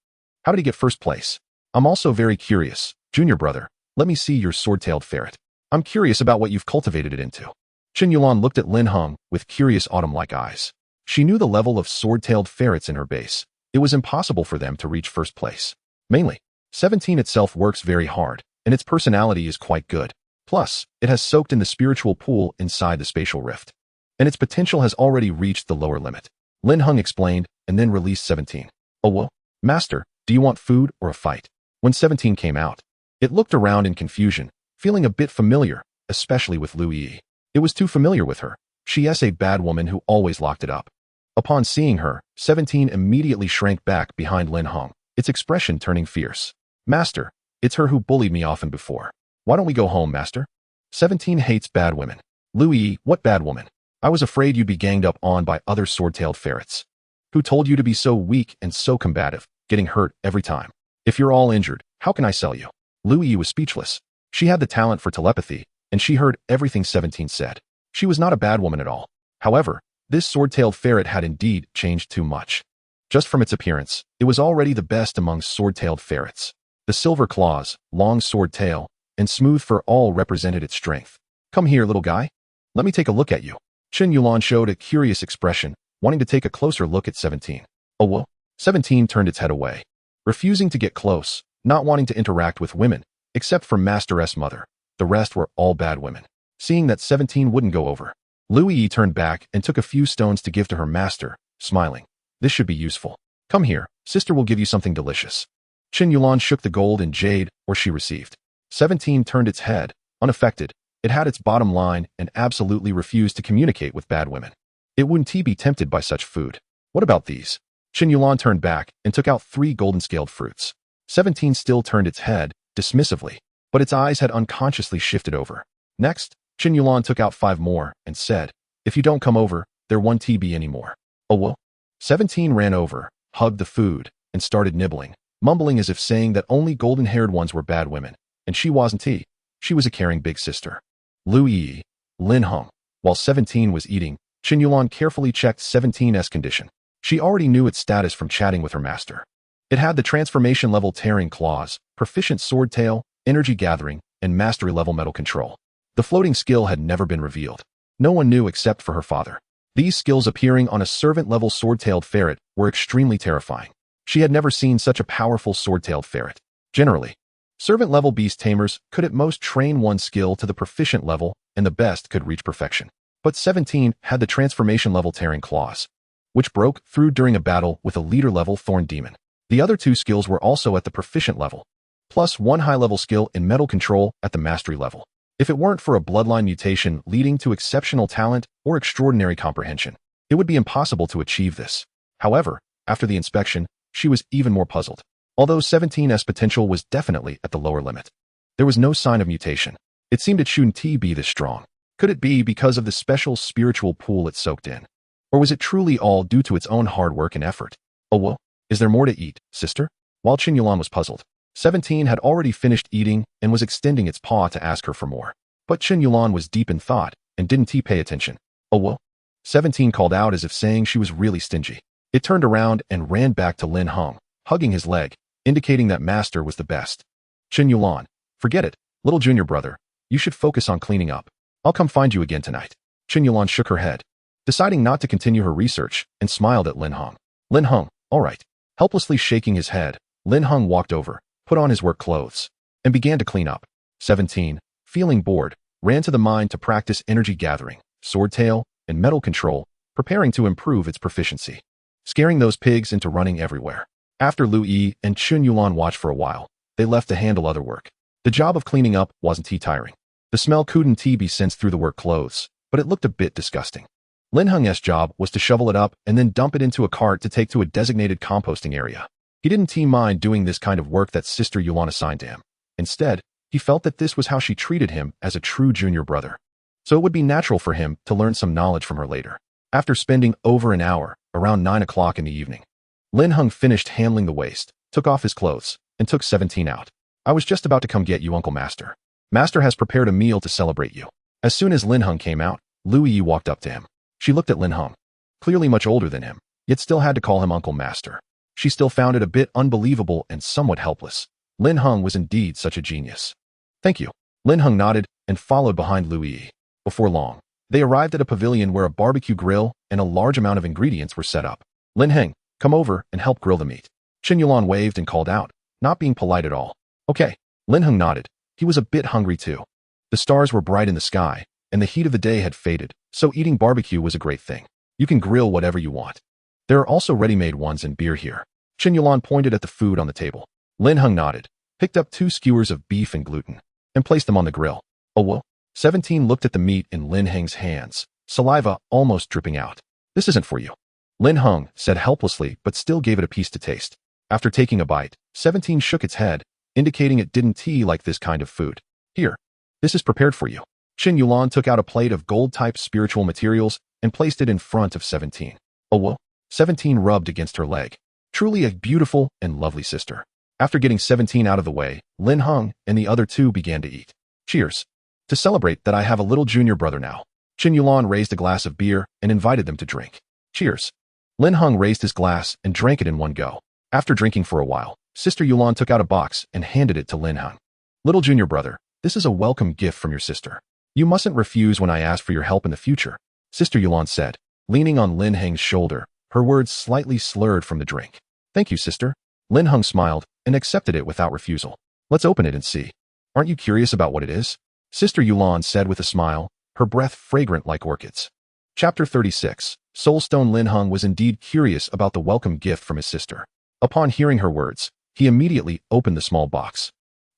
How did he get first place? I'm also very curious. Junior brother, let me see your sword-tailed ferret. I'm curious about what you've cultivated it into. Qin Yulan looked at Lin Heng with curious autumn-like eyes. She knew the level of sword-tailed ferrets in her base. It was impossible for them to reach first place. Mainly, 17 itself works very hard, and its personality is quite good. Plus, it has soaked in the spiritual pool inside the spatial rift, and its potential has already reached the lower limit. Lin Heng explained, and then released 17. Oh well, master, do you want food or a fight? When 17 came out, it looked around in confusion, feeling a bit familiar, especially with Lu Yi. It was too familiar with her. She is a bad woman who always locked it up. Upon seeing her, 17 immediately shrank back behind Lin Heng, its expression turning fierce. Master, it's her who bullied me often before. Why don't we go home, master? 17 hates bad women. Lu Yi, what bad woman? I was afraid you'd be ganged up on by other sword-tailed ferrets. Who told you to be so weak and so combative, getting hurt every time? If you're all injured, how can I sell you? Lu Yi was speechless. She had the talent for telepathy, and she heard everything 17 said. She was not a bad woman at all. However, this sword-tailed ferret had indeed changed too much. Just from its appearance, it was already the best among sword-tailed ferrets. The silver claws, long sword tail, and smooth fur all represented its strength. Come here, little guy. Let me take a look at you. Qin Yulan showed a curious expression, wanting to take a closer look at 17. Oh well. 17 turned its head away, refusing to get close, not wanting to interact with women, except for Master's mother. The rest were all bad women. Seeing that 17 wouldn't go over, Lu Yi turned back and took a few stones to give to her master, smiling. This should be useful. Come here, sister will give you something delicious. Qin Yulan shook the gold and jade, or she received. 17 turned its head, unaffected. It had its bottom line and absolutely refused to communicate with bad women. It wouldn't be tempted by such food. What about these? Qin Yulan turned back and took out 3 golden scaled fruits. 17 still turned its head, dismissively, but its eyes had unconsciously shifted over. Next, Qin Yulan took out 5 more and said, if you don't come over, there won't be any more. Oh well. 17 ran over, hugged the food, and started nibbling, mumbling as if saying that only golden-haired ones were bad women, and she wasn't. She was a caring big sister. Lu Yi, Lin Heng. While 17 was eating, Qin Yulan carefully checked 17's condition. She already knew its status from chatting with her master. It had the transformation level tearing claws, proficient sword tail, energy gathering, and mastery level metal control. The floating skill had never been revealed. No one knew except for her father. These skills appearing on a servant-level sword-tailed ferret were extremely terrifying. She had never seen such a powerful sword-tailed ferret. Generally, servant-level beast tamers could at most train one skill to the proficient level, and the best could reach perfection. But 17 had the transformation-level tearing claws, which broke through during a battle with a leader-level thorn demon. The other 2 skills were also at the proficient level, plus 1 high-level skill in metal control at the mastery level. If it weren't for a bloodline mutation leading to exceptional talent or extraordinary comprehension, it would be impossible to achieve this. However, after the inspection, she was even more puzzled. Although 17's potential was definitely at the lower limit, there was no sign of mutation. It seemed it shouldn't be this strong. Could it be because of the special spiritual pool it soaked in? Or was it truly all due to its own hard work and effort? Oh well, is there more to eat, sister? While Qin Yulan was puzzled, 17 had already finished eating and was extending its paw to ask her for more. But Qin Yulan was deep in thought and didn't pay attention. Oh well. 17 called out as if saying she was really stingy. It turned around and ran back to Lin Heng, hugging his leg, indicating that master was the best. Qin Yulan, forget it, little junior brother. You should focus on cleaning up. I'll come find you again tonight. Qin Yulan shook her head, deciding not to continue her research, and smiled at Lin Heng. Lin Heng, all right. Helplessly shaking his head, Lin Heng walked over, put on his work clothes, and began to clean up. 17, feeling bored, ran to the mine to practice energy gathering, sword tail, and metal control, preparing to improve its proficiency, scaring those pigs into running everywhere. After Lu Yi and Qin Yulan watched for a while, they left to handle other work. The job of cleaning up wasn't tiring. The smell couldn't be sensed through the work clothes, but it looked a bit disgusting. Lin Heng's job was to shovel it up and then dump it into a cart to take to a designated composting area. He didn't mind doing this kind of work that Sister Yulan assigned to him. Instead, he felt that this was how she treated him as a true junior brother. so it would be natural for him to learn some knowledge from her later. After spending over an hour, around 9 o'clock in the evening, Lin Heng finished handling the waste, took off his clothes, and took 17 out. I was just about to come get you, Uncle Master. Master has prepared a meal to celebrate you. As soon as Lin Heng came out, Lu Yi walked up to him. She looked at Lin Heng, clearly much older than him, yet still had to call him Uncle Master. She still found it a bit unbelievable and somewhat helpless. Lin Heng was indeed such a genius. Thank you. Lin Heng nodded and followed behind Lu Yi. Before long, they arrived at a pavilion where a barbecue grill and a large amount of ingredients were set up. Lin Heng, come over and help grill the meat. Qin Yulan waved and called out, not being polite at all. Okay. Lin Heng nodded. He was a bit hungry too. The stars were bright in the sky, and the heat of the day had faded, so eating barbecue was a great thing. You can grill whatever you want. There are also ready-made ones and beer here. Qin Yulan pointed at the food on the table. Lin Heng nodded, picked up 2 skewers of beef and gluten, and placed them on the grill. Oh well. 17 looked at the meat in Lin Heng's hands, saliva almost dripping out. This isn't for you. Lin Heng said helplessly, but still gave it a piece to taste. After taking a bite, 17 shook its head, indicating it didn't like this kind of food. Here. This is prepared for you. Qin Yulan took out a plate of gold-type spiritual materials and placed it in front of 17. Oh well. 17 rubbed against her leg. Truly a beautiful and lovely sister. After getting 17 out of the way, Lin Heng and the other 2 began to eat. Cheers. To celebrate that I have a little junior brother now. Qin Yulan raised a glass of beer and invited them to drink. Cheers. Lin Heng raised his glass and drank it in one go. After drinking for a while, Sister Yulan took out a box and handed it to Lin Heng. Little junior brother, this is a welcome gift from your sister. You mustn't refuse when I ask for your help in the future, Sister Yulan said, leaning on Lin Heng's shoulder, her words slightly slurred from the drink. Thank you, sister. Lin Heng smiled and accepted it without refusal. Let's open it and see. Aren't you curious about what it is? Sister Yulan said with a smile, her breath fragrant like orchids. Chapter 36. Soulstone. Lin Heng was indeed curious about the welcome gift from his sister. Upon hearing her words, he immediately opened the small box.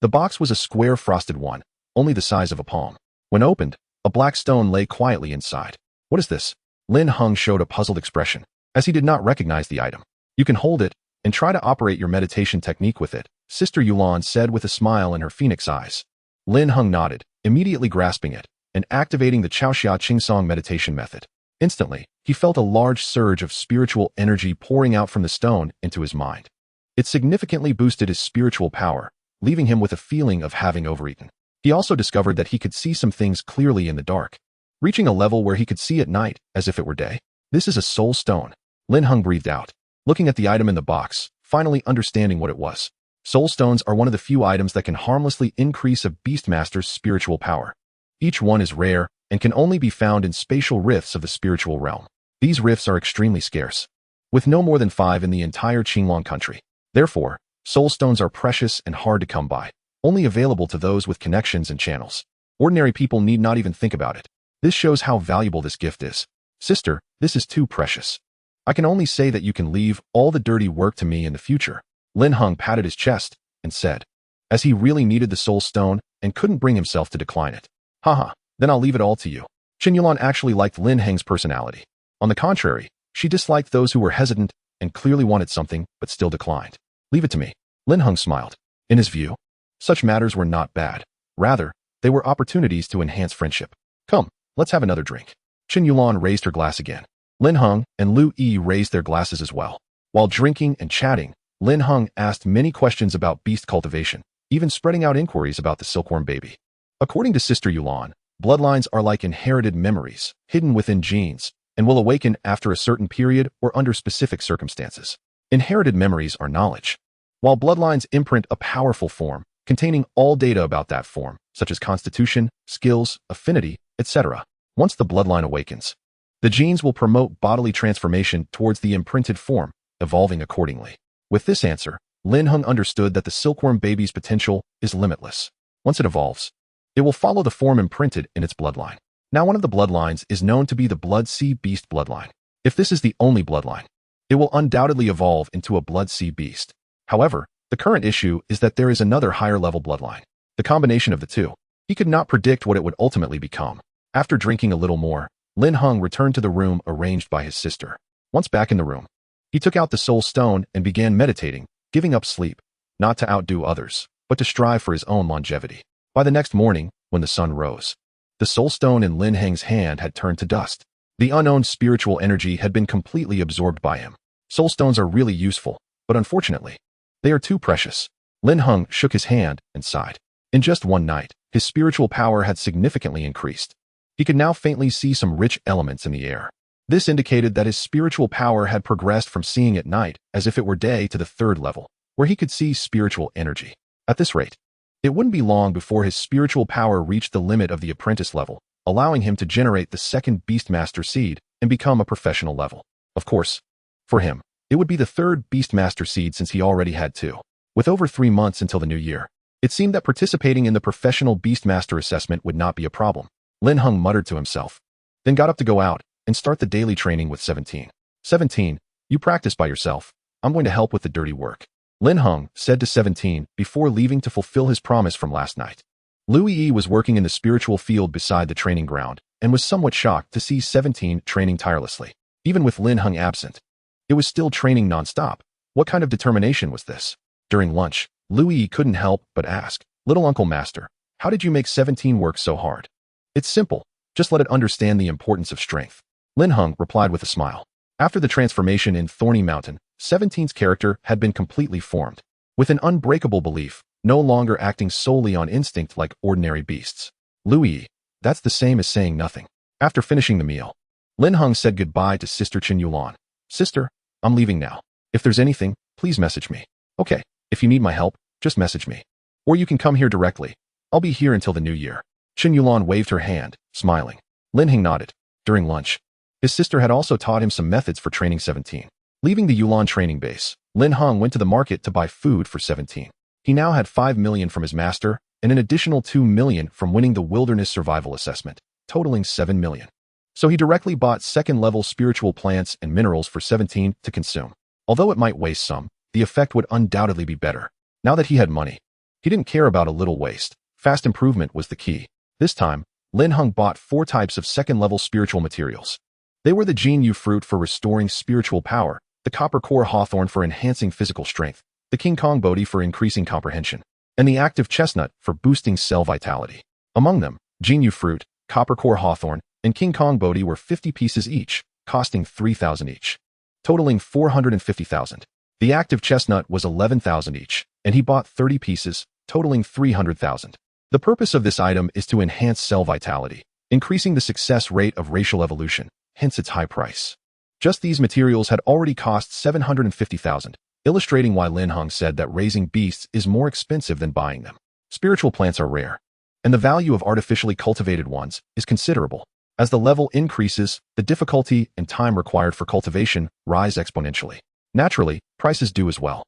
The box was a square frosted one, only the size of a palm. When opened, a black stone lay quietly inside. What is this? Lin Heng showed a puzzled expression, as he did not recognize the item. You can hold it and try to operate your meditation technique with it, Sister Yulan said with a smile in her phoenix eyes. Lin Heng nodded, immediately grasping it and activating the Chaoxia Qingsong meditation method. Instantly, he felt a large surge of spiritual energy pouring out from the stone into his mind. It significantly boosted his spiritual power, leaving him with a feeling of having overeaten. He also discovered that he could see some things clearly in the dark, reaching a level where he could see at night as if it were day. This is a soul stone. Lin Heng breathed out, looking at the item in the box, finally understanding what it was. Soul stones are one of the few items that can harmlessly increase a beastmaster's spiritual power. Each one is rare and can only be found in spatial rifts of the spiritual realm. These rifts are extremely scarce, with no more than 5 in the entire Qinglong country. Therefore, soul stones are precious and hard to come by, only available to those with connections and channels. Ordinary people need not even think about it. This shows how valuable this gift is. Sister, this is too precious. I can only say that you can leave all the dirty work to me in the future. Lin Heng patted his chest and said, as he really needed the soul stone and couldn't bring himself to decline it. Haha, then I'll leave it all to you. Qin Yulan actually liked Lin Heng's personality. On the contrary, she disliked those who were hesitant and clearly wanted something but still declined. Leave it to me. Lin Heng smiled. In his view, such matters were not bad. Rather, they were opportunities to enhance friendship. Come, let's have another drink. Qin Yulan raised her glass again. Lin Heng and Lu Yi raised their glasses as well. While drinking and chatting, Lin Heng asked many questions about beast cultivation, even spreading out inquiries about the silkworm baby. According to Sister Yulan, bloodlines are like inherited memories, hidden within genes, and will awaken after a certain period or under specific circumstances. Inherited memories are knowledge, while bloodlines imprint a powerful form, containing all data about that form, such as constitution, skills, affinity, etc. Once the bloodline awakens, the genes will promote bodily transformation towards the imprinted form, evolving accordingly. With this answer, Lin Heng understood that the silkworm baby's potential is limitless. Once it evolves, it will follow the form imprinted in its bloodline. Now one of the bloodlines is known to be the Blood Sea Beast bloodline. If this is the only bloodline, it will undoubtedly evolve into a Blood Sea Beast. However, the current issue is that there is another higher level bloodline. The combination of the two, he could not predict what it would ultimately become. After drinking a little more, Lin Heng returned to the room arranged by his sister. Once back in the room, he took out the soul stone and began meditating, giving up sleep, not to outdo others, but to strive for his own longevity. By the next morning, when the sun rose, The soul stone in Lin Heng's hand had turned to dust. The unowned spiritual energy had been completely absorbed by him. Soul stones are really useful, but unfortunately, they are too precious. Lin Heng shook his hand and sighed. In just one night, his spiritual power had significantly increased. He could now faintly see some rich elements in the air. This indicated that his spiritual power had progressed from seeing at night as if it were day to the third level, where he could see spiritual energy. At this rate, it wouldn't be long before his spiritual power reached the limit of the apprentice level, allowing him to generate the second Beastmaster seed and become a professional level. Of course, for him, it would be the third Beastmaster seed since he already had two. With over 3 months until the new year, it seemed that participating in the professional Beastmaster assessment would not be a problem. Lin Heng muttered to himself, then got up to go out and start the daily training with 17. 17, you practice by yourself. I'm going to help with the dirty work. Lin Heng said to 17 before leaving to fulfill his promise from last night. Lu Yi was working in the spiritual field beside the training ground and was somewhat shocked to see 17 training tirelessly. Even with Lin Heng absent, it was still training non-stop. What kind of determination was this? During lunch, Lu Yi couldn't help but ask, "Little Uncle Master, how did you make 17 work so hard?" "It's simple. Just let it understand the importance of strength." Lin Heng replied with a smile. After the transformation in Thorny Mountain, 17's character had been completely formed, with an unbreakable belief, no longer acting solely on instinct like ordinary beasts. Lu Yi, that's the same as saying nothing. After finishing the meal, Lin Heng said goodbye to Sister Chen Yulan. "Sister, I'm leaving now. If there's anything, please message me." "Okay, if you need my help, just message me. Or you can come here directly. I'll be here until the new year." Chen Yulan waved her hand, smiling. Lin Heng nodded. During lunch, his sister had also taught him some methods for training 17. Leaving the Yulan training base, Lin Heng went to the market to buy food for 17. He now had 5 million from his master and an additional 2 million from winning the wilderness survival assessment, totaling 7 million. So he directly bought second-level spiritual plants and minerals for 17 to consume. Although it might waste some, the effect would undoubtedly be better. Now that he had money, he didn't care about a little waste. Fast improvement was the key. This time, Lin Heng bought 4 types of second-level spiritual materials. They were the Jin Yu fruit for restoring spiritual power, the copper core hawthorn for enhancing physical strength, the King Kong Bodhi for increasing comprehension, and the active chestnut for boosting cell vitality. Among them, Jin Yu fruit, copper core hawthorn, and King Kong Bodhi were 50 pieces each, costing 3,000 each, totaling 450,000. The active chestnut was 11,000 each, and he bought 30 pieces, totaling 300,000. The purpose of this item is to enhance cell vitality, increasing the success rate of racial evolution, hence its high price. Just these materials had already cost 750,000, illustrating why Lin Heng said that raising beasts is more expensive than buying them. Spiritual plants are rare, and the value of artificially cultivated ones is considerable. As the level increases, the difficulty and time required for cultivation rise exponentially. Naturally, prices do as well.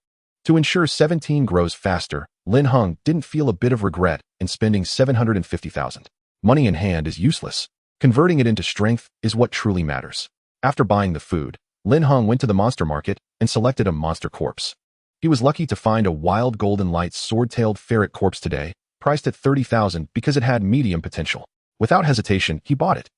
To ensure 17 grows faster, Lin Heng didn't feel a bit of regret in spending 750,000. Money in hand is useless. Converting it into strength is what truly matters. After buying the food, Lin Heng went to the monster market and selected a monster corpse. He was lucky to find a wild golden light sword-tailed ferret corpse today, priced at 30,000 because it had medium potential. Without hesitation, he bought it.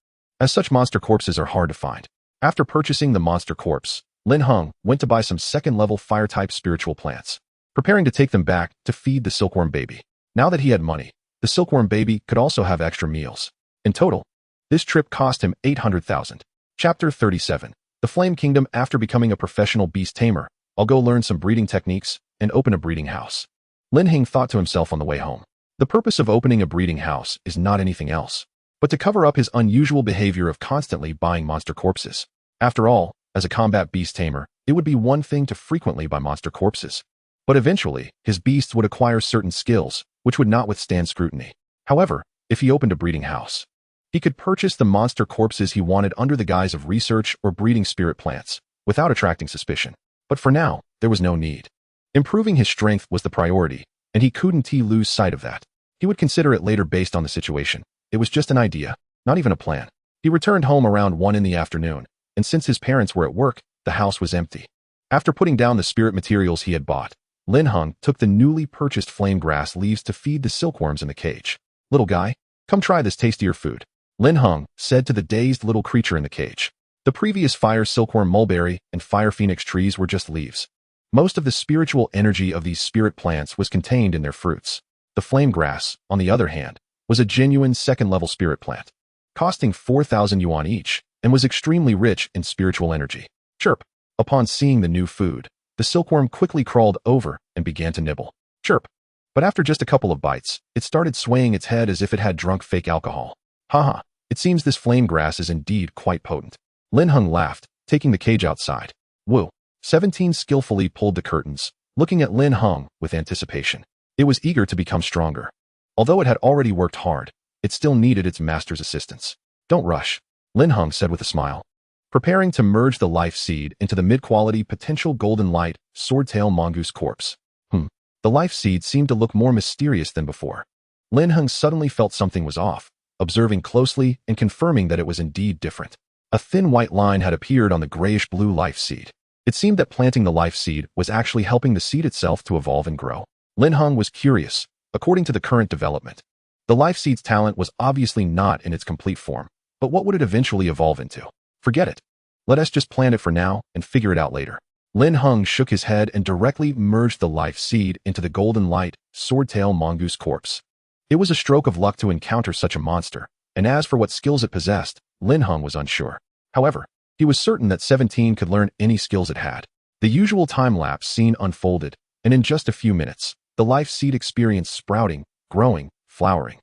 As such monster corpses are hard to find. After purchasing the monster corpse, Lin Heng went to buy some second-level fire-type spiritual plants, preparing to take them back to feed the silkworm baby. Now that he had money, the silkworm baby could also have extra meals. In total, this trip cost him 800,000. Chapter 37. The Flame Kingdom. After becoming a professional beast tamer, I'll go learn some breeding techniques and open a breeding house. Lin Heng thought to himself on the way home. The purpose of opening a breeding house is not anything else, but to cover up his unusual behavior of constantly buying monster corpses. After all, as a combat beast tamer, it would be one thing to frequently buy monster corpses, but eventually, his beasts would acquire certain skills, which would not withstand scrutiny. However, if he opened a breeding house, he could purchase the monster corpses he wanted under the guise of research or breeding spirit plants, without attracting suspicion. But for now, there was no need. Improving his strength was the priority, and he couldn't lose sight of that. He would consider it later based on the situation. It was just an idea, not even a plan. He returned home around 1 in the afternoon, and since his parents were at work, the house was empty. After putting down the spirit materials he had bought, Lin Heng took the newly purchased flame grass leaves to feed the silkworms in the cage. "Little guy, come try this tastier food," Lin Heng said to the dazed little creature in the cage. The previous fire silkworm mulberry and fire phoenix trees were just leaves. Most of the spiritual energy of these spirit plants was contained in their fruits. The flame grass, on the other hand, was a genuine second-level spirit plant, costing 4,000 yuan each, and was extremely rich in spiritual energy. Chirp. Upon seeing the new food, the silkworm quickly crawled over and began to nibble. Chirp. But after just a couple of bites, it started swaying its head as if it had drunk fake alcohol. Haha, it seems this flame grass is indeed quite potent. Lin Heng laughed, taking the cage outside. Woo. 17 skillfully pulled the curtains, looking at Lin Heng with anticipation. It was eager to become stronger. Although it had already worked hard, it still needed its master's assistance. Don't rush, Lin Heng said with a smile. Preparing to merge the life seed into the mid-quality potential golden light swordtail mongoose corpse. The life seed seemed to look more mysterious than before. Lin Heng suddenly felt something was off, observing closely and confirming that it was indeed different. A thin white line had appeared on the grayish-blue life seed. It seemed that planting the life seed was actually helping the seed itself to evolve and grow. Lin Heng was curious. According to the current development, the life seed's talent was obviously not in its complete form, but what would it eventually evolve into? Forget it. Let us just plant it for now and figure it out later. Lin Heng shook his head and directly merged the life seed into the golden light swordtail mongoose corpse. It was a stroke of luck to encounter such a monster, and as for what skills it possessed, Lin Heng was unsure. However, he was certain that 17 could learn any skills it had. The usual time-lapse scene unfolded, and in just a few minutes, the life seed experienced sprouting, growing, flowering,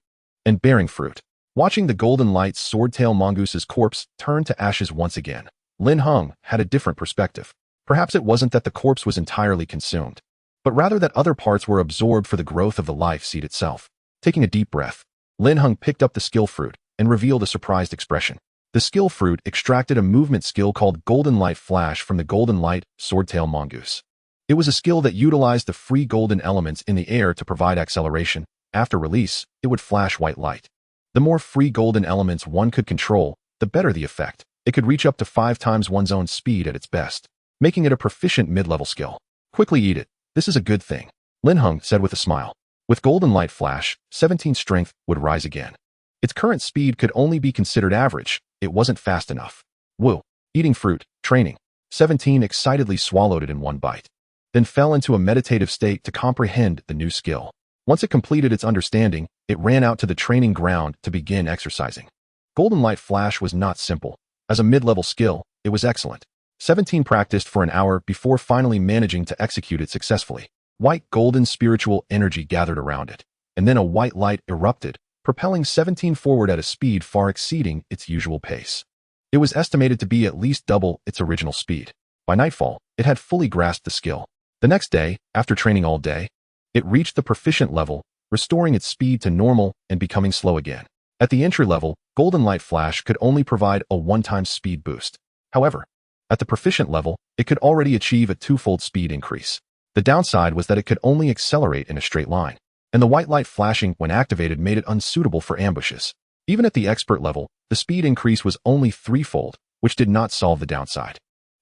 and bearing fruit. Watching the golden light swordtail mongoose's corpse turn to ashes once again, Lin Heng had a different perspective. Perhaps it wasn't that the corpse was entirely consumed, but rather that other parts were absorbed for the growth of the life seed itself. Taking a deep breath, Lin Heng picked up the skill fruit and revealed a surprised expression. The skill fruit extracted a movement skill called Golden Light Flash from the Golden Light Swordtail Mongoose. It was a skill that utilized the free golden elements in the air to provide acceleration. After release, it would flash white light. The more free golden elements one could control, the better the effect. It could reach up to 5 times one's own speed at its best, making it a proficient mid-level skill. Quickly eat it. This is a good thing, Lin Heng said with a smile. With Golden Light Flash, 17's strength would rise again. Its current speed could only be considered average. It wasn't fast enough. Woo. Eating fruit, training. 17 excitedly swallowed it in one bite, then fell into a meditative state to comprehend the new skill. Once it completed its understanding, it ran out to the training ground to begin exercising. Golden Light Flash was not simple. As a mid-level skill, it was excellent. 17 practiced for an hour before finally managing to execute it successfully. White golden spiritual energy gathered around it, and then a white light erupted, propelling 17 forward at a speed far exceeding its usual pace. It was estimated to be at least double its original speed. By nightfall, it had fully grasped the skill. The next day, after training all day, it reached the proficient level, restoring its speed to normal and becoming slow again. At the entry level, Golden Light Flash could only provide a one-time speed boost. However, at the proficient level, it could already achieve a 2-fold speed increase. The downside was that it could only accelerate in a straight line, and the white light flashing when activated made it unsuitable for ambushes. Even at the expert level, the speed increase was only 3-fold, which did not solve the downside.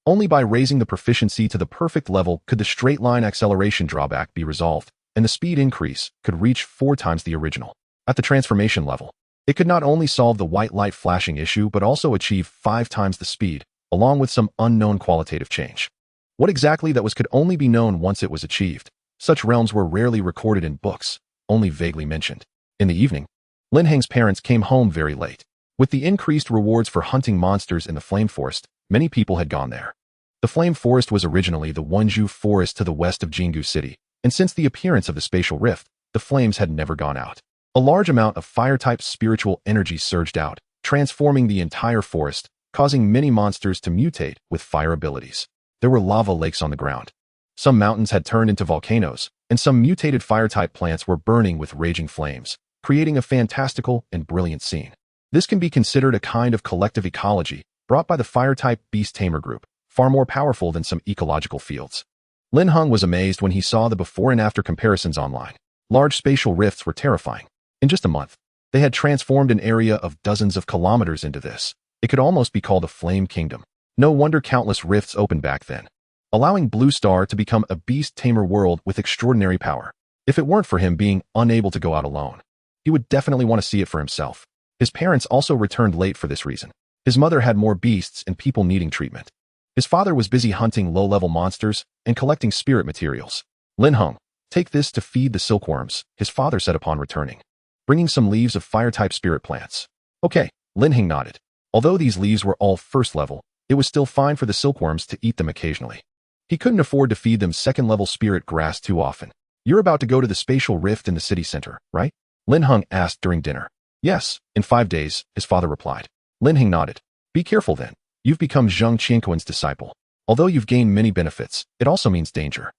Only by raising the proficiency to the perfect level could the straight line acceleration drawback be resolved, and the speed increase could reach 4 times the original. At the transformation level, it could not only solve the white light flashing issue but also achieve 5 times the speed, along with some unknown qualitative change. What exactly that was could only be known once it was achieved. Such realms were rarely recorded in books, only vaguely mentioned. In the evening, Lin Heng's parents came home very late. With the increased rewards for hunting monsters in the Flame Forest, many people had gone there. The Flame Forest was originally the Wonju Forest to the west of Jingu City, and since the appearance of the spatial rift, the flames had never gone out. A large amount of fire-type spiritual energy surged out, transforming the entire forest, causing many monsters to mutate with fire abilities. There were lava lakes on the ground. Some mountains had turned into volcanoes, and some mutated fire-type plants were burning with raging flames, creating a fantastical and brilliant scene. This can be considered a kind of collective ecology brought by the fire-type Beast Tamer group, far more powerful than some ecological fields. Lin Heng was amazed when he saw the before and after comparisons online. Large spatial rifts were terrifying. In just a month, they had transformed an area of dozens of kilometers into this. It could almost be called a flame kingdom. No wonder countless rifts opened back then, allowing Blue Star to become a Beast Tamer world with extraordinary power. If it weren't for him being unable to go out alone, he would definitely want to see it for himself. His parents also returned late for this reason. His mother had more beasts and people needing treatment. His father was busy hunting low-level monsters and collecting spirit materials. Lin Heng, take this to feed the silkworms, his father said upon returning. bringing some leaves of fire-type spirit plants. Okay, Lin Heng nodded. Although these leaves were all first level, it was still fine for the silkworms to eat them occasionally. He couldn't afford to feed them second-level spirit grass too often. You're about to go to the spatial rift in the city center, right? Lin Heng asked during dinner. Yes, in 5 days, his father replied. Lin Heng nodded. Be careful then. You've become Zheng Qianquan's disciple. Although you've gained many benefits, it also means danger.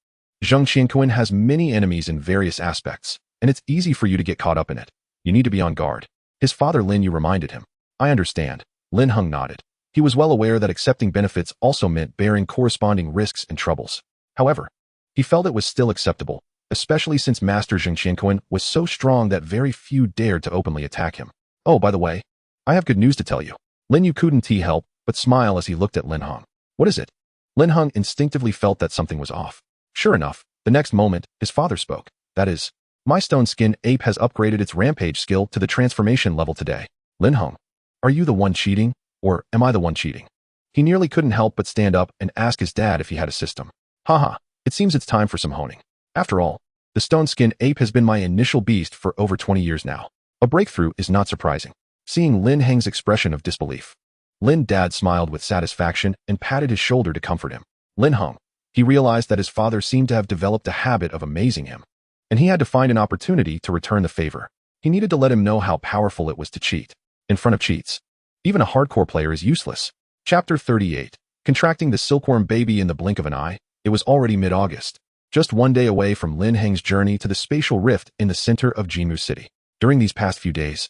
Zheng Qianquan has many enemies in various aspects, and it's easy for you to get caught up in it. You need to be on guard. His father Lin Yu reminded him. I understand. Lin Heng nodded. He was well aware that accepting benefits also meant bearing corresponding risks and troubles. However, he felt it was still acceptable, especially since Master Zheng Qianquan was so strong that very few dared to openly attack him. Oh, by the way, I have good news to tell you. Lin Yu couldn't help but smile as he looked at Lin Heng. What is it? Lin Heng instinctively felt that something was off. Sure enough, the next moment, his father spoke. That is, my stone skin ape has upgraded its rampage skill to the transformation level today. Lin Heng, are you the one cheating, or am I the one cheating? He nearly couldn't help but stand up and ask his dad if he had a system. Haha, it seems it's time for some honing. After all, the stone skin ape has been my initial beast for over 20 years now. A breakthrough is not surprising. Seeing Lin Heng's expression of disbelief, Lin Dad smiled with satisfaction and patted his shoulder to comfort him. Lin Heng, he realized that his father seemed to have developed a habit of amazing him, and he had to find an opportunity to return the favor. He needed to let him know how powerful it was to cheat. In front of cheats, even a hardcore player is useless. Chapter 38. Contracting the silkworm baby in the blink of an eye. It was already mid-August, just 1 day away from Lin Heng's journey to the spatial rift in the center of Jinmu City. During these past few days,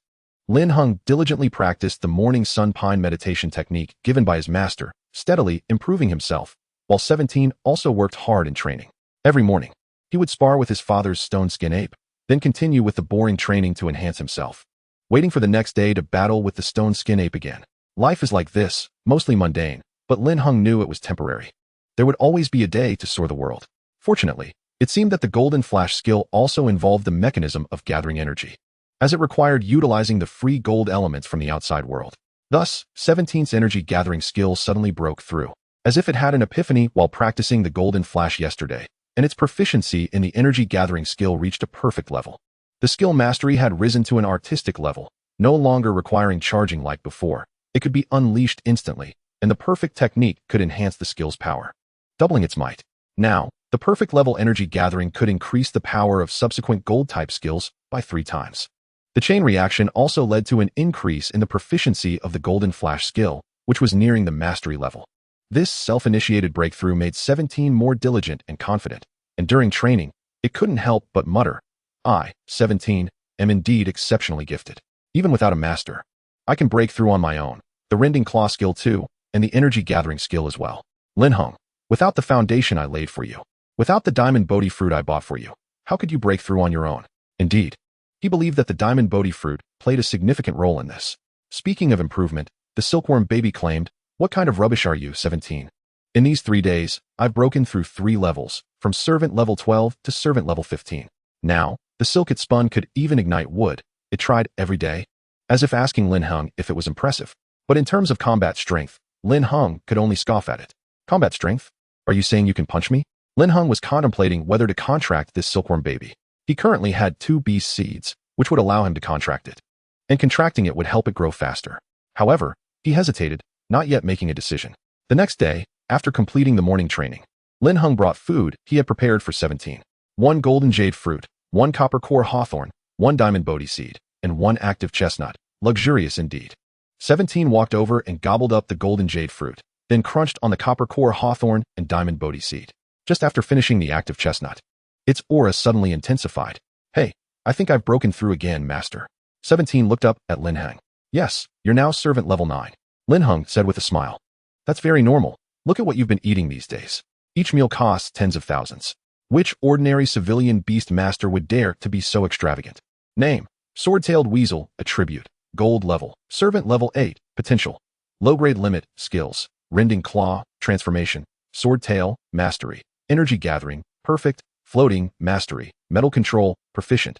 Lin Heng diligently practiced the morning sun pine meditation technique given by his master, steadily improving himself, while 17 also worked hard in training. Every morning, he would spar with his father's stone skin ape, then continue with the boring training to enhance himself, waiting for the next day to battle with the stone skin ape again. Life is like this, mostly mundane, but Lin Heng knew it was temporary. There would always be a day to soar the world. Fortunately, it seemed that the golden flash skill also involved the mechanism of gathering energy, as it required utilizing the free gold elements from the outside world. Thus, 17's energy gathering skill suddenly broke through, as if it had an epiphany while practicing the golden flash yesterday, and its proficiency in the energy gathering skill reached a perfect level. The skill mastery had risen to an artistic level, no longer requiring charging like before. It could be unleashed instantly, and the perfect technique could enhance the skill's power, doubling its might. Now, the perfect level energy gathering could increase the power of subsequent gold-type skills by 3 times. The chain reaction also led to an increase in the proficiency of the golden flash skill, which was nearing the mastery level. This self-initiated breakthrough made 17 more diligent and confident, and during training, it couldn't help but mutter, I, 17, am indeed exceptionally gifted. Even without a master, I can break through on my own. The rending claw skill too, and the energy gathering skill as well. Lin Heng, without the foundation I laid for you, without the diamond Bodhi fruit I bought for you, how could you break through on your own? Indeed, he believed that the diamond Bodhi fruit played a significant role in this. Speaking of improvement, the silkworm baby claimed, what kind of rubbish are you, 17? In these 3 days, I've broken through 3 levels, from servant level 12 to servant level 15. Now, the silk it spun could even ignite wood. It tried every day, as if asking Lin Heng if it was impressive. But in terms of combat strength, Lin Heng could only scoff at it. Combat strength? Are you saying you can punch me? Lin Heng was contemplating whether to contract this silkworm baby. He currently had 2 beast seeds, which would allow him to contract it, and contracting it would help it grow faster. However, he hesitated, not yet making a decision. The next day, after completing the morning training, Lin Heng brought food he had prepared for 17. 1 golden jade fruit, 1 copper core hawthorn, 1 diamond Bodhi seed, and 1 active chestnut. Luxurious indeed. 17 walked over and gobbled up the golden jade fruit, then crunched on the copper core hawthorn and diamond Bodhi seed. Just after finishing the active chestnut, its aura suddenly intensified. Hey, I think I've broken through again, master. 17 looked up at Lin Heng. Yes, you're now servant level 9. Lin Heng said with a smile. That's very normal. Look at what you've been eating these days. Each meal costs tens of thousands. Which ordinary civilian beast master would dare to be so extravagant? Name, sword-tailed weasel, attribute, gold level, servant level 8, potential, low-grade limit, skills, rending claw, transformation, sword tail, mastery, energy gathering, perfect, floating, mastery, metal control, proficient,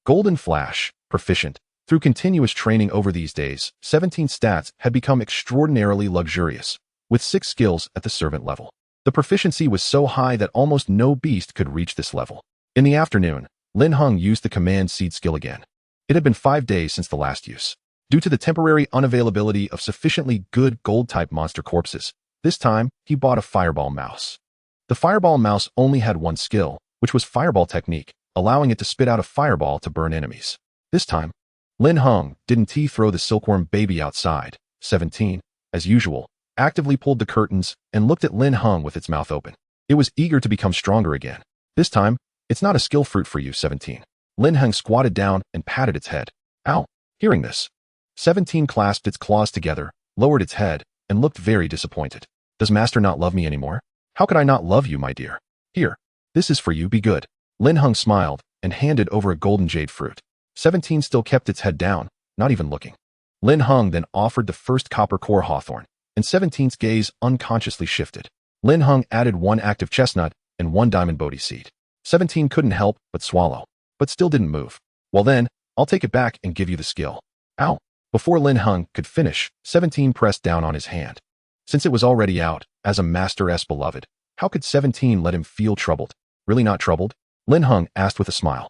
golden flash, proficient. Through continuous training over these days, 17 stats had become extraordinarily luxurious, with 6 skills at the servant level. The proficiency was so high that almost no beast could reach this level. In the afternoon, Lin Heng used the command seed skill again. It had been 5 days since the last use. Due to the temporary unavailability of sufficiently good gold-type monster corpses, this time he bought a fireball mouse. The fireball mouse only had one skill, which was fireball technique, allowing it to spit out a fireball to burn enemies. This time, Lin Heng didn't throw the silkworm baby outside. 17, as usual, actively pulled the curtains and looked at Lin Heng with its mouth open. It was eager to become stronger again. This time, it's not a skill fruit for you, 17. Lin Heng squatted down and patted its head. Ow! Hearing this, 17 clasped its claws together, lowered its head, and looked very disappointed. Does Master not love me anymore? How could I not love you, my dear? Here, this is for you, be good. Lin Heng smiled and handed over a golden jade fruit. 17 still kept its head down, not even looking. Lin Heng then offered the first copper core hawthorn, and 17's gaze unconsciously shifted. Lin Heng added 1 active chestnut and 1 diamond bodhi seed. 17 couldn't help but swallow, but still didn't move. Well then, I'll take it back and give you the skill. Ow! Before Lin Heng could finish, 17 pressed down on his hand. Since it was already out, as a master's beloved, how could 17 let him feel troubled? Really not troubled? Lin Heng asked with a smile.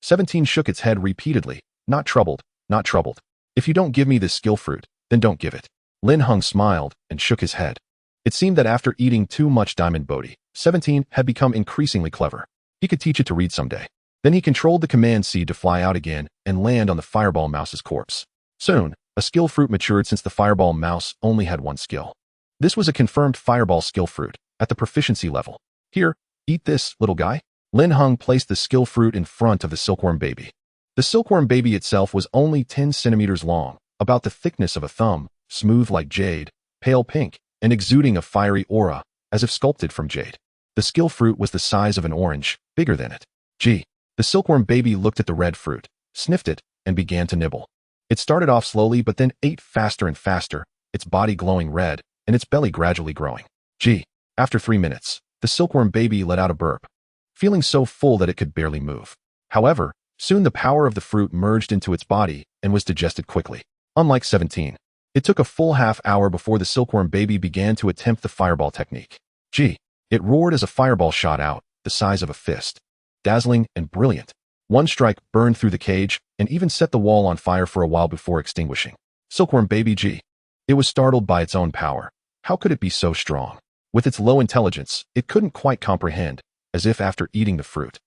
17 shook its head repeatedly. Not troubled, not troubled. If you don't give me this skill fruit, then don't give it. Lin Heng smiled and shook his head. It seemed that after eating too much diamond bodhi, 17 had become increasingly clever. He could teach it to read someday. Then he controlled the command seed to fly out again and land on the fireball mouse's corpse. Soon, a skill fruit matured since the fireball mouse only had 1 skill. This was a confirmed fireball skill fruit at the proficiency level. Here, eat this, little guy. Lin Heng placed the skill fruit in front of the silkworm baby. The silkworm baby itself was only 10 centimeters long, about the thickness of a thumb, smooth like jade, pale pink, and exuding a fiery aura, as if sculpted from jade. The skill fruit was the size of an orange, bigger than it. Gee. The silkworm baby looked at the red fruit, sniffed it, and began to nibble. It started off slowly but then ate faster and faster, its body glowing red, and its belly gradually growing. Gee. After 3 minutes, the silkworm baby let out a burp, feeling so full that it could barely move. However, soon the power of the fruit merged into its body and was digested quickly. Unlike 17, it took a full half hour before the silkworm baby began to attempt the fireball technique. Gee. It roared as a fireball shot out, the size of a fist. Dazzling and brilliant. 1 strike burned through the cage and even set the wall on fire for a while before extinguishing. Silkworm baby G. It was startled by its own power. How could it be so strong? With its low intelligence, it couldn't quite comprehend, as if after eating the fruit.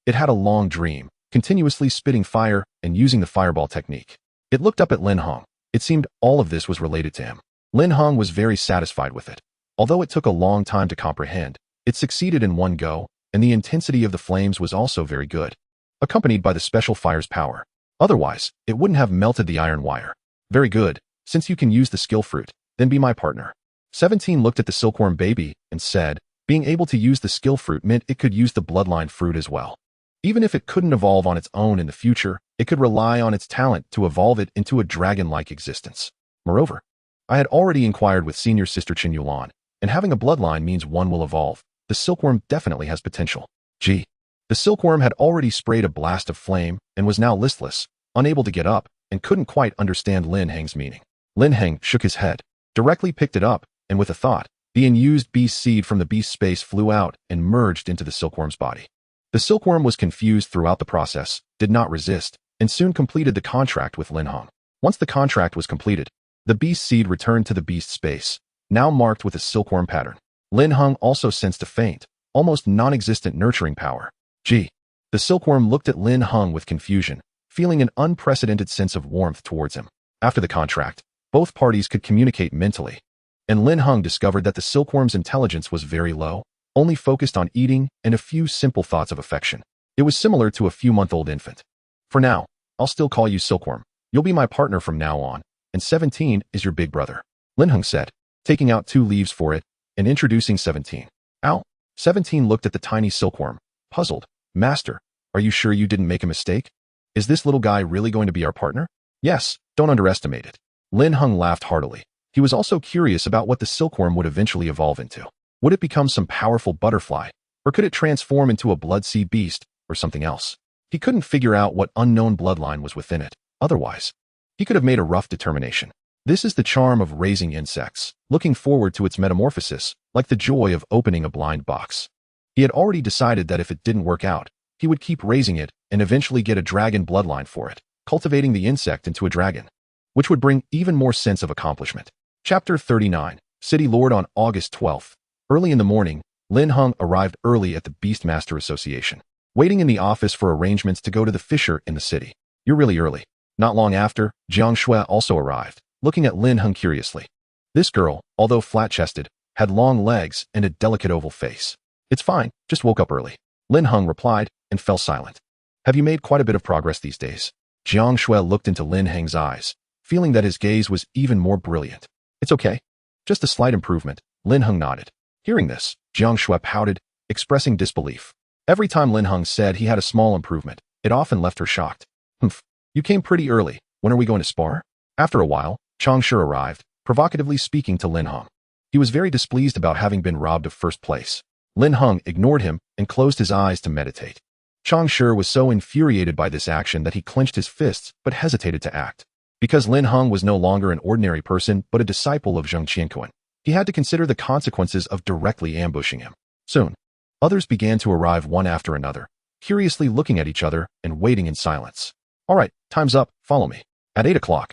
It had a long dream, continuously spitting fire and using the fireball technique. It looked up at Lin Heng. It seemed all of this was related to him. Lin Heng was very satisfied with it. Although it took a long time to comprehend, it succeeded in one go, and the intensity of the flames was also very good, accompanied by the special fire's power. Otherwise, it wouldn't have melted the iron wire. Very good. Since you can use the skill fruit, then be my partner. 17 looked at the silkworm baby and said, being able to use the skill fruit meant it could use the bloodline fruit as well. Even if it couldn't evolve on its own in the future, it could rely on its talent to evolve it into a dragon-like existence. Moreover, I had already inquired with senior sister Qin Yulan, and having a bloodline means one will evolve. The silkworm definitely has potential. Gee. The silkworm had already sprayed a blast of flame and was now listless, unable to get up, and couldn't quite understand Lin Heng's meaning. Lin Heng shook his head, directly picked it up, and with a thought, the unused beast seed from the beast space flew out and merged into the silkworm's body. The silkworm was confused throughout the process, did not resist, and soon completed the contract with Lin Heng. Once the contract was completed, the beast seed returned to the beast space, now marked with a silkworm pattern. Lin Heng also sensed a faint, almost non-existent nurturing power. Gee. The silkworm looked at Lin Heng with confusion, feeling an unprecedented sense of warmth towards him. After the contract, both parties could communicate mentally, and Lin Heng discovered that the silkworm's intelligence was very low, only focused on eating and a few simple thoughts of affection. It was similar to a few-month-old infant. For now, I'll still call you Silkworm. You'll be my partner from now on, and 17 is your big brother. Lin Heng said, taking out 2 leaves for it and introducing 17. Ow! 17 looked at the tiny silkworm, puzzled. Master, are you sure you didn't make a mistake? Is this little guy really going to be our partner? Yes, don't underestimate it. Lin Heng laughed heartily. He was also curious about what the silkworm would eventually evolve into. Would it become some powerful butterfly, or could it transform into a blood sea beast, or something else? He couldn't figure out what unknown bloodline was within it. Otherwise, he could have made a rough determination. This is the charm of raising insects, looking forward to its metamorphosis, like the joy of opening a blind box. He had already decided that if it didn't work out, he would keep raising it and eventually get a dragon bloodline for it, cultivating the insect into a dragon, which would bring even more sense of accomplishment. Chapter 39, City Lord. On August 12th, early in the morning, Lin Heng arrived early at the Beastmaster Association, waiting in the office for arrangements to go to the fissure in the city. You're really early. Not long after, Jiang Shui also arrived, looking at Lin Heng curiously. This girl, although flat-chested, had long legs and a delicate oval face. It's fine, just woke up early. Lin Heng replied and fell silent. Have you made quite a bit of progress these days? Jiang Shui looked into Lin Heng's eyes, feeling that his gaze was even more brilliant. It's okay. Just a slight improvement. Lin Heng nodded. Hearing this, Jiang Shui pouted, expressing disbelief. Every time Lin Heng said he had a small improvement, it often left her shocked. Humph, you came pretty early. When are we going to spar? After a while, Chang Shi arrived, provocatively speaking to Lin Heng. He was very displeased about having been robbed of first place. Lin Heng ignored him and closed his eyes to meditate. Chang Shi was so infuriated by this action that he clenched his fists but hesitated to act. Because Lin Heng was no longer an ordinary person but a disciple of Zheng Qianquan, he had to consider the consequences of directly ambushing him. Soon, others began to arrive one after another, curiously looking at each other and waiting in silence. All right, time's up, follow me. At 8 o'clock,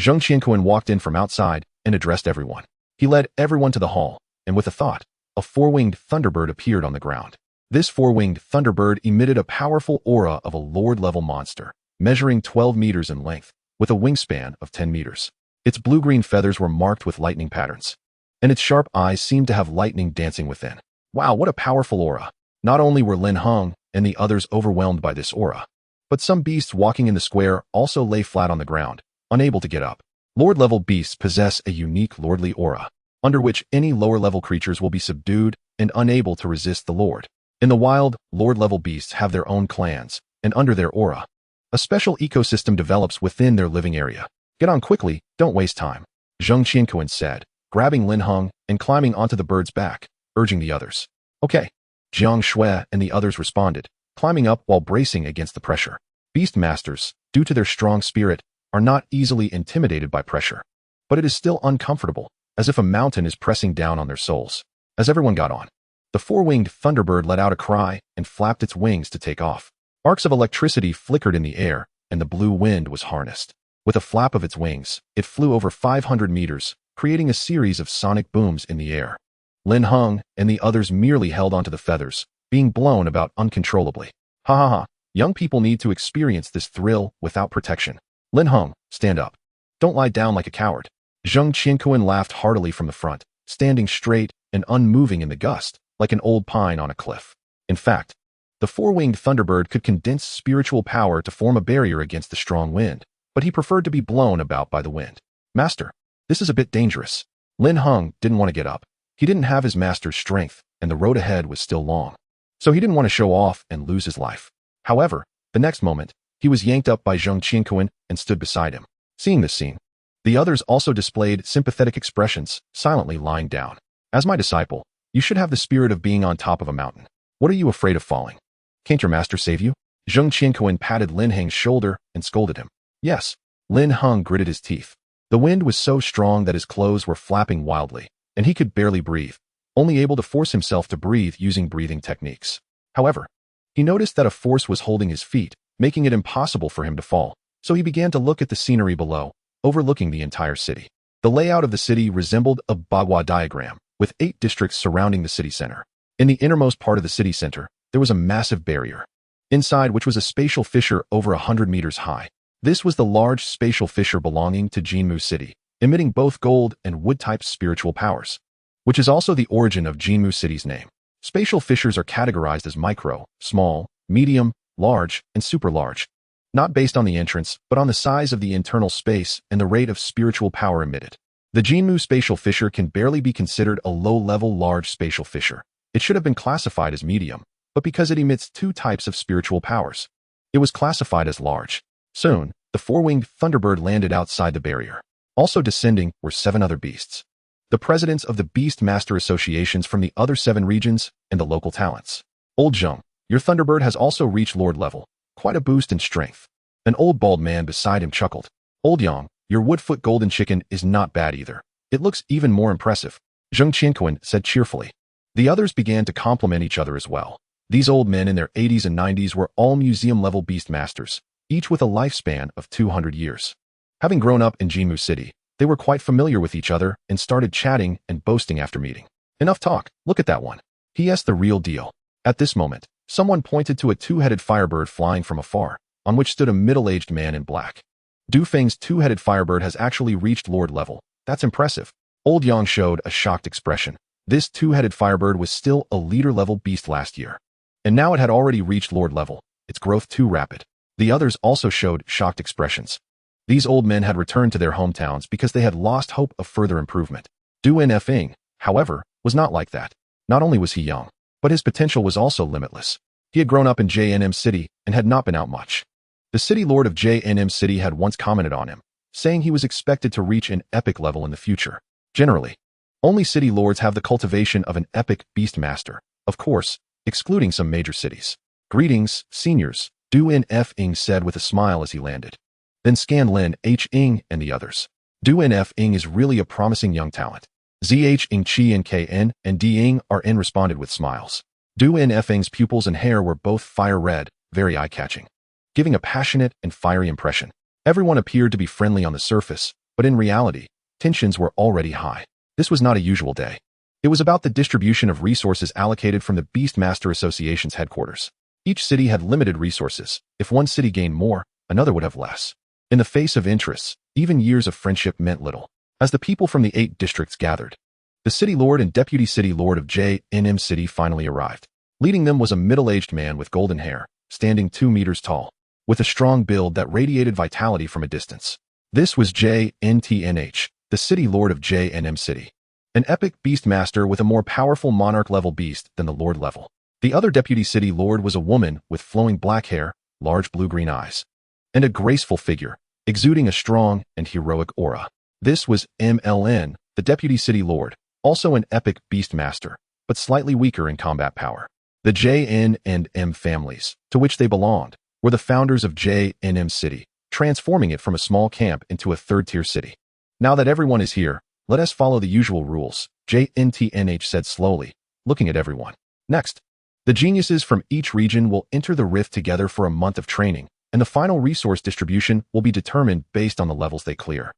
Zheng Qianquan walked in from outside and addressed everyone. He led everyone to the hall, and with a thought, a four-winged thunderbird appeared on the ground. This four-winged thunderbird emitted a powerful aura of a lord-level monster, measuring 12 meters in length, with a wingspan of 10 meters. Its blue-green feathers were marked with lightning patterns, and its sharp eyes seemed to have lightning dancing within. Wow, what a powerful aura! Not only were Lin Heng and the others overwhelmed by this aura, but some beasts walking in the square also lay flat on the ground, unable to get up. Lord-level beasts possess a unique lordly aura, under which any lower-level creatures will be subdued and unable to resist the lord. In the wild, lord-level beasts have their own clans, and under their aura, a special ecosystem develops within their living area. Get on quickly, don't waste time, Zheng Qianquan said, grabbing Lin Heng and climbing onto the bird's back, urging the others. Okay. Jiang Shui and the others responded, climbing up while bracing against the pressure. Beast masters, due to their strong spirit, are not easily intimidated by pressure, but it is still uncomfortable, as if a mountain is pressing down on their souls. As everyone got on, the four-winged thunderbird let out a cry and flapped its wings to take off. Arcs of electricity flickered in the air, and the blue wind was harnessed. With a flap of its wings, it flew over 500 meters, creating a series of sonic booms in the air. Lin Heng and the others merely held onto the feathers, being blown about uncontrollably. Ha ha ha, young people need to experience this thrill without protection. Lin Heng, stand up. Don't lie down like a coward. Zheng Qianquan laughed heartily from the front, standing straight and unmoving in the gust, like an old pine on a cliff. In fact, the four-winged thunderbird could condense spiritual power to form a barrier against the strong wind, but he preferred to be blown about by the wind. Master, this is a bit dangerous. Lin Heng didn't want to get up. He didn't have his master's strength, and the road ahead was still long. So he didn't want to show off and lose his life. However, the next moment, he was yanked up by Zheng Qianquan and stood beside him. Seeing this scene, the others also displayed sympathetic expressions, silently lying down. As my disciple, you should have the spirit of being on top of a mountain. What are you afraid of falling? Can't your master save you? Zheng Qianquan patted Lin Heng's shoulder and scolded him. Yes. Lin Heng gritted his teeth. The wind was so strong that his clothes were flapping wildly, and he could barely breathe, only able to force himself to breathe using breathing techniques. However, he noticed that a force was holding his feet, making it impossible for him to fall, so he began to look at the scenery below, overlooking the entire city. The layout of the city resembled a bagua diagram, with 8 districts surrounding the city center. In the innermost part of the city center, there was a massive barrier, inside which was a spatial fissure over 100 meters high. This was the large spatial fissure belonging to Jinmu City, emitting both gold and wood-type spiritual powers, which is also the origin of Jinmu City's name. Spatial fissures are categorized as micro, small, medium, large, and super large, not based on the entrance, but on the size of the internal space and the rate of spiritual power emitted. The Jinmu spatial fissure can barely be considered a low-level large spatial fissure. It should have been classified as medium, but because it emits 2 types of spiritual powers, it was classified as large. Soon, the four-winged thunderbird landed outside the barrier. Also descending were 7 other beasts, the presidents of the Beast Master Associations from the other 7 regions, and the local talents. Old Zheng, your thunderbird has also reached Lord level, quite a boost in strength. An old bald man beside him chuckled. Old Yang, your Woodfoot golden chicken is not bad either. It looks even more impressive, Zheng Qianquan said cheerfully. The others began to compliment each other as well. These old men in their 80s and 90s were all museum-level beast masters, each with a lifespan of 200 years. Having grown up in Jimu City, they were quite familiar with each other and started chatting and boasting after meeting. Enough talk, look at that one. He.S. the real deal. At this moment, someone pointed to a two-headed firebird flying from afar, on which stood a middle-aged man in black. Du Feng's two-headed firebird has actually reached Lord level. That's impressive. Old Yang showed a shocked expression. This two-headed firebird was still a leader-level beast last year. And now it had already reached Lord level, its growth too rapid. The others also showed shocked expressions. These old men had returned to their hometowns because they had lost hope of further improvement. Du Feng, however, was not like that. Not only was he young, but his potential was also limitless. He had grown up in JNM City and had not been out much. The city lord of JNM City had once commented on him, saying he was expected to reach an epic level in the future. Generally, only city lords have the cultivation of an epic beast master, of course, excluding some major cities. Greetings, seniors, Du Feng said with a smile as he landed. Then scanned Lin Heng and the others. Du Feng is really a promising young talent. Zheng Qi and Kn and Ding are in responded with smiles. Du Feng's pupils and hair were both fire red, very eye-catching, giving a passionate and fiery impression. Everyone appeared to be friendly on the surface, but in reality, tensions were already high. This was not a usual day. It was about the distribution of resources allocated from the Beastmaster Association's headquarters. Each city had limited resources. If one city gained more, another would have less. In the face of interests, even years of friendship meant little. As the people from the 8 districts gathered, the city lord and deputy city lord of JNM City finally arrived. Leading them was a middle-aged man with golden hair, standing 2 meters tall, with a strong build that radiated vitality from a distance. This was JNTNH, the city lord of JNM City. An epic beast master with a more powerful monarch-level beast than the lord level. The other deputy city lord was a woman with flowing black hair, large blue-green eyes, and a graceful figure, exuding a strong and heroic aura. This was MLN, the deputy city lord, also an epic beast master, but slightly weaker in combat power. The JN and M families, to which they belonged, were the founders of JNM City, transforming it from a small camp into a third-tier city. Now that everyone is here, let us follow the usual rules, JNTNH said slowly, looking at everyone. Next, the geniuses from each region will enter the rift together for a month of training, and the final resource distribution will be determined based on the levels they clear.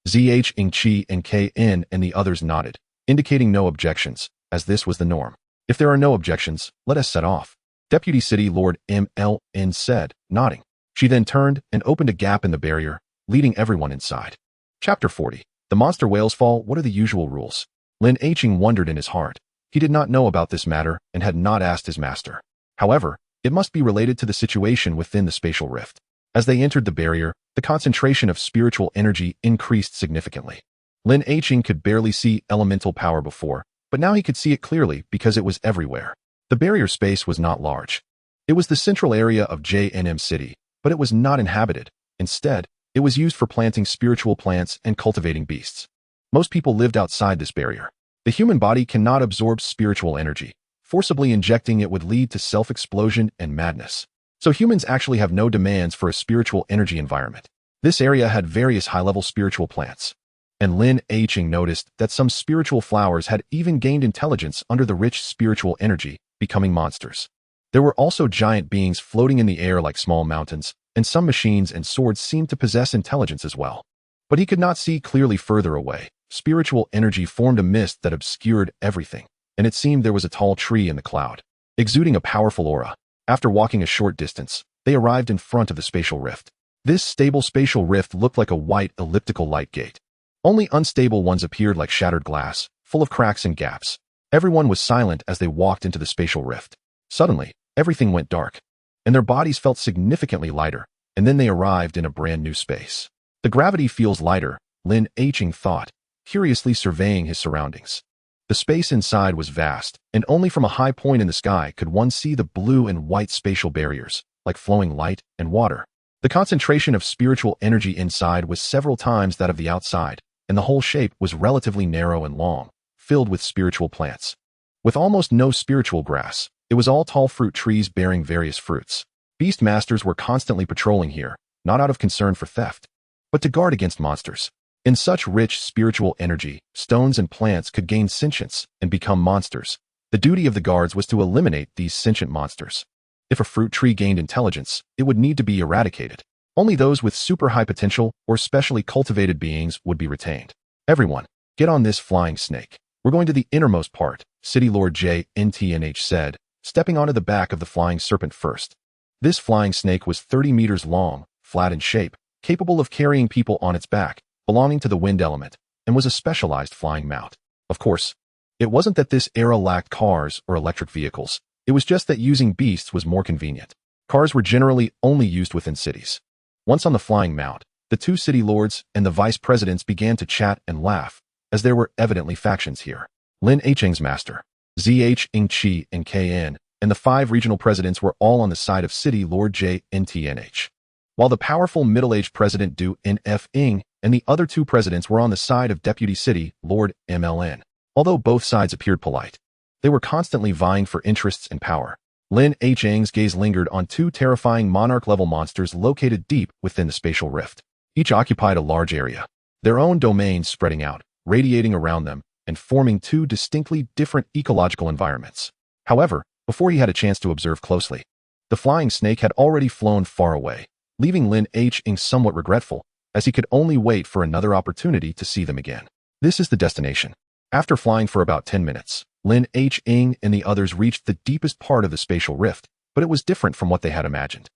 Zheng Qi and Kn and the others nodded, indicating no objections, as this was the norm. If there are no objections, let us set off. Deputy City Lord MLN said, nodding. She then turned and opened a gap in the barrier, leading everyone inside. Chapter 40. The monster whales fall. What are the usual rules? Lin Heng wondered in his heart. He did not know about this matter and had not asked his master. However, it must be related to the situation within the spatial rift. As they entered the barrier, the concentration of spiritual energy increased significantly. Lin Heng could barely see elemental power before, but now he could see it clearly because it was everywhere. The barrier space was not large. It was the central area of JNM City, but it was not inhabited. Instead, it was used for planting spiritual plants and cultivating beasts. Most people lived outside this barrier. The human body cannot absorb spiritual energy. Forcibly injecting it would lead to self-explosion and madness. So humans actually have no demands for a spiritual energy environment. This area had various high-level spiritual plants. And Lin Heng noticed that some spiritual flowers had even gained intelligence under the rich spiritual energy, becoming monsters. There were also giant beings floating in the air like small mountains, and some machines and swords seemed to possess intelligence as well. But he could not see clearly further away. Spiritual energy formed a mist that obscured everything, and it seemed there was a tall tree in the cloud, exuding a powerful aura. After walking a short distance, they arrived in front of the spatial rift. This stable spatial rift looked like a white elliptical light gate. Only unstable ones appeared like shattered glass, full of cracks and gaps. Everyone was silent as they walked into the spatial rift. Suddenly, everything went dark, and their bodies felt significantly lighter, and then they arrived in a brand new space. The gravity feels lighter, Lin Heng thought, curiously surveying his surroundings. The space inside was vast, and only from a high point in the sky could one see the blue and white spatial barriers, like flowing light and water. The concentration of spiritual energy inside was several times that of the outside, and the whole shape was relatively narrow and long, filled with spiritual plants. With almost no spiritual grass, it was all tall fruit trees bearing various fruits. Beast masters were constantly patrolling here, not out of concern for theft, but to guard against monsters. In such rich spiritual energy, stones and plants could gain sentience and become monsters. The duty of the guards was to eliminate these sentient monsters. If a fruit tree gained intelligence, it would need to be eradicated. Only those with super high potential or specially cultivated beings would be retained. Everyone, get on this flying snake. We're going to the innermost part, City Lord JNTNH said, stepping onto the back of the flying serpent first. This flying snake was 30 meters long, flat in shape, capable of carrying people on its back, belonging to the wind element, and was a specialized flying mount. Of course, it wasn't that this era lacked cars or electric vehicles. It was just that using beasts was more convenient. Cars were generally only used within cities. Once on the flying mount, the two city lords and the vice presidents began to chat and laugh, as there were evidently factions here. Lin Heng's master, ZH Ing Chi and KN, and the 5 regional presidents were all on the side of City Lord JNTNH, while the powerful middle-aged president Du NF Ing and the other 2 presidents were on the side of Deputy City Lord MLN. Although both sides appeared polite, they were constantly vying for interests and power. Lin Heng's gaze lingered on 2 terrifying monarch-level monsters located deep within the spatial rift. Each occupied a large area, their own domains spreading out, radiating around them, and forming 2 distinctly different ecological environments. However, before he had a chance to observe closely, the flying snake had already flown far away, leaving Lin Heng somewhat regretful, as he could only wait for another opportunity to see them again. This is the destination. After flying for about 10 minutes, Lin Heng and the others reached the deepest part of the spatial rift, but it was different from what they had imagined.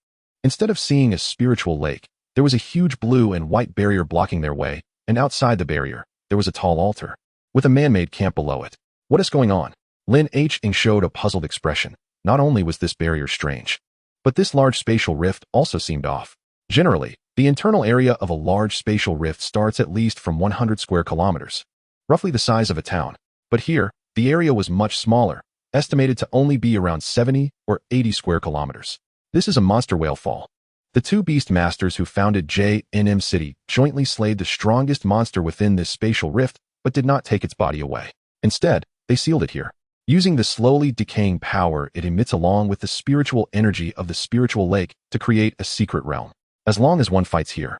Instead of seeing a spiritual lake, there was a huge blue and white barrier blocking their way, and outside the barrier, there was a tall altar, with a man-made camp below it. What is going on? Lin Heng showed a puzzled expression. Not only was this barrier strange, but this large spatial rift also seemed off. Generally, the internal area of a large spatial rift starts at least from 100 square kilometers, roughly the size of a town. But here, the area was much smaller, estimated to only be around 70 or 80 square kilometers. This is a monster whale fall. The 2 beast masters who founded JNM City jointly slayed the strongest monster within this spatial rift, but did not take its body away. Instead, they sealed it here, using the slowly decaying power it emits along with the spiritual energy of the spiritual lake to create a secret realm. As long as one fights here,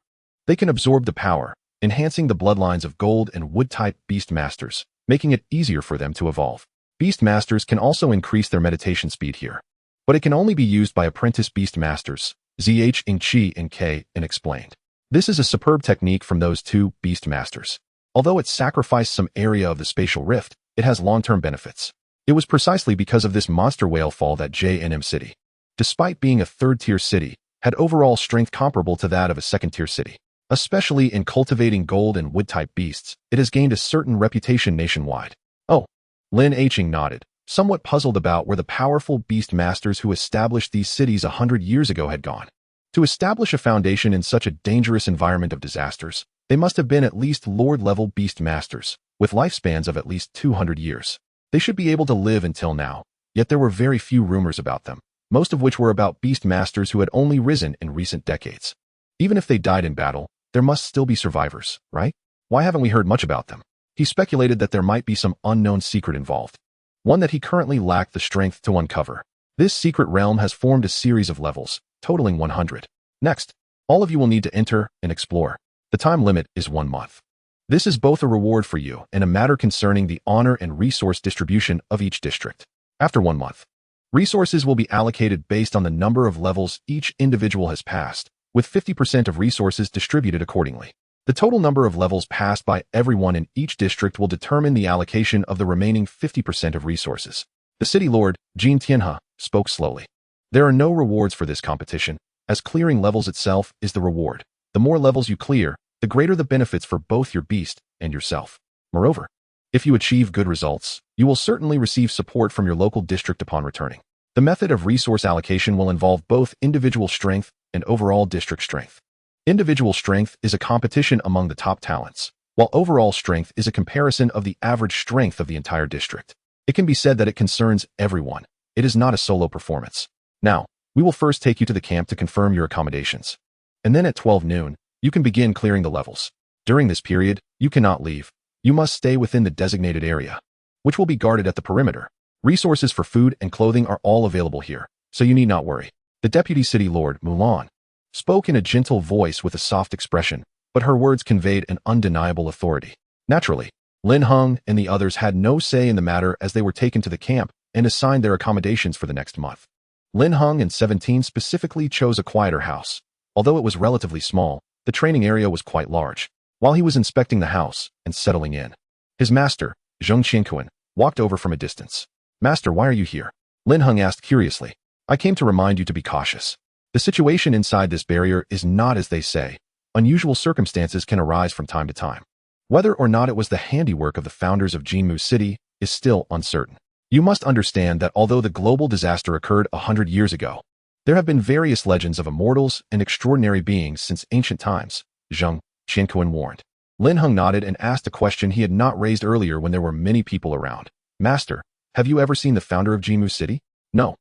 they can absorb the power, enhancing the bloodlines of gold and wood-type beast masters, making it easier for them to evolve. Beast masters can also increase their meditation speed here, but it can only be used by apprentice beast masters, ZH Ing Chi and K, and explained. This is a superb technique from those 2 beast masters. Although it sacrificed some area of the spatial rift, it has long-term benefits. It was precisely because of this monster whale fall that JNM City, despite being a 3rd-tier city, had overall strength comparable to that of a 2nd-tier city. Especially in cultivating gold and wood-type beasts, it has gained a certain reputation nationwide. Oh, Lin Heng nodded, somewhat puzzled about where the powerful beast masters who established these cities 100 years ago had gone. To establish a foundation in such a dangerous environment of disasters, they must have been at least lord-level beast masters, with lifespans of at least 200 years. They should be able to live until now, yet there were very few rumors about them, most of which were about beast masters who had only risen in recent decades. Even if they died in battle, there must still be survivors, right? Why haven't we heard much about them? He speculated that there might be some unknown secret involved, one that he currently lacked the strength to uncover. This secret realm has formed a series of levels, totaling 100. Next, all of you will need to enter and explore. The time limit is 1 month. This is both a reward for you and a matter concerning the honor and resource distribution of each district. After 1 month, resources will be allocated based on the number of levels each individual has passed, with 50% of resources distributed accordingly. The total number of levels passed by everyone in each district will determine the allocation of the remaining 50% of resources. The city lord, Jin Tianhe, spoke slowly. There are no rewards for this competition, as clearing levels itself is the reward. The more levels you clear, the greater the benefits for both your beast and yourself. Moreover, if you achieve good results, you will certainly receive support from your local district upon returning. The method of resource allocation will involve both individual strength and overall district strength. Individual strength is a competition among the top talents, while overall strength is a comparison of the average strength of the entire district. It can be said that it concerns everyone. It is not a solo performance. Now, we will first take you to the camp to confirm your accommodations. And then at 12 noon, you can begin clearing the levels. During this period, you cannot leave. You must stay within the designated area, which will be guarded at the perimeter. Resources for food and clothing are all available here, so you need not worry. The deputy city lord, Mulan, spoke in a gentle voice with a soft expression, but her words conveyed an undeniable authority. Naturally, Lin Heng and the others had no say in the matter as they were taken to the camp and assigned their accommodations for the next month. Lin Heng and 17 specifically chose a quieter house, Although it was relatively small, the training area was quite large. While he was inspecting the house and settling in, his master, Zheng Qianquan, walked over from a distance. "Master, why are you here?" Lin Heng asked curiously. "I came to remind you to be cautious. The situation inside this barrier is not as they say. Unusual circumstances can arise from time to time. Whether or not it was the handiwork of the founders of Jinmu City is still uncertain. You must understand that although the global disaster occurred 100 years ago, there have been various legends of immortals and extraordinary beings since ancient times," Zheng Qianquan warned. Lin Heng nodded and asked a question he had not raised earlier when there were many people around. "Master, have you ever seen the founder of Jinmu City?" "No."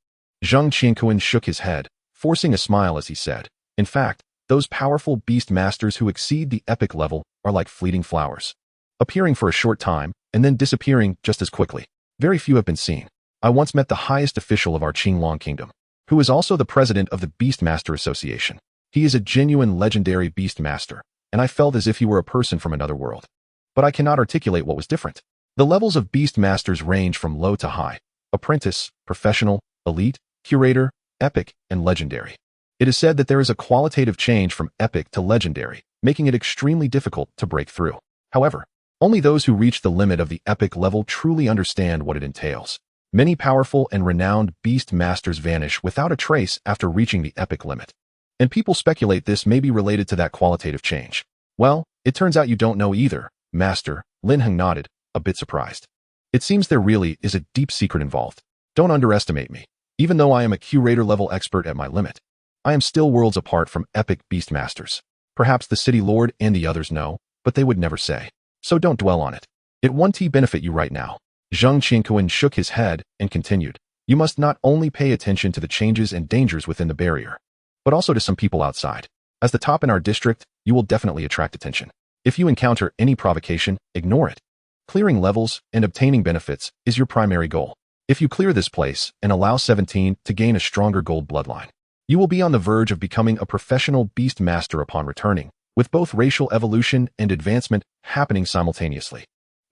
Zheng Qianquan shook his head, forcing a smile as he said, "In fact, those powerful beast masters who exceed the epic level are like fleeting flowers, appearing for a short time and then disappearing just as quickly. Very few have been seen. I once met the highest official of our Qinglong kingdom, who is also the president of the Beastmaster Association. He is a genuine legendary beastmaster, and I felt as if he were a person from another world. But I cannot articulate what was different. The levels of beastmasters range from low to high: apprentice, professional, elite, curator, epic, and legendary. It is said that there is a qualitative change from epic to legendary, making it extremely difficult to break through. However, only those who reach the limit of the epic level truly understand what it entails. Many powerful and renowned beast masters vanish without a trace after reaching the epic limit. And people speculate this may be related to that qualitative change. Well, it turns out you don't know either, Master. Lin Heng nodded, a bit surprised. It seems there really is a deep secret involved. Don't underestimate me. Even though I am a curator-level expert at my limit, I am still worlds apart from epic beastmasters. Perhaps the city lord and the others know, but they would never say. So don't dwell on it. It won't benefit you right now." Zheng Qianquan shook his head and continued, "You must not only pay attention to the changes and dangers within the barrier, but also to some people outside. As the top in our district, you will definitely attract attention. If you encounter any provocation, ignore it. Clearing levels and obtaining benefits is your primary goal. If you clear this place and allow 17 to gain a stronger gold bloodline, you will be on the verge of becoming a professional beast master upon returning, with both racial evolution and advancement happening simultaneously."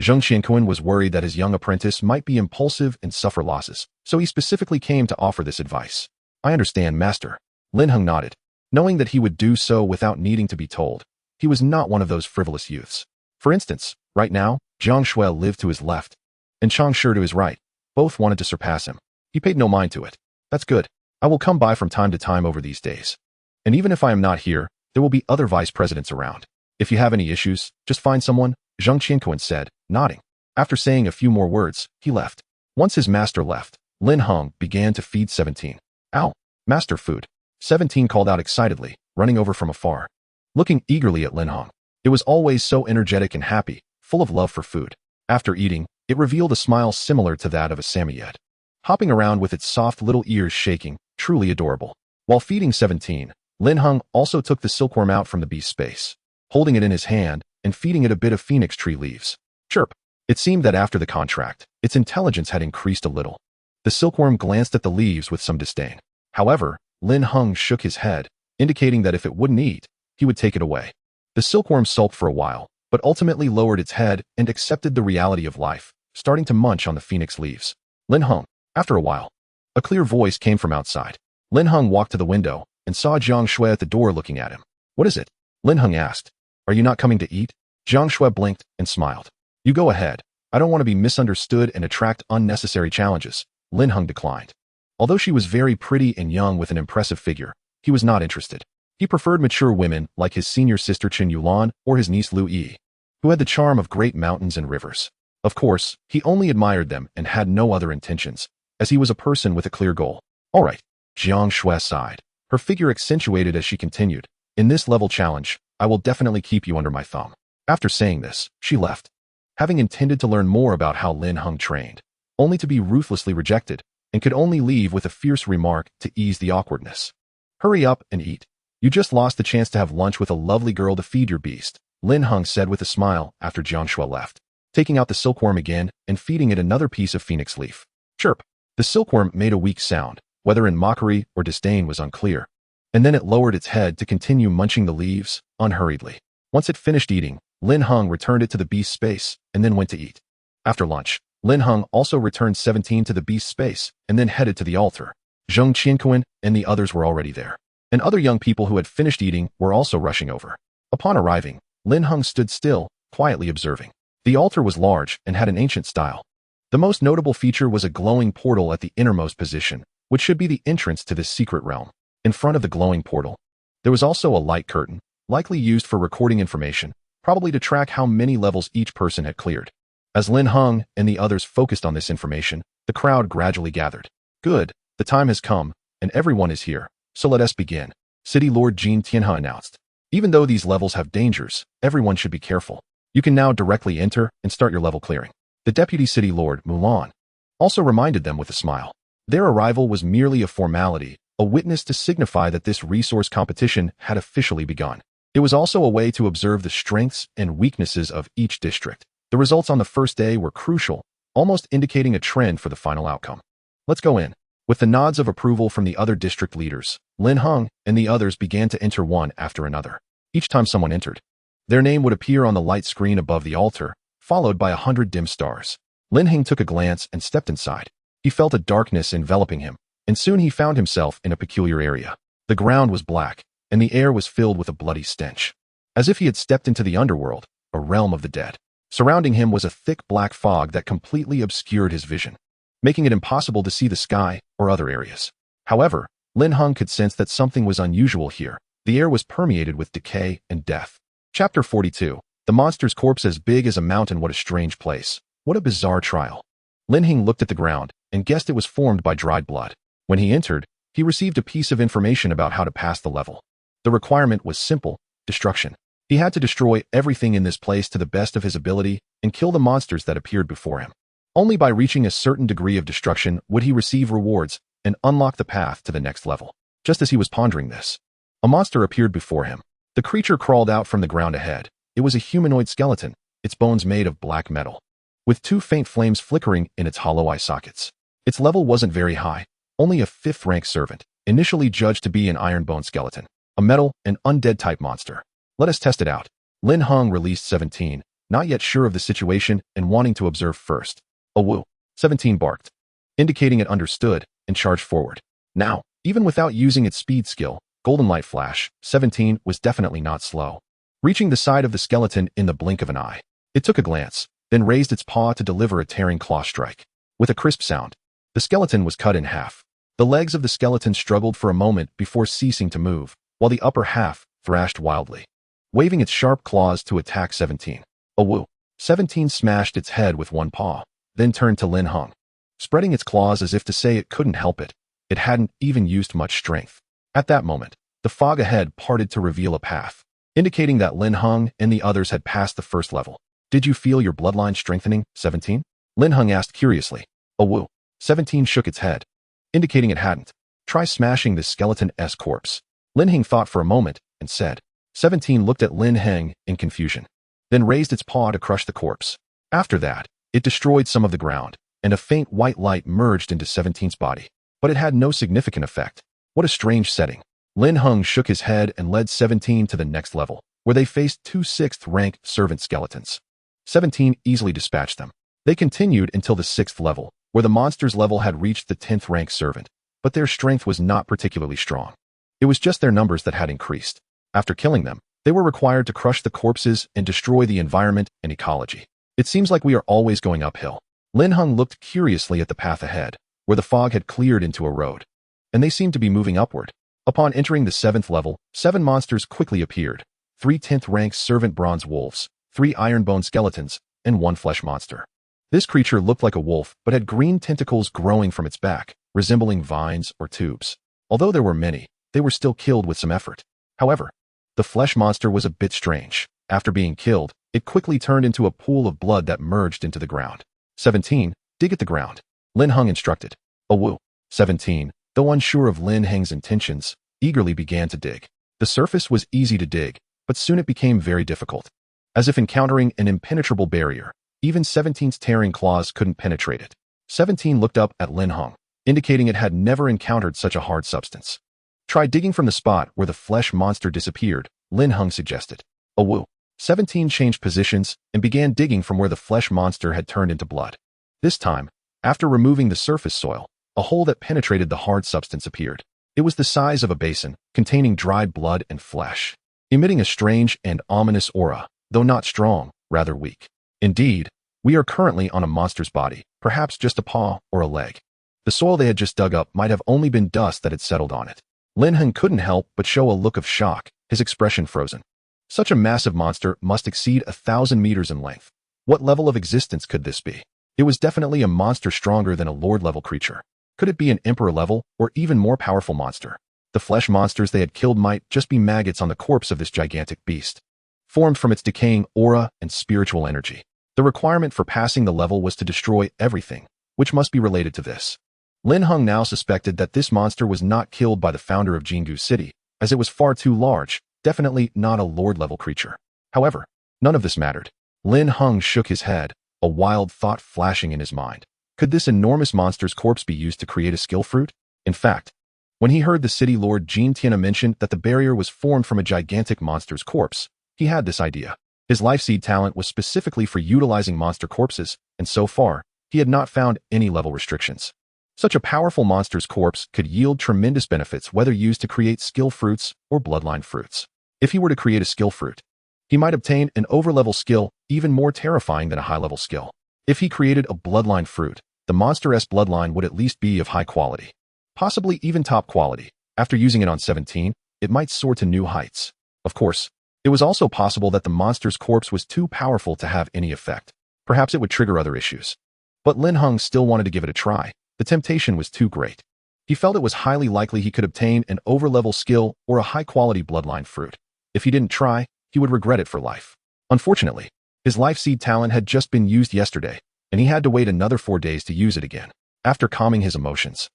Zheng Qianquan was worried that his young apprentice might be impulsive and suffer losses, so he specifically came to offer this advice. "I understand, Master." Lin Heng nodded, knowing that he would do so without needing to be told. He was not one of those frivolous youths. For instance, right now, Jiang Shui lived to his left, and Chang Shi to his right. Both wanted to surpass him. He paid no mind to it. "That's good. I will come by from time to time over these days. And even if I am not here, there will be other vice presidents around. If you have any issues, just find someone," Zheng Qianquan said, nodding. After saying a few more words, he left. Once his master left, Lin Heng began to feed 17. "Ow, master, food." 17 called out excitedly, running over from afar. Looking eagerly at Lin Heng, it was always so energetic and happy, full of love for food. After eating, it revealed a smile similar to that of a samoyed, hopping around with its soft little ears shaking, truly adorable. While feeding 17, Lin Heng also took the silkworm out from the beast's space, holding it in his hand and feeding it a bit of phoenix tree leaves. Chirp. It seemed that after the contract, its intelligence had increased a little. The silkworm glanced at the leaves with some disdain. However, Lin Heng shook his head, indicating that if it wouldn't eat, he would take it away. The silkworm sulked for a while, but ultimately lowered its head and accepted the reality of life, starting to munch on the phoenix leaves. Lin Heng. After a while, a clear voice came from outside. Lin Heng walked to the window and saw Jiang Shui at the door looking at him. "What is it?" Lin Heng asked. "Are you not coming to eat?" Jiang Shui blinked and smiled. "You go ahead. I don't want to be misunderstood and attract unnecessary challenges." Lin Heng declined. Although she was very pretty and young with an impressive figure, he was not interested. He preferred mature women like his senior sister Chen Yulan or his niece Lu Yi, who had the charm of great mountains and rivers. Of course, he only admired them and had no other intentions, as he was a person with a clear goal. "All right," Jiang Shui sighed. Her figure accentuated as she continued, "In this level challenge, I will definitely keep you under my thumb." After saying this, she left, having intended to learn more about how Lin Heng trained, only to be ruthlessly rejected, and could only leave with a fierce remark to ease the awkwardness. "Hurry up and eat. You just lost the chance to have lunch with a lovely girl to feed your beast," Lin Heng said with a smile after Jiang Shui left, taking out the silkworm again and feeding it another piece of phoenix leaf. Chirp. The silkworm made a weak sound, whether in mockery or disdain was unclear, and then it lowered its head to continue munching the leaves, unhurriedly. Once it finished eating, Lin Heng returned it to the beast's space and then went to eat. After lunch, Lin Heng also returned 17 to the beast's space and then headed to the altar. Zheng Qianquan and the others were already there. and other young people who had finished eating were also rushing over. Upon arriving, Lin Heng stood still, quietly observing. The altar was large and had an ancient style. The most notable feature was a glowing portal at the innermost position, which should be the entrance to this secret realm. In front of the glowing portal, there was also a light curtain, likely used for recording information, probably to track how many levels each person had cleared. As Lin Heng and the others focused on this information, the crowd gradually gathered. Good, the time has come, and everyone is here, so let us begin, City Lord Jin Tianhe announced. Even though these levels have dangers, everyone should be careful. You can now directly enter and start your level clearing. The Deputy City Lord, Mulan, also reminded them with a smile. Their arrival was merely a formality, a witness to signify that this resource competition had officially begun. It was also a way to observe the strengths and weaknesses of each district. The results on the first day were crucial, almost indicating a trend for the final outcome. Let's go in. With the nods of approval from the other district leaders, Lin Heng and the others began to enter one after another. Each time someone entered, their name would appear on the light screen above the altar, followed by 100 dim stars. Lin Heng took a glance and stepped inside. He felt a darkness enveloping him, and soon he found himself in a peculiar area. The ground was black, and the air was filled with a bloody stench. As if he had stepped into the underworld, a realm of the dead. Surrounding him was a thick black fog that completely obscured his vision, making it impossible to see the sky or other areas. However, Lin Heng could sense that something was unusual here. The air was permeated with decay and death. Chapter 42. The monster's corpse as big as a mountain. What a strange place. What a bizarre trial. Lin Heng looked at the ground and guessed it was formed by dried blood. When he entered, he received a piece of information about how to pass the level. The requirement was simple: destruction. He had to destroy everything in this place to the best of his ability and kill the monsters that appeared before him. Only by reaching a certain degree of destruction would he receive rewards and unlock the path to the next level. Just as he was pondering this, a monster appeared before him. The creature crawled out from the ground ahead. It was a humanoid skeleton, its bones made of black metal, with two faint flames flickering in its hollow eye sockets. Its level wasn't very high, only a 5th-rank servant, initially judged to be an iron bone skeleton, a metal and undead type monster. Let us test it out. Lin Heng released 17, not yet sure of the situation and wanting to observe first. Oh woo. 17 barked, indicating it understood, and charged forward. Now, even without using its speed skill, Golden Light Flash, 17 was definitely not slow. Reaching the side of the skeleton in the blink of an eye, it took a glance, then raised its paw to deliver a tearing claw strike. With a crisp sound, the skeleton was cut in half. The legs of the skeleton struggled for a moment before ceasing to move, while the upper half thrashed wildly, waving its sharp claws to attack 17. Oh woo. 17 smashed its head with one paw, then turned to Lin Heng, spreading its claws as if to say it couldn't help it. It hadn't even used much strength. At that moment, the fog ahead parted to reveal a path, indicating that Lin Heng and the others had passed the first level. Did you feel your bloodline strengthening, 17? Lin Heng asked curiously. Oh woo. 17 shook its head, indicating it hadn't. Try smashing this skeleton-esque corpse. Lin Heng thought for a moment and said. 17 looked at Lin Heng in confusion, then raised its paw to crush the corpse. After that, it destroyed some of the ground, and a faint white light merged into 17's body. But it had no significant effect. What a strange setting. Lin Heng shook his head and led 17 to the next level, where they faced two 6th-rank servant skeletons. 17 easily dispatched them. They continued until the 6th level, where the monster's level had reached the 10th-rank servant, but their strength was not particularly strong. It was just their numbers that had increased. After killing them, they were required to crush the corpses and destroy the environment and ecology. It seems like we are always going uphill. Lin Heng looked curiously at the path ahead, where the fog had cleared into a road, and they seemed to be moving upward. Upon entering the 7th level, 7 monsters quickly appeared: 3 10th-rank servant bronze wolves, 3 iron-bone skeletons, and 1 flesh monster. This creature looked like a wolf but had green tentacles growing from its back, resembling vines or tubes. Although there were many, they were still killed with some effort. However, the flesh monster was a bit strange. After being killed, it quickly turned into a pool of blood that merged into the ground. 17, dig at the ground, Lin Heng instructed. Oh woo. 17, though unsure of Lin Heng's intentions, eagerly began to dig. The surface was easy to dig, but soon it became very difficult. As if encountering an impenetrable barrier, even 17's tearing claws couldn't penetrate it. 17 looked up at Lin Heng, indicating it had never encountered such a hard substance. Try digging from the spot where the flesh monster disappeared, Lin Heng suggested. Oh woo. 17 changed positions and began digging from where the flesh monster had turned into blood. This time, after removing the surface soil, a hole that penetrated the hard substance appeared. It was the size of a basin, containing dried blood and flesh, emitting a strange and ominous aura, though not strong, rather weak. Indeed, we are currently on a monster's body, perhaps just a paw or a leg. The soil they had just dug up might have only been dust that had settled on it. Lin Heng couldn't help but show a look of shock, his expression frozen. Such a massive monster must exceed 1,000 meters in length. What level of existence could this be? It was definitely a monster stronger than a lord-level creature. Could it be an emperor-level or even more powerful monster? The flesh monsters they had killed might just be maggots on the corpse of this gigantic beast, formed from its decaying aura and spiritual energy. The requirement for passing the level was to destroy everything, which must be related to this. Lin Heng now suspected that this monster was not killed by the founder of Jingu City, as it was far too large, definitely not a lord-level creature. However, none of this mattered. Lin Heng shook his head, a wild thought flashing in his mind. Could this enormous monster's corpse be used to create a skill fruit? In fact, when he heard the city lord Jin Tiana mention that the barrier was formed from a gigantic monster's corpse, he had this idea. His life seed talent was specifically for utilizing monster corpses, and so far, he had not found any level restrictions. Such a powerful monster's corpse could yield tremendous benefits whether used to create skill fruits or bloodline fruits. If he were to create a skill fruit, he might obtain an overlevel skill even more terrifying than a high-level skill. If he created a bloodline fruit, the monster's bloodline would at least be of high quality, possibly even top quality. After using it on 17, it might soar to new heights. Of course, it was also possible that the monster's corpse was too powerful to have any effect. Perhaps it would trigger other issues. But Lin Heng still wanted to give it a try. The temptation was too great. He felt it was highly likely he could obtain an overlevel skill or a high-quality bloodline fruit. If he didn't try, he would regret it for life. Unfortunately, his life seed talent had just been used yesterday, and he had to wait another 4 days to use it again. After calming his emotions,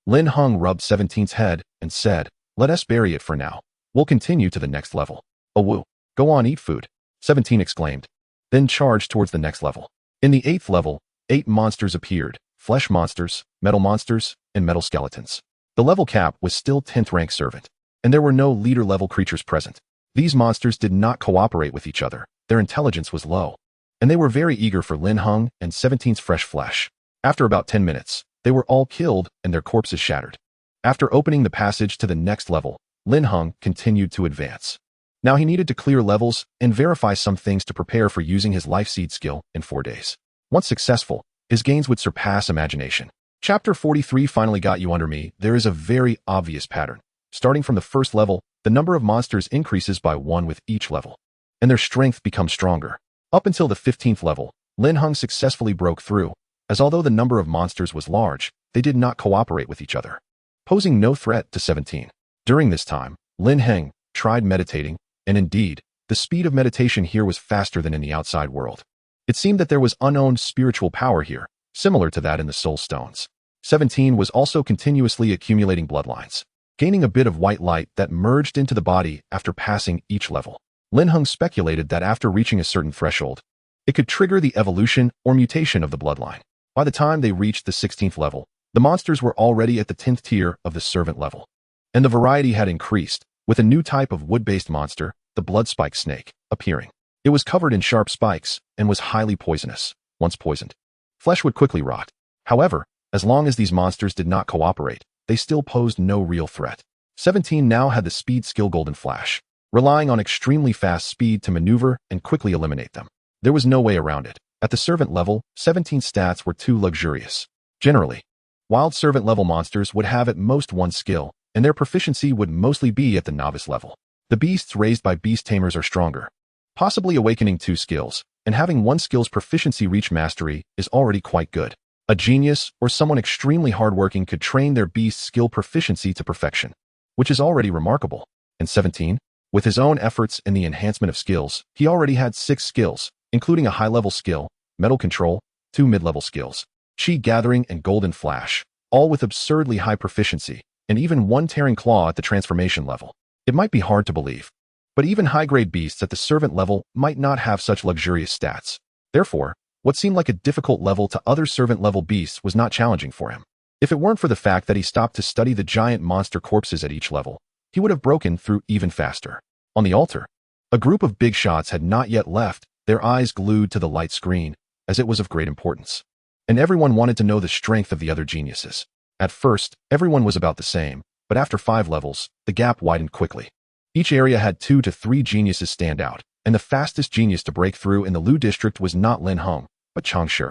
Lin Heng rubbed 17's head and said, "Let us bury it for now. We'll continue to the next level." "Oh woo, go on, eat food," 17 exclaimed, then charged towards the next level. In the 8th level, 8 monsters appeared: flesh monsters, metal monsters, and metal skeletons. The level cap was still 10th rank servant, and there were no leader-level creatures present. These monsters did not cooperate with each other, their intelligence was low, and they were very eager for Lin Heng and 17's fresh flesh. After about 10 minutes, they were all killed and their corpses shattered. After opening the passage to the next level, Lin Heng continued to advance. Now he needed to clear levels and verify some things to prepare for using his life seed skill in 4 days. Once successful, his gains would surpass imagination. Chapter 43 finally got you under me. There is a very obvious pattern. Starting from the first level, the number of monsters increases by 1 with each level, and their strength becomes stronger. Up until the 15th level, Lin Heng successfully broke through, as although the number of monsters was large, they did not cooperate with each other, posing no threat to 17. During this time, Lin Heng tried meditating, and indeed, the speed of meditation here was faster than in the outside world. It seemed that there was unowned spiritual power here, similar to that in the soul stones. 17 was also continuously accumulating bloodlines, gaining a bit of white light that merged into the body after passing each level. Lin Heng speculated that after reaching a certain threshold, it could trigger the evolution or mutation of the bloodline. By the time they reached the 16th level, the monsters were already at the 10th tier of the servant level, and the variety had increased, with a new type of wood-based monster, the blood spike snake, appearing. It was covered in sharp spikes and was highly poisonous. Once poisoned, flesh would quickly rot. However, as long as these monsters did not cooperate, they still posed no real threat. 17 now had the speed skill Golden Flash, relying on extremely fast speed to maneuver and quickly eliminate them. There was no way around it. At the servant level, 17's stats were too luxurious. Generally, wild servant level monsters would have at most 1 skill, and their proficiency would mostly be at the novice level. The beasts raised by Beast Tamers are stronger, possibly awakening 2 skills, and having 1 skill's proficiency reach mastery is already quite good. A genius or someone extremely hardworking could train their beast skill proficiency to perfection, which is already remarkable. And 17, with his own efforts in the enhancement of skills, he already had 6 skills, including a high-level skill, metal control, 2 mid-level skills, chi gathering and golden flash, all with absurdly high proficiency, and even 1 tearing claw at the transformation level. It might be hard to believe, but even high-grade beasts at the servant level might not have such luxurious stats. Therefore, what seemed like a difficult level to other servant-level beasts was not challenging for him. If it weren't for the fact that he stopped to study the giant monster corpses at each level, he would have broken through even faster. On the altar, a group of big shots had not yet left, their eyes glued to the light screen, as it was of great importance. And everyone wanted to know the strength of the other geniuses. At first, everyone was about the same, but after 5 levels, the gap widened quickly. Each area had 2 to 3 geniuses stand out, and the fastest genius to break through in the Lu district was not Lin Heng, but Chang Shi,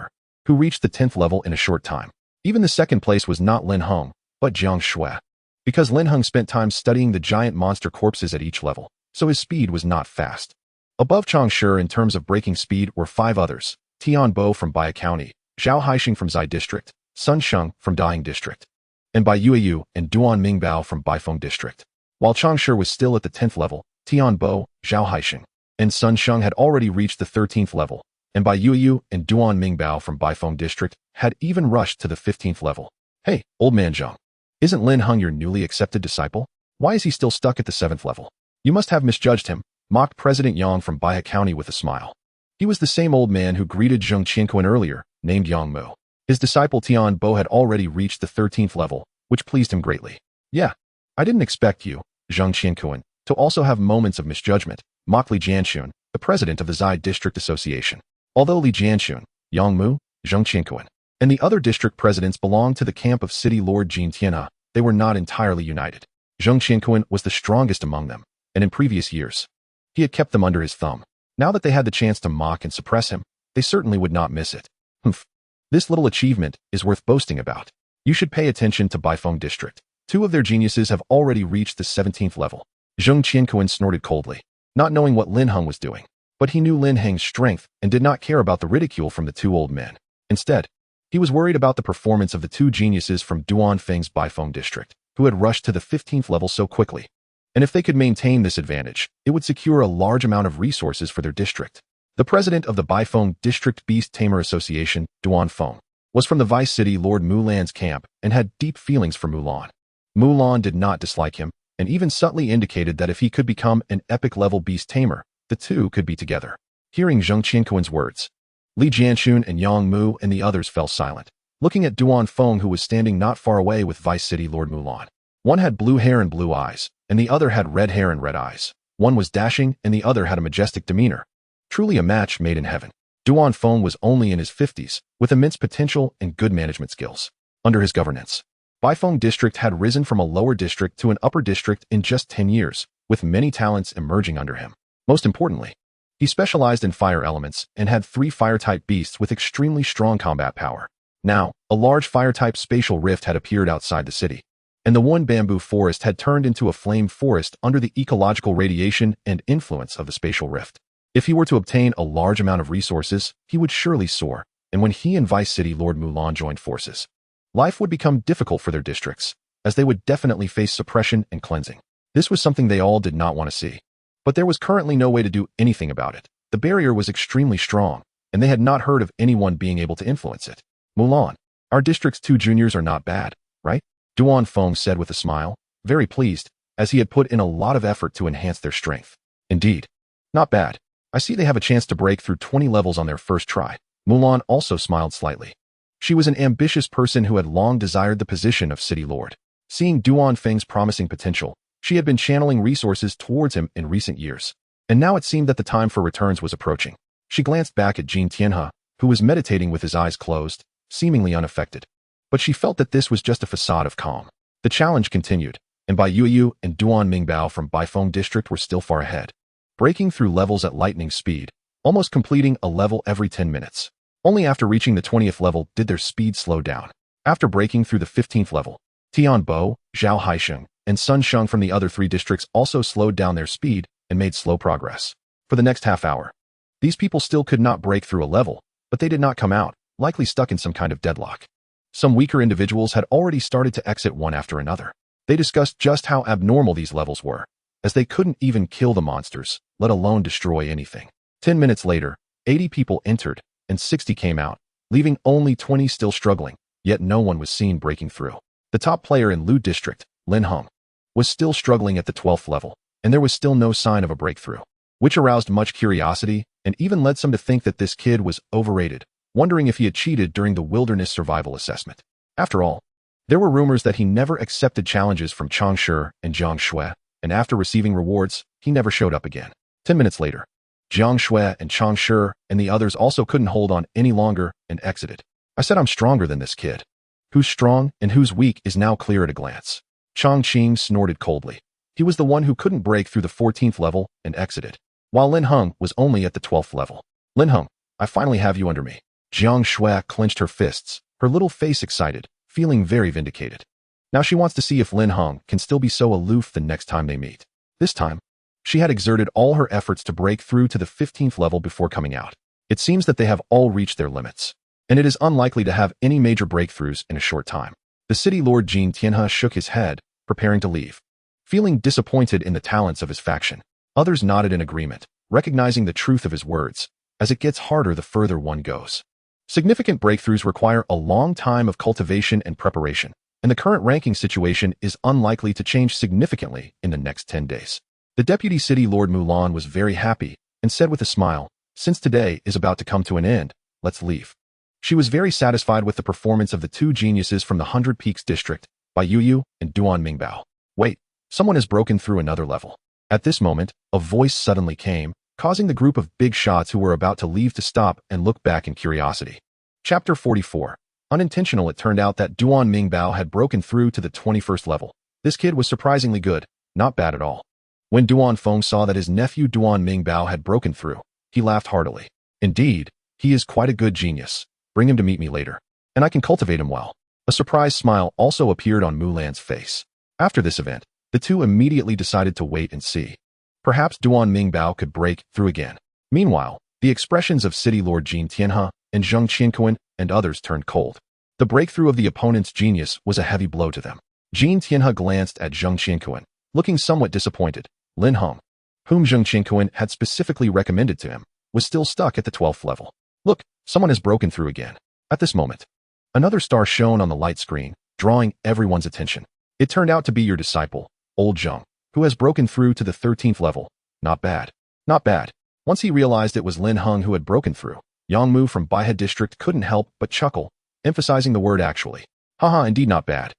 who reached the 10th level in a short time. Even the second place was not Lin Heng, but Jiang Shui, because Lin Heng spent time studying the giant monster corpses at each level, so his speed was not fast. Above Chang Shi in terms of breaking speed were 5 others: Tian Bo from Bai County, Zhao Haixing from Zai District, Sun Sheng from Daying District, and Bai Yueyu and Duan Mingbao from Baifeng District. While Chang Shi was still at the 10th level, Tian Bo, Zhao Haixing, and Sun Sheng had already reached the 13th level, and Bai Yueyu and Duan Mingbao from Baifeng District had even rushed to the 15th level. Hey, old man Zhang, isn't Lin Heng your newly accepted disciple? Why is he still stuck at the 7th level? You must have misjudged him, mocked President Yang from Baihe County with a smile. He was the same old man who greeted Zheng Qianquan earlier, named Yang Mu. His disciple Tian Bo had already reached the 13th level, which pleased him greatly. Yeah, I didn't expect you, Zheng Qianquan, to also have moments of misjudgment, mocked Li Jianxun, the president of the Zai District Association. Although Li Jianxun, Yang Mu, Zheng Qianquan, and the other district presidents belonged to the camp of City Lord Jin Tianhe, they were not entirely united. Zheng Qianquan was the strongest among them, and in previous years, he had kept them under his thumb. Now that they had the chance to mock and suppress him, they certainly would not miss it. Humph. This little achievement is worth boasting about. You should pay attention to Baifeng District. 2 of their geniuses have already reached the 17th level. Zheng Qianquan snorted coldly, not knowing what Lin Heng was doing. But he knew Lin Heng's strength and did not care about the ridicule from the 2 old men. Instead, he was worried about the performance of the 2 geniuses from Duan Feng's Baifeng District, who had rushed to the 15th level so quickly. And if they could maintain this advantage, it would secure a large amount of resources for their district. The president of the Baifeng District Beast Tamer Association, Duan Feng, was from the Vice City Lord Mulan's camp and had deep feelings for Mulan. Mulan did not dislike him, and even subtly indicated that if he could become an epic-level Beast Tamer, the 2 could be together. Hearing Zheng Qianquan's words, Li Jianxun and Yang Mu and the others fell silent, looking at Duan Feng, who was standing not far away with Vice City Lord Mulan. One had blue hair and blue eyes, and the other had red hair and red eyes. One was dashing, and the other had a majestic demeanor. Truly a match made in heaven. Duan Feng was only in his 50s, with immense potential and good management skills. Under his governance, Baifeng District had risen from a lower district to an upper district in just 10 years, with many talents emerging under him. Most importantly, he specialized in fire elements and had 3 fire-type beasts with extremely strong combat power. Now, a large fire-type spatial rift had appeared outside the city, and the one bamboo forest had turned into a flame forest under the ecological radiation and influence of the spatial rift. If he were to obtain a large amount of resources, he would surely soar, and when he and Vice City Lord Mulan joined forces, life would become difficult for their districts, as they would definitely face suppression and cleansing. This was something they all did not want to see. But there was currently no way to do anything about it. The barrier was extremely strong, and they had not heard of anyone being able to influence it. Mulan, our district's 2 juniors are not bad, right? Duan Feng said with a smile, very pleased, as he had put in a lot of effort to enhance their strength. Indeed. Not bad. I see they have a chance to break through 20 levels on their first try. Mulan also smiled slightly. She was an ambitious person who had long desired the position of City Lord. Seeing Duan Feng's promising potential, she had been channeling resources towards him in recent years, and now it seemed that the time for returns was approaching. She glanced back at Jin Tianhe, who was meditating with his eyes closed, seemingly unaffected. But she felt that this was just a facade of calm. The challenge continued, and Bai Yueyu and Duan Mingbao from Baifeng District were still far ahead, breaking through levels at lightning speed, almost completing a level every 10 minutes. Only after reaching the 20th level did their speed slow down. After breaking through the 15th level, Tian Bo, Zhao Haixing, and Sun Sheng from the other 3 districts also slowed down their speed and made slow progress. For the next half hour, these people still could not break through a level, but they did not come out, likely stuck in some kind of deadlock. Some weaker individuals had already started to exit one after another. They discussed just how abnormal these levels were, as they couldn't even kill the monsters, let alone destroy anything. 10 minutes later, 80 people entered, and 60 came out, leaving only 20 still struggling, yet no one was seen breaking through. The top player in Lu District, Lin Heng, was still struggling at the 12th level, and there was still no sign of a breakthrough, which aroused much curiosity and even led some to think that this kid was overrated, wondering if he had cheated during the wilderness survival assessment. After all, there were rumors that he never accepted challenges from Chang Shi and Jiang Shui, and after receiving rewards, he never showed up again. 10 minutes later, Jiang Shui and Chang Shi and the others also couldn't hold on any longer and exited. I said I'm stronger than this kid. Who's strong and who's weak is now clear at a glance. Chongqing snorted coldly. He was the one who couldn't break through the 14th level and exited, while Lin Heng was only at the 12th level. Lin Heng, I finally have you under me. Jiang Shui clenched her fists, her little face excited, feeling very vindicated. Now she wants to see if Lin Heng can still be so aloof the next time they meet. This time, she had exerted all her efforts to break through to the 15th level before coming out. It seems that they have all reached their limits, and it is unlikely to have any major breakthroughs in a short time. The city lord Jin Tianhe shook his head, preparing to leave. Feeling disappointed in the talents of his faction, others nodded in agreement, recognizing the truth of his words. As it gets harder the further one goes. Significant breakthroughs require a long time of cultivation and preparation, and the current ranking situation is unlikely to change significantly in the next 10 days. The deputy city lord Mulan was very happy and said with a smile, since today is about to come to an end, let's leave. She was very satisfied with the performance of the two geniuses from the 100 Peaks district, Bai Yuyu and Duan Mingbao. Wait, someone has broken through another level. At this moment, a voice suddenly came, causing the group of big shots who were about to leave to stop and look back in curiosity. Chapter 44. Unintentional. It turned out that Duan Mingbao had broken through to the 21st level. This kid was surprisingly good, not bad at all. When Duan Feng saw that his nephew Duan Mingbao had broken through, he laughed heartily. Indeed, he is quite a good genius. Bring him to meet me later, and I can cultivate him well. A surprised smile also appeared on Mulan's face. After this event, the two immediately decided to wait and see. Perhaps Duan Mingbao could break through again. Meanwhile, the expressions of City Lord Jin Tianhe and Zheng Qianquan and others turned cold. The breakthrough of the opponent's genius was a heavy blow to them. Jin Tianhe glanced at Zheng Qianquan, looking somewhat disappointed. Lin Heng, whom Zheng Qianquan had specifically recommended to him, was still stuck at the 12th level. Look, someone has broken through again. At this moment, another star shone on the light screen, drawing everyone's attention. It turned out to be your disciple, Old Zheng, who has broken through to the 13th level. Not bad. Not bad. Once he realized it was Lin Heng who had broken through, Yang Mu from Baihe District couldn't help but chuckle, emphasizing the word actually. Haha, indeed not bad.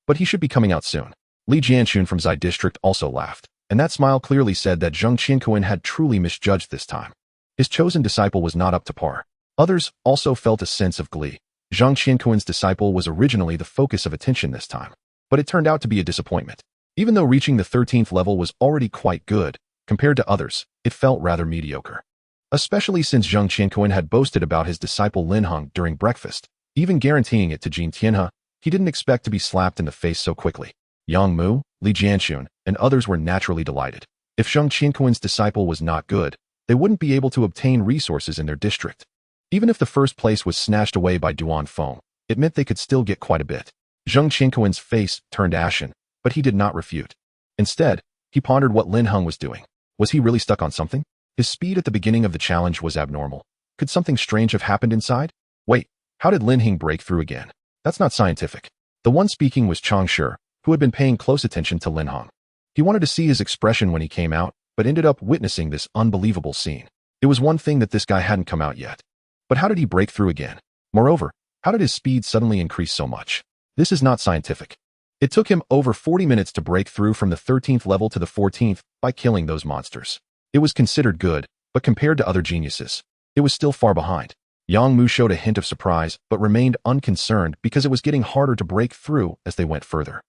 But he should be coming out soon. Li Jianxun from Zai District also laughed, and that smile clearly said that Zheng Qianquan had truly misjudged this time. His chosen disciple was not up to par. Others also felt a sense of glee. Zheng Qianquan's disciple was originally the focus of attention this time, but it turned out to be a disappointment. Even though reaching the 13th level was already quite good, compared to others, it felt rather mediocre. Especially since Zheng Qianquan had boasted about his disciple Lin Heng during breakfast, even guaranteeing it to Jin Tianhe, he didn't expect to be slapped in the face so quickly. Yang Mu, Li Jianxun, and others were naturally delighted. If Zheng Qianquan's disciple was not good, they wouldn't be able to obtain resources in their district. Even if the first place was snatched away by Duan Feng, it meant they could still get quite a bit. Zheng Qianquan's face turned ashen, but he did not refute. Instead, he pondered what Lin Heng was doing. Was he really stuck on something? His speed at the beginning of the challenge was abnormal. Could something strange have happened inside? Wait, how did Lin Heng break through again? That's not scientific. The one speaking was Chang Shi, who had been paying close attention to Lin Heng. He wanted to see his expression when he came out, but ended up witnessing this unbelievable scene. It was one thing that this guy hadn't come out yet. But how did he break through again? Moreover, how did his speed suddenly increase so much? This is not scientific. It took him over 40 minutes to break through from the 13th level to the 14th by killing those monsters. It was considered good, but compared to other geniuses, it was still far behind. Yang Mu showed a hint of surprise, but remained unconcerned because it was getting harder to break through as they went further.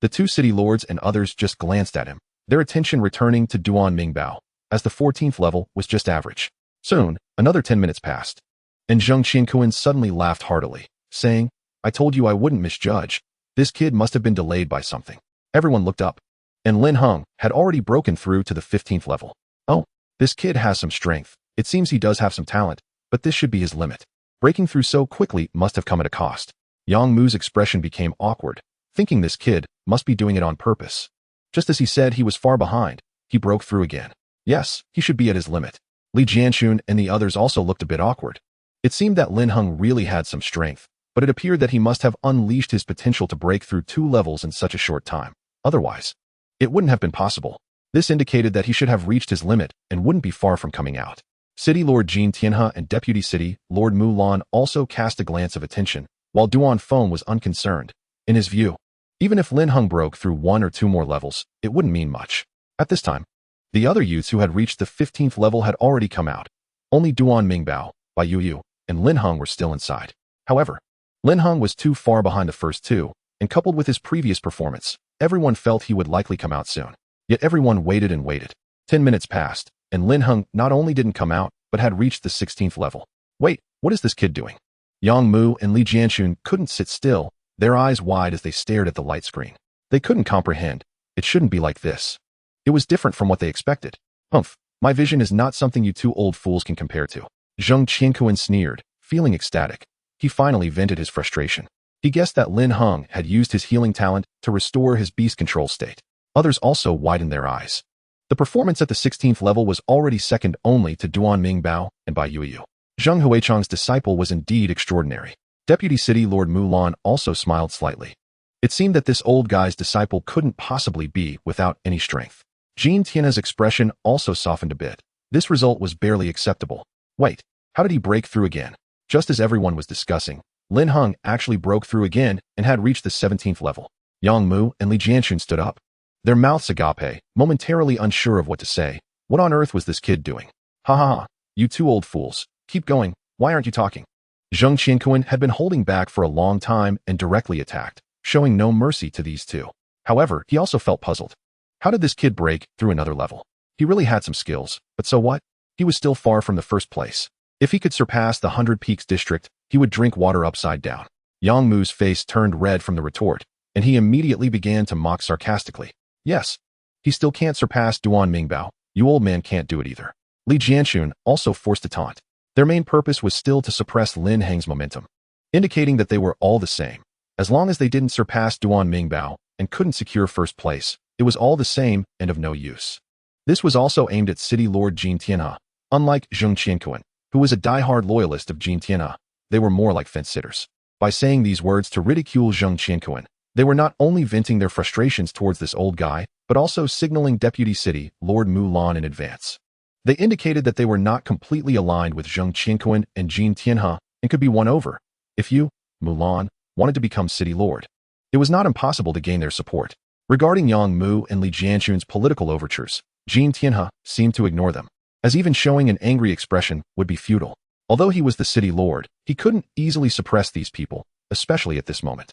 The two city lords and others just glanced at him, their attention returning to Duan Mingbao, as the 14th level was just average. Soon, another 10 minutes passed, and Zheng Qianquan suddenly laughed heartily, saying, I told you I wouldn't misjudge. This kid must have been delayed by something. Everyone looked up, and Lin Heng had already broken through to the 15th level. Oh, this kid has some strength. It seems he does have some talent, but this should be his limit. Breaking through so quickly must have come at a cost. Yang Mu's expression became awkward, thinking this kid must be doing it on purpose. Just as he said he was far behind, he broke through again. Yes, he should be at his limit. Li Jianxun and the others also looked a bit awkward. It seemed that Lin Heng really had some strength, but it appeared that he must have unleashed his potential to break through 2 levels in such a short time. Otherwise, it wouldn't have been possible. This indicated that he should have reached his limit and wouldn't be far from coming out. City Lord Jin Tianhe and Deputy City Lord Mulan also cast a glance of attention, while Duan Feng was unconcerned. In his view, even if Lin Heng broke through 1 or 2 more levels, it wouldn't mean much. At this time, the other youths who had reached the 15th level had already come out. Only Duan Mingbao, Bai Yuyu, and Lin Heng were still inside. However, Lin Heng was too far behind the first two, and coupled with his previous performance, everyone felt he would likely come out soon. Yet everyone waited and waited. 10 minutes passed, and Lin Heng not only didn't come out, but had reached the 16th level. Wait, what is this kid doing? Yang Mu and Li Jianxun couldn't sit still, their eyes wide as they stared at the light screen. They couldn't comprehend. It shouldn't be like this. It was different from what they expected. Humph, my vision is not something you two old fools can compare to. Zheng Qianquan sneered, feeling ecstatic. He finally vented his frustration. He guessed that Lin Heng had used his healing talent to restore his beast control state. Others also widened their eyes. The performance at the 16th level was already second only to Duan Mingbao and Bai Yueyu. Zheng Huichang's disciple was indeed extraordinary. Deputy City Lord Mulan also smiled slightly. It seemed that this old guy's disciple couldn't possibly be without any strength. Jean Tian's expression also softened a bit. This result was barely acceptable. Wait, how did he break through again? Just as everyone was discussing, Lin Heng actually broke through again and had reached the 17th level. Yang Mu and Li Jianxun stood up. Their mouths agape, momentarily unsure of what to say. What on earth was this kid doing? Ha ha ha, you two old fools. Keep going, why aren't you talking? Zheng Qianquan had been holding back for a long time and directly attacked, showing no mercy to these two. However, he also felt puzzled. How did this kid break through another level? He really had some skills, but so what? He was still far from the first place. If he could surpass the 100 Peaks district, he would drink water upside down. Yang Mu's face turned red from the retort, and he immediately began to mock sarcastically. Yes, he still can't surpass Duan Mingbao. You old man can't do it either. Li Jianxun also forced a taunt. Their main purpose was still to suppress Lin Heng's momentum, indicating that they were all the same. As long as they didn't surpass Duan Mingbao and couldn't secure first place, it was all the same and of no use. This was also aimed at City Lord Jean Tianhe. Unlike Zheng Qianquan, who was a die-hard loyalist of Jean Tianhe, they were more like fence-sitters. By saying these words to ridicule Zheng Qianquan, they were not only venting their frustrations towards this old guy, but also signaling Deputy City Lord Mulan in advance. They indicated that they were not completely aligned with Zheng Qianquan and Jean Tianhe and could be won over. If you, Mulan, wanted to become City Lord, it was not impossible to gain their support. Regarding Yang Mu and Li Jianxun's political overtures, Jean Tianhe seemed to ignore them, as even showing an angry expression would be futile. Although he was the City Lord, he couldn't easily suppress these people, especially at this moment.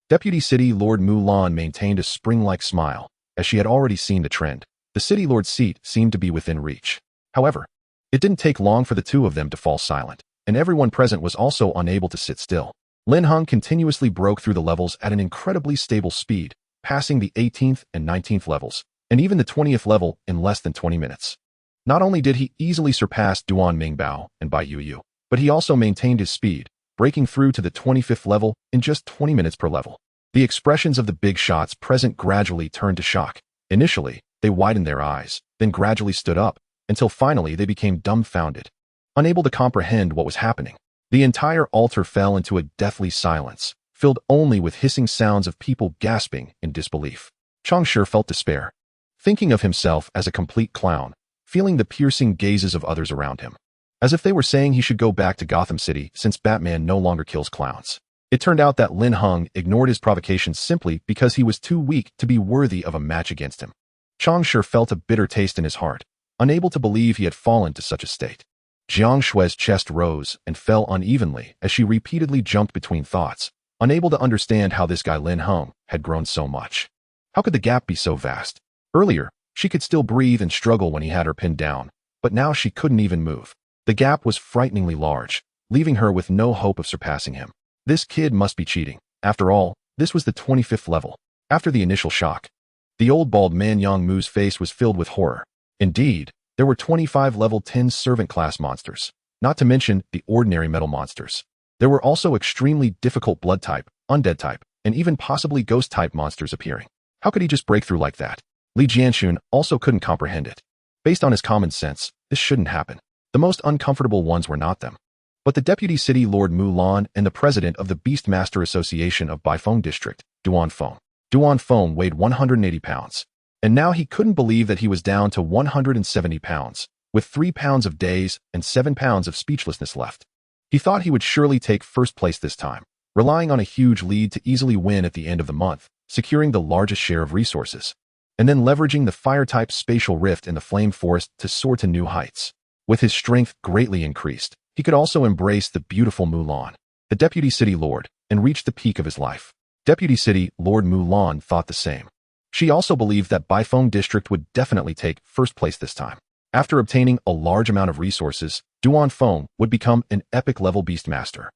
Deputy City Lord Mulan maintained a spring-like smile, as she had already seen the trend. The City Lord's seat seemed to be within reach. However, it didn't take long for the two of them to fall silent, and everyone present was also unable to sit still. Lin Heng continuously broke through the levels at an incredibly stable speed, passing the 18th and 19th levels, and even the 20th level in less than 20 minutes. Not only did he easily surpass Duan Mingbao and Bai Yueyu, but he also maintained his speed, breaking through to the 25th level in just 20 minutes per level. The expressions of the big shots present gradually turned to shock. Initially, they widened their eyes, then gradually stood up, until finally they became dumbfounded, unable to comprehend what was happening. The entire altar fell into a deathly silence, filled only with hissing sounds of people gasping in disbelief. Changshe felt despair, thinking of himself as a complete clown, feeling the piercing gazes of others around him, as if they were saying he should go back to Gotham City since Batman no longer kills clowns. It turned out that Lin Heng ignored his provocations simply because he was too weak to be worthy of a match against him. Changshe felt a bitter taste in his heart, unable to believe he had fallen to such a state. Jiang Shui's chest rose and fell unevenly as she repeatedly jumped between thoughts, unable to understand how this guy Lin Heng had grown so much. How could the gap be so vast? Earlier, she could still breathe and struggle when he had her pinned down, but now she couldn't even move. The gap was frighteningly large, leaving her with no hope of surpassing him. This kid must be cheating. After all, this was the 25th level. After the initial shock, the old bald man Yang Mu's face was filled with horror. Indeed, there were 25 level 10 servant class monsters, not to mention the ordinary metal monsters. There were also extremely difficult blood type, undead type, and even possibly ghost type monsters appearing. How could he just break through like that? Li Jianxun also couldn't comprehend it. Based on his common sense, this shouldn't happen. The most uncomfortable ones were not them, but the Deputy City Lord Mulan and the President of the Beastmaster Association of Baifeng District, Duan Feng. Duan Feng weighed 180 pounds, and now he couldn't believe that he was down to 170 pounds, with 3 pounds of daze and 7 pounds of speechlessness left. He thought he would surely take first place this time, relying on a huge lead to easily win at the end of the month, securing the largest share of resources, and then leveraging the fire-type spatial rift in the flame forest to soar to new heights. With his strength greatly increased, he could also embrace the beautiful Mulan, the Deputy City Lord, and reach the peak of his life. Deputy City Lord Mulan thought the same. She also believed that Baifeng District would definitely take first place this time. After obtaining a large amount of resources, Duan Feng would become an epic-level beastmaster.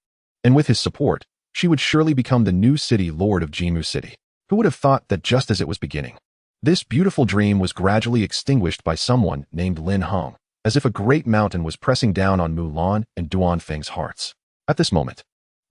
And with his support, she would surely become the new city lord of Jinmu City. Who would have thought that just as it was beginning? This beautiful dream was gradually extinguished by someone named Lin Heng, as if a great mountain was pressing down on Mulan and Duan Feng's hearts. At this moment,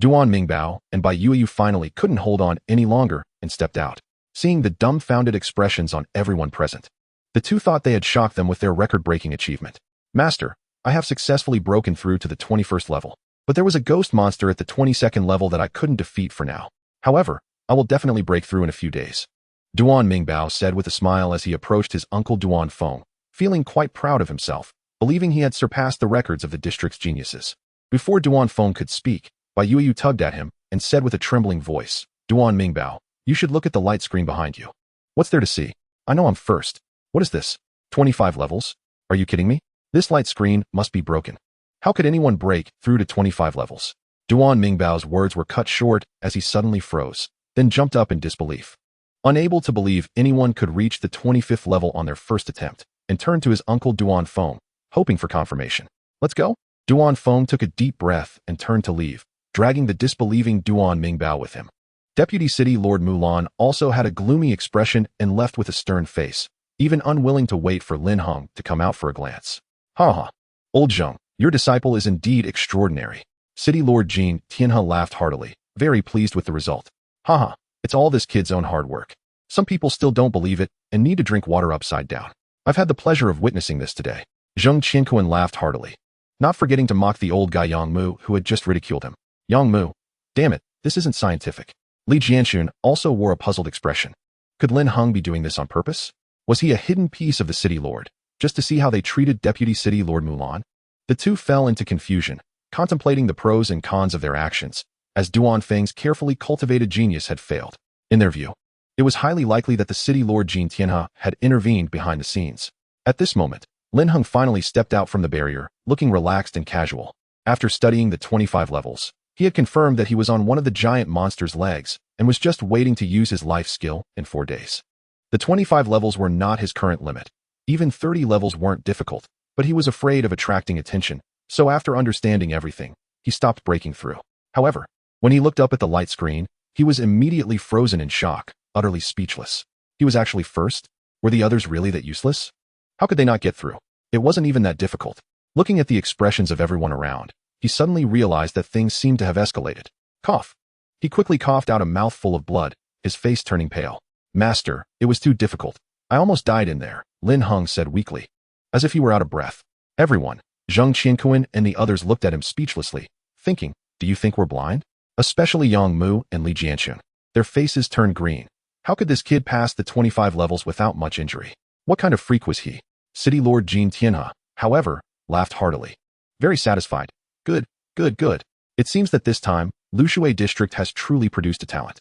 Duan Mingbao and Bai Yuyu finally couldn't hold on any longer and stepped out, seeing the dumbfounded expressions on everyone present. The two thought they had shocked them with their record-breaking achievement. Master, I have successfully broken through to the 21st level, but there was a ghost monster at the 22nd level that I couldn't defeat for now. However, I will definitely break through in a few days. Duan Mingbao said with a smile as he approached his uncle Duan Feng, feeling quite proud of himself, believing he had surpassed the records of the district's geniuses. Before Duan Feng could speak, Bai Yuyu tugged at him and said with a trembling voice, Duan Mingbao, you should look at the light screen behind you. What's there to see? I know I'm first. What is this? 25 levels? Are you kidding me? This light screen must be broken. How could anyone break through to 25 levels? Duan Mingbao's words were cut short as he suddenly froze, then jumped up in disbelief. Unable to believe anyone could reach the 25th level on their first attempt, and turned to his uncle Duan Feng, hoping for confirmation. Let's go? Duan Feng took a deep breath and turned to leave, dragging the disbelieving Duan Mingbao with him. Deputy City Lord Mulan also had a gloomy expression and left with a stern face, even unwilling to wait for Lin Heng to come out for a glance. Ha ha. Old Zheng, your disciple is indeed extraordinary. City Lord Jin Tianhe laughed heartily, very pleased with the result. Haha, it's all this kid's own hard work. Some people still don't believe it and need to drink water upside down. I've had the pleasure of witnessing this today. Zheng Qianquan laughed heartily, not forgetting to mock the old guy Yang Mu who had just ridiculed him. Yang Mu, damn it, this isn't scientific. Li Jianxun also wore a puzzled expression. Could Lin Heng be doing this on purpose? Was he a hidden piece of the city lord, just to see how they treated Deputy City Lord Mulan? The two fell into confusion, contemplating the pros and cons of their actions, as Duan Feng's carefully cultivated genius had failed. In their view, it was highly likely that the city lord Jin Tianhe had intervened behind the scenes. At this moment, Lin Heng finally stepped out from the barrier, looking relaxed and casual. After studying the 25 levels, he had confirmed that he was on one of the giant monster's legs and was just waiting to use his life skill in 4 days. The 25 levels were not his current limit. Even 30 levels weren't difficult, but he was afraid of attracting attention, so after understanding everything, he stopped breaking through. However, when he looked up at the light screen, he was immediately frozen in shock, utterly speechless. He was actually first? Were the others really that useless? How could they not get through? It wasn't even that difficult. Looking at the expressions of everyone around, he suddenly realized that things seemed to have escalated. Cough. He quickly coughed out a mouthful of blood, his face turning pale. Master, it was too difficult. I almost died in there, Lin Heng said weakly, as if he were out of breath. Everyone, Zheng Qianquan and the others looked at him speechlessly, thinking, do you think we're blind? Especially Yang Mu and Li Jianxun. Their faces turned green. How could this kid pass the 25 levels without much injury? What kind of freak was he? City Lord Jin Tianhe, however, laughed heartily. Very satisfied. Good, good, good. It seems that this time, Lushui District has truly produced a talent.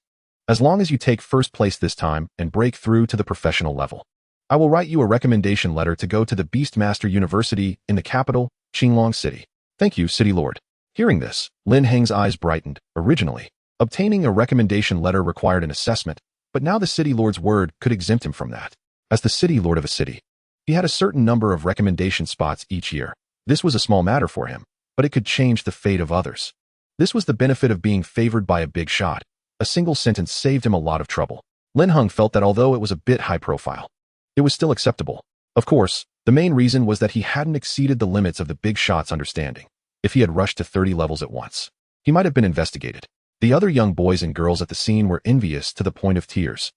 As long as you take first place this time and break through to the professional level, I will write you a recommendation letter to go to the Beastmaster University in the capital, Qinglong City. Thank you, City Lord. Hearing this, Lin Heng's eyes brightened. Originally, obtaining a recommendation letter required an assessment, but now the City Lord's word could exempt him from that. As the City Lord of a city, he had a certain number of recommendation spots each year. This was a small matter for him, but it could change the fate of others. This was the benefit of being favored by a big shot. A single sentence saved him a lot of trouble. Lin Heng felt that although it was a bit high profile, it was still acceptable. Of course, the main reason was that he hadn't exceeded the limits of the big shot's understanding. If he had rushed to 30 levels at once, he might have been investigated. The other young boys and girls at the scene were envious to the point of tears.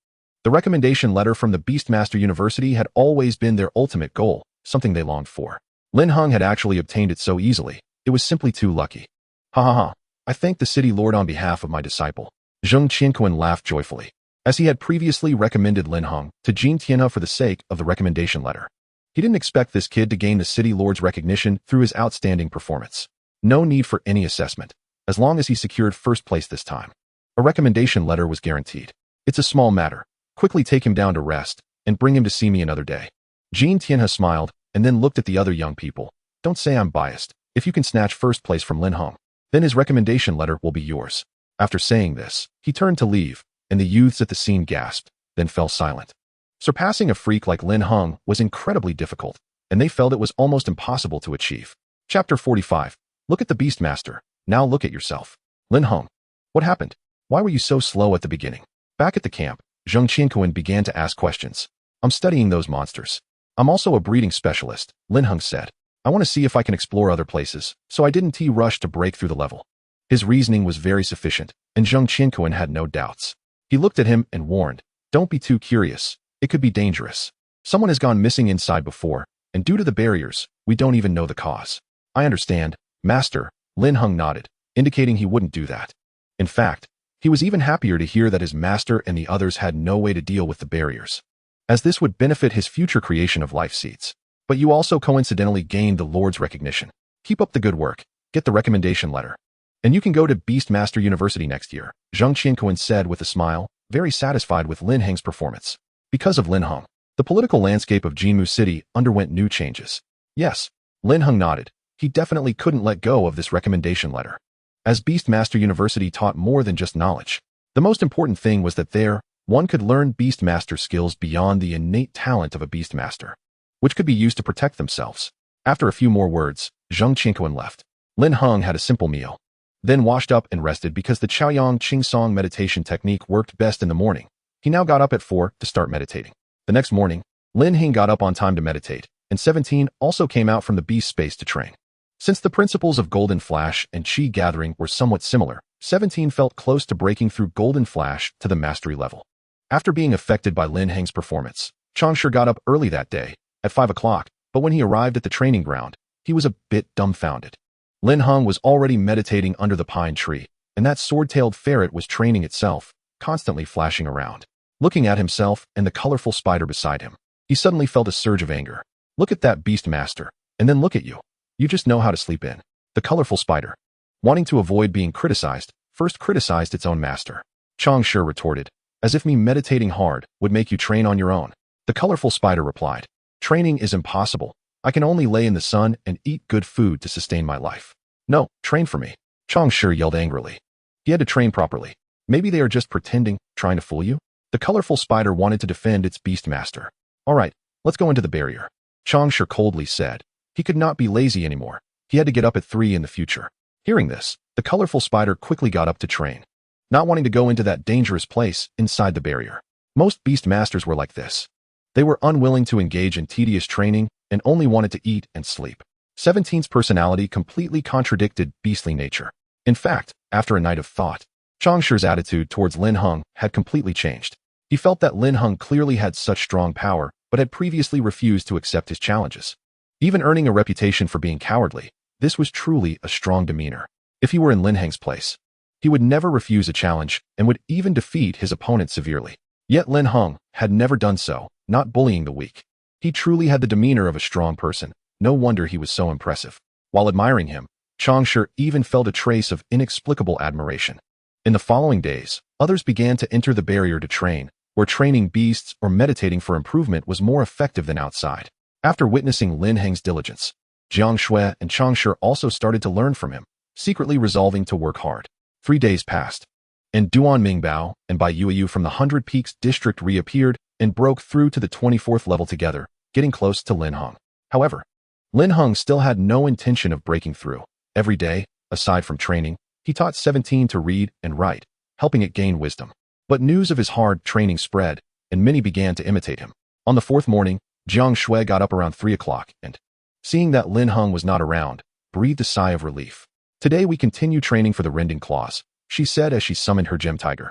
The recommendation letter from the Beastmaster University had always been their ultimate goal, something they longed for. Lin Heng had actually obtained it so easily. It was simply too lucky. Ha ha ha. I thank the City Lord on behalf of my disciple. Zheng Qianquan laughed joyfully, as he had previously recommended Lin Heng to Jin Tianhe for the sake of the recommendation letter. He didn't expect this kid to gain the City Lord's recognition through his outstanding performance. No need for any assessment, as long as he secured first place this time. A recommendation letter was guaranteed. It's a small matter. Quickly take him down to rest, and bring him to see me another day. Jin Tianhe smiled, and then looked at the other young people. Don't say I'm biased. If you can snatch first place from Lin Heng, then his recommendation letter will be yours. After saying this, he turned to leave, and the youths at the scene gasped, then fell silent. Surpassing a freak like Lin Heng was incredibly difficult, and they felt it was almost impossible to achieve. Chapter 45. Look at the Beastmaster. Now look at yourself. Lin Heng. What happened? Why were you so slow at the beginning? Back at the camp, Zheng Qianquan began to ask questions. I'm studying those monsters. I'm also a breeding specialist, Lin Heng said. I want to see if I can explore other places, so I didn't rush to break through the level. His reasoning was very sufficient, and Zheng Qianquan had no doubts. He looked at him and warned, don't be too curious. It could be dangerous. Someone has gone missing inside before, and due to the barriers, we don't even know the cause. I understand, Master, Lin Heng nodded, indicating he wouldn't do that. In fact, he was even happier to hear that his master and the others had no way to deal with the barriers, as this would benefit his future creation of life seeds. But you also coincidentally gained the Lord's recognition. Keep up the good work, get the recommendation letter. And you can go to Beastmaster University next year, Zheng Qianquan said with a smile, very satisfied with Lin Heng's performance. Because of Lin Heng, the political landscape of Jinmu City underwent new changes. Yes, Lin Heng nodded. He definitely couldn't let go of this recommendation letter. As Beastmaster University taught more than just knowledge, the most important thing was that there, one could learn Beastmaster skills beyond the innate talent of a Beastmaster, which could be used to protect themselves. After a few more words, Zheng Qianquan left. Lin Heng had a simple meal, then washed up and rested because the Chaoyang Qingsong meditation technique worked best in the morning. He now got up at 4 to start meditating. The next morning, Lin Heng got up on time to meditate, and 17 also came out from the beast space to train. Since the principles of Golden Flash and Qi Gathering were somewhat similar, 17 felt close to breaking through Golden Flash to the mastery level. After being affected by Lin Heng's performance, Changsha got up early that day, at 5 o'clock, but when he arrived at the training ground, he was a bit dumbfounded. Lin Heng was already meditating under the pine tree, and that sword-tailed ferret was training itself, constantly flashing around. Looking at himself and the colorful spider beside him, he suddenly felt a surge of anger. Look at that beast master, and then look at you. You just know how to sleep in. The colorful spider, wanting to avoid being criticized, first criticized its own master. Changsha retorted, as if me meditating hard would make you train on your own. The colorful spider replied, training is impossible. I can only lay in the sun and eat good food to sustain my life. No, train for me. Changsha yelled angrily. He had to train properly. Maybe they are just pretending, trying to fool you? The colorful spider wanted to defend its beast master. All right, let's go into the barrier. Changsha coldly said. He could not be lazy anymore. He had to get up at 3 in the future. Hearing this, the colorful spider quickly got up to train, not wanting to go into that dangerous place inside the barrier. Most beast masters were like this. They were unwilling to engage in tedious training and only wanted to eat and sleep. 17's personality completely contradicted beastly nature. In fact, after a night of thought, Changsha's attitude towards Lin Heng had completely changed. He felt that Lin Heng clearly had such strong power, but had previously refused to accept his challenges, even earning a reputation for being cowardly. This was truly a strong demeanor. If he were in Lin Heng's place, he would never refuse a challenge and would even defeat his opponent severely. Yet Lin Heng had never done so, not bullying the weak. He truly had the demeanor of a strong person. No wonder he was so impressive. While admiring him, Changsha even felt a trace of inexplicable admiration. In the following days, others began to enter the barrier to train, where training beasts or meditating for improvement was more effective than outside. After witnessing Lin Heng's diligence, Jiang Shui and Changsha also started to learn from him, secretly resolving to work hard. 3 days passed, and Duan Mingbao and Bai Yueyu from the 100 Peaks district reappeared and broke through to the 24th level together, getting close to Lin Heng. However, Lin Heng still had no intention of breaking through. Every day, aside from training, he taught 17 to read and write, helping it gain wisdom. But news of his hard training spread, and many began to imitate him. On the 4th morning, Jiang Shui got up around 3 o'clock and, seeing that Lin Heng was not around, breathed a sigh of relief. Today we continue training for the rending claws, she said as she summoned her gem tiger.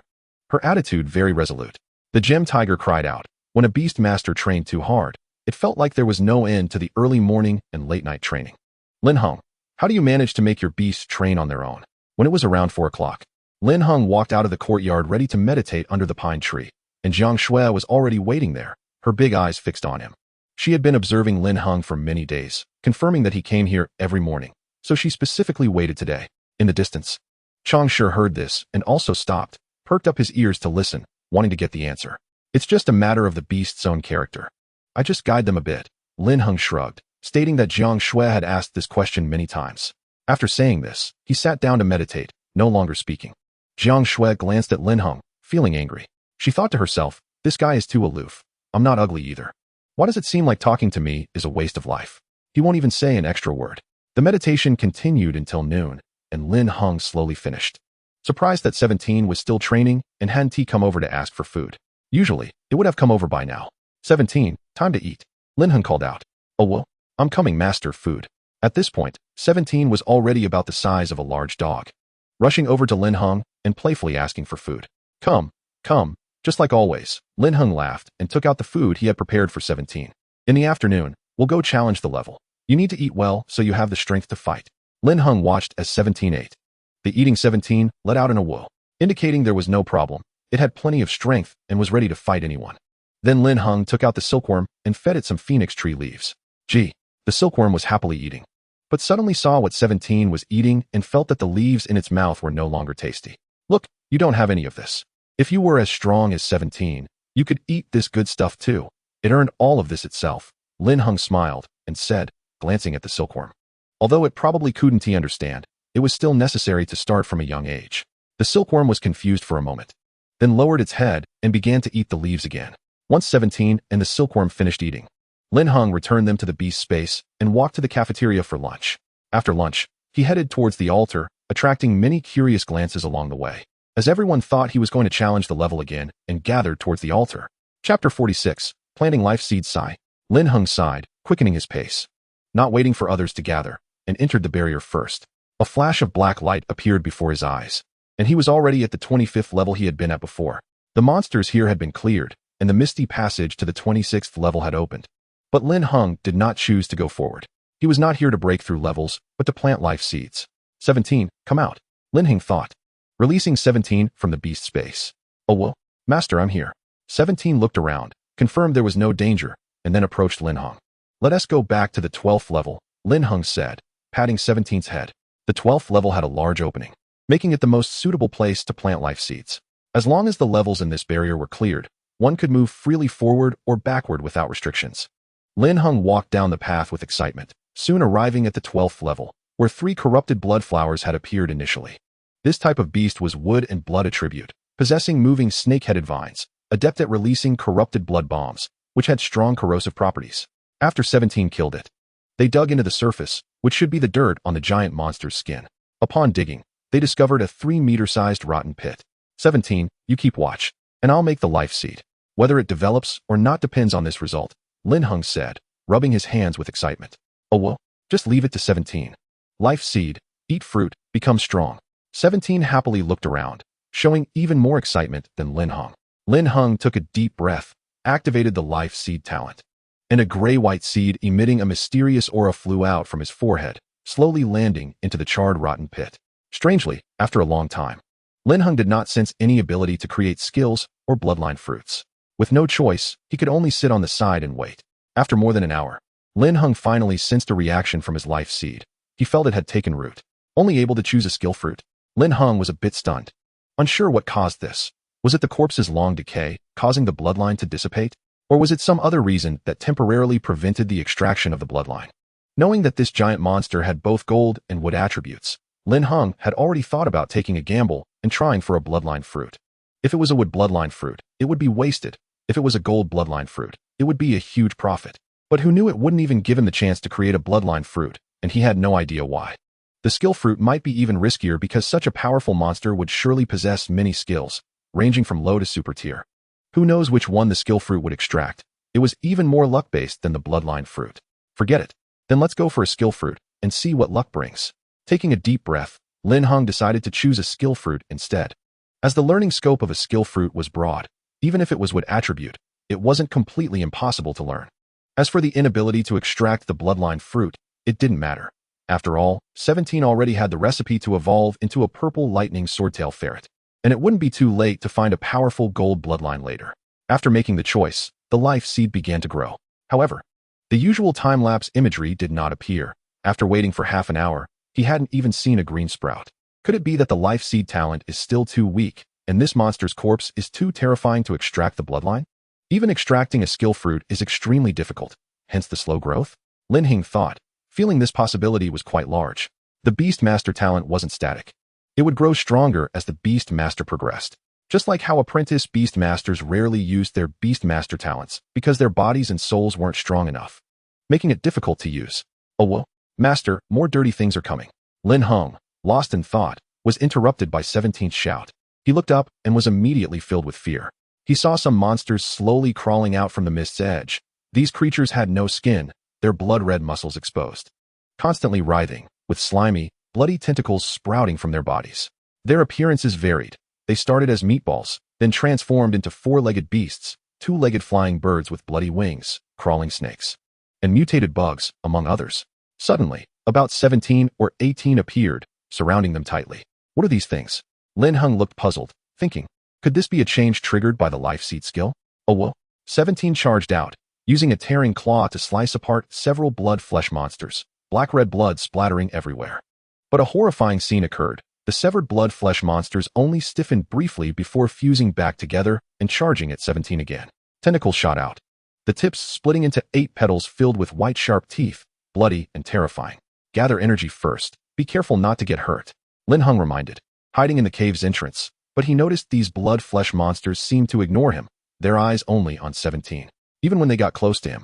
Her attitude very resolute. The gem tiger cried out. When a beast master trained too hard, it felt like there was no end to the early morning and late night training. Lin Heng, how do you manage to make your beasts train on their own? When it was around 4 o'clock, Lin Heng walked out of the courtyard ready to meditate under the pine tree, and Jiang Shui was already waiting there, her big eyes fixed on him. She had been observing Lin Heng for many days, confirming that he came here every morning, so she specifically waited today. In the distance, Changsha heard this and also stopped, perked up his ears to listen, wanting to get the answer. It's just a matter of the beast's own character. I just guide them a bit. Lin Heng shrugged, stating that Jiang Shui had asked this question many times. After saying this, he sat down to meditate, no longer speaking. Jiang Shui glanced at Lin Heng, feeling angry. She thought to herself, this guy is too aloof. I'm not ugly either. Why does it seem like talking to me is a waste of life? He won't even say an extra word. The meditation continued until noon, and Lin Heng slowly finished. Surprised that 17 was still training and hadn't he come over to ask for food. Usually, it would have come over by now. 17, time to eat. Lin Heng called out. Oh well, I'm coming, master. Food. At this point, 17 was already about the size of a large dog. Rushing over to Lin Heng and playfully asking for food. Come, come, just like always. Lin Heng laughed and took out the food he had prepared for 17. In the afternoon, we'll go challenge the level. You need to eat well so you have the strength to fight. Lin Heng watched as 17 ate. The eating 17 let out in a whoa, indicating there was no problem. It had plenty of strength and was ready to fight anyone. Then Lin Heng took out the silkworm and fed it some phoenix tree leaves. Gee, the silkworm was happily eating, but suddenly saw what 17 was eating and felt that the leaves in its mouth were no longer tasty. Look, you don't have any of this. If you were as strong as 17, you could eat this good stuff too. It earned all of this itself. Lin Heng smiled and said, glancing at the silkworm. Although it probably couldn't he understand, it was still necessary to start from a young age. The silkworm was confused for a moment, then lowered its head and began to eat the leaves again. Once 17 and the silkworm finished eating, Lin Heng returned them to the beast space and walked to the cafeteria for lunch. After lunch, he headed towards the altar, attracting many curious glances along the way, as everyone thought he was going to challenge the level again and gathered towards the altar. Chapter 46, Planting Life Seed. Sigh. Lin Heng sighed, quickening his pace, not waiting for others to gather, and entered the barrier first. A flash of black light appeared before his eyes, and he was already at the 25th level he had been at before. The monsters here had been cleared, and the misty passage to the 26th level had opened. But Lin Heng did not choose to go forward. He was not here to break through levels, but to plant life seeds. 17, come out. Lin Heng thought, releasing 17 from the beast space. Oh well, master, I'm here. 17 looked around, confirmed there was no danger, and then approached Lin Heng. Let us go back to the 12th level, Lin Heng said, patting 17's head. The 12th level had a large opening, making it the most suitable place to plant life seeds. As long as the levels in this barrier were cleared, one could move freely forward or backward without restrictions. Lin Heng walked down the path with excitement, soon arriving at the 12th level, where 3 corrupted blood flowers had appeared initially. This type of beast was wood and blood attribute, possessing moving snake-headed vines, adept at releasing corrupted blood bombs, which had strong corrosive properties. After 17 killed it, they dug into the surface, which should be the dirt on the giant monster's skin. Upon digging, they discovered a 3-meter-sized rotten pit. 17, you keep watch, and I'll make the life seed. Whether it develops or not depends on this result, Lin Heng said, rubbing his hands with excitement. Oh well, just leave it to 17. Life seed, eat fruit, become strong. 17 happily looked around, showing even more excitement than Lin Heng. Lin Heng took a deep breath, activated the life seed talent, and a gray-white seed emitting a mysterious aura flew out from his forehead, slowly landing into the charred rotten pit. Strangely, after a long time, Lin Heng did not sense any ability to create skills or bloodline fruits. With no choice, he could only sit on the side and wait. After more than an hour, Lin Heng finally sensed a reaction from his life seed. He felt it had taken root. Only able to choose a skill fruit, Lin Heng was a bit stunned, unsure what caused this. Was it the corpse's long decay, causing the bloodline to dissipate? Or was it some other reason that temporarily prevented the extraction of the bloodline? Knowing that this giant monster had both gold and wood attributes, Lin Heng had already thought about taking a gamble and trying for a bloodline fruit. If it was a wood bloodline fruit, it would be wasted. If it was a gold bloodline fruit, it would be a huge profit. But who knew it wouldn't even give him the chance to create a bloodline fruit, and he had no idea why. The skill fruit might be even riskier because such a powerful monster would surely possess many skills, ranging from low to super tier. Who knows which one the skill fruit would extract? It was even more luck-based than the bloodline fruit. Forget it. Then let's go for a skill fruit and see what luck brings. Taking a deep breath, Lin Heng decided to choose a skill fruit instead. As the learning scope of a skill fruit was broad, even if it was wood attribute, it wasn't completely impossible to learn. As for the inability to extract the bloodline fruit, it didn't matter. After all, 17 already had the recipe to evolve into a purple lightning swordtail ferret, and it wouldn't be too late to find a powerful gold bloodline later. After making the choice, the life seed began to grow. However, the usual time-lapse imagery did not appear. After waiting for half an hour, he hadn't even seen a green sprout. Could it be that the life seed talent is still too weak, and this monster's corpse is too terrifying to extract the bloodline? Even extracting a skill fruit is extremely difficult, hence the slow growth? Lin Heng thought, feeling this possibility was quite large. The Beast Master talent wasn't static. It would grow stronger as the Beast Master progressed. Just like how apprentice beast masters rarely used their beast master talents because their bodies and souls weren't strong enough, making it difficult to use. Oh well, master, more dirty things are coming. Lin Heng, lost in thought, was interrupted by 17's shout. He looked up and was immediately filled with fear. He saw some monsters slowly crawling out from the mist's edge. These creatures had no skin, their blood-red muscles exposed, constantly writhing, with slimy, bloody tentacles sprouting from their bodies. Their appearances varied. They started as meatballs, then transformed into four-legged beasts, two-legged flying birds with bloody wings, crawling snakes, and mutated bugs, among others. Suddenly, about 17 or 18 appeared, surrounding them tightly. What are these things? Lin Heng looked puzzled, thinking, could this be a change triggered by the life seed skill? Oh well. 17 charged out, using a tearing claw to slice apart several blood-flesh monsters, black-red blood splattering everywhere. But a horrifying scene occurred. The severed blood-flesh monsters only stiffened briefly before fusing back together and charging at 17 again. Tentacles shot out, the tips splitting into 8 petals filled with white sharp teeth, bloody and terrifying. Gather energy first. Be careful not to get hurt, Lin Heng reminded, hiding in the cave's entrance, but he noticed these blood-flesh monsters seemed to ignore him, their eyes only on 17. Even when they got close to him,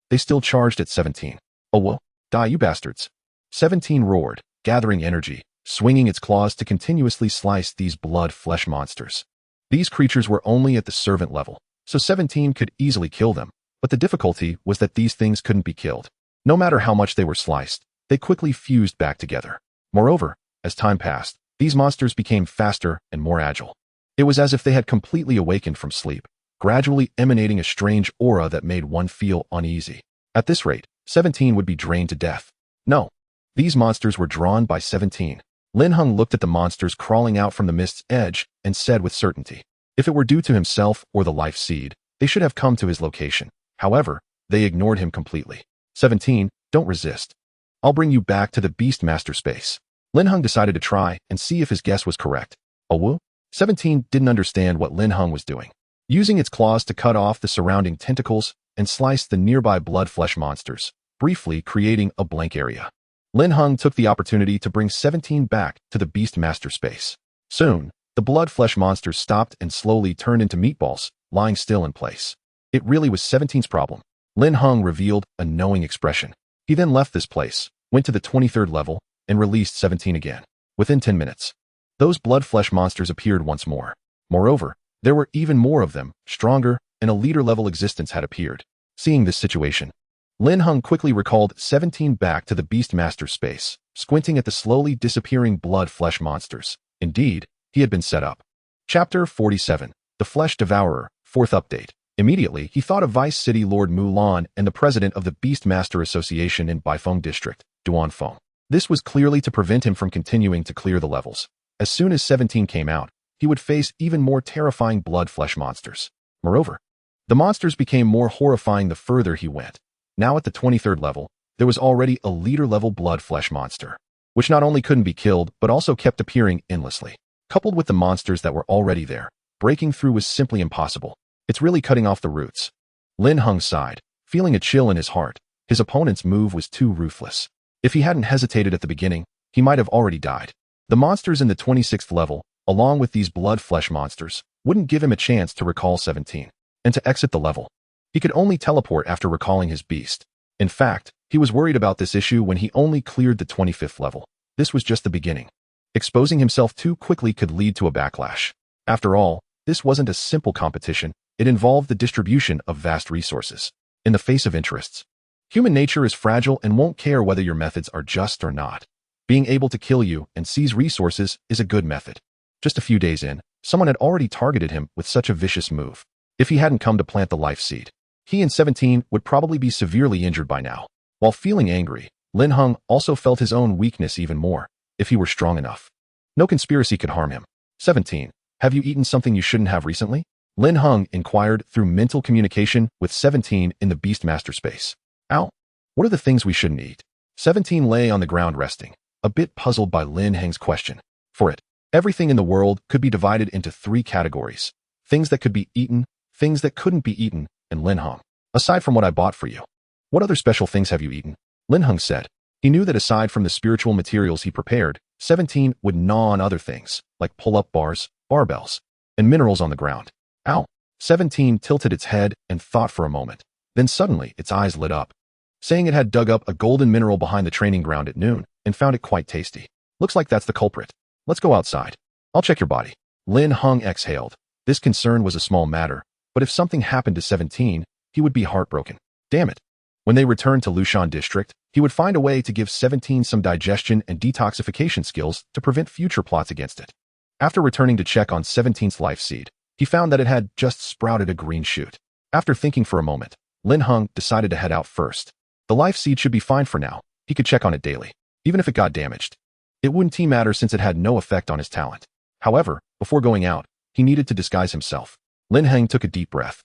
they still charged at 17. Oh well, die you bastards. 17 roared, gathering energy, swinging its claws to continuously slice these blood-flesh monsters. These creatures were only at the servant level, so 17 could easily kill them, but the difficulty was that these things couldn't be killed. No matter how much they were sliced, they quickly fused back together. Moreover, as time passed, these monsters became faster and more agile. It was as if they had completely awakened from sleep, gradually emanating a strange aura that made one feel uneasy. At this rate, 17 would be drained to death. No, these monsters were drawn by 17. Lin Heng looked at the monsters crawling out from the mist's edge and said with certainty, if it were due to himself or the life seed, they should have come to his location. However, they ignored him completely. 17, don't resist. I'll bring you back to the beast master space. Lin Heng decided to try and see if his guess was correct. Oh well? 17 didn't understand what Lin Heng was doing. Using its claws to cut off the surrounding tentacles and slice the nearby blood-flesh monsters, briefly creating a blank area. Lin Heng took the opportunity to bring 17 back to the beast master space. Soon, the blood-flesh monsters stopped and slowly turned into meatballs, lying still in place. It really was 17's problem. Lin Heng revealed a knowing expression. He then left this place, went to the 23rd level, and released 17 again. Within 10 minutes, those blood-flesh monsters appeared once more. Moreover, there were even more of them, stronger, and a leader-level existence had appeared. Seeing this situation, Lin Heng quickly recalled 17 back to the beast master space, squinting at the slowly disappearing blood-flesh monsters. Indeed, he had been set up. Chapter 47, The Flesh Devourer, 4th update. Immediately, he thought of Vice City Lord Mulan and the president of the Beast Master Association in Baifeng District, Duanfeng. This was clearly to prevent him from continuing to clear the levels. As soon as 17 came out, he would face even more terrifying blood-flesh monsters. Moreover, the monsters became more horrifying the further he went. Now at the 23rd level, there was already a leader-level blood-flesh monster, which not only couldn't be killed, but also kept appearing endlessly. Coupled with the monsters that were already there, breaking through was simply impossible. It's really cutting off the roots. Lin Heng sighed, feeling a chill in his heart. His opponent's move was too ruthless. If he hadn't hesitated at the beginning, he might have already died. The monsters in the 26th level, along with these blood-flesh monsters, wouldn't give him a chance to recall 17, and to exit the level. He could only teleport after recalling his beast. In fact, he was worried about this issue when he only cleared the 25th level. This was just the beginning. Exposing himself too quickly could lead to a backlash. After all, this wasn't a simple competition. It involved the distribution of vast resources. In the face of interests, human nature is fragile and won't care whether your methods are just or not. Being able to kill you and seize resources is a good method. Just a few days in, someone had already targeted him with such a vicious move. If he hadn't come to plant the life seed, he and 17 would probably be severely injured by now. While feeling angry, Lin Heng also felt his own weakness even more. If he were strong enough, no conspiracy could harm him. 17. Have you eaten something you shouldn't have recently? Lin Heng inquired through mental communication with 17 in the Beastmaster space. Ow. What are the things we shouldn't eat? 17 lay on the ground resting, a bit puzzled by Lin Heng's question. For it, everything in the world could be divided into 3 categories. Things that could be eaten, things that couldn't be eaten, and Lin Heng. Aside from what I bought for you, what other special things have you eaten? Lin Heng said. He knew that aside from the spiritual materials he prepared, 17 would gnaw on other things, like pull-up bars, barbells, and minerals on the ground. Ow! 17 tilted its head and thought for a moment. Then suddenly its eyes lit up, saying it had dug up a golden mineral behind the training ground at noon and found it quite tasty. Looks like that's the culprit. Let's go outside. I'll check your body. Lin Heng exhaled. This concern was a small matter, but if something happened to 17, he would be heartbroken. Damn it. When they returned to Lushan District, he would find a way to give 17 some digestion and detoxification skills to prevent future plots against it. After returning to check on 17's life seed, he found that it had just sprouted a green shoot. After thinking for a moment, Lin Heng decided to head out first. The life seed should be fine for now. He could check on it daily, even if it got damaged. It wouldn't matter since it had no effect on his talent. However, before going out, he needed to disguise himself. Lin Heng took a deep breath,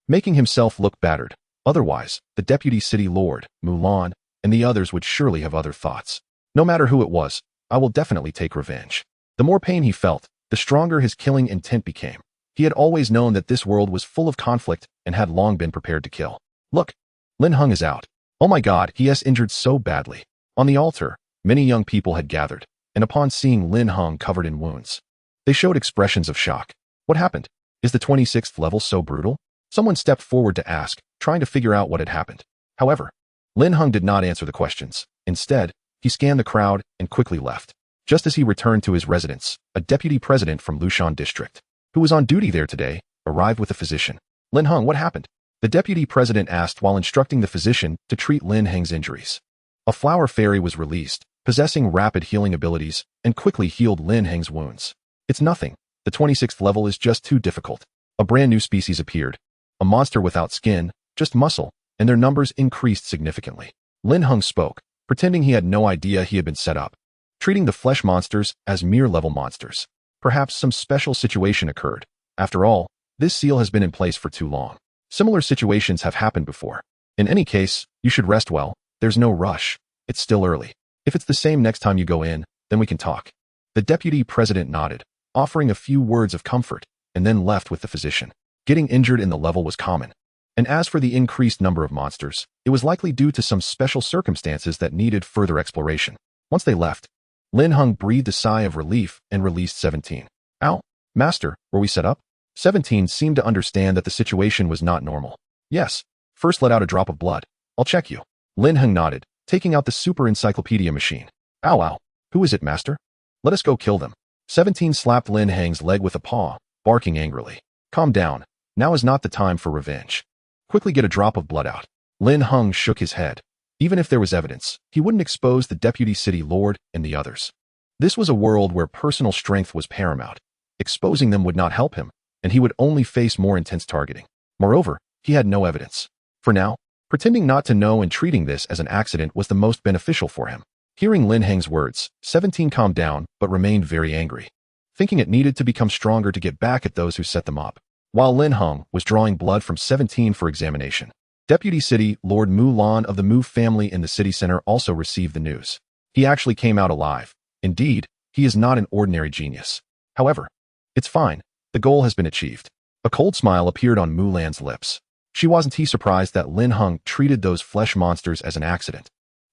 making himself look battered. Otherwise, the deputy city lord, Mulan, and the others would surely have other thoughts. No matter who it was, I will definitely take revenge. The more pain he felt, the stronger his killing intent became. He had always known that this world was full of conflict and had long been prepared to kill. Look, Lin Heng is out. Oh my god, he is injured so badly. On the altar, many young people had gathered, and upon seeing Lin Heng covered in wounds, they showed expressions of shock. What happened? Is the 26th level so brutal? Someone stepped forward to ask, trying to figure out what had happened. However, Lin Heng did not answer the questions. Instead, he scanned the crowd and quickly left. Just as he returned to his residence, a deputy president from Lushan District, who was on duty there today, arrived with a physician. Lin Heng, what happened? The deputy president asked while instructing the physician to treat Lin Heng's injuries. A flower fairy was released, possessing rapid healing abilities, and quickly healed Lin Heng's wounds. It's nothing. The 26th level is just too difficult. A brand new species appeared. A monster without skin, just muscle, and their numbers increased significantly. Lin Heng spoke, pretending he had no idea he had been set up, treating the flesh monsters as mere level monsters. Perhaps some special situation occurred. After all, this seal has been in place for too long. Similar situations have happened before. In any case, you should rest well. There's no rush. It's still early. If it's the same next time you go in, then we can talk. The deputy president nodded, offering a few words of comfort, and then left with the physician. Getting injured in the level was common. And as for the increased number of monsters, it was likely due to some special circumstances that needed further exploration. Once they left, Lin Heng breathed a sigh of relief and released 17. Ow, master, were we set up? 17 seemed to understand that the situation was not normal. Yes, first let out a drop of blood. I'll check you. Lin Heng nodded, taking out the super encyclopedia machine. Ow, ow. Who is it, master? Let us go kill them. 17 slapped Lin Heng's leg with a paw, barking angrily. Calm down. Now is not the time for revenge. Quickly get a drop of blood out. Lin Heng shook his head. Even if there was evidence, he wouldn't expose the deputy city lord and the others. This was a world where personal strength was paramount. Exposing them would not help him, and he would only face more intense targeting. Moreover, he had no evidence. For now, pretending not to know and treating this as an accident was the most beneficial for him. Hearing Lin Heng's words, 17 calmed down but remained very angry, thinking it needed to become stronger to get back at those who set them up. While Lin Heng was drawing blood from 17 for examination, Deputy City Lord Mulan of the Mu family in the city center also received the news. He actually came out alive. Indeed, he is not an ordinary genius. However, it's fine. The goal has been achieved. A cold smile appeared on Mulan's lips. She wasn't surprised that Lin Heng treated those flesh monsters as an accident,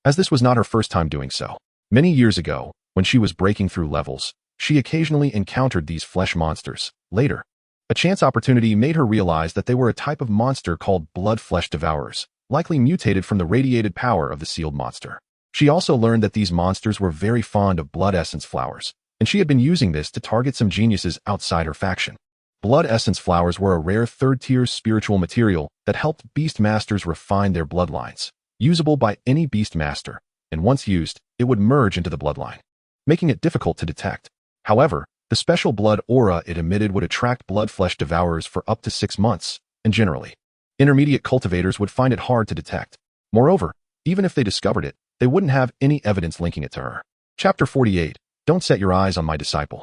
as this was not her first time doing so. Many years ago, when she was breaking through levels, she occasionally encountered these flesh monsters. Later, a chance opportunity made her realize that they were a type of monster called blood flesh devourers, likely mutated from the radiated power of the sealed monster. She also learned that these monsters were very fond of blood essence flowers, and she had been using this to target some geniuses outside her faction. Blood essence flowers were a rare third-tier spiritual material that helped beast masters refine their bloodlines, usable by any beast master, and once used, it would merge into the bloodline, making it difficult to detect. However, the special blood aura it emitted would attract blood flesh devourers for up to 6 months, and generally, intermediate cultivators would find it hard to detect. Moreover, even if they discovered it, they wouldn't have any evidence linking it to her. Chapter 48. Don't set your eyes on my disciple.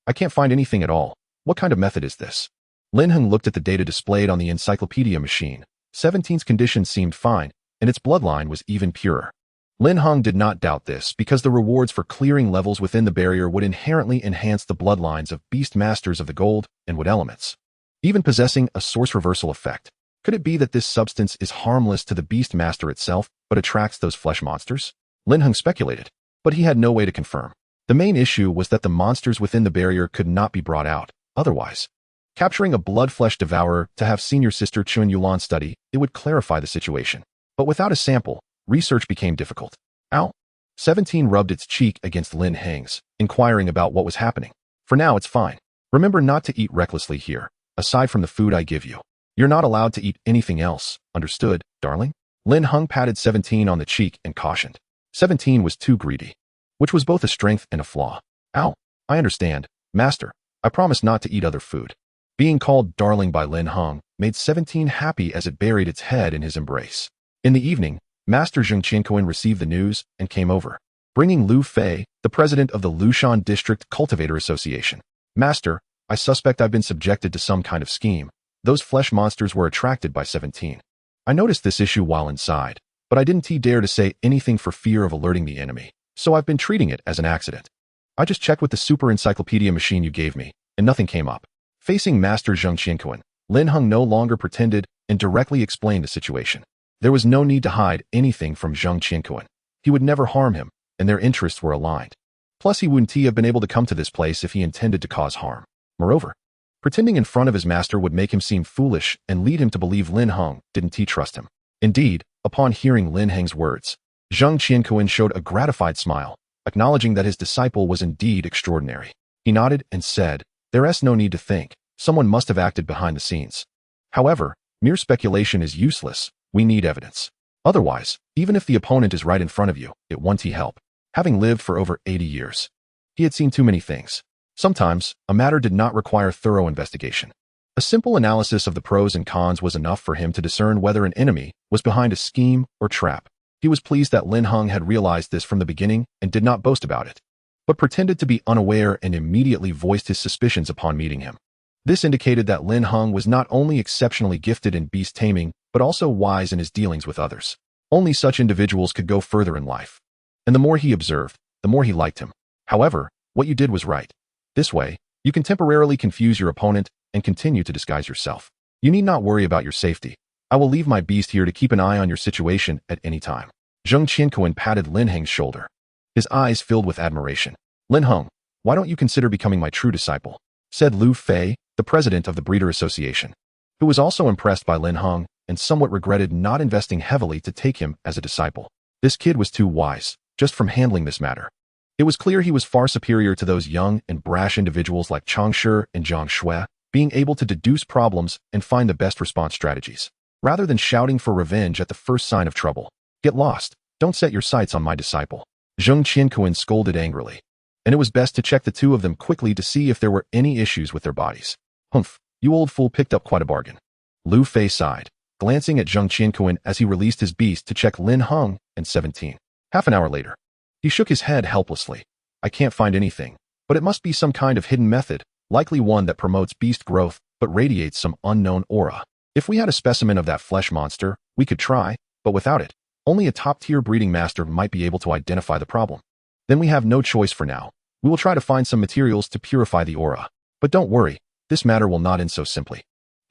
I can't find anything at all. What kind of method is this? Lin Heng looked at the data displayed on the encyclopedia machine. 17's condition seemed fine, and its bloodline was even purer. Lin Heng did not doubt this because the rewards for clearing levels within the barrier would inherently enhance the bloodlines of beast masters of the gold and wood elements, even possessing a source reversal effect. Could it be that this substance is harmless to the beast master itself, but attracts those flesh monsters? Lin Heng speculated, but he had no way to confirm. The main issue was that the monsters within the barrier could not be brought out, Otherwise, capturing a blood-flesh devourer to have senior sister Chun Yulan study, it would clarify the situation. But without a sample, research became difficult. Ow! 17 rubbed its cheek against Lin Heng's, inquiring about what was happening. For now, it's fine. Remember not to eat recklessly here, aside from the food I give you. You're not allowed to eat anything else, understood, darling? Lin Heng patted 17 on the cheek and cautioned. 17 was too greedy, which was both a strength and a flaw. Ow! I understand, master. I promise not to eat other food. Being called darling by Lin Heng made 17 happy as it buried its head in his embrace. In the evening, Master Zheng Qianquan received the news and came over, bringing Lu Fei, the president of the Lushan District Cultivator Association. Master, I suspect I've been subjected to some kind of scheme. Those flesh monsters were attracted by 17. I noticed this issue while inside, but I didn't dare to say anything for fear of alerting the enemy, so I've been treating it as an accident. I just checked with the super encyclopedia machine you gave me, and nothing came up. Facing Master Zheng Qianquan, Lin Heng no longer pretended and directly explained the situation. There was no need to hide anything from Zheng Qianquan. He would never harm him, and their interests were aligned. Plus, he wouldn't have been able to come to this place if he intended to cause harm. Moreover, pretending in front of his master would make him seem foolish and lead him to believe Lin Heng didn't trust him. Indeed, upon hearing Lin Heng's words, Zheng Qianquan showed a gratified smile, acknowledging that his disciple was indeed extraordinary. He nodded and said, "There's no need to think. Someone must have acted behind the scenes. However, mere speculation is useless. We need evidence. Otherwise, even if the opponent is right in front of you, it won't help." Having lived for over 80 years, he had seen too many things. Sometimes, a matter did not require thorough investigation. A simple analysis of the pros and cons was enough for him to discern whether an enemy was behind a scheme or trap. He was pleased that Lin Heng had realized this from the beginning and did not boast about it, but pretended to be unaware and immediately voiced his suspicions upon meeting him. This indicated that Lin Heng was not only exceptionally gifted in beast taming, but also wise in his dealings with others. Only such individuals could go further in life. And the more he observed, the more he liked him. However, what you did was right. This way, you can temporarily confuse your opponent and continue to disguise yourself. You need not worry about your safety. I will leave my beast here to keep an eye on your situation at any time. Zheng Qianquan patted Lin Heng's shoulder. His eyes filled with admiration. Lin Heng, why don't you consider becoming my true disciple? Said Lu Fei, the president of the Breeder Association, who was also impressed by Lin Heng and somewhat regretted not investing heavily to take him as a disciple. This kid was too wise, just from handling this matter. It was clear he was far superior to those young and brash individuals like Changshi and Zhang Shui, being able to deduce problems and find the best response strategies, rather than shouting for revenge at the first sign of trouble. Get lost. Don't set your sights on my disciple. Zheng Qianquan scolded angrily, and it was best to check the two of them quickly to see if there were any issues with their bodies. Humph, you old fool picked up quite a bargain. Lu Fei sighed, glancing at Zheng Qianquan as he released his beast to check Lin Heng and 17. Half an hour later, he shook his head helplessly. I can't find anything, but it must be some kind of hidden method, likely one that promotes beast growth but radiates some unknown aura. If we had a specimen of that flesh monster, we could try, but without it, only a top-tier breeding master might be able to identify the problem. Then we have no choice for now. We will try to find some materials to purify the aura. But don't worry, this matter will not end so simply.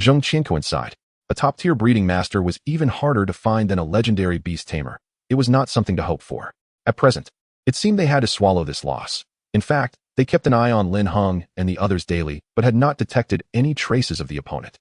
Zheng Qianquan sighed. A top-tier breeding master was even harder to find than a legendary beast tamer. It was not something to hope for. At present, it seemed they had to swallow this loss. In fact, they kept an eye on Lin Heng and the others daily, but had not detected any traces of the opponent.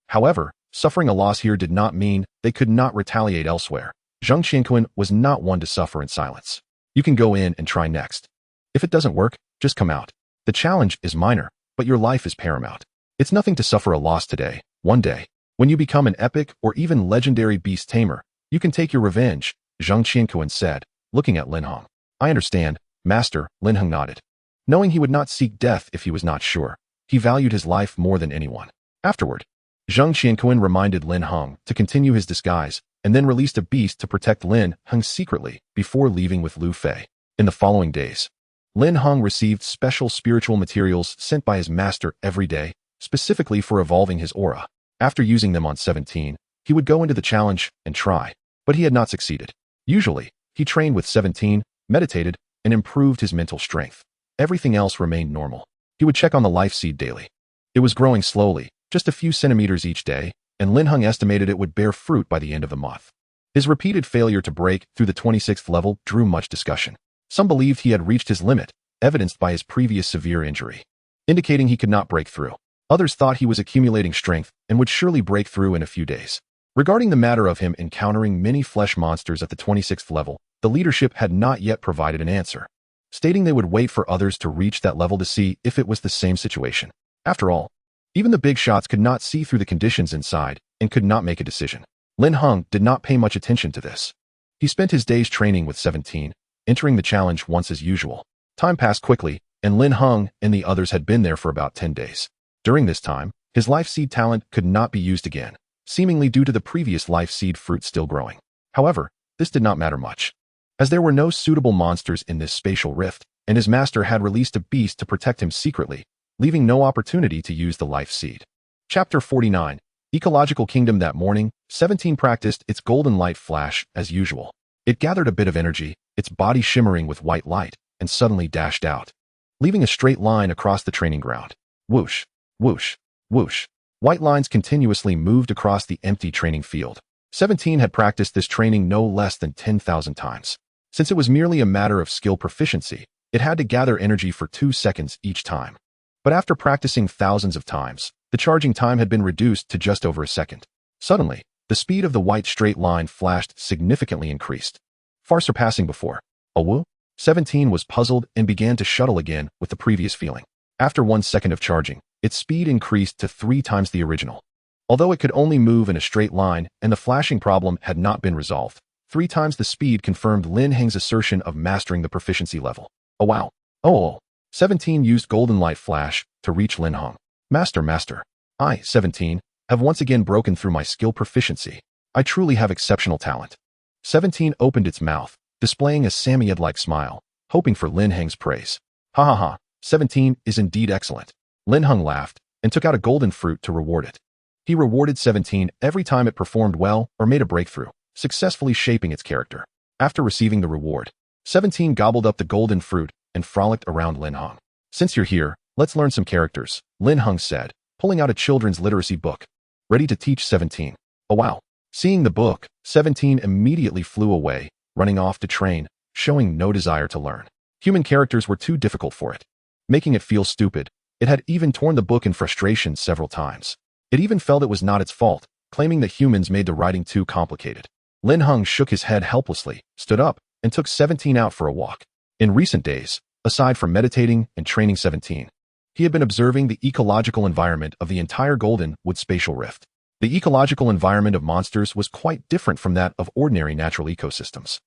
However, suffering a loss here did not mean they could not retaliate elsewhere. Zheng Qianquan was not one to suffer in silence. You can go in and try next. If it doesn't work, just come out. The challenge is minor, but your life is paramount. It's nothing to suffer a loss today. One day, when you become an epic or even legendary beast tamer, you can take your revenge, Zheng Qianquan said, looking at Lin Heng. I understand, Master, Lin Heng nodded. Knowing he would not seek death if he was not sure, he valued his life more than anyone. Afterward, Zheng Qianquan reminded Lin Heng to continue his disguise and then released a beast to protect Lin Heng secretly before leaving with Lu Fei. In the following days, Lin Heng received special spiritual materials sent by his master every day, specifically for evolving his aura. After using them on 17, he would go into the challenge and try, but he had not succeeded. Usually, he trained with 17, meditated, and improved his mental strength. Everything else remained normal. He would check on the life seed daily. It was growing slowly, just a few centimeters each day, and Lin Heng estimated it would bear fruit by the end of the month. His repeated failure to break through the 26th level drew much discussion. Some believed he had reached his limit, evidenced by his previous severe injury, indicating he could not break through. Others thought he was accumulating strength and would surely break through in a few days. Regarding the matter of him encountering many flesh monsters at the 26th level, the leadership had not yet provided an answer, stating they would wait for others to reach that level to see if it was the same situation. After all, even the big shots could not see through the conditions inside and could not make a decision. Lin Heng did not pay much attention to this. He spent his days training with 17, entering the challenge once as usual. Time passed quickly, and Lin Heng and the others had been there for about 10 days. During this time, his life seed talent could not be used again, seemingly due to the previous life seed fruit still growing. However, this did not matter much, as there were no suitable monsters in this spatial rift, and his master had released a beast to protect him secretly, leaving no opportunity to use the life seed. Chapter 49. Ecological Kingdom. That morning, 17 practiced its golden light flash as usual. It gathered a bit of energy, its body shimmering with white light, and suddenly dashed out, leaving a straight line across the training ground. Whoosh, whoosh, whoosh. White lines continuously moved across the empty training field. 17 had practiced this training no less than 10,000 times. Since it was merely a matter of skill proficiency, it had to gather energy for 2 seconds each time. But after practicing thousands of times, the charging time had been reduced to just over a second. Suddenly, the speed of the white straight line flashed significantly increased, far surpassing before. Woo? 17 was puzzled and began to shuttle again with the previous feeling. After 1 second of charging, its speed increased to 3 times the original. Although it could only move in a straight line and the flashing problem had not been resolved, 3 times the speed confirmed Lin Heng's assertion of mastering the proficiency level. Oh wow. Oh. 17 used golden light flash to reach Lin Heng. Master. I, 17, have once again broken through my skill proficiency. I truly have exceptional talent. 17 opened its mouth, displaying a Samoyed-like smile, hoping for Lin Heng's praise. Ha ha ha, 17 is indeed excellent. Lin Heng laughed and took out a golden fruit to reward it. He rewarded 17 every time it performed well or made a breakthrough, successfully shaping its character. After receiving the reward, 17 gobbled up the golden fruit and frolicked around Lin Heng. Since you're here, let's learn some characters, Lin Heng said, pulling out a children's literacy book. Ready to teach 17. Oh wow. Seeing the book, 17 immediately flew away, running off to train, showing no desire to learn. Human characters were too difficult for it, making it feel stupid. It had even torn the book in frustration several times. It even felt it was not its fault, claiming that humans made the writing too complicated. Lin Heng shook his head helplessly, stood up, and took 17 out for a walk. In recent days, aside from meditating and training 17, he had been observing the ecological environment of the entire Golden Wood Spatial Rift. The ecological environment of monsters was quite different from that of ordinary natural ecosystems.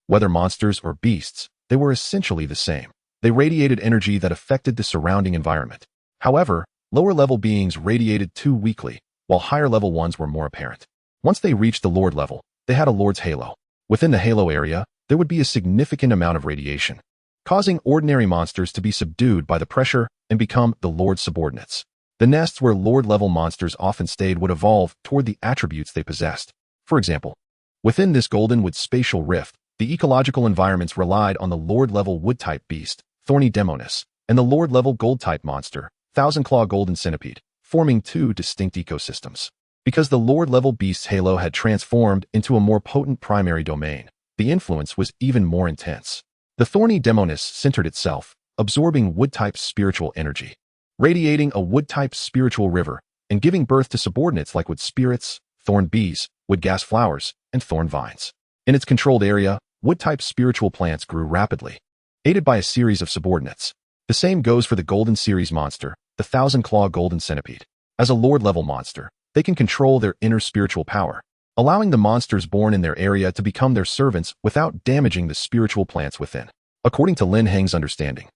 Whether monsters or beasts, they were essentially the same. They radiated energy that affected the surrounding environment. However, lower-level beings radiated too weakly, while higher-level ones were more apparent. Once they reached the Lord level, they had a Lord's halo. Within the halo area, there would be a significant amount of radiation, causing ordinary monsters to be subdued by the pressure and become the Lord's subordinates. The nests where Lord-level monsters often stayed would evolve toward the attributes they possessed. For example, within this Golden Wood Spatial Rift, the ecological environments relied on the Lord-level Wood-type beast, Thorny Demonis, and the Lord-level Gold-type monster, Thousand Claw Golden Centipede, forming 2 distinct ecosystems. Because the Lord-level beast's halo had transformed into a more potent primary domain, the influence was even more intense. The Thorny Demonis centered itself, absorbing Wood-type spiritual energy, radiating a Wood-type spiritual river, and giving birth to subordinates like Wood Spirits, Thorn Bees, Wood Gas Flowers, and Thorn Vines. In its controlled area, Wood-type spiritual plants grew rapidly, aided by a series of subordinates. The same goes for the Golden Series monster, the Thousand Claw Golden Centipede. As a Lord-level monster, they can control their inner spiritual power, allowing the monsters born in their area to become their servants without damaging the spiritual plants within. According to Lin Heng's understanding,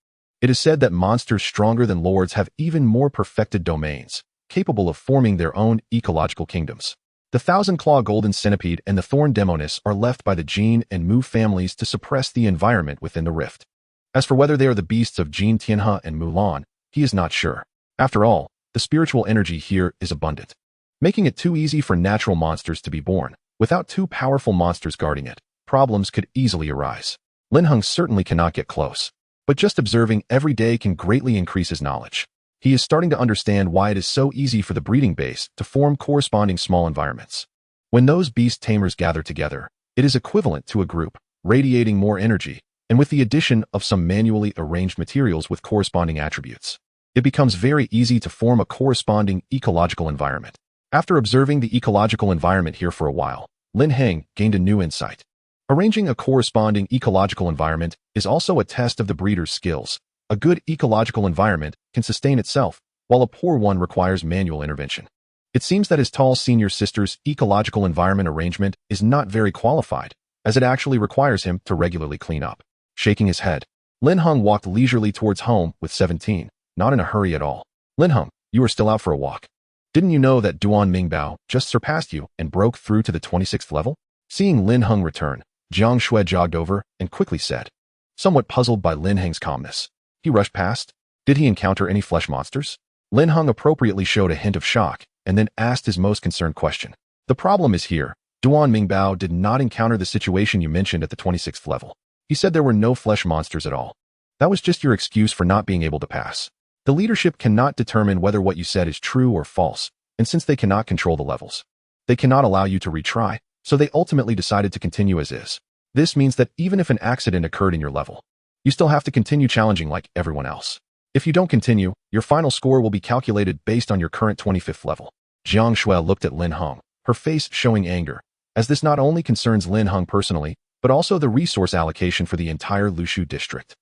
it is said that monsters stronger than lords have even more perfected domains, capable of forming their own ecological kingdoms. The Thousand Claw Golden Centipede and the Thorn Demonis are left by the Jin and Mu families to suppress the environment within the rift. As for whether they are the beasts of Jin Tianhe and Mulan, he is not sure. After all, the spiritual energy here is abundant, making it too easy for natural monsters to be born. Without 2 powerful monsters guarding it, problems could easily arise. Lin Heng certainly cannot get close, but just observing every day can greatly increase his knowledge. He is starting to understand why it is so easy for the breeding base to form corresponding small environments. When those beast tamers gather together, it is equivalent to a group, radiating more energy, and with the addition of some manually arranged materials with corresponding attributes. it becomes very easy to form a corresponding ecological environment. After observing the ecological environment here for a while, Lin Heng gained a new insight. Arranging a corresponding ecological environment is also a test of the breeder's skills. A good ecological environment can sustain itself, while a poor one requires manual intervention. It seems that his tall senior sister's ecological environment arrangement is not very qualified, as it actually requires him to regularly clean up. Shaking his head, Lin Heng walked leisurely towards home with 17, not in a hurry at all. Lin Heng, you are still out for a walk. Didn't you know that Duan Mingbao just surpassed you and broke through to the 26th level? Seeing Lin Heng return, Jiang Shui jogged over and quickly said, somewhat puzzled by Lin Heng's calmness. He rushed past. Did he encounter any flesh monsters? Lin Heng appropriately showed a hint of shock and then asked his most concerned question. The problem is here. Duan Mingbao did not encounter the situation you mentioned at the 26th level. He said there were no flesh monsters at all. That was just your excuse for not being able to pass. The leadership cannot determine whether what you said is true or false, and since they cannot control the levels, they cannot allow you to retry, so they ultimately decided to continue as is. This means that even if an accident occurred in your level, you still have to continue challenging like everyone else. If you don't continue, your final score will be calculated based on your current 25th level. Jiang Shui looked at Lin Heng, her face showing anger, as this not only concerns Lin Heng personally, but also the resource allocation for the entire Lushu district.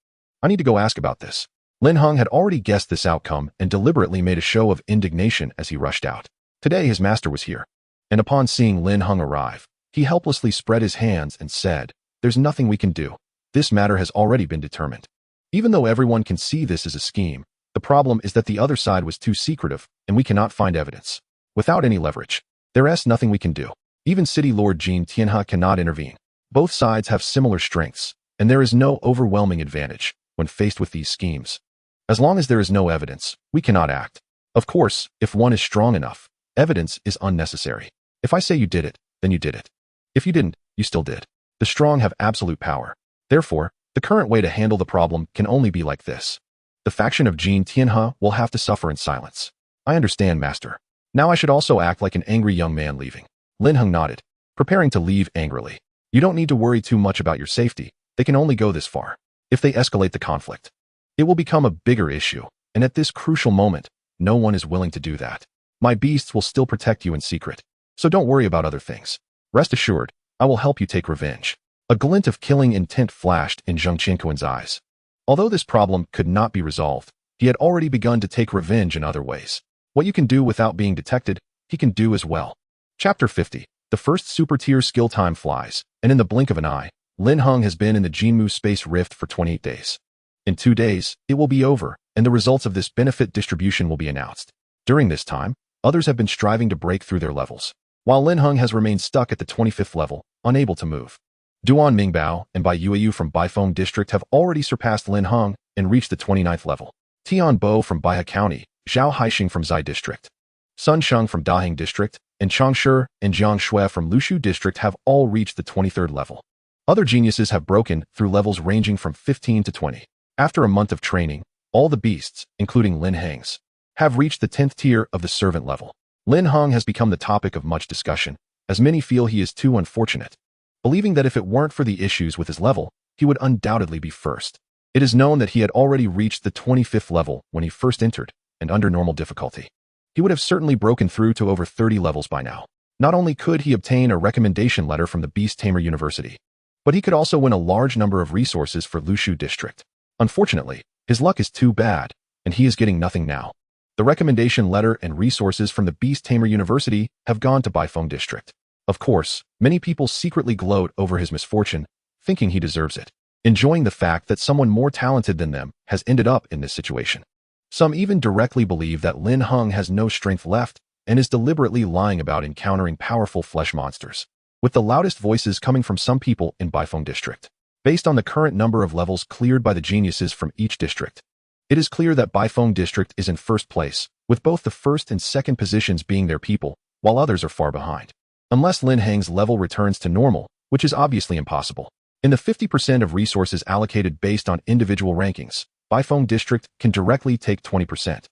I need to go ask about this. Lin Heng had already guessed this outcome and deliberately made a show of indignation as he rushed out. Today his master was here, and upon seeing Lin Heng arrive, he helplessly spread his hands and said, there's nothing we can do. This matter has already been determined. Even though everyone can see this as a scheme, the problem is that the other side was too secretive, and we cannot find evidence. Without any leverage, there's nothing we can do. Even City Lord Jin Tianhe cannot intervene. Both sides have similar strengths, and there is no overwhelming advantage when faced with these schemes. As long as there is no evidence, we cannot act. Of course, if one is strong enough, evidence is unnecessary. If I say you did it, then you did it. If you didn't, you still did. The strong have absolute power. Therefore, the current way to handle the problem can only be like this. The faction of Jin Tianhe will have to suffer in silence. I understand, Master. Now I should also act like an angry young man leaving. Lin Heng nodded, preparing to leave angrily. You don't need to worry too much about your safety. They can only go this far. If they escalate the conflict, it will become a bigger issue, and at this crucial moment, no one is willing to do that. My beasts will still protect you in secret, so don't worry about other things. Rest assured, I will help you take revenge. A glint of killing intent flashed in Zheng Qinquan's eyes. Although this problem could not be resolved, he had already begun to take revenge in other ways. What you can do without being detected, he can do as well. Chapter 50. The first super-tier skill time flies, and in the blink of an eye, Lin Heng has been in the Jinmu Space Rift for 28 days. In 2 days, it will be over, and the results of this benefit distribution will be announced. During this time, others have been striving to break through their levels, while Lin Heng has remained stuck at the 25th level, unable to move. Duan Mingbao and Bai Yueyu from Baifeng District have already surpassed Lin Heng and reached the 29th level. Tian Bo from Baihe County, Zhao Haixing from Zai District, Sun Sheng from Daheng District, and Changshi and Jiang Shui from Lushu District have all reached the 23rd level. Other geniuses have broken through levels ranging from 15 to 20. After a month of training, all the beasts, including Lin Heng's, have reached the 10th tier of the servant level. Lin Heng has become the topic of much discussion, as many feel he is too unfortunate, believing that if it weren't for the issues with his level, he would undoubtedly be first. It is known that he had already reached the 25th level when he first entered, and under normal difficulty, he would have certainly broken through to over 30 levels by now. Not only could he obtain a recommendation letter from the Beast Tamer University, but he could also win a large number of resources for Lushu District. Unfortunately, his luck is too bad, and he is getting nothing now. The recommendation letter and resources from the Beast Tamer University have gone to Baifeng District. Of course, many people secretly gloat over his misfortune, thinking he deserves it, enjoying the fact that someone more talented than them has ended up in this situation. Some even directly believe that Lin Heng has no strength left and is deliberately lying about encountering powerful flesh monsters, with the loudest voices coming from some people in Baifeng District. Based on the current number of levels cleared by the geniuses from each district, it is clear that Baifeng District is in first place, with both the first and second positions being their people, while others are far behind. Unless Lin Heng's level returns to normal, which is obviously impossible. In the 50% of resources allocated based on individual rankings, Baifeng District can directly take 20%.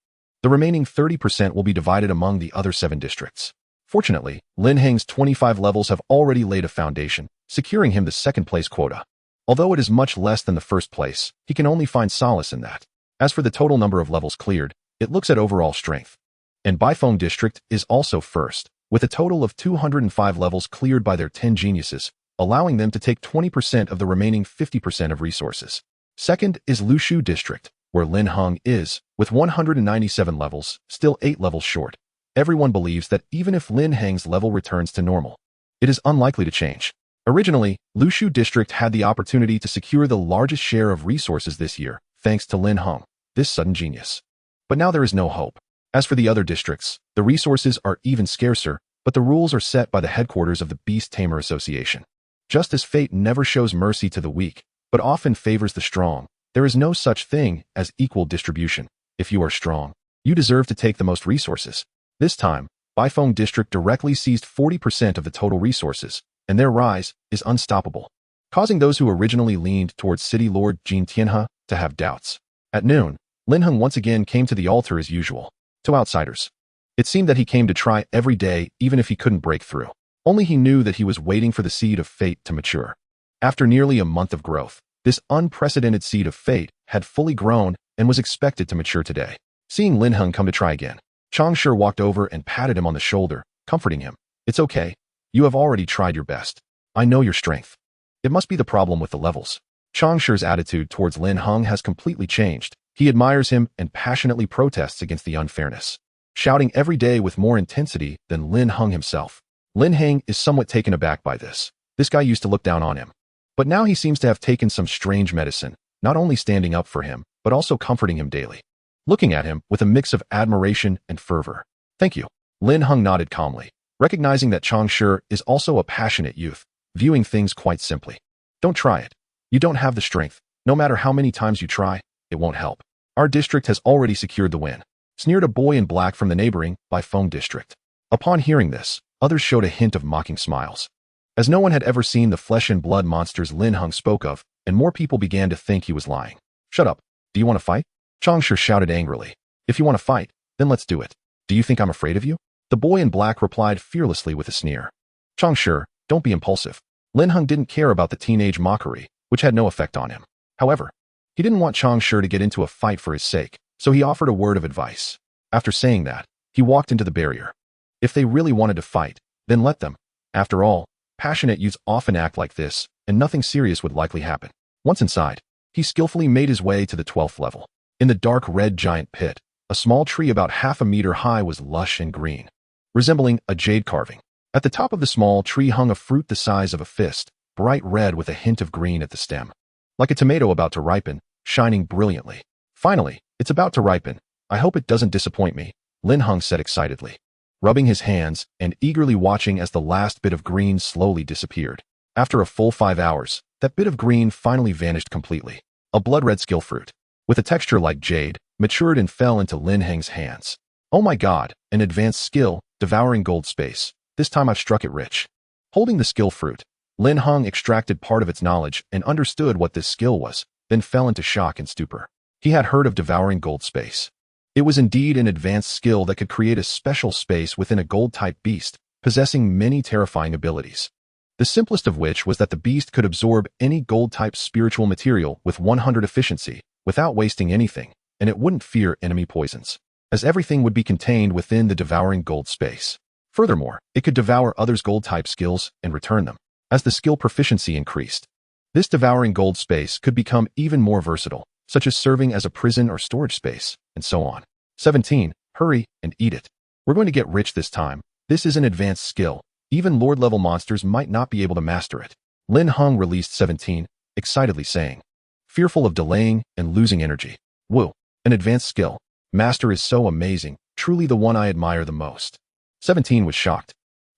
The remaining 30% will be divided among the other 7 districts. Fortunately, Lin Heng's 25 levels have already laid a foundation, securing him the second place quota. Although it is much less than the first place, he can only find solace in that. As for the total number of levels cleared, It looks at overall strength. And Bifeng District is also first, with a total of 205 levels cleared by their 10 geniuses, allowing them to take 20% of the remaining 50% of resources. Second is Lushu District, where Lin Heng is, with 197 levels, still 8 levels short. Everyone believes that even if Lin Heng's level returns to normal, it is unlikely to change. Originally, Lushu District had the opportunity to secure the largest share of resources this year, thanks to Lin Heng, this sudden genius. But now there is no hope. As for the other districts, the resources are even scarcer, but the rules are set by the headquarters of the Beast Tamer Association. Just as fate never shows mercy to the weak, but often favors the strong, there is no such thing as equal distribution. If you are strong, you deserve to take the most resources. This time, Bifeng District directly seized 40% of the total resources, and their rise is unstoppable, causing those who originally leaned towards City Lord Jin Tianhe to have doubts. At noon, Lin Heng once again came to the altar as usual. To outsiders, it seemed that he came to try every day even if he couldn't break through. Only he knew that he was waiting for the seed of fate to mature. After nearly a month of growth, this unprecedented seed of fate had fully grown and was expected to mature today. Seeing Lin Heng come to try again, Changshe walked over and patted him on the shoulder, comforting him. It's okay. You have already tried your best. I know your strength. It must be the problem with the levels. Changshe's attitude towards Lin Heng has completely changed. He admires him and passionately protests against the unfairness, shouting every day with more intensity than Lin Heng himself. Lin Heng is somewhat taken aback by this. This guy used to look down on him. But now he seems to have taken some strange medicine, not only standing up for him, but also comforting him daily. Looking at him with a mix of admiration and fervor. Thank you. Lin Heng nodded calmly, recognizing that Changshe is also a passionate youth, viewing things quite simply. Don't try it. You don't have the strength. No matter how many times you try, it won't help. Our district has already secured the win, sneered a boy in black from the neighboring Bifeng District. Upon hearing this, others showed a hint of mocking smiles. As no one had ever seen the flesh and blood monsters Lin Heng spoke of, and more people began to think he was lying. Shut up. Do you want to fight? Changshe shouted angrily. If you want to fight, then let's do it. Do you think I'm afraid of you? The boy in black replied fearlessly with a sneer. Changshe, don't be impulsive. Lin Heng didn't care about the teenage mockery, which had no effect on him. However, he didn't want Changshe to get into a fight for his sake, so he offered a word of advice. After saying that, he walked into the barrier. If they really wanted to fight, then let them. After all, passionate youths often act like this, and nothing serious would likely happen. Once inside, he skillfully made his way to the 12th level. In the dark red giant pit, a small tree about half a meter high was lush and green, resembling a jade carving. At the top of the small tree hung a fruit the size of a fist, bright red with a hint of green at the stem. Like a tomato about to ripen, shining brilliantly. Finally, it's about to ripen. I hope it doesn't disappoint me, Lin Heng said excitedly, rubbing his hands and eagerly watching as the last bit of green slowly disappeared. After a full 5 hours, that bit of green finally vanished completely. A blood-red skill fruit, with a texture like jade, matured and fell into Lin Heng's hands. Oh my god, an advanced skill, devouring gold space. This time I've struck it rich. Holding the skill fruit, Lin Heng extracted part of its knowledge and understood what this skill was, then fell into shock and stupor. He had heard of devouring gold space. It was indeed an advanced skill that could create a special space within a gold-type beast, possessing many terrifying abilities. The simplest of which was that the beast could absorb any gold-type spiritual material with 100 efficiency, without wasting anything, and it wouldn't fear enemy poisons, as everything would be contained within the devouring gold space. Furthermore, it could devour others' gold-type skills and return them. As the skill proficiency increased, this devouring gold space could become even more versatile, such as serving as a prison or storage space, and so on. 17. Hurry and eat it. We're going to get rich this time. This is an advanced skill. Even Lord-level monsters might not be able to master it. Lin Heng released 17, excitedly saying, fearful of delaying and losing energy. Woo, an advanced skill. Master is so amazing, truly the one I admire the most. 17 was shocked,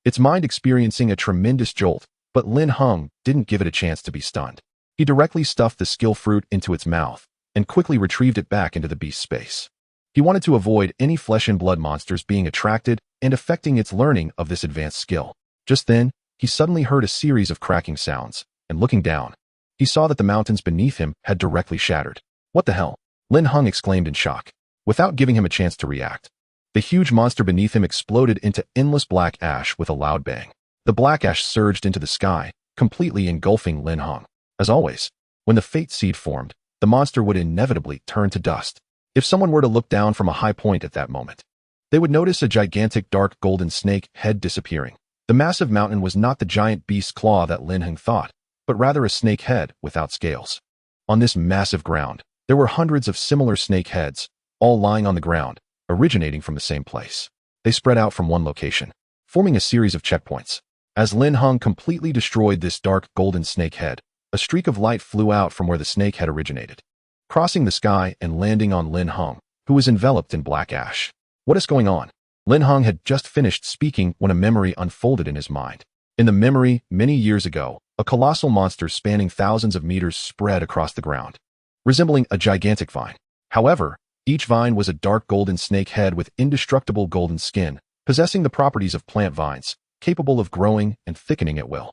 its mind experiencing a tremendous jolt, but Lin Heng didn't give it a chance to be stunned. He directly stuffed the skill fruit into its mouth and quickly retrieved it back into the beast space. He wanted to avoid any flesh and blood monsters being attracted and affecting its learning of this advanced skill. Just then, he suddenly heard a series of cracking sounds, and looking down, he saw that the mountains beneath him had directly shattered. What the hell? Lin Heng exclaimed in shock. Without giving him a chance to react, the huge monster beneath him exploded into endless black ash with a loud bang. The black ash surged into the sky, completely engulfing Lin Heng. As always, when the fate seed formed, the monster would inevitably turn to dust. If someone were to look down from a high point at that moment, they would notice a gigantic dark golden snake head disappearing. The massive mountain was not the giant beast's claw that Lin Heng thought, but rather a snake head without scales. On this massive ground, there were hundreds of similar snake heads, all lying on the ground, originating from the same place. They spread out from one location, forming a series of checkpoints. As Lin Heng completely destroyed this dark golden snake head, a streak of light flew out from where the snake had originated, crossing the sky and landing on Lin Heng, who was enveloped in black ash. What is going on? Lin Heng had just finished speaking when a memory unfolded in his mind. In the memory, many years ago, a colossal monster spanning thousands of meters spread across the ground, resembling a gigantic vine. However, each vine was a dark golden snake head with indestructible golden skin, possessing the properties of plant vines, capable of growing and thickening at will.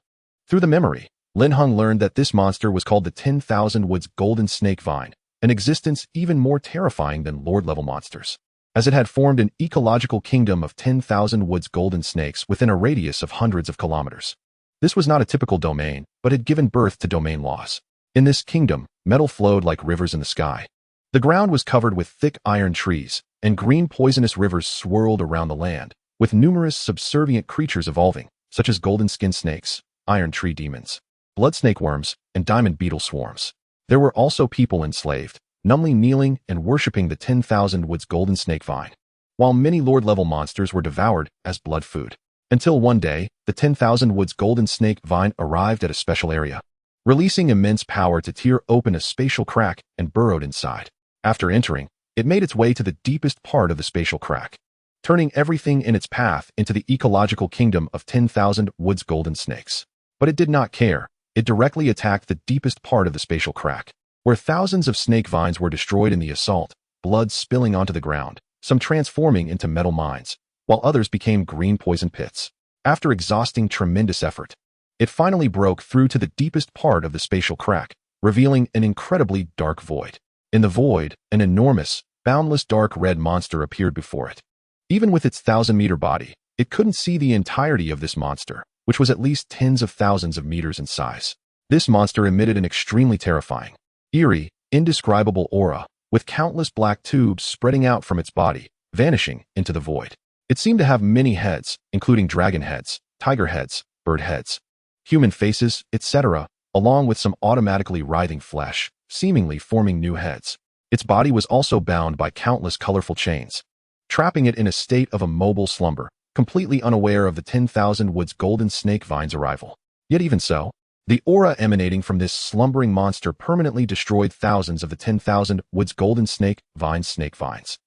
Through the memory, Lin Heng learned that this monster was called the 10,000 Woods Golden Snake Vine, an existence even more terrifying than Lord-level monsters, as it had formed an ecological kingdom of 10,000 Woods Golden Snakes within a radius of hundreds of kilometers. This was not a typical domain, but had given birth to domain laws. In this kingdom, metal flowed like rivers in the sky. The ground was covered with thick iron trees, and green poisonous rivers swirled around the land, with numerous subservient creatures evolving, such as golden skin snakes, iron tree demons, blood snake worms, and diamond beetle swarms. There were also people enslaved, numbly kneeling and worshipping the 10,000 Woods Golden Snake Vine, while many Lord-level monsters were devoured as blood food. Until one day, the 10,000 Woods Golden Snake Vine arrived at a special area, releasing immense power to tear open a spatial crack and burrowed inside. After entering, it made its way to the deepest part of the spatial crack, turning everything in its path into the ecological kingdom of 10,000 Woods Golden Snakes. But it did not care. It directly attacked the deepest part of the spatial crack, where thousands of snake vines were destroyed in the assault, blood spilling onto the ground, some transforming into metal mines, while others became green poison pits. After exhausting tremendous effort, it finally broke through to the deepest part of the spatial crack, revealing an incredibly dark void. In the void, an enormous, boundless dark red monster appeared before it. Even with its 1,000-meter body, it couldn't see the entirety of this monster, which was at least tens of thousands of meters in size. This monster emitted an extremely terrifying, eerie, indescribable aura, with countless black tubes spreading out from its body, vanishing into the void. It seemed to have many heads, including dragon heads, tiger heads, bird heads, human faces, etc., along with some automatically writhing flesh, seemingly forming new heads. Its body was also bound by countless colorful chains, trapping it in a state of immobile slumber, completely unaware of the 10,000 Woods Golden Snake Vine's arrival. Yet even so, the aura emanating from this slumbering monster permanently destroyed thousands of the 10,000 Woods Golden Snake Vines,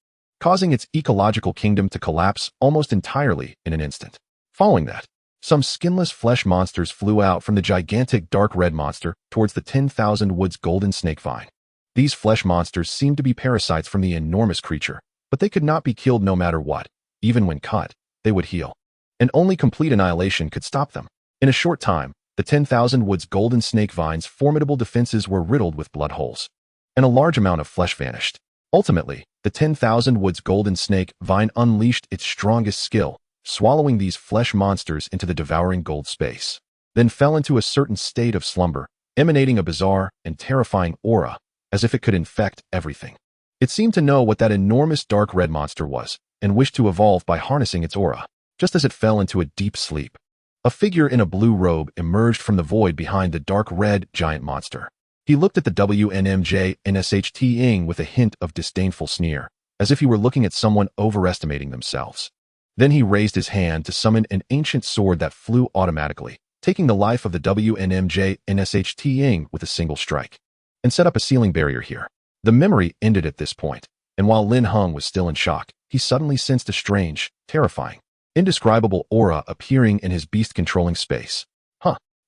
causing its ecological kingdom to collapse almost entirely in an instant. Following that, some skinless flesh monsters flew out from the gigantic dark red monster towards the 10,000 Woods Golden Snake Vine. These flesh monsters seemed to be parasites from the enormous creature, but they could not be killed no matter what. Even when cut, they would heal, and only complete annihilation could stop them. In a short time, the 10,000 Woods Golden Snake Vine's formidable defenses were riddled with blood holes, and a large amount of flesh vanished. Ultimately, the 10,000 Woods Golden Snake Vine unleashed its strongest skill, swallowing these flesh monsters into the devouring gold space, then fell into a certain state of slumber, emanating a bizarre and terrifying aura, as if it could infect everything. It seemed to know what that enormous dark red monster was, and wished to evolve by harnessing its aura. Just as it fell into a deep sleep, a figure in a blue robe emerged from the void behind the dark red giant monster. He looked at the WNMJ-NSHT-ing with a hint of disdainful sneer, as if he were looking at someone overestimating themselves. Then he raised his hand to summon an ancient sword that flew automatically, taking the life of the WNMJ-NSHT-ing with a single strike, and set up a ceiling barrier here. The memory ended at this point, and while Lin Heng was still in shock, he suddenly sensed a strange, terrifying, indescribable aura appearing in his beast-controlling space.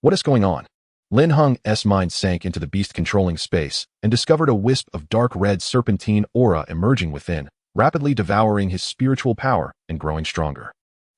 What is going on? Lin Heng's mind sank into the beast-controlling space and discovered a wisp of dark red serpentine aura emerging within, rapidly devouring his spiritual power and growing stronger.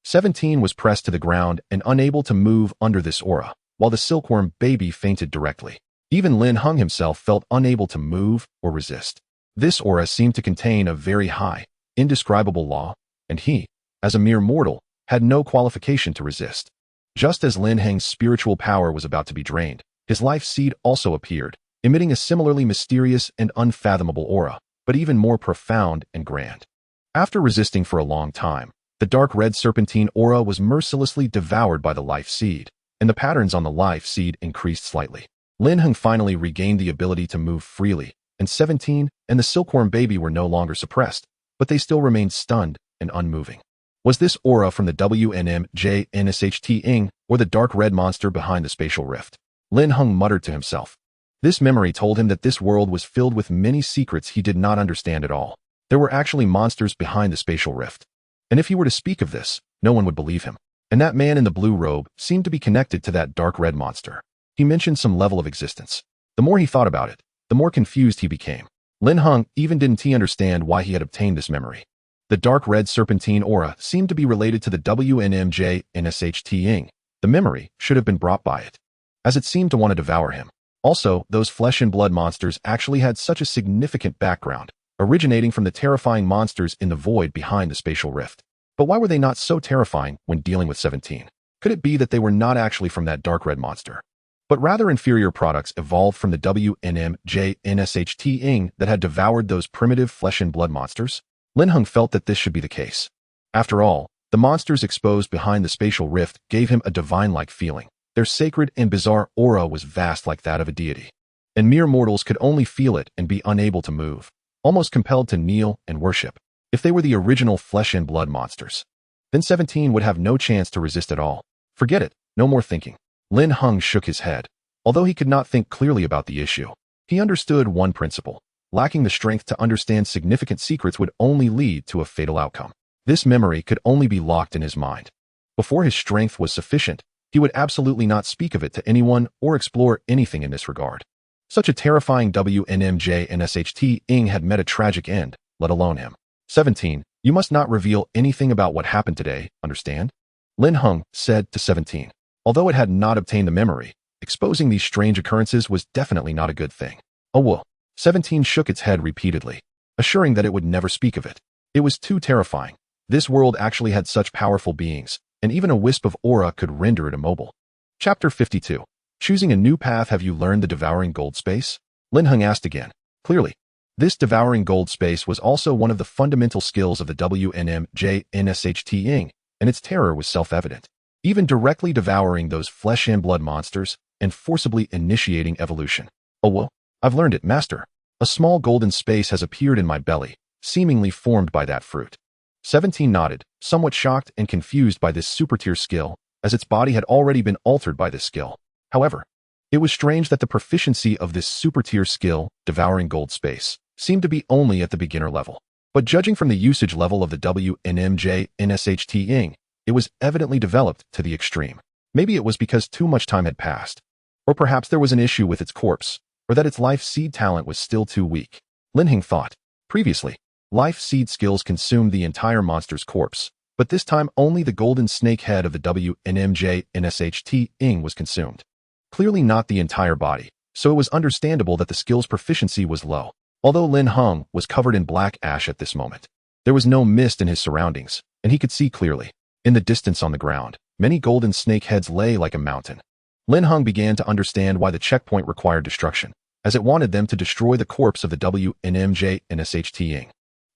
17 was pressed to the ground and unable to move under this aura, while the silkworm baby fainted directly. Even Lin Heng himself felt unable to move or resist. This aura seemed to contain a very high, indescribable law, and he, as a mere mortal, had no qualification to resist. Just as Lin Heng's spiritual power was about to be drained, his life seed also appeared, emitting a similarly mysterious and unfathomable aura, but even more profound and grand. After resisting for a long time, the dark red serpentine aura was mercilessly devoured by the life seed, and the patterns on the life seed increased slightly. Lin Heng finally regained the ability to move freely, and 17 and the silkworm baby were no longer suppressed, but they still remained stunned and unmoving. Was this aura from the WNMJNSHT-ing or the dark red monster behind the spatial rift? Lin Heng muttered to himself. This memory told him that this world was filled with many secrets he did not understand at all. There were actually monsters behind the spatial rift. And if he were to speak of this, no one would believe him. And that man in the blue robe seemed to be connected to that dark red monster. He mentioned some level of existence. The more he thought about it, the more confused he became. Lin Heng even didn't understand why he had obtained this memory. The dark red serpentine aura seemed to be related to the WNMJNSHT-ing. The memory should have been brought by it, as it seemed to want to devour him. Also, those flesh and blood monsters actually had such a significant background, originating from the terrifying monsters in the void behind the spatial rift. But why were they not so terrifying when dealing with 17? Could it be that they were not actually from that dark red monster, but rather inferior products evolved from the WNMJNSHT-ing that had devoured those primitive flesh and blood monsters? Lin Heng felt that this should be the case. After all, the monsters exposed behind the spatial rift gave him a divine-like feeling. Their sacred and bizarre aura was vast like that of a deity, and mere mortals could only feel it and be unable to move, almost compelled to kneel and worship. If they were the original flesh and blood monsters, then 17 would have no chance to resist at all. Forget it, no more thinking. Lin Heng shook his head. Although he could not think clearly about the issue, he understood one principle. Lacking the strength to understand significant secrets would only lead to a fatal outcome. This memory could only be locked in his mind. Before his strength was sufficient, he would absolutely not speak of it to anyone or explore anything in this regard. Such a terrifying WNMJNSHT-ing had met a tragic end, let alone him. 17. You must not reveal anything about what happened today, understand? Lin Heng said to 17. Although it had not obtained the memory, exposing these strange occurrences was definitely not a good thing. Oh well. 17 shook its head repeatedly, assuring that it would never speak of it. It was too terrifying. This world actually had such powerful beings, and even a wisp of aura could render it immobile. Chapter 52. Choosing a new path. Have you learned the devouring gold space? Lin Heng asked again. Clearly, this devouring gold space was also one of the fundamental skills of the WNMJNSHT-ing, and its terror was self-evident. Even directly devouring those flesh and blood monsters and forcibly initiating evolution. Oh well. I've learned it, master. A small golden space has appeared in my belly, seemingly formed by that fruit. 17 nodded, somewhat shocked and confused by this super-tier skill, as its body had already been altered by this skill. However, it was strange that the proficiency of this super-tier skill, devouring gold space, seemed to be only at the beginner level. But judging from the usage level of the WNMJNSHT-ing, it was evidently developed to the extreme. Maybe it was because too much time had passed. Or perhaps there was an issue with its corpse, or that its life seed talent was still too weak. Lin Heng thought. Previously, life seed skills consumed the entire monster's corpse, but this time only the golden snake head of the WNMJNSHT-ing was consumed. Clearly not the entire body, so it was understandable that the skill's proficiency was low. Although Lin Heng was covered in black ash at this moment, there was no mist in his surroundings, and he could see clearly. In the distance on the ground, many golden snake heads lay like a mountain. Lin Heng began to understand why the checkpoint required destruction, as it wanted them to destroy the corpse of the WNMJNSHT-ing.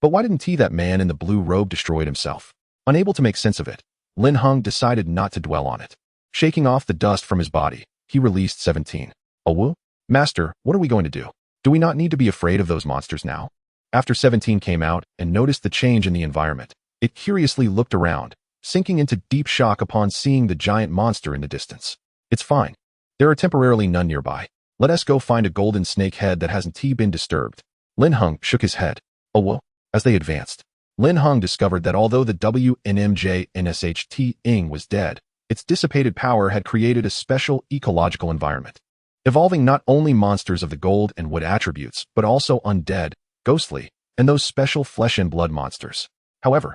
But why didn't that man in the blue robe destroy it himself? Unable to make sense of it, Lin Heng decided not to dwell on it. Shaking off the dust from his body, he released 17. Oh woo? Master, what are we going to do? Do we not need to be afraid of those monsters now? After 17 came out and noticed the change in the environment, it curiously looked around, sinking into deep shock upon seeing the giant monster in the distance. It's fine. There are temporarily none nearby. Let us go find a golden snake head that hasn't been disturbed. Lin Heng shook his head. Oh well. As they advanced, Lin Heng discovered that although the WNMJNSHT-ing was dead, its dissipated power had created a special ecological environment, evolving not only monsters of the gold and wood attributes, but also undead, ghostly, and those special flesh and blood monsters. However,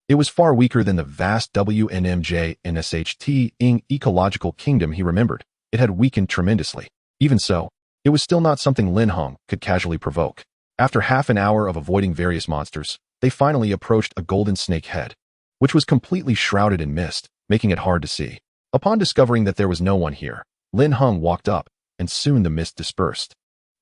it was far weaker than the vast WNMJNSHT-ing ecological kingdom he remembered. It had weakened tremendously. Even so, it was still not something Lin Heng could casually provoke. After half an hour of avoiding various monsters, they finally approached a golden snake head, which was completely shrouded in mist, making it hard to see. Upon discovering that there was no one here, Lin Heng walked up, and soon the mist dispersed,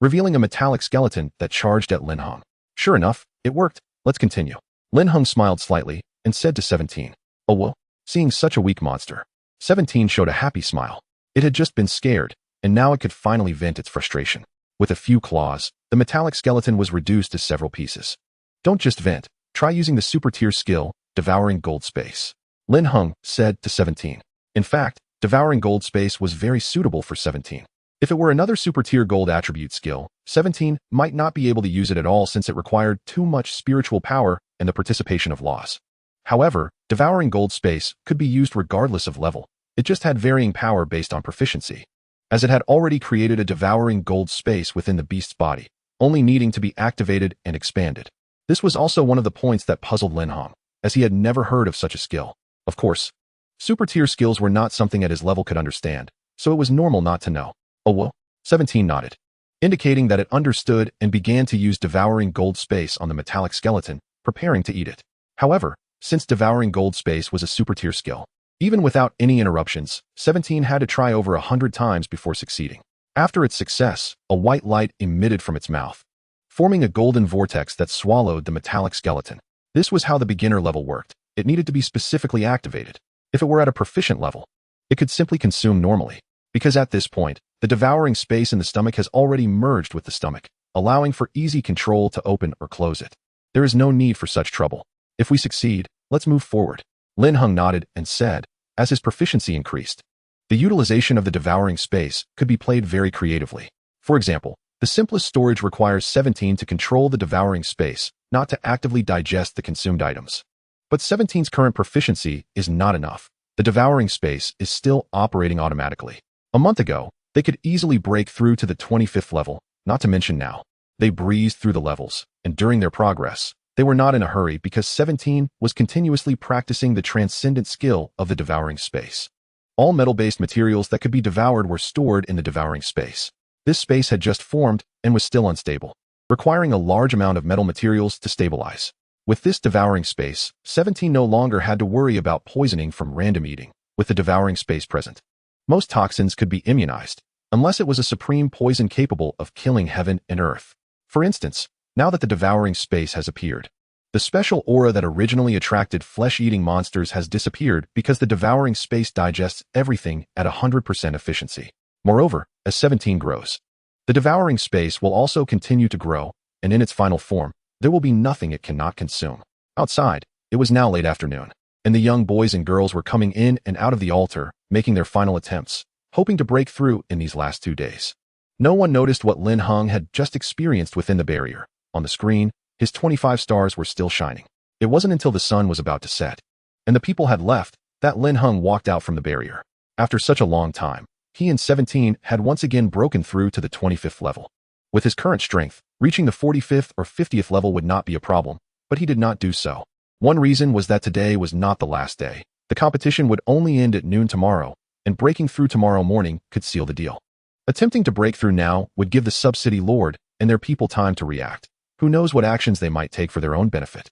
revealing a metallic skeleton that charged at Lin Heng. Sure enough, it worked. Let's continue. Lin Heng smiled slightly and said to 17, "Oh well." Seeing such a weak monster, 17 showed a happy smile. It had just been scared, and now it could finally vent its frustration. With a few claws, the metallic skeleton was reduced to several pieces. Don't just vent. Try using the super tier skill, Devouring Gold Space, Lin Heng said to 17. In fact, Devouring Gold Space was very suitable for 17. If it were another super tier gold attribute skill, 17 might not be able to use it at all since it required too much spiritual power and the participation of laws. However, Devouring Gold Space could be used regardless of level. It just had varying power based on proficiency, as it had already created a Devouring Gold Space within the beast's body, only needing to be activated and expanded. This was also one of the points that puzzled Lin Heng, as he had never heard of such a skill. Of course, super tier skills were not something at his level could understand, so it was normal not to know. Oh well, 17 nodded, indicating that it understood and began to use Devouring Gold Space on the metallic skeleton, preparing to eat it. However, since Devouring Gold Space was a super tier skill, even without any interruptions, 17 had to try over 100 times before succeeding. After its success, a white light emitted from its mouth, forming a golden vortex that swallowed the metallic skeleton. This was how the beginner level worked. It needed to be specifically activated. If it were at a proficient level, it could simply consume normally, because at this point, the devouring space in the stomach has already merged with the stomach, allowing for easy control to open or close it. There is no need for such trouble. If we succeed, let's move forward. Lin Heng nodded and said, as his proficiency increased, the utilization of the devouring space could be played very creatively. For example, the simplest storage requires 17 to control the devouring space, not to actively digest the consumed items. But 17's current proficiency is not enough. The devouring space is still operating automatically. A month ago, they could easily break through to the 25th level, not to mention now. They breezed through the levels, and during their progress, they were not in a hurry because 17 was continuously practicing the transcendent skill of the devouring space. All metal-based materials that could be devoured were stored in the devouring space. This space had just formed and was still unstable, requiring a large amount of metal materials to stabilize. With this devouring space, 17 no longer had to worry about poisoning from random eating. With the devouring space present, most toxins could be immunized, unless it was a supreme poison capable of killing heaven and earth. For instance, now that the devouring space has appeared, the special aura that originally attracted flesh-eating monsters has disappeared because the devouring space digests everything at 100% efficiency. Moreover, as 17 grows, the devouring space will also continue to grow, and in its final form, there will be nothing it cannot consume. Outside, it was now late afternoon, and the young boys and girls were coming in and out of the altar, making their final attempts, hoping to break through in these last 2 days. No one noticed what Lin Heng had just experienced within the barrier. On the screen, his 25 stars were still shining. It wasn't until the sun was about to set, and the people had left, that Lin Heng walked out from the barrier. After such a long time, he and 17 had once again broken through to the 25th level. With his current strength, reaching the 45th or 50th level would not be a problem, but he did not do so. One reason was that today was not the last day. The competition would only end at noon tomorrow, and breaking through tomorrow morning could seal the deal. Attempting to break through now would give the sub-city lord and their people time to react. Who knows what actions they might take for their own benefit.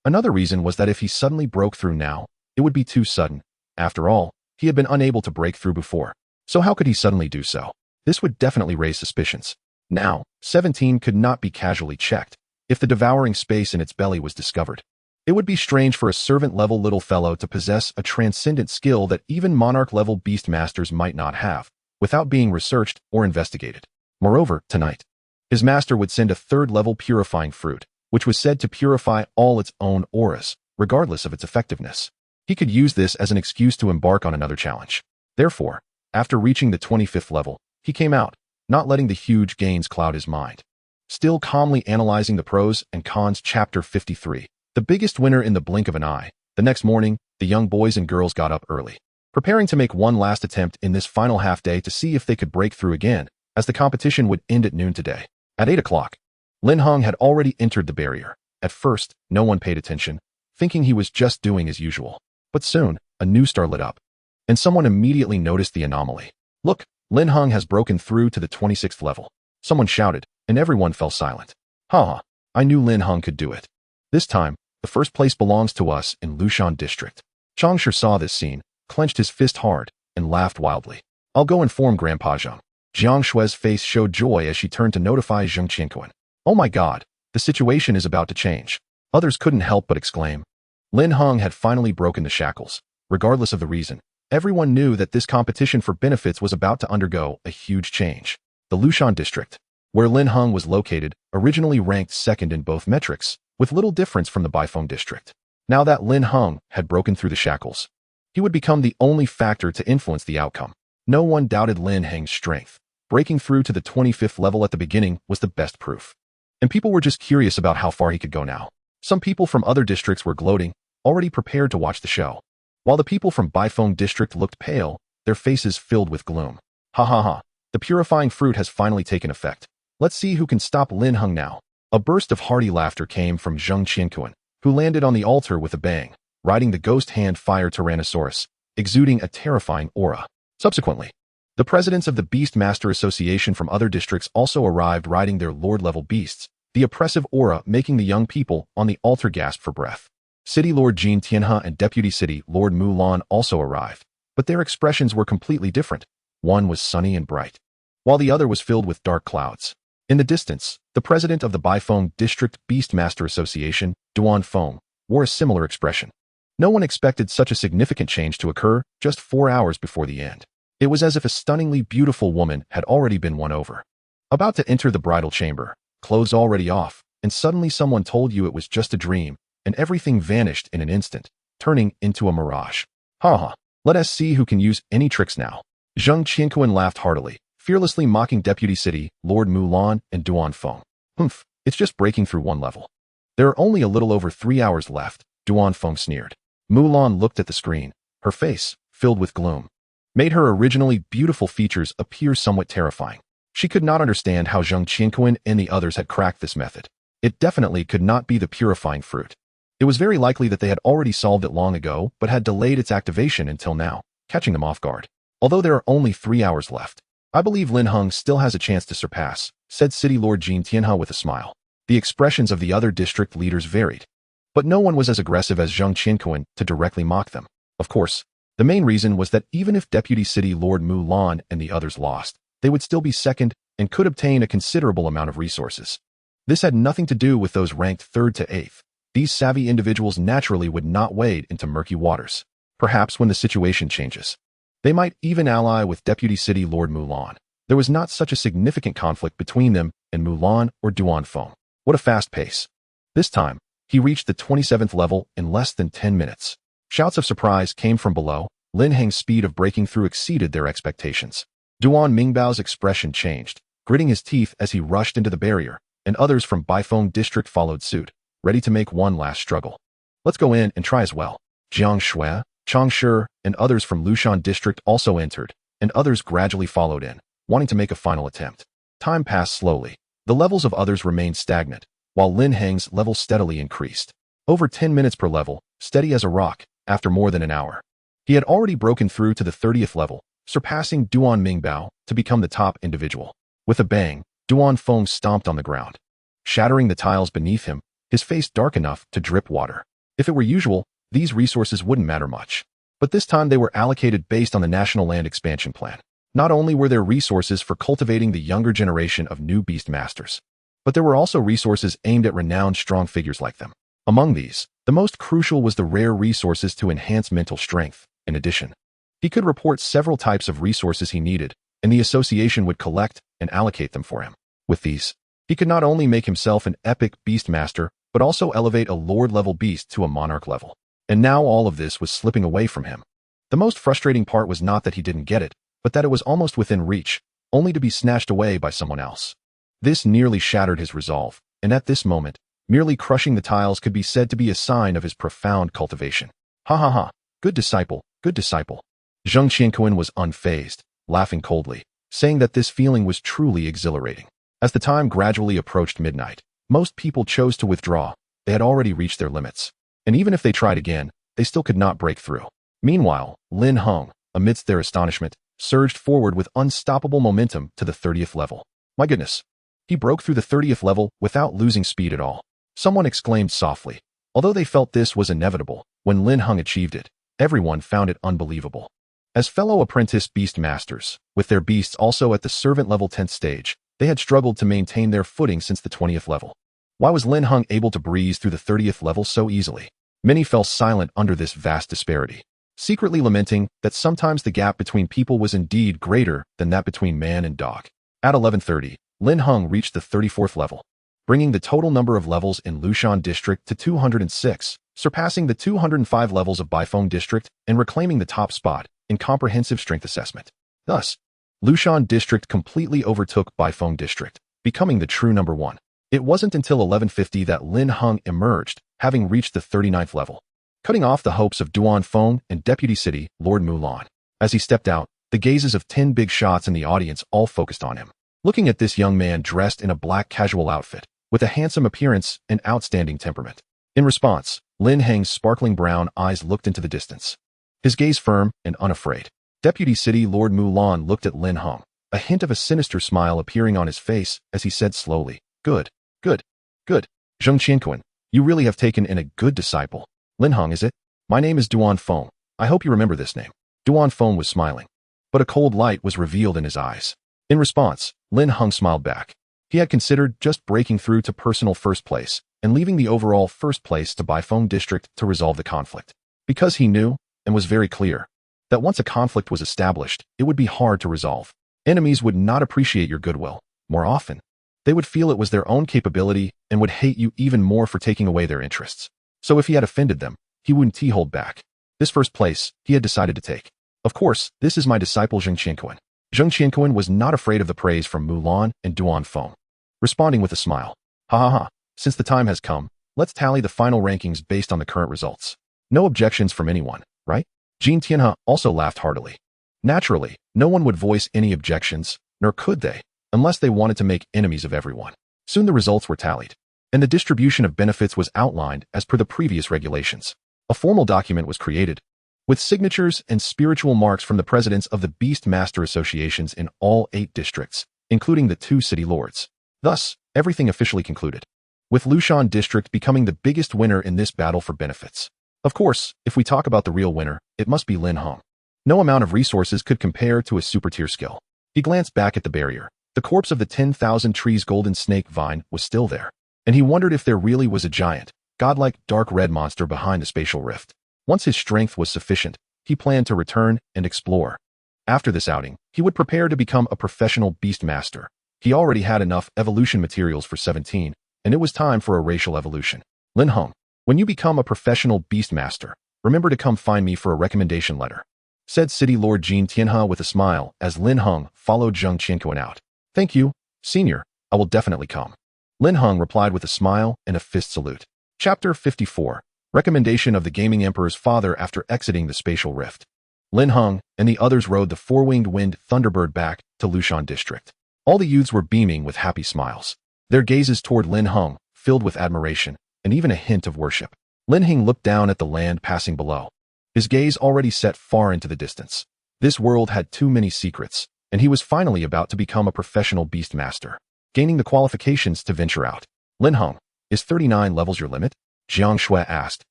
Another reason was that if he suddenly broke through now, it would be too sudden. After all, he had been unable to break through before. So how could he suddenly do so? This would definitely raise suspicions. Now, 17 could not be casually checked. If the devouring space in its belly was discovered, it would be strange for a servant-level little fellow to possess a transcendent skill that even monarch-level beast masters might not have, without being researched or investigated. Moreover, tonight, his master would send a third-level purifying fruit, which was said to purify all its own auras, regardless of its effectiveness. He could use this as an excuse to embark on another challenge. Therefore, after reaching the 25th level, he came out, not letting the huge gains cloud his mind. Still calmly analyzing the pros and cons. Chapter 53. The biggest winner in the blink of an eye. The next morning, the young boys and girls got up early, preparing to make one last attempt in this final half-day to see if they could break through again, as the competition would end at noon today. At 8 o'clock, Lin Heng had already entered the barrier. At first, no one paid attention, thinking he was just doing as usual. But soon, a new star lit up, and someone immediately noticed the anomaly. Look, Lin Heng has broken through to the 26th level. Someone shouted, and everyone fell silent. Haha, I knew Lin Heng could do it. This time, the first place belongs to us in Lushan district. Changsha saw this scene, clenched his fist hard, and laughed wildly. I'll go inform Grandpa Zheng. Jiang Shui's face showed joy as she turned to notify Zheng Qianquan. Oh my god, The situation is about to change. Others couldn't help but exclaim. Lin Heng had finally broken the shackles. Regardless of the reason, everyone knew that this competition for benefits was about to undergo a huge change. The Lushan district, where Lin Heng was located, originally ranked second in both metrics, with little difference from the Baifeng district. Now that Lin Heng had broken through the shackles, he would become the only factor to influence the outcome. No one doubted Lin Heng's strength. Breaking through to the 25th level at the beginning was the best proof. And people were just curious about how far he could go now. Some people from other districts were gloating, already prepared to watch the show. While the people from Baifeng district looked pale, their faces filled with gloom. Ha ha ha, the purifying fruit has finally taken effect. Let's see who can stop Lin Heng now. A burst of hearty laughter came from Zheng Qianquan, who landed on the altar with a bang, riding the ghost hand fire Tyrannosaurus, exuding a terrifying aura. Subsequently, the presidents of the Beast Master Association from other districts also arrived riding their lord-level beasts, the oppressive aura making the young people on the altar gasp for breath. City Lord Jin Tianhe and Deputy City Lord Mulan also arrived, but their expressions were completely different. One was sunny and bright, while the other was filled with dark clouds. In the distance, the president of the Baifeng District Beast Master Association, Duan Feng, wore a similar expression. No one expected such a significant change to occur just 4 hours before the end. It was as if a stunningly beautiful woman had already been won over. About to enter the bridal chamber, clothes already off, and suddenly someone told you it was just a dream, and everything vanished in an instant, turning into a mirage. Ha ha, let us see who can use any tricks now. Zheng Qianquan laughed heartily, fearlessly mocking Deputy City Lord Mulan and Duan Feng. Humph, it's just breaking through one level. There are only a little over 3 hours left, Duan Feng sneered. Mulan looked at the screen, her face, filled with gloom, made her originally beautiful features appear somewhat terrifying. She could not understand how Zheng Qianquan and the others had cracked this method. It definitely could not be the purifying fruit. It was very likely that they had already solved it long ago, but had delayed its activation until now, catching them off guard. Although there are only 3 hours left, I believe Lin Heng still has a chance to surpass, said City Lord Jin Tianhe with a smile. The expressions of the other district leaders varied, but no one was as aggressive as Zheng Qianquan to directly mock them. Of course, the main reason was that even if Deputy City Lord Mulan and the others lost, they would still be second and could obtain a considerable amount of resources. This had nothing to do with those ranked 3rd to 8th. These savvy individuals naturally would not wade into murky waters. Perhaps when the situation changes, they might even ally with Deputy City Lord Mulan. There was not such a significant conflict between them and Mulan or Duan Feng. What a fast pace. This time, he reached the 27th level in less than 10 minutes. Shouts of surprise came from below. Lin Heng's speed of breaking through exceeded their expectations. Duan Mingbao's expression changed, gritting his teeth as he rushed into the barrier, and others from Baifeng district followed suit, ready to make one last struggle. Let's go in and try as well. Jiang Shui, Chang Shi, and others from Lushan district also entered, and others gradually followed in, wanting to make a final attempt. Time passed slowly. The levels of others remained stagnant, while Lin Heng's level steadily increased. Over 10 minutes per level, steady as a rock, after more than an hour. He had already broken through to the 30th level, surpassing Duan Mingbao to become the top individual. With a bang, Duan Feng stomped on the ground, shattering the tiles beneath him, his face dark enough to drip water. If it were usual, these resources wouldn't matter much. But this time they were allocated based on the National Land Expansion Plan. Not only were there resources for cultivating the younger generation of new beast masters, but there were also resources aimed at renowned strong figures like them. Among these, the most crucial was the rare resources to enhance mental strength. In addition, he could report several types of resources he needed, and the association would collect and allocate them for him. With these, he could not only make himself an epic beast master, but also elevate a lord-level beast to a monarch level. And now all of this was slipping away from him. The most frustrating part was not that he didn't get it, but that it was almost within reach, only to be snatched away by someone else. This nearly shattered his resolve, and at this moment, merely crushing the tiles could be said to be a sign of his profound cultivation. Ha ha ha, good disciple, good disciple. Zheng Qianquan was unfazed, laughing coldly, saying that this feeling was truly exhilarating. As the time gradually approached midnight, most people chose to withdraw. They had already reached their limits. And even if they tried again, they still could not break through. Meanwhile, Lin Heng, amidst their astonishment, surged forward with unstoppable momentum to the 30th level. My goodness. He broke through the 30th level without losing speed at all. Someone exclaimed softly. Although they felt this was inevitable, when Lin Heng achieved it, everyone found it unbelievable. As fellow apprentice beast masters, with their beasts also at the servant level 10th stage, they had struggled to maintain their footing since the 20th level. Why was Lin Heng able to breeze through the 30th level so easily? Many fell silent under this vast disparity, secretly lamenting that sometimes the gap between people was indeed greater than that between man and dog. At 11:30, Lin Heng reached the 34th level, bringing the total number of levels in Lushan District to 206, surpassing the 205 levels of Baifeng District and reclaiming the top spot in comprehensive strength assessment. Thus, Lushan District completely overtook Baifeng District, becoming the true number one. It wasn't until 11:50 that Lin Heng emerged, having reached the 39th level, cutting off the hopes of Duan Feng and Deputy City Lord Mulan. As he stepped out, the gazes of 10 big shots in the audience all focused on him. Looking at this young man dressed in a black casual outfit, with a handsome appearance and outstanding temperament. In response, Lin Heng's sparkling brown eyes looked into the distance, his gaze firm and unafraid. Deputy City Lord Mulan looked at Lin Heng, a hint of a sinister smile appearing on his face as he said slowly, "Good, good, good. Zheng Qianquan, you really have taken in a good disciple." "Lin Heng, is it? My name is Duan Feng. I hope you remember this name." Duan Feng was smiling, but a cold light was revealed in his eyes. In response, Lin Heng smiled back. He had considered just breaking through to personal first place and leaving the overall first place to Baifeng District to resolve the conflict. Because he knew, and was very clear, that once a conflict was established, it would be hard to resolve. Enemies would not appreciate your goodwill. More often, they would feel it was their own capability and would hate you even more for taking away their interests. So if he had offended them, he wouldn't hold back. This first place, he had decided to take. Of course, this is my disciple Zheng Qianquan. Zheng Qianquan was not afraid of the praise from Mulan and Duan Feng, responding with a smile. "Ha ha ha, since the time has come, let's tally the final rankings based on the current results. No objections from anyone, right?" Jin Tianhe also laughed heartily. Naturally, no one would voice any objections, nor could they, unless they wanted to make enemies of everyone. Soon the results were tallied, and the distribution of benefits was outlined as per the previous regulations. A formal document was created, with signatures and spiritual marks from the presidents of the Beast Master Associations in all 8 districts, including the 2 city lords. Thus, everything officially concluded, with Lushan District becoming the biggest winner in this battle for benefits. Of course, if we talk about the real winner, it must be Lin Heng. No amount of resources could compare to his super-tier skill. He glanced back at the barrier. The corpse of the 10,000 trees golden snake vine was still there, and he wondered if there really was a giant, godlike dark red monster behind the spatial rift. Once his strength was sufficient, he planned to return and explore. After this outing, he would prepare to become a professional beast master. He already had enough evolution materials for 17, and it was time for a racial evolution. "Lin Heng, when you become a professional beast master, remember to come find me for a recommendation letter," said City Lord Jin Tianhe with a smile as Lin Heng followed Zheng Qianquan out. "Thank you, senior, I will definitely come." Lin Heng replied with a smile and a fist salute. Chapter 54. Recommendation of the Gaming Emperor's father after exiting the spatial rift. Lin Heng and the others rode the four-winged wind Thunderbird back to Lushan District. All the youths were beaming with happy smiles, their gazes toward Lin Heng filled with admiration and even a hint of worship. Lin Heng looked down at the land passing below, his gaze already set far into the distance. This world had too many secrets, and he was finally about to become a professional beast master, gaining the qualifications to venture out. "Lin Heng, is 39 levels your limit?" Jiang Shui asked,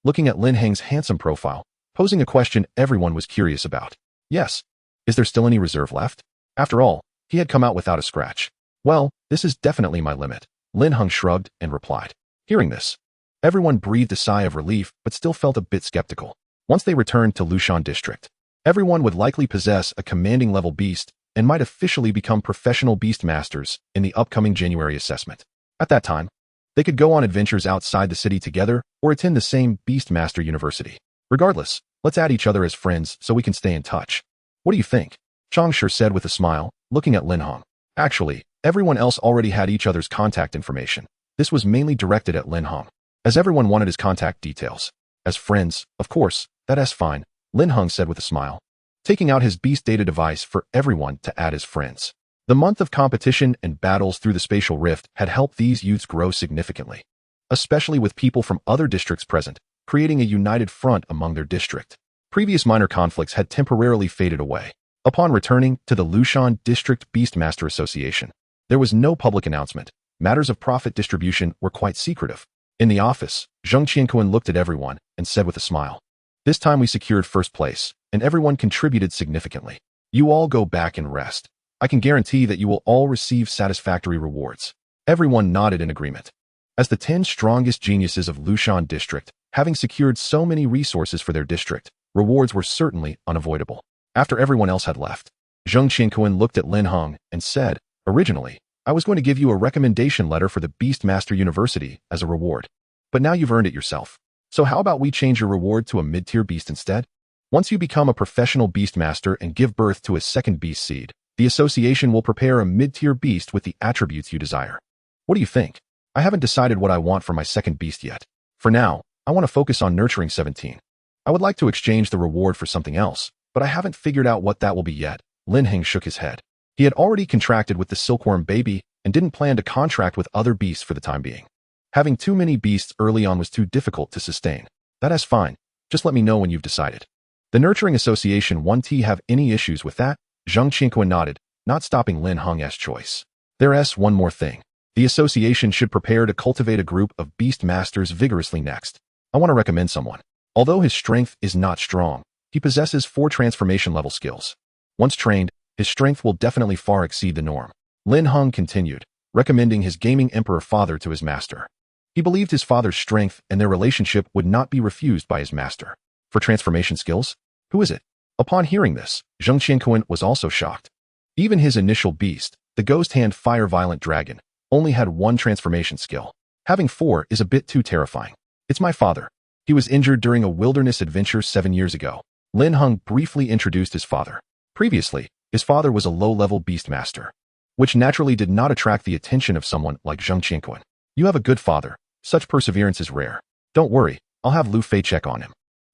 looking at Lin Heng's handsome profile, posing a question everyone was curious about. "Yes. Is there still any reserve left?" After all, he had come out without a scratch. "Well, this is definitely my limit," Lin Heng shrugged and replied. Hearing this, everyone breathed a sigh of relief but still felt a bit skeptical. Once they returned to Lushan District, everyone would likely possess a commanding level beast and might officially become professional beast masters in the upcoming January assessment. At that time, they could go on adventures outside the city together or attend the same Beast Master University. Regardless, let's add each other as friends so we can stay in touch. "What do you think?" Chang Shi said with a smile, looking at Lin Heng. Actually, everyone else already had each other's contact information. This was mainly directed at Lin Heng, as everyone wanted his contact details. "As friends, of course, that's fine," Lin Heng said with a smile, taking out his beast data device for everyone to add as friends. The month of competition and battles through the spatial rift had helped these youths grow significantly, especially with people from other districts present, creating a united front among their district. Previous minor conflicts had temporarily faded away. Upon returning to the Lushan District Beastmaster Association, there was no public announcement. Matters of profit distribution were quite secretive. In the office, Zheng Qianquan looked at everyone and said with a smile, "This time we secured first place, and everyone contributed significantly. You all go back and rest. I can guarantee that you will all receive satisfactory rewards." Everyone nodded in agreement. As the 10 strongest geniuses of Lushan district, having secured so many resources for their district, rewards were certainly unavoidable. After everyone else had left, Zheng Qianquan looked at Lin Heng and said, "Originally, I was going to give you a recommendation letter for the Beastmaster University as a reward. But now you've earned it yourself. So how about we change your reward to a mid-tier beast instead? Once you become a professional Beastmaster and give birth to a second beast seed, the association will prepare a mid-tier beast with the attributes you desire. What do you think? I haven't decided what I want for my second beast yet. For now, I want to focus on nurturing 17. I would like to exchange the reward for something else, but I haven't figured out what that will be yet." Lin Heng shook his head. He had already contracted with the silkworm baby and didn't plan to contract with other beasts for the time being. Having too many beasts early on was too difficult to sustain. "That's fine. Just let me know when you've decided." "The Nurturing Association 1T have any issues with that?" Zheng Qianquan nodded, not stopping Lin Heng's choice. "There's one more thing. The association should prepare to cultivate a group of beast masters vigorously next. I want to recommend someone. Although his strength is not strong, he possesses 4 transformation level skills. Once trained, his strength will definitely far exceed the norm." Lin Heng continued, recommending his gaming emperor father to his master. He believed his father's strength and their relationship would not be refused by his master. "For transformation skills? Who is it?" Upon hearing this, Zheng Qianquan was also shocked. Even his initial beast, the Ghost Hand Fire Violent Dragon, only had 1 transformation skill. Having 4 is a bit too terrifying. "It's my father. He was injured during a wilderness adventure 7 years ago." Lin Heng briefly introduced his father. Previously, his father was a low-level beastmaster, which naturally did not attract the attention of someone like Zheng Qianquan. "You have a good father. Such perseverance is rare. Don't worry, I'll have Lu Fei check on him.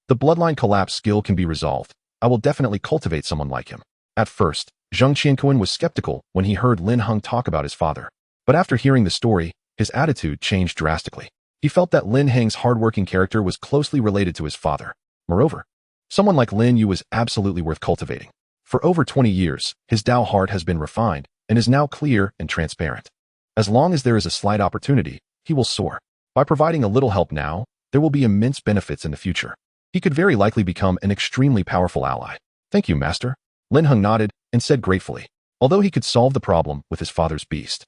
The bloodline collapse skill can be resolved. I will definitely cultivate someone like him." At first, Zheng Qianquan was skeptical when he heard Lin Heng talk about his father. But after hearing the story, his attitude changed drastically. He felt that Lin Heng's hardworking character was closely related to his father. Moreover, someone like Lin Yu was absolutely worth cultivating. For over 20 years, his Dao heart has been refined and is now clear and transparent. As long as there is a slight opportunity, he will soar. By providing a little help now, there will be immense benefits in the future. He could very likely become an extremely powerful ally. "Thank you, Master." Lin Heng nodded and said gratefully, although he could solve the problem with his father's beast.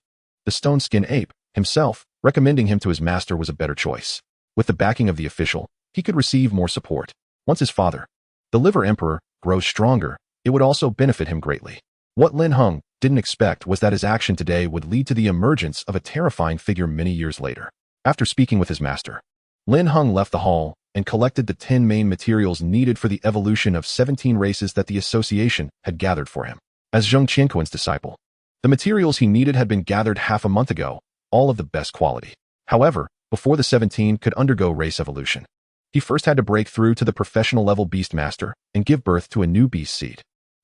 The stone skin ape, himself, recommending him to his master was a better choice. With the backing of the official, he could receive more support. Once his father, the Liver Emperor, grows stronger, it would also benefit him greatly. What Lin Heng didn't expect was that his action today would lead to the emergence of a terrifying figure many years later. After speaking with his master, Lin Heng left the hall and collected the 10 main materials needed for the evolution of 17 races that the association had gathered for him. As Zheng Qianquan's disciple, the materials he needed had been gathered half a month ago, all of the best quality. However, before the 17 could undergo race evolution, he first had to break through to the professional level Beastmaster and give birth to a new beast seed.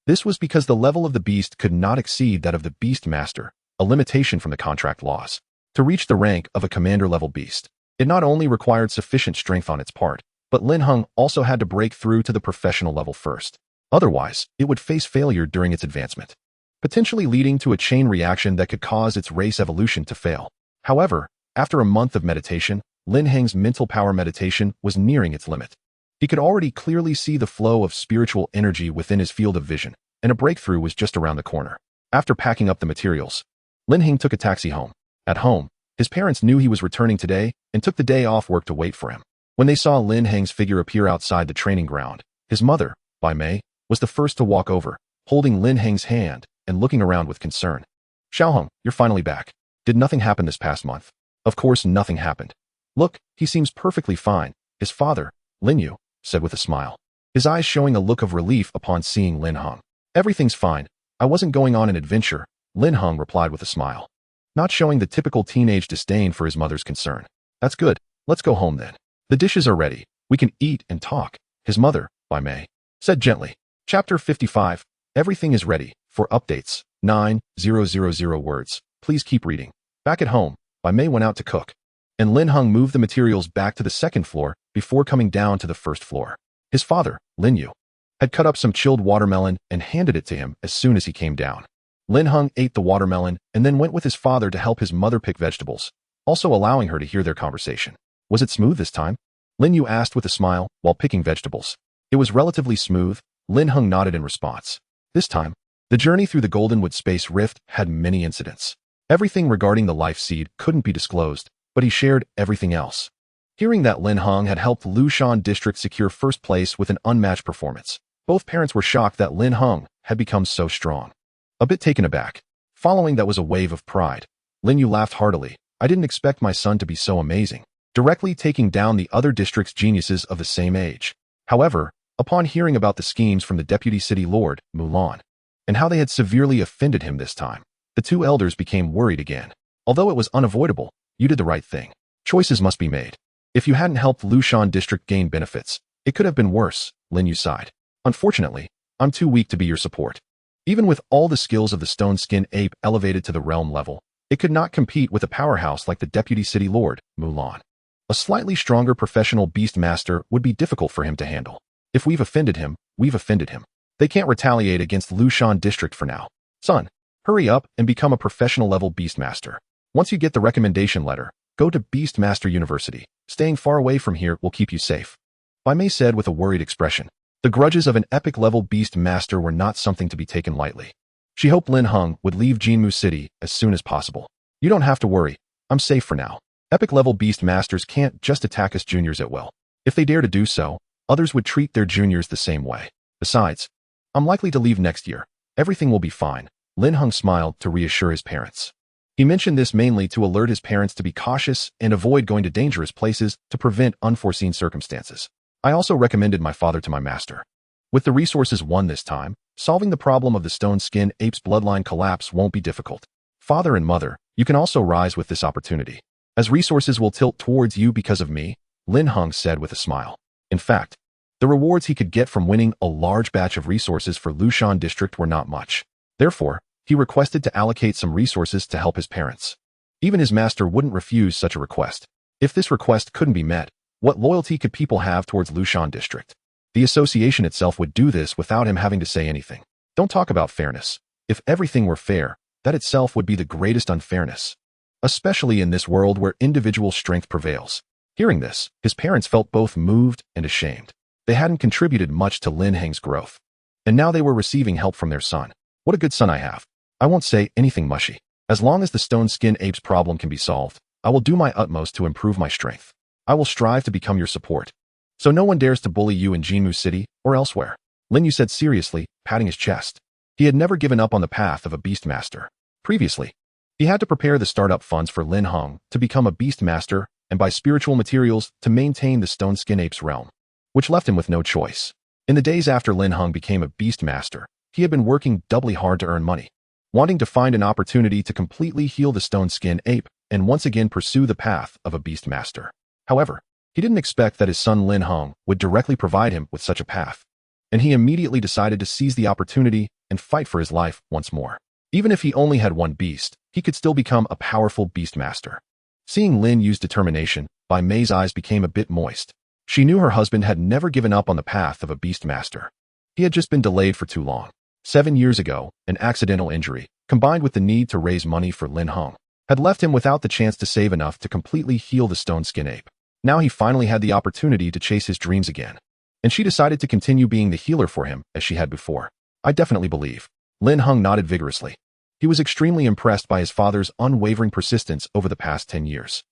This was because the level of the beast could not exceed that of the Beastmaster, a limitation from the contract laws. To reach the rank of a commander-level beast, it not only required sufficient strength on its part, but Lin Heng also had to break through to the professional level first. Otherwise, it would face failure during its advancement, potentially leading to a chain reaction that could cause its race evolution to fail. However, after a month of meditation, Lin Heng's mental power meditation was nearing its limit. He could already clearly see the flow of spiritual energy within his field of vision, and a breakthrough was just around the corner. After packing up the materials, Lin Heng took a taxi home. At home, his parents knew he was returning today and took the day off work to wait for him. When they saw Lin Heng's figure appear outside the training ground, his mother, Bai Mei, was the first to walk over, holding Lin Heng's hand and looking around with concern. "Xiaoheng, you're finally back. Did nothing happen this past month?" "Of course nothing happened. Look, he seems perfectly fine," his father, Lin Yu, said with a smile, his eyes showing a look of relief upon seeing Lin Heng. "Everything's fine. I wasn't going on an adventure," Lin Heng replied with a smile, not showing the typical teenage disdain for his mother's concern. "That's good. Let's go home then. The dishes are ready. We can eat and talk," his mother, Bai Mei, said gently. Chapter 55. Everything is ready. For updates, 9000 words. Please keep reading. Back at home, Bai Mei went out to cook, and Lin Heng moved the materials back to the second floor before coming down to the first floor. His father, Lin Yu, had cut up some chilled watermelon and handed it to him as soon as he came down. Lin Heng ate the watermelon and then went with his father to help his mother pick vegetables, also allowing her to hear their conversation. "Was it smooth this time?" Lin Yu asked with a smile while picking vegetables. "It was relatively smooth," Lin Heng nodded in response. This time, the journey through the Goldenwood Space Rift had many incidents. Everything regarding the life seed couldn't be disclosed, but he shared everything else. Hearing that Lin Heng had helped Lushan District secure first place with an unmatched performance, both parents were shocked that Lin Heng had become so strong. A bit taken aback. Following that was a wave of pride. Lin Yu laughed heartily. I didn't expect my son to be so amazing, directly taking down the other district's geniuses of the same age. However, upon hearing about the schemes from the deputy city lord, Mulan, and how they had severely offended him this time, the two elders became worried again. Although it was unavoidable, you did the right thing. Choices must be made. If you hadn't helped Lushan District gain benefits, it could have been worse, Lin Yu sighed. Unfortunately, I'm too weak to be your support. Even with all the skills of the stone skin ape elevated to the realm level, it could not compete with a powerhouse like the deputy city lord, Mulan. A slightly stronger professional beast master would be difficult for him to handle. If we've offended him, we've offended him. They can't retaliate against Lushan District for now. Son, hurry up and become a professional level beast master. Once you get the recommendation letter, go to Beast Master University. Staying far away from here will keep you safe. Bai Mei said with a worried expression. The grudges of an epic level beast master were not something to be taken lightly. She hoped Lin Heng would leave Jinmu City as soon as possible. You don't have to worry. I'm safe for now. Epic level beast masters can't just attack us juniors at will. If they dare to do so, others would treat their juniors the same way. Besides, I'm likely to leave next year. Everything will be fine. Lin Heng smiled to reassure his parents. He mentioned this mainly to alert his parents to be cautious and avoid going to dangerous places to prevent unforeseen circumstances. I also recommended my father to my master. With the resources won this time, solving the problem of the stone skin ape's bloodline collapse won't be difficult. Father and mother, you can also rise with this opportunity. As resources will tilt towards you because of me, Lin Heng said with a smile. In fact, the rewards he could get from winning a large batch of resources for Lushan District were not much. Therefore, he requested to allocate some resources to help his parents. Even his master wouldn't refuse such a request. If this request couldn't be met, what loyalty could people have towards Lushan District? The association itself would do this without him having to say anything. Don't talk about fairness. If everything were fair, that itself would be the greatest unfairness. Especially in this world where individual strength prevails. Hearing this, his parents felt both moved and ashamed. They hadn't contributed much to Lin Heng's growth. And now they were receiving help from their son. What a good son I have. I won't say anything mushy. As long as the stone skin ape's problem can be solved, I will do my utmost to improve my strength. I will strive to become your support. So no one dares to bully you in Jinmu City or elsewhere. Lin Yu said seriously, patting his chest. He had never given up on the path of a beast master. Previously, he had to prepare the startup funds for Lin Heng to become a beast master and buy spiritual materials to maintain the stone skin ape's realm, which left him with no choice. In the days after Lin Heng became a beast master, he had been working doubly hard to earn money, wanting to find an opportunity to completely heal the stone skin ape and once again pursue the path of a beast master. However, he didn't expect that his son Lin Heng would directly provide him with such a path, and he immediately decided to seize the opportunity and fight for his life once more. Even if he only had one beast, he could still become a powerful beast master. Seeing Lin Yu's determination, Bai Mei's eyes became a bit moist. She knew her husband had never given up on the path of a beast master. He had just been delayed for too long. 7 years ago, an accidental injury, combined with the need to raise money for Lin Heng, had left him without the chance to save enough to completely heal the stone skin ape. Now he finally had the opportunity to chase his dreams again. And she decided to continue being the healer for him as she had before. I definitely believe. Lin Heng nodded vigorously. He was extremely impressed by his father's unwavering persistence over the past 10 years.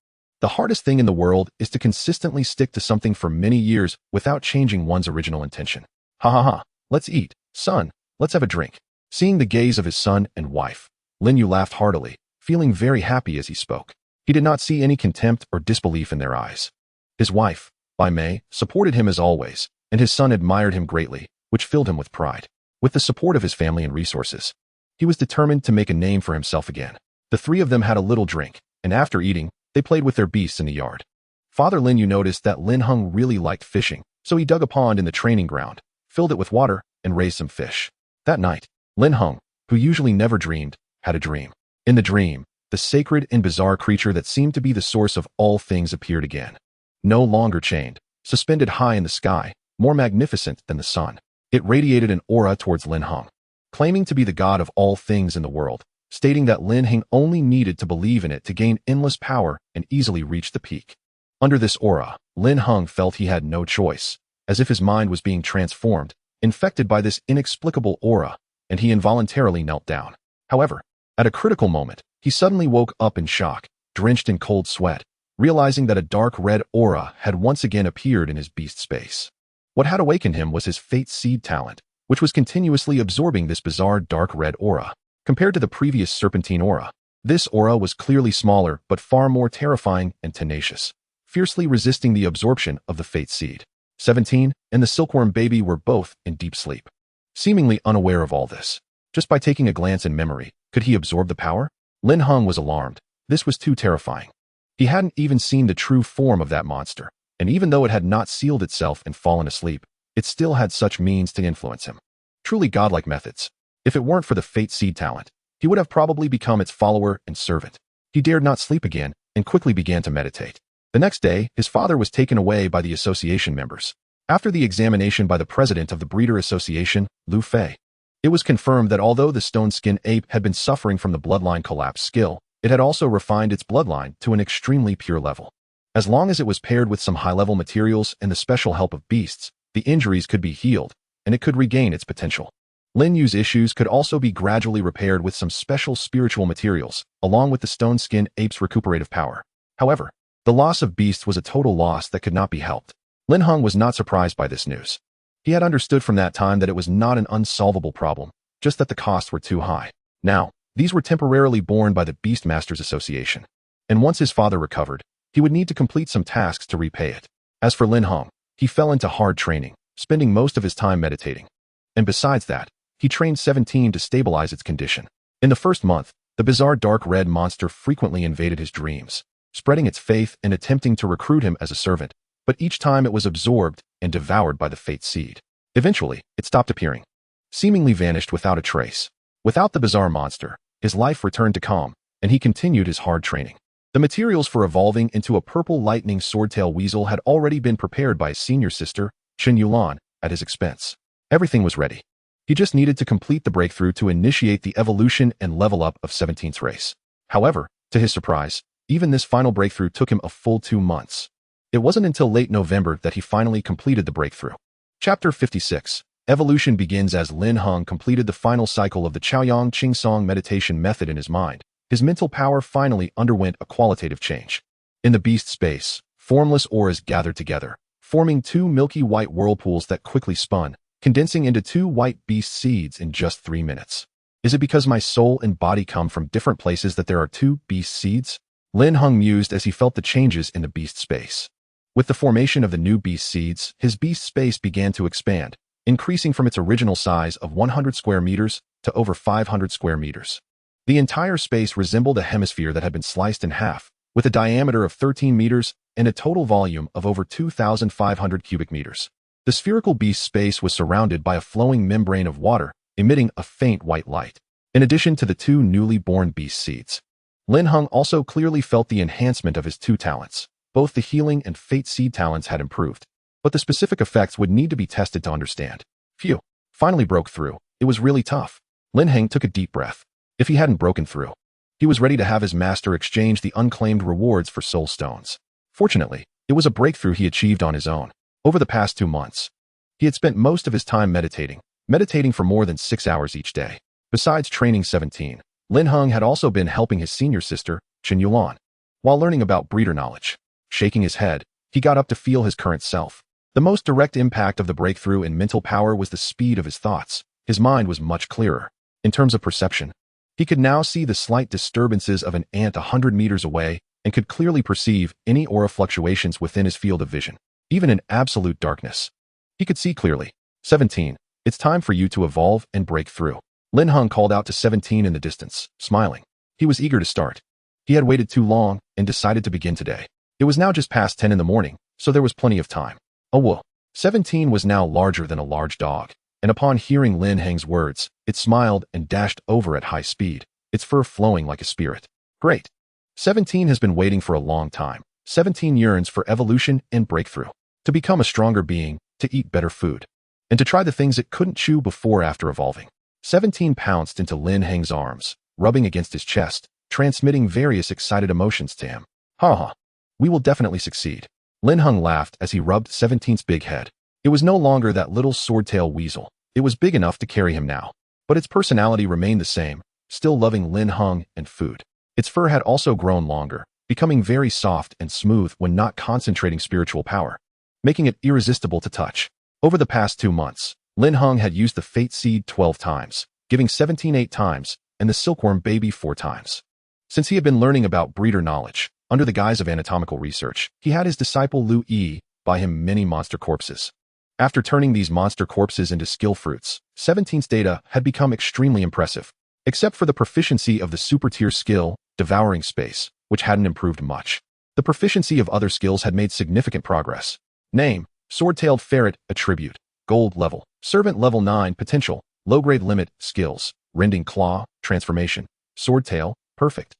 The hardest thing in the world is to consistently stick to something for many years without changing one's original intention. Ha ha ha, let's eat. Son, let's have a drink. Seeing the gaze of his son and wife, Lin Yu laughed heartily, feeling very happy as he spoke. He did not see any contempt or disbelief in their eyes. His wife, Bai Mei, supported him as always, and his son admired him greatly, which filled him with pride. With the support of his family and resources, he was determined to make a name for himself again. The three of them had a little drink, and after eating, they played with their beasts in the yard. Father Lin Yu noticed that Lin Heng really liked fishing, so he dug a pond in the training ground, filled it with water, and raised some fish. That night, Lin Heng, who usually never dreamed, had a dream. In the dream, the sacred and bizarre creature that seemed to be the source of all things appeared again. No longer chained, suspended high in the sky, more magnificent than the sun. It radiated an aura towards Lin Heng, claiming to be the god of all things in the world, stating that Lin Heng only needed to believe in it to gain endless power and easily reach the peak. Under this aura, Lin Heng felt he had no choice, as if his mind was being transformed, infected by this inexplicable aura, and he involuntarily knelt down. However, at a critical moment, he suddenly woke up in shock, drenched in cold sweat, realizing that a dark red aura had once again appeared in his beast space. What had awakened him was his fate seed talent, which was continuously absorbing this bizarre dark red aura. Compared to the previous serpentine aura, this aura was clearly smaller but far more terrifying and tenacious, fiercely resisting the absorption of the fate seed. 17 and the silkworm baby were both in deep sleep, seemingly unaware of all this. Just by taking a glance in memory, could he absorb the power? Lin Heng was alarmed. This was too terrifying. He hadn't even seen the true form of that monster, and even though it had not sealed itself and fallen asleep, it still had such means to influence him. Truly godlike methods. If it weren't for the fate seed talent, he would have probably become its follower and servant. He dared not sleep again and quickly began to meditate. The next day, his father was taken away by the association members. After the examination by the president of the Breeder Association, Lu Fei, it was confirmed that although the stone skin ape had been suffering from the bloodline collapse skill, it had also refined its bloodline to an extremely pure level. As long as it was paired with some high-level materials and the special help of beasts, the injuries could be healed, and it could regain its potential. Lin Yu's issues could also be gradually repaired with some special spiritual materials, along with the stone skin ape's recuperative power. However, the loss of beasts was a total loss that could not be helped. Lin Heng was not surprised by this news. He had understood from that time that it was not an unsolvable problem, just that the costs were too high. Now, these were temporarily borne by the Beastmasters Association, and once his father recovered, he would need to complete some tasks to repay it. As for Lin Heng, he fell into hard training, spending most of his time meditating. And besides that, he trained 17 to stabilize its condition. In the first month, the bizarre dark red monster frequently invaded his dreams, spreading its faith and attempting to recruit him as a servant, but each time it was absorbed and devoured by the fate seed. Eventually, it stopped appearing, seemingly vanished without a trace. Without the bizarre monster, his life returned to calm, and he continued his hard training. The materials for evolving into a purple lightning swordtail weasel had already been prepared by his senior sister, Chen Yulan, at his expense. Everything was ready. He just needed to complete the breakthrough to initiate the evolution and level up of 17's race. However, to his surprise, even this final breakthrough took him a full 2 months. It wasn't until late November that he finally completed the breakthrough. Chapter 56. Evolution begins as Lin Heng completed the final cycle of the Chaoyang Qingsong meditation method in his mind. His mental power finally underwent a qualitative change. In the beast space, formless auras gathered together, forming 2 milky white whirlpools that quickly spun, condensing into 2 white beast seeds in just 3 minutes. Is it because my soul and body come from different places that there are 2 beast seeds? Lin Heng mused as he felt the changes in the beast space. With the formation of the new beast seeds, his beast space began to expand, increasing from its original size of 100 square meters to over 500 square meters. The entire space resembled a hemisphere that had been sliced in half, with a diameter of 13 meters and a total volume of over 2,500 cubic meters. The spherical beast space was surrounded by a flowing membrane of water, emitting a faint white light. In addition to the 2 newly born beast seeds, Lin Heng also clearly felt the enhancement of his 2 talents. Both the healing and fate seed talents had improved, but the specific effects would need to be tested to understand. Phew, finally broke through. It was really tough. Lin Heng took a deep breath. If he hadn't broken through, he was ready to have his master exchange the unclaimed rewards for soul stones. Fortunately, it was a breakthrough he achieved on his own. Over the past 2 months, he had spent most of his time meditating for more than 6 hours each day. Besides training 17, Lin Heng had also been helping his senior sister, Chen Yulan, while learning about breeder knowledge. Shaking his head, he got up to feel his current self. The most direct impact of the breakthrough in mental power was the speed of his thoughts. His mind was much clearer. In terms of perception, he could now see the slight disturbances of an ant 100 meters away and could clearly perceive any aura fluctuations within his field of vision. Even in absolute darkness, he could see clearly. 17, it's time for you to evolve and break through. Lin Heng called out to 17 in the distance, smiling. He was eager to start. He had waited too long and decided to begin today. It was now just past 10 in the morning, so there was plenty of time. Oh whoa. 17 was now larger than a large dog, and upon hearing Lin Heng's words, it smiled and dashed over at high speed, its fur flowing like a spirit. Great. 17 has been waiting for a long time. 17 yearns for evolution and breakthrough. To become a stronger being, to eat better food, and to try the things it couldn't chew before after evolving. 17 pounced into Lin Heng's arms, rubbing against his chest, transmitting various excited emotions to him. Ha ha. We will definitely succeed. Lin Heng laughed as he rubbed 17's big head. It was no longer that little swordtail weasel. It was big enough to carry him now. But its personality remained the same, still loving Lin Heng and food. Its fur had also grown longer, becoming very soft and smooth when not concentrating spiritual power, making it irresistible to touch. Over the past 2 months, Lin Heng had used the Fate Seed 12 times, giving 17 8 times, and the Silkworm Baby 4 times. Since he had been learning about breeder knowledge, under the guise of anatomical research, he had his disciple Lu Yi buy him many monster corpses. After turning these monster corpses into skill fruits, 17's data had become extremely impressive, except for the proficiency of the super tier skill, devouring space, which hadn't improved much. The proficiency of other skills had made significant progress. Name, sword-tailed ferret, attribute, gold level, servant level 9 potential, low-grade limit, skills, rending claw, transformation, sword-tail, perfect.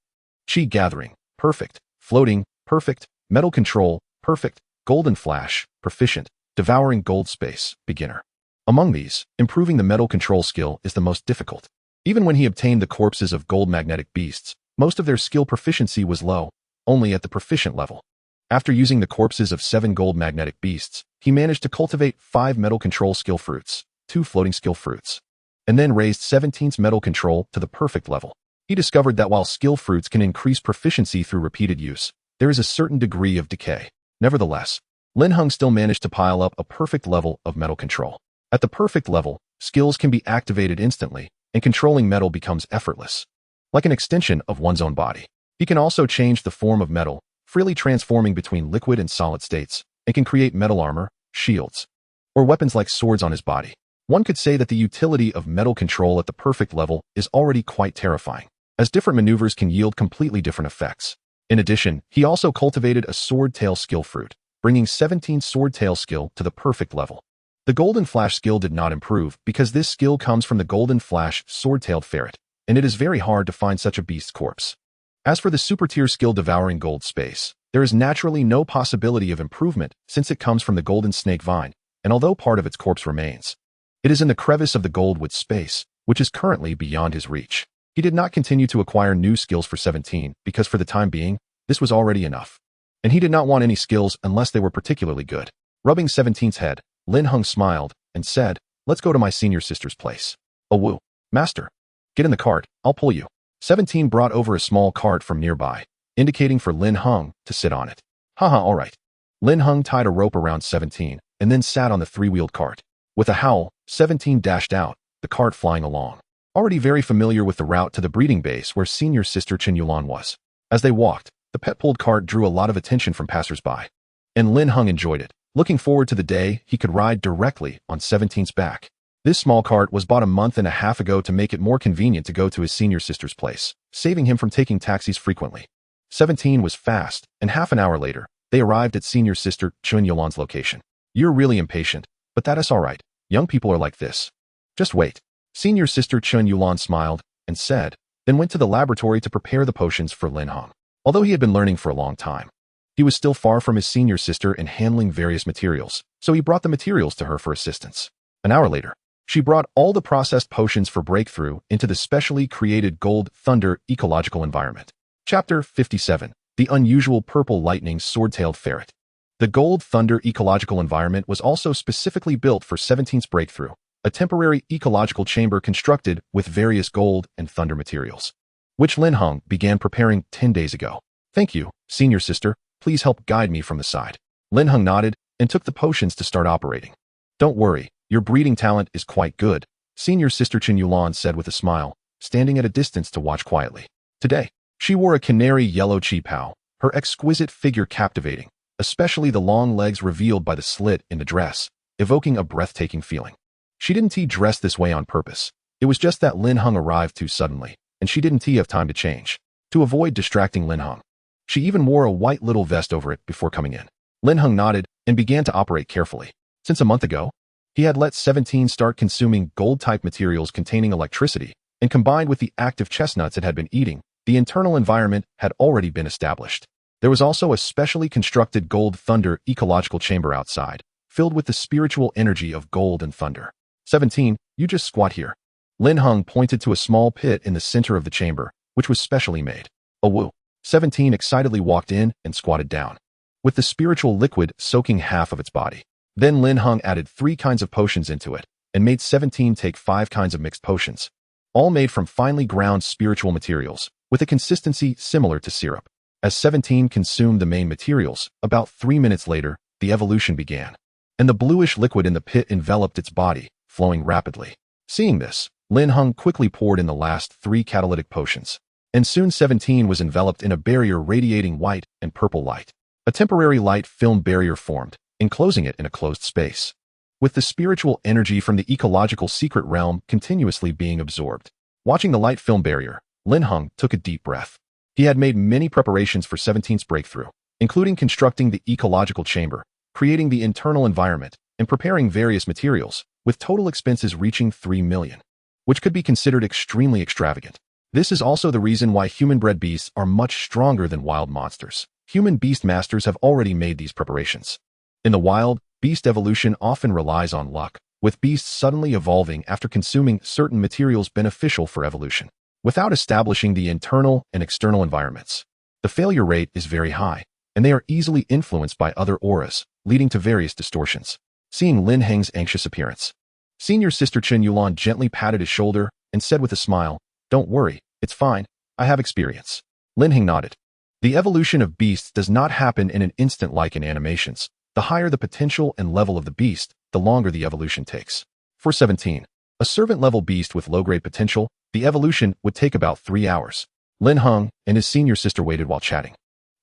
Chi gathering, perfect. Floating, perfect. Metal control, perfect. Golden flash, proficient. Devouring gold space, beginner. Among these, improving the metal control skill is the most difficult. Even when he obtained the corpses of gold magnetic beasts, most of their skill proficiency was low, only at the proficient level. After using the corpses of 7 gold magnetic beasts, he managed to cultivate 5 metal control skill fruits, 2 floating skill fruits, and then raised 17's metal control to the perfect level. He discovered that while skill fruits can increase proficiency through repeated use, there is a certain degree of decay. Nevertheless, Lin Heng still managed to pile up a perfect level of metal control. At the perfect level, skills can be activated instantly, and controlling metal becomes effortless, like an extension of one's own body. He can also change the form of metal, freely transforming between liquid and solid states, and can create metal armor, shields, or weapons like swords on his body. One could say that the utility of metal control at the perfect level is already quite terrifying, as different maneuvers can yield completely different effects. In addition, he also cultivated a sword-tail skill fruit, bringing 17's sword-tail skill to the perfect level. The Golden Flash skill did not improve because this skill comes from the Golden Flash sword-tailed ferret, and it is very hard to find such a beast corpse. As for the super tier skill devouring gold space, there is naturally no possibility of improvement since it comes from the golden snake vine, and although part of its corpse remains, it is in the crevice of the goldwood space, which is currently beyond his reach. He did not continue to acquire new skills for 17 because for the time being, this was already enough. And he did not want any skills unless they were particularly good. Rubbing 17's head, Lin Heng smiled and said, "Let's go to my senior sister's place." "Oh woo, master. Get in the cart, I'll pull you." 17 brought over a small cart from nearby, indicating for Lin Heng to sit on it. "Haha, all right." Lin Heng tied a rope around 17 and then sat on the 3-wheeled cart. With a howl, 17 dashed out, the cart flying along. Already very familiar with the route to the breeding base where senior sister Chen Yulan was. As they walked, the pet-pulled cart drew a lot of attention from passers-by. And Lin Heng enjoyed it, looking forward to the day he could ride directly on 17's back. This small cart was bought a month and a half ago to make it more convenient to go to his senior sister's place, saving him from taking taxis frequently. 17 was fast, and half an hour later, they arrived at senior sister Chen Yulan's location. "You're really impatient, but that is all right. Young people are like this. Just wait." Senior sister Chen Yulan smiled and said, then went to the laboratory to prepare the potions for Lin Heng. Although he had been learning for a long time, he was still far from his senior sister in handling various materials, so he brought the materials to her for assistance. An hour later, she brought all the processed potions for breakthrough into the specially created Gold Thunder ecological environment. Chapter 57, The Unusual Purple Lightning Sword-Tailed Ferret. The Gold Thunder ecological environment was also specifically built for 17's breakthrough, a temporary ecological chamber constructed with various gold and thunder materials, which Lin Heng began preparing 10 days ago. "Thank you, senior sister. Please help guide me from the side." Lin Heng nodded and took the potions to start operating. "Don't worry, your breeding talent is quite good," senior sister Chen Yulan said with a smile, standing at a distance to watch quietly. Today, she wore a canary yellow chi pao, her exquisite figure captivating, especially the long legs revealed by the slit in the dress, evoking a breathtaking feeling. She didn't dress this way on purpose. It was just that Lin Heng arrived too suddenly, and she didn't have time to change. To avoid distracting Lin Heng, she even wore a white little vest over it before coming in. Lin Heng nodded and began to operate carefully. Since a month ago, he had let 17 start consuming gold-type materials containing electricity, and combined with the active chestnuts it had been eating, the internal environment had already been established. There was also a specially constructed Gold Thunder ecological chamber outside, filled with the spiritual energy of gold and thunder. 17, you just squat here." Lin Heng pointed to a small pit in the center of the chamber, which was specially made. "Oh woo." 17 excitedly walked in and squatted down, with the spiritual liquid soaking half of its body. Then Lin Heng added 3 kinds of potions into it, and made 17 take 5 kinds of mixed potions, all made from finely ground spiritual materials, with a consistency similar to syrup. As 17 consumed the main materials, about 3 minutes later, the evolution began, and the bluish liquid in the pit enveloped its body, flowing rapidly. Seeing this, Lin Heng quickly poured in the last 3 catalytic potions, and soon 17 was enveloped in a barrier radiating white and purple light. A temporary light film barrier formed, enclosing it in a closed space, with the spiritual energy from the ecological secret realm continuously being absorbed. Watching the light film barrier, Lin Heng took a deep breath. He had made many preparations for 17's breakthrough, including constructing the ecological chamber, creating the internal environment, and preparing various materials, with total expenses reaching 3 million, which could be considered extremely extravagant. This is also the reason why human-bred beasts are much stronger than wild monsters. Human beast masters have already made these preparations. In the wild, beast evolution often relies on luck, with beasts suddenly evolving after consuming certain materials beneficial for evolution, without establishing the internal and external environments. The failure rate is very high, and they are easily influenced by other auras, leading to various distortions. Seeing Lin Heng's anxious appearance, senior sister Chen Yulan gently patted his shoulder and said with a smile, "Don't worry, it's fine, I have experience." Lin Heng nodded. The evolution of beasts does not happen in an instant like in animations. The higher the potential and level of the beast, the longer the evolution takes. For 17, a servant-level beast with low-grade potential, the evolution would take about 3 hours. Lin Heng and his senior sister waited while chatting,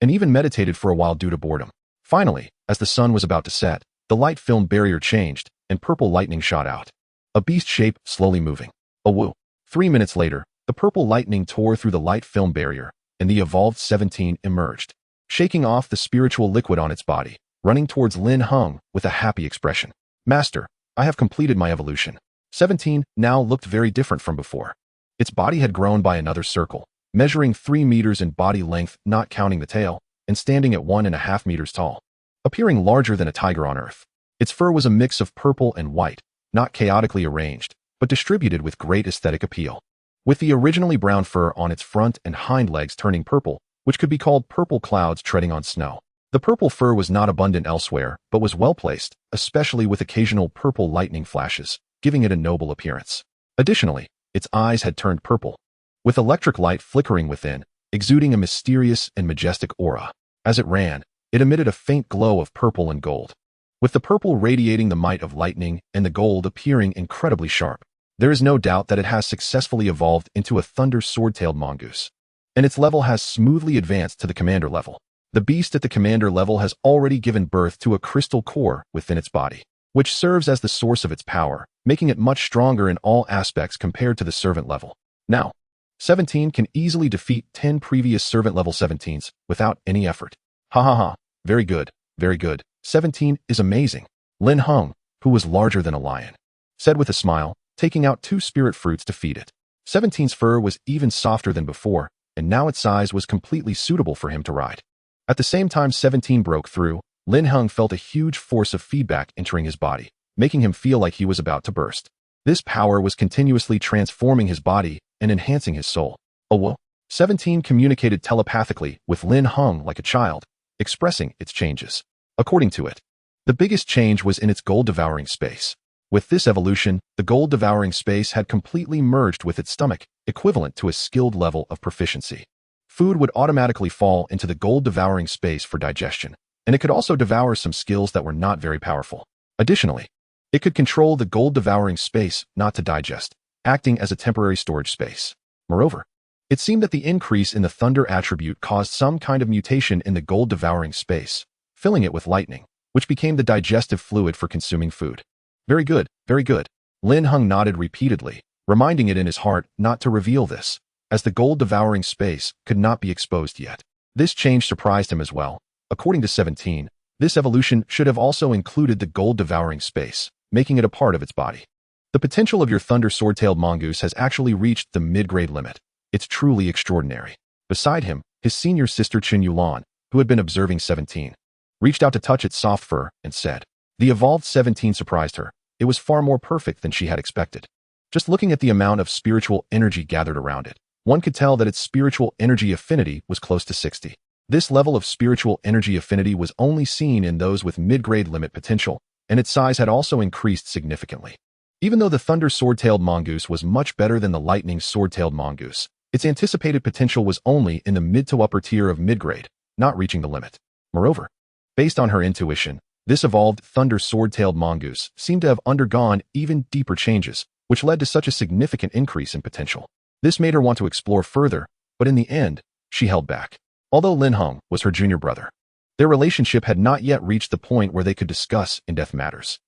and even meditated for a while due to boredom. Finally, as the sun was about to set, the light film barrier changed, and purple lightning shot out. A beast shape slowly moving. A woo. 3 minutes later, the purple lightning tore through the light film barrier, and the evolved 17 emerged, shaking off the spiritual liquid on its body, running towards Lin Heng with a happy expression. "Master, I have completed my evolution." 17 now looked very different from before. Its body had grown by another circle, measuring 3 meters in body length not counting the tail, and standing at 1.5 meters tall, appearing larger than a tiger on Earth. Its fur was a mix of purple and white, not chaotically arranged, but distributed with great aesthetic appeal, with the originally brown fur on its front and hind legs turning purple, which could be called purple clouds treading on snow. The purple fur was not abundant elsewhere, but was well placed, especially with occasional purple lightning flashes, giving it a noble appearance. Additionally, its eyes had turned purple, with electric light flickering within, exuding a mysterious and majestic aura. As it ran, it emitted a faint glow of purple and gold, with the purple radiating the might of lightning and the gold appearing incredibly sharp. There is no doubt that it has successfully evolved into a thunder sword-tailed mongoose, and its level has smoothly advanced to the commander level. The beast at the commander level has already given birth to a crystal core within its body, which serves as the source of its power, making it much stronger in all aspects compared to the servant level. Now, 17 can easily defeat 10 previous servant level 17s without any effort. Ha ha ha, very good, very good. 17 is amazing. Lin Heng, who was larger than a lion, said with a smile, taking out 2 spirit fruits to feed it. 17's fur was even softer than before, and now its size was completely suitable for him to ride. At the same time 17 broke through, Lin Heng felt a huge force of feedback entering his body, making him feel like he was about to burst. This power was continuously transforming his body and enhancing his soul. Oh, 17 communicated telepathically with Lin Heng like a child, expressing its changes. According to it, the biggest change was in its gold-devouring space. With this evolution, the gold-devouring space had completely merged with its stomach, equivalent to a skilled level of proficiency. Food would automatically fall into the gold-devouring space for digestion, and it could also devour some skills that were not very powerful. Additionally, it could control the gold-devouring space not to digest, acting as a temporary storage space. Moreover, it seemed that the increase in the thunder attribute caused some kind of mutation in the gold-devouring space, filling it with lightning, which became the digestive fluid for consuming food. Very good, very good. Lin Heng nodded repeatedly, reminding it in his heart not to reveal this, as the gold-devouring space could not be exposed yet. This change surprised him as well. According to 17, this evolution should have also included the gold-devouring space, making it a part of its body. The potential of your thunder sword-tailed mongoose has actually reached the mid-grade limit. It's truly extraordinary. Beside him, his senior sister Chen Yulan, who had been observing 17, reached out to touch its soft fur and said, the evolved 17 surprised her. It was far more perfect than she had expected. Just looking at the amount of spiritual energy gathered around it, one could tell that its spiritual energy affinity was close to 60. This level of spiritual energy affinity was only seen in those with mid-grade limit potential, and its size had also increased significantly. Even though the thunder sword-tailed mongoose was much better than the lightning sword-tailed mongoose, Its anticipated potential was only in the mid to upper tier of mid-grade, not reaching the limit. Moreover, based on her intuition, this evolved thunder sword-tailed mongoose seemed to have undergone even deeper changes, which led to such a significant increase in potential. This made her want to explore further, but in the end, she held back. Although Lin Heng was her junior brother, their relationship had not yet reached the point where they could discuss in-depth matters.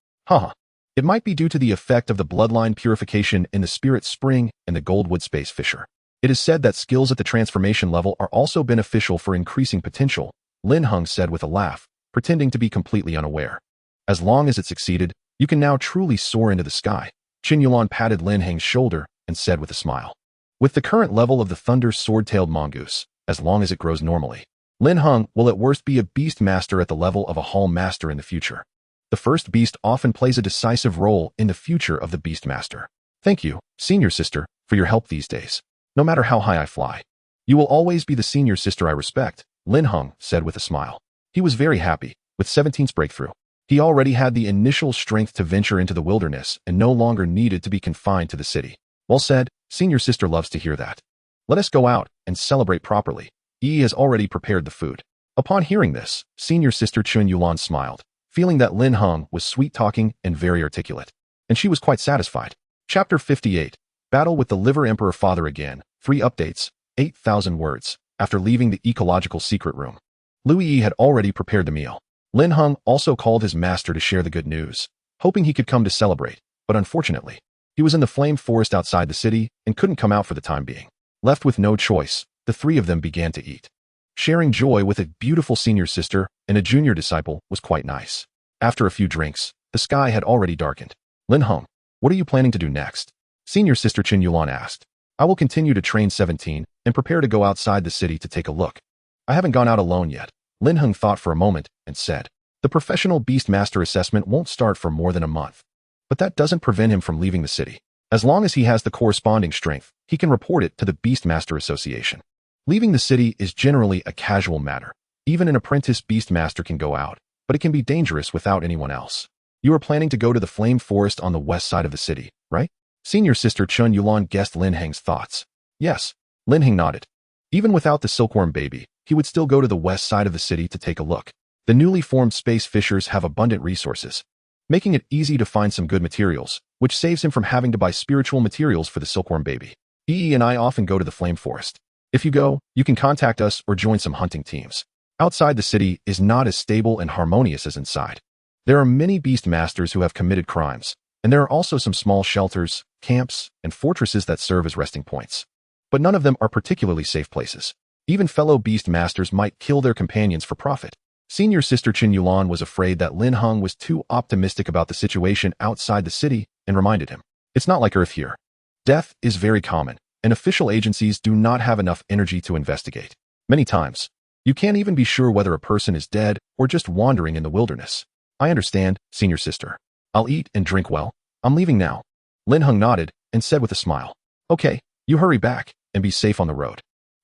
It might be due to the effect of the bloodline purification in the spirit spring and the goldwood space fissure. It is said that skills at the transformation level are also beneficial for increasing potential, Lin Heng said with a laugh, pretending to be completely unaware. As long as it succeeded, you can now truly soar into the sky. Qin Yulan patted Lin Heng's shoulder and said with a smile. With the current level of the thunder sword-tailed mongoose, as long as it grows normally, Lin Heng will at worst be a beast master at the level of a hall master in the future. The first beast often plays a decisive role in the future of the beast master. Thank you, senior sister, for your help these days. No matter how high I fly, you will always be the senior sister I respect, Lin Heng said with a smile. He was very happy with 17's breakthrough. He already had the initial strength to venture into the wilderness and no longer needed to be confined to the city. Well said, senior sister loves to hear that. Let us go out and celebrate properly. Yi has already prepared the food. Upon hearing this, senior sister Qin Yulan smiled, feeling that Lin Heng was sweet-talking and very articulate. And she was quite satisfied. Chapter 58. Battle with the Liver Emperor Father again. 3 updates, 8,000 words. After leaving the ecological secret room, Lu Yi had already prepared the meal. Lin Heng also called his master to share the good news, hoping he could come to celebrate, but unfortunately, he was in the flame forest outside the city and couldn't come out for the time being. Left with no choice, the 3 of them began to eat. Sharing joy with a beautiful senior sister and a junior disciple was quite nice. After a few drinks, the sky had already darkened. Lin Heng, what are you planning to do next? Senior sister Qin Yulan asked. I will continue to train 17 and prepare to go outside the city to take a look. I haven't gone out alone yet. Lin Heng thought for a moment and said, the professional beast master assessment won't start for more than a month. But that doesn't prevent him from leaving the city. As long as he has the corresponding strength, he can report it to the Beast Master Association. Leaving the city is generally a casual matter. Even an apprentice beast master can go out, but it can be dangerous without anyone else. You are planning to go to the flame forest on the west side of the city, right? Senior sister Qin Yulan guessed Lin Heng's thoughts. Yes, Lin Heng nodded. Even without the silkworm baby, he would still go to the west side of the city to take a look. The newly formed space fissures have abundant resources, making it easy to find some good materials, which saves him from having to buy spiritual materials for the silkworm baby. EE and I often go to the flame forest. If you go, you can contact us or join some hunting teams. Outside the city is not as stable and harmonious as inside. There are many beast masters who have committed crimes, and there are also some small shelters, camps, and fortresses that serve as resting points. But none of them are particularly safe places. Even fellow beast masters might kill their companions for profit. Senior sister Qin Yulan was afraid that Lin Heng was too optimistic about the situation outside the city and reminded him, it's not like Earth here. Death is very common, and official agencies do not have enough energy to investigate. Many times, you can't even be sure whether a person is dead or just wandering in the wilderness. I understand, senior sister. I'll eat and drink well. I'm leaving now. Lin Heng nodded and said with a smile, okay, you hurry back and be safe on the road.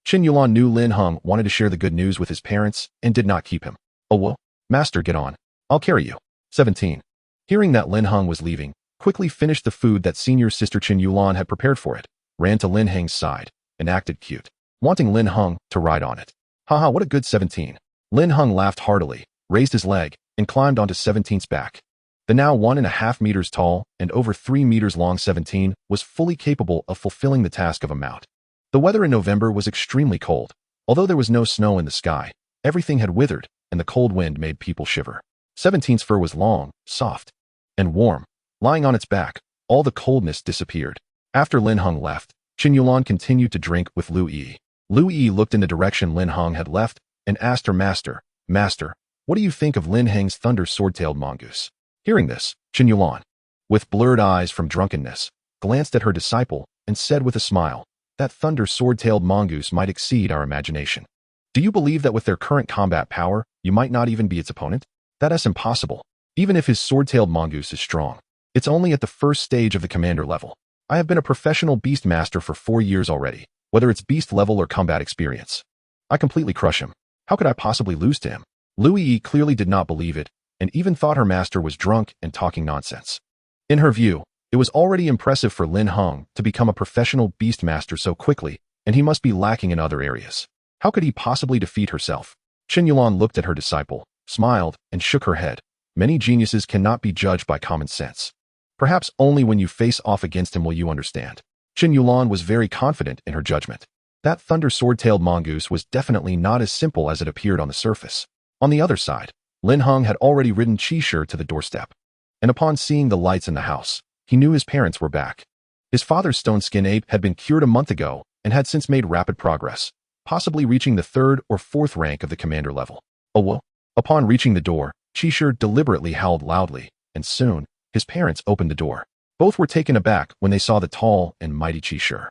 Qin Yulan knew Lin Heng wanted to share the good news with his parents and did not keep him. Oh well, master, get on. I'll carry you. 17. Hearing that Lin Heng was leaving, quickly finished the food that senior sister Qin Yulan had prepared for it, ran to Lin Heng's side, and acted cute, wanting Lin Heng to ride on it. Haha, what a good 17. Lin Heng laughed heartily, raised his leg, and climbed onto 17's back. The now 1.5 meters tall and over 3 meters long 17 was fully capable of fulfilling the task of a mount. The weather in November was extremely cold. Although there was no snow in the sky, everything had withered, and the cold wind made people shiver. 17's fur was long, soft, and warm. Lying on its back, all the coldness disappeared. After Lin Heng left, Qin Yulan continued to drink with Lu Yi. Lu Yi looked in the direction Lin Heng had left and asked her master, Master, what do you think of Lin Heng's thunder sword-tailed mongoose? Hearing this, Qin Yulan, with blurred eyes from drunkenness, glanced at her disciple and said with a smile, that thunder sword-tailed mongoose might exceed our imagination. Do you believe that with their current combat power, you might not even be its opponent? That is impossible. Even if his sword-tailed mongoose is strong, it's only at the first stage of the commander level. I have been a professional beast master for 4 years already, whether it's beast level or combat experience. I completely crush him. How could I possibly lose to him? Lu Yi clearly did not believe it, and even thought her master was drunk and talking nonsense. In her view, it was already impressive for Lin Heng to become a professional beast master so quickly, and he must be lacking in other areas. How could he possibly defeat herself? Chen Yulan looked at her disciple, smiled, and shook her head. Many geniuses cannot be judged by common sense. Perhaps only when you face off against him will you understand. Chen Yulan was very confident in her judgment. That thunder sword-tailed mongoose was definitely not as simple as it appeared on the surface. On the other side, Lin Heng had already ridden Qi to the doorstep. And upon seeing the lights in the house, he knew his parents were back. His father's stone-skin ape had been cured a month ago and had since made rapid progress, possibly reaching the 3rd or 4th rank of the commander level. Oh well. Upon reaching the door, Qi deliberately howled loudly, and soon, his parents opened the door. Both were taken aback when they saw the tall and mighty Qi.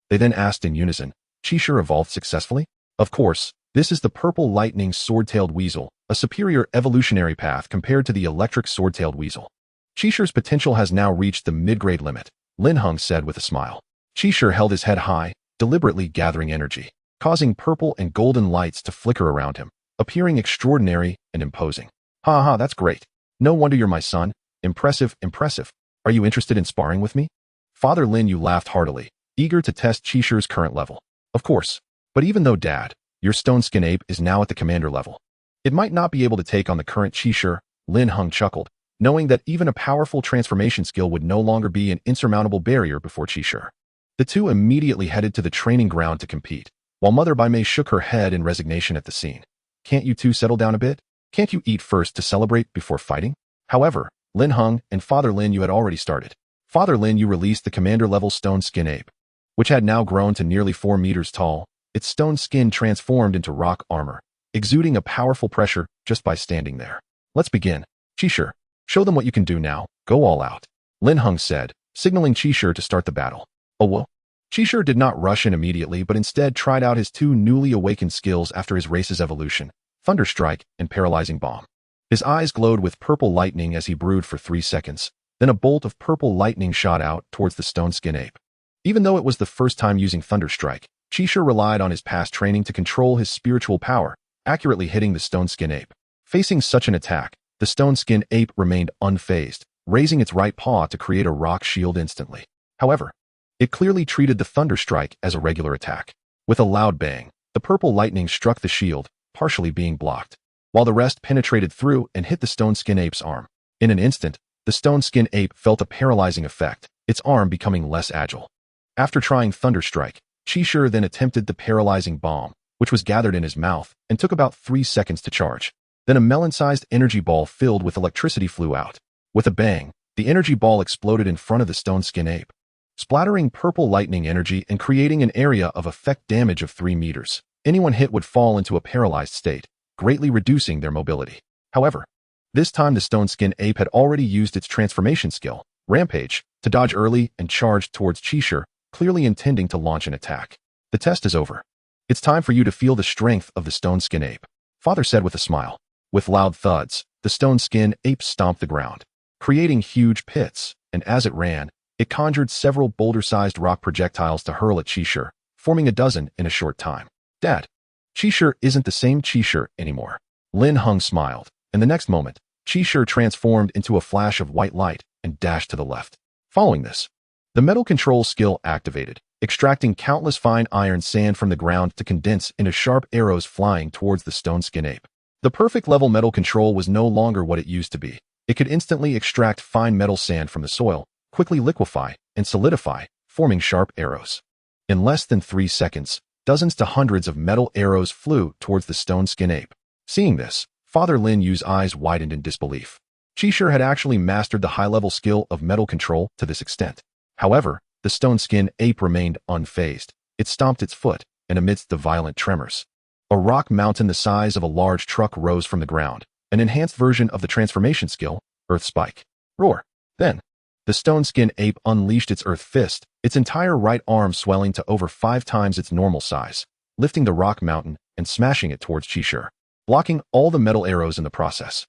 They then asked in unison, Qi evolved successfully? Of course, this is the purple lightning sword-tailed weasel, a superior evolutionary path compared to the electric sword-tailed weasel. Qi potential has now reached the mid-grade limit, Lin Heng said with a smile. Qi held his head high, deliberately gathering energy, causing purple and golden lights to flicker around him, appearing extraordinary and imposing. Ha ha, that's great. No wonder you're my son. Impressive, impressive. Are you interested in sparring with me? Father Lin Yu laughed heartily, eager to test Qi current level. Of course. But even though Dad, your stone-skin ape is now at the commander level, it might not be able to take on the current Qi, Lin Heng chuckled, knowing that even a powerful transformation skill would no longer be an insurmountable barrier before Qi. The two immediately headed to the training ground to compete, while Mother Bai Mei shook her head in resignation at the scene. Can't you two settle down a bit? Can't you eat first to celebrate before fighting? However, Lin Heng and Father Lin Yu had already started. Father Lin Yu released the commander-level stone-skin ape, which had now grown to nearly 4 meters tall. Its stone skin transformed into rock armor, exuding a powerful pressure just by standing there. Let's begin. Qi, show them what you can do now. Go all out. Lin Heng said, signaling Qi to start the battle. Oh well. Qi did not rush in immediately but instead tried out his 2 newly awakened skills after his race's evolution, Thunder Strike and Paralyzing Bomb. His eyes glowed with purple lightning as he brewed for 3 seconds. Then a bolt of purple lightning shot out towards the stone-skin ape. Even though it was the first time using Thunder Strike, Qi relied on his past training to control his spiritual power, accurately hitting the stone-skin ape. Facing such an attack, the stone-skin ape remained unfazed, raising its right paw to create a rock shield instantly. However, it clearly treated the Thunder Strike as a regular attack. With a loud bang, the purple lightning struck the shield, partially being blocked, while the rest penetrated through and hit the stone-skin ape's arm. In an instant, the stone-skin ape felt a paralyzing effect, its arm becoming less agile. After trying Thunder Strike, Qi then attempted the Paralyzing Bomb, which was gathered in his mouth and took about 3 seconds to charge. Then a melon-sized energy ball filled with electricity flew out. With a bang, the energy ball exploded in front of the stone-skin ape, splattering purple lightning energy and creating an area of effect damage of 3 meters. Anyone hit would fall into a paralyzed state, greatly reducing their mobility. However, this time the stone-skin ape had already used its transformation skill, Rampage, to dodge early and charged towards Qi, clearly intending to launch an attack. The test is over. It's time for you to feel the strength of the stone-skin ape, Father said with a smile. With loud thuds, the stone-skin ape stomped the ground, creating huge pits, and as it ran, it conjured several boulder-sized rock projectiles to hurl at Qi, forming a dozen in a short time. Dad, Qi isn't the same Qi anymore. Lin Heng smiled, and the next moment, Qi transformed into a flash of white light and dashed to the left. Following this, the metal control skill activated, extracting countless fine iron sand from the ground to condense into sharp arrows flying towards the stone-skin ape. The perfect level metal control was no longer what it used to be. It could instantly extract fine metal sand from the soil, quickly liquefy, and solidify, forming sharp arrows. In less than 3 seconds, dozens to hundreds of metal arrows flew towards the stone-skin ape. Seeing this, Father Lin Yu's eyes widened in disbelief. Qi had actually mastered the high-level skill of metal control to this extent. However, the stone-skin ape remained unfazed. It stomped its foot, and amidst the violent tremors, a rock mountain the size of a large truck rose from the ground, an enhanced version of the transformation skill, Earth Spike. Roar! Then, the stone-skin ape unleashed its Earth Fist, its entire right arm swelling to over 5 times its normal size, lifting the rock mountain and smashing it towards Qi, blocking all the metal arrows in the process.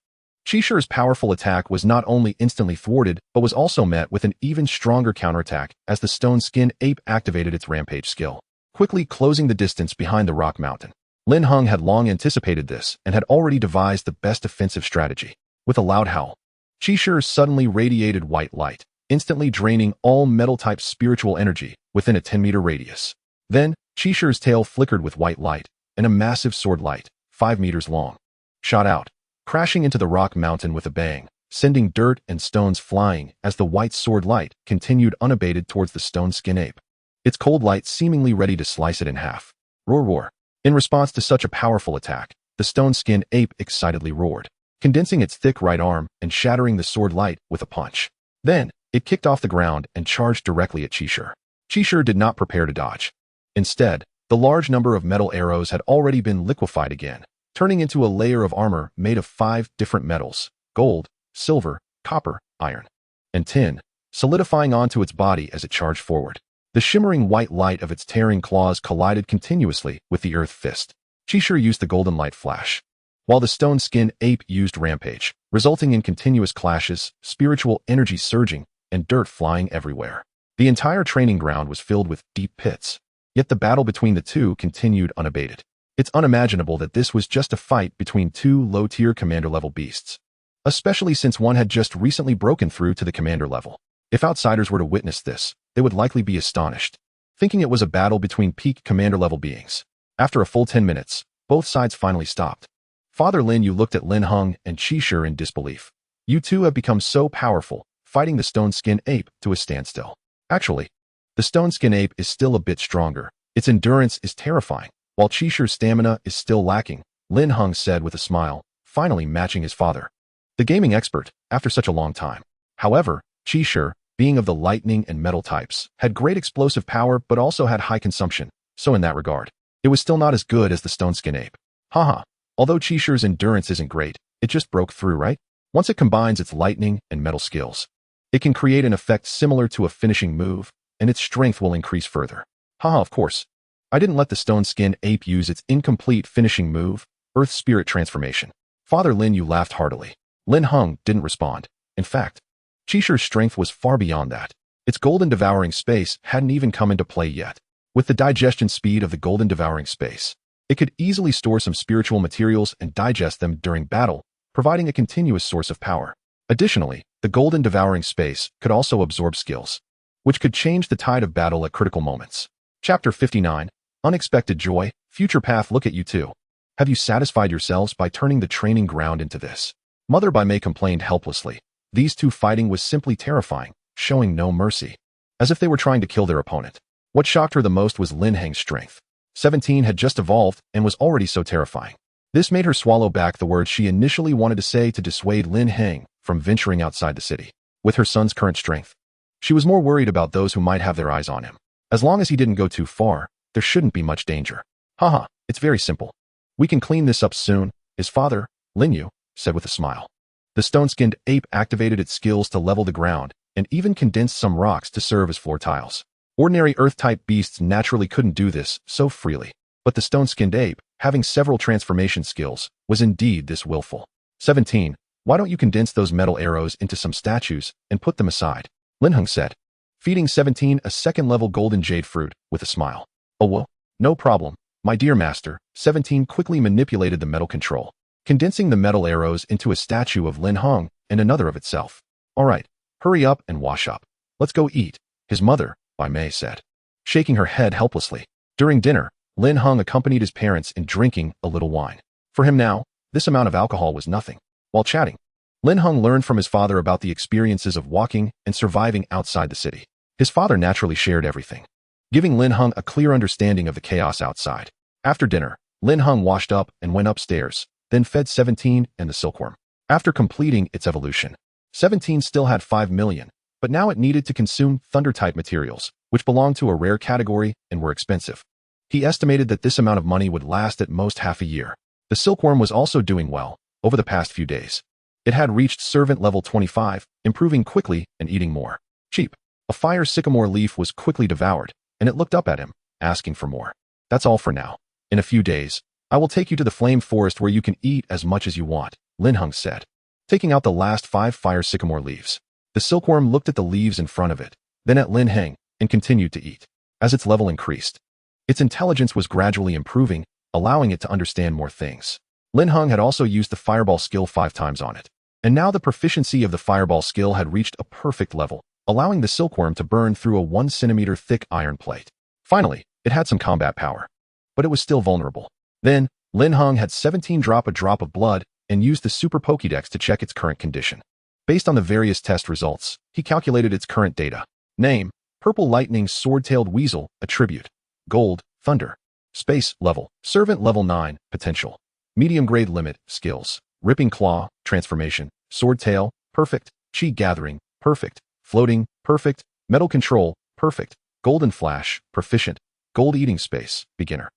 Qi powerful attack was not only instantly thwarted, but was also met with an even stronger counterattack as the stone-skin ape activated its Rampage skill, quickly closing the distance behind the rock mountain. Lin Heng had long anticipated this and had already devised the best offensive strategy. With a loud howl, Qi suddenly radiated white light, instantly draining all metal-type spiritual energy within a 10-meter radius. Then, Chisher's tail flickered with white light, and a massive sword light, 5 meters long, shot out, crashing into the rock mountain with a bang, sending dirt and stones flying as the white sword light continued unabated towards the stone skin ape. Its cold light seemingly ready to slice it in half. Roar, roar. In response to such a powerful attack, the stone skin ape excitedly roared, condensing its thick right arm and shattering the sword light with a punch. Then, it kicked off the ground and charged directly at Chisher. Chisher did not prepare to dodge. Instead, the large number of metal arrows had already been liquefied again, turning into a layer of armor made of 5 different metals: gold, silver, copper, iron, and tin, solidifying onto its body as it charged forward. The shimmering white light of its tearing claws collided continuously with the earth fist. Chisher used the golden light flash, while the stone skin ape used rampage, resulting in continuous clashes, spiritual energy surging, and dirt flying everywhere. The entire training ground was filled with deep pits, yet the battle between the two continued unabated. It's unimaginable that this was just a fight between 2 low-tier commander-level beasts, especially since one had just recently broken through to the commander level. If outsiders were to witness this, they would likely be astonished, thinking it was a battle between peak commander-level beings. After a full 10 minutes, both sides finally stopped. Father Lin Yu looked at Lin Heng and Chisher in disbelief. You two have become so powerful, fighting the stone skin ape to a standstill. Actually, the stone skin ape is still a bit stronger. Its endurance is terrifying, while Chisher's stamina is still lacking, Lin Heng said with a smile, finally matching his father, the gaming expert, after such a long time. However, Chisher, being of the lightning and metal types, had great explosive power but also had high consumption, so in that regard, it was still not as good as the stone skin ape. Haha, although Chisher's endurance isn't great, it just broke through, right? Once it combines its lightning and metal skills, it can create an effect similar to a finishing move, and its strength will increase further. Haha, of course. I didn't let the stone skin ape use its incomplete finishing move, Earth Spirit Transformation. Father Lin Yu laughed heartily. Lin Heng didn't respond. In fact, Chisher's strength was far beyond that. Its golden devouring space hadn't even come into play yet. With the digestion speed of the golden devouring space, it could easily store some spiritual materials and digest them during battle, providing a continuous source of power. Additionally, the golden devouring space could also absorb skills, which could change the tide of battle at critical moments. Chapter 59, Unexpected Joy, Future Path. Look at you two. Have you satisfied yourselves by turning the training ground into this? Mother by May complained helplessly. These two fighting was simply terrifying, showing no mercy, as if they were trying to kill their opponent. What shocked her the most was Lin Heng's strength. 17 had just evolved and was already so terrifying. This made her swallow back the words she initially wanted to say to dissuade Lin Heng from venturing outside the city. With her son's current strength, she was more worried about those who might have their eyes on him. As long as he didn't go too far, there shouldn't be much danger. Haha, it's very simple. We can clean this up soon, his father, Lin Yu, said with a smile. The stone-skinned ape activated its skills to level the ground and even condensed some rocks to serve as floor tiles. Ordinary earth-type beasts naturally couldn't do this so freely, but the stone-skinned ape, having several transformation skills, was indeed this willful. 17. Why don't you condense those metal arrows into some statues and put them aside? Lin Heng said, feeding 17 a second-level golden jade fruit with a smile. Oh well, no problem, my dear master. 17 quickly manipulated the metal control, condensing the metal arrows into a statue of Lin Heng and another of itself. All right, hurry up and wash up. Let's go eat, his mother, by May said, shaking her head helplessly. During dinner, Lin Heng accompanied his parents in drinking a little wine. For him now, this amount of alcohol was nothing. While chatting, Lin Heng learned from his father about the experiences of walking and surviving outside the city. His father naturally shared everything, giving Lin Heng a clear understanding of the chaos outside. After dinner, Lin Heng washed up and went upstairs, then fed 17 and the silkworm. After completing its evolution, 17 still had 5 million, but now it needed to consume thunder-type materials, which belonged to a rare category and were expensive. He estimated that this amount of money would last at most half a year. The silkworm was also doing well over the past few days. It had reached servant level 25, improving quickly and eating more. Cheap. A fire sycamore leaf was quickly devoured, and it looked up at him, asking for more. That's all for now. In a few days, I will take you to the flame forest where you can eat as much as you want, Lin Heng said, taking out the last 5 fire sycamore leaves. The silkworm looked at the leaves in front of it, then at Lin Heng, and continued to eat. As its level increased, its intelligence was gradually improving, allowing it to understand more things. Lin Heng had also used the fireball skill 5 times on it, and now the proficiency of the fireball skill had reached a perfect level, allowing the silkworm to burn through a 1 centimeter thick iron plate. Finally, It had some combat power, but it was still vulnerable. Then, Lin Heng had 17 drop a drop of blood and used the Super Pokédex to check its current condition. Based on the various test results, he calculated its current data. Name: Purple Lightning Sword-tailed Weasel, Attribute: Gold, Thunder. Space level: Servant level 9, Potential. Medium grade limit: Skills: Ripping Claw, Transformation, Sword Tail, Perfect, Chi Gathering, Perfect, Floating, Perfect, Metal Control, Perfect, Golden Flash, Proficient, Gold Eating Space, Beginner.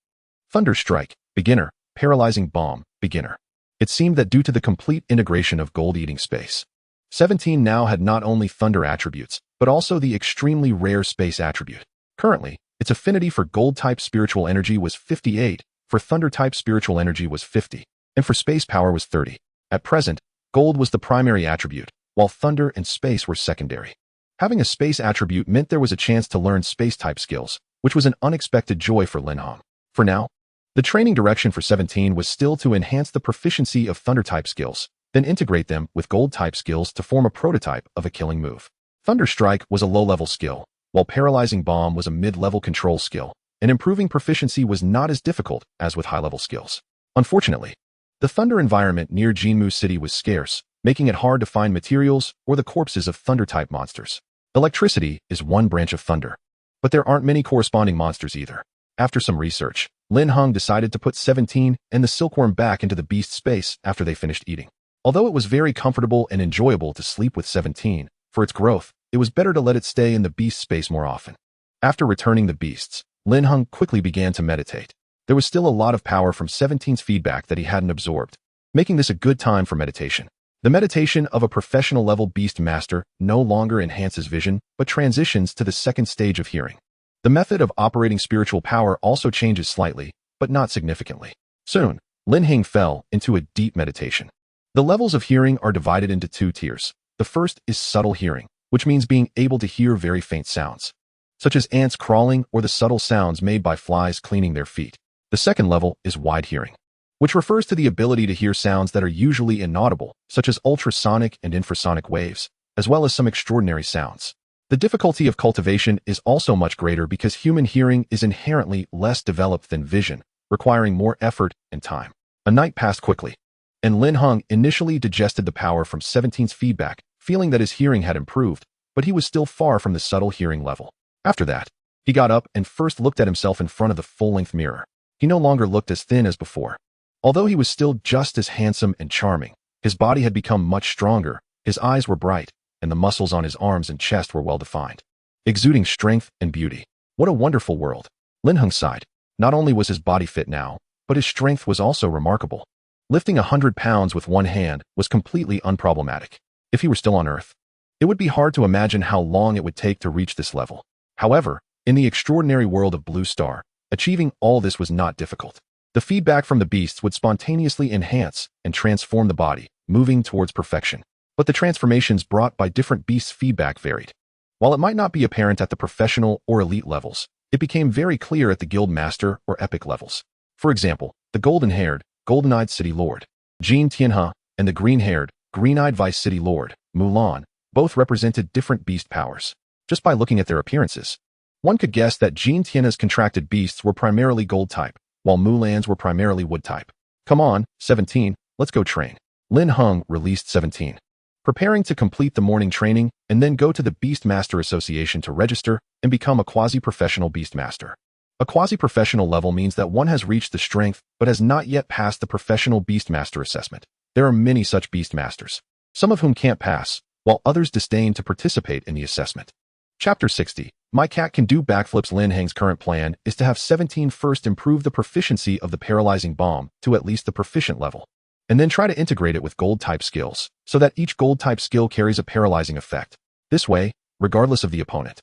Thunder Strike, Beginner, Paralyzing Bomb, Beginner. It seemed that due to the complete integration of Gold Eating Space, 17 now had not only Thunder attributes, but also the extremely rare Space attribute. Currently, its affinity for Gold-type spiritual energy was 58, for Thunder-type spiritual energy was 50, and for Space power was 30. At present, Gold was the primary attribute, while Thunder and Space were secondary. Having a Space attribute meant there was a chance to learn Space-type skills, which was an unexpected joy for Lin Heng. For now, the training direction for 17 was still to enhance the proficiency of Thunder-type skills, then integrate them with Gold-type skills to form a prototype of a killing move. Thunder Strike was a low-level skill, while Paralyzing Bomb was a mid-level control skill, and improving proficiency was not as difficult as with high-level skills. Unfortunately, the Thunder environment near Jinmu City was scarce, making it hard to find materials or the corpses of Thunder-type monsters. Electricity is one branch of Thunder, but there aren't many corresponding monsters either. After some research, Lin Heng decided to put 17 and the silkworm back into the beast space after they finished eating. Although it was very comfortable and enjoyable to sleep with 17, for its growth, it was better to let it stay in the beast space more often. After returning the beasts, Lin Heng quickly began to meditate. There was still a lot of power from 17's feedback that he hadn't absorbed, making this a good time for meditation. The meditation of a professional-level beast master no longer enhances vision, but transitions to the second stage of hearing. The method of operating spiritual power also changes slightly, but not significantly. Soon, Lin Heng fell into a deep meditation. The levels of hearing are divided into two tiers. The first is subtle hearing, which means being able to hear very faint sounds, such as ants crawling or the subtle sounds made by flies cleaning their feet. The second level is wide hearing, which refers to the ability to hear sounds that are usually inaudible, such as ultrasonic and infrasonic waves, as well as some extraordinary sounds. The difficulty of cultivation is also much greater because human hearing is inherently less developed than vision, requiring more effort and time. A night passed quickly, and Lin Heng initially digested the power from 17's feedback, feeling that his hearing had improved, but he was still far from the subtle hearing level. After that, he got up and first looked at himself in front of the full-length mirror. He no longer looked as thin as before. Although he was still just as handsome and charming, his body had become much stronger, his eyes were bright, and the muscles on his arms and chest were well-defined, exuding strength and beauty. What a wonderful world! Lin Heng sighed. Not only was his body fit now, but his strength was also remarkable. Lifting 100 pounds with one hand was completely unproblematic. If he were still on Earth, it would be hard to imagine how long it would take to reach this level. However, in the extraordinary world of Blue Star, achieving all this was not difficult. The feedback from the beasts would spontaneously enhance and transform the body, moving towards perfection. But the transformations brought by different beasts' feedback varied. While it might not be apparent at the professional or elite levels, it became very clear at the guild master or epic levels. For example, the golden-haired, golden-eyed city lord, Jin Tianhe, and the green-haired, green-eyed vice city lord, Mulan, both represented different beast powers. Just by looking at their appearances, one could guess that Jin Tianhe's contracted beasts were primarily gold-type, while Mulan's were primarily wood-type. Come on, 17, let's go train. Lin Heng released 17, preparing to complete the morning training and then go to the Beast Master Association to register and become a quasi-professional Beast Master. A quasi-professional level means that one has reached the strength but has not yet passed the professional Beast Master assessment. There are many such Beast Masters, some of whom can't pass, while others disdain to participate in the assessment. Chapter 60. My cat can do backflips. Lin Heng's current plan is to have 17 first improve the proficiency of the paralyzing bomb to at least the proficient level, and then try to integrate it with gold-type skills, so that each gold-type skill carries a paralyzing effect. This way, regardless of the opponent,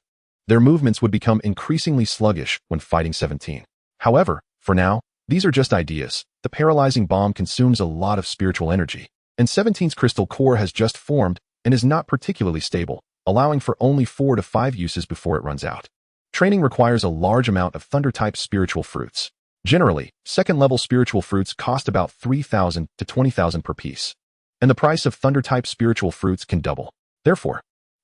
their movements would become increasingly sluggish when fighting 17. However, for now, these are just ideas. The paralyzing bomb consumes a lot of spiritual energy, and 17's crystal core has just formed and is not particularly stable, allowing for only 4 to 5 uses before it runs out. Training requires a large amount of thunder-type spiritual fruits. Generally, second-level spiritual fruits cost about 3,000 to 20,000 per piece, and the price of thunder-type spiritual fruits can double. Therefore,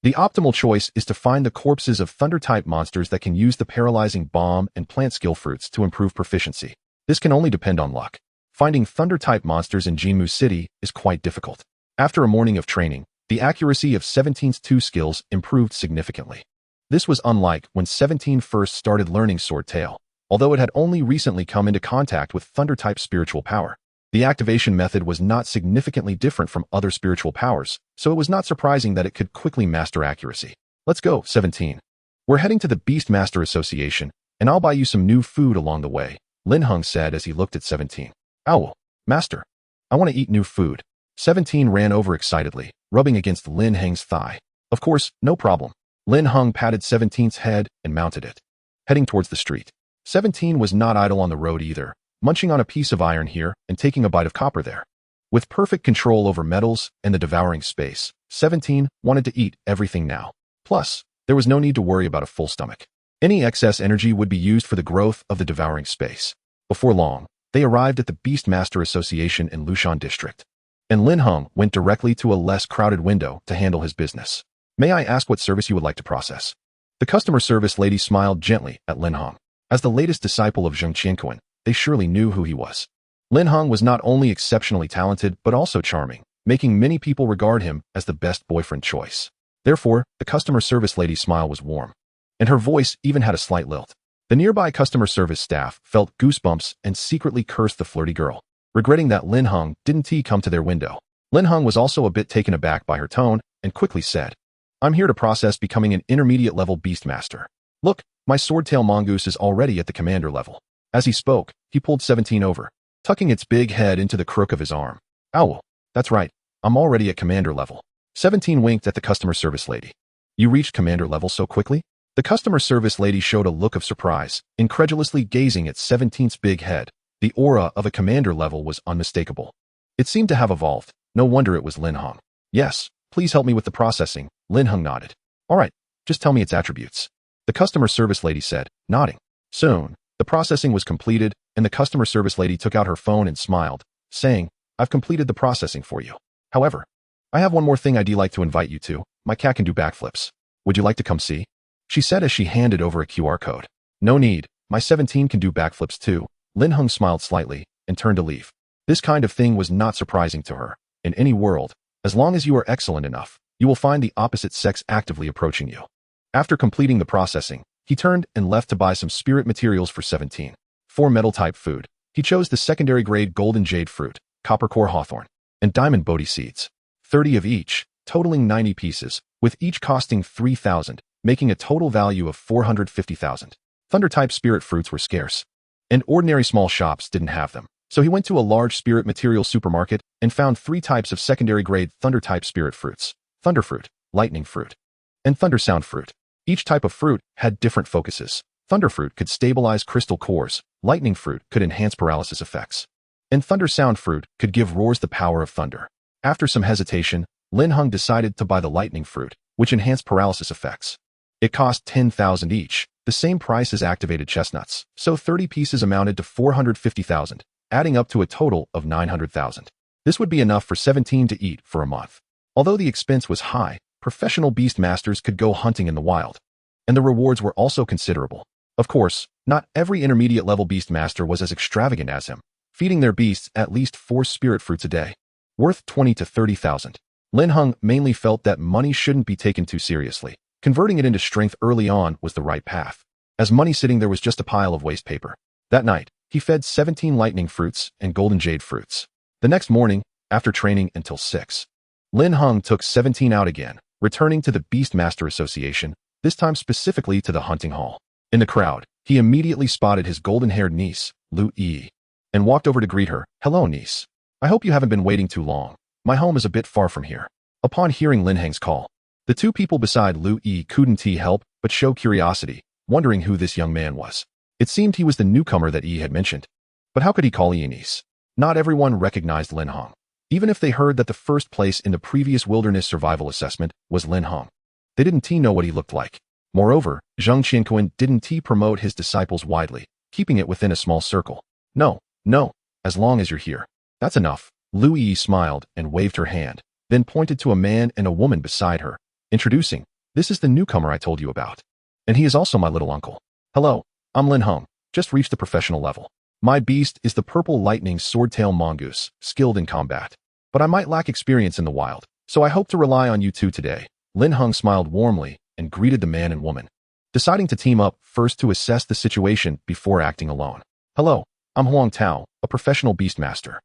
The optimal choice is to find the corpses of thunder-type monsters that can use the paralyzing bomb and plant skill fruits to improve proficiency. This can only depend on luck. Finding thunder-type monsters in Jinmu City is quite difficult. After a morning of training, the accuracy of 17's 2 skills improved significantly. This was unlike when 17 first started learning Sword Tail. Although it had only recently come into contact with thunder-type spiritual power, the activation method was not significantly different from other spiritual powers, so it was not surprising that it could quickly master accuracy. Let's go, 17. We're heading to the Beastmaster Association, and I'll buy you some new food along the way, Lin Heng said as he looked at 17. Owl, Master, I want to eat new food. 17 ran over excitedly, rubbing against Lin Heng's thigh. Of course, no problem. Lin Heng patted 17's head and mounted it. Heading towards the street. 17 was not idle on the road either, munching on a piece of iron here and taking a bite of copper there. With perfect control over metals and the devouring space, 17 wanted to eat everything now. Plus, there was no need to worry about a full stomach. Any excess energy would be used for the growth of the devouring space. Before long, they arrived at the Beastmaster Association in Lushan District, and Lin Heng went directly to a less crowded window to handle his business. May I ask what service you would like to process? The customer service lady smiled gently at Lin Heng. As the latest disciple of Zheng Qianquan, they surely knew who he was. Lin Heng was not only exceptionally talented but also charming, making many people regard him as the best boyfriend choice. Therefore, the customer service lady's smile was warm, and her voice even had a slight lilt. The nearby customer service staff felt goosebumps and secretly cursed the flirty girl, regretting that Lin Heng didn't come to their window. Lin Heng was also a bit taken aback by her tone and quickly said, I'm here to process becoming an intermediate level Beastmaster. Look, my swordtail mongoose is already at the commander level. As he spoke, he pulled 17 over, tucking its big head into the crook of his arm. Owl, that's right, I'm already at commander level. 17 winked at the customer service lady. You reached commander level so quickly? The customer service lady showed a look of surprise, incredulously gazing at 17's big head. The aura of a commander level was unmistakable. It seemed to have evolved. No wonder it was Lin Heng. Yes, please help me with the processing, Lin Heng nodded. All right, just tell me its attributes. The customer service lady said, nodding. Soon, the processing was completed, and the customer service lady took out her phone and smiled, saying, I've completed the processing for you. However, I have one more thing I'd like to invite you to. My cat can do backflips. Would you like to come see? She said as she handed over a QR code. No need, my 17 can do backflips too. Lin Heng smiled slightly and turned to leave. This kind of thing was not surprising to her. In any world, as long as you are excellent enough, you will find the opposite sex actively approaching you. After completing the processing, he turned and left to buy some spirit materials for 17. For metal-type food, he chose the secondary-grade golden jade fruit, copper core hawthorn, and diamond bodhi seeds. 30 of each, totaling 90 pieces, with each costing 3,000. Making a total value of 450,000. Thunder-type spirit fruits were scarce, and ordinary small shops didn't have them. So he went to a large spirit material supermarket and found 3 types of secondary-grade thunder-type spirit fruits: thunder fruit, lightning fruit, and thunder sound fruit. Each type of fruit had different focuses. Thunder fruit could stabilize crystal cores, lightning fruit could enhance paralysis effects, and thunder sound fruit could give roars the power of thunder. After some hesitation, Lin Heng decided to buy the lightning fruit, which enhanced paralysis effects. It cost 10,000 each, the same price as activated chestnuts, so 30 pieces amounted to 450,000, adding up to a total of 900,000. This would be enough for 17 to eat for a month. Although the expense was high, professional beast masters could go hunting in the wild, and the rewards were also considerable. Of course, not every intermediate level beast master was as extravagant as him, feeding their beasts at least 4 spirit fruits a day, worth 20 to 30,000. Lin Heng mainly felt that money shouldn't be taken too seriously. Converting it into strength early on was the right path. As money sitting there was just a pile of waste paper. That night, he fed 17 lightning fruits and golden jade fruits. The next morning, after training until 6, Lin Heng took 17 out again, returning to the Beastmaster Association, this time specifically to the hunting hall. In the crowd, he immediately spotted his golden-haired niece, Lu Yi, and walked over to greet her. Hello, niece. I hope you haven't been waiting too long. My home is a bit far from here. Upon hearing Lin Heng's call, the 2 people beside Lu Yi couldn't help but show curiosity, wondering who this young man was. It seemed he was the newcomer that Yi had mentioned. But how could he call Yi niece? Not everyone recognized Lin Heng, even if they heard that the first place in the previous wilderness survival assessment was Lin Heng. They didn't know what he looked like. Moreover, Zheng Qianquan didn't promote his disciples widely, keeping it within a small circle. No, as long as you're here. That's enough. Lu Yi smiled and waved her hand, then pointed to a man and a woman beside her, introducing, This is the newcomer I told you about. And he is also my little uncle. Hello, I'm Lin Heng, just reached the professional level. My beast is the purple lightning swordtail mongoose, skilled in combat. But I might lack experience in the wild, so I hope to rely on you two today. Lin Heng smiled warmly and greeted the man and woman, deciding to team up first to assess the situation before acting alone. Hello, I'm Huang Tao, a professional beastmaster.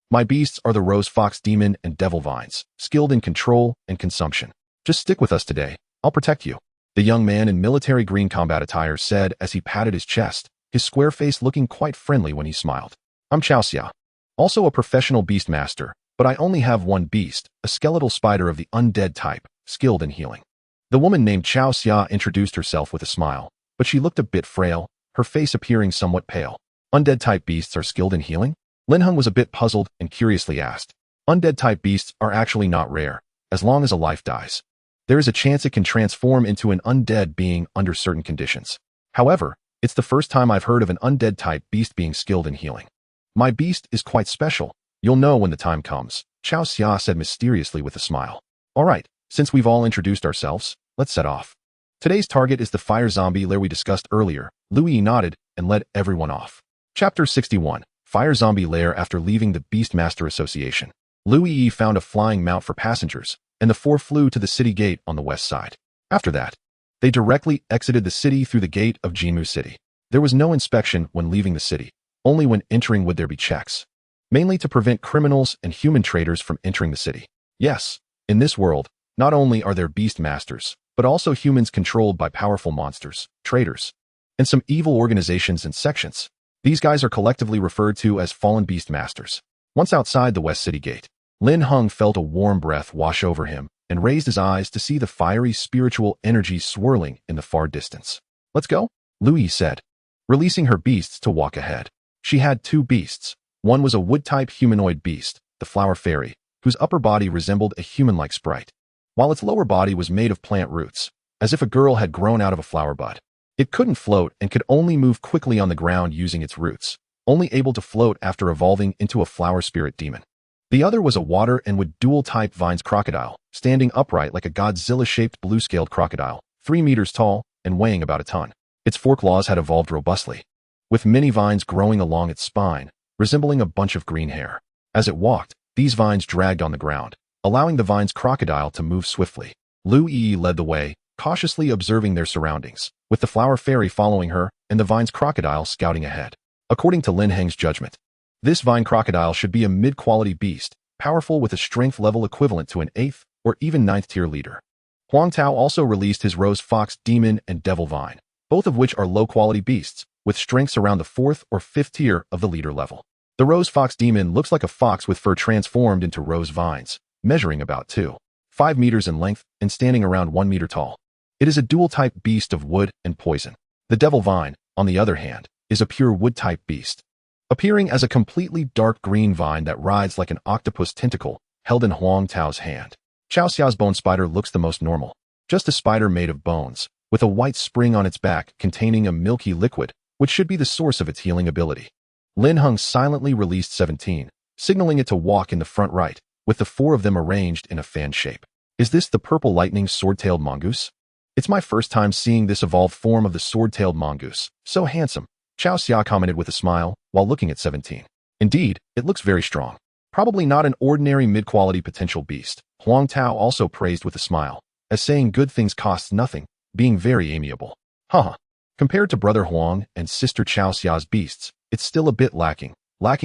My beasts are the rose fox demon and devil vines, skilled in control and consumption. Just stick with us today. I'll protect you. The young man in military green combat attire said as he patted his chest, his square face looking quite friendly when he smiled. I'm Chao Xia, also a professional beastmaster, but I only have one beast, a skeletal spider of the undead type, skilled in healing. The woman named Chao Xia introduced herself with a smile, but she looked a bit frail, her face appearing somewhat pale. Undead-type beasts are skilled in healing? Lin Heng was a bit puzzled and curiously asked. Undead-type beasts are actually not rare, as long as a life dies. There is a chance it can transform into an undead being under certain conditions. However, it's the first time I've heard of an undead-type beast being skilled in healing. My beast is quite special. You'll know when the time comes, Chao Xia said mysteriously with a smile. Alright, since we've all introduced ourselves, let's set off. Today's target is the fire zombie lair we discussed earlier. Louis nodded and led everyone off. Chapter 61. Fire Zombie Lair. After leaving the Beastmaster Association, Louis found a flying mount for passengers, and the four flew to the city gate on the west side. After that, they directly exited the city through the gate of Jinmu City. There was no inspection when leaving the city, only when entering would there be checks, mainly to prevent criminals and human traders from entering the city. Yes, in this world, not only are there beastmasters, but also humans controlled by powerful monsters, traders, and some evil organizations and sections. These guys are collectively referred to as fallen beastmasters. Once outside the West City Gate, Lin Heng felt a warm breath wash over him and raised his eyes to see the fiery spiritual energy swirling in the far distance. Let's go, Louis said, releasing her beasts to walk ahead. She had two beasts. One was a wood-type humanoid beast, the flower fairy, whose upper body resembled a human-like sprite, while its lower body was made of plant roots, as if a girl had grown out of a flower bud. It couldn't float and could only move quickly on the ground using its roots, only able to float after evolving into a flower spirit demon. The other was a water and wood dual-type vines crocodile, standing upright like a Godzilla-shaped blue-scaled crocodile, 3 meters tall and weighing about a ton. Its foreclaws had evolved robustly, with many vines growing along its spine, resembling a bunch of green hair. As it walked, these vines dragged on the ground, allowing the vines crocodile to move swiftly. Louis led the way, cautiously observing their surroundings, with the flower fairy following her and the vines crocodile scouting ahead. According to Lin Heng's judgment, this vine crocodile should be a mid-quality beast, powerful with a strength level equivalent to an 8th or even 9th tier leader. Huang Tao also released his rose fox demon and devil vine, both of which are low-quality beasts, with strengths around the 4th or 5th tier of the leader level. The rose fox demon looks like a fox with fur transformed into rose vines, measuring about 2.5 meters in length and standing around 1 meter tall. It is a dual-type beast of wood and poison. The devil vine, on the other hand, is a pure wood-type beast, appearing as a completely dark green vine that rides like an octopus tentacle held in Huang Tao's hand. Chao Xiao's bone spider looks the most normal, just a spider made of bones, with a white spring on its back containing a milky liquid, which should be the source of its healing ability. Lin Heng silently released 17, signaling it to walk in the front right, with the 4 of them arranged in a fan shape. Is this the purple lightning sword-tailed mongoose? It's my first time seeing this evolved form of the sword-tailed mongoose. So handsome, Chao Xia commented with a smile while looking at 17. Indeed, it looks very strong. Probably not an ordinary mid-quality potential beast. Huang Tao also praised with a smile, as saying good things costs nothing, being very amiable. Haha. Compared to brother Huang and sister Chao Xia's beasts, it's still a bit lacking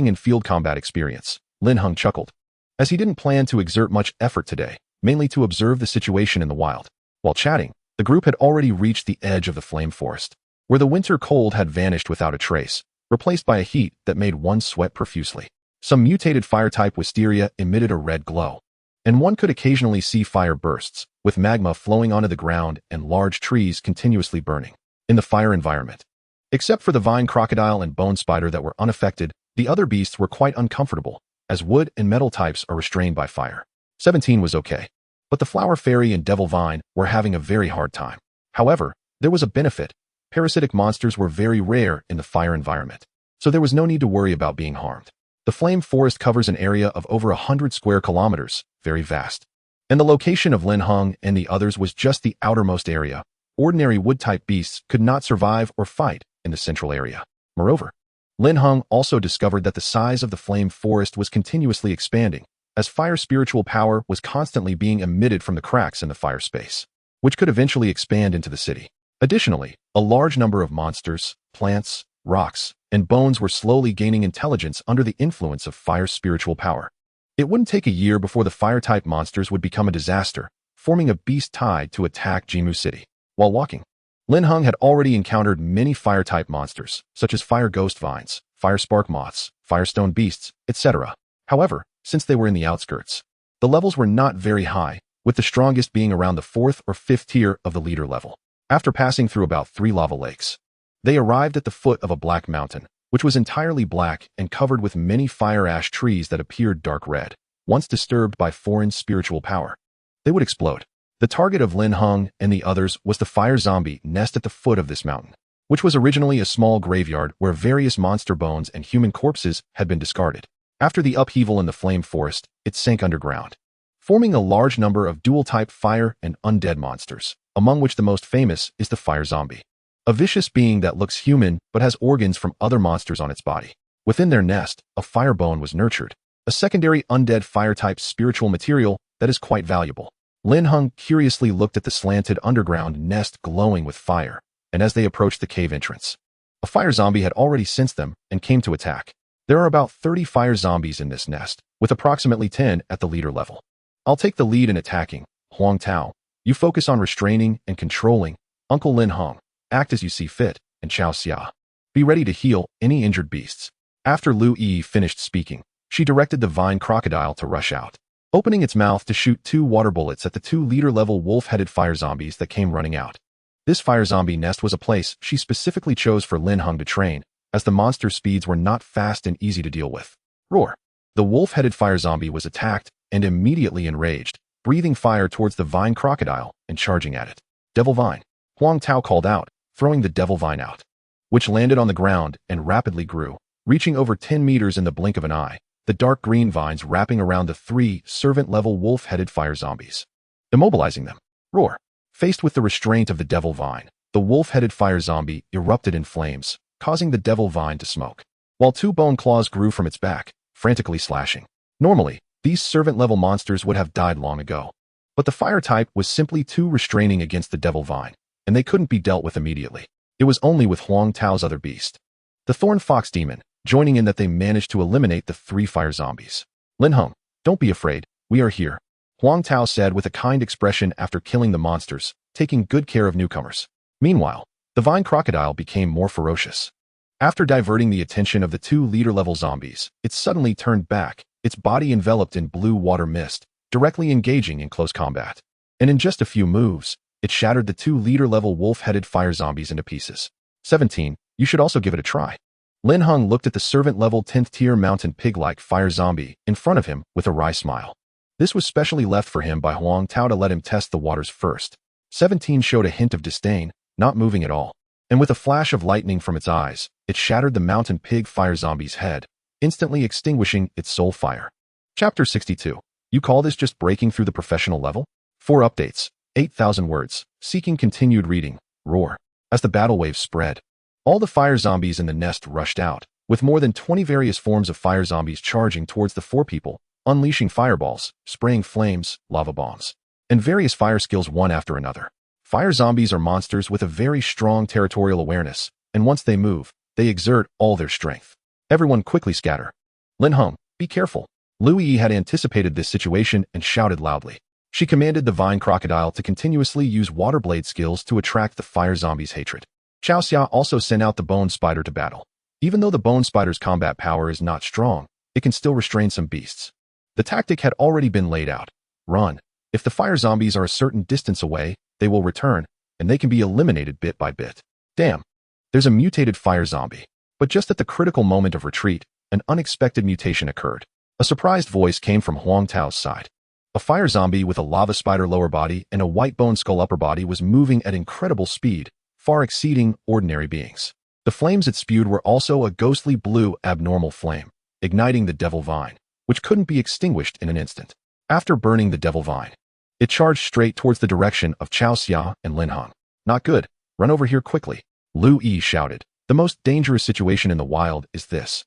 in field combat experience. Lin Heng chuckled, as he didn't plan to exert much effort today, mainly to observe the situation in the wild. While chatting, the group had already reached the edge of the flame forest, where the winter cold had vanished without a trace, replaced by a heat that made one sweat profusely. Some mutated fire-type wisteria emitted a red glow, and one could occasionally see fire bursts, with magma flowing onto the ground and large trees continuously burning. In the fire environment, except for the vine crocodile and bone spider that were unaffected, the other beasts were quite uncomfortable, as wood and metal types are restrained by fire. 17 was okay, but the flower fairy and devil vine were having a very hard time. However, there was a benefit. Parasitic monsters were very rare in the fire environment, so there was no need to worry about being harmed. The flame forest covers an area of over 100 square kilometers, very vast, and the location of Lin Heng and the others was just the outermost area. Ordinary wood-type beasts could not survive or fight in the central area. Moreover, Lin Heng also discovered that the size of the flame forest was continuously expanding, as fire spiritual power was constantly being emitted from the cracks in the fire space, which could eventually expand into the city. Additionally, a large number of monsters, plants, rocks, and bones were slowly gaining intelligence under the influence of fire spiritual power. It wouldn't take a year before the fire-type monsters would become a disaster, forming a beast tide to attack Jimu City. While walking, Lin Heng had already encountered many fire-type monsters, such as fire ghost vines, fire spark moths, firestone beasts, etc. However, since they were in the outskirts, the levels were not very high, with the strongest being around the 4th or 5th tier of the leader level. After passing through about 3 lava lakes, they arrived at the foot of a black mountain, which was entirely black and covered with many fire ash trees that appeared dark red. Once disturbed by foreign spiritual power, they would explode. The target of Lin Heng and the others was the fire zombie nest at the foot of this mountain, which was originally a small graveyard where various monster bones and human corpses had been discarded. After the upheaval in the flame forest, it sank underground, forming a large number of dual-type fire and undead monsters, among which the most famous is the fire zombie, a vicious being that looks human but has organs from other monsters on its body. Within their nest, a fire bone was nurtured, a secondary undead fire-type spiritual material that is quite valuable. Lin Heng curiously looked at the slanted underground nest glowing with fire, and as they approached the cave entrance, a fire zombie had already sensed them and came to attack. There are about 30 fire zombies in this nest, with approximately 10 at the leader level. I'll take the lead in attacking. Huang Tao, you focus on restraining and controlling. Uncle Lin Heng, act as you see fit, and Chao Xia, be ready to heal any injured beasts. After Lu Yi finished speaking, she directed the vine crocodile to rush out, opening its mouth to shoot 2 water bullets at the 2 leader-level wolf-headed fire zombies that came running out. This fire zombie nest was a place she specifically chose for Lin Heng to train, as the monster speeds were not fast and easy to deal with. Roar! The wolf-headed fire zombie was attacked and immediately enraged, breathing fire towards the vine crocodile and charging at it. Devil Vine! Huang Tao called out, throwing the devil vine out, which landed on the ground and rapidly grew, reaching over 10 meters in the blink of an eye, the dark green vines wrapping around the 3 servant-level wolf-headed fire zombies, immobilizing them. Roar! Faced with the restraint of the devil vine, the wolf-headed fire zombie erupted in flames, causing the devil vine to smoke, while 2 bone claws grew from its back, frantically slashing. Normally, these servant-level monsters would have died long ago, but the fire type was simply too restraining against the devil vine, and they couldn't be dealt with immediately. It was only with Huang Tao's other beast, the thorn fox demon, joining in that they managed to eliminate the 3 fire zombies. Lin Heng, don't be afraid, we are here, Huang Tao said with a kind expression after killing the monsters, taking good care of newcomers. Meanwhile, the vine crocodile became more ferocious. After diverting the attention of the 2 leader-level zombies, it suddenly turned back, its body enveloped in blue water mist, directly engaging in close combat. And in just a few moves, it shattered the 2 leader-level wolf-headed fire zombies into pieces. 17, you should also give it a try. Lin Heng looked at the servant-level 10th-tier mountain pig-like fire zombie in front of him with a wry smile. This was specially left for him by Huang Tao to let him test the waters first. 17 showed a hint of disdain, not moving at all, and with a flash of lightning from its eyes, it shattered the mountain pig fire zombie's head, instantly extinguishing its soul fire. Chapter 62. You call this just breaking through the professional level? 4 updates, 8,000 words, seeking continued reading. Roar. As the battle wave spread, all the fire zombies in the nest rushed out, with more than 20 various forms of fire zombies charging towards the 4 people, unleashing fireballs, spraying flames, lava bombs, and various fire skills one after another. Fire zombies are monsters with a very strong territorial awareness, and once they move, they exert all their strength. Everyone quickly scatter. Lin Heng, be careful. Lu Yi had anticipated this situation and shouted loudly. She commanded the vine crocodile to continuously use water blade skills to attract the fire zombies' hatred. Chao Xia also sent out the bone spider to battle. Even though the bone spider's combat power is not strong, it can still restrain some beasts. The tactic had already been laid out. Run. If the fire zombies are a certain distance away, they will return, and they can be eliminated bit by bit. Damn. There's a mutated fire zombie. But just at the critical moment of retreat, an unexpected mutation occurred. A surprised voice came from Huang Tao's side. A fire zombie with a lava spider lower body and a white bone skull upper body was moving at incredible speed, far exceeding ordinary beings. The flames it spewed were also a ghostly blue abnormal flame, igniting the devil vine, which couldn't be extinguished in an instant. After burning the devil vine, It charged straight towards the direction of Chao Xia and Lin Heng. Not good. Run over here quickly. Lu Yi shouted. The most dangerous situation in the wild is this.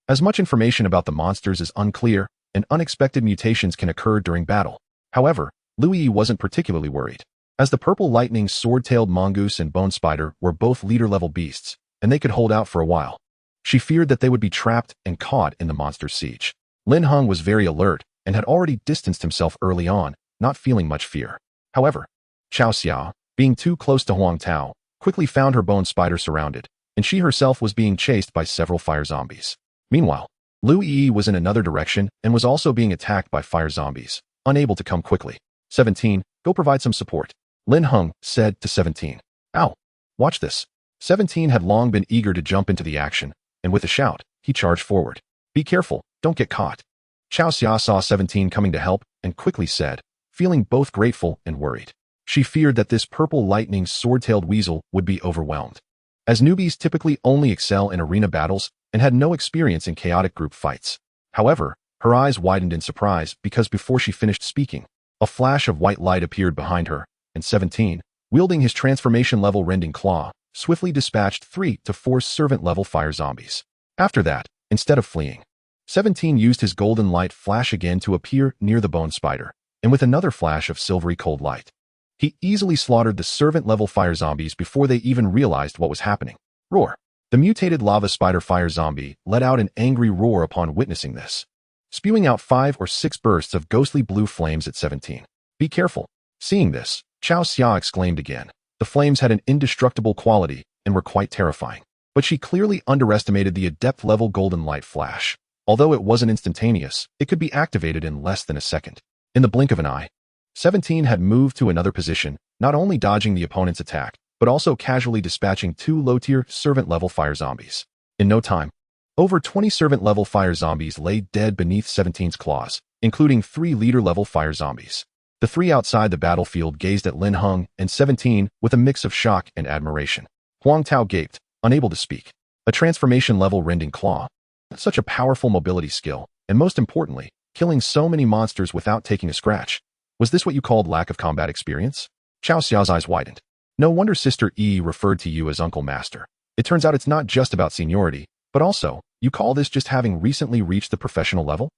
As much information about the monsters is unclear, and unexpected mutations can occur during battle. However, Lu Yi wasn't particularly worried, as the purple lightning sword-tailed mongoose and bone spider were both leader-level beasts, and they could hold out for a while. She feared that they would be trapped and caught in the monster's siege. Lin Heng was very alert and had already distanced himself early on, not feeling much fear. However, Chao Xia, being too close to Huang Tao, quickly found her bone spider surrounded, and she herself was being chased by several fire zombies. Meanwhile, Lu Yi was in another direction and was also being attacked by fire zombies, unable to come quickly. 17, go provide some support. Lin Heng said to 17. Ow! Watch this. 17 had long been eager to jump into the action, and with a shout, he charged forward. Be careful, don't get caught. Chao Xia saw 17 coming to help and quickly said, feeling both grateful and worried. She feared that this purple lightning sword-tailed weasel would be overwhelmed. As newbies typically only excel in arena battles and had no experience in chaotic group fights. However, her eyes widened in surprise because before she finished speaking, a flash of white light appeared behind her, and 17, wielding his transformation-level rending claw, swiftly dispatched 3 to 4 servant-level fire zombies. After that, instead of fleeing, 17 used his golden light flash again to appear near the bone spider, and with another flash of silvery cold light, he easily slaughtered the servant-level fire zombies before they even realized what was happening. Roar! The mutated lava spider fire zombie let out an angry roar upon witnessing this, spewing out 5 or 6 bursts of ghostly blue flames at 17. Be careful. Seeing this, Chao Xia exclaimed again. The flames had an indestructible quality and were quite terrifying, but she clearly underestimated the adept-level golden light flash. Although it wasn't instantaneous, it could be activated in less than a second. In the blink of an eye, 17 had moved to another position, not only dodging the opponent's attack, but also casually dispatching 2 low-tier servant-level fire zombies. In no time, over 20 servant-level fire zombies lay dead beneath 17's claws, including 3 leader-level fire zombies. The 3 outside the battlefield gazed at Lin Heng and 17 with a mix of shock and admiration. Huang Tao gaped, unable to speak. A transformation-level rending claw. Such a powerful mobility skill, and most importantly, killing so many monsters without taking a scratch. Was this what you called lack of combat experience? Chao Xiao's eyes widened. No wonder Sister Yi referred to you as Uncle Master. It turns out it's not just about seniority, but also, you call this just having recently reached the professional level?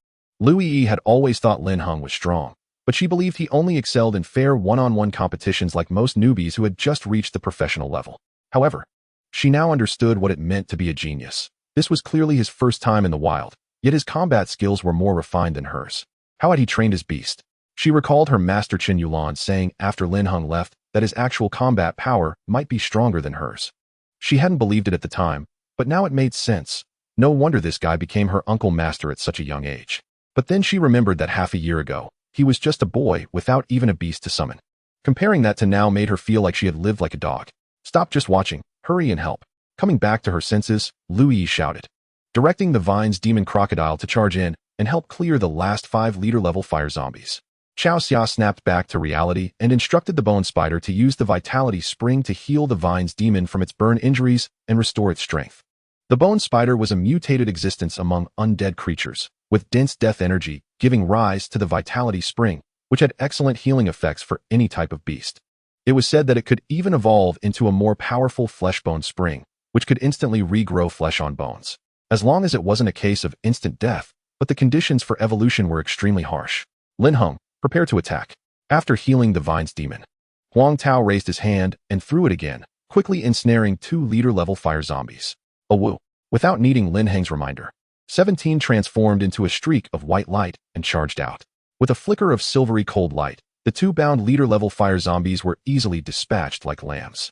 Lu Yi had always thought Lin Heng was strong, but she believed he only excelled in fair one-on-one competitions like most newbies who had just reached the professional level. However, she now understood what it meant to be a genius. This was clearly his first time in the wild, yet his combat skills were more refined than hers. How had he trained his beast? She recalled her master Qin Yulan saying after Lin Heng left that his actual combat power might be stronger than hers. She hadn't believed it at the time, but now it made sense. No wonder this guy became her uncle master at such a young age. But then she remembered that half a year ago, he was just a boy without even a beast to summon. Comparing that to now made her feel like she had lived like a dog. Stop just watching, hurry and help. Coming back to her senses, Lu Yi shouted, directing the Vine's demon crocodile to charge in and help clear the last 5 leader-level fire zombies. Chao Xia snapped back to reality and instructed the bone spider to use the vitality spring to heal the Vine's demon from its burn injuries and restore its strength. The bone spider was a mutated existence among undead creatures, with dense death energy giving rise to the vitality spring, which had excellent healing effects for any type of beast. It was said that it could even evolve into a more powerful flesh-bone spring, which could instantly regrow flesh on bones. As long as it wasn't a case of instant death, but the conditions for evolution were extremely harsh. Lin Heng, prepare to attack. After healing the Vine's demon, Huang Tao raised his hand and threw it again, quickly ensnaring 2 leader-level fire zombies. A woo. Without needing Lin Heng's reminder, 17 transformed into a streak of white light and charged out. With a flicker of silvery cold light, the 2 bound leader-level fire zombies were easily dispatched like lambs.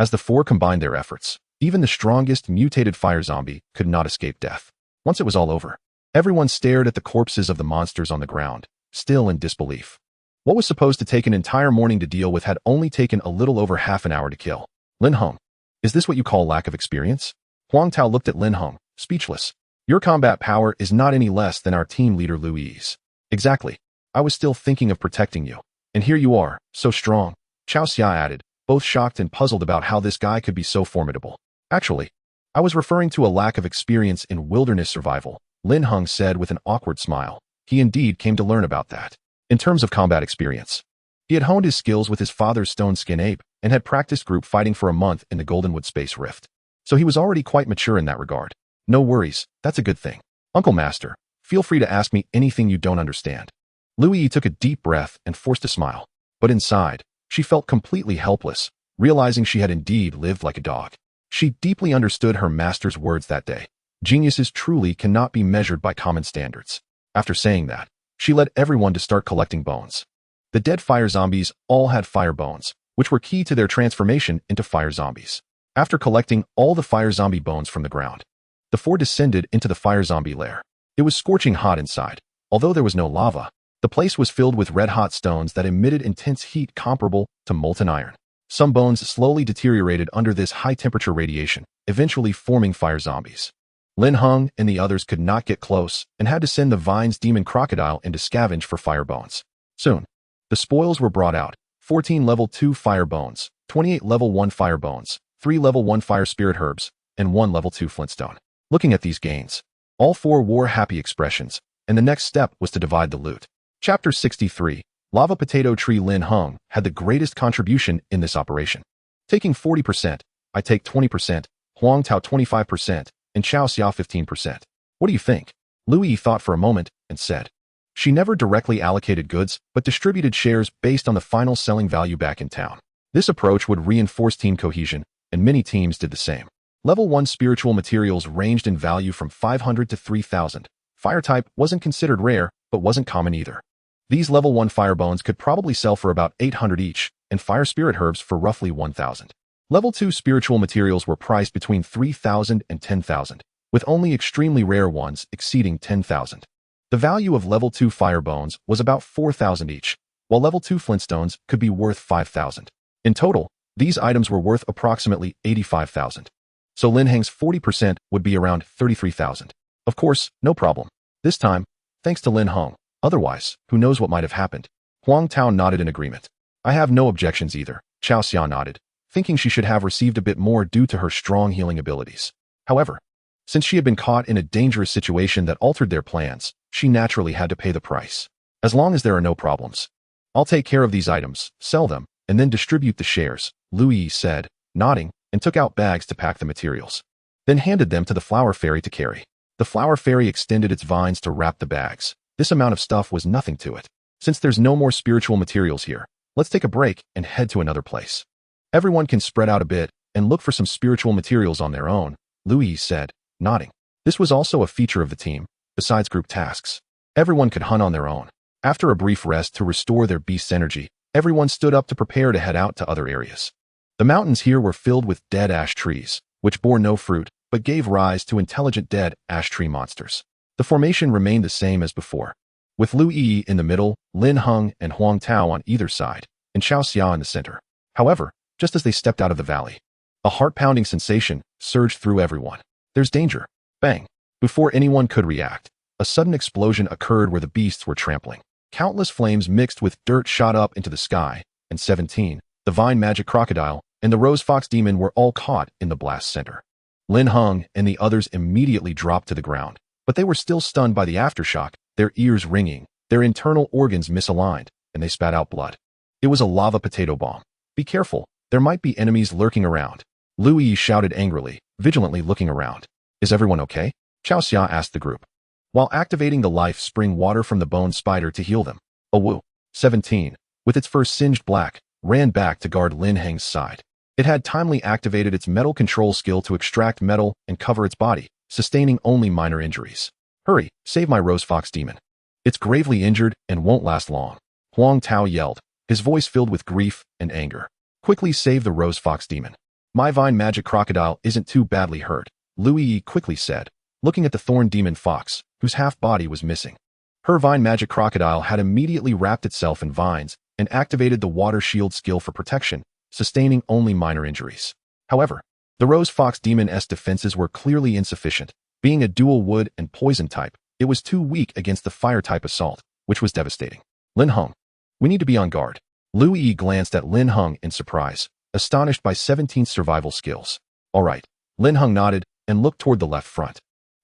As the 4 combined their efforts, even the strongest mutated fire zombie could not escape death. Once it was all over, everyone stared at the corpses of the monsters on the ground, still in disbelief. What was supposed to take an entire morning to deal with had only taken a little over half an hour to kill. Lin Heng, is this what you call lack of experience? Huang Tao looked at Lin Heng, speechless. Your combat power is not any less than our team leader Lu Yi's. Exactly. I was still thinking of protecting you. And here you are, so strong. Chao Xia added, both shocked and puzzled about how this guy could be so formidable. Actually, I was referring to a lack of experience in wilderness survival, Lin Heng said with an awkward smile. He indeed came to learn about that. In terms of combat experience, He had honed his skills with his father's stone skin ape and had practiced group fighting for a month in the Goldenwood Space Rift. So he was already quite mature in that regard. No worries, that's a good thing. Uncle Master, feel free to ask me anything you don't understand. Louis took a deep breath and forced a smile. But inside, she felt completely helpless, realizing she had indeed lived like a dog. She deeply understood her master's words that day. Geniuses truly cannot be measured by common standards. After saying that, she led everyone to start collecting bones. The dead fire zombies all had fire bones, which were key to their transformation into fire zombies. After collecting all the fire zombie bones from the ground, the four descended into the fire zombie lair. It was scorching hot inside. Although there was no lava, the place was filled with red-hot stones that emitted intense heat comparable to molten iron. Some bones slowly deteriorated under this high-temperature radiation, eventually forming fire zombies. Lin Heng and the others could not get close and had to send the Vine's demon crocodile in to scavenge for fire bones. Soon, the spoils were brought out: 14 level 2 fire bones, 28 level 1 fire bones, 3 level 1 fire spirit herbs, and 1 level 2 flintstone. Looking at these gains, all four wore happy expressions, and the next step was to divide the loot. Chapter 63. Lava Potato Tree. Lin Heng had the greatest contribution in this operation. Taking 40%, I take 20%, Huang Tao 25%, and Chao Xia 15%. What do you think? Louis thought for a moment and said. She never directly allocated goods, but distributed shares based on the final selling value back in town. This approach would reinforce team cohesion, and many teams did the same. Level 1 spiritual materials ranged in value from 500 to 3,000. Fire type wasn't considered rare, but wasn't common either. These level 1 fire bones could probably sell for about 800 each, and fire spirit herbs for roughly 1,000. Level 2 spiritual materials were priced between 3,000 and 10,000, with only extremely rare ones exceeding 10,000. The value of level 2 fire bones was about 4,000 each, while level 2 flintstones could be worth 5,000. In total, these items were worth approximately 85,000. So Lin Heng's 40% would be around 33,000. Of course, no problem. This time, thanks to Lin Heng. Otherwise, who knows what might have happened. Huang Tao nodded in agreement. I have no objections either. Chao Xia nodded, thinking she should have received a bit more due to her strong healing abilities. However, since she had been caught in a dangerous situation that altered their plans, she naturally had to pay the price. As long as there are no problems, I'll take care of these items, sell them, and then distribute the shares, Louis said, nodding, and took out bags to pack the materials. Then handed them to the flower fairy to carry. The flower fairy extended its vines to wrap the bags. This amount of stuff was nothing to it. Since there's no more spiritual materials here, let's take a break and head to another place. Everyone can spread out a bit and look for some spiritual materials on their own, Louis said, nodding. This was also a feature of the team. Besides group tasks, everyone could hunt on their own. After a brief rest to restore their beast's energy, everyone stood up to prepare to head out to other areas. The mountains here were filled with dead ash trees, which bore no fruit, but gave rise to intelligent dead ash tree monsters. The formation remained the same as before, with Louis in the middle, Lin Heng and Huang Tao on either side, and Chao Xia in the center. However, just as they stepped out of the valley, a heart-pounding sensation surged through everyone. There's danger. Bang. Before anyone could react, a sudden explosion occurred where the beasts were trampling. Countless flames mixed with dirt shot up into the sky, and 17, the vine magic crocodile, and the rose fox demon were all caught in the blast center. Lin Heng and the others immediately dropped to the ground, but they were still stunned by the aftershock, their ears ringing, their internal organs misaligned, and they spat out blood. It was a lava potato bomb. Be careful, there might be enemies lurking around. Louis shouted angrily, vigilantly looking around. Is everyone okay? Chao Xia asked the group, while activating the life spring water from the bone spider to heal them. Awu. 17, with its fur singed black, ran back to guard Lin Heng's side. It had timely activated its metal control skill to extract metal and cover its body, sustaining only minor injuries. Hurry, save my rose fox demon. It's gravely injured and won't last long. Huang Tao yelled, his voice filled with grief and anger. Quickly save the rose fox demon. My vine magic crocodile isn't too badly hurt, Louis quickly said, looking at the thorn demon fox, whose half body was missing. Her vine magic crocodile had immediately wrapped itself in vines and activated the water shield skill for protection, sustaining only minor injuries. However, the rose fox demon's defenses were clearly insufficient. Being a dual wood and poison type, it was too weak against the fire type assault, which was devastating. Lin Heng, we need to be on guard. Louis glanced at Lin Heng in surprise, astonished by 17's survival skills. All right. Lin Heng nodded and looked toward the left front,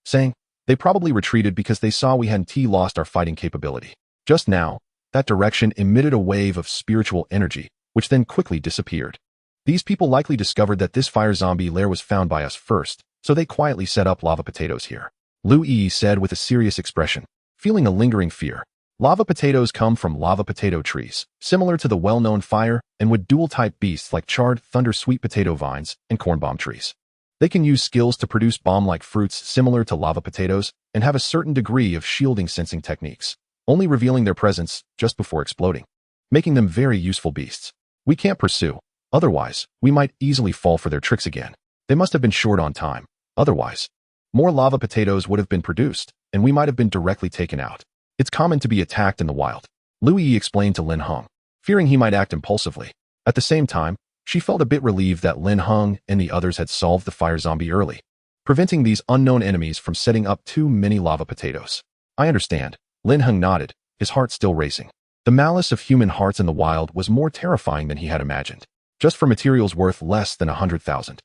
saying, they probably retreated because they saw we hadn't lost our fighting capability. Just now, That direction emitted a wave of spiritual energy, which then quickly disappeared. These people likely discovered that this fire zombie lair was found by us first, so they quietly set up lava potatoes here. Lu Yi said with a serious expression, feeling a lingering fear. Lava potatoes come from lava potato trees, similar to the well-known fire and wood dual-type beasts like charred thunder sweet potato vines and corn bomb trees. They can use skills to produce bomb-like fruits similar to lava potatoes and have a certain degree of shielding sensing techniques, only revealing their presence just before exploding, making them very useful beasts. We can't pursue, otherwise we might easily fall for their tricks again. They must have been short on time, otherwise more lava potatoes would have been produced, and we might have been directly taken out. It's common to be attacked in the wild, Lu Yi explained to Lin Heng, fearing he might act impulsively. At the same time, she felt a bit relieved that Lin Heng and the others had solved the fire zombie early, preventing these unknown enemies from setting up too many lava potatoes. I understand, Lin Heng nodded, his heart still racing. The malice of human hearts in the wild was more terrifying than he had imagined. Just for materials worth less than 100,000.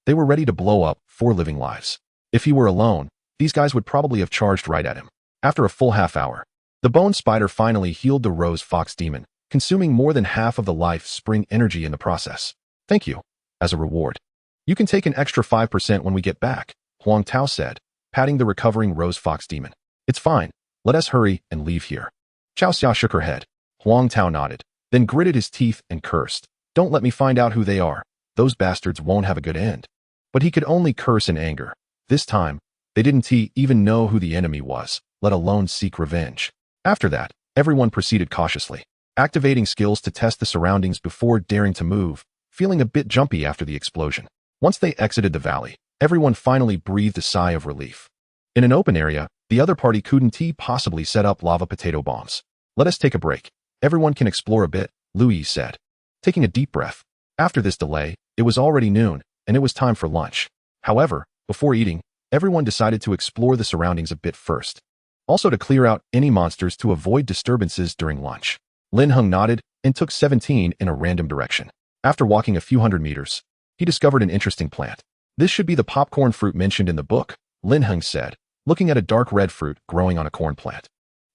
They were ready to blow up 4 living lives. If he were alone, these guys would probably have charged right at him. After a full half hour, the bone spider finally healed the rose fox demon, consuming more than half of the life spring energy in the process. Thank you. As a reward. You can take an extra 5% when we get back, Huang Tao said, patting the recovering rose fox demon. It's fine. Let us hurry and leave here. Chao Xia shook her head. Huang Tao nodded, then gritted his teeth and cursed. Don't let me find out who they are. Those bastards won't have a good end. But he could only curse in anger. This time, they didn't even know who the enemy was, let alone seek revenge. After that, everyone proceeded cautiously, activating skills to test the surroundings before daring to move, feeling a bit jumpy after the explosion. Once they exited the valley, everyone finally breathed a sigh of relief. In an open area, the other party couldn't possibly set up lava potato bombs. Let us take a break. Everyone can explore a bit, Lu Yi said, taking a deep breath. After this delay, it was already noon, and it was time for lunch. However, before eating, everyone decided to explore the surroundings a bit first. Also to clear out any monsters to avoid disturbances during lunch. Lin Heng nodded and took 17 in a random direction. After walking a few hundred meters, he discovered an interesting plant. This should be the popcorn fruit mentioned in the book, Lin Heng said, looking at a dark red fruit growing on a corn plant.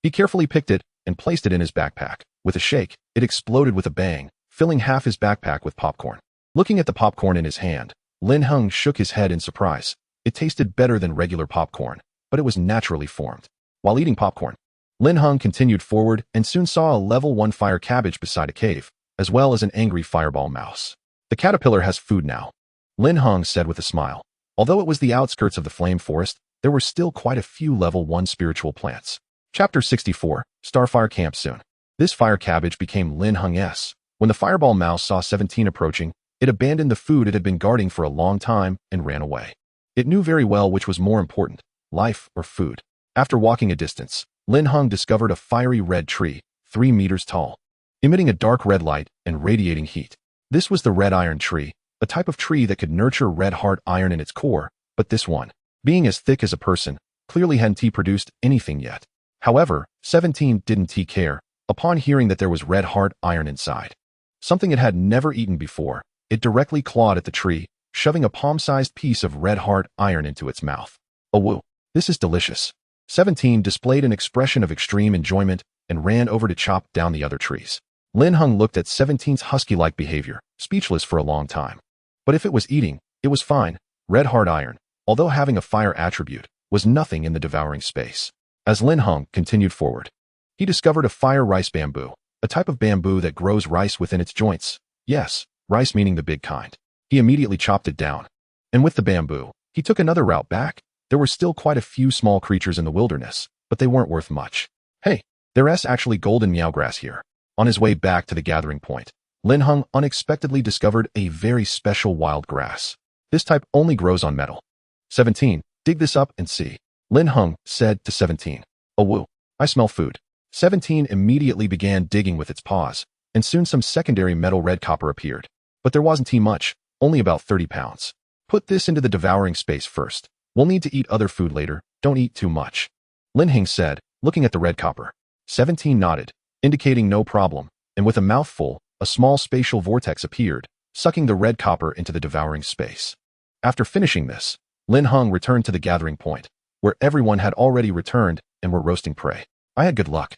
He carefully picked it and placed it in his backpack. With a shake, it exploded with a bang, filling half his backpack with popcorn. Looking at the popcorn in his hand, Lin Heng shook his head in surprise. It tasted better than regular popcorn, but it was naturally formed. While eating popcorn, Lin Heng continued forward and soon saw a level 1 fire cabbage beside a cave, as well as an angry fireball mouse. The caterpillar has food now, Lin Heng said with a smile. Although it was the outskirts of the flame forest, there were still quite a few level 1 spiritual plants. Chapter 64, Starfire Camp soon. This fire cabbage became Lin Heng's. When the fireball mouse saw 17 approaching, it abandoned the food it had been guarding for a long time and ran away. It knew very well which was more important, life or food. After walking a distance, Lin Heng discovered a fiery red tree, 3 meters tall, emitting a dark red light and radiating heat. This was the red iron tree, a type of tree that could nurture red hard iron in its core, but this one, being as thick as a person, clearly hadn't produced anything yet. However, 17 didn't care, upon hearing that there was red hard iron inside. Something it had never eaten before, it directly clawed at the tree, shoving a palm-sized piece of red hard iron into its mouth. Oh woo, this is delicious. 17 displayed an expression of extreme enjoyment and ran over to chop down the other trees. Lin Heng looked at 17's husky-like behavior, speechless for a long time. But if it was eating, it was fine. Red hard iron, although having a fire attribute, was nothing in the devouring space. As Lin Heng continued forward, he discovered a fire rice bamboo, a type of bamboo that grows rice within its joints. Yes, rice meaning the big kind. He immediately chopped it down. And with the bamboo, he took another route back. There were still quite a few small creatures in the wilderness, but they weren't worth much. Hey, there's actually golden meowgrass here. On his way back to the gathering point, Lin Heng unexpectedly discovered a very special wild grass. This type only grows on metal. 17, dig this up and see, Lin Heng said to 17. Oh woo, I smell food. 17 immediately began digging with its paws, and soon some secondary metal red copper appeared. But there wasn't much, only about 30 pounds. Put this into the devouring space first. We'll need to eat other food later, don't eat too much, Lin Heng said, looking at the red copper. 17 nodded, indicating no problem, and with a mouthful, a small spatial vortex appeared, sucking the red copper into the devouring space. After finishing this, Lin Heng returned to the gathering point, where everyone had already returned and were roasting prey. I had good luck.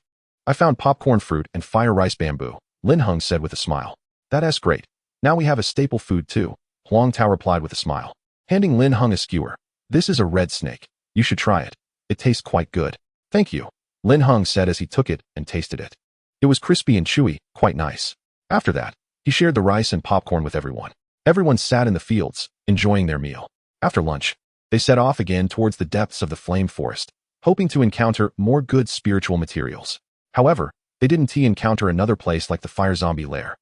I found popcorn fruit and fire rice bamboo, Lin Heng said with a smile. That's great. Now we have a staple food too, Huang Tao replied with a smile. Handing Lin Heng a skewer. This is a red snake. You should try it. It tastes quite good. Thank you, Lin Heng said as he took it and tasted it. It was crispy and chewy, quite nice. After that, he shared the rice and popcorn with everyone. Everyone sat in the fields, enjoying their meal. After lunch, they set off again towards the depths of the flame forest, hoping to encounter more good spiritual materials. However, they didn't encounter another place like the fire zombie lair.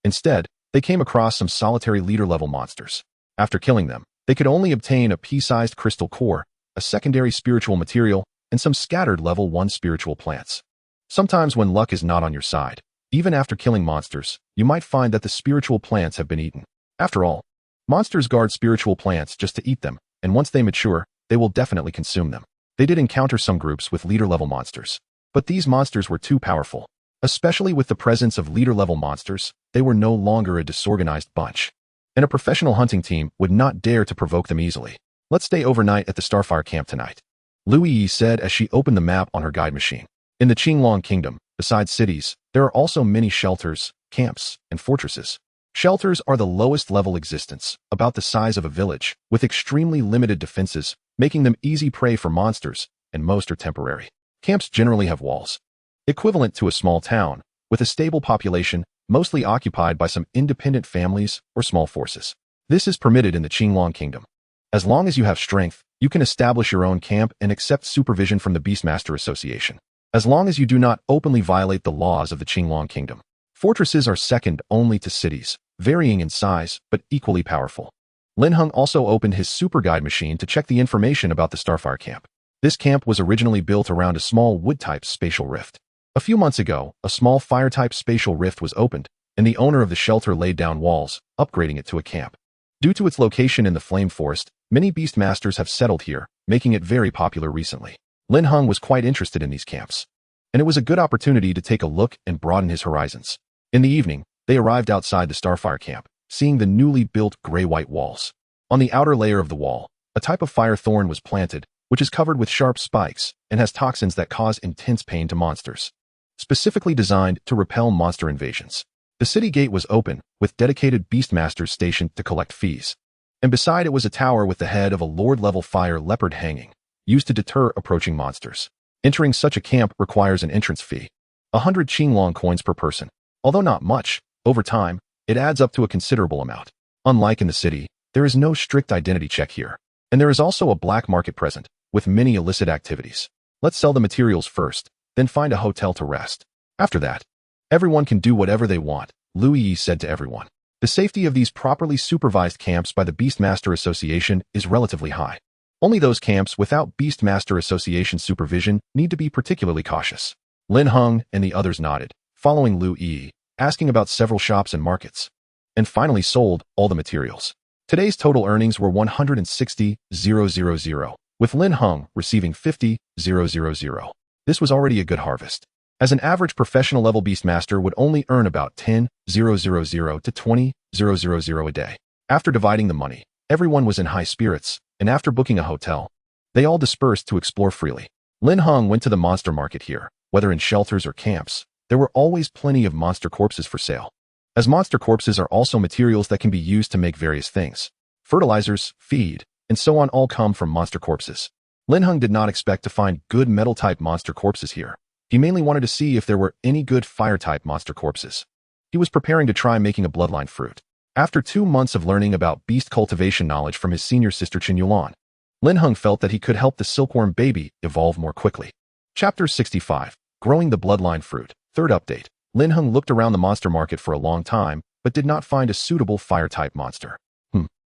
Instead, they came across some solitary leader-level monsters. After killing them, they could only obtain a pea-sized crystal core, a secondary spiritual material, and some scattered level 1 spiritual plants. Sometimes when luck is not on your side, even after killing monsters, you might find that the spiritual plants have been eaten. After all, monsters guard spiritual plants just to eat them, and once they mature, they will definitely consume them. They did encounter some groups with leader-level monsters, but these monsters were too powerful. Especially with the presence of leader-level monsters, they were no longer a disorganized bunch. And a professional hunting team would not dare to provoke them easily. Let's stay overnight at the Starfire camp tonight, Lu Yi said as she opened the map on her guide machine. In the Qinglong Kingdom, besides cities, there are also many shelters, camps, and fortresses. Shelters are the lowest level existence, about the size of a village, with extremely limited defenses, making them easy prey for monsters, and most are temporary. Camps generally have walls, equivalent to a small town, with a stable population, mostly occupied by some independent families or small forces. This is permitted in the Qinglong Kingdom. As long as you have strength, you can establish your own camp and accept supervision from the Beastmaster Association. As long as you do not openly violate the laws of the Qinglong Kingdom. Fortresses are second only to cities, varying in size, but equally powerful. Lin Heng also opened his super guide machine to check the information about the Starfire camp. This camp was originally built around a small wood-type spatial rift. A few months ago, a small fire-type spatial rift was opened, and the owner of the shelter laid down walls, upgrading it to a camp. Due to its location in the flame forest, many beastmasters have settled here, making it very popular recently. Lin Heng was quite interested in these camps, and it was a good opportunity to take a look and broaden his horizons. In the evening, they arrived outside the Starfire camp, seeing the newly built gray-white walls. On the outer layer of the wall, a type of fire thorn was planted, which is covered with sharp spikes and has toxins that cause intense pain to monsters. Specifically designed to repel monster invasions. The city gate was open, with dedicated beastmasters stationed to collect fees. And beside it was a tower with the head of a lord-level fire leopard hanging, used to deter approaching monsters. Entering such a camp requires an entrance fee. 100 Qinglong coins per person. Although not much, over time, it adds up to a considerable amount. Unlike in the city, there is no strict identity check here. And there is also a black market present, with many illicit activities. Let's sell the materials first, then find a hotel to rest. After that, everyone can do whatever they want, Lu Yi said to everyone. The safety of these properly supervised camps by the Beastmaster Association is relatively high. Only those camps without Beastmaster Association supervision need to be particularly cautious. Lin Heng and the others nodded, following Lu Yi, asking about several shops and markets, and finally sold all the materials. Today's total earnings were 160,000, with Lin Heng receiving 50,000. This was already a good harvest, as an average professional level Beastmaster would only earn about 10,000 to 20,000 a day. After dividing the money, everyone was in high spirits, and after booking a hotel, they all dispersed to explore freely. Lin Heng went to the monster market here, whether in shelters or camps. There were always plenty of monster corpses for sale, as monster corpses are also materials that can be used to make various things. Fertilizers, feed, and so on all come from monster corpses. Lin Heng did not expect to find good metal-type monster corpses here. He mainly wanted to see if there were any good fire-type monster corpses. He was preparing to try making a bloodline fruit. After 2 months of learning about beast cultivation knowledge from his senior sister Chen Yulan, Lin Heng felt that he could help the silkworm baby evolve more quickly. Chapter 65. Growing the bloodline fruit. Third update. Lin Heng looked around the monster market for a long time, but did not find a suitable fire-type monster.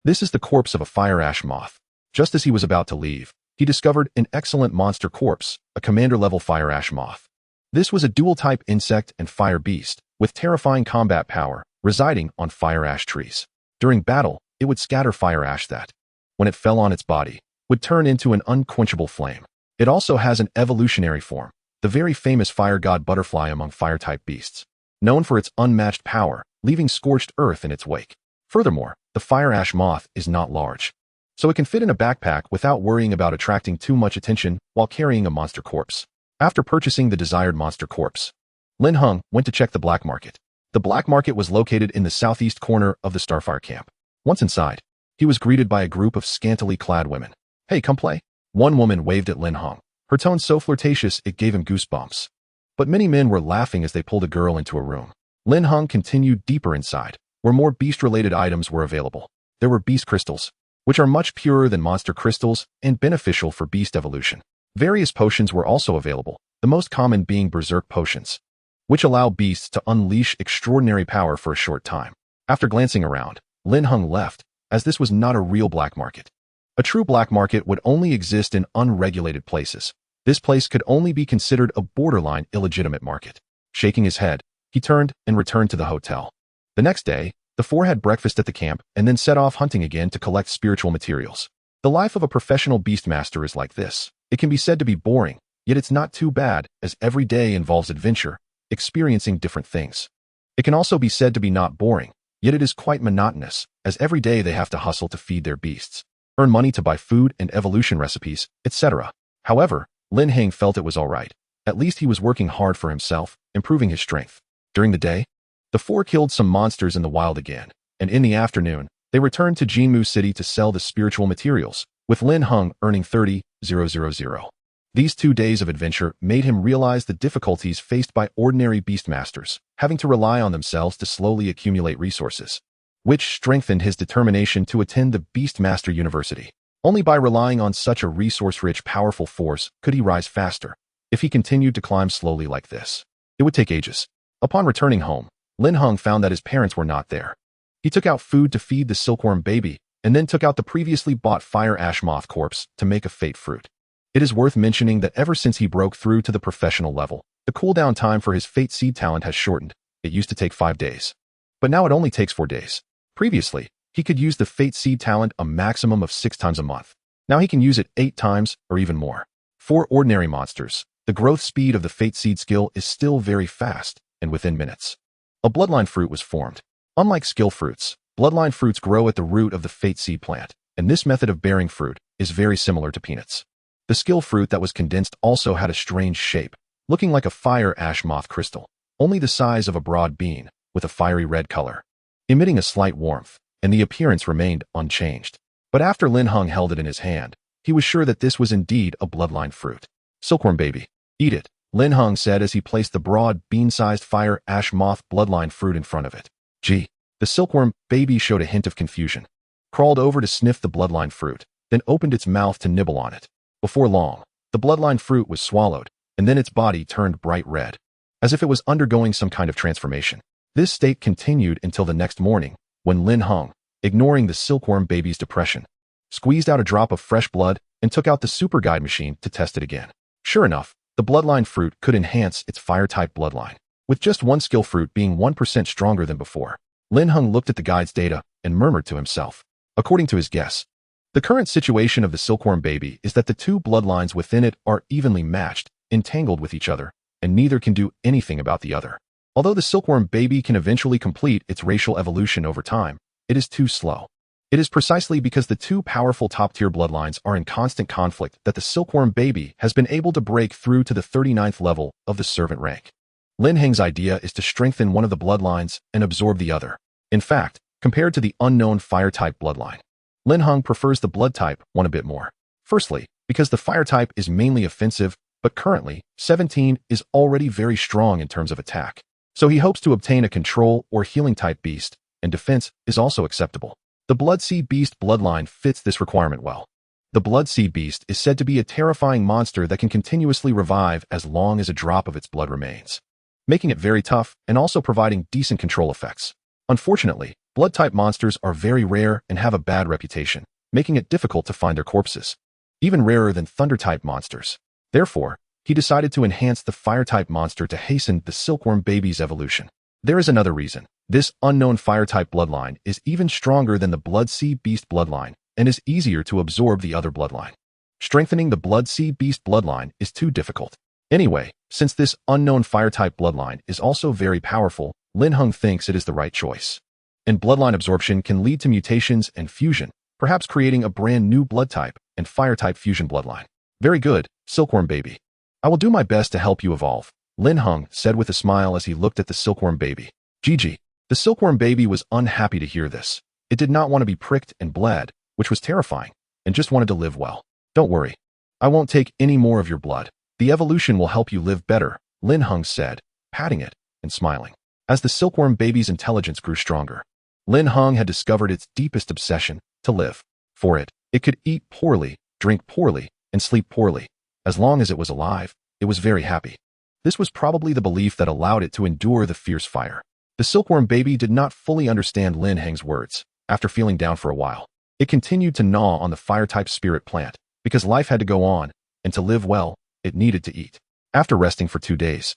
This is the corpse of a fire ash moth. Just as he was about to leave, he discovered an excellent monster corpse, a commander-level fire ash moth. This was a dual-type insect and fire beast, with terrifying combat power, residing on fire ash trees. During battle, it would scatter fire ash that, when it fell on its body, would turn into an unquenchable flame. It also has an evolutionary form, the very famous fire god butterfly among fire-type beasts, known for its unmatched power, leaving scorched earth in its wake. Furthermore, the fire ash moth is not large, so it can fit in a backpack without worrying about attracting too much attention while carrying a monster corpse. After purchasing the desired monster corpse, Lin Heng went to check the black market. The black market was located in the southeast corner of the Starfire camp. Once inside, he was greeted by a group of scantily clad women. "Hey, come play." One woman waved at Lin Heng, her tone so flirtatious it gave him goosebumps. But many men were laughing as they pulled a girl into a room. Lin Heng continued deeper inside, where more beast-related items were available. There were beast crystals, which are much purer than monster crystals and beneficial for beast evolution. Various potions were also available, the most common being berserk potions, which allow beasts to unleash extraordinary power for a short time. After glancing around, Lin Heng left, as this was not a real black market. A true black market would only exist in unregulated places. This place could only be considered a borderline illegitimate market. Shaking his head, he turned and returned to the hotel. The next day, the four had breakfast at the camp and then set off hunting again to collect spiritual materials. The life of a professional beastmaster is like this. It can be said to be boring, yet it's not too bad, as every day involves adventure, experiencing different things. It can also be said to be not boring, yet it is quite monotonous, as every day they have to hustle to feed their beasts, earn money to buy food and evolution recipes, etc. However, Lin Heng felt it was all right. At least he was working hard for himself, improving his strength. During the day, the four killed some monsters in the wild again, and in the afternoon, they returned to Jinmu City to sell the spiritual materials, with Lin Heng earning 30,000. These 2 days of adventure made him realize the difficulties faced by ordinary beastmasters, having to rely on themselves to slowly accumulate resources, which strengthened his determination to attend the Beastmaster University. Only by relying on such a resource-rich, powerful force could he rise faster. If he continued to climb slowly like this, it would take ages. Upon returning home, Lin Heng found that his parents were not there. He took out food to feed the silkworm baby, and then took out the previously bought fire ash moth corpse to make a fate fruit. It is worth mentioning that ever since he broke through to the professional level, the cooldown time for his fate seed talent has shortened. It used to take 5 days, but now it only takes 4 days. Previously, he could use the fate seed talent a maximum of 6 times a month. Now he can use it 8 times or even more. For ordinary monsters, the growth speed of the fate seed skill is still very fast, and within minutes, a bloodline fruit was formed. Unlike skill fruits, bloodline fruits grow at the root of the fate seed plant, and this method of bearing fruit is very similar to peanuts. The skill fruit that was condensed also had a strange shape, looking like a fire ash moth crystal, only the size of a broad bean, with a fiery red color, emitting a slight warmth, and the appearance remained unchanged. But after Lin Heng held it in his hand, he was sure that this was indeed a bloodline fruit. "Silkworm baby, eat it," Lin Heng said as he placed the broad, bean-sized fire ash moth bloodline fruit in front of it. Gee, the silkworm baby showed a hint of confusion, crawled over to sniff the bloodline fruit, then opened its mouth to nibble on it. Before long, the bloodline fruit was swallowed, and then its body turned bright red, as if it was undergoing some kind of transformation. This state continued until the next morning, when Lin Heng, ignoring the silkworm baby's depression, squeezed out a drop of fresh blood and took out the super guide machine to test it again. Sure enough, the bloodline fruit could enhance its fire-type bloodline, with just one skill fruit being 1% stronger than before. Lin Heng looked at the guide's data and murmured to himself. According to his guess, the current situation of the silkworm baby is that the 2 bloodlines within it are evenly matched, entangled with each other, and neither can do anything about the other. Although the silkworm baby can eventually complete its racial evolution over time, it is too slow. It is precisely because the 2 powerful top-tier bloodlines are in constant conflict that the silkworm baby has been able to break through to the 39th level of the servant rank. Lin Heng's idea is to strengthen one of the bloodlines and absorb the other. In fact, compared to the unknown fire-type bloodline, Lin Heng prefers the blood-type one a bit more. Firstly, because the fire-type is mainly offensive, but currently, 17 is already very strong in terms of attack. So he hopes to obtain a control or healing-type beast, and defense is also acceptable. The Blood-Sea Beast bloodline fits this requirement well. The Blood-Sea Beast is said to be a terrifying monster that can continuously revive as long as a drop of its blood remains, making it very tough and also providing decent control effects. Unfortunately, blood-type monsters are very rare and have a bad reputation, making it difficult to find their corpses, even rarer than thunder-type monsters. Therefore, he decided to enhance the fire-type monster to hasten the silkworm baby's evolution. There is another reason. This unknown fire-type bloodline is even stronger than the Blood-Sea Beast bloodline and is easier to absorb the other bloodline. Strengthening the Blood-Sea Beast bloodline is too difficult. Anyway, since this unknown fire-type bloodline is also very powerful, Lin Heng thinks it is the right choice. And bloodline absorption can lead to mutations and fusion, perhaps creating a brand new blood type and fire-type fusion bloodline. Very good, silkworm baby. I will do my best to help you evolve. Lin Heng said with a smile as he looked at the silkworm baby. Gigi. The silkworm baby was unhappy to hear this. It did not want to be pricked and bled, which was terrifying, and just wanted to live well. Don't worry. I won't take any more of your blood. The evolution will help you live better, Lin Heng said, patting it and smiling. As the silkworm baby's intelligence grew stronger, Lin Heng had discovered its deepest obsession, to live. For it could eat poorly, drink poorly, and sleep poorly. As long as it was alive, it was very happy. This was probably the belief that allowed it to endure the fierce fire. The silkworm baby did not fully understand Lin Heng's words. After feeling down for a while, it continued to gnaw on the fire-type spirit plant, because life had to go on, and to live well, it needed to eat. After resting for 2 days,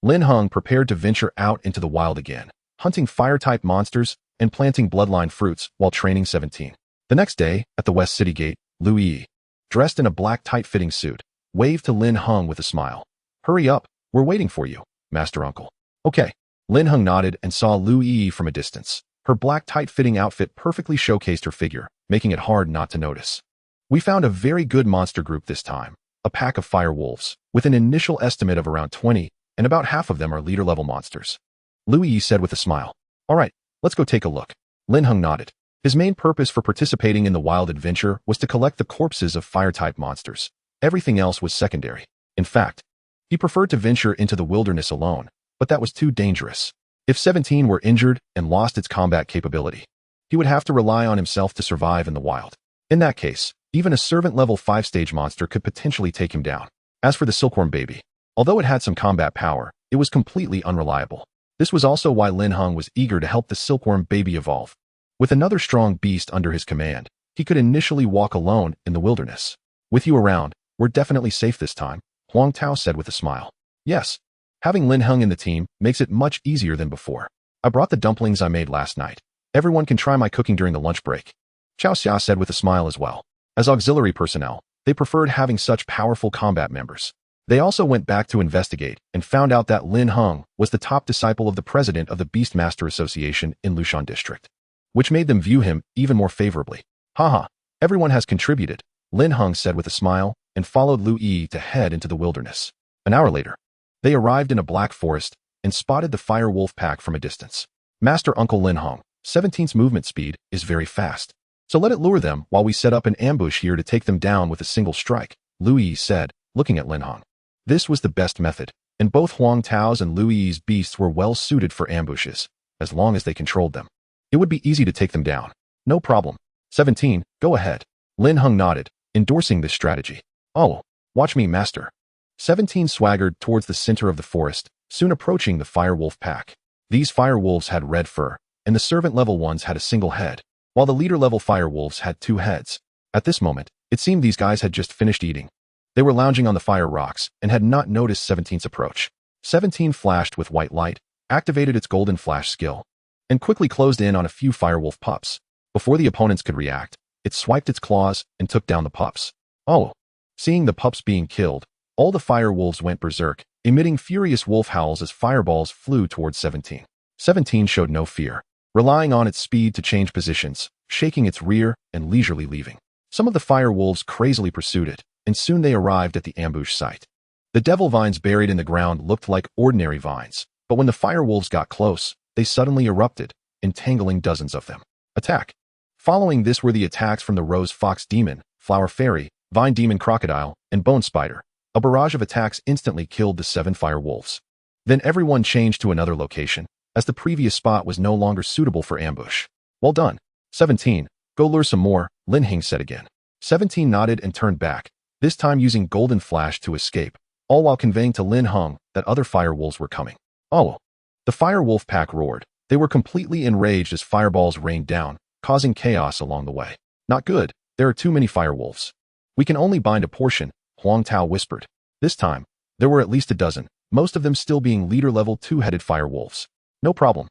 Lin Heng prepared to venture out into the wild again, hunting fire-type monsters and planting bloodline fruits while training 17. The next day, at the West City Gate, Lu Yi, dressed in a black tight-fitting suit, waved to Lin Heng with a smile. Hurry up, we're waiting for you, Master Uncle. Okay. Lin Heng nodded and saw Lu Yi from a distance. Her black tight-fitting outfit perfectly showcased her figure, making it hard not to notice. We found a very good monster group this time, a pack of fire wolves, with an initial estimate of around 20, and about half of them are leader-level monsters. Lu Yi said with a smile. All right, let's go take a look. Lin Heng nodded. His main purpose for participating in the wild adventure was to collect the corpses of fire-type monsters. Everything else was secondary. In fact, he preferred to venture into the wilderness alone, but that was too dangerous. If 17 were injured and lost its combat capability, he would have to rely on himself to survive in the wild. In that case, even a servant-level 5-stage monster could potentially take him down. As for the silkworm baby, although it had some combat power, it was completely unreliable. This was also why Lin Heng was eager to help the silkworm baby evolve. With another strong beast under his command, he could initially walk alone in the wilderness. With you around, we're definitely safe this time, Huang Tao said with a smile. Yes. Having Lin Heng in the team makes it much easier than before. I brought the dumplings I made last night. Everyone can try my cooking during the lunch break. Chao Xia said with a smile as well. As auxiliary personnel, they preferred having such powerful combat members. They also went back to investigate and found out that Lin Heng was the top disciple of the president of the Beastmaster Association in Lushan District, which made them view him even more favorably. Haha, everyone has contributed, Lin Heng said with a smile and followed Lu Yi to head into the wilderness. An hour later, they arrived in a black forest and spotted the fire wolf pack from a distance. Master Uncle Lin Heng, 17's movement speed is very fast, so let it lure them while we set up an ambush here to take them down with a single strike, Lu Yi said, looking at Lin Heng. This was the best method, and both Huang Tao's and Lu Yi's beasts were well suited for ambushes, as long as they controlled them. It would be easy to take them down. No problem. 17, go ahead. Lin Heng nodded, endorsing this strategy. Oh, watch me, master. 17 swaggered towards the center of the forest, soon approaching the firewolf pack. These firewolves had red fur, and the servant-level ones had a single head, while the leader-level firewolves had 2 heads. At this moment, it seemed these guys had just finished eating. They were lounging on the fire rocks and had not noticed 17's approach. 17 flashed with white light, activated its golden flash skill, and quickly closed in on a few firewolf pups. Before the opponents could react, it swiped its claws and took down the pups. Oh! Seeing the pups being killed, all the firewolves went berserk, emitting furious wolf howls as fireballs flew towards 17. 17 showed no fear, relying on its speed to change positions, shaking its rear and leisurely leaving. Some of the firewolves crazily pursued it, and soon they arrived at the ambush site. The devil vines buried in the ground looked like ordinary vines, but when the firewolves got close, they suddenly erupted, entangling dozens of them. Attack! Following this were the attacks from the Rose Fox Demon, Flower Fairy, Vine Demon Crocodile, and Bone Spider. A barrage of attacks instantly killed the 7 firewolves. Then everyone changed to another location, as the previous spot was no longer suitable for ambush. Well done. 17, go lure some more, Lin Heng said again. 17 nodded and turned back, this time using Golden Flash to escape, all while conveying to Lin Heng that other firewolves were coming. Oh! The firewolf pack roared. They were completely enraged as fireballs rained down, causing chaos along the way. Not good, there are too many firewolves. We can only bind a portion, Huang Tao whispered. This time, there were at least a dozen, most of them still being leader-level 2-headed firewolves. No problem.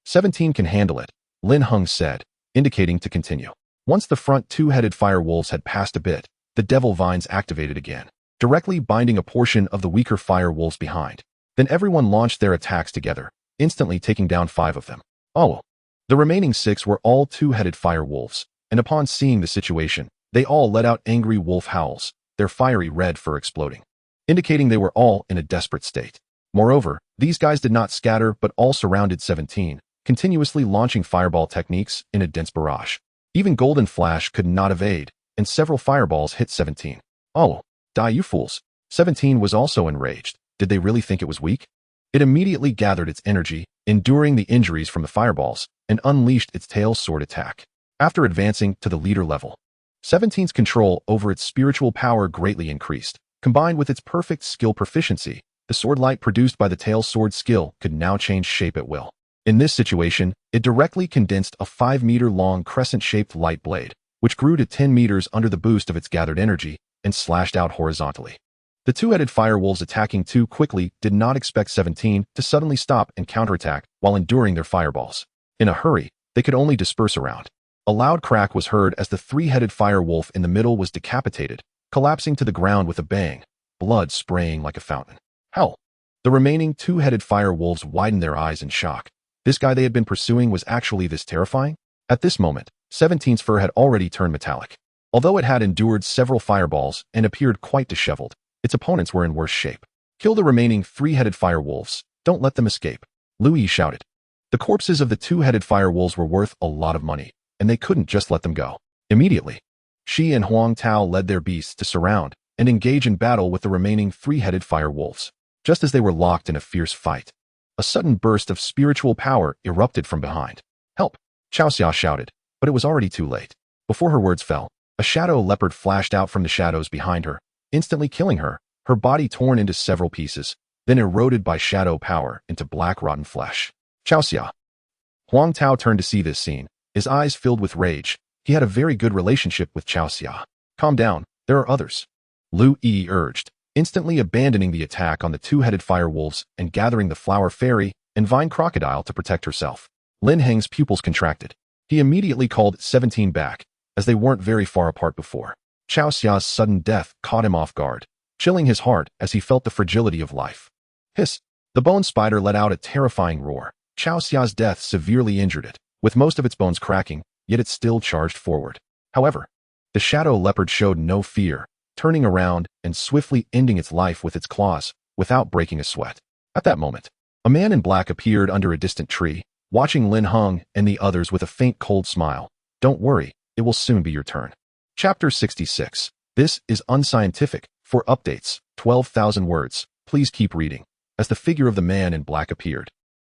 17 can handle it, Lin Heng said, indicating to continue. Once the front 2-headed firewolves had passed a bit, the devil vines activated again, directly binding a portion of the weaker firewolves behind. Then everyone launched their attacks together, instantly taking down 5 of them. Oh! The remaining 6 were all 2-headed firewolves, and upon seeing the situation, they all let out angry wolf howls, their fiery red fur exploding, indicating they were all in a desperate state. Moreover, these guys did not scatter but all surrounded 17, continuously launching fireball techniques in a dense barrage. Even Golden Flash could not evade, and several fireballs hit 17. Oh, die you fools. 17 was also enraged. Did they really think it was weak? It immediately gathered its energy, enduring the injuries from the fireballs, and unleashed its tail sword attack. After advancing to the leader level, 17's control over its spiritual power greatly increased. Combined with its perfect skill proficiency, the sword light produced by the tail sword skill could now change shape at will. In this situation, it directly condensed a 5-meter-long crescent-shaped light blade, which grew to 10 meters under the boost of its gathered energy, and slashed out horizontally. The two-headed firewolves attacking too quickly did not expect 17 to suddenly stop and counterattack while enduring their fireballs. In a hurry, they could only disperse around. A loud crack was heard as the three-headed firewolf in the middle was decapitated, collapsing to the ground with a bang, blood spraying like a fountain. Hell! The remaining two-headed firewolves widened their eyes in shock. This guy they had been pursuing was actually this terrifying? At this moment, 17's fur had already turned metallic. Although it had endured several fireballs and appeared quite disheveled, its opponents were in worse shape. Kill the remaining three-headed firewolves. Don't let them escape. Louis shouted. The corpses of the two-headed firewolves were worth a lot of money, and they couldn't just let them go. Immediately, Shi and Huang Tao led their beasts to surround and engage in battle with the remaining three-headed firewolves. Just as they were locked in a fierce fight, a sudden burst of spiritual power erupted from behind. Help! Chaoxia shouted, but it was already too late. Before her words fell, a shadow leopard flashed out from the shadows behind her, instantly killing her, her body torn into several pieces, then eroded by shadow power into black rotten flesh. Chaoxia! Huang Tao turned to see this scene, his eyes filled with rage. He had a very good relationship with Chaoxia. Calm down, there are others. Lu Yi urged, instantly abandoning the attack on the two-headed firewolves and gathering the flower fairy and vine crocodile to protect herself. Lin Heng's pupils contracted. He immediately called 17 back, as they weren't very far apart before. Chaoxia's sudden death caught him off guard, chilling his heart as he felt the fragility of life. Hiss! The bone spider let out a terrifying roar. Chaoxia's death severely injured it, with most of its bones cracking, yet it still charged forward. However, the shadow leopard showed no fear, turning around and swiftly ending its life with its claws, without breaking a sweat. At that moment, a man in black appeared under a distant tree, watching Lin Heng and the others with a faint cold smile. Don't worry, it will soon be your turn. Chapter 66. This is unscientific. For updates, 12,000 words. Please keep reading. As the figure of the man in black appeared,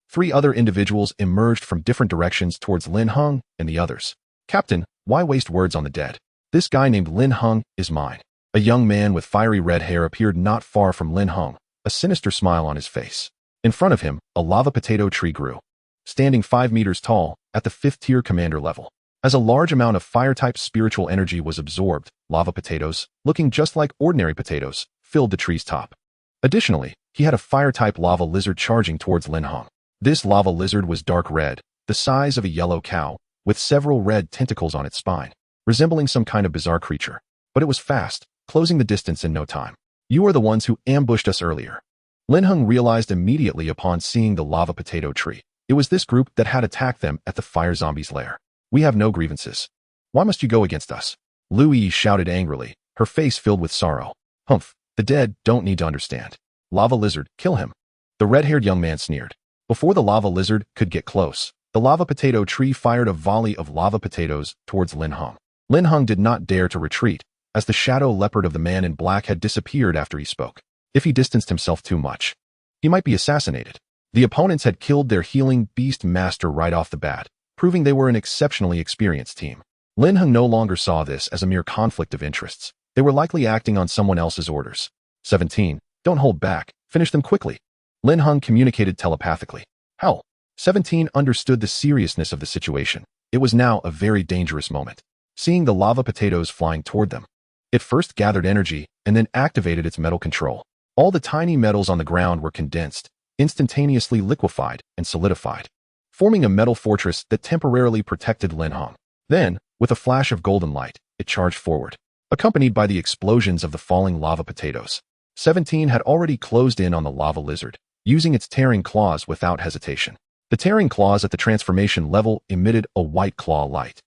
3 other individuals emerged from different directions towards Lin Heng and the others. Captain, why waste words on the dead? This guy named Lin Heng is mine. A young man with fiery red hair appeared not far from Lin Heng, a sinister smile on his face. In front of him, a lava potato tree grew, standing 5 meters tall at the 5th-tier commander level. As a large amount of fire-type spiritual energy was absorbed, lava potatoes, looking just like ordinary potatoes, filled the tree's top. Additionally, he had a fire-type lava lizard charging towards Lin Heng. This lava lizard was dark red, the size of a yellow cow, with several red tentacles on its spine, resembling some kind of bizarre creature. But it was fast, closing the distance in no time. You are the ones who ambushed us earlier. Lin Heng realized immediately upon seeing the lava potato tree. It was this group that had attacked them at the fire zombie's lair. We have no grievances. Why must you go against us? Louis shouted angrily, her face filled with sorrow. Humph, the dead don't need to understand. Lava lizard, kill him. The red-haired young man sneered. Before the lava lizard could get close, the lava potato tree fired a volley of lava potatoes towards Lin Heng. Lin Heng did not dare to retreat, as the shadow leopard of the man in black had disappeared after he spoke. If he distanced himself too much, he might be assassinated. The opponents had killed their healing beast master right off the bat, proving they were an exceptionally experienced team. Lin Heng no longer saw this as a mere conflict of interests. They were likely acting on someone else's orders. 17. Don't hold back. Finish them quickly. Lin Heng communicated telepathically. How? 17 understood the seriousness of the situation. It was now a very dangerous moment. Seeing the lava potatoes flying toward them, it first gathered energy and then activated its metal control. All the tiny metals on the ground were condensed, instantaneously liquefied and solidified, forming a metal fortress that temporarily protected Lin Heng. Then, with a flash of golden light, it charged forward, accompanied by the explosions of the falling lava potatoes. 17 had already closed in on the lava lizard, using its tearing claws without hesitation. The tearing claws at the transformation level emitted a white claw light,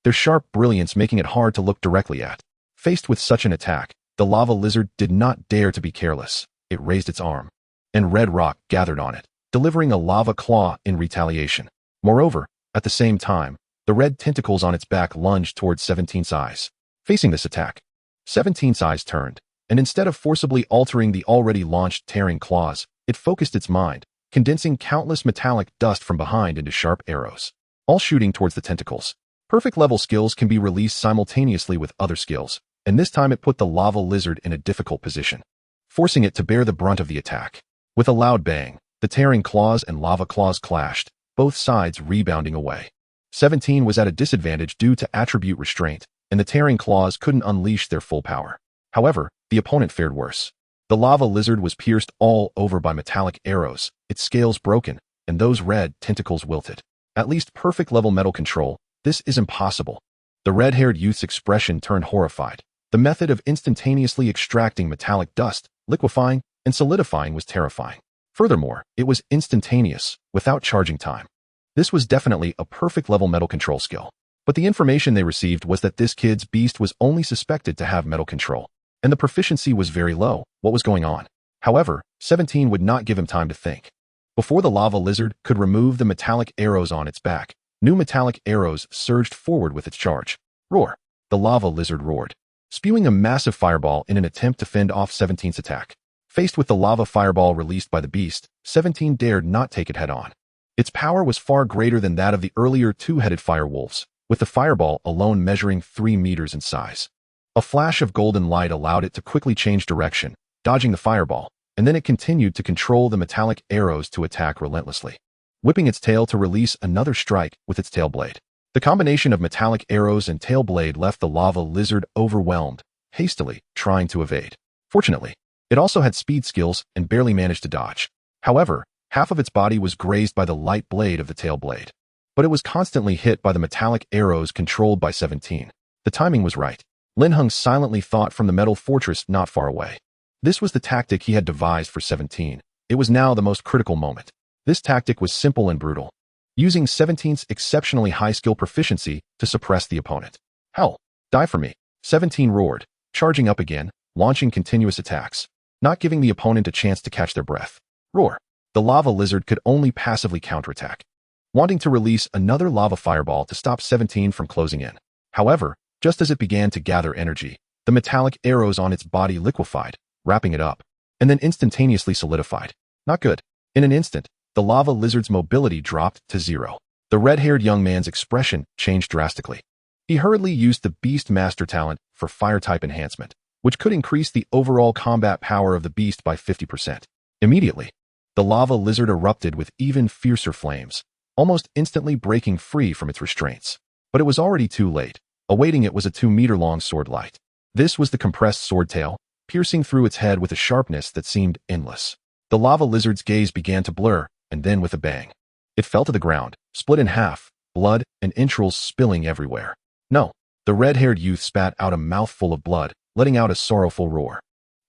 their sharp brilliance making it hard to look directly at. Faced with such an attack, the lava lizard did not dare to be careless. It raised its arm, and red rock gathered on it, delivering a lava claw in retaliation. Moreover, at the same time, the red tentacles on its back lunged towards 17's eyes. Facing this attack, 17's eyes turned, and instead of forcibly altering the already launched tearing claws, it focused its mind, condensing countless metallic dust from behind into sharp arrows, all shooting towards the tentacles. Perfect level skills can be released simultaneously with other skills, and this time it put the lava lizard in a difficult position, forcing it to bear the brunt of the attack. With a loud bang, the tearing claws and lava claws clashed, both sides rebounding away. 17 was at a disadvantage due to attribute restraint, and the tearing claws couldn't unleash their full power. However, the opponent fared worse. The lava lizard was pierced all over by metallic arrows, its scales broken, and those red tentacles wilted. At least perfect level metal control, this is impossible. The red-haired youth's expression turned horrified. The method of instantaneously extracting metallic dust, liquefying, and solidifying was terrifying. Furthermore, it was instantaneous, without charging time. This was definitely a perfect level metal control skill. But the information they received was that this kid's beast was only suspected to have metal control, and the proficiency was very low. What was going on? However, 17 would not give him time to think. Before the lava lizard could remove the metallic arrows on its back, new metallic arrows surged forward with its charge. Roar! The lava lizard roared, spewing a massive fireball in an attempt to fend off 17's attack. Faced with the lava fireball released by the beast, 17 dared not take it head-on. Its power was far greater than that of the earlier two-headed fire wolves, with the fireball alone measuring 3 meters in size. A flash of golden light allowed it to quickly change direction, dodging the fireball, and then it continued to control the metallic arrows to attack relentlessly, whipping its tail to release another strike with its tail blade. The combination of metallic arrows and tail blade left the lava lizard overwhelmed, hastily trying to evade. Fortunately, it also had speed skills and barely managed to dodge. However, half of its body was grazed by the light blade of the tail blade, but it was constantly hit by the metallic arrows controlled by 17. The timing was right. Lin Heng silently thought from the metal fortress not far away. This was the tactic he had devised for 17. It was now the most critical moment. This tactic was simple and brutal, using 17's exceptionally high skill proficiency to suppress the opponent. Hell, die for me, 17 roared, charging up again, launching continuous attacks, not giving the opponent a chance to catch their breath. Roar! The lava lizard could only passively counterattack, wanting to release another lava fireball to stop 17 from closing in. However, just as it began to gather energy, the metallic arrows on its body liquefied, wrapping it up, and then instantaneously solidified. Not good. In an instant, the lava lizard's mobility dropped to 0. The red-haired young man's expression changed drastically. He hurriedly used the Beast Master talent for fire-type enhancement, which could increase the overall combat power of the beast by 50%. Immediately, the lava lizard erupted with even fiercer flames, almost instantly breaking free from its restraints. But it was already too late. Awaiting it was a 2-meter-long sword light. This was the compressed sword tail, piercing through its head with a sharpness that seemed endless. The lava lizard's gaze began to blur, and then with a bang, it fell to the ground, split in half, blood and entrails spilling everywhere. No, the red-haired youth spat out a mouthful of blood, letting out a sorrowful roar.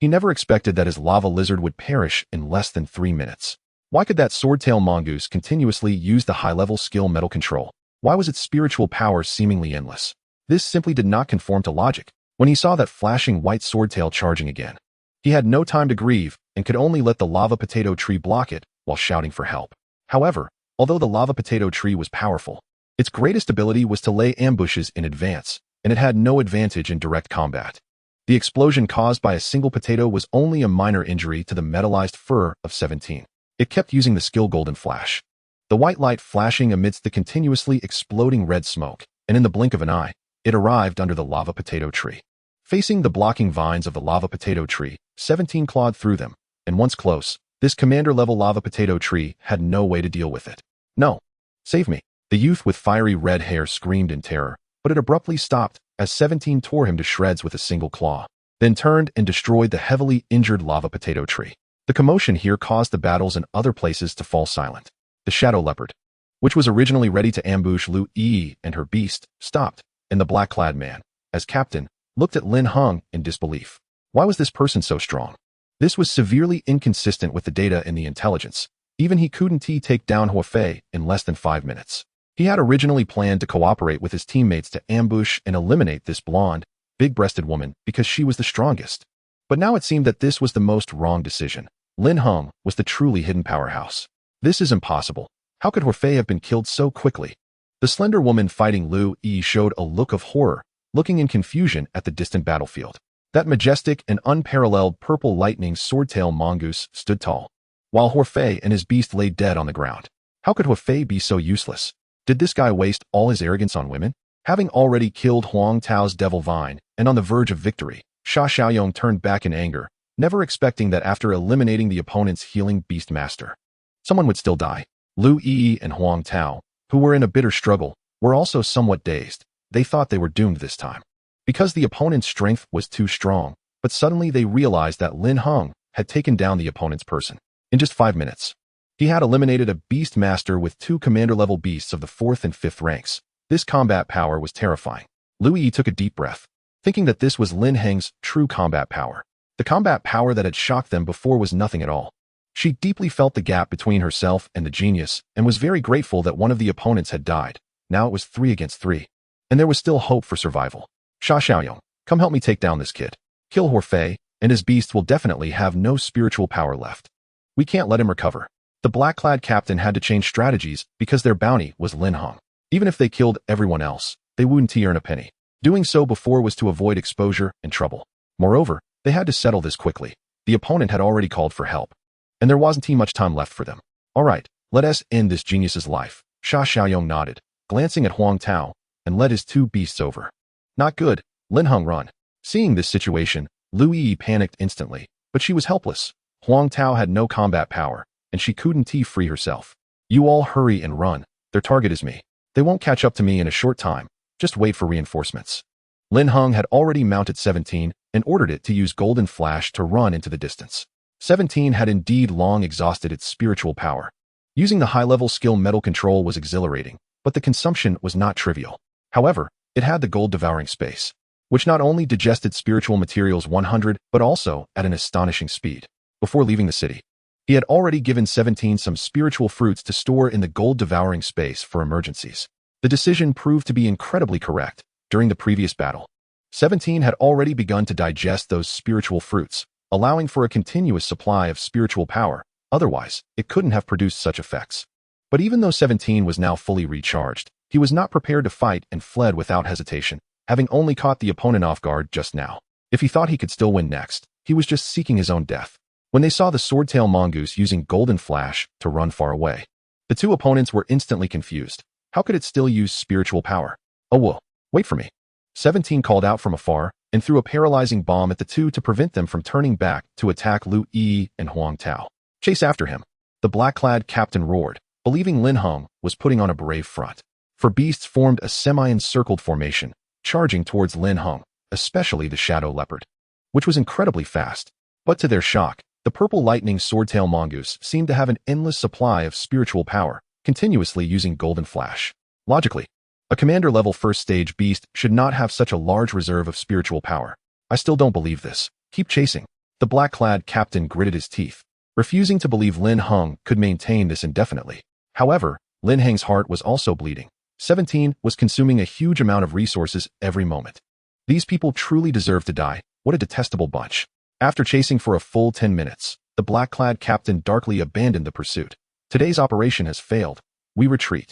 He never expected that his lava lizard would perish in less than 3 minutes. Why could that swordtail mongoose continuously use the high-level skill metal control? Why was its spiritual power seemingly endless? This simply did not conform to logic. When he saw that flashing white swordtail charging again, he had no time to grieve and could only let the lava potato tree block it while shouting for help. However, although the lava potato tree was powerful, its greatest ability was to lay ambushes in advance, and it had no advantage in direct combat. The explosion caused by a single potato was only a minor injury to the metallized fur of 17. It kept using the skill Golden Flash, the white light flashing amidst the continuously exploding red smoke, and in the blink of an eye, it arrived under the lava potato tree. Facing the blocking vines of the lava potato tree, 17 clawed through them, and once close, this commander-level lava potato tree had no way to deal with it. No! Save me! The youth with fiery red hair screamed in terror, but it abruptly stopped as 17 tore him to shreds with a single claw, then turned and destroyed the heavily injured lava potato tree. The commotion here caused the battles in other places to fall silent. The shadow leopard, which was originally ready to ambush Lu Yi and her beast, stopped, and the black-clad man, as captain, looked at Lin Heng in disbelief. Why was this person so strong? This was severely inconsistent with the data in the intelligence. Even he couldn't take down Huafei in less than 5 minutes. He had originally planned to cooperate with his teammates to ambush and eliminate this blonde, big-breasted woman because she was the strongest. But now it seemed that this was the most wrong decision. Lin Heng was the truly hidden powerhouse. This is impossible. How could Horfei have been killed so quickly? The slender woman fighting Lu Yi showed a look of horror, looking in confusion at the distant battlefield. That majestic and unparalleled purple lightning swordtail mongoose stood tall, while Horfei and his beast lay dead on the ground. How could Horfei be so useless? Did this guy waste all his arrogance on women? Having already killed Huang Tao's devil vine and on the verge of victory, Sha Xiaoyong turned back in anger, never expecting that after eliminating the opponent's healing beast master, someone would still die. Lu Yi and Huang Tao, who were in a bitter struggle, were also somewhat dazed. They thought they were doomed this time, because the opponent's strength was too strong, but suddenly they realized that Lin Heng had taken down the opponent's person. In just 5 minutes, he had eliminated a beast master with 2 commander-level beasts of the 4th and 5th ranks. This combat power was terrifying. Lu Yi took a deep breath, thinking that this was Lin Heng's true combat power. The combat power that had shocked them before was nothing at all. She deeply felt the gap between herself and the genius and was very grateful that one of the opponents had died. Now it was 3 against 3, and there was still hope for survival. Sha Xiaoyong, come help me take down this kid. Kill Horfei, and his beast will definitely have no spiritual power left. We can't let him recover. The black-clad captain had to change strategies because their bounty was Lin Heng. Even if they killed everyone else, they wouldn't earn a penny. Doing so before was to avoid exposure and trouble. Moreover, they had to settle this quickly. The opponent had already called for help, and there wasn't much time left for them. All right, let us end this genius's life. Sha Xiaoyong nodded, glancing at Huang Tao, and led his 2 beasts over. Not good. Lin Heng run. Seeing this situation, Lu Yi panicked instantly, but she was helpless. Huang Tao had no combat power, and she couldn't free herself. You all hurry and run. Their target is me. They won't catch up to me in a short time. Just wait for reinforcements. Lin Heng had already mounted 17 and ordered it to use Golden Flash to run into the distance. 17 had indeed long exhausted its spiritual power. Using the high-level skill metal control was exhilarating, but the consumption was not trivial. However, it had the gold-devouring space, which not only digested spiritual materials 100 but also at an astonishing speed. Before leaving the city, he had already given 17 some spiritual fruits to store in the gold-devouring space for emergencies. The decision proved to be incredibly correct. During the previous battle, 17 had already begun to digest those spiritual fruits, allowing for a continuous supply of spiritual power. Otherwise, it couldn't have produced such effects. But even though 17 was now fully recharged, he was not prepared to fight and fled without hesitation, having only caught the opponent off guard just now. If he thought he could still win next, he was just seeking his own death. When they saw the swordtail mongoose using Golden Flash to run far away, the 2 opponents were instantly confused. How could it still use spiritual power? Oh whoa, wait for me. 17 called out from afar and threw a paralyzing bomb at the 2 to prevent them from turning back to attack Lu Yi and Huang Tao. Chase after him. The black-clad captain roared, believing Lin Heng was putting on a brave front. For beasts formed a semi-encircled formation, charging towards Lin Heng, especially the shadow leopard, which was incredibly fast. But to their shock, the purple lightning swordtail mongoose seemed to have an endless supply of spiritual power, continuously using Golden Flash. Logically, a commander-level first-stage beast should not have such a large reserve of spiritual power. I still don't believe this. Keep chasing. The black-clad captain gritted his teeth, refusing to believe Lin Heng could maintain this indefinitely. However, Lin Heng's heart was also bleeding. 17 was consuming a huge amount of resources every moment. These people truly deserve to die. What a detestable bunch. After chasing for a full 10 minutes, the black-clad captain darkly abandoned the pursuit. Today's operation has failed. We retreat.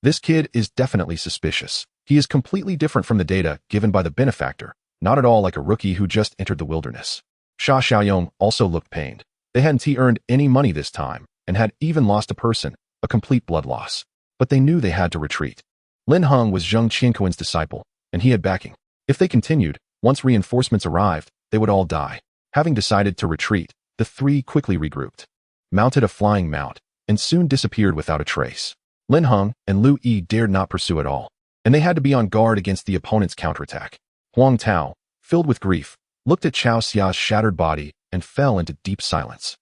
This kid is definitely suspicious. He is completely different from the data given by the benefactor, not at all like a rookie who just entered the wilderness. Sha Xiaoyong also looked pained. They hadn't earned any money this time, and had even lost a person, a complete blood loss. But they knew they had to retreat. Lin Heng was Zheng Qianquan's disciple, and he had backing. If they continued, once reinforcements arrived, they would all die. Having decided to retreat, the 3 quickly regrouped, mounted a flying mount, and soon disappeared without a trace. Lin Heng and Lu Yi dared not pursue at all, and they had to be on guard against the opponent's counterattack. Huang Tao, filled with grief, looked at Chao Xia's shattered body and fell into deep silence.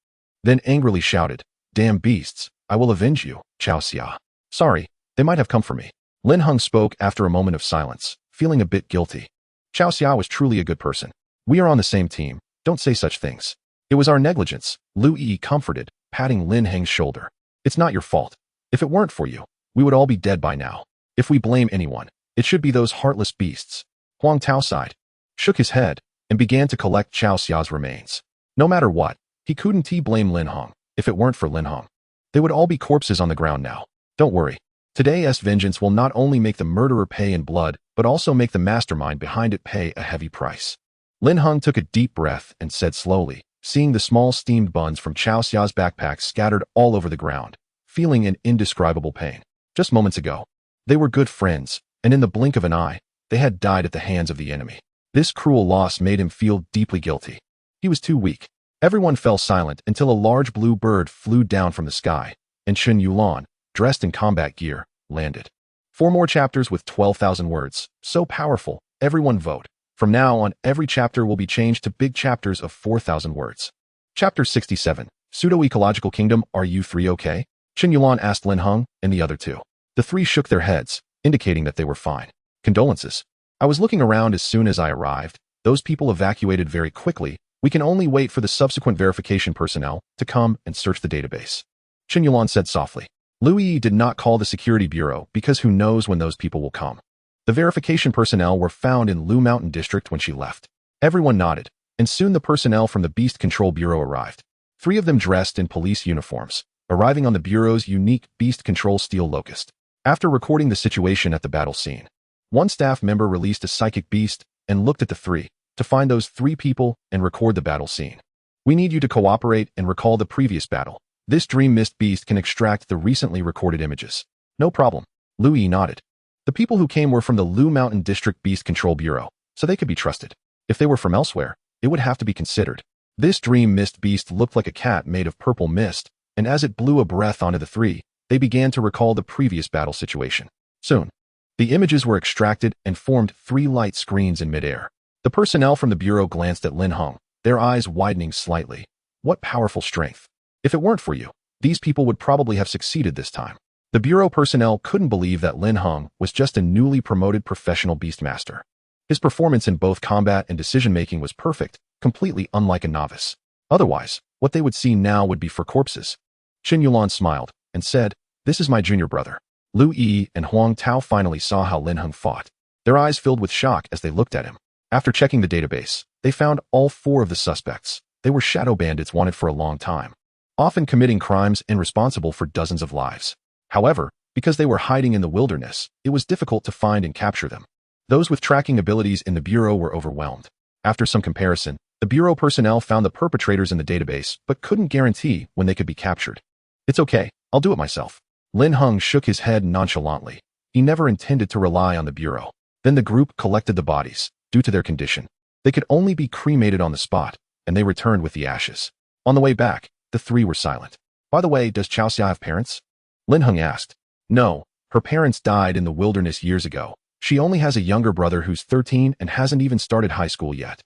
Then angrily shouted, "Damn beasts, I will avenge you, Chao Xia. Sorry, they might have come for me." Lin Heng spoke after a moment of silence, feeling a bit guilty. Chao Xia was truly a good person. We are on the same team. Don't say such things. It was our negligence, Lu Yi comforted, patting Lin Heng's shoulder. It's not your fault. If it weren't for you, we would all be dead by now. If we blame anyone, it should be those heartless beasts. Huang Tao sighed, shook his head, and began to collect Chao Xia's remains. No matter what, He couldn't blame Lin Heng. If it weren't for Lin Heng, they would all be corpses on the ground now. Don't worry. Today's vengeance will not only make the murderer pay in blood, but also make the mastermind behind it pay a heavy price. Lin Heng took a deep breath and said slowly, seeing the small steamed buns from Chao Xia's backpack scattered all over the ground, feeling an indescribable pain. Just moments ago, they were good friends, and in the blink of an eye, they had died at the hands of the enemy. This cruel loss made him feel deeply guilty. He was too weak. Everyone fell silent until a large blue bird flew down from the sky, and Chen Yulan, dressed in combat gear, landed. 4 more chapters with 12,000 words. So powerful. Everyone vote. From now on, every chapter will be changed to big chapters of 4,000 words. Chapter 67. Pseudo-Ecological Kingdom. Are you 3 okay? Chen Yulan asked Lin Heng and the other 2. The 3 shook their heads, indicating that they were fine. Condolences. I was looking around as soon as I arrived. Those people evacuated very quickly. We can only wait for the subsequent verification personnel to come and search the database. Chen Yulan said softly. Lu Yi did not call the security bureau because who knows when those people will come. The verification personnel were found in Lu Mountain District when she left. Everyone nodded, and soon the personnel from the Beast Control Bureau arrived. 3 of them dressed in police uniforms, arriving on the Bureau's unique Beast Control Steel Locust. After recording the situation at the battle scene, one staff member released a psychic beast and looked at the 3 to find those 3 people and record the battle scene. We need you to cooperate and recall the previous battle. This Dream Mist beast can extract the recently recorded images. No problem. Lu Yi nodded. The people who came were from the Lu Mountain District Beast Control Bureau, so they could be trusted. If they were from elsewhere, it would have to be considered. This Dream Mist beast looked like a cat made of purple mist, and as it blew a breath onto the 3, they began to recall the previous battle situation. Soon, the images were extracted and formed 3 light screens in midair. The personnel from the Bureau glanced at Lin Heng, their eyes widening slightly. What powerful strength. If it weren't for you, these people would probably have succeeded this time. The Bureau personnel couldn't believe that Lin Heng was just a newly promoted professional beastmaster. His performance in both combat and decision-making was perfect, completely unlike a novice. Otherwise, what they would see now would be for corpses. Chen Yulan smiled and said, "This is my junior brother." Lu Yi and Huang Tao finally saw how Lin Heng fought. Their eyes filled with shock as they looked at him. After checking the database, they found all 4 of the suspects. They were shadow bandits wanted for a long time, often committing crimes and responsible for dozens of lives. However, because they were hiding in the wilderness, it was difficult to find and capture them. Those with tracking abilities in the Bureau were overwhelmed. After some comparison, the Bureau personnel found the perpetrators in the database, but couldn't guarantee when they could be captured. It's okay, I'll do it myself. Lin Heng shook his head nonchalantly. He never intended to rely on the Bureau. Then the group collected the bodies. Due to their condition, they could only be cremated on the spot, and they returned with the ashes. On the way back, the 3 were silent. By the way, does Chao Xia have parents? Lin Heng asked. No, her parents died in the wilderness years ago. She only has a younger brother who's 13 and hasn't even started high school yet.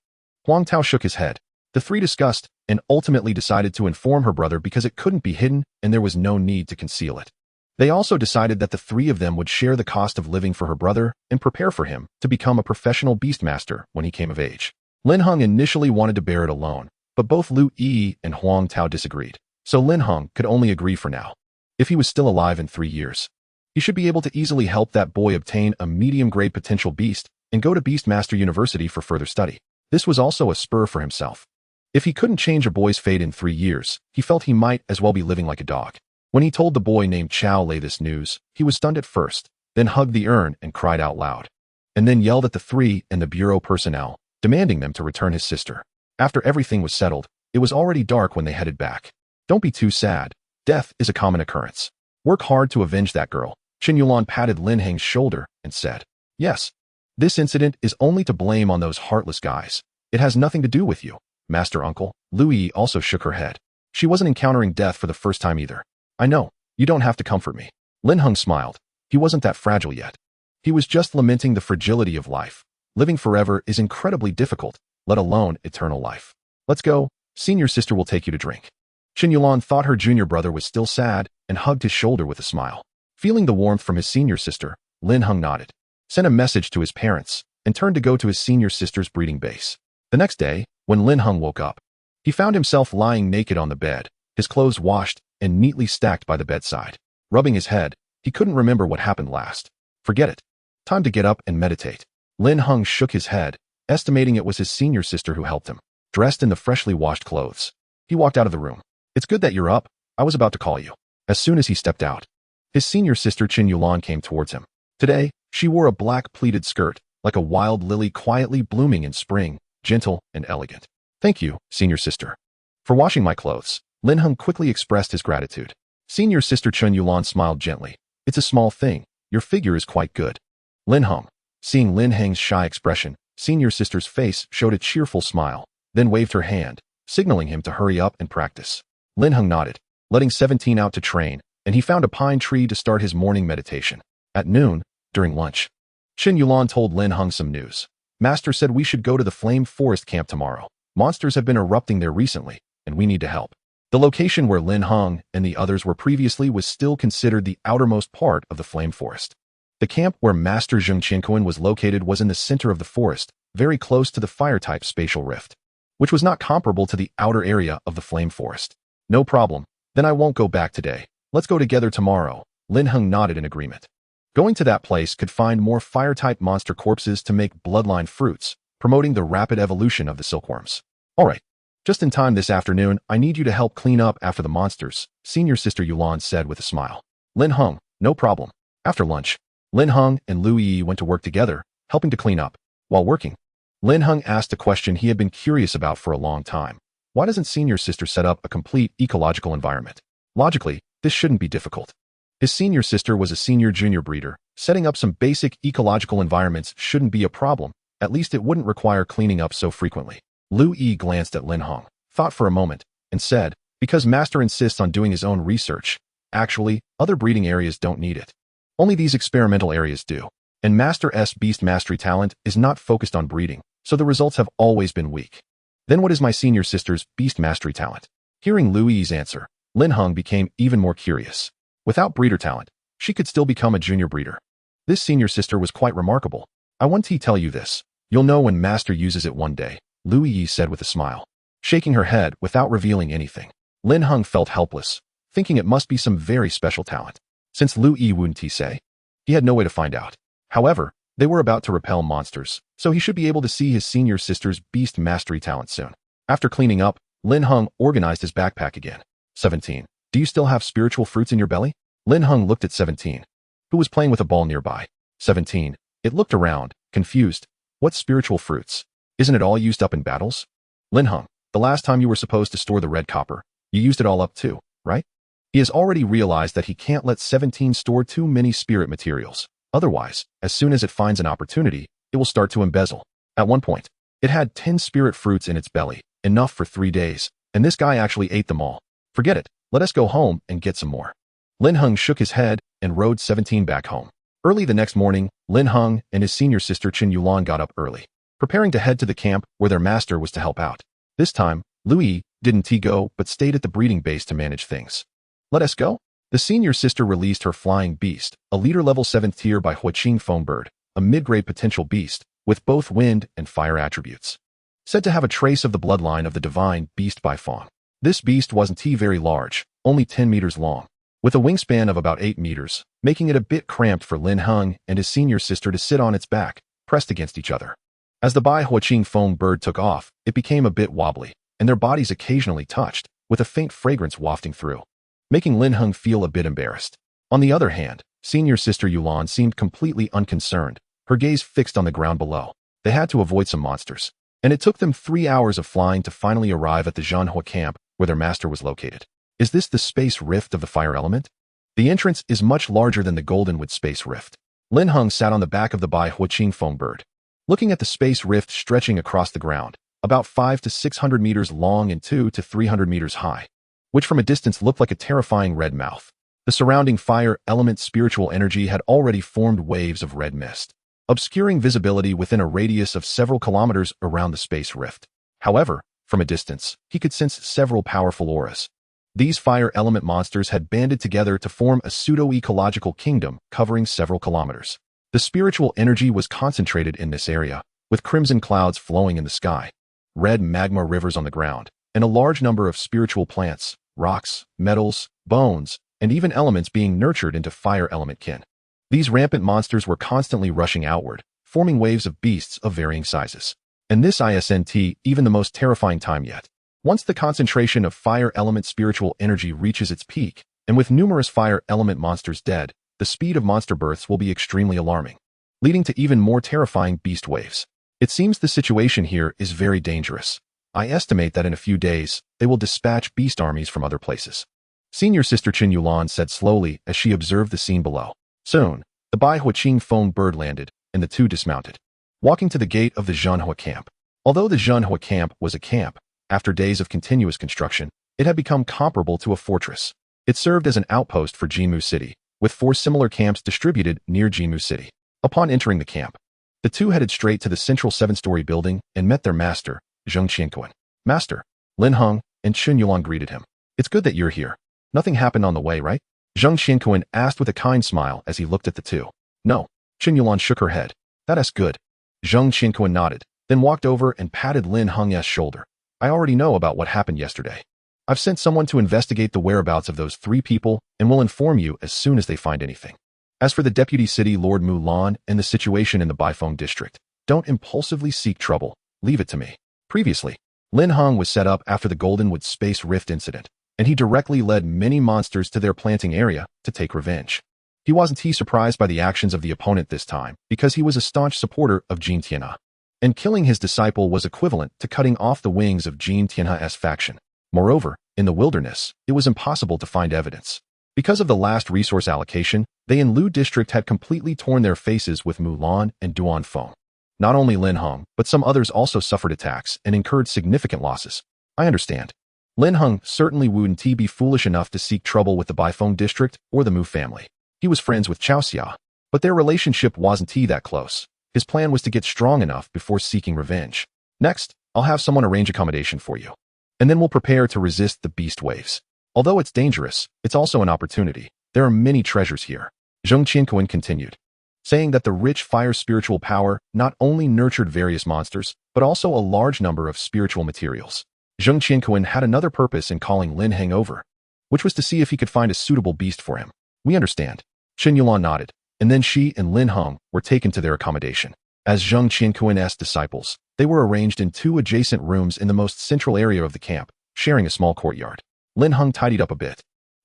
Huang Tao shook his head. The 3 discussed and ultimately decided to inform her brother because it couldn't be hidden and there was no need to conceal it. They also decided that the 3 of them would share the cost of living for her brother and prepare for him to become a professional beastmaster when he came of age. Lin Heng initially wanted to bear it alone, but both Lu Yi and Huang Tao disagreed, so Lin Heng could only agree for now. If he was still alive in 3 years, he should be able to easily help that boy obtain a medium-grade potential beast and go to Beastmaster University for further study. This was also a spur for himself. If he couldn't change a boy's fate in 3 years, he felt he might as well be living like a dog. When he told the boy named Chao Lei this news, he was stunned at first, then hugged the urn and cried out loud, and then yelled at the 3 and the Bureau personnel, demanding them to return his sister. After everything was settled, it was already dark when they headed back. Don't be too sad. Death is a common occurrence. Work hard to avenge that girl. Chen Yulan patted Lin Heng's shoulder and said, yes, this incident is only to blame on those heartless guys. It has nothing to do with you, Master Uncle. Lu Yi also shook her head. She wasn't encountering death for the first time either. I know, you don't have to comfort me. Lin Heng smiled. He wasn't that fragile yet. He was just lamenting the fragility of life. Living forever is incredibly difficult, let alone eternal life. Let's go. Senior sister will take you to drink. Chen Yulan thought her junior brother was still sad and hugged his shoulder with a smile. Feeling the warmth from his senior sister, Lin Heng nodded, sent a message to his parents, and turned to go to his senior sister's breeding base. The next day, when Lin Heng woke up, he found himself lying naked on the bed, his clothes washed and neatly stacked by the bedside. Rubbing his head, he couldn't remember what happened last. Forget it. Time to get up and meditate. Lin Heng shook his head, estimating it was his senior sister who helped him, dressed in the freshly washed clothes. He walked out of the room. It's good that you're up. I was about to call you. As soon as he stepped out, his senior sister Qin Yulan came towards him. Today, she wore a black pleated skirt, like a wild lily quietly blooming in spring, gentle and elegant. Thank you, senior sister, for washing my clothes. Lin Heng quickly expressed his gratitude. Senior sister Qin Yulan smiled gently. It's a small thing. Your figure is quite good. Lin Heng. Seeing Lin Heng's shy expression, senior sister's face showed a cheerful smile, then waved her hand, signaling him to hurry up and practice. Lin Heng nodded, letting 17 out to train, and he found a pine tree to start his morning meditation. At noon, during lunch, Qin Yulan told Lin Heng some news. Master said we should go to the Flame Forest camp tomorrow. Monsters have been erupting there recently, and we need to help. The location where Lin Heng and the others were previously was still considered the outermost part of the Flame Forest. The camp where Master Zheng Qinquan was located was in the center of the forest, very close to the fire-type spatial rift, which was not comparable to the outer area of the Flame Forest. No problem. Then I won't go back today. Let's go together tomorrow. Lin Heng nodded in agreement. Going to that place could find more fire-type monster corpses to make bloodline fruits, promoting the rapid evolution of the silkworms. All right. Just in time this afternoon, I need you to help clean up after the monsters, senior sister Yulan said with a smile. Lin Heng, no problem. After lunch, Lin Heng and Lu Yi went to work together, helping to clean up. While working, Lin Heng asked a question he had been curious about for a long time. Why doesn't senior sister set up a complete ecological environment? Logically, this shouldn't be difficult. His senior sister was a senior junior breeder. Setting up some basic ecological environments shouldn't be a problem. At least it wouldn't require cleaning up so frequently. Lu Yi glanced at Lin Heng, thought for a moment, and said, because Master insists on doing his own research. Actually, other breeding areas don't need it. Only these experimental areas do. And Master's beast mastery talent is not focused on breeding, so the results have always been weak. Then what is my senior sister's beast mastery talent? Hearing Lu Yi's answer, Lin Heng became even more curious. Without breeder talent, she could still become a junior breeder. This senior sister was quite remarkable. I want to tell you this. You'll know when Master uses it one day, Lu Yi said with a smile, shaking her head without revealing anything. Lin Heng felt helpless, thinking it must be some very special talent. Since Lu Yi wouldn't say, he had no way to find out. However, they were about to repel monsters, so he should be able to see his senior sister's beast mastery talent soon. After cleaning up, Lin Heng organized his backpack again. 17. Do you still have spiritual fruits in your belly? Lin Heng looked at 17, who was playing with a ball nearby. 17. It looked around, confused. What spiritual fruits? Isn't it all used up in battles? Lin Heng, the last time you were supposed to store the red copper, you used it all up too, right? He has already realized that he can't let 17 store too many spirit materials. Otherwise, as soon as it finds an opportunity, it will start to embezzle. At one point, it had 10 spirit fruits in its belly, enough for 3 days, and this guy actually ate them all. Forget it, let us go home and get some more. Lin Heng shook his head and rode 17 back home. Early the next morning, Lin Heng and his senior sister Qin Yulan got up early, preparing to head to the camp where their master was to help out. This time, Lu Yi didn't go but stayed at the breeding base to manage things. Let us go? The senior sister released her flying beast, a leader level 7th tier by Huaqing Foam Bird, a mid-grade potential beast, with both wind and fire attributes. Said to have a trace of the bloodline of the divine beast by Fong. This beast wasn't very large, only 10 meters long, with a wingspan of about 8 meters, making it a bit cramped for Lin Heng and his senior sister to sit on its back, pressed against each other. As the Bai Huaqing Foam Bird took off, it became a bit wobbly, and their bodies occasionally touched, with a faint fragrance wafting through, making Lin Heng feel a bit embarrassed. On the other hand, senior sister Yulan seemed completely unconcerned, her gaze fixed on the ground below. They had to avoid some monsters, and it took them 3 hours of flying to finally arrive at the Zhanhua camp where their master was located. Is this the space rift of the fire element? The entrance is much larger than the Goldenwood space rift. Lin Heng sat on the back of the Bai Huaqing Foam Bird, looking at the space rift stretching across the ground, about 500 to 600 meters long and 200 to 300 meters high, which from a distance looked like a terrifying red mouth. The surrounding fire element spiritual energy had already formed waves of red mist, obscuring visibility within a radius of several kilometers around the space rift. However, from a distance, he could sense several powerful auras. These fire element monsters had banded together to form a pseudo-ecological kingdom covering several kilometers. The spiritual energy was concentrated in this area, with crimson clouds flowing in the sky, red magma rivers on the ground, and a large number of spiritual plants, rocks, metals, bones, and even elements being nurtured into fire element kin. These rampant monsters were constantly rushing outward, forming waves of beasts of varying sizes. And this isn't even the most terrifying time yet. Once the concentration of fire element spiritual energy reaches its peak, and with numerous fire element monsters dead, the speed of monster births will be extremely alarming, leading to even more terrifying beast waves. It seems the situation here is very dangerous. I estimate that in a few days, they will dispatch beast armies from other places. Senior Sister Qin Yulan said slowly as she observed the scene below. Soon, the Bai Huaqing phone bird landed, and the two dismounted, walking to the gate of the Zhenhua camp. Although the Zhenhua camp was a camp, after days of continuous construction, it had become comparable to a fortress. It served as an outpost for Jimu City, with 4 similar camps distributed near Jimu City. Upon entering the camp, the two headed straight to the central 7-story building and met their master, Zheng Qianquan. Master, Lin Heng and Qin Yulan greeted him. It's good that you're here. Nothing happened on the way, right? Zheng Qianquan asked with a kind smile as he looked at the two. No, Qin Yulan shook her head. That's good. Zheng Qianquan nodded, then walked over and patted Lin Heng's shoulder. I already know about what happened yesterday. I've sent someone to investigate the whereabouts of those 3 people and will inform you as soon as they find anything. As for the Deputy City Lord Mulan and the situation in the Baifeng district, don't impulsively seek trouble. Leave it to me. Previously, Lin Heng was set up after the Goldenwood Space Rift incident, and he directly led many monsters to their planting area to take revenge. He wasn't surprised by the actions of the opponent this time, because he was a staunch supporter of Jin Tianhe, and killing his disciple was equivalent to cutting off the wings of Jin Tianhe's faction. Moreover, in the wilderness, it was impossible to find evidence. Because of the last resource allocation, they in Lu District had completely torn their faces with Mulan and Duan Feng. Not only Lin Heng, but some others also suffered attacks and incurred significant losses. I understand. Lin Heng certainly wouldn't be foolish enough to seek trouble with the Baifeng district or the Mu family. He was friends with Cao Xia, but their relationship wasn't that close. His plan was to get strong enough before seeking revenge. Next, I'll have someone arrange accommodation for you. And then we'll prepare to resist the beast waves. Although it's dangerous, it's also an opportunity. There are many treasures here. Zheng Qianquan continued, saying that the rich fire spiritual power not only nurtured various monsters, but also a large number of spiritual materials. Zheng Qianquan had another purpose in calling Lin Heng over, which was to see if he could find a suitable beast for him. We understand. Qin Yulan nodded, and then she and Lin Heng were taken to their accommodation. As Zheng Qianquan's disciples, they were arranged in 2 adjacent rooms in the most central area of the camp, sharing a small courtyard. Lin Heng tidied up a bit.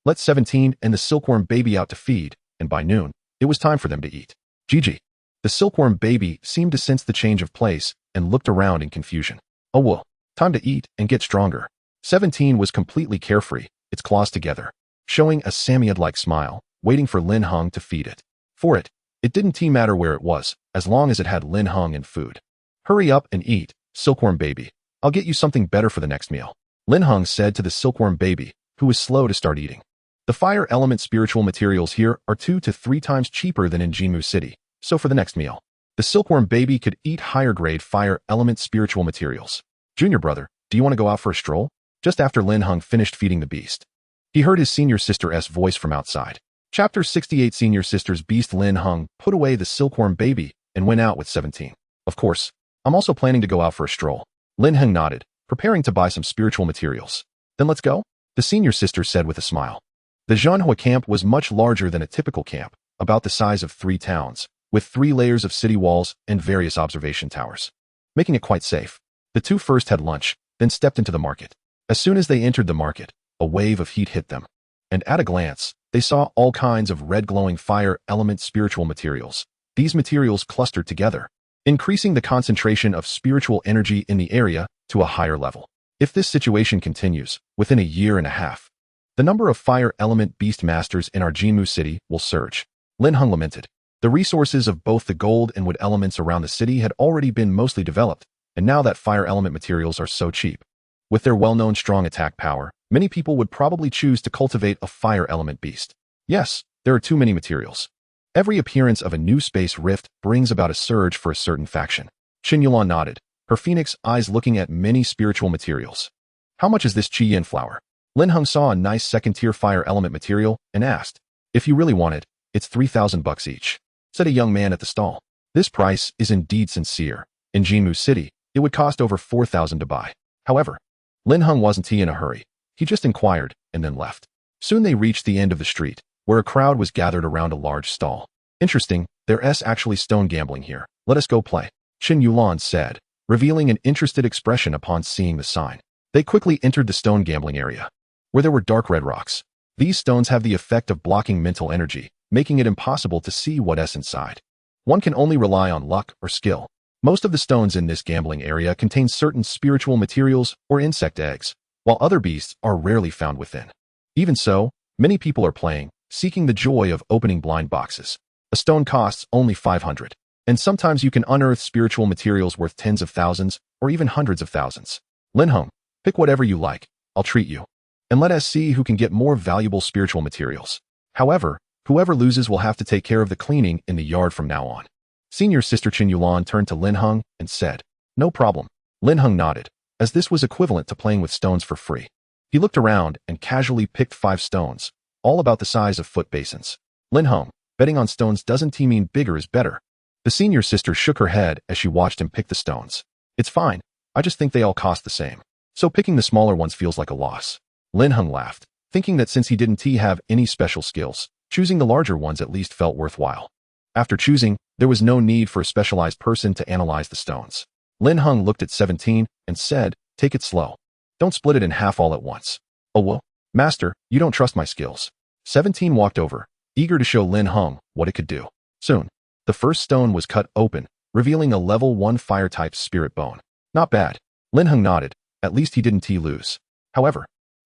Let 17 and the silkworm baby out to feed, and by noon, it was time for them to eat. Gigi. The silkworm baby seemed to sense the change of place and looked around in confusion. Oh well, time to eat and get stronger. 17 was completely carefree, its claws together, showing a Samiad-like smile, waiting for Lin Heng to feed it. For it didn't matter where it was, as long as it had Lin Heng and food. Hurry up and eat, silkworm baby. I'll get you something better for the next meal. Lin Heng said to the silkworm baby, who was slow to start eating. The fire element spiritual materials here are 2 to 3 times cheaper than in Jimu City, so for the next meal, the silkworm baby could eat higher grade fire element spiritual materials. Junior brother, do you want to go out for a stroll? Just after Lin Heng finished feeding the beast, he heard his senior sister's voice from outside. Chapter 68 Senior Sister's Beast. Lin Heng put away the silkworm baby and went out with 17. Of course, I'm also planning to go out for a stroll. Lin Heng nodded, preparing to buy some spiritual materials. Then let's go? The senior sister said with a smile. The Zhenhua camp was much larger than a typical camp, about the size of 3 towns, with 3 layers of city walls and various observation towers, making it quite safe. The two first had lunch, then stepped into the market. As soon as they entered the market, a wave of heat hit them, and at a glance, they saw all kinds of red glowing fire element spiritual materials. These materials clustered together, increasing the concentration of spiritual energy in the area to a higher level. If this situation continues, within a year and a half, the number of fire element beast masters in our Jimu city will surge. Lin Heng lamented. The resources of both the gold and wood elements around the city had already been mostly developed, and now that fire element materials are so cheap. With their well-known strong attack power, many people would probably choose to cultivate a fire element beast. Yes, there are too many materials. Every appearance of a new space rift brings about a surge for a certain faction. Qin Yulan nodded, her phoenix eyes looking at many spiritual materials. How much is this Qi Yin flower? Lin Heng saw a nice second-tier fire element material and asked. If you really want it, it's $3,000 each, said a young man at the stall. This price is indeed sincere. In Jimu City, it would cost over 4,000 to buy. However, Lin Heng wasn't in a hurry. He just inquired and then left. Soon they reached the end of the street, where a crowd was gathered around a large stall. Interesting, there's actually stone gambling here. Let us go play, Qin Yulan said, revealing an interested expression upon seeing the sign. They quickly entered the stone gambling area, where there were dark red rocks. These stones have the effect of blocking mental energy, making it impossible to see what's inside. One can only rely on luck or skill. Most of the stones in this gambling area contain certain spiritual materials or insect eggs, while other beasts are rarely found within. Even so, many people are playing, seeking the joy of opening blind boxes. A stone costs only 500, and sometimes you can unearth spiritual materials worth tens of thousands or even hundreds of thousands. Lin Heng, pick whatever you like, I'll treat you. And let us see who can get more valuable spiritual materials. However, whoever loses will have to take care of the cleaning in the yard from now on. Senior Sister Chen Yulan turned to Lin Heng and said, "No problem." Lin Heng nodded, as this was equivalent to playing with stones for free. He looked around and casually picked 5 stones, all about the size of foot basins. Lin Heng, betting on stones doesn't mean bigger is better. The senior sister shook her head as she watched him pick the stones. It's fine, I just think they all cost the same. So picking the smaller ones feels like a loss. Lin Heng laughed, thinking that since he didn't have any special skills, choosing the larger ones at least felt worthwhile. After choosing, there was no need for a specialized person to analyze the stones. Lin Heng looked at 17 and said, "Take it slow. Don't split it in half all at once." "Oh well, master, you don't trust my skills." 17 walked over, eager to show Lin Heng what it could do. Soon, the first stone was cut open, revealing a level 1 fire-type spirit bone. Not bad. Lin Heng nodded, at least he didn't lose. However,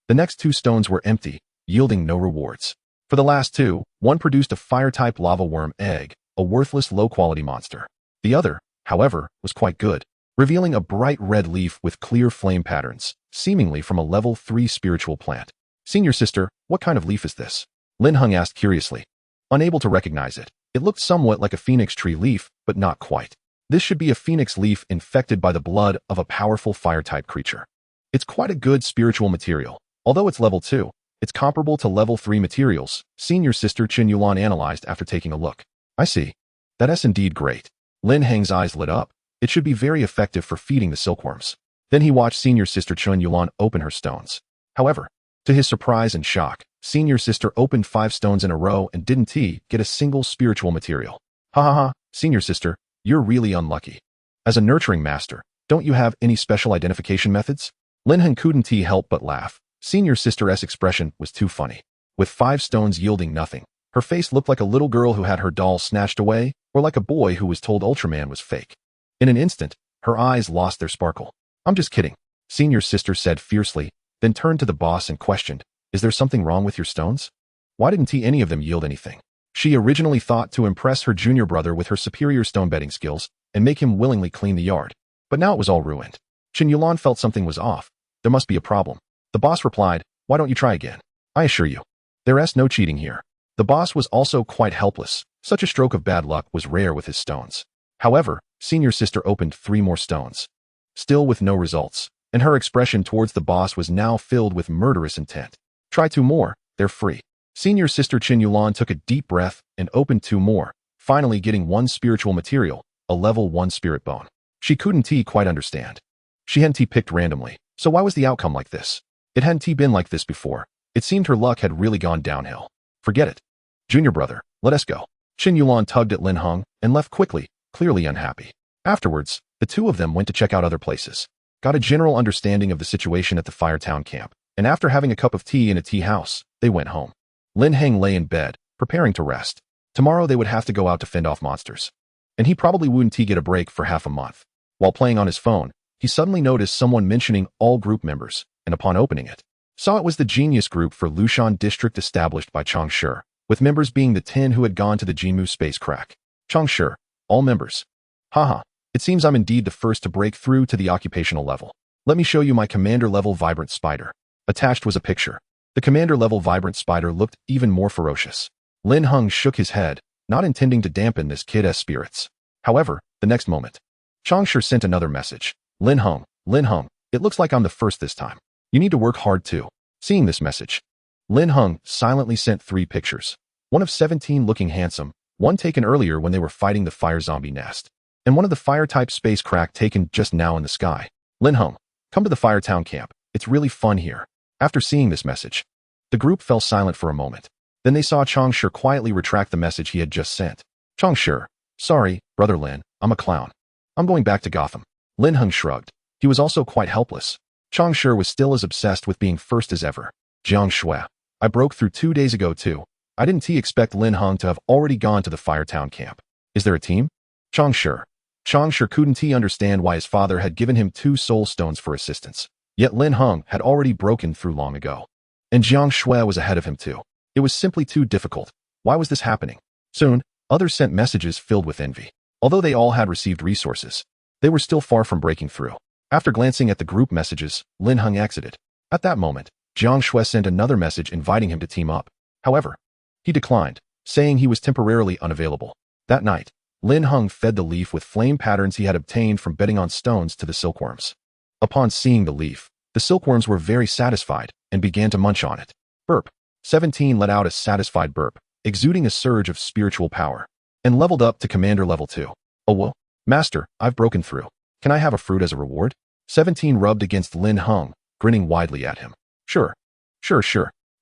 the next 2 stones were empty, yielding no rewards. For the last 2, one produced a fire-type lava worm egg, a worthless low-quality monster. The other, however, was quite good, revealing a bright red leaf with clear flame patterns, seemingly from a level 3 spiritual plant. "Senior sister, what kind of leaf is this?" Lin Heng asked curiously. Unable to recognize it, it looked somewhat like a phoenix tree leaf, but not quite. This should be a phoenix leaf infected by the blood of a powerful fire-type creature. It's quite a good spiritual material. Although it's level 2, it's comparable to level 3 materials, Senior Sister Chen Yulan analyzed after taking a look. "I see. That's indeed great." Lin Heng's eyes lit up. It should be very effective for feeding the silkworms. Then he watched Senior Sister Chen Yulan open her stones. However, to his surprise and shock, Senior Sister opened 5 stones in a row and didn't get a single spiritual material. "Ha ha ha, Senior Sister, you're really unlucky. As a nurturing master, don't you have any special identification methods?" Lin Heng couldn't help but laugh. Senior Sister's expression was too funny. With 5 stones yielding nothing, her face looked like a little girl who had her doll snatched away, or like a boy who was told Ultraman was fake. In an instant, her eyes lost their sparkle. "I'm just kidding," Senior Sister said fiercely, then turned to the boss and questioned, "Is there something wrong with your stones? Why didn't any of them yield anything?" She originally thought to impress her junior brother with her superior stone betting skills and make him willingly clean the yard. But now it was all ruined. Chen Yulan felt something was off. There must be a problem. The boss replied, "Why don't you try again? I assure you, there's no cheating here." The boss was also quite helpless. Such a stroke of bad luck was rare with his stones. However, Senior Sister opened 3 more stones, still with no results, and her expression towards the boss was now filled with murderous intent. "Try 2 more, they're free." Senior Sister Chen Yulan took a deep breath and opened 2 more, finally getting 1 spiritual material, a level 1 spirit bone. She couldn't quite understand. She hadn't picked randomly, so why was the outcome like this? It hadn't been like this before. It seemed her luck had really gone downhill. "Forget it. Junior brother, let us go." Chen Yulan tugged at Lin Heng and left quickly, clearly unhappy. Afterwards, the 2 of them went to check out other places, got a general understanding of the situation at the Firetown camp, and after having a cup of tea in a tea house, they went home. Lin Heng lay in bed, preparing to rest. Tomorrow they would have to go out to fend off monsters, and he probably wouldn't get a break for half a month. While playing on his phone, he suddenly noticed someone mentioning all group members, and upon opening it, saw it was the genius group for Lushan district established by Changshi, with members being the 10 who had gone to the Jimu space crack. Changshi, all members. Haha, it seems I'm indeed the first to break through to the occupational level. Let me show you my commander-level vibrant spider. Attached was a picture. The commander-level vibrant spider looked even more ferocious. Lin Heng shook his head, not intending to dampen this kid's spirits. However, the next moment, Changshi sent another message. Lin Heng, it looks like I'm the first this time. You need to work hard too." Seeing this message, Lin Heng silently sent 3 pictures. One of 17 looking handsome, one taken earlier when they were fighting the fire zombie nest, and one of the fire-type space crack taken just now in the sky. "Lin Heng, come to the Firetown camp. It's really fun here." After seeing this message, the group fell silent for a moment. Then they saw Changshi quietly retract the message he had just sent. "Changshi, sorry, brother Lin, I'm a clown. I'm going back to Gotham." Lin Heng shrugged. He was also quite helpless. Chang Shi was still as obsessed with being first as ever. Jiang Shui. I broke through 2 days ago too. I didn't expect Lin Heng to have already gone to the Firetown camp. Is there a team? Chang Shi couldn't understand why his father had given him 2 soul stones for assistance. Yet Lin Heng had already broken through long ago. And Jiang Shui was ahead of him too. It was simply too difficult. Why was this happening? Soon, others sent messages filled with envy. Although they all had received resources, they were still far from breaking through. After glancing at the group messages, Lin Heng exited. At that moment, Jiang Shui sent another message inviting him to team up. However, he declined, saying he was temporarily unavailable. That night, Lin Heng fed the leaf with flame patterns he had obtained from betting on stones to the silkworms. Upon seeing the leaf, the silkworms were very satisfied and began to munch on it. Burp. 17 let out a satisfied burp, exuding a surge of spiritual power, and leveled up to commander level 2. Oh whoa, master, I've broken through. Can I have a fruit as a reward? 17 rubbed against Lin Heng, grinning widely at him. Sure.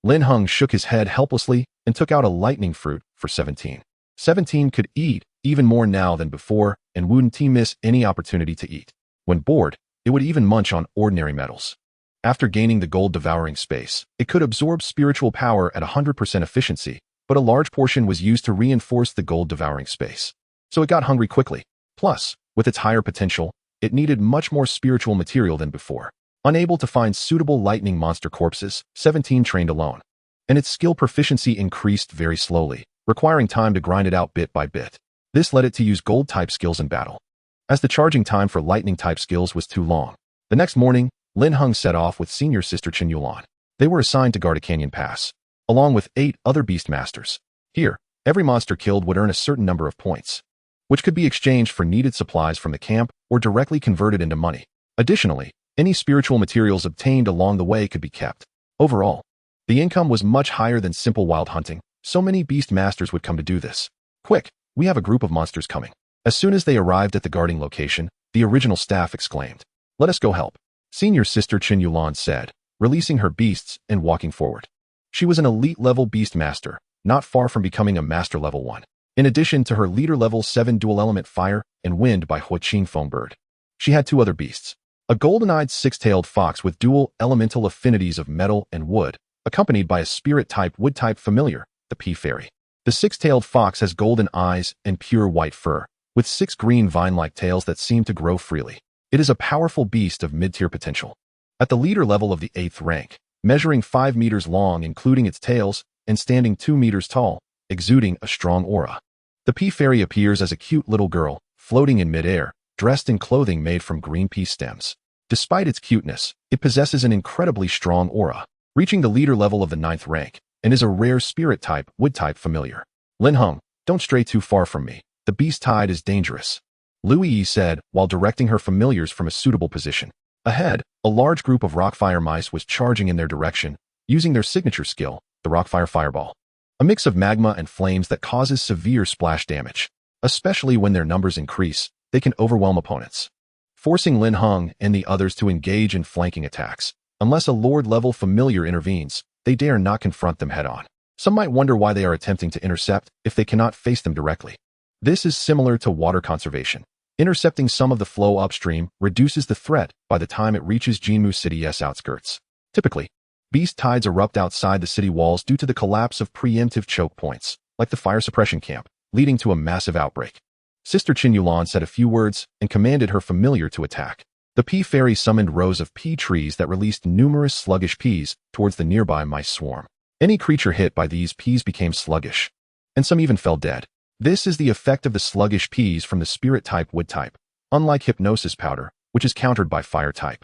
Lin Heng shook his head helplessly and took out a lightning fruit for 17. 17 could eat even more now than before and wouldn't miss any opportunity to eat. When bored, it would even munch on ordinary metals. After gaining the gold devouring space, it could absorb spiritual power at 100% efficiency, but a large portion was used to reinforce the gold devouring space. So it got hungry quickly. Plus, with its higher potential, it needed much more spiritual material than before. Unable to find suitable lightning monster corpses, 17 trained alone. And its skill proficiency increased very slowly, requiring time to grind it out bit by bit. This led it to use gold-type skills in battle, as the charging time for lightning-type skills was too long. The next morning, Lin Heng set off with senior sister Chen Yulan. They were assigned to guard a canyon pass, along with 8 other beast masters. Here, every monster killed would earn a certain number of points, which could be exchanged for needed supplies from the camp or directly converted into money. Additionally, any spiritual materials obtained along the way could be kept. Overall, the income was much higher than simple wild hunting. So many beast masters would come to do this. Quick, we have a group of monsters coming. As soon as they arrived at the guarding location, the original staff exclaimed, "Let us go help." Senior sister Chen Yulan said, releasing her beasts and walking forward. She was an elite-level beast master, not far from becoming a master level 1. In addition to her leader level 7 dual-element fire and wind by Huaqing Fongbird, she had 2 other beasts. A golden-eyed 6-tailed fox with dual elemental affinities of metal and wood, accompanied by a spirit-type wood-type familiar, the pea fairy. The 6-tailed fox has golden eyes and pure white fur, with 6 green vine-like tails that seem to grow freely. It is a powerful beast of mid-tier potential. At the leader level of the 8th rank, measuring 5 meters long including its tails, and standing 2 meters tall, exuding a strong aura. The pea fairy appears as a cute little girl, floating in mid-air, dressed in clothing made from green pea stems. Despite its cuteness, it possesses an incredibly strong aura, reaching the leader level of the 9th rank, and is a rare spirit-type, wood-type familiar. Lin Heng, don't stray too far from me. The beast tide is dangerous, Lu Yi said while directing her familiars from a suitable position. Ahead, a large group of rockfire mice was charging in their direction, using their signature skill, the rockfire fireball. A mix of magma and flames that causes severe splash damage. Especially when their numbers increase, they can overwhelm opponents, forcing Lin Heng and the others to engage in flanking attacks. Unless a Lord-level familiar intervenes, they dare not confront them head-on. Some might wonder why they are attempting to intercept if they cannot face them directly. This is similar to water conservation. Intercepting some of the flow upstream reduces the threat by the time it reaches Jinmu City's outskirts. Typically, beast tides erupt outside the city walls due to the collapse of preemptive choke points, like the fire suppression camp, leading to a massive outbreak. Sister Chen Yulan said a few words and commanded her familiar to attack. The pea fairy summoned rows of pea trees that released numerous sluggish peas towards the nearby mice swarm. Any creature hit by these peas became sluggish, and some even fell dead. This is the effect of the sluggish peas from the spirit-type wood-type, unlike hypnosis powder, which is countered by fire-type.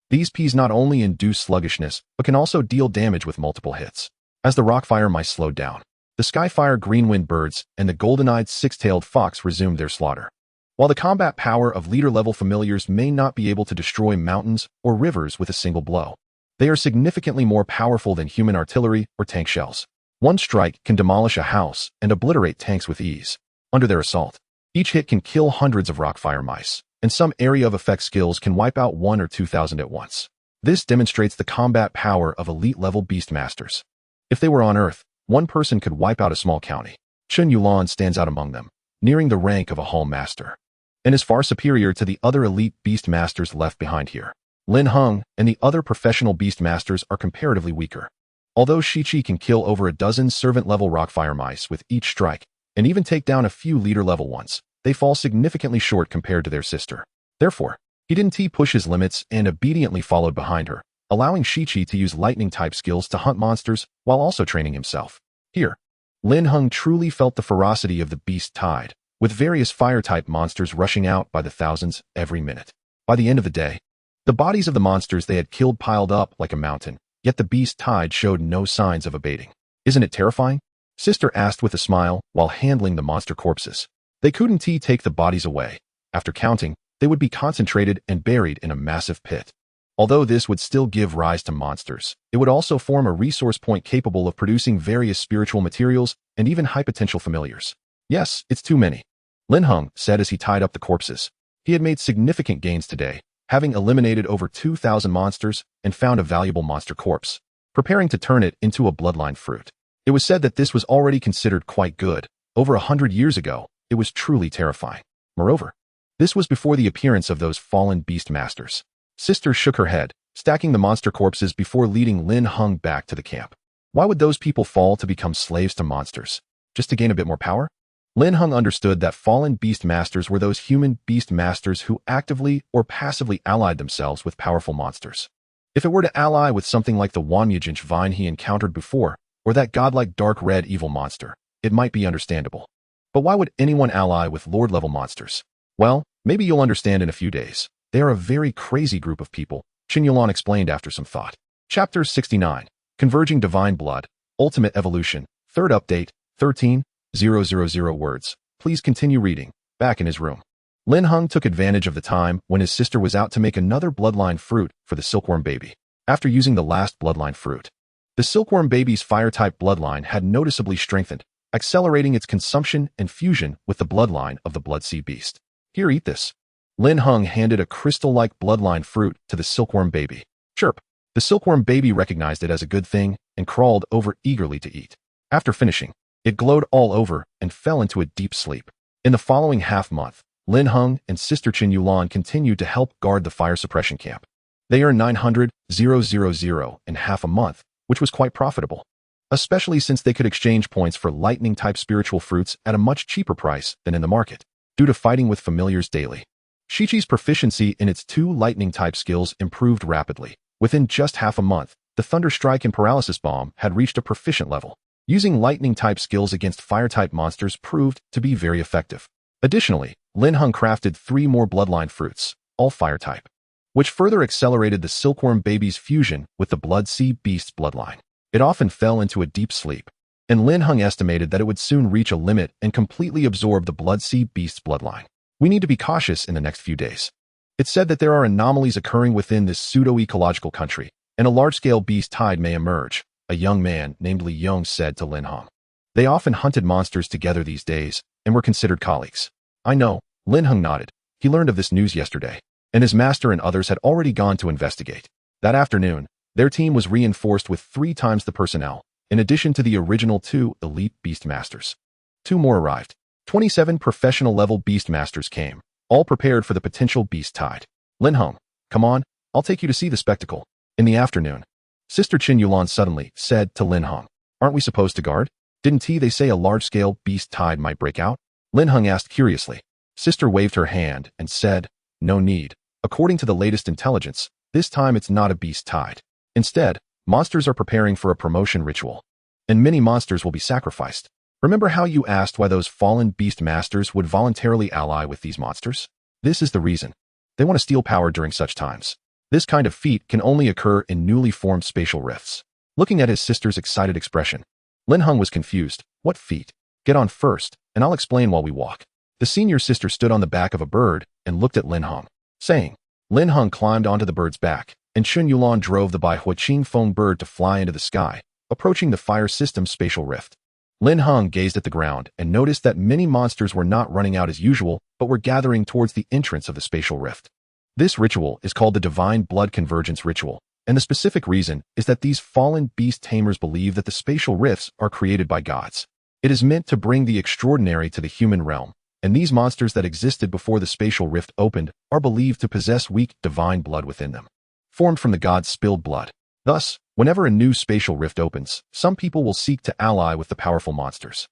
These peas not only induce sluggishness, but can also deal damage with multiple hits. As the rockfire mice slowed down, the skyfire greenwind birds and the golden-eyed 6-tailed fox resumed their slaughter. While the combat power of leader-level familiars may not be able to destroy mountains or rivers with a single blow, they are significantly more powerful than human artillery or tank shells. One strike can demolish a house and obliterate tanks with ease. Under their assault, each hit can kill hundreds of rockfire mice, and some area of effect skills can wipe out 1 or 2,000 at once. This demonstrates the combat power of elite-level beast masters. If they were on Earth, one person could wipe out a small county. Chen Yulan stands out among them, nearing the rank of a hall master, and is far superior to the other elite beast masters left behind here. Lin Heng and the other professional beast masters are comparatively weaker. Although Shichi can kill over a dozen servant-level rockfire mice with each strike, and even take down a few leader-level ones, they fall significantly short compared to their sister. Therefore, he didn't push his limits and obediently followed behind her, allowing Shichi to use lightning-type skills to hunt monsters while also training himself. Here, Lin Heng truly felt the ferocity of the beast tide, with various fire-type monsters rushing out by the thousands every minute. By the end of the day, the bodies of the monsters they had killed piled up like a mountain, yet the beast tide showed no signs of abating. Isn't it terrifying? Sister asked with a smile while handling the monster corpses. They couldn't take the bodies away. After counting, they would be concentrated and buried in a massive pit. Although this would still give rise to monsters, it would also form a resource point capable of producing various spiritual materials and even high potential familiars. Yes, it's too many, Lin Heng said as he tied up the corpses. He had made significant gains today, having eliminated over 2,000 monsters and found a valuable monster corpse, preparing to turn it into a bloodline fruit. It was said that this was already considered quite good. Over 100 years ago, it was truly terrifying. Moreover, this was before the appearance of those fallen beast masters. Sister shook her head, stacking the monster corpses before leading Lin Heng back to the camp. Why would those people fall to become slaves to monsters? Just to gain a bit more power? Lin Heng understood that fallen beast masters were those human beast masters who actively or passively allied themselves with powerful monsters. If it were to ally with something like the Wanmujinch vine he encountered before, or that godlike dark red evil monster, it might be understandable. But why would anyone ally with lord-level monsters? Well, maybe you'll understand in a few days. They are a very crazy group of people, Qin Yulan explained after some thought. Chapter 69. Converging Divine Blood, Ultimate Evolution, Third Update, 13,000 words. Please continue reading. Back in his room, Lin Heng took advantage of the time when his sister was out to make another bloodline fruit for the silkworm baby. After using the last bloodline fruit, the silkworm baby's fire-type bloodline had noticeably strengthened, accelerating its consumption and fusion with the bloodline of the blood sea beast. Here, eat this. Lin Heng handed a crystal-like bloodline fruit to the silkworm baby. Chirp. The silkworm baby recognized it as a good thing and crawled over eagerly to eat. After finishing, it glowed all over and fell into a deep sleep. In the following half-month, Lin Heng and Sister Qin Yulan continued to help guard the fire suppression camp. They earned 900,000 in half a month, which was quite profitable, especially since they could exchange points for lightning-type spiritual fruits at a much cheaper price than in the market, due to fighting with familiars daily. Shichi's proficiency in its two lightning-type skills improved rapidly. Within just half a month, the Thunder Strike and Paralysis Bomb had reached a proficient level. Using lightning-type skills against fire-type monsters proved to be very effective. Additionally, Lin Heng crafted 3 more bloodline fruits, all fire-type, which further accelerated the silkworm baby's fusion with the blood sea beast's bloodline. It often fell into a deep sleep, and Lin Heng estimated that it would soon reach a limit and completely absorb the blood sea beast's bloodline. We need to be cautious in the next few days. It's said that there are anomalies occurring within this pseudo-ecological country, and a large-scale beast tide may emerge, a young man named Li Yong said to Lin Heng. They often hunted monsters together these days, and were considered colleagues. I know, Lin Heng nodded. He learned of this news yesterday, and his master and others had already gone to investigate. That afternoon, their team was reinforced with 3 times the personnel, in addition to the original 2 elite beast masters. 2 more arrived. 27 professional-level beast masters came, all prepared for the potential beast tide. Lin Heng, come on, I'll take you to see the spectacle. In the afternoon, Sister Qin Yulan suddenly said to Lin Heng, aren't we supposed to guard? Didn't they say a large-scale beast tide might break out? Lin Heng asked curiously. Sister waved her hand and said, no need. According to the latest intelligence, this time it's not a beast tide. Instead, monsters are preparing for a promotion ritual, and many monsters will be sacrificed. Remember how you asked why those fallen beast masters would voluntarily ally with these monsters? This is the reason. They want to steal power during such times. This kind of feat can only occur in newly formed spatial rifts. Looking at his sister's excited expression, Lin Heng was confused. What feat? Get on first, and I'll explain while we walk. The senior sister stood on the back of a bird and looked at Lin Heng, saying. Lin Heng climbed onto the bird's back, and Qin Yulan drove the Bai Huaqing Feng bird to fly into the sky, approaching the fire system's spatial rift. Lin Heng gazed at the ground and noticed that many monsters were not running out as usual, but were gathering towards the entrance of the spatial rift. This ritual is called the Divine Blood Convergence Ritual, and the specific reason is that these fallen beast tamers believe that the spatial rifts are created by gods. It is meant to bring the extraordinary to the human realm, and these monsters that existed before the spatial rift opened are believed to possess weak divine blood within them. formed from the god's spilled blood. Thus, whenever a new spatial rift opens, some people will seek to ally with the powerful monsters.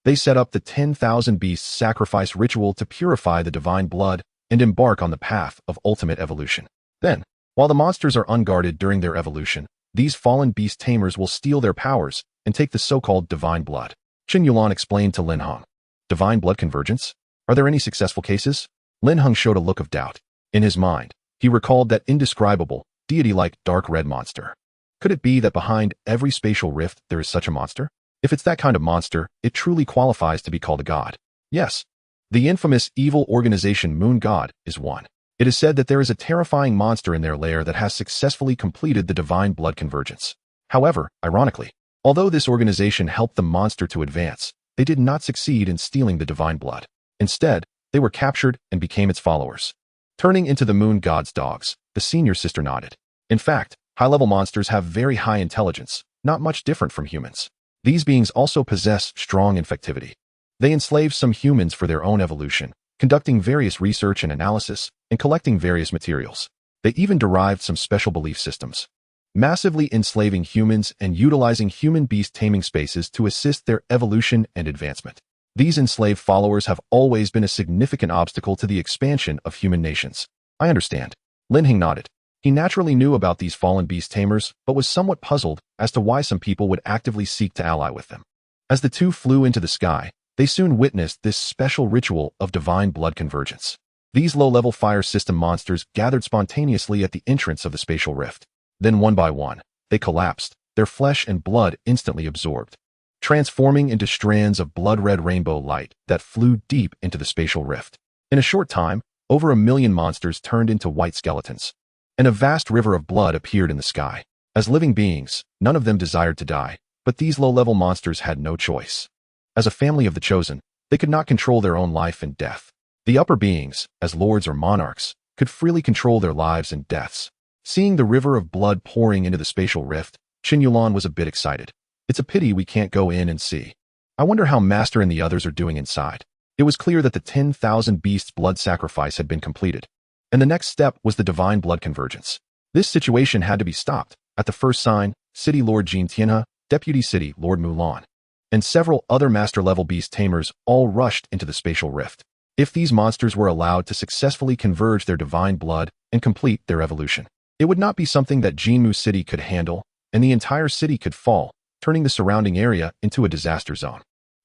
They set up the 10,000 beasts sacrifice ritual to purify the divine blood and embark on the path of ultimate evolution. Then, while the monsters are unguarded during their evolution, these fallen beast tamers will steal their powers and take the so-called divine blood. Chen Yulan explained to Lin Heng. Divine blood convergence? Are there any successful cases? Lin Heng showed a look of doubt. In his mind, he recalled that indescribable, deity-like dark red monster. Could it be that behind every spatial rift there is such a monster? If it's that kind of monster, it truly qualifies to be called a god. Yes, the infamous evil organization Moon God is one. It is said that there is a terrifying monster in their lair that has successfully completed the divine blood convergence. However, ironically, although this organization helped the monster to advance, they did not succeed in stealing the divine blood. Instead, they were captured and became its followers. Turning into the Moon God's dogs, the senior sister nodded. In fact, high-level monsters have very high intelligence, not much different from humans. These beings also possess strong infectivity. They enslave some humans for their own evolution, conducting various research and analysis, and collecting various materials. They even derived some special belief systems, massively enslaving humans and utilizing human beast taming spaces to assist their evolution and advancement. These enslaved followers have always been a significant obstacle to the expansion of human nations. I understand. Lin Heng nodded. He naturally knew about these fallen beast tamers, but was somewhat puzzled as to why some people would actively seek to ally with them. As the two flew into the sky, they soon witnessed this special ritual of divine blood convergence. These low-level fire system monsters gathered spontaneously at the entrance of the spatial rift. Then one by one, they collapsed, their flesh and blood instantly absorbed, transforming into strands of blood-red rainbow light that flew deep into the spatial rift. In a short time, over 1 million monsters turned into white skeletons, and a vast river of blood appeared in the sky. As living beings, none of them desired to die, but these low-level monsters had no choice. As a family of the chosen, they could not control their own life and death. The upper beings, as lords or monarchs, could freely control their lives and deaths. Seeing the river of blood pouring into the spatial rift, Chen Yulan was a bit excited. It's a pity we can't go in and see. I wonder how Master and the others are doing inside. It was clear that the 10,000 beasts' blood sacrifice had been completed, and the next step was the divine blood convergence. This situation had to be stopped. At the first sign, City Lord Jin Tianhe, Deputy City Lord Mulan, and several other master-level beast tamers all rushed into the spatial rift. If these monsters were allowed to successfully converge their divine blood and complete their evolution, it would not be something that Jinmu City could handle, and the entire city could fall, turning the surrounding area into a disaster zone.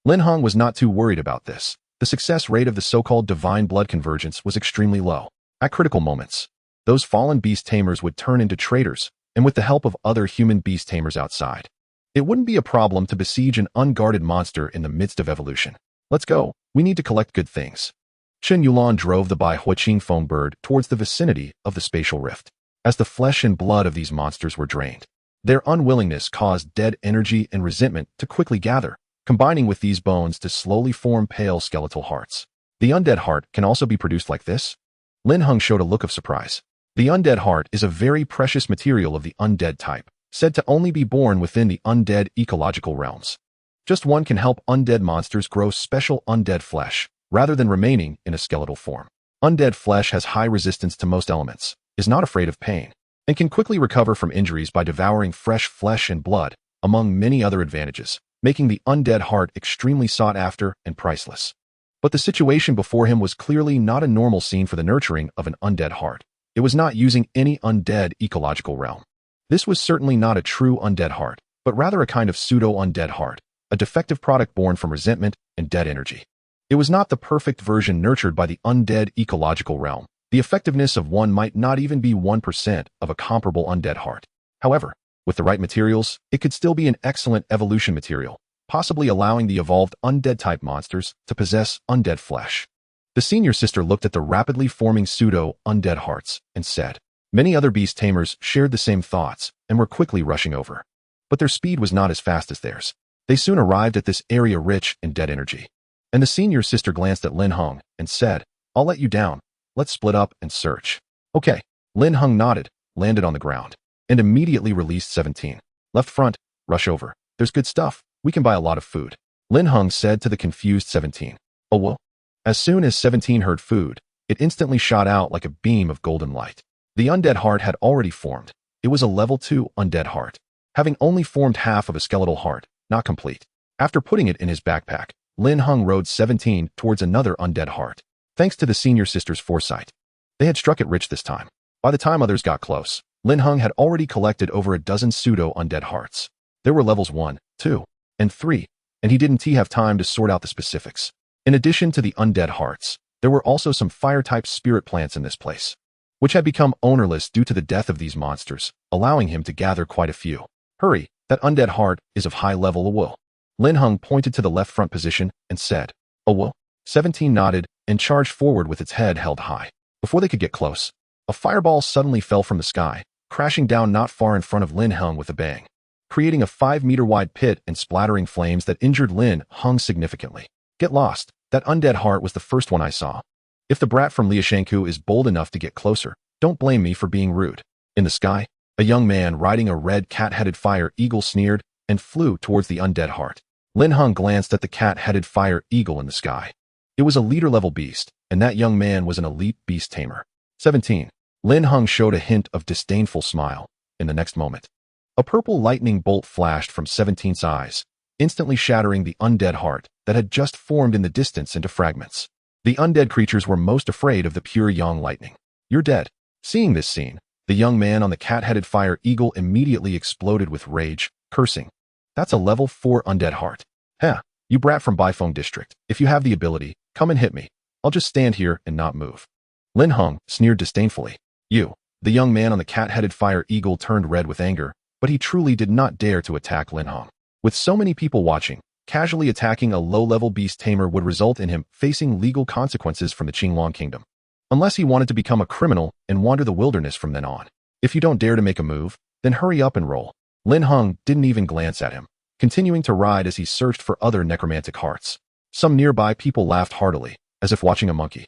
Lin Heng was not too worried about this. The success rate of the so-called divine blood convergence was extremely low. At critical moments, those fallen beast tamers would turn into traitors, and with the help of other human beast tamers outside, it wouldn't be a problem to besiege an unguarded monster in the midst of evolution. Let's go. We need to collect good things. Chen Yulan drove the Bai Huiqing phone bird towards the vicinity of the spatial rift. As the flesh and blood of these monsters were drained, their unwillingness caused dead energy and resentment to quickly gather, combining with these bones to slowly form pale skeletal hearts. The undead heart can also be produced like this? Lin Heng showed a look of surprise. The undead heart is a very precious material of the undead type, said to only be born within the undead ecological realms. Just one can help undead monsters grow special undead flesh, rather than remaining in a skeletal form. Undead flesh has high resistance to most elements, is not afraid of pain, and can quickly recover from injuries by devouring fresh flesh and blood, among many other advantages, making the undead heart extremely sought after and priceless. But the situation before him was clearly not a normal scene for the nurturing of an undead heart. It was not using any undead ecological realm. This was certainly not a true undead heart, but rather a kind of pseudo-undead heart, a defective product born from resentment and dead energy. It was not the perfect version nurtured by the undead ecological realm. The effectiveness of one might not even be 1% of a comparable undead heart. However, with the right materials, it could still be an excellent evolution material, possibly allowing the evolved undead-type monsters to possess undead flesh. The senior sister looked at the rapidly forming pseudo-undead hearts and said, many other beast tamers shared the same thoughts and were quickly rushing over. But their speed was not as fast as theirs. They soon arrived at this area rich in dead energy. And the senior sister glanced at Lin Heng and said, I'll let you down. Let's split up and search. Okay. Lin Heng nodded, landed on the ground, and immediately released 17. Left front, rush over. There's good stuff. We can buy a lot of food. Lin Heng said to the confused 17. Oh well. As soon as 17 heard food, it instantly shot out like a beam of golden light. The undead heart had already formed. It was a level 2 undead heart, having only formed half of a skeletal heart, not complete. After putting it in his backpack, Lin Heng rode 17 towards another undead heart. Thanks to the senior sister's foresight, they had struck it rich this time. By the time others got close, Lin Heng had already collected over a dozen pseudo-undead hearts. There were levels 1, 2, and 3, and he didn't have time to sort out the specifics. In addition to the undead hearts, there were also some fire-type spirit plants in this place, which had become ownerless due to the death of these monsters, allowing him to gather quite a few. Hurry, that undead heart is of high level Awo. Lin Heng pointed to the left front position and said, Awo. 17 nodded and charged forward with its head held high. Before they could get close, a fireball suddenly fell from the sky, crashing down not far in front of Lin Heng with a bang, creating a 5-meter-wide pit and splattering flames that injured Lin Heng significantly. Get lost. That undead heart was the first one I saw. If the brat from Liushanku is bold enough to get closer, don't blame me for being rude. In the sky, a young man riding a red cat-headed fire eagle sneered and flew towards the undead heart. Lin Heng glanced at the cat-headed fire eagle in the sky. It was a leader-level beast, and that young man was an elite beast tamer. 17. Lin Heng showed a hint of disdainful smile. In the next moment, a purple lightning bolt flashed from 17's eyes, instantly shattering the undead heart that had just formed in the distance into fragments. The undead creatures were most afraid of the pure yang lightning. You're dead. Seeing this scene, the young man on the cat-headed fire eagle immediately exploded with rage, cursing. That's a level 4 undead heart. Heh, you brat from Baifeng district. If you have the ability, come and hit me. I'll just stand here and not move. Lin Heng sneered disdainfully. You. The young man on the cat-headed fire eagle turned red with anger, but he truly did not dare to attack Lin Heng. With so many people watching, casually attacking a low-level beast tamer would result in him facing legal consequences from the Qinglong Kingdom, unless he wanted to become a criminal and wander the wilderness from then on. If you don't dare to make a move, then hurry up and roll. Lin Heng didn't even glance at him, continuing to ride as he searched for other necromantic hearts. Some nearby people laughed heartily, as if watching a monkey,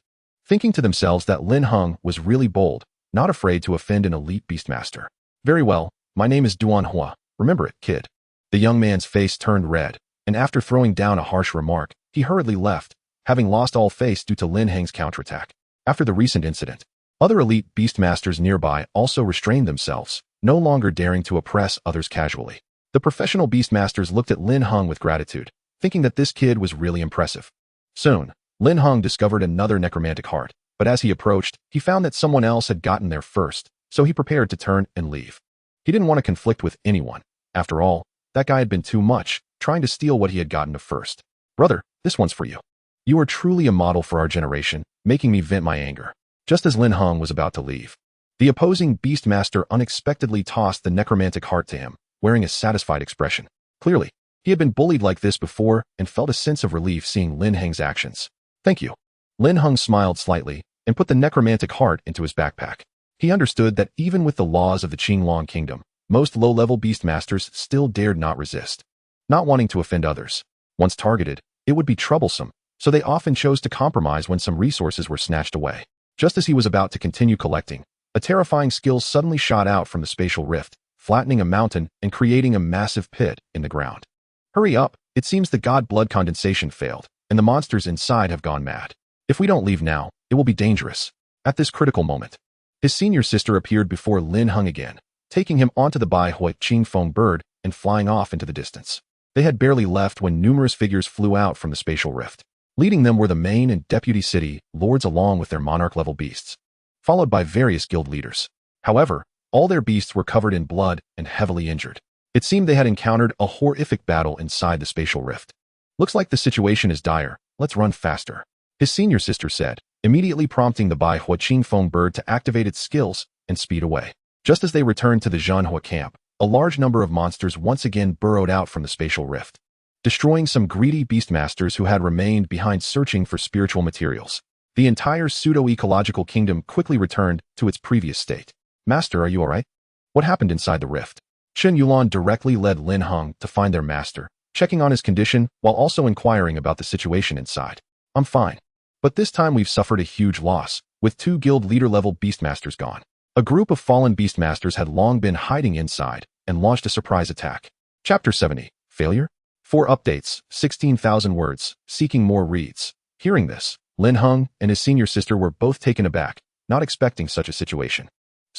thinking to themselves that Lin Heng was really bold, not afraid to offend an elite beastmaster. Very well, my name is Duan Hua. Remember it, kid. The young man's face turned red, and after throwing down a harsh remark, he hurriedly left, having lost all face due to Lin Heng's counterattack. After the recent incident, other elite beastmasters nearby also restrained themselves, no longer daring to oppress others casually. The professional beastmasters looked at Lin Heng with gratitude, thinking that this kid was really impressive. Soon, Lin Heng discovered another necromantic heart, but as he approached, he found that someone else had gotten there first, so he prepared to turn and leave. He didn't want to conflict with anyone. After all, that guy had been too much, trying to steal what he had gotten to first. Brother, this one's for you. You are truly a model for our generation, making me vent my anger. Just as Lin Heng was about to leave, the opposing beastmaster unexpectedly tossed the necromantic heart to him, wearing a satisfied expression. Clearly, he had been bullied like this before and felt a sense of relief seeing Lin Heng's actions. Thank you. Lin Heng smiled slightly and put the necromantic heart into his backpack. He understood that even with the laws of the Qinglong Kingdom, most low-level beastmasters still dared not resist, not wanting to offend others. Once targeted, it would be troublesome, so they often chose to compromise when some resources were snatched away. Just as he was about to continue collecting, a terrifying skill suddenly shot out from the spatial rift, flattening a mountain and creating a massive pit in the ground. Hurry up, it seems the god blood condensation failed, and the monsters inside have gone mad. If we don't leave now, it will be dangerous. At this critical moment, his senior sister appeared before Lin Heng again, taking him onto the Bai Hui Qingfeng bird and flying off into the distance. They had barely left when numerous figures flew out from the spatial rift. Leading them were the main and deputy city lords along with their monarch-level beasts, followed by various guild leaders. However, all their beasts were covered in blood and heavily injured. It seemed they had encountered a horrific battle inside the spatial rift. Looks like the situation is dire. Let's run faster, his senior sister said, immediately prompting the Bai Hui Qingfeng bird to activate its skills and speed away. Just as they returned to the Zhanhua camp, a large number of monsters once again burrowed out from the spatial rift, destroying some greedy beastmasters who had remained behind searching for spiritual materials. The entire pseudo-ecological kingdom quickly returned to its previous state. Master, are you alright? What happened inside the rift? Shen Yulan directly led Lin Heng to find their master, checking on his condition while also inquiring about the situation inside. I'm fine. But this time we've suffered a huge loss, with 2 guild leader-level beastmasters gone. A group of fallen beastmasters had long been hiding inside and launched a surprise attack. Chapter 70. Failure? 4 updates, 16,000 words, seeking more reads. Hearing this, Lin Heng and his senior sister were both taken aback, not expecting such a situation.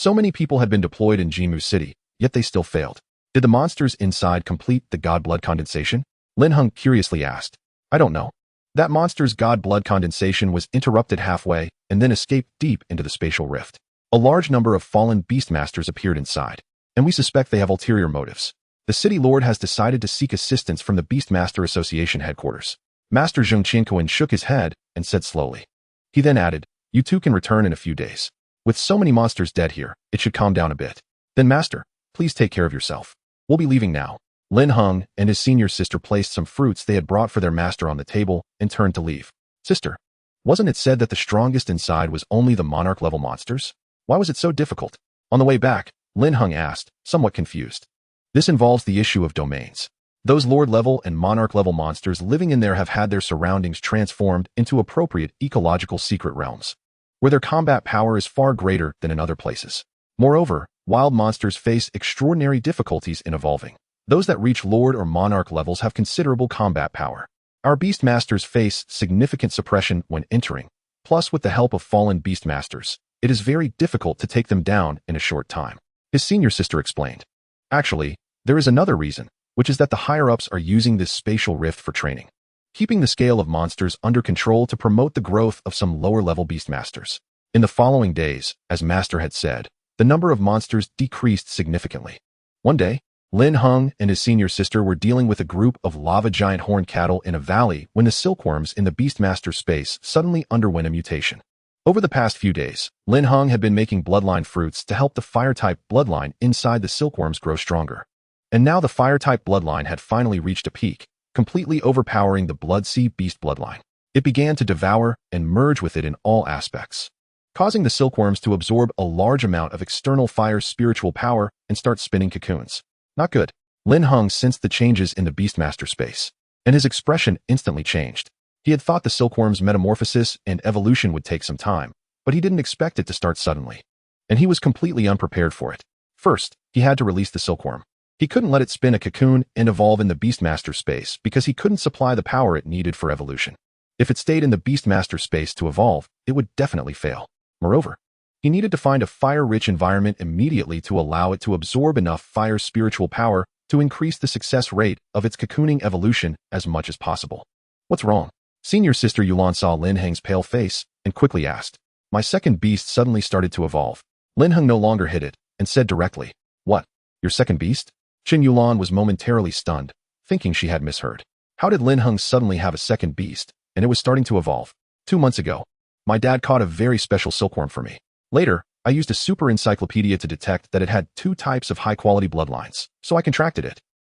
So many people had been deployed in Jimu City, yet they still failed. Did the monsters inside complete the god blood condensation? Lin Heng curiously asked. I don't know. That monster's god blood condensation was interrupted halfway and then escaped deep into the spatial rift. A large number of fallen beastmasters appeared inside, and we suspect they have ulterior motives. The city lord has decided to seek assistance from the Beastmaster Association headquarters. Master Zheng Qinkoan shook his head and said slowly. He then added, you two can return in a few days. With so many monsters dead here, it should calm down a bit. Then master, please take care of yourself. We'll be leaving now. Lin Heng and his senior sister placed some fruits they had brought for their master on the table and turned to leave. Sister, wasn't it said that the strongest inside was only the monarch-level monsters? Why was it so difficult? On the way back, Lin Heng asked, somewhat confused. This involves the issue of domains. Those lord-level and monarch-level monsters living in there have had their surroundings transformed into appropriate ecological secret realms, where their combat power is far greater than in other places. Moreover, wild monsters face extraordinary difficulties in evolving. Those that reach lord or monarch levels have considerable combat power. Our beastmasters face significant suppression when entering, plus with the help of fallen beastmasters, it is very difficult to take them down in a short time. His senior sister explained. Actually, there is another reason, which is that the higher-ups are using this spatial rift for training, keeping the scale of monsters under control to promote the growth of some lower-level beastmasters. In the following days, as Master had said, the number of monsters decreased significantly. One day, Lin Heng and his senior sister were dealing with a group of lava giant horned cattle in a valley when the silkworms in the Beastmaster space suddenly underwent a mutation. Over the past few days, Lin Heng had been making bloodline fruits to help the fire-type bloodline inside the silkworms grow stronger. And now the fire-type bloodline had finally reached a peak, completely overpowering the Blood Sea Beast bloodline. It began to devour and merge with it in all aspects, causing the silkworms to absorb a large amount of external fire spiritual power and start spinning cocoons. Not good. Lin Heng sensed the changes in the Beastmaster space, and his expression instantly changed. He had thought the silkworm's metamorphosis and evolution would take some time, but he didn't expect it to start suddenly. And he was completely unprepared for it. First, he had to release the silkworm. He couldn't let it spin a cocoon and evolve in the Beastmaster space because he couldn't supply the power it needed for evolution. If it stayed in the Beastmaster space to evolve, it would definitely fail. Moreover, he needed to find a fire-rich environment immediately to allow it to absorb enough fire spiritual power to increase the success rate of its cocooning evolution as much as possible. What's wrong? Senior sister Yulan saw Lin Heng's pale face and quickly asked. My second beast suddenly started to evolve. Lin Heng no longer hid it and said directly, What? Your second beast? Qin Yulan was momentarily stunned, thinking she had misheard. How did Lin Heng suddenly have a second beast, and it was starting to evolve? 2 months ago, my dad caught a very special silkworm for me. Later, I used a super encyclopedia to detect that it had 2 types of high-quality bloodlines, so I contracted it.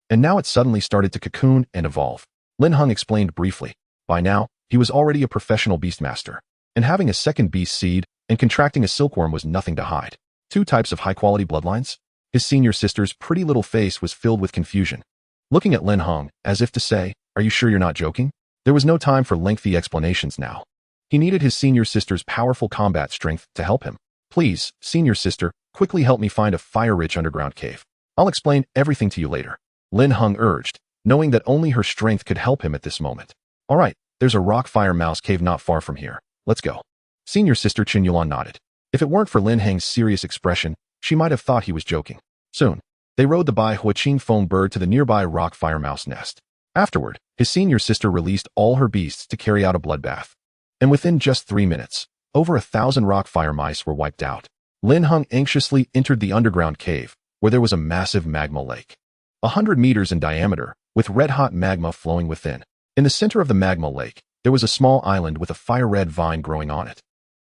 And now it suddenly started to cocoon and evolve. Lin Heng explained briefly. By now, he was already a professional beastmaster, and having a second beast seed and contracting a silkworm was nothing to hide. 2 types of high-quality bloodlines? His senior sister's pretty little face was filled with confusion. Looking at Lin Heng, as if to say, Are you sure you're not joking? There was no time for lengthy explanations now. He needed his senior sister's powerful combat strength to help him. Please, senior sister, quickly help me find a fire-rich underground cave. I'll explain everything to you later. Lin Heng urged, knowing that only her strength could help him at this moment. All right, there's a rock fire mouse cave not far from here. Let's go. Senior sister Qin Yulan nodded. If it weren't for Lin Heng's serious expression, she might have thought he was joking. Soon, they rode the Bai Huaqing Feng bird to the nearby rock fire mouse nest. Afterward, his senior sister released all her beasts to carry out a bloodbath. And within just 3 minutes, over 1,000 rock fire mice were wiped out. Lin Heng anxiously entered the underground cave, where there was a massive magma lake, 100 meters in diameter, with red-hot magma flowing within. In the center of the magma lake, there was a small island with a fire-red vine growing on it.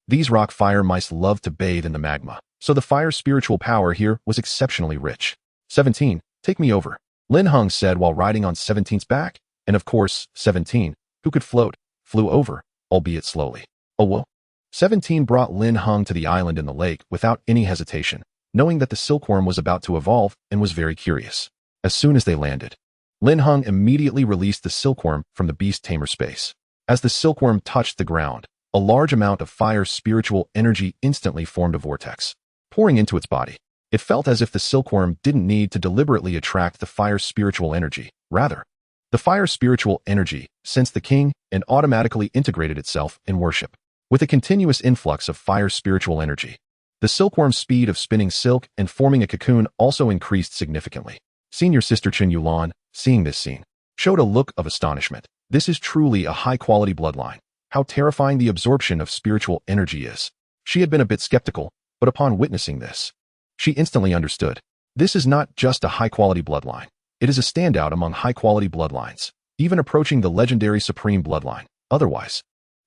These rock fire mice loved to bathe in the magma, so the fire spiritual power here was exceptionally rich. 17, take me over, Lin Heng said while riding on 17's back, and of course, 17, who could float, flew over, albeit slowly. Oh whoa. 17 brought Lin Heng to the island in the lake without any hesitation, knowing that the silkworm was about to evolve and was very curious. As soon as they landed, Lin Heng immediately released the silkworm from the Beast Tamer space. As the silkworm touched the ground, a large amount of fire spiritual energy instantly formed a vortex, pouring into its body. It felt as if the silkworm didn't need to deliberately attract the fire spiritual energy. Rather, the fire spiritual energy sensed the king and automatically integrated itself in worship. With a continuous influx of fire spiritual energy, The silkworm's speed of spinning silk and forming a cocoon also increased significantly. Senior Sister Chen Yulan, seeing this scene, showed a look of astonishment. This is truly a high-quality bloodline. How terrifying the absorption of spiritual energy is. She had been a bit skeptical, but upon witnessing this, she instantly understood. This is not just a high-quality bloodline. It is a standout among high-quality bloodlines, even approaching the legendary Supreme Bloodline. Otherwise,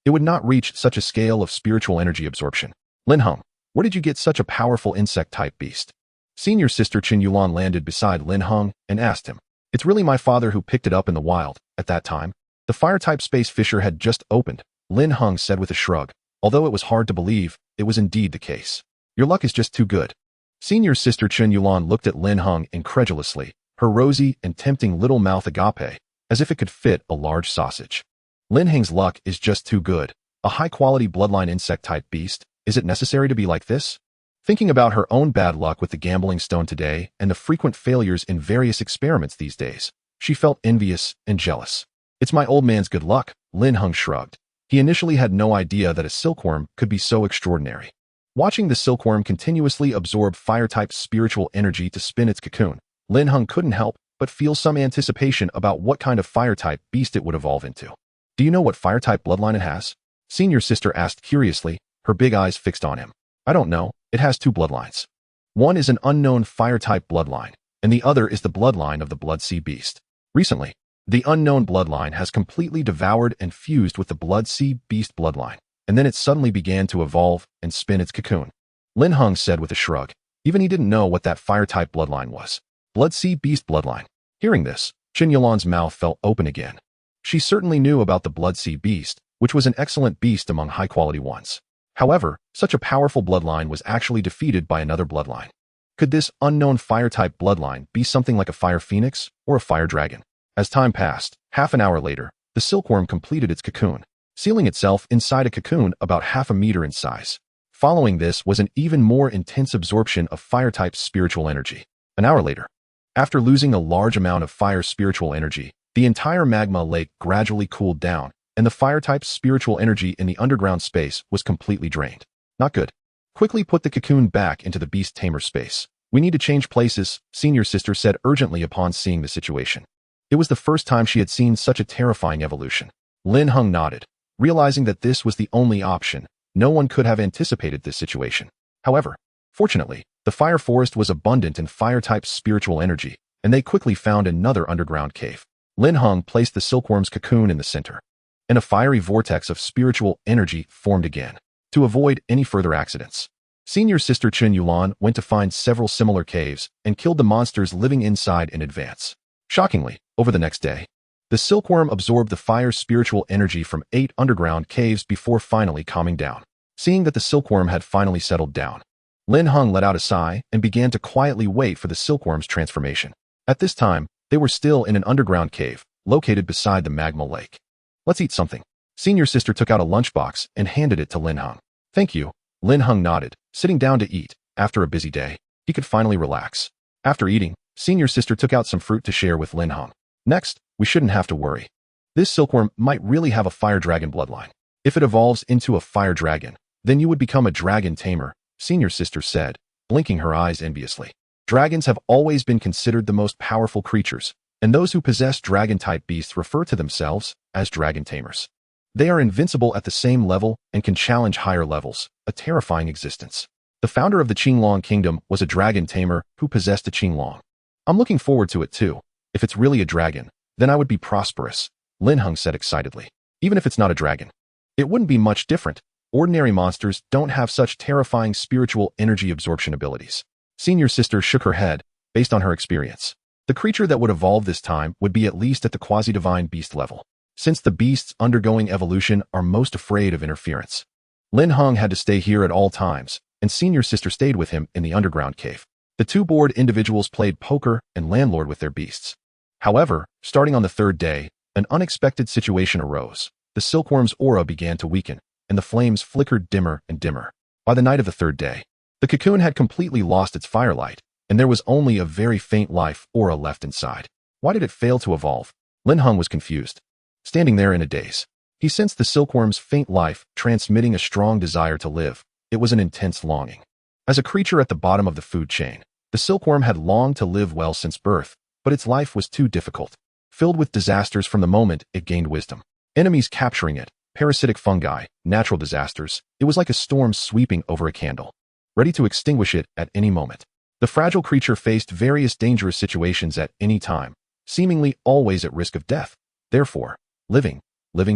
it would not reach such a scale of spiritual energy absorption. Lin Heng, where did you get such a powerful insect-type beast? Senior Sister Chen Yulan landed beside Lin Heng and asked him. It's really my father who picked it up in the wild. At that time, the fire-type space fissure had just opened, Lin Heng said with a shrug. Although it was hard to believe, it was indeed the case. Your luck is just too good. Senior Sister Chen Yulan looked at Lin Heng incredulously, her rosy and tempting little mouth agape, as if it could fit a large sausage. Lin Heng's luck is just too good. A high-quality bloodline insect-type beast, is it necessary to be like this? Thinking about her own bad luck with the gambling stone today and the frequent failures in various experiments these days, she felt envious and jealous. It's my old man's good luck, Lin Heng shrugged. He initially had no idea that a silkworm could be so extraordinary. Watching the silkworm continuously absorb fire-type spiritual energy to spin its cocoon, Lin Heng couldn't help but feel some anticipation about what kind of fire-type beast it would evolve into. Do you know what fire-type bloodline it has? Senior Sister asked curiously, her big eyes fixed on him. I don't know, it has two bloodlines. One is an unknown fire-type bloodline, and the other is the bloodline of the Blood Sea Beast. Recently, the unknown bloodline has completely devoured and fused with the Blood Sea Beast bloodline, and then it suddenly began to evolve and spin its cocoon. Lin Heng said with a shrug. Even he didn't know what that fire-type bloodline was. Blood Sea Beast bloodline. Hearing this, Chen Yulan's mouth fell open again. She certainly knew about the Blood Sea Beast, which was an excellent beast among high-quality ones. However, such a powerful bloodline was actually defeated by another bloodline. Could this unknown fire-type bloodline be something like a fire phoenix or a fire dragon? As time passed, half an hour later, the silkworm completed its cocoon, sealing itself inside a cocoon about half a meter in size. Following this was an even more intense absorption of fire-type spiritual energy. An hour later, after losing a large amount of fire spiritual energy, the entire magma lake gradually cooled down, and the fire-type spiritual energy in the underground space was completely drained. Not good. Quickly put the cocoon back into the Beast Tamer space. We need to change places, Senior Sister said urgently upon seeing the situation. It was the first time she had seen such a terrifying evolution. Lin Heng nodded, realizing that this was the only option. No one could have anticipated this situation. However, fortunately, the fire forest was abundant in fire-type spiritual energy, and they quickly found another underground cave. Lin Heng placed the silkworm's cocoon in the center, and a fiery vortex of spiritual energy formed again. To avoid any further accidents, Senior Sister Chen Yulan went to find several similar caves and killed the monsters living inside in advance. Shockingly, over the next day, the silkworm absorbed the fire's spiritual energy from 8 underground caves before finally calming down. Seeing that the silkworm had finally settled down, Lin Heng let out a sigh and began to quietly wait for the silkworm's transformation. At this time, they were still in an underground cave, located beside the magma lake. Let's eat something. Senior Sister took out a lunchbox and handed it to Lin Heng. Thank you. Lin Heng nodded, sitting down to eat. After a busy day, he could finally relax. After eating, Senior Sister took out some fruit to share with Lin Heng. Next, we shouldn't have to worry. This silkworm might really have a fire dragon bloodline. If it evolves into a fire dragon, then you would become a dragon tamer, Senior Sister said, blinking her eyes enviously. Dragons have always been considered the most powerful creatures, and those who possess dragon-type beasts refer to themselves as dragon tamers. They are invincible at the same level and can challenge higher levels, a terrifying existence. The founder of the Qinglong Kingdom was a dragon tamer who possessed a Qinglong. I'm looking forward to it too. If it's really a dragon, then I would be prosperous, Lin Heng said excitedly. Even if it's not a dragon, it wouldn't be much different. Ordinary monsters don't have such terrifying spiritual energy absorption abilities. Senior Sister shook her head, based on her experience. The creature that would evolve this time would be at least at the quasi-divine beast level, since the beasts undergoing evolution are most afraid of interference. Lin Heng had to stay here at all times, and Senior Sister stayed with him in the underground cave. The two bored individuals played poker and landlord with their beasts. However, starting on the third day, an unexpected situation arose. The silkworm's aura began to weaken, and the flames flickered dimmer and dimmer. By the night of the third day, the cocoon had completely lost its firelight, and there was only a very faint life aura left inside. Why did it fail to evolve? Lin Heng was confused. Standing there in a daze, he sensed the silkworm's faint life transmitting a strong desire to live. It was an intense longing. As a creature at the bottom of the food chain, the silkworm had longed to live well since birth, but its life was too difficult, filled with disasters from the moment it gained wisdom. Enemies capturing it, parasitic fungi, natural disasters. It was like a storm sweeping over a candle, ready to extinguish it at any moment. The fragile creature faced various dangerous situations at any time, seemingly always at risk of death. Therefore, living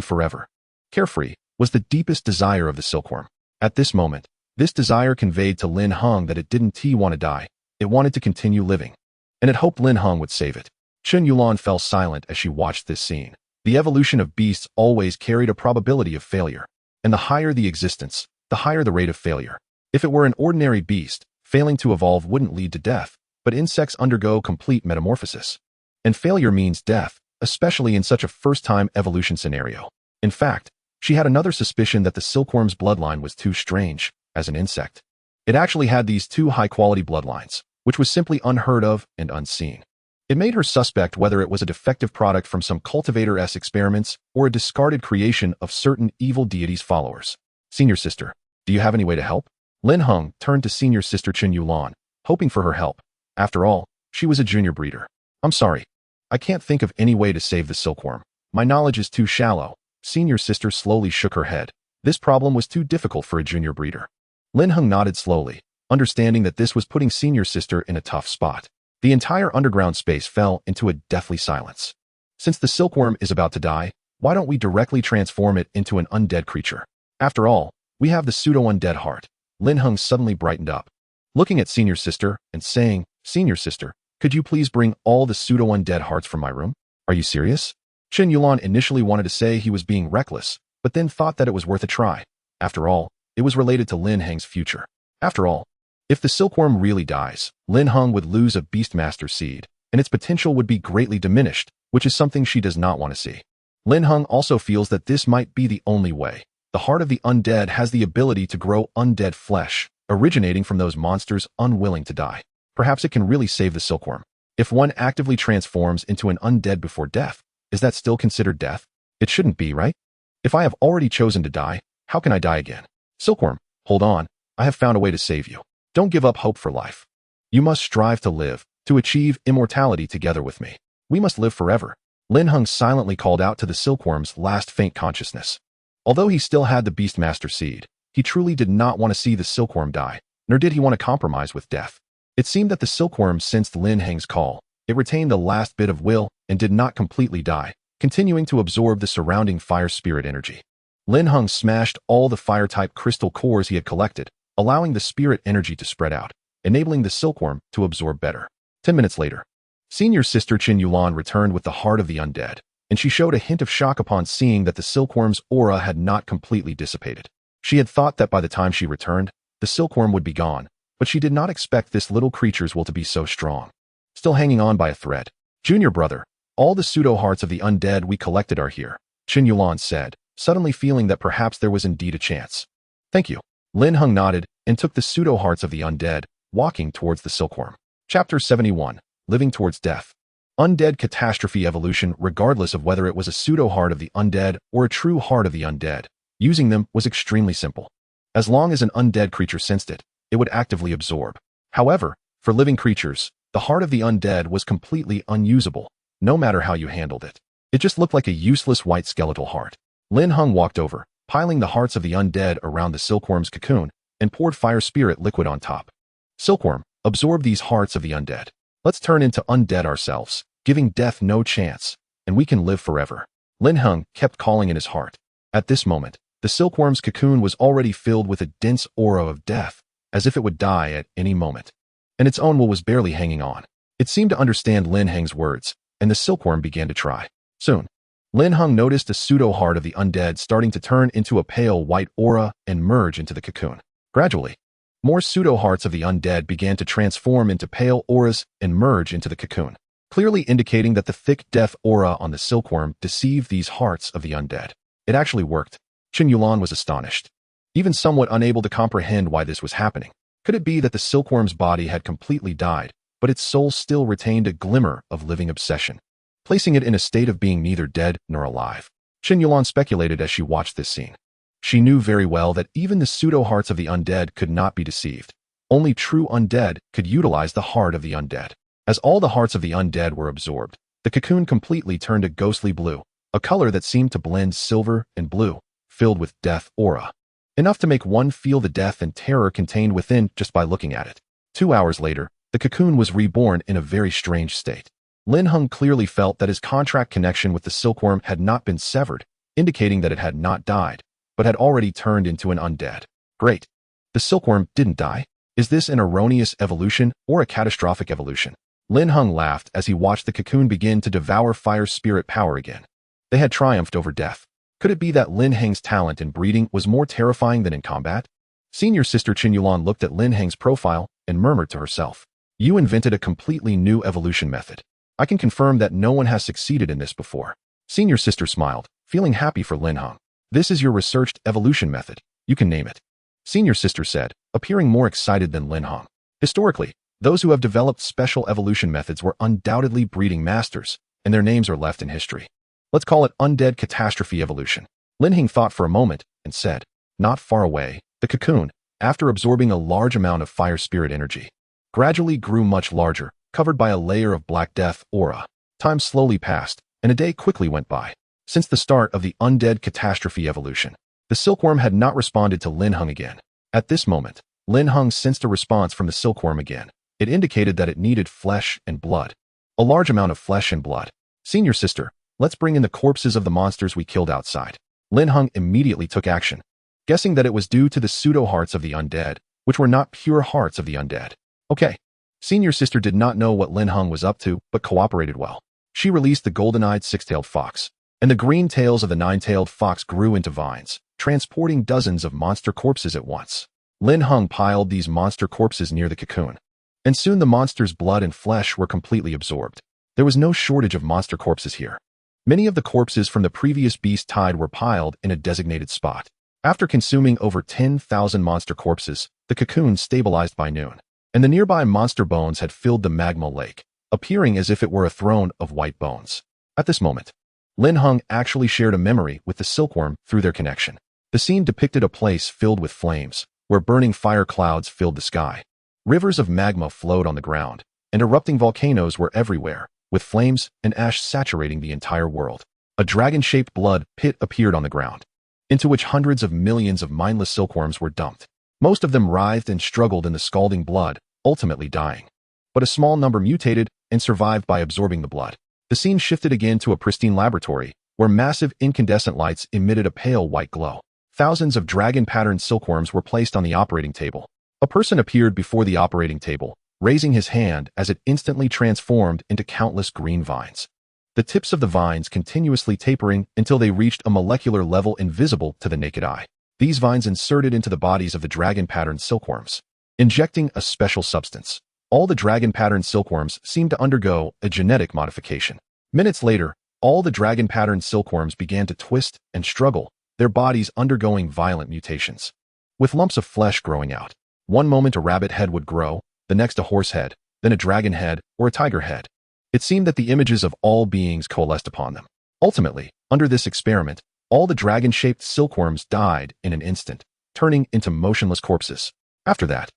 forever, carefree, was the deepest desire of the silkworm. At this moment, this desire conveyed to Lin Heng that it didn't want to die. It wanted to continue living, and it hoped Lin Heng would save it. Chen Yulan fell silent as she watched this scene. The evolution of beasts always carried a probability of failure, and the higher the existence, the higher the rate of failure. If it were an ordinary beast, failing to evolve wouldn't lead to death, but insects undergo complete metamorphosis. And failure means death, especially in such a first-time evolution scenario. In fact, she had another suspicion that the silkworm's bloodline was too strange as an insect. It actually had these two high-quality bloodlines, which was simply unheard of and unseen. It made her suspect whether it was a defective product from some cultivator-esque experiments or a discarded creation of certain evil deities' followers. Senior sister, do you have any way to help? Lin Heng turned to senior sister Chen Yulan, hoping for her help. After all, she was a junior breeder. I'm sorry. I can't think of any way to save the silkworm. My knowledge is too shallow. Senior sister slowly shook her head. This problem was too difficult for a junior breeder. Lin Heng nodded slowly, understanding that this was putting senior sister in a tough spot. The entire underground space fell into a deathly silence. Since the silkworm is about to die, why don't we directly transform it into an undead creature? After all, we have the pseudo-undead heart. Lin Heng suddenly brightened up, looking at senior sister and saying, Senior sister, could you please bring all the pseudo-undead hearts from my room? Are you serious? Chen Yulan initially wanted to say he was being reckless, but then thought that it was worth a try. After all, it was related to Lin Heng's future. After all, if the silkworm really dies, Lin Heng would lose a beastmaster seed, and its potential would be greatly diminished, which is something she does not want to see. Lin Heng also feels that this might be the only way. The heart of the undead has the ability to grow undead flesh, originating from those monsters unwilling to die. Perhaps it can really save the silkworm. If one actively transforms into an undead before death, is that still considered death? It shouldn't be, right? If I have already chosen to die, how can I die again? Silkworm, hold on. I have found a way to save you. Don't give up hope for life. You must strive to live, to achieve immortality together with me. We must live forever. Lin Heng silently called out to the silkworm's last faint consciousness. Although he still had the beastmaster seed, he truly did not want to see the silkworm die, nor did he want to compromise with death. It seemed that the silkworm sensed Lin Heng's call. It retained the last bit of will and did not completely die, continuing to absorb the surrounding fire spirit energy. Lin Heng smashed all the fire-type crystal cores he had collected, allowing the spirit energy to spread out, enabling the silkworm to absorb better. 10 minutes later, senior sister Chen Yulan returned with the heart of the undead, and she showed a hint of shock upon seeing that the silkworm's aura had not completely dissipated. She had thought that by the time she returned, the silkworm would be gone, but she did not expect this little creature's will to be so strong. Still hanging on by a thread. Junior brother, all the pseudo-hearts of the undead we collected are here, Chen Yulan said, suddenly feeling that perhaps there was indeed a chance. Thank you. Lin Heng nodded and took the pseudo-hearts of the undead, walking towards the silkworm. Chapter 71. Living Towards Death. Undead catastrophe evolution, regardless of whether it was a pseudo-heart of the undead or a true heart of the undead. Using them was extremely simple. As long as an undead creature sensed it, it would actively absorb. However, for living creatures, the heart of the undead was completely unusable, no matter how you handled it. It just looked like a useless white skeletal heart. Lin Heng walked over, piling the hearts of the undead around the silkworm's cocoon, and poured fire spirit liquid on top. Silkworm, absorb these hearts of the undead. Let's turn into undead ourselves, giving death no chance, and we can live forever. Lin Heng kept calling in his heart. At this moment, the silkworm's cocoon was already filled with a dense aura of death, as if it would die at any moment. And its own will was barely hanging on. It seemed to understand Lin Heng's words, and the silkworm began to try. Soon, Lin Heng noticed a pseudo-heart of the undead starting to turn into a pale white aura and merge into the cocoon. Gradually, more pseudo-hearts of the undead began to transform into pale auras and merge into the cocoon, clearly indicating that the thick death aura on the silkworm deceived these hearts of the undead. It actually worked. Chen Yulan was astonished, even somewhat unable to comprehend why this was happening. Could it be that the silkworm's body had completely died, but its soul still retained a glimmer of living obsession, placing it in a state of being neither dead nor alive? Chen Yulan speculated as she watched this scene. She knew very well that even the pseudo-hearts of the undead could not be deceived. Only true undead could utilize the heart of the undead. As all the hearts of the undead were absorbed, the cocoon completely turned a ghostly blue, a color that seemed to blend silver and blue, filled with death aura. Enough to make one feel the death and terror contained within just by looking at it. 2 hours later, the cocoon was reborn in a very strange state. Lin Heng clearly felt that his contract connection with the silkworm had not been severed, indicating that it had not died, but had already turned into an undead. Great. The silkworm didn't die. Is this an erroneous evolution or a catastrophic evolution? Lin Heng laughed as he watched the cocoon begin to devour fire spirit power again. They had triumphed over death. Could it be that Lin Heng's talent in breeding was more terrifying than in combat? Senior sister Qin Yulan looked at Lin Heng's profile and murmured to herself, "You invented a completely new evolution method. I can confirm that no one has succeeded in this before." Senior sister smiled, feeling happy for Lin Heng. "This is your researched evolution method. You can name it." Senior sister said, appearing more excited than Lin Heng. Historically, those who have developed special evolution methods were undoubtedly breeding masters, and their names are left in history. Let's call it undead catastrophe evolution. Lin Heng thought for a moment and said, not far away, the cocoon, after absorbing a large amount of fire spirit energy, gradually grew much larger, covered by a layer of black death aura. Time slowly passed, and a day quickly went by. Since the start of the undead catastrophe evolution, the silkworm had not responded to Lin Heng again. At this moment, Lin Heng sensed a response from the silkworm again. It indicated that it needed flesh and blood. A large amount of flesh and blood. Senior sister, let's bring in the corpses of the monsters we killed outside. Lin Heng immediately took action, guessing that it was due to the pseudo-hearts of the undead, which were not pure hearts of the undead. Okay. Senior sister did not know what Lin Heng was up to, but cooperated well. She released the golden-eyed six-tailed fox, and the green tails of the nine-tailed fox grew into vines, transporting dozens of monster corpses at once. Lin Heng piled these monster corpses near the cocoon, and soon the monster's blood and flesh were completely absorbed. There was no shortage of monster corpses here. Many of the corpses from the previous beast tide were piled in a designated spot. After consuming over 10,000 monster corpses, the cocoon stabilized by noon, and the nearby monster bones had filled the magma lake, appearing as if it were a throne of white bones. At this moment, Lin Heng actually shared a memory with the silkworm through their connection. The scene depicted a place filled with flames, where burning fire clouds filled the sky. Rivers of magma flowed on the ground, and erupting volcanoes were everywhere, with flames and ash saturating the entire world. A dragon-shaped blood pit appeared on the ground, into which hundreds of millions of mindless silkworms were dumped. Most of them writhed and struggled in the scalding blood, ultimately dying. But a small number mutated and survived by absorbing the blood. The scene shifted again to a pristine laboratory, where massive incandescent lights emitted a pale white glow. Thousands of dragon-patterned silkworms were placed on the operating table. A person appeared before the operating table, raising his hand as it instantly transformed into countless green vines. The tips of the vines continuously tapering until they reached a molecular level invisible to the naked eye. These vines inserted into the bodies of the dragon-patterned silkworms, injecting a special substance. All the dragon-patterned silkworms seemed to undergo a genetic modification. Minutes later, all the dragon-patterned silkworms began to twist and struggle, their bodies undergoing violent mutations, with lumps of flesh growing out. One moment a rabbit head would grow, the next a horse head, then a dragon head or a tiger head. It seemed that the images of all beings coalesced upon them. Ultimately, under this experiment, all the dragon-shaped silkworms died in an instant, turning into motionless corpses. After that,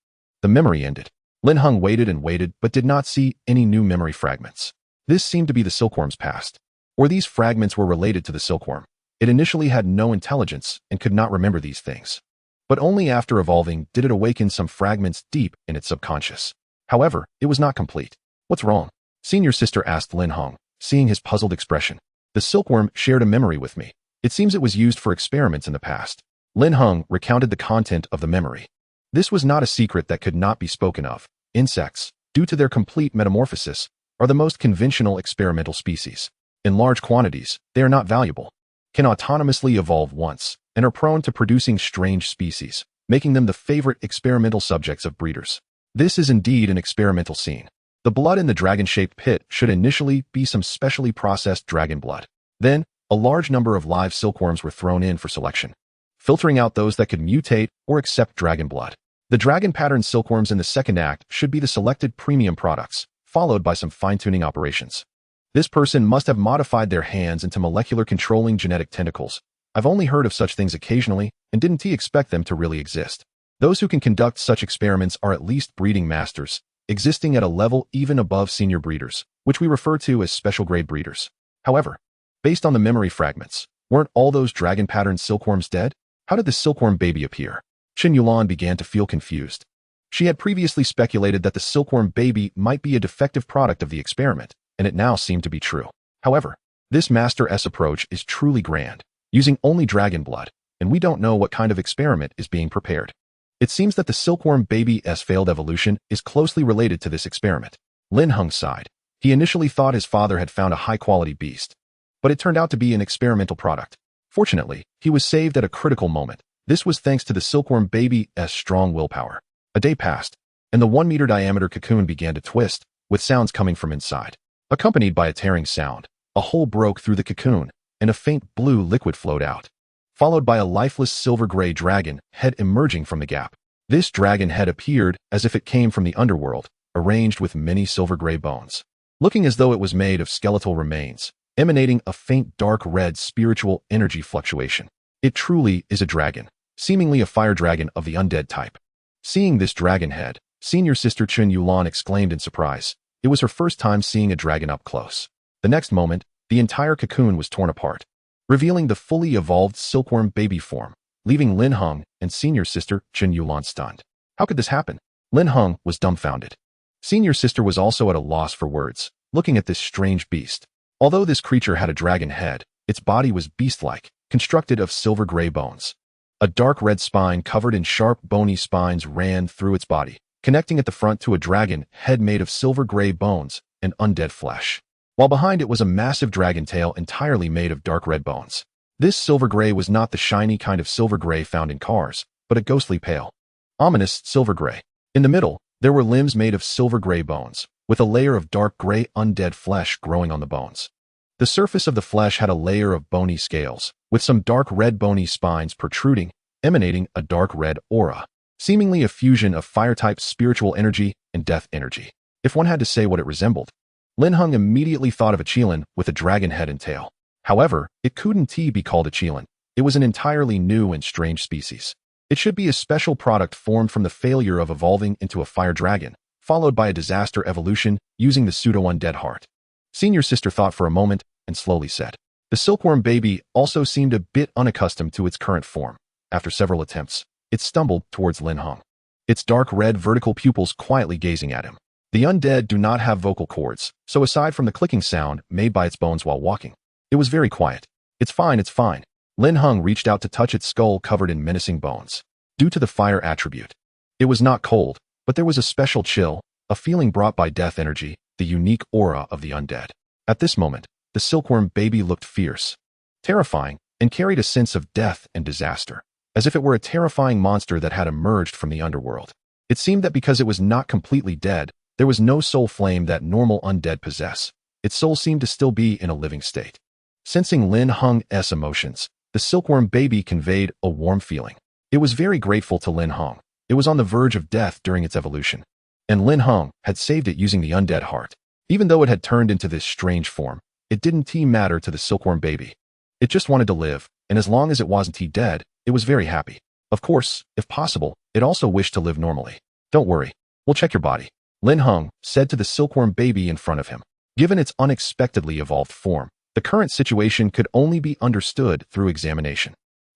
the memory ended. Lin Heng waited and waited but did not see any new memory fragments. This seemed to be the silkworm's past, or these fragments were related to the silkworm. It initially had no intelligence and could not remember these things. But only after evolving did it awaken some fragments deep in its subconscious. However, it was not complete. What's wrong? Senior sister asked Lin Heng, seeing his puzzled expression. The silkworm shared a memory with me. It seems it was used for experiments in the past. Lin Heng recounted the content of the memory. This was not a secret that could not be spoken of. Insects, due to their complete metamorphosis, are the most conventional experimental species. In large quantities, they are not valuable, can autonomously evolve once, and are prone to producing strange species, making them the favorite experimental subjects of breeders. This is indeed an experimental scene. The blood in the dragon-shaped pit should initially be some specially processed dragon blood. Then, a large number of live silkworms were thrown in for selection, filtering out those that could mutate or accept dragon blood. The dragon-patterned silkworms in the second act should be the selected premium products, followed by some fine-tuning operations. This person must have modified their hands into molecular controlling genetic tentacles. I've only heard of such things occasionally and didn't expect them to really exist. Those who can conduct such experiments are at least breeding masters, existing at a level even above senior breeders, which we refer to as special grade breeders. However, based on the memory fragments, weren't all those dragon-patterned silkworms dead? How did the silkworm baby appear? Chen Yulan began to feel confused. She had previously speculated that the silkworm baby might be a defective product of the experiment, and it now seemed to be true. However, this Master S approach is truly grand, using only dragon blood, and we don't know what kind of experiment is being prepared. It seems that the silkworm baby's failed evolution is closely related to this experiment. Lin Heng sighed. He initially thought his father had found a high-quality beast, but it turned out to be an experimental product. Fortunately, he was saved at a critical moment. This was thanks to the silkworm baby's strong willpower. A day passed, and the 1-meter diameter cocoon began to twist, with sounds coming from inside. Accompanied by a tearing sound, a hole broke through the cocoon, and a faint blue liquid flowed out, followed by a lifeless silver-gray dragon head emerging from the gap. This dragon head appeared as if it came from the underworld, arranged with many silver-gray bones, looking as though it was made of skeletal remains, emanating a faint dark red spiritual energy fluctuation. It truly is a dragon, seemingly a fire dragon of the undead type. Seeing this dragon head, senior sister Chen Yulan exclaimed in surprise. It was her first time seeing a dragon up close. The next moment, the entire cocoon was torn apart, revealing the fully evolved silkworm baby form, leaving Lin Heng and senior sister Chen Yulan stunned. How could this happen? Lin Heng was dumbfounded. Senior sister was also at a loss for words, looking at this strange beast. Although this creature had a dragon head, its body was beast-like, constructed of silver-gray bones. A dark red spine covered in sharp, bony spines ran through its body, connecting at the front to a dragon head made of silver-gray bones and undead flesh, while behind it was a massive dragon tail entirely made of dark red bones. This silver-gray was not the shiny kind of silver-gray found in cars, but a ghostly pale, ominous silver-gray. In the middle, there were limbs made of silver-gray bones, with a layer of dark gray undead flesh growing on the bones. The surface of the flesh had a layer of bony scales, with some dark red bony spines protruding, emanating a dark red aura, seemingly a fusion of fire-type spiritual energy and death energy. If one had to say what it resembled, Lin Heng immediately thought of a qilin with a dragon head and tail. However, it couldn't be called a qilin. It was an entirely new and strange species. It should be a special product formed from the failure of evolving into a fire dragon, followed by a disaster evolution using the pseudo-undead heart. Senior sister thought for a moment and slowly said. The silkworm baby also seemed a bit unaccustomed to its current form. After several attempts, it stumbled towards Lin Heng, its dark red vertical pupils quietly gazing at him. The undead do not have vocal cords, so aside from the clicking sound made by its bones while walking, it was very quiet. It's fine, it's fine. Lin Heng reached out to touch its skull covered in menacing bones. Due to the fire attribute, it was not cold, but there was a special chill, a feeling brought by death energy, the unique aura of the undead. At this moment, the silkworm baby looked fierce, terrifying, and carried a sense of death and disaster, as if it were a terrifying monster that had emerged from the underworld. It seemed that because it was not completely dead, there was no soul flame that normal undead possess. Its soul seemed to still be in a living state. Sensing Lin Heng's emotions, the silkworm baby conveyed a warm feeling. It was very grateful to Lin Heng. It was on the verge of death during its evolution, and Lin Heng had saved it using the undead heart. Even though it had turned into this strange form, it didn't matter to the silkworm baby. It just wanted to live, and as long as it wasn't dead, it was very happy. Of course, if possible, it also wished to live normally. Don't worry, we'll check your body, Lin Heng said to the silkworm baby in front of him. Given its unexpectedly evolved form, the current situation could only be understood through examination.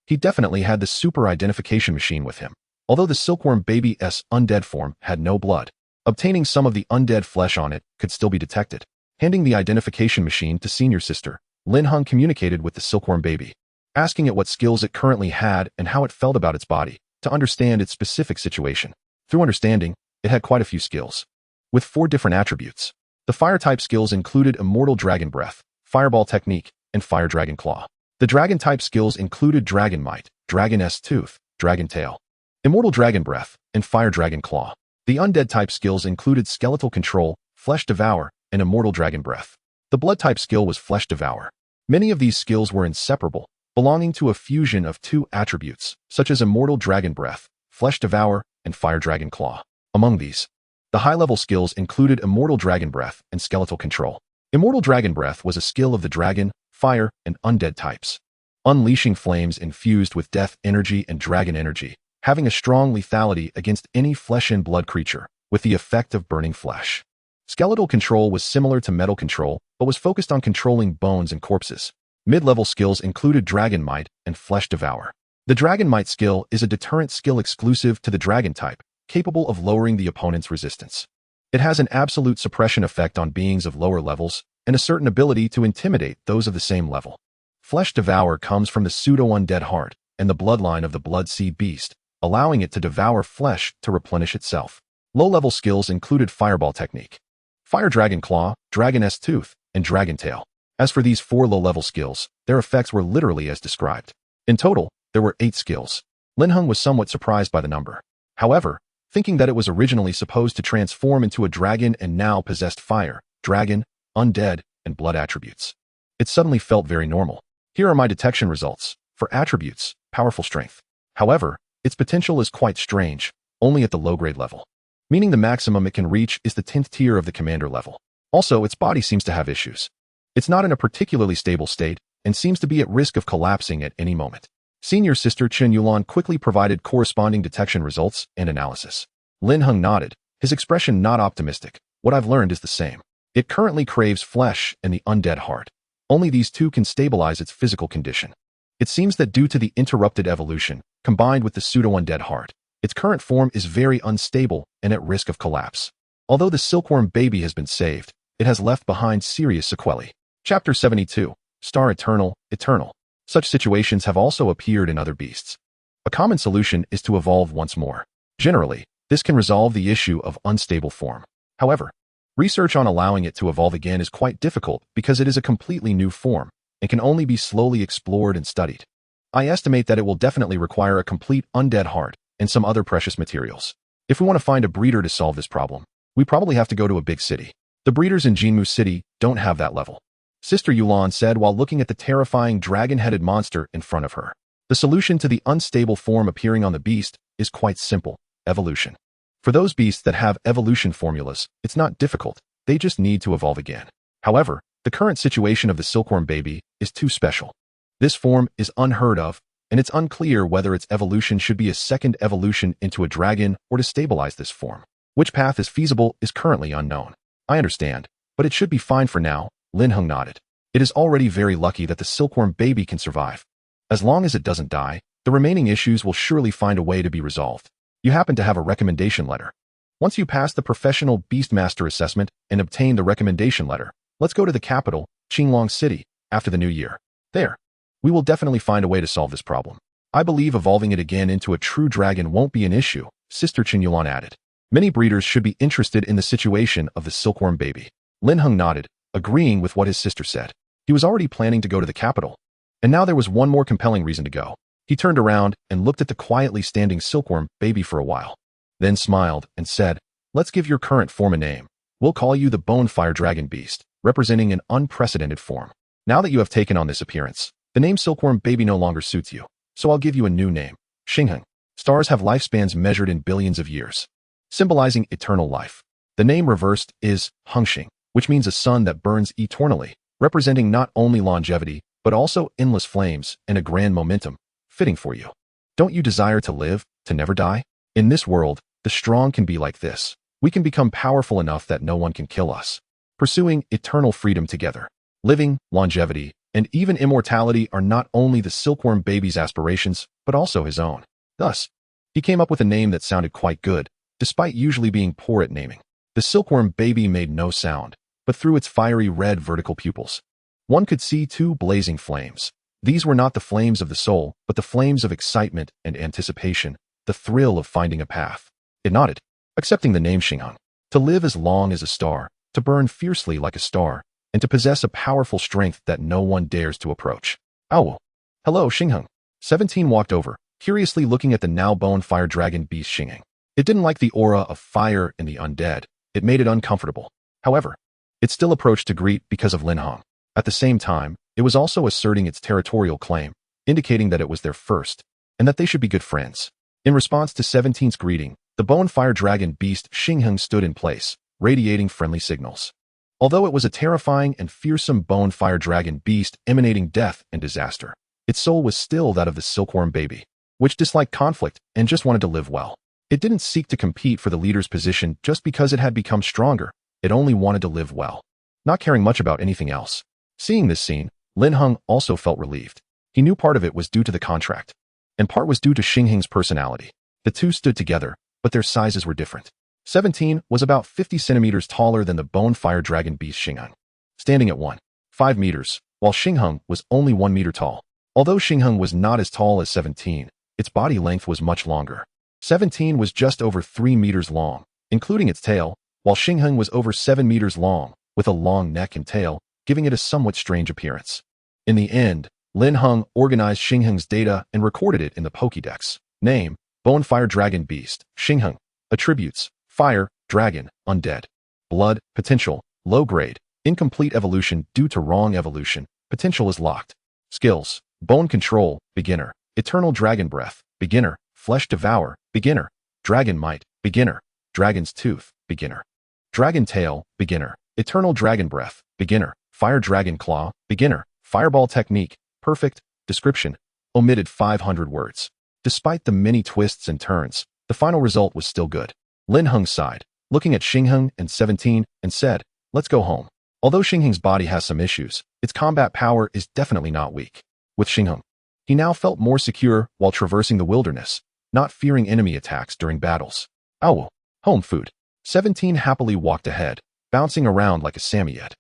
He definitely had the super identification machine with him. Although the silkworm baby's undead form had no blood, obtaining some of the undead flesh on it could still be detected. Handing the identification machine to senior sister, Lin Heng communicated with the silkworm baby, asking it what skills it currently had and how it felt about its body, to understand its specific situation. Through understanding, it had quite a few skills, with 4 different attributes. The fire-type skills included Immortal Dragon Breath, Fireball Technique, and Fire Dragon Claw. The Dragon-type skills included Dragon Might, Dragon's Tooth, Dragon Tail, Immortal Dragon Breath, and Fire Dragon Claw. The Undead-type skills included Skeletal Control, Flesh Devour, and Immortal Dragon Breath. The Blood-type skill was Flesh Devour. Many of these skills were inseparable, belonging to a fusion of 2 attributes, such as Immortal Dragon Breath, Flesh Devour, and Fire Dragon Claw. Among these, the high-level skills included Immortal Dragon Breath and Skeletal Control. Immortal Dragon Breath was a skill of the Dragon, Fire, and Undead types, unleashing flames infused with death energy and dragon energy. having a strong lethality against any flesh and blood creature, with the effect of burning flesh. Skeletal control was similar to metal control, but was focused on controlling bones and corpses. Mid-level skills included Dragon Might and Flesh Devour. The Dragon Might skill is a deterrent skill exclusive to the dragon type, capable of lowering the opponent's resistance. It has an absolute suppression effect on beings of lower levels, and a certain ability to intimidate those of the same level. Flesh Devour comes from the pseudo-undead heart and the bloodline of the Blood Sea Beast, allowing it to devour flesh to replenish itself. Low-level skills included Fireball Technique, Fire Dragon Claw, Dragoness Tooth, and Dragon Tail. As for these 4 low-level skills, their effects were literally as described. In total, there were 8 skills. Lin Heng was somewhat surprised by the number. However, thinking that it was originally supposed to transform into a dragon and now possessed fire, dragon, undead, and blood attributes, it suddenly felt very normal. Here are my detection results. For attributes, powerful strength. However, its potential is quite strange, only at the low-grade level, meaning the maximum it can reach is the 10th tier of the commander level. Also, its body seems to have issues. It's not in a particularly stable state and seems to be at risk of collapsing at any moment. Senior Sister Chen Yulan quickly provided corresponding detection results and analysis. Lin Heng nodded, his expression not optimistic. What I've learned is the same. It currently craves flesh and the undead heart. Only these two can stabilize its physical condition. It seems that due to the interrupted evolution, combined with the pseudo-undead heart, its current form is very unstable and at risk of collapse. Although the silkworm baby has been saved, it has left behind serious sequelae. Chapter 72. Star Eternal, Eternal. Such situations have also appeared in other beasts. A common solution is to evolve once more. Generally, this can resolve the issue of unstable form. However, research on allowing it to evolve again is quite difficult because it is a completely new form and can only be slowly explored and studied. I estimate that it will definitely require a complete undead heart and some other precious materials. If we want to find a breeder to solve this problem, we probably have to go to a big city. The breeders in Jinmu City don't have that level, Sister Yulan said while looking at the terrifying dragon-headed monster in front of her. The solution to the unstable form appearing on the beast is quite simple: evolution. For those beasts that have evolution formulas, it's not difficult, they just need to evolve again. However, the current situation of the silkworm baby is too special. This form is unheard of, and it's unclear whether its evolution should be a second evolution into a dragon or to stabilize this form. Which path is feasible is currently unknown. I understand, but it should be fine for now, Lin Heng nodded. It is already very lucky that the silkworm baby can survive. As long as it doesn't die, the remaining issues will surely find a way to be resolved. You happen to have a recommendation letter. Once you pass the professional Beastmaster assessment and obtain the recommendation letter, let's go to the capital, Qinglong City, after the new year. There, we will definitely find a way to solve this problem. I believe evolving it again into a true dragon won't be an issue, Sister Chen Yulan added. Many breeders should be interested in the situation of the silkworm baby. Lin Heng nodded, agreeing with what his sister said. He was already planning to go to the capital, and now there was one more compelling reason to go. He turned around and looked at the quietly standing silkworm baby for a while, then smiled and said, "Let's give your current form a name. We'll call you the Bonefire Dragon Beast, representing an unprecedented form. Now that you have taken on this appearance, the name Silkworm Baby no longer suits you, so I'll give you a new name, Xingheng." Stars have lifespans measured in billions of years, symbolizing eternal life. The name reversed is Hengxing, which means a sun that burns eternally, representing not only longevity, but also endless flames and a grand momentum, fitting for you. Don't you desire to live, to never die? In this world, the strong can be like this. We can become powerful enough that no one can kill us. Pursuing eternal freedom together. Living, longevity, and even immortality are not only the silkworm baby's aspirations, but also his own. Thus, he came up with a name that sounded quite good, despite usually being poor at naming. The silkworm baby made no sound, but through its fiery red vertical pupils, one could see two blazing flames. These were not the flames of the soul, but the flames of excitement and anticipation, the thrill of finding a path. It nodded, accepting the name Xingheng. To live as long as a star, to burn fiercely like a star, and to possess a powerful strength that no one dares to approach. Owl. Hello, Xingheng. 17 walked over, curiously looking at the now Bonefire Dragon Beast Xingheng. It didn't like the aura of fire in the undead. It made it uncomfortable. However, it still approached to greet because of Lin Heng. At the same time, it was also asserting its territorial claim, indicating that it was their first, and that they should be good friends. In response to 17's greeting, the Bonefire Dragon Beast Xingheng stood in place, radiating friendly signals. Although it was a terrifying and fearsome Bonefire Dragon Beast emanating death and disaster, its soul was still that of the silkworm baby. which disliked conflict and just wanted to live well. It didn't seek to compete for the leader's position just because it had become stronger. It only wanted to live well, not caring much about anything else. Seeing this scene, Lin Heng also felt relieved. He knew part of it was due to the contract, and part was due to Lin Heng's personality. The two stood together, but their sizes were different. 17 was about 50 centimeters taller than the bone-fire dragon beast Lin Heng, standing at 1.5 meters, while Lin Heng was only 1 meter tall. Although Lin Heng was not as tall as 17, its body length was much longer. 17 was just over 3 meters long, including its tail, while Lin Heng was over 7 meters long, with a long neck and tail, giving it a somewhat strange appearance. In the end, Lin Heng organized Lin Heng's data and recorded it in the Pokédex. Name: Bone-Fire Dragon Beast, Lin Heng. Attributes: Fire, Dragon, Undead. Blood, Potential, Low Grade. Incomplete evolution due to wrong evolution. Potential is locked. Skills: Bone Control, Beginner. Eternal Dragon Breath, Beginner. Flesh Devour, Beginner. Dragon Might, Beginner. Dragon's Tooth, Beginner. Dragon Tail, Beginner. Eternal Dragon Breath, Beginner. Fire Dragon Claw, Beginner. Fireball Technique, Perfect. Description: Omitted 500 words. Despite the many twists and turns, the final result was still good. Lin Heng sighed, looking at Lin Heng and 17, and said, "Let's go home." Although Lin Heng's body has some issues, its combat power is definitely not weak. With Lin Heng, he now felt more secure while traversing the wilderness, not fearing enemy attacks during battles. Owl. Home food. 17 happily walked ahead, bouncing around like a Samoyed.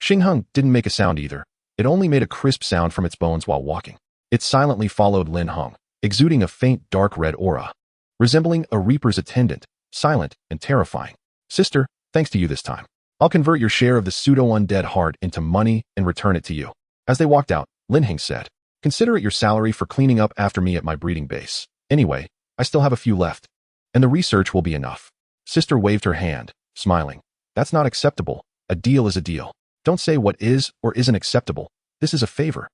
Lin Heng didn't make a sound either. It only made a crisp sound from its bones while walking. It silently followed Lin Heng, exuding a faint dark red aura, resembling a reaper's attendant, silent and terrifying. "Sister, thanks to you this time. I'll convert your share of the pseudo-undead heart into money and return it to you." As they walked out, Lin Heng said, "Consider it your salary for cleaning up after me at my breeding base. Anyway, I still have a few left, and the research will be enough." Sister waved her hand, smiling. "That's not acceptable. A deal is a deal. Don't say what is or isn't acceptable. This is a favor.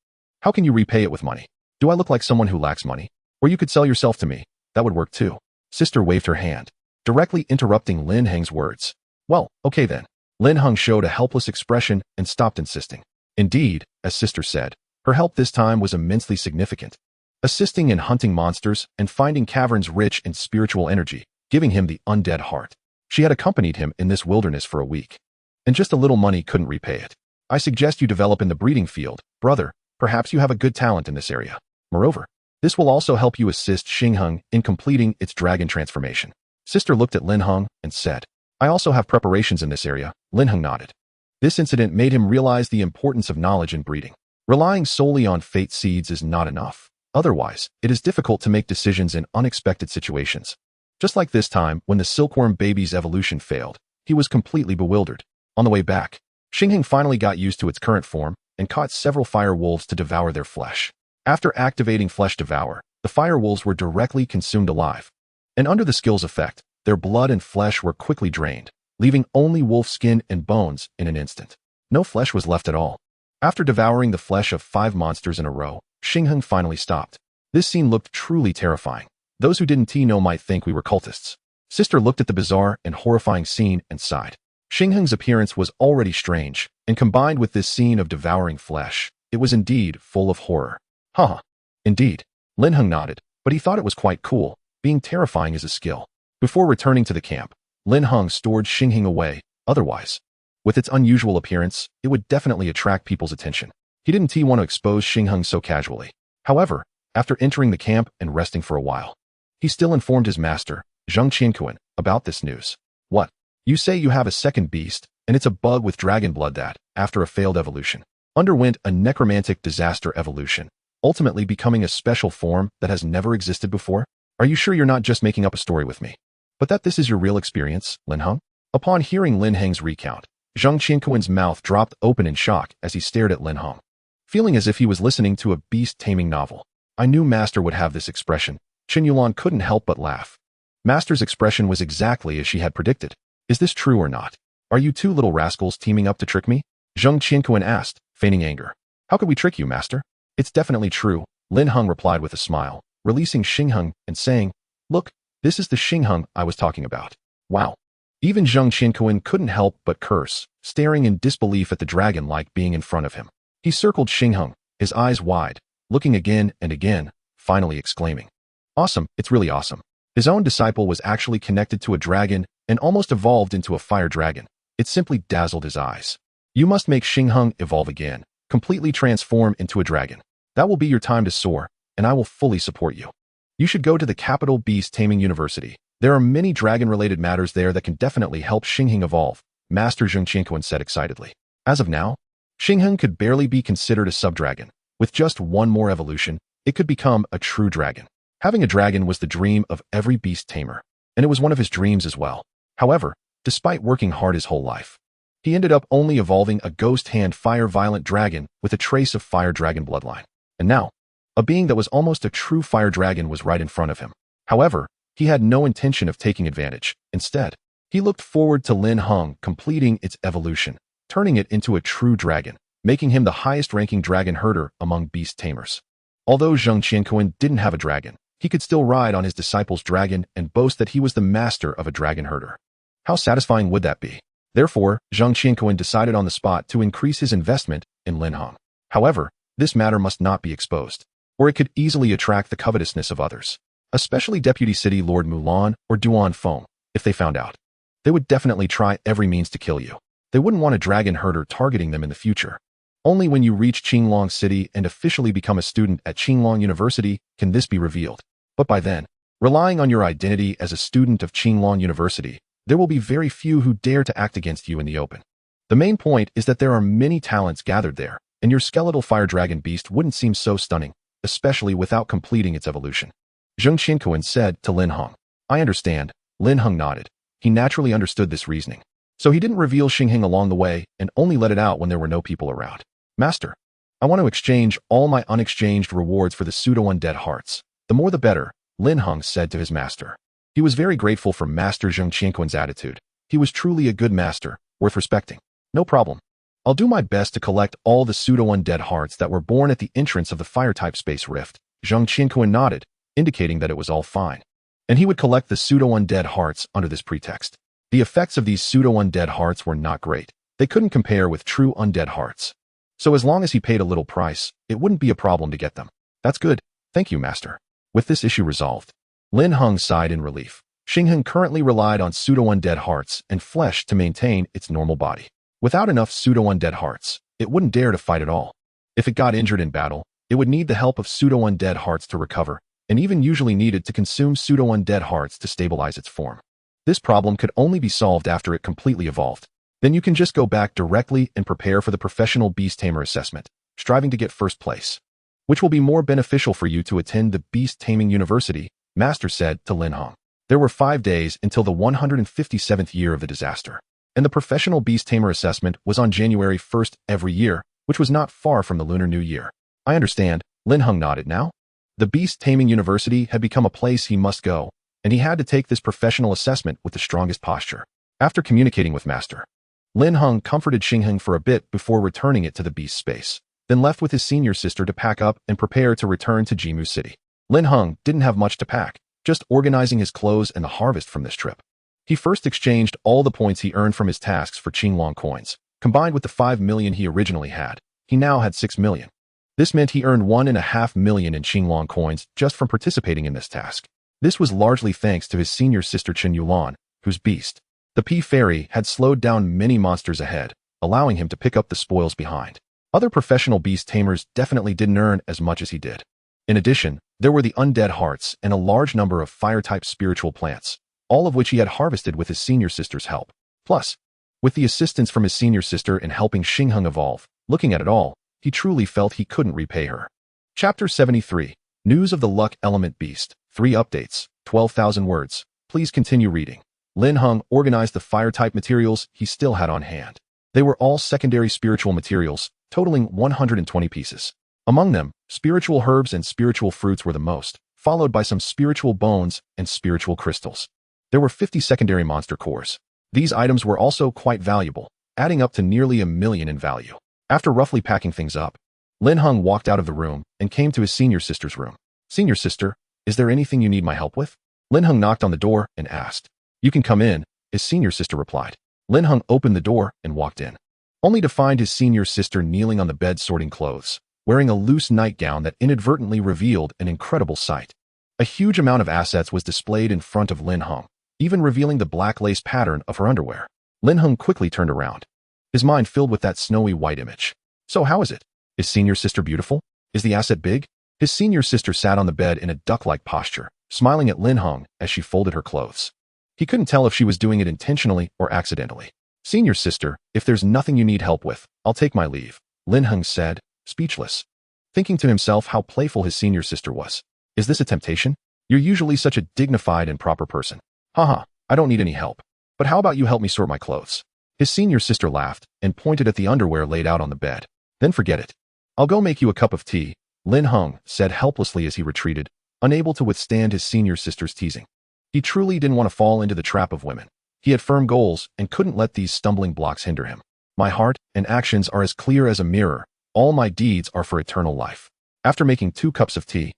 How can you repay it with money? Do I look like someone who lacks money? Or you could sell yourself to me. That would work too." Sister waved her hand, directly interrupting Lin Heng's words. "Well, okay then." Lin Heng showed a helpless expression and stopped insisting. Indeed, as Sister said, her help this time was immensely significant, assisting in hunting monsters and finding caverns rich in spiritual energy, giving him the undead heart. She had accompanied him in this wilderness for a week, and just a little money couldn't repay it. "I suggest you develop in the breeding field, brother. Perhaps you have a good talent in this area. Moreover, this will also help you assist Lin Heng in completing its dragon transformation." Sister looked at Lin Heng and said, "I also have preparations in this area." Lin Heng nodded. This incident made him realize the importance of knowledge in breeding. Relying solely on fate seeds is not enough. Otherwise, it is difficult to make decisions in unexpected situations. Just like this time when the silkworm baby's evolution failed, he was completely bewildered. On the way back, Lin Heng finally got used to its current form and caught several fire wolves to devour their flesh. After activating Flesh Devour, the fire wolves were directly consumed alive, and under the skill's effect, their blood and flesh were quickly drained, leaving only wolf skin and bones in an instant. No flesh was left at all. After devouring the flesh of 5 monsters in a row, Lin Heng finally stopped. This scene looked truly terrifying. Those who didn't know might think we were cultists. Sister looked at the bizarre and horrifying scene and sighed. Lin Heng's appearance was already strange, and combined with this scene of devouring flesh, it was indeed full of horror. "Huh. Indeed." Lin Heng nodded, but he thought it was quite cool. Being terrifying is a skill. Before returning to the camp, Lin Heng stored Lin Heng away. Otherwise, with its unusual appearance, it would definitely attract people's attention. He didn't want to expose Lin Heng so casually. However, after entering the camp and resting for a while, he still informed his master, Zhang Qianquan, about this news. "What? You say you have a second beast, and it's a bug with dragon blood that, after a failed evolution, underwent a necromantic disaster evolution, ultimately becoming a special form that has never existed before? Are you sure you're not just making up a story with me? But that this is your real experience, Lin Heng?" Upon hearing Lin Heng's recount, Zhang Qianquan's mouth dropped open in shock as he stared at Lin Heng, feeling as if he was listening to a beast taming novel. I knew Master would have this expression. Chen Yulan couldn't help but laugh. Master's expression was exactly as she had predicted. "Is this true or not? Are you 2 little rascals teaming up to trick me?" Zhang Qianquan asked, feigning anger. "How could we trick you, Master?" "It's definitely true," Lin Heng replied with a smile, releasing Lin Heng and saying, "Look, this is the Lin Heng I was talking about." Wow. Even Zhang Qianquan couldn't help but curse, staring in disbelief at the dragon-like being in front of him. He circled Lin Heng, his eyes wide, looking again and again, finally exclaiming, Awesome, it's really awesome. His own disciple was actually connected to a dragon and almost evolved into a fire dragon. It simply dazzled his eyes. You must make Lin Heng evolve again, completely transform into a dragon. That will be your time to soar, and I will fully support you. You should go to the capital Beast Taming University. There are many dragon-related matters there that can definitely help Lin Heng evolve, Master Zheng Qianquan said excitedly. As of now, Lin Heng could barely be considered a sub-dragon. With just one more evolution, it could become a true dragon. Having a dragon was the dream of every beast tamer, and it was one of his dreams as well. However, despite working hard his whole life, he ended up only evolving a ghost hand fire-violent dragon with a trace of fire dragon bloodline. And now, a being that was almost a true fire dragon was right in front of him. However, he had no intention of taking advantage. Instead, he looked forward to Lin Heng completing its evolution, turning it into a true dragon, making him the highest-ranking dragon herder among beast tamers. Although Zheng Qianquan didn't have a dragon, he could still ride on his disciple's dragon and boast that he was the master of a dragon herder. How satisfying would that be? Therefore, Zheng Qianquan decided on the spot to increase his investment in Lin Heng. However, this matter must not be exposed, or it could easily attract the covetousness of others, especially Deputy City Lord Mulan or Duan Feng. If they found out, they would definitely try every means to kill you. They wouldn't want a dragon herder targeting them in the future. Only when you reach Qinglong City and officially become a student at Qinglong University can this be revealed. But by then, relying on your identity as a student of Qinglong University, there will be very few who dare to act against you in the open. The main point is that there are many talents gathered there, and your skeletal fire dragon beast wouldn't seem so stunning, especially without completing its evolution. Zheng Qianquan said to Lin Heng. I understand. Lin Heng nodded. He naturally understood this reasoning. So he didn't reveal Lin Heng along the way and only let it out when there were no people around. Master, I want to exchange all my unexchanged rewards for the pseudo-undead hearts. The more the better, Lin Heng said to his master. He was very grateful for Master Zheng Qianquan's attitude. He was truly a good master, worth respecting. No problem. I'll do my best to collect all the pseudo-undead hearts that were born at the entrance of the fire-type space rift. Zheng Qianquan nodded, indicating that it was all fine. And he would collect the pseudo-undead hearts under this pretext. The effects of these pseudo-undead hearts were not great. They couldn't compare with true undead hearts. So as long as he paid a little price, it wouldn't be a problem to get them. That's good. Thank you, Master. With this issue resolved, Lin Heng sighed in relief. Lin Heng currently relied on pseudo-undead hearts and flesh to maintain its normal body. Without enough pseudo-undead hearts, it wouldn't dare to fight at all. If it got injured in battle, it would need the help of pseudo-undead hearts to recover, and even usually needed to consume pseudo-undead hearts to stabilize its form. This problem could only be solved after it completely evolved. Then you can just go back directly and prepare for the professional beast tamer assessment, striving to get first place, which will be more beneficial for you to attend the Beast Taming University, Master said to Lin Heng. There were 5 days until the 157th year of the disaster, and the professional beast tamer assessment was on January 1st every year, which was not far from the Lunar New Year. I understand, Lin Heng nodded now. The Beast Taming University had become a place he must go, and he had to take this professional assessment with the strongest posture. After communicating with Master, Lin Heng comforted Lin Heng for a bit before returning it to the beast space, then left with his senior sister to pack up and prepare to return to Jimu City. Lin Heng didn't have much to pack, just organizing his clothes and the harvest from this trip. He first exchanged all the points he earned from his tasks for Qinglong coins. Combined with the 5 million he originally had, he now had 6 million. This meant he earned 1.5 million in Qinglong coins just from participating in this task. This was largely thanks to his senior sister Chen Yulan, whose beast, the P Fairy, had slowed down many monsters ahead, allowing him to pick up the spoils behind. Other professional beast tamers definitely didn't earn as much as he did. In addition, there were the undead hearts and a large number of fire-type spiritual plants, all of which he had harvested with his senior sister's help. Plus, with the assistance from his senior sister in helping Lin Heng evolve, looking at it all, he truly felt he couldn't repay her. Chapter 73. News of the Luck Element Beast. 3 updates, 12,000 words. Please continue reading. Lin Heng organized the fire-type materials he still had on hand. They were all secondary spiritual materials, totaling 120 pieces. Among them, spiritual herbs and spiritual fruits were the most, followed by some spiritual bones and spiritual crystals. There were 50 secondary monster cores. These items were also quite valuable, adding up to nearly 1 million in value. After roughly packing things up, Lin Heng walked out of the room and came to his senior sister's room. Senior sister, is there anything you need my help with? Lin Heng knocked on the door and asked. You can come in, his senior sister replied. Lin Heng opened the door and walked in, only to find his senior sister kneeling on the bed sorting clothes, wearing a loose nightgown that inadvertently revealed an incredible sight. A huge amount of assets was displayed in front of Lin Heng, even revealing the black lace pattern of her underwear. Lin Heng quickly turned around, his mind filled with that snowy white image. So how is it? Is senior sister beautiful? Is the asset big? His senior sister sat on the bed in a duck-like posture, smiling at Lin Heng as she folded her clothes. He couldn't tell if she was doing it intentionally or accidentally. Senior sister, if there's nothing you need help with, I'll take my leave, Lin Heng said, speechless. Thinking to himself how playful his senior sister was. Is this a temptation? You're usually such a dignified and proper person. Haha, I don't need any help. But how about you help me sort my clothes? His senior sister laughed and pointed at the underwear laid out on the bed. Then forget it. I'll go make you a cup of tea, Lin Heng said helplessly as he retreated, unable to withstand his senior sister's teasing. He truly didn't want to fall into the trap of women. He had firm goals and couldn't let these stumbling blocks hinder him. My heart and actions are as clear as a mirror. All my deeds are for eternal life. After making 2 cups of tea,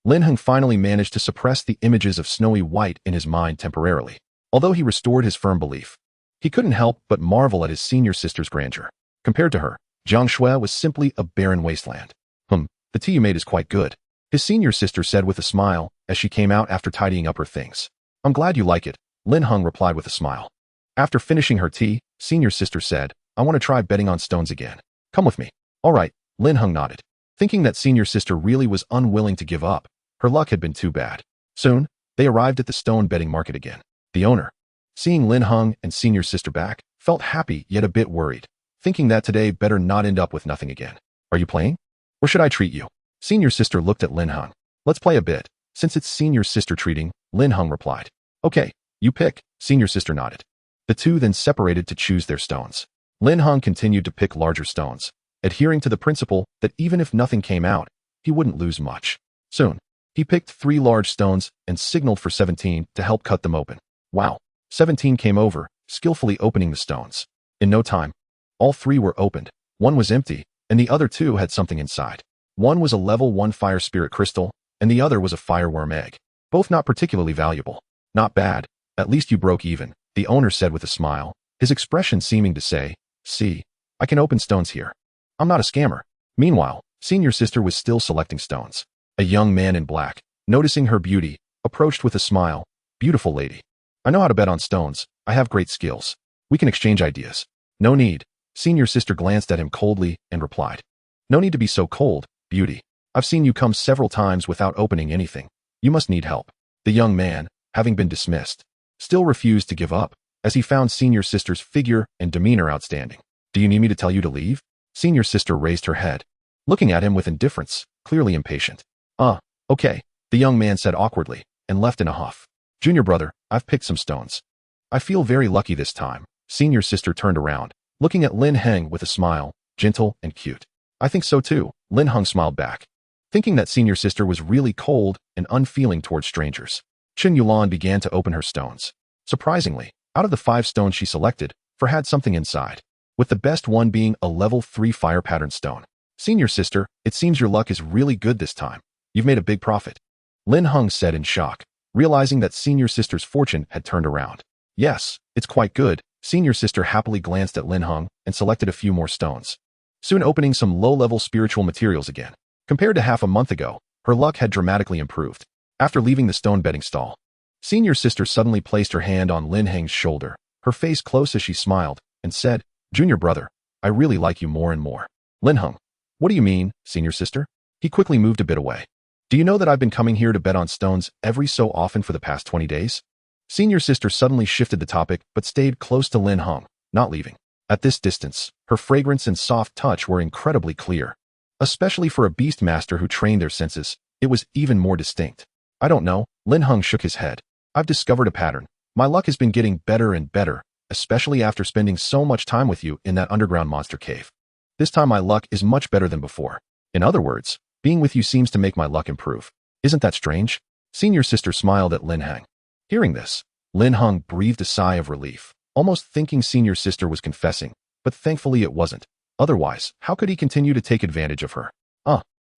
Lin Heng finally managed to suppress the images of snowy white in his mind temporarily. Although he restored his firm belief, he couldn't help but marvel at his senior sister's grandeur. Compared to her, Jiangshui was simply a barren wasteland. The tea you made is quite good, his senior sister said with a smile as she came out after tidying up her things. I'm glad you like it, Lin Heng replied with a smile. After finishing her tea, senior sister said, I want to try betting on stones again. Come with me. All right, Lin Heng nodded. Thinking that senior sister really was unwilling to give up, her luck had been too bad. Soon, they arrived at the stone betting market again. The owner, seeing Lin Heng and senior sister back, felt happy yet a bit worried, thinking that today better not end up with nothing again. Are you playing? Or should I treat you? Senior sister looked at Lin Heng. Let's play a bit. Since it's senior sister treating, Lin Heng replied. Okay, you pick, senior sister nodded. The two then separated to choose their stones. Lin Heng continued to pick larger stones, adhering to the principle that even if nothing came out, he wouldn't lose much. Soon, he picked 3 large stones and signaled for 17 to help cut them open. Wow, 17 came over, skillfully opening the stones. In no time, all 3 were opened. One was empty, and the other 2 had something inside. One was a level 1 fire spirit crystal, and the other was a fireworm egg. Both not particularly valuable. Not bad, at least you broke even, the owner said with a smile, his expression seeming to say, see, I can open stones here. I'm not a scammer. Meanwhile, senior sister was still selecting stones. A young man in black, noticing her beauty, approached with a smile. Beautiful lady. I know how to bet on stones. I have great skills. We can exchange ideas. No need. Senior sister glanced at him coldly and replied. No need to be so cold, beauty. I've seen you come several times without opening anything. You must need help. The young man, having been dismissed, still refused to give up, as he found senior sister's figure and demeanor outstanding. Do you need me to tell you to leave? Senior sister raised her head, looking at him with indifference, clearly impatient. Okay, the young man said awkwardly, and left in a huff. Junior brother, I've picked some stones. I feel very lucky this time. Senior sister turned around, looking at Lin Heng with a smile, gentle and cute. I think so too, Lin Heng smiled back, thinking that senior sister was really cold and unfeeling towards strangers. Chen Yulan began to open her stones. Surprisingly, out of the 5 stones she selected, 4 had something inside, with the best one being a level 3 fire pattern stone. Senior sister, it seems your luck is really good this time. You've made a big profit, Lin Heng said in shock, realizing that senior sister's fortune had turned around. Yes, it's quite good. Senior sister happily glanced at Lin Heng and selected a few more stones, soon opening some low-level spiritual materials again. Compared to half a month ago, her luck had dramatically improved. After leaving the stone betting stall, senior sister suddenly placed her hand on Lin Heng's shoulder, her face close as she smiled, and said, Junior brother, I really like you more and more. Lin Heng, what do you mean, senior sister? He quickly moved a bit away. Do you know that I've been coming here to bet on stones every so often for the past 20 days? Senior sister suddenly shifted the topic but stayed close to Lin Heng, not leaving. At this distance, her fragrance and soft touch were incredibly clear. Especially for a beast master who trained their senses, it was even more distinct. I don't know, Lin Heng shook his head. I've discovered a pattern. My luck has been getting better and better, especially after spending so much time with you in that underground monster cave. This time my luck is much better than before. In other words, being with you seems to make my luck improve. Isn't that strange? Senior sister smiled at Lin Heng. Hearing this, Lin Heng breathed a sigh of relief, almost thinking senior sister was confessing, but thankfully it wasn't. Otherwise, how could he continue to take advantage of her?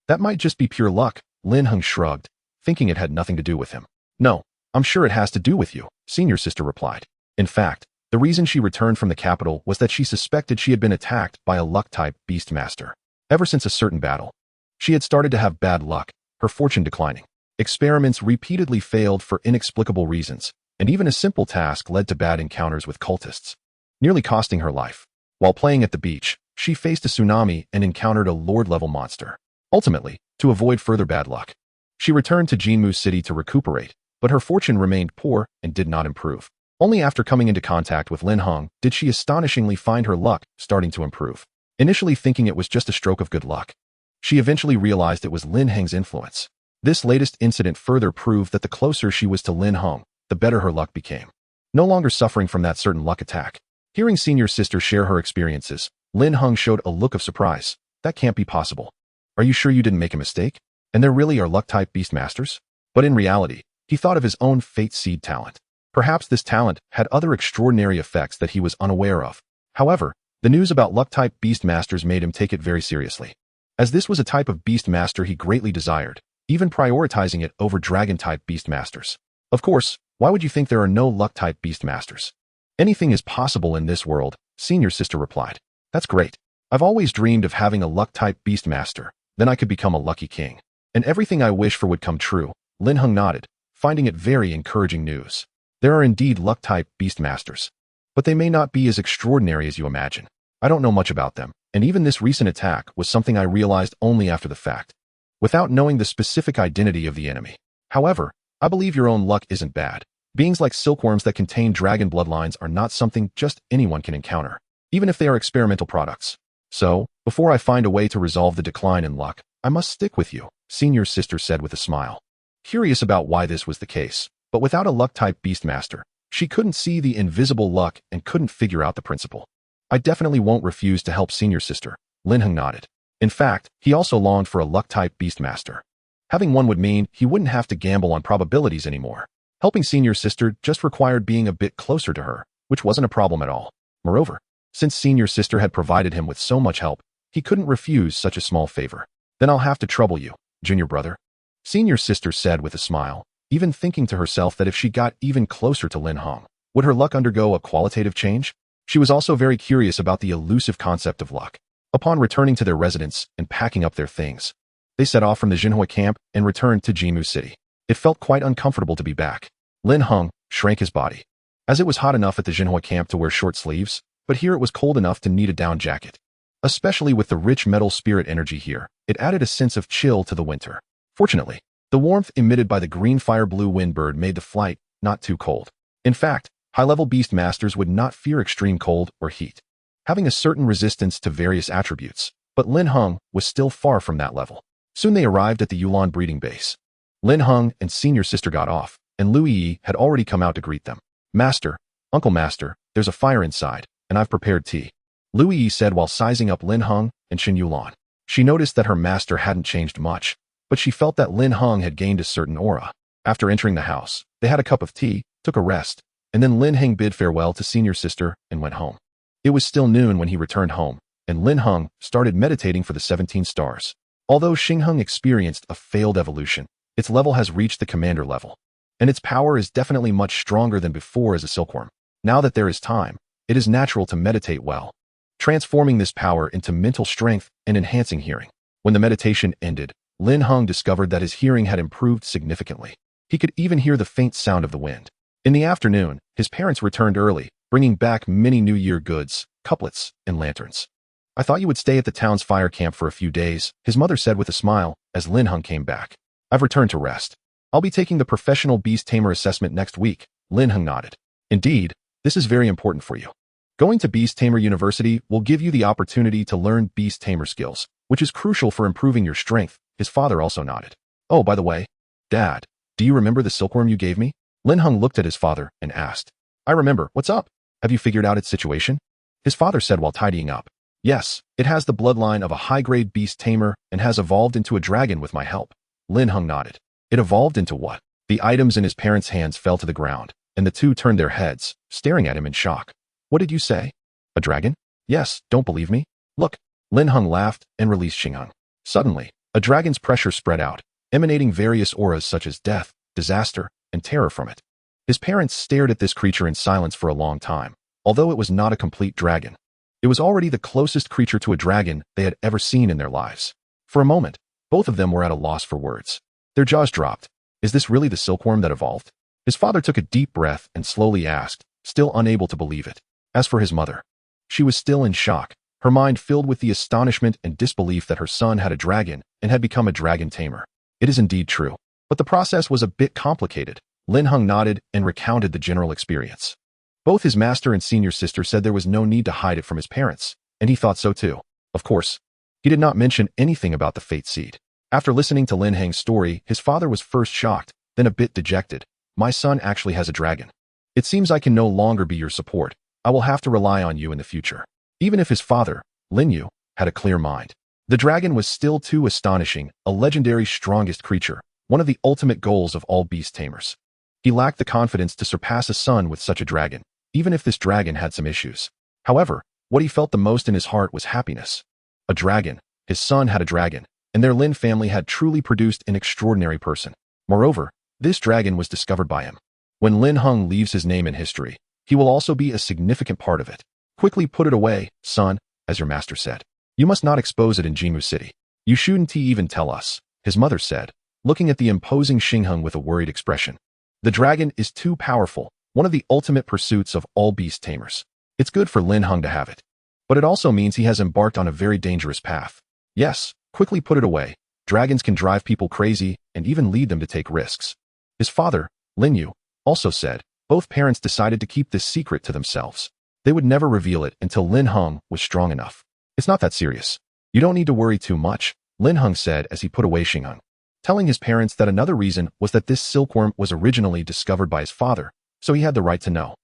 That might just be pure luck, Lin Heng shrugged, thinking it had nothing to do with him. No, I'm sure it has to do with you, senior sister replied. In fact, the reason she returned from the capital was that she suspected she had been attacked by a luck-type beast master. Ever since a certain battle, she had started to have bad luck, her fortune declining. Experiments repeatedly failed for inexplicable reasons, and even a simple task led to bad encounters with cultists, nearly costing her life. While playing at the beach, she faced a tsunami and encountered a Lord-level monster. Ultimately, to avoid further bad luck, she returned to Jinmu City to recuperate, but her fortune remained poor and did not improve. Only after coming into contact with Lin Heng did she astonishingly find her luck starting to improve. Initially thinking it was just a stroke of good luck, she eventually realized it was Lin Heng's influence. This latest incident further proved that the closer she was to Lin Heng, the better her luck became. No longer suffering from that certain luck attack. Hearing senior sister share her experiences, Lin Heng showed a look of surprise. That can't be possible. Are you sure you didn't make a mistake? And there really are luck-type beast masters? But in reality, he thought of his own fate seed talent. Perhaps this talent had other extraordinary effects that he was unaware of. However, the news about luck-type beast masters made him take it very seriously, as this was a type of beast master he greatly desired, even prioritizing it over dragon-type beast masters. Of course, why would you think there are no luck-type beast masters? Anything is possible in this world, senior sister replied. That's great. I've always dreamed of having a luck-type beast master, then I could become a lucky king. And everything I wish for would come true. Lin Heng nodded, finding it very encouraging news. There are indeed luck-type beast masters, but they may not be as extraordinary as you imagine. I don't know much about them, and even this recent attack was something I realized only after the fact, without knowing the specific identity of the enemy. However, I believe your own luck isn't bad. Beings like silkworms that contain dragon bloodlines are not something just anyone can encounter, even if they are experimental products. So, before I find a way to resolve the decline in luck, I must stick with you, senior sister said with a smile. Curious about why this was the case, but without a luck-type beast master, she couldn't see the invisible luck and couldn't figure out the principle. I definitely won't refuse to help senior sister, Lin Heng nodded. In fact, he also longed for a luck-type beast master. Having one would mean he wouldn't have to gamble on probabilities anymore. Helping senior sister just required being a bit closer to her, which wasn't a problem at all. Moreover, since senior sister had provided him with so much help, he couldn't refuse such a small favor. Then I'll have to trouble you, junior brother, senior sister said with a smile, even thinking to herself that if she got even closer to Lin Heng, would her luck undergo a qualitative change? She was also very curious about the elusive concept of luck. Upon returning to their residence and packing up their things, they set off from the Jinhui camp and returned to Jinmu City. It felt quite uncomfortable to be back. Lin Heng shrank his body, as it was hot enough at the Jinhui camp to wear short sleeves, but here it was cold enough to need a down jacket. Especially with the rich metal spirit energy here, it added a sense of chill to the winter. Fortunately, the warmth emitted by the green fire-blue windbird made the flight not too cold. In fact, high-level beast masters would not fear extreme cold or heat, having a certain resistance to various attributes, but Lin Heng was still far from that level. Soon they arrived at the Yulan breeding base. Lin Heng and senior sister got off, and Lu Yi had already come out to greet them. Master, Uncle Master, there's a fire inside, and I've prepared tea, Lu Yi said while sizing up Lin Heng and Qin Yulan. She noticed that her master hadn't changed much, but she felt that Lin Heng had gained a certain aura. After entering the house, they had a cup of tea, took a rest, and then Lin Heng bid farewell to senior sister and went home. It was still noon when he returned home, and Lin Heng started meditating for the 17 stars. Although Xing Heng experienced a failed evolution, its level has reached the commander level, and its power is definitely much stronger than before as a silkworm. Now that there is time, it is natural to meditate well, transforming this power into mental strength and enhancing hearing. When the meditation ended, Lin Heng discovered that his hearing had improved significantly. He could even hear the faint sound of the wind. In the afternoon, his parents returned early, bringing back many New Year goods, couplets, and lanterns. I thought you would stay at the town's fire camp for a few days, his mother said with a smile as Lin Heng came back. I've returned to rest. I'll be taking the professional Beast Tamer assessment next week, Lin Heng nodded. Indeed, this is very important for you. Going to Beast Tamer University will give you the opportunity to learn Beast Tamer skills, which is crucial for improving your strength, his father also nodded. Oh, by the way, Dad, do you remember the silkworm you gave me? Lin Heng looked at his father and asked. I remember, what's up? Have you figured out its situation? His father said while tidying up. Yes, it has the bloodline of a high-grade beast tamer and has evolved into a dragon with my help. Lin Heng nodded. It evolved into what? The items in his parents' hands fell to the ground, and the two turned their heads, staring at him in shock. What did you say? A dragon? Yes, don't believe me? Look. Lin Heng laughed and released Xing Heng. Suddenly, a dragon's pressure spread out, emanating various auras such as death, disaster, and terror from it. His parents stared at this creature in silence for a long time, although it was not a complete dragon. It was already the closest creature to a dragon they had ever seen in their lives. For a moment, both of them were at a loss for words. Their jaws dropped, Is this really the silkworm that evolved? His father took a deep breath and slowly asked, still unable to believe it. As for his mother, she was still in shock, her mind filled with the astonishment and disbelief that her son had a dragon and had become a dragon tamer. It is indeed true. But the process was a bit complicated. Lin Heng nodded and recounted the general experience. Both his master and senior sister said there was no need to hide it from his parents, and he thought so too. Of course, he did not mention anything about the fate seed. After listening to Lin Heng's story, his father was first shocked, then a bit dejected. My son actually has a dragon. It seems I can no longer be your support. I will have to rely on you in the future. Even if his father, Lin Yu, had a clear mind, the dragon was still too astonishing, a legendary strongest creature, one of the ultimate goals of all beast tamers. He lacked the confidence to surpass a son with such a dragon, even if this dragon had some issues. However, what he felt the most in his heart was happiness. A dragon, his son had a dragon, and their Lin family had truly produced an extraordinary person. Moreover, this dragon was discovered by him. When Lin Heng leaves his name in history, he will also be a significant part of it. Quickly put it away, son, as your master said. You must not expose it in Jimu City. You shouldn't even tell us, his mother said, looking at the imposing Xingheng with a worried expression. The dragon is too powerful, one of the ultimate pursuits of all beast tamers. It's good for Lin Heng to have it. But it also means he has embarked on a very dangerous path. Yes, quickly put it away. Dragons can drive people crazy and even lead them to take risks. His father, Lin Yu, also said, both parents decided to keep this secret to themselves. They would never reveal it until Lin Heng was strong enough. It's not that serious. You don't need to worry too much, Lin Heng said as he put away Xingheng, telling his parents that another reason was that this silkworm was originally discovered by his father, so he had the right to know.